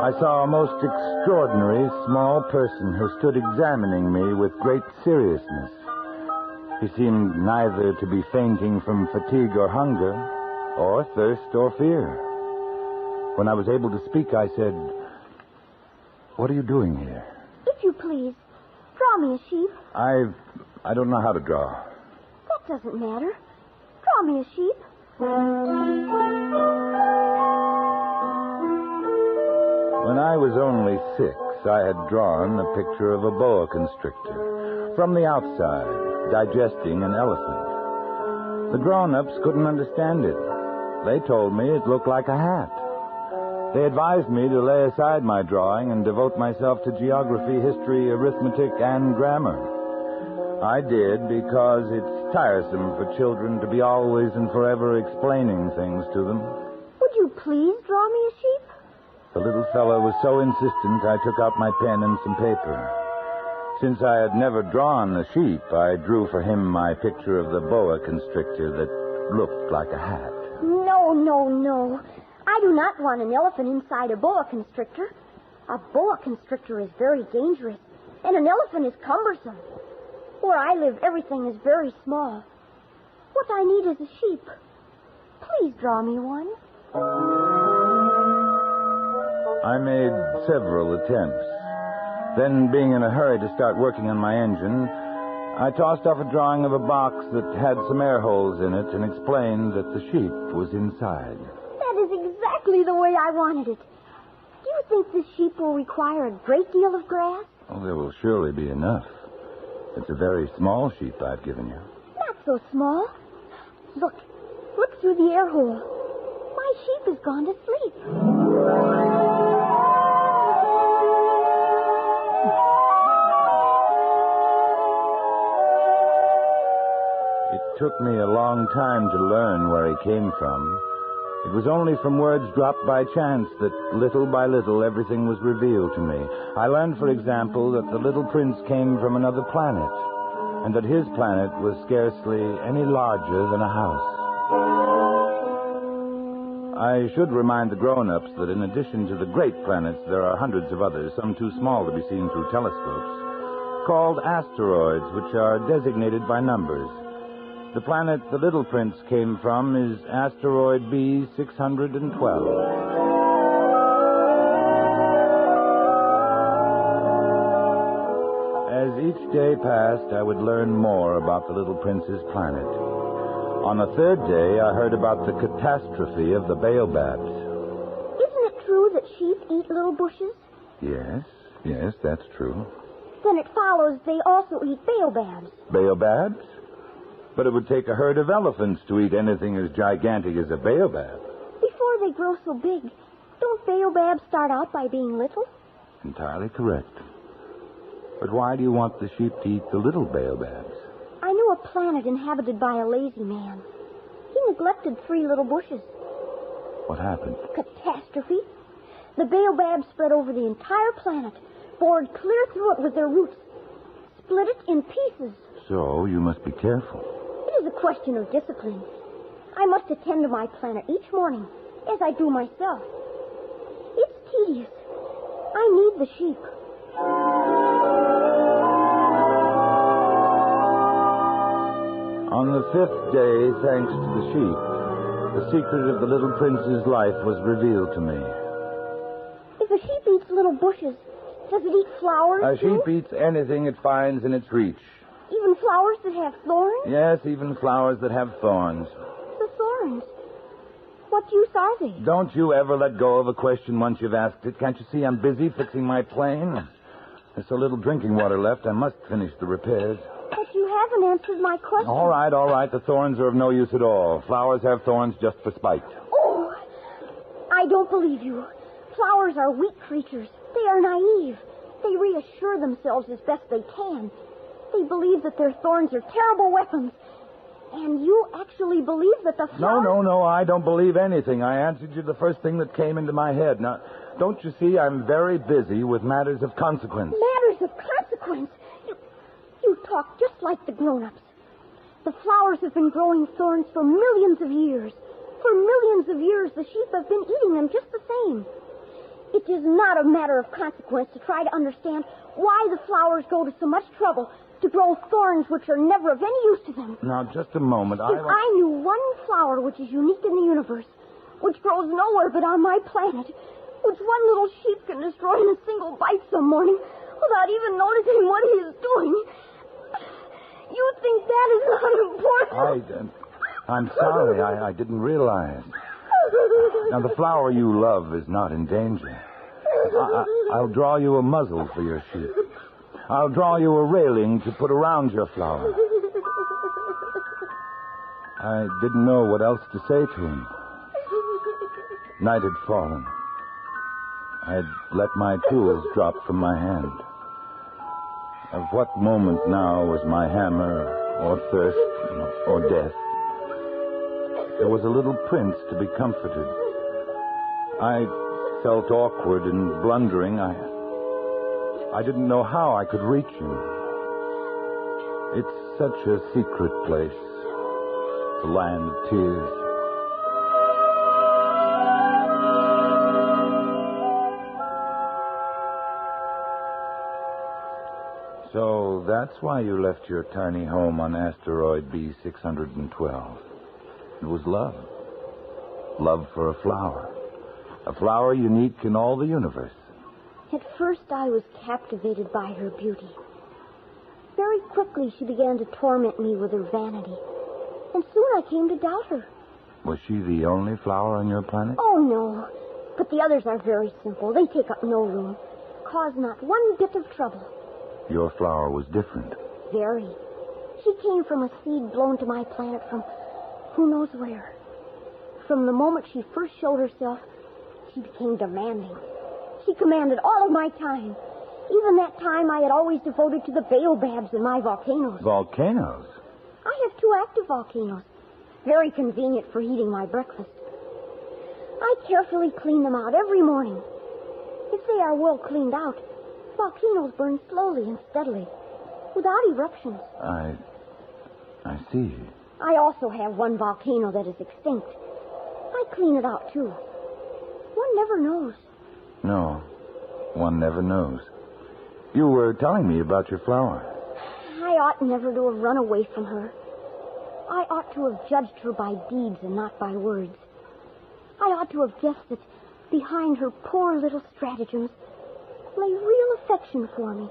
I saw a most extraordinary small person who stood examining me with great seriousness. He seemed neither to be fainting from fatigue or hunger, or thirst or fear. When I was able to speak, I said, "What are you doing here?" If you please, draw me a sheep. I don't know how to draw. That doesn't matter. Draw me a sheep. When I was only 6, I had drawn a picture of a boa constrictor, from the outside, digesting an elephant. The grown-ups couldn't understand it. They told me it looked like a hat. They advised me to lay aside my drawing and devote myself to geography, history, arithmetic, and grammar. I did because it's tiresome for children to be always and forever explaining things to them. Would you please draw me a sheep? The little fellow was so insistent, I took out my pen and some paper. Since I had never drawn a sheep, I drew for him my picture of the boa constrictor that looked like a hat. No, no, no. I do not want an elephant inside a boa constrictor. A boa constrictor is very dangerous, and an elephant is cumbersome. Where I live, everything is very small. What I need is a sheep. Please draw me one. I made several attempts. Then, being in a hurry to start working on my engine, I tossed off a drawing of a box that had some air holes in it and explained that the sheep was inside. That is exactly the way I wanted it. Do you think this sheep will require a great deal of grass? Oh, there will surely be enough. It's a very small sheep I've given you. Not so small. Look through the air hole. My sheep has gone to sleep. It took me a long time to learn where he came from. It was only from words dropped by chance that little by little everything was revealed to me. I learned, for example, that the little prince came from another planet, and that his planet was scarcely any larger than a house. I should remind the grown-ups that in addition to the great planets, there are hundreds of others, some too small to be seen through telescopes, called asteroids, which are designated by numbers. The planet the little prince came from is asteroid B612. As each day passed, I would learn more about the little prince's planet. On the third day, I heard about the catastrophe of the baobabs. Isn't it true that sheep eat little bushes? Yes, that's true. Then it follows they also eat baobabs. Baobabs? But it would take a herd of elephants to eat anything as gigantic as a baobab. Before they grow so big, don't baobabs start out by being little? Entirely correct. But why do you want the sheep to eat the little baobabs? I knew a planet inhabited by a lazy man. He neglected 3 little bushes. What happened? Catastrophe. The baobabs spread over the entire planet, bored clear through it with their roots, split it in pieces. So you must be careful. It is a question of discipline. I must attend to my planet each morning, as I do myself. It's tedious. I need the sheep. On the 5th day, thanks to the sheep, the secret of the little prince's life was revealed to me. If a sheep eats little bushes, does it eat flowers, A too? sheep eats anything it finds in its reach. Even flowers that have thorns? Yes, even flowers that have thorns. The thorns. What use are they? Don't you ever let go of a question once you've asked it. Can't you see I'm busy fixing my plane? There's so little drinking water left, I must finish the repairs. But you haven't answered my question. All right. The thorns are of no use at all. Flowers have thorns just for spite. Oh, I don't believe you. Flowers are weak creatures. They are naive. They reassure themselves as best they can. They believe that their thorns are terrible weapons. And you actually believe that the flowers... No, I don't believe anything. I answered you the first thing that came into my head. Now, don't you see I'm very busy with matters of consequence? Matters of consequence? You talk just like the grown-ups. The flowers have been growing thorns for millions of years. For millions of years, the sheep have been eating them just the same. It is not a matter of consequence to try to understand why the flowers go to so much trouble to grow thorns which are never of any use to them. Now, just a moment. If I knew one flower which is unique in the universe, which grows nowhere but on my planet, which one little sheep can destroy in a single bite some morning without even noticing what he is doing, you think that is not important? I'm sorry. I didn't realize. Now, the flower you love is not in danger. I'll draw you a muzzle for your sheep. I'll draw you a railing to put around your flower. I didn't know what else to say to him. Night had fallen. I had let my tools drop from my hand. Of what moment now was my hammer, or thirst, or death? There was a little prince to be comforted. I felt awkward and blundering. I didn't know how I could reach him. It's such a secret place, the land of tears. So that's why you left your tiny home on asteroid B612. It was love. Love for a flower. A flower unique in all the universe. At first, I was captivated by her beauty. Very quickly, she began to torment me with her vanity. And soon I came to doubt her. Was she the only flower on your planet? Oh, no. But the others are very simple. They take up no room. Cause not one bit of trouble. Your flower was different. Very. She came from a seed blown to my planet from who knows where. From the moment she first showed herself, she became demanding. She commanded all of my time. Even that time I had always devoted to the baobabs in my volcanoes. Volcanoes? I have 2 active volcanoes. Very convenient for heating my breakfast. I carefully clean them out every morning. If they are well cleaned out, volcanoes burn slowly and steadily, without eruptions. I see. I also have one volcano that is extinct. I clean it out, too. One never knows. No, one never knows. You were telling me about your flower. I ought never to have run away from her. I ought to have judged her by deeds and not by words. I ought to have guessed that behind her poor little stratagems lay real affection for me.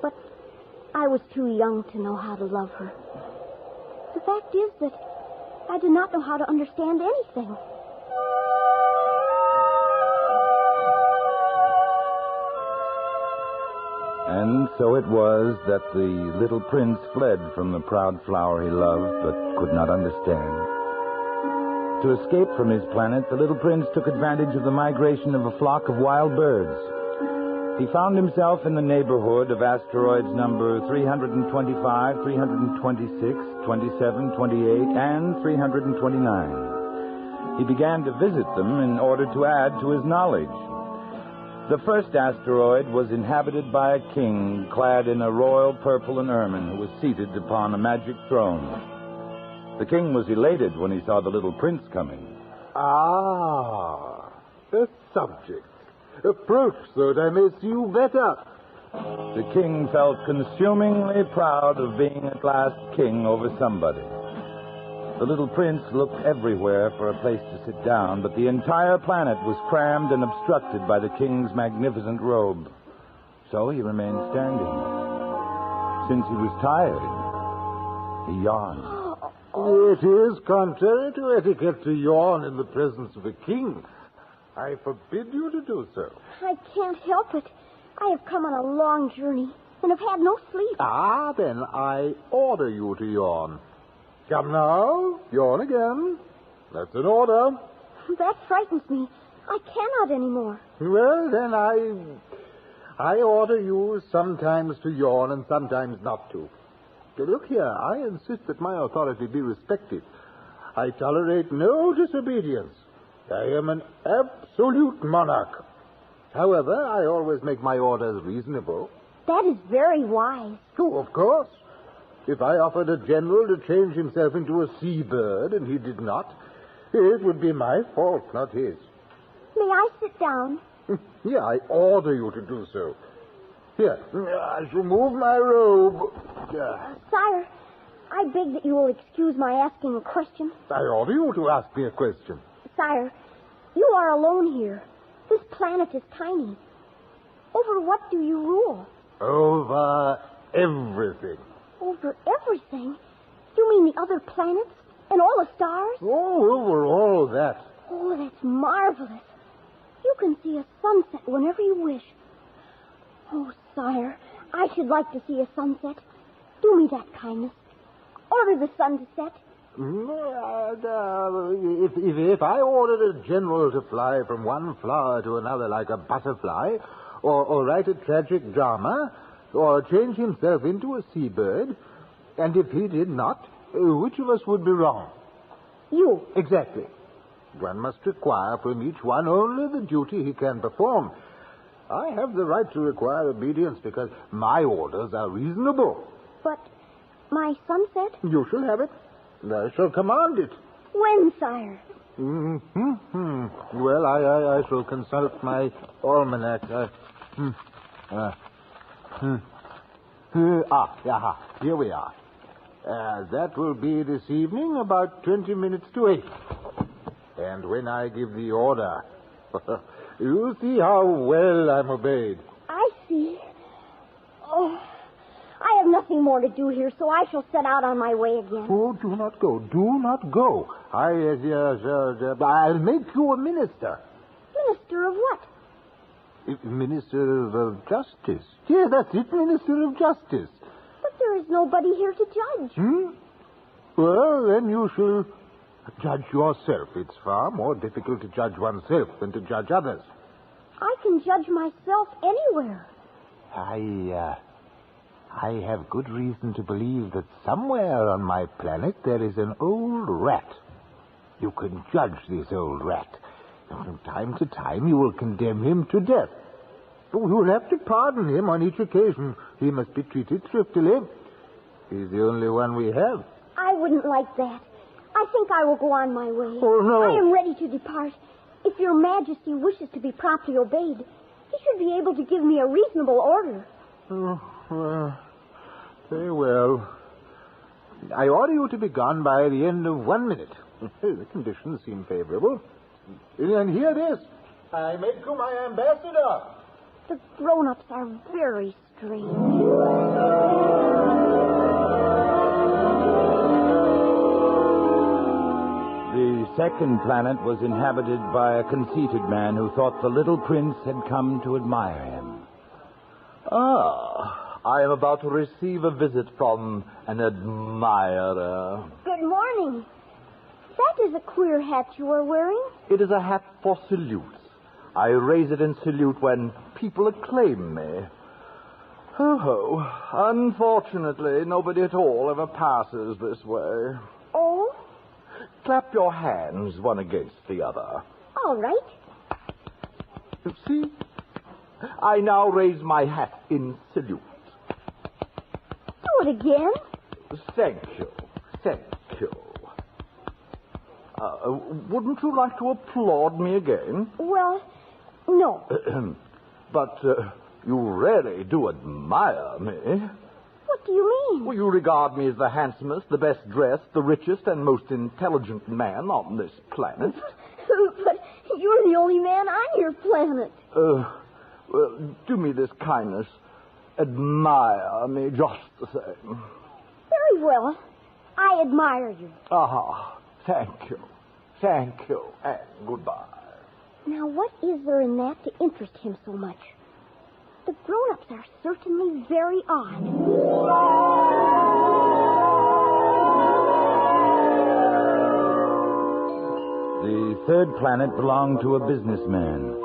But I was too young to know how to love her. The fact is that I did not know how to understand anything. And so it was that the little prince fled from the proud flower he loved but could not understand. To escape from his planet, the little prince took advantage of the migration of a flock of wild birds. He found himself in the neighborhood of asteroids number 325, 326, 27, 28, and 329. He began to visit them in order to add to his knowledge. The first asteroid was inhabited by a king clad in a royal purple and ermine who was seated upon a magic throne. The king was elated when he saw the little prince coming. Ah, a subject. Approach so that I may see you better. The king felt consumingly proud of being at last king over somebody. The little prince looked everywhere for a place to sit down, but the entire planet was crammed and obstructed by the king's magnificent robe. So he remained standing. Since he was tired, he yawned. It is contrary to etiquette to yawn in the presence of a king. I forbid you to do so. I can't help it. I have come on a long journey and have had no sleep. Ah, then I order you to yawn. Come now, yawn again. That's an order. That frightens me. I cannot anymore. Well, then I order you sometimes to yawn and sometimes not to. Look here, I insist that my authority be respected. I tolerate no disobedience. I am an absolute monarch. However, I always make my orders reasonable. That is very wise. Oh, of course. If I offered a general to change himself into a seabird and he did not, it would be my fault, not his. May I sit down? Yeah, I order you to do so. Here, I shall move my robe. Sire, I beg that you will excuse my asking a question. I order you to ask me a question. Sire, you are alone here. This planet is tiny. Over what do you rule? Over everything. Over everything? You mean the other planets and all the stars? Oh, over all of that. Oh, that's marvelous. You can see a sunset whenever you wish. Oh, sire, I should like to see a sunset. Do me that kindness. Order the sun to set. If I ordered a general to fly from one flower to another like a butterfly, or write a tragic drama, or change himself into a seabird, and if he did not, which of us would be wrong? You. Exactly. One must require from each one only the duty he can perform. I have the right to require obedience because my orders are reasonable. But my sunset? You shall have it. I shall command it. When, sire? Well, I shall consult my almanac. Here we are. That will be this evening about 20 minutes to 8. And when I give the order, you see how well I'm obeyed. I see. Oh, I have nothing more to do here, so I shall set out on my way again. Oh, do not go. Do not go. I'll make you a minister. Minister of what? Minister of Justice. Yeah, that's it, Minister of Justice. But there is nobody here to judge. Well, then you shall judge yourself. It's far more difficult to judge oneself than to judge others. I can judge myself anywhere. I have good reason to believe that somewhere on my planet there is an old rat. You can judge this old rat. And from time to time you will condemn him to death. You'll have to pardon him on each occasion. He must be treated thriftily. He's the only one we have. I wouldn't like that. I think I will go on my way. Oh, no. I am ready to depart. If your Majesty wishes to be promptly obeyed, he should be able to give me a reasonable order. Very well. I order you to be gone by the end of 1 minute. The conditions seem favorable. And here it is. I make you my ambassador. The grown-ups are very strange. The second planet was inhabited by a conceited man who thought the little prince had come to admire him. I am about to receive a visit from an admirer. Good morning. That is a queer hat you are wearing. It is a hat for salutes. I raise it in salute when people acclaim me. Oh, unfortunately, nobody at all ever passes this way. Oh? Clap your hands one against the other. All right. See? I now raise my hat in salute. Do it again. Thank you. Thank you. Wouldn't you like to applaud me again? Well, no. But you really do admire me. What do you mean? Well, you regard me as the handsomest, the best dressed, the richest, and most intelligent man on this planet. But you're the only man on your planet. Well, do me this kindness. Admire me just the same. Very well. I admire you. Thank you. Thank you, and goodbye. Now, what is there in that to interest him so much? The grown-ups are certainly very odd. The third planet belonged to a businessman.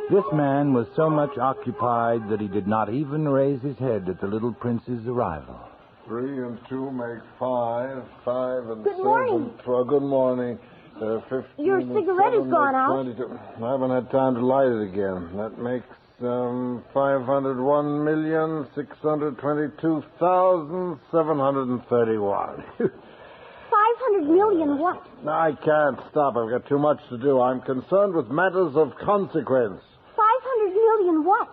This man was so much occupied that he did not even raise his head at the little prince's arrival. 3 and 2 make 5. 5 and Good 7. morning. 12. Good morning. 15 Your and cigarette 7 has gone make out. 22. I haven't had time to light it again. That makes 501,622,731. 500 million what? I can't stop. I've got too much to do. I'm concerned with matters of consequence. 500 million what?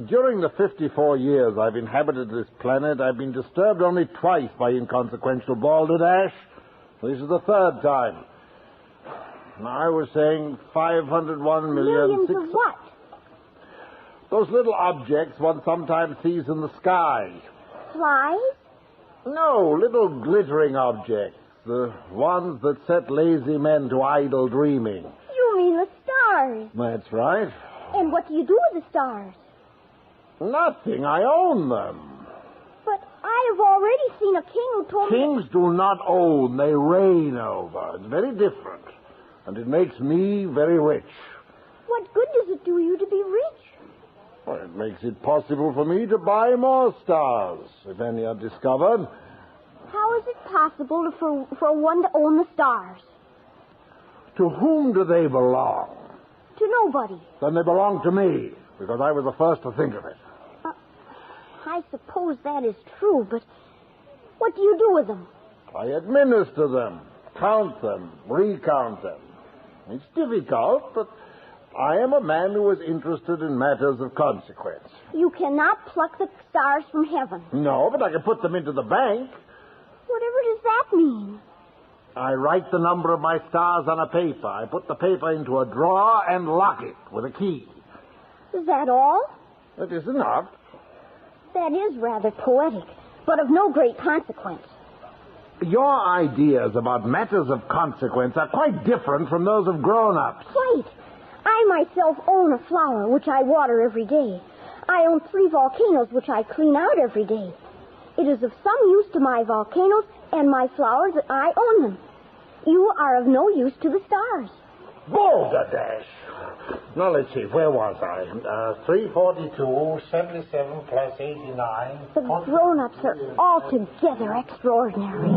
During the 54 years I've inhabited this planet, I've been disturbed only twice by inconsequential balderdash. This is the third time. I was saying 501 million... Millions of what? Those little objects one sometimes sees in the sky. Flies? No, little glittering objects. The ones that set lazy men to idle dreaming. You mean the stars. That's right. And what do you do with the stars? Nothing. I own them. But I I've already seen a king who told me... Kings do not own, they reign over. It's very different. And it makes me very rich. What good does it do you to be rich? Well, it makes it possible for me to buy more stars, if any are discovered. How is it possible for one to own the stars? To whom do they belong? To nobody. Then they belong to me, because I was the first to think of it. I suppose that is true, but what do you do with them? I administer them, count them, recount them. It's difficult, but I am a man who is interested in matters of consequence. You cannot pluck the stars from heaven. No, but I can put them into the bank. Whatever does that mean? I write the number of my stars on a paper. I put the paper into a drawer and lock it with a key. Is that all? That is enough. That is rather poetic, but of no great consequence. Your ideas about matters of consequence are quite different from those of grown-ups. Quite. I myself own a flower which I water every day. I own 3 volcanoes which I clean out every day. It is of some use to my volcanoes and my flowers that I own them. You are of no use to the stars. Balderdash! Now, let's see, where was I? 342, 77 plus 89. The grown-ups are altogether extraordinary.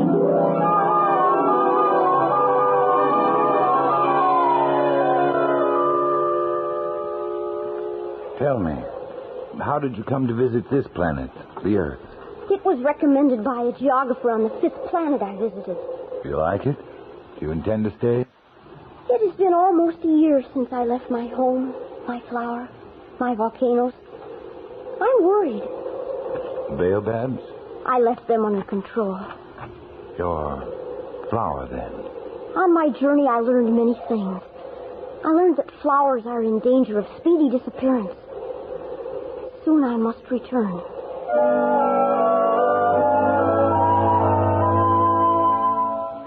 Tell me, how did you come to visit this planet, the Earth? It was recommended by a geographer on the 5th planet I visited. You like it? Do you intend to stay? It has been almost a year since I left my home, my flower, my volcanoes. I'm worried. Baobabs? I left them under control. Your flower, then? On my journey, I learned many things. I learned that flowers are in danger of speedy disappearance. Soon I must return.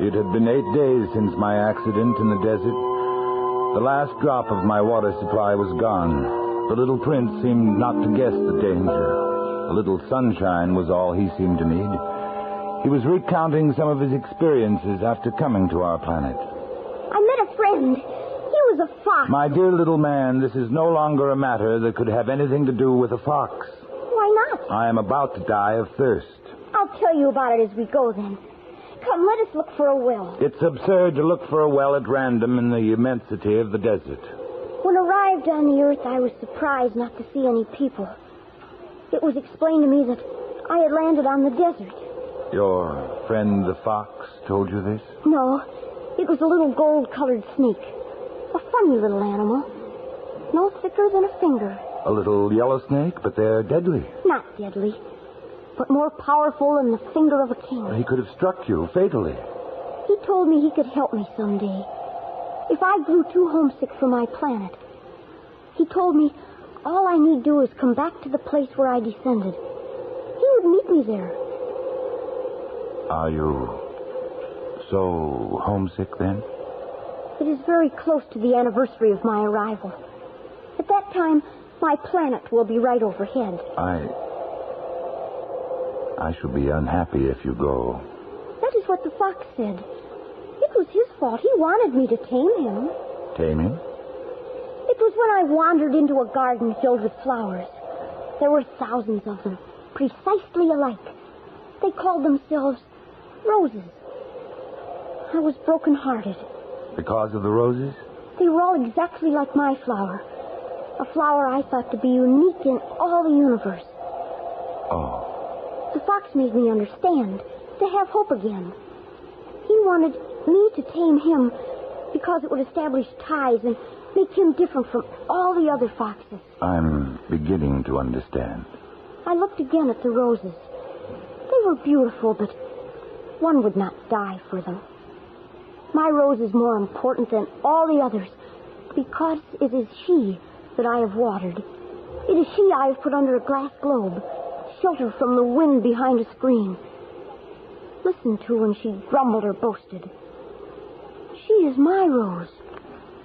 It had been 8 days since my accident in the desert. The last drop of my water supply was gone. The little prince seemed not to guess the danger. A little sunshine was all he seemed to need. He was recounting some of his experiences after coming to our planet. I met a friend. He was a fox. My dear little man, this is no longer a matter that could have anything to do with a fox. Why not? I am about to die of thirst. I'll tell you about it as we go, then. Come, let us look for a well. It's absurd to look for a well at random in the immensity of the desert. When arrived on the earth, I was surprised not to see any people. It was explained to me that I had landed on the desert. Your friend the fox told you this? No, it was a little gold-colored snake. A funny little animal. No thicker than a finger. A little yellow snake, but they're deadly. Not deadly, but more powerful than the finger of a king. He could have struck you fatally. He told me he could help me someday. If I grew too homesick for my planet. He told me all I need do is come back to the place where I descended. He would meet me there. Are you so homesick then? It is very close to the anniversary of my arrival. At that time, my planet will be right overhead. I shall be unhappy if you go. That is what the fox said. It was his fault. He wanted me to tame him. Tame him? It was when I wandered into a garden filled with flowers. There were thousands of them, precisely alike. They called themselves roses. I was broken-hearted. Because of the roses? They were all exactly like my flower. A flower I thought to be unique in all the universe. Oh. The fox made me understand, to have hope again. He wanted me to tame him because it would establish ties and make him different from all the other foxes. I'm beginning to understand. I looked again at the roses. They were beautiful, but one would not die for them. My rose is more important than all the others because it is she that I have watered. It is she I have put under a glass globe, sheltered from the wind behind a screen. Listened to when she grumbled or boasted. She is my rose.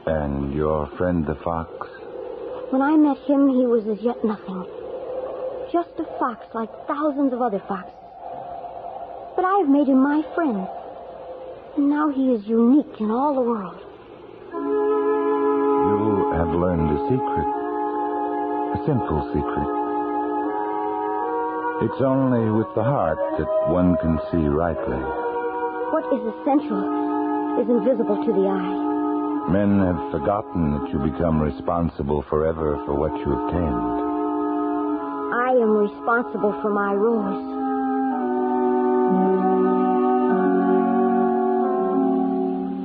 And your friend the fox? When I met him, he was as yet nothing. Just a fox like thousands of other foxes. But I have made him my friend. And now he is unique in all the world. You have learned a secret. A sinful secret. It's only with the heart that one can see rightly. What is essential is invisible to the eye. Men have forgotten that you become responsible forever for what you have tamed. I am responsible for my rose.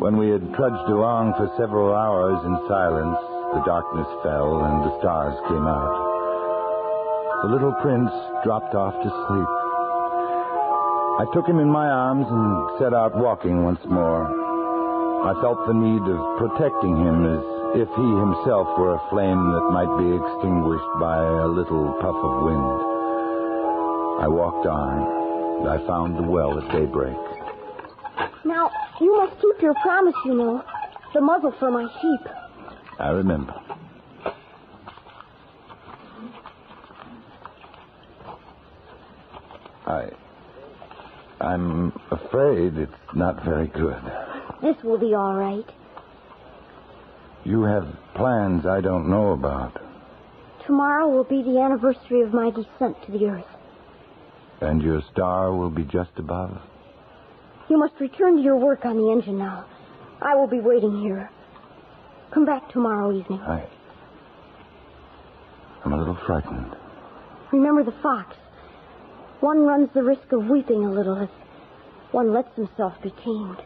When we had trudged along for several hours in silence, the darkness fell and the stars came out. The little prince dropped off to sleep. I took him in my arms and set out walking once more. I felt the need of protecting him as if he himself were a flame that might be extinguished by a little puff of wind. I walked on, and I found the well at daybreak. Now, you must keep your promise, you know. The muzzle for my sheep. I remember. I'm afraid it's not very good. This will be all right. You have plans I don't know about. Tomorrow will be the anniversary of my descent to the earth. And your star will be just above? You must return to your work on the engine now. I will be waiting here. Come back tomorrow evening. I'm a little frightened. Remember the fox. One runs the risk of weeping a little if one lets himself be tamed.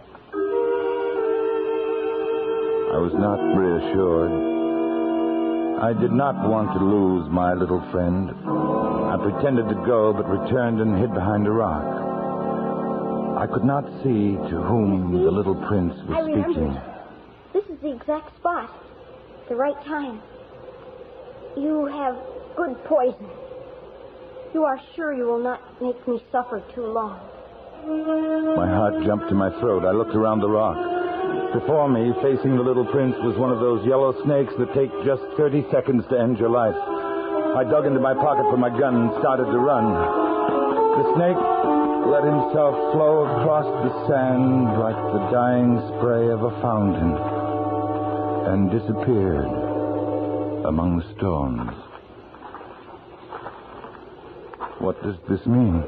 I was not reassured. I did not want to lose my little friend. I pretended to go, but returned and hid behind a rock. I could not see to whom the little prince was speaking. This is the exact spot. The right time. You have good poison. You are sure you will not make me suffer too long. My heart jumped to my throat. I looked around the rock. Before me, facing the little prince, was one of those yellow snakes that take just 30 seconds to end your life. I dug into my pocket for my gun and started to run. The snake let himself flow across the sand like the dying spray of a fountain and disappeared among the storms. What does this mean?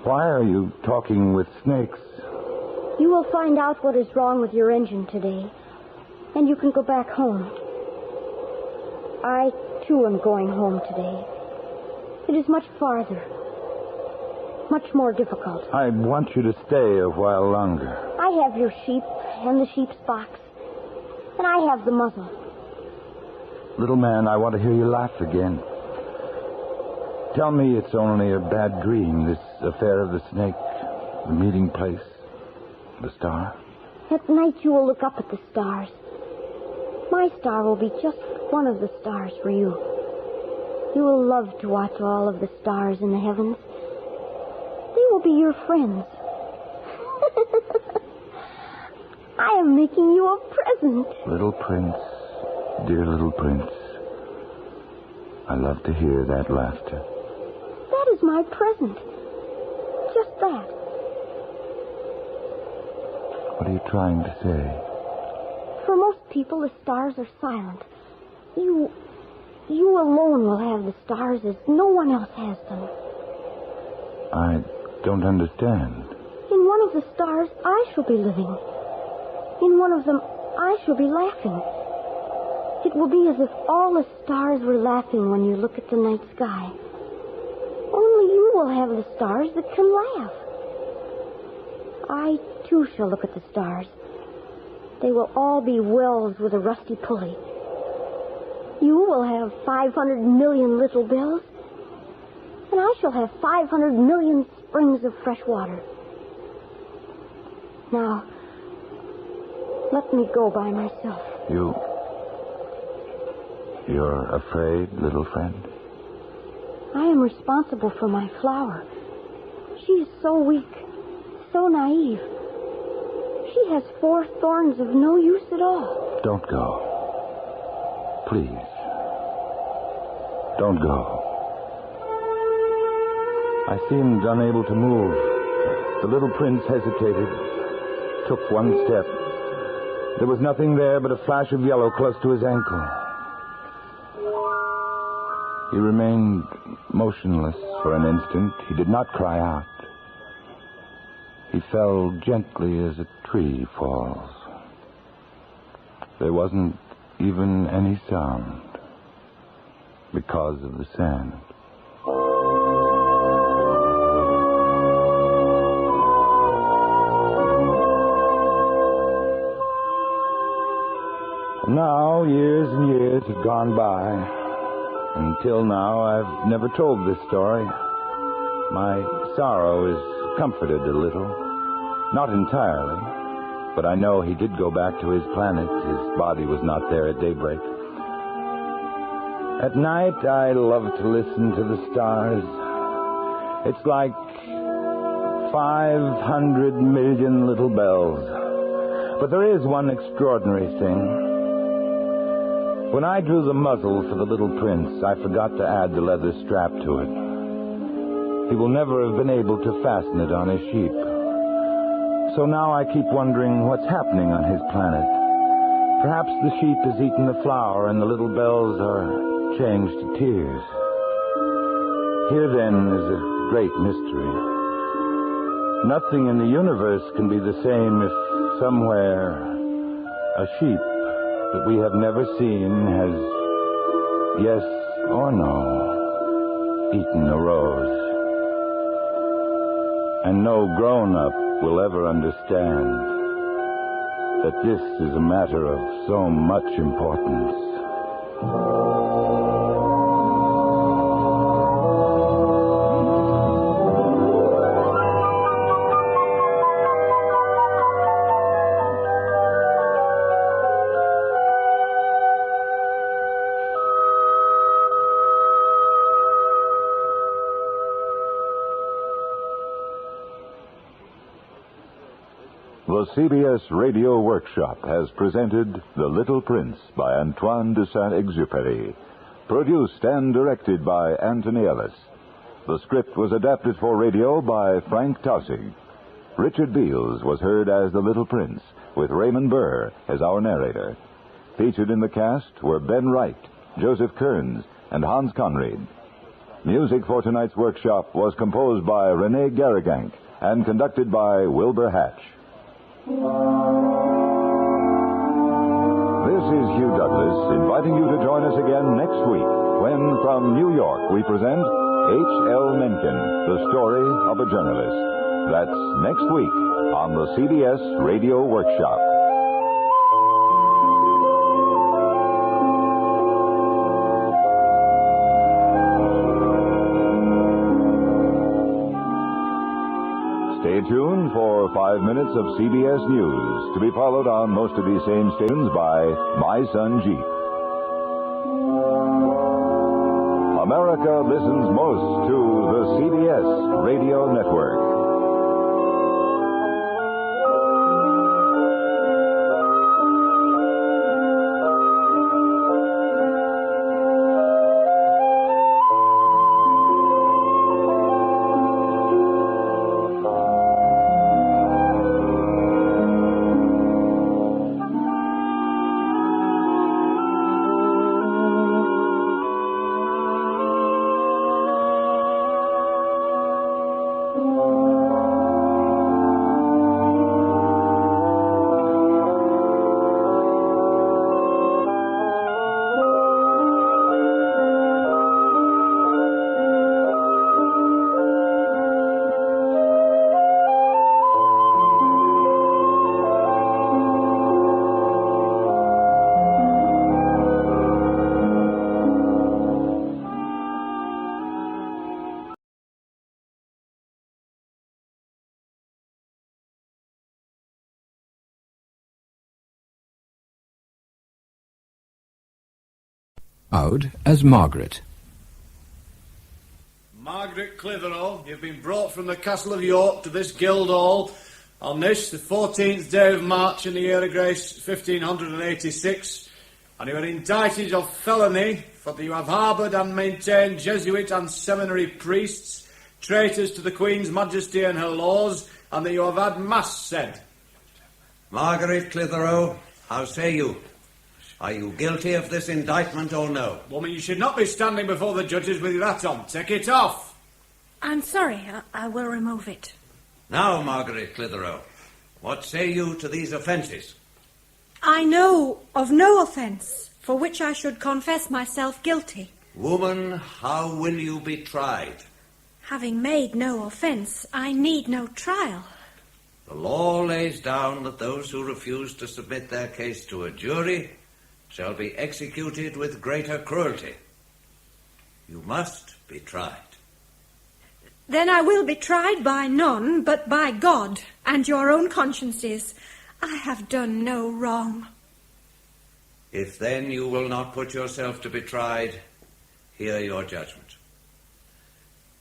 Why are you talking with snakes? You will find out what is wrong with your engine today, and you can go back home. I, too, am going home today. It is much farther, much more difficult. I want you to stay a while longer. I have your sheep and the sheep's box, and I have the muzzle. Little man, I want to hear you laugh again. Tell me it's only a bad dream, this affair of the snake, the meeting place, the star. At night you will look up at the stars. My star will be just one of the stars for you. You will love to watch all of the stars in the heavens. They will be your friends. I am making you a present. Little prince, dear little prince. I love to hear that laughter. That is my present. Just that. What are you trying to say? For most people, the stars are silent. You alone will have the stars as no one else has them. I don't understand. In one of the stars, I shall be living. In one of them, I shall be laughing. It will be as if all the stars were laughing when you look at the night sky. Only you will have the stars that can laugh. I, too, shall look at the stars. They will all be wells with a rusty pulley. You will have 500 million little bells, and I shall have 500 million springs of fresh water. Now, let me go by myself. You're afraid, little friend? I am responsible for my flower. She is so weak, so naive. She has 4 thorns of no use at all. Don't go. Please. Don't go. I seemed unable to move. The little prince hesitated, took one step. There was nothing there but a flash of yellow close to his ankle. He remained motionless for an instant. He did not cry out. He fell gently as a tree falls. There wasn't even any sound because of the sand. Now, years and years have gone by. Until now, I've never told this story. My sorrow is comforted a little. Not entirely, but I know he did go back to his planet. His body was not there at daybreak. At night, I love to listen to the stars. It's like 500 million little bells. But there is one extraordinary thing. When I drew the muzzle for the little prince, I forgot to add the leather strap to it. He will never have been able to fasten it on his sheep. So now I keep wondering what's happening on his planet. Perhaps the sheep has eaten the flour and the little bells are changed to tears. Here, then, is a great mystery. Nothing in the universe can be the same if somewhere a sheep that we have never seen has, yes or no, eaten a rose. And no grown-up will ever understand that this is a matter of so much importance. The CBS Radio Workshop has presented The Little Prince by Antoine de Saint-Exupéry, produced and directed by Anthony Ellis. The script was adapted for radio by Frank Tausig. Richard Beals was heard as the Little Prince, with Raymond Burr as our narrator. Featured in the cast were Ben Wright, Joseph Kearns, and Hans Conried. Music for tonight's workshop was composed by René Garrigank and conducted by Wilbur Hatch. This is Hugh Douglas inviting you to join us again next week when, from New York, we present H.L. Mencken, the story of a journalist. That's next week on the CBS Radio Workshop. Stay tuned for 5 minutes of CBS News, to be followed on most of these same stations by My Son Jeep. America listens most to the CBS Radio Network. Out as Margaret. Margaret Clitheroe, you've been brought from the Castle of York to this Guildhall on this, the 14th day of March in the year of grace 1586, and you are indicted of felony for that you have harboured and maintained Jesuit and seminary priests, traitors to the Queen's Majesty and her laws, and that you have had Mass said. Margaret Clitheroe, how say you? Are you guilty of this indictment or no? Woman, you should not be standing before the judges with your hat on. Take it off. I'm sorry. I will remove it. Now, Margaret Clitheroe, what say you to these offences? I know of no offence for which I should confess myself guilty. Woman, how will you be tried? Having made no offence, I need no trial. The law lays down that those who refuse to submit their case to a jury shall be executed with greater cruelty. You must be tried. Then I will be tried by none but by God and your own consciences. I have done no wrong. If then you will not put yourself to be tried, hear your judgment.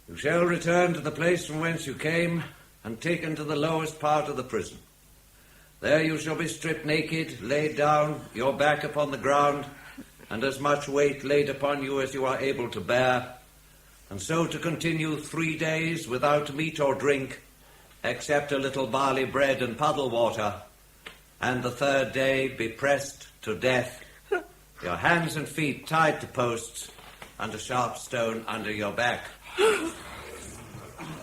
You shall return to the place from whence you came and taken to the lowest part of the prison. There you shall be stripped naked, laid down, your back upon the ground, and as much weight laid upon you as you are able to bear, and so to continue 3 days without meat or drink, except a little barley bread and puddle water, and the 3rd day be pressed to death, your hands and feet tied to posts, and a sharp stone under your back.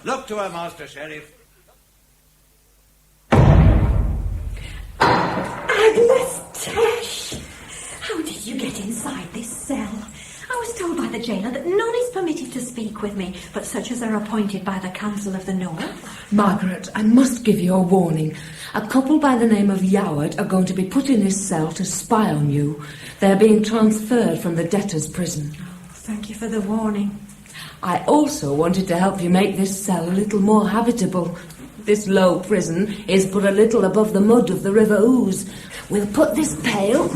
Look to her, Master Sheriff. Agnes Tash! How did you get inside this cell? I was told by the jailer that none is permitted to speak with me, but such as are appointed by the Council of the North. Margaret, I must give you a warning. A couple by the name of Yoward are going to be put in this cell to spy on you. They're being transferred from the debtor's prison. Thank you for the warning. I also wanted to help you make this cell a little more habitable. This low prison is but a little above the mud of the River Ouse. We'll put this pail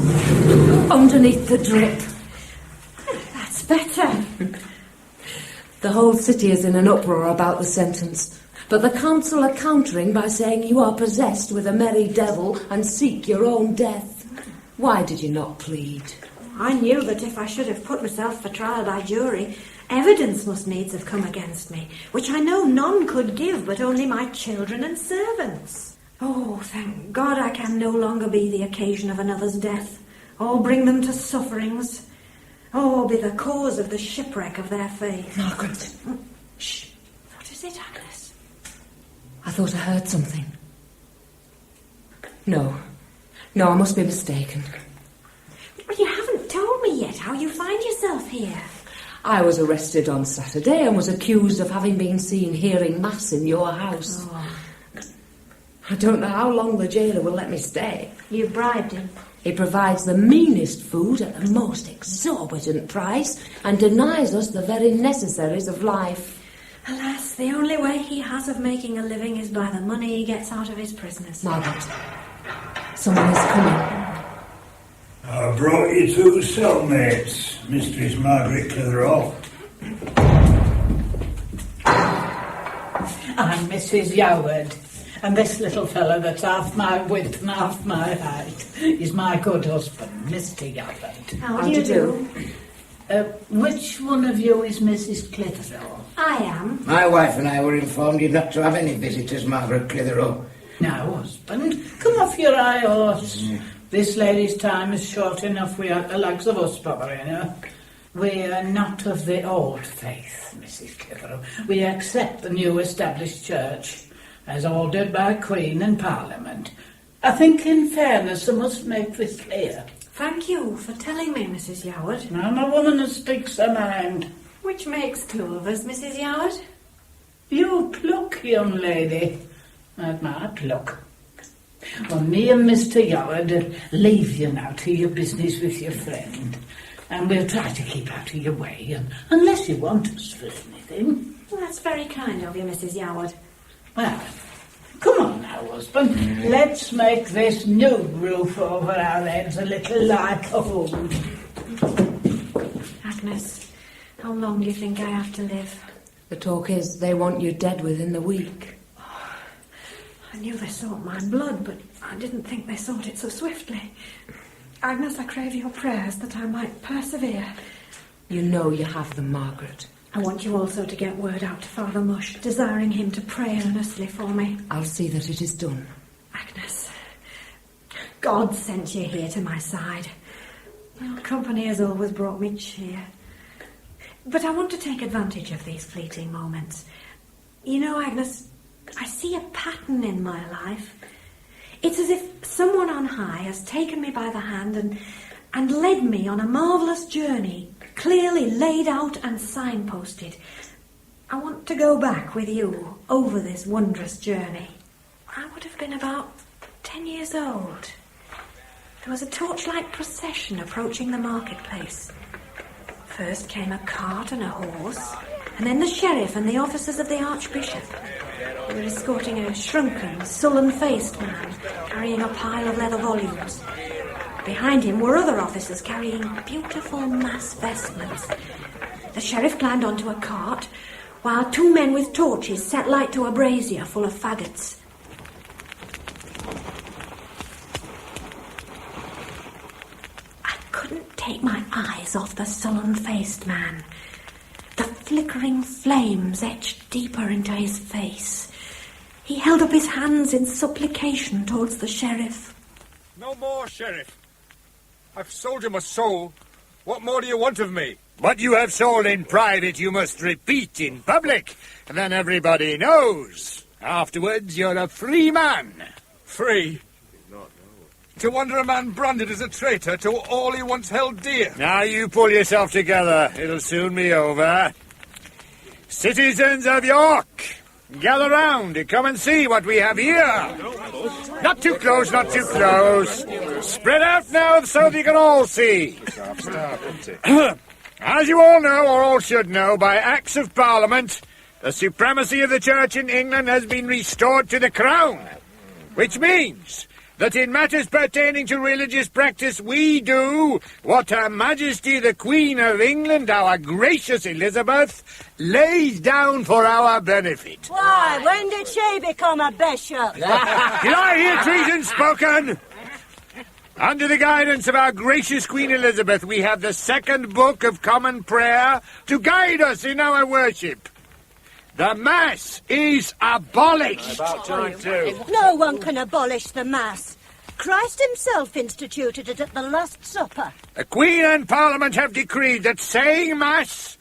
underneath the drip. That's better. The whole city is in an uproar about the sentence, but the council are countering by saying you are possessed with a merry devil and seek your own death. Why did you not plead? I knew that if I should have put myself for trial by jury, evidence must needs have come against me, which I know none could give but only my children and servants. Oh, thank God I can no longer be the occasion of another's death, or bring them to sufferings, or be the cause of the shipwreck of their faith. Margaret. Shh. What is it, Agnes? I thought I heard something. No, I must be mistaken. But you haven't told me yet how you find yourself here. I was arrested on Saturday and was accused of having been seen hearing Mass in your house. Oh. I don't know how long the jailer will let me stay. You bribed him. He provides the meanest food at the most exorbitant price and denies us the very necessaries of life. Alas, the only way he has of making a living is by the money he gets out of his prisoners. Margaret, someone is coming. I brought you 2 cellmates, Mistress Margaret Clitheroe. I'm Mrs. Yoward, and this little fellow that's half my width and half my height is my good husband, Mr. Yoward. How do you do? Which one of you is Mrs. Clitheroe? I am. My wife and I were informed you're not to have any visitors, Margaret Clitheroe. Now, husband, come off your high horse. This lady's time is short enough without the likes of us, Papa, you know. We are not of the old faith, Mrs. Clitheroe. We accept the new established church, as ordered by Queen and Parliament. I think, in fairness, I must make this clear. Thank you for telling me, Mrs. Yoward. I'm a woman who speaks her mind. Which makes 2 of us, Mrs. Yoward. You pluck, young lady. Not my pluck. Well, me and Mr. Yoward leave you now to your business with your friend, and we'll try to keep out of your way, unless you want us for anything. Well, that's very kind of you, Mrs. Yoward. Well, come on now, husband. Let's make this new roof over our heads a little like home. Agnes, how long do you think I have to live? The talk is they want you dead within the week. I knew they sought my blood, but I didn't think they sought it so swiftly. Agnes, I crave your prayers that I might persevere. You know you have them, Margaret. I want you also to get word out to Father Mush, desiring him to pray earnestly for me. I'll see that it is done. Agnes, God sent you here to my side. Your company has always brought me cheer. But I want to take advantage of these fleeting moments. You know, Agnes, I see a pattern in my life. It's as if someone on high has taken me by the hand and led me on a marvellous journey, clearly laid out and signposted. I want to go back with you over this wondrous journey. I would have been about 10 years old. There was a torchlight procession approaching the marketplace. First came a cart and a horse, and then the sheriff and the officers of the archbishop. They were escorting a shrunken, sullen-faced man, carrying a pile of leather volumes. Behind him were other officers carrying beautiful mass vestments. The sheriff climbed onto a cart, while two men with torches set light to a brazier full of faggots. I couldn't take my eyes off the sullen-faced man. The flickering flames etched deeper into his face. He held up his hands in supplication towards the sheriff. No more, Sheriff. I've sold you my soul. What more do you want of me? What you have sold in private you must repeat in public, and then everybody knows. Afterwards you're a free man. Free? To wander a man branded as a traitor to all he once held dear. Now you pull yourself together. It'll soon be over. Citizens of York, gather round to come and see what we have here. Not too close, not too close. Spread out now so that you can all see. As you all know, or all should know, by Acts of Parliament, the supremacy of the Church in England has been restored to the Crown, which means that in matters pertaining to religious practice we do what Her Majesty the Queen of England, our gracious Elizabeth, lays down for our benefit. Why, when did she become a bishop? Did I hear treason spoken? Under the guidance of our gracious Queen Elizabeth, we have the second book of Common Prayer to guide us in our worship. The Mass is abolished. About time, too. No one can abolish the Mass. Christ himself instituted it at the Last Supper. The Queen and Parliament have decreed that saying Mass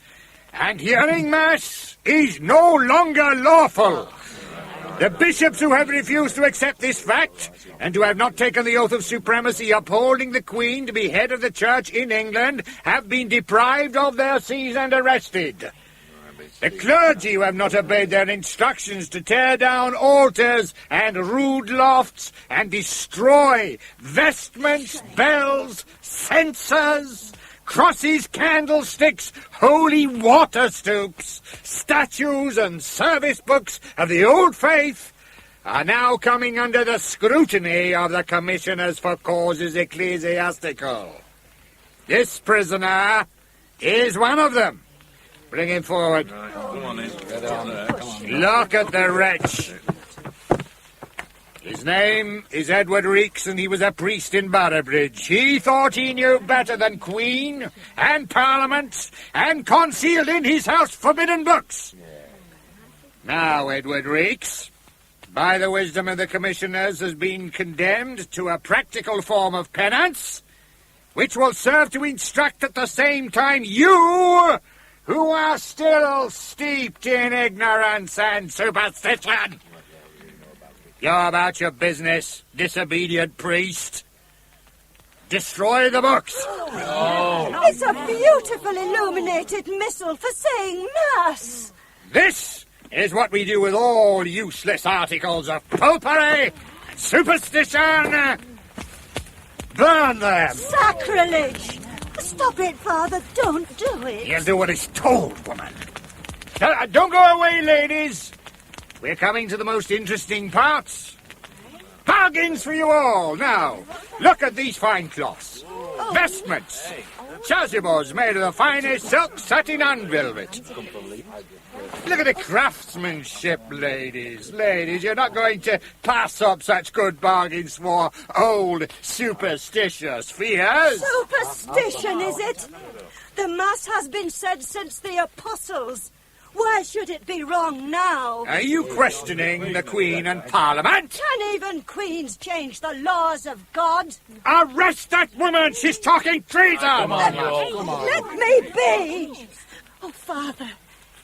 and hearing Mass is no longer lawful. The bishops who have refused to accept this fact and who have not taken the oath of supremacy upholding the Queen to be head of the Church in England have been deprived of their sees and arrested. The clergy who have not obeyed their instructions to tear down altars and rood lofts and destroy vestments, bells, censers, crosses, candlesticks, holy water stoups, statues and service books of the old faith are now coming under the scrutiny of the Commissioners for Causes Ecclesiastical. This prisoner is one of them. Bring him forward. Come on in. Look at the wretch. His name is Edward Reeks, and he was a priest in Boroughbridge. He thought he knew better than Queen and Parliament, and concealed in his house forbidden books. Now, Edward Reeks, by the wisdom of the Commissioners, has been condemned to a practical form of penance, which will serve to instruct at the same time you, who are still steeped in ignorance and superstition. Go about your business, disobedient priest. Destroy the books. It's a beautiful illuminated missal for saying Mass. This is what we do with all useless articles of popery and superstition. Burn them. Sacrilege. Stop it, Father. Don't do it. He'll do what he's told, woman. Don't go away, ladies. We're coming to the most interesting parts. Bargains for you all. Now, look at these fine cloths. Vestments. Chasubles made of the finest silk, satin, and velvet. Look at the craftsmanship, ladies. Ladies, you're not going to pass up such good bargains for old superstitious fears. Superstition, is it? The Mass has been said since the Apostles. Why should it be wrong now? Are you questioning the Queen and Parliament? Can even queens change the laws of God? Arrest that woman! She's talking treason! Come on, let me be! Oh, Father,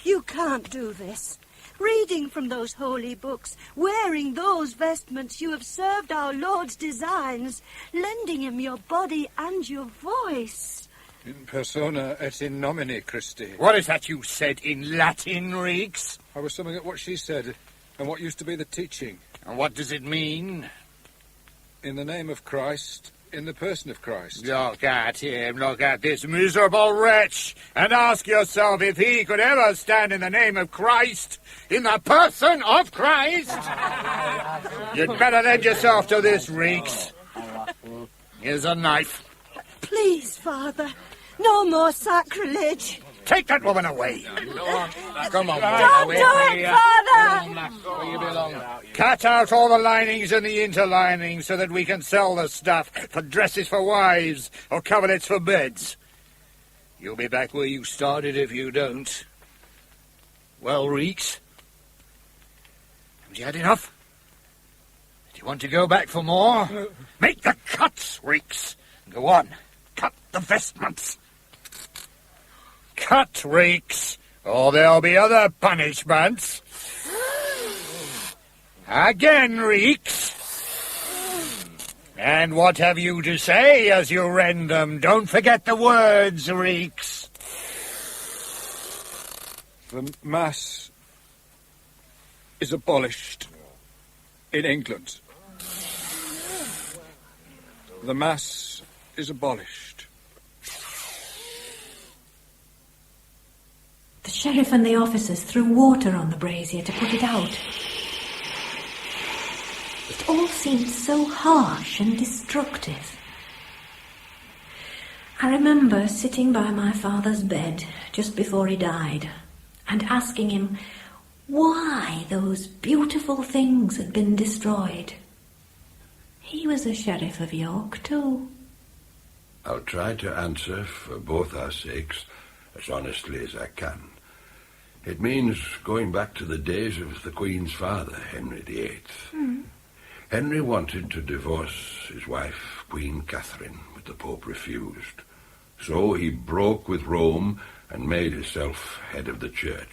you can't do this. Reading from those holy books, wearing those vestments, you have served our Lord's designs, lending him your body and your voice. In persona et in nomine Christi. What is that you said in Latin, Reeks? I was summing up what she said, and what used to be the teaching. And what does it mean? In the name of Christ, in the person of Christ. Look at him, look at this miserable wretch, and ask yourself if he could ever stand in the name of Christ, in the person of Christ. You'd better lend yourself to this, Reeks. Here's a knife. Please, Father, no more sacrilege. Take that woman away. Come on, Don't do it, Father! Where you belong. Cut out all the linings and the interlinings so that we can sell the stuff for dresses for wives or coverlets for beds. You'll be back where you started if you don't. Well, Reeks, have you had enough? Do you want to go back for more? Make the cuts, Reeks. Go on, cut the vestments. Cut, Reeks, or there'll be other punishments. Again, Reeks. And what have you to say as you rend them? Don't forget the words, Reeks. The Mass is abolished in England. The Mass is abolished. The sheriff and the officers threw water on the brazier to put it out. It all seemed so harsh and destructive. I remember sitting by my father's bed just before he died and asking him why those beautiful things had been destroyed. He was a sheriff of York, too. I'll try to answer for both our sakes as honestly as I can. It means going back to the days of the Queen's father, Henry VIII. Henry wanted to divorce his wife, Queen Catherine, but the Pope refused. So he broke with Rome and made himself head of the church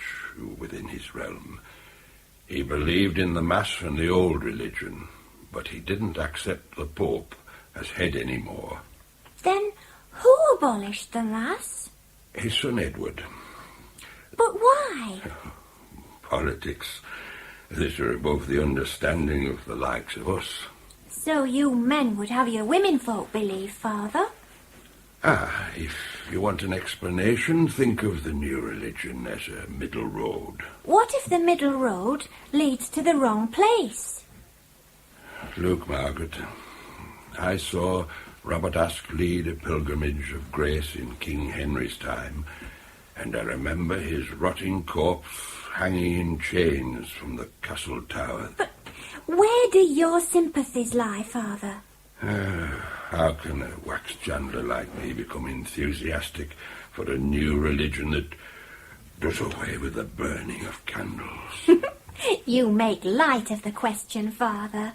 within his realm. He believed in the Mass and the old religion, but he didn't accept the Pope as head anymore. Then who abolished the Mass? His son Edward. But why? Politics. These are above the understanding of the likes of us. So you men would have your womenfolk believe, Father? If you want an explanation, think of the new religion as a middle road. What if the middle road leads to the wrong place? Look, Margaret, I saw Robert Aske lead a pilgrimage of grace in King Henry's time, and I remember his rotting corpse hanging in chains from the castle tower. But where do your sympathies lie, Father? How can a wax chandler like me become enthusiastic for a new religion that does away with the burning of candles? You make light of the question, Father.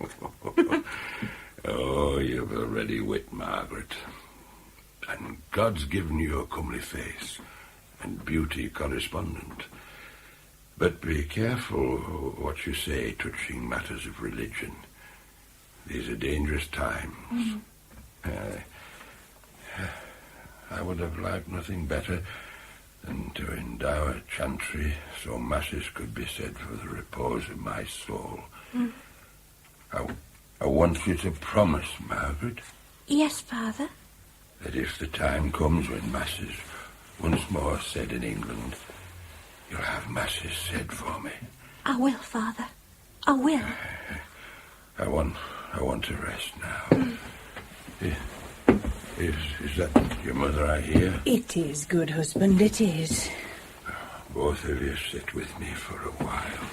Oh, you've a ready wit, Margaret. And God's given you a comely face and beauty correspondent. But be careful what you say touching matters of religion. These are dangerous times. I would have liked nothing better than to endow a chantry so masses could be said for the repose of my soul. I want you to promise, Margaret. Yes, Father. That if the time comes when mass is once more said in England, you'll have masses said for me. I will, Father. I will. I want to rest now. Is that your mother I hear? It is, good husband, it is. Both of you sit with me for a while.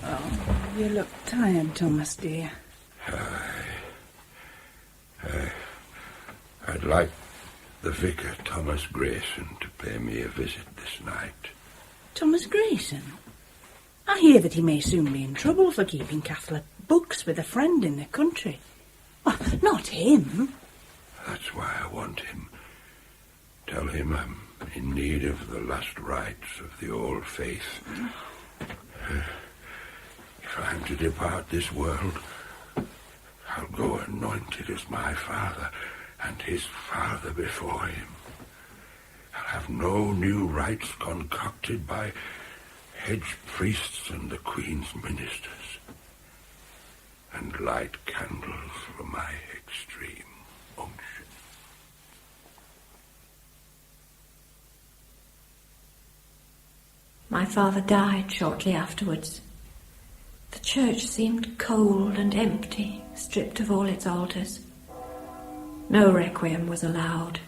Oh, you look tired, Thomas, dear. I'd like the vicar, Thomas Grayson, to pay me a visit this night. Thomas Grayson? I hear that he may soon be in trouble for keeping Catholic books with a friend in the country. Well, not him. That's why I want him. Tell him I'm in need of the last rites of the old faith. If I'm to depart this world, I'll go anointed as my father and his father before him. I'll have no new rites concocted by hedge priests and the Queen's ministers, and light candles for my extreme unction. My father died shortly afterwards. The church seemed cold and empty, stripped of all its altars. No requiem was allowed.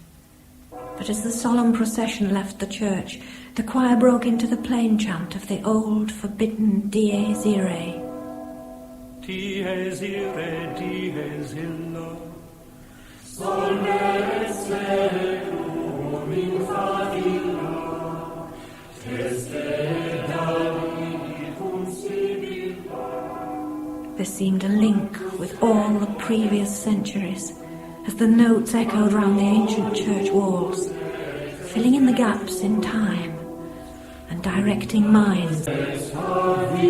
But as the solemn procession left the church, the choir broke into the plain chant of the old, forbidden Dies Irae. Dies Irae, dies illa, solves secum in favilla, teste Davidicum sibilia. There seemed a link with all the previous centuries, as the notes echoed round the ancient church walls, filling in the gaps in time and directing minds. Ex havilla,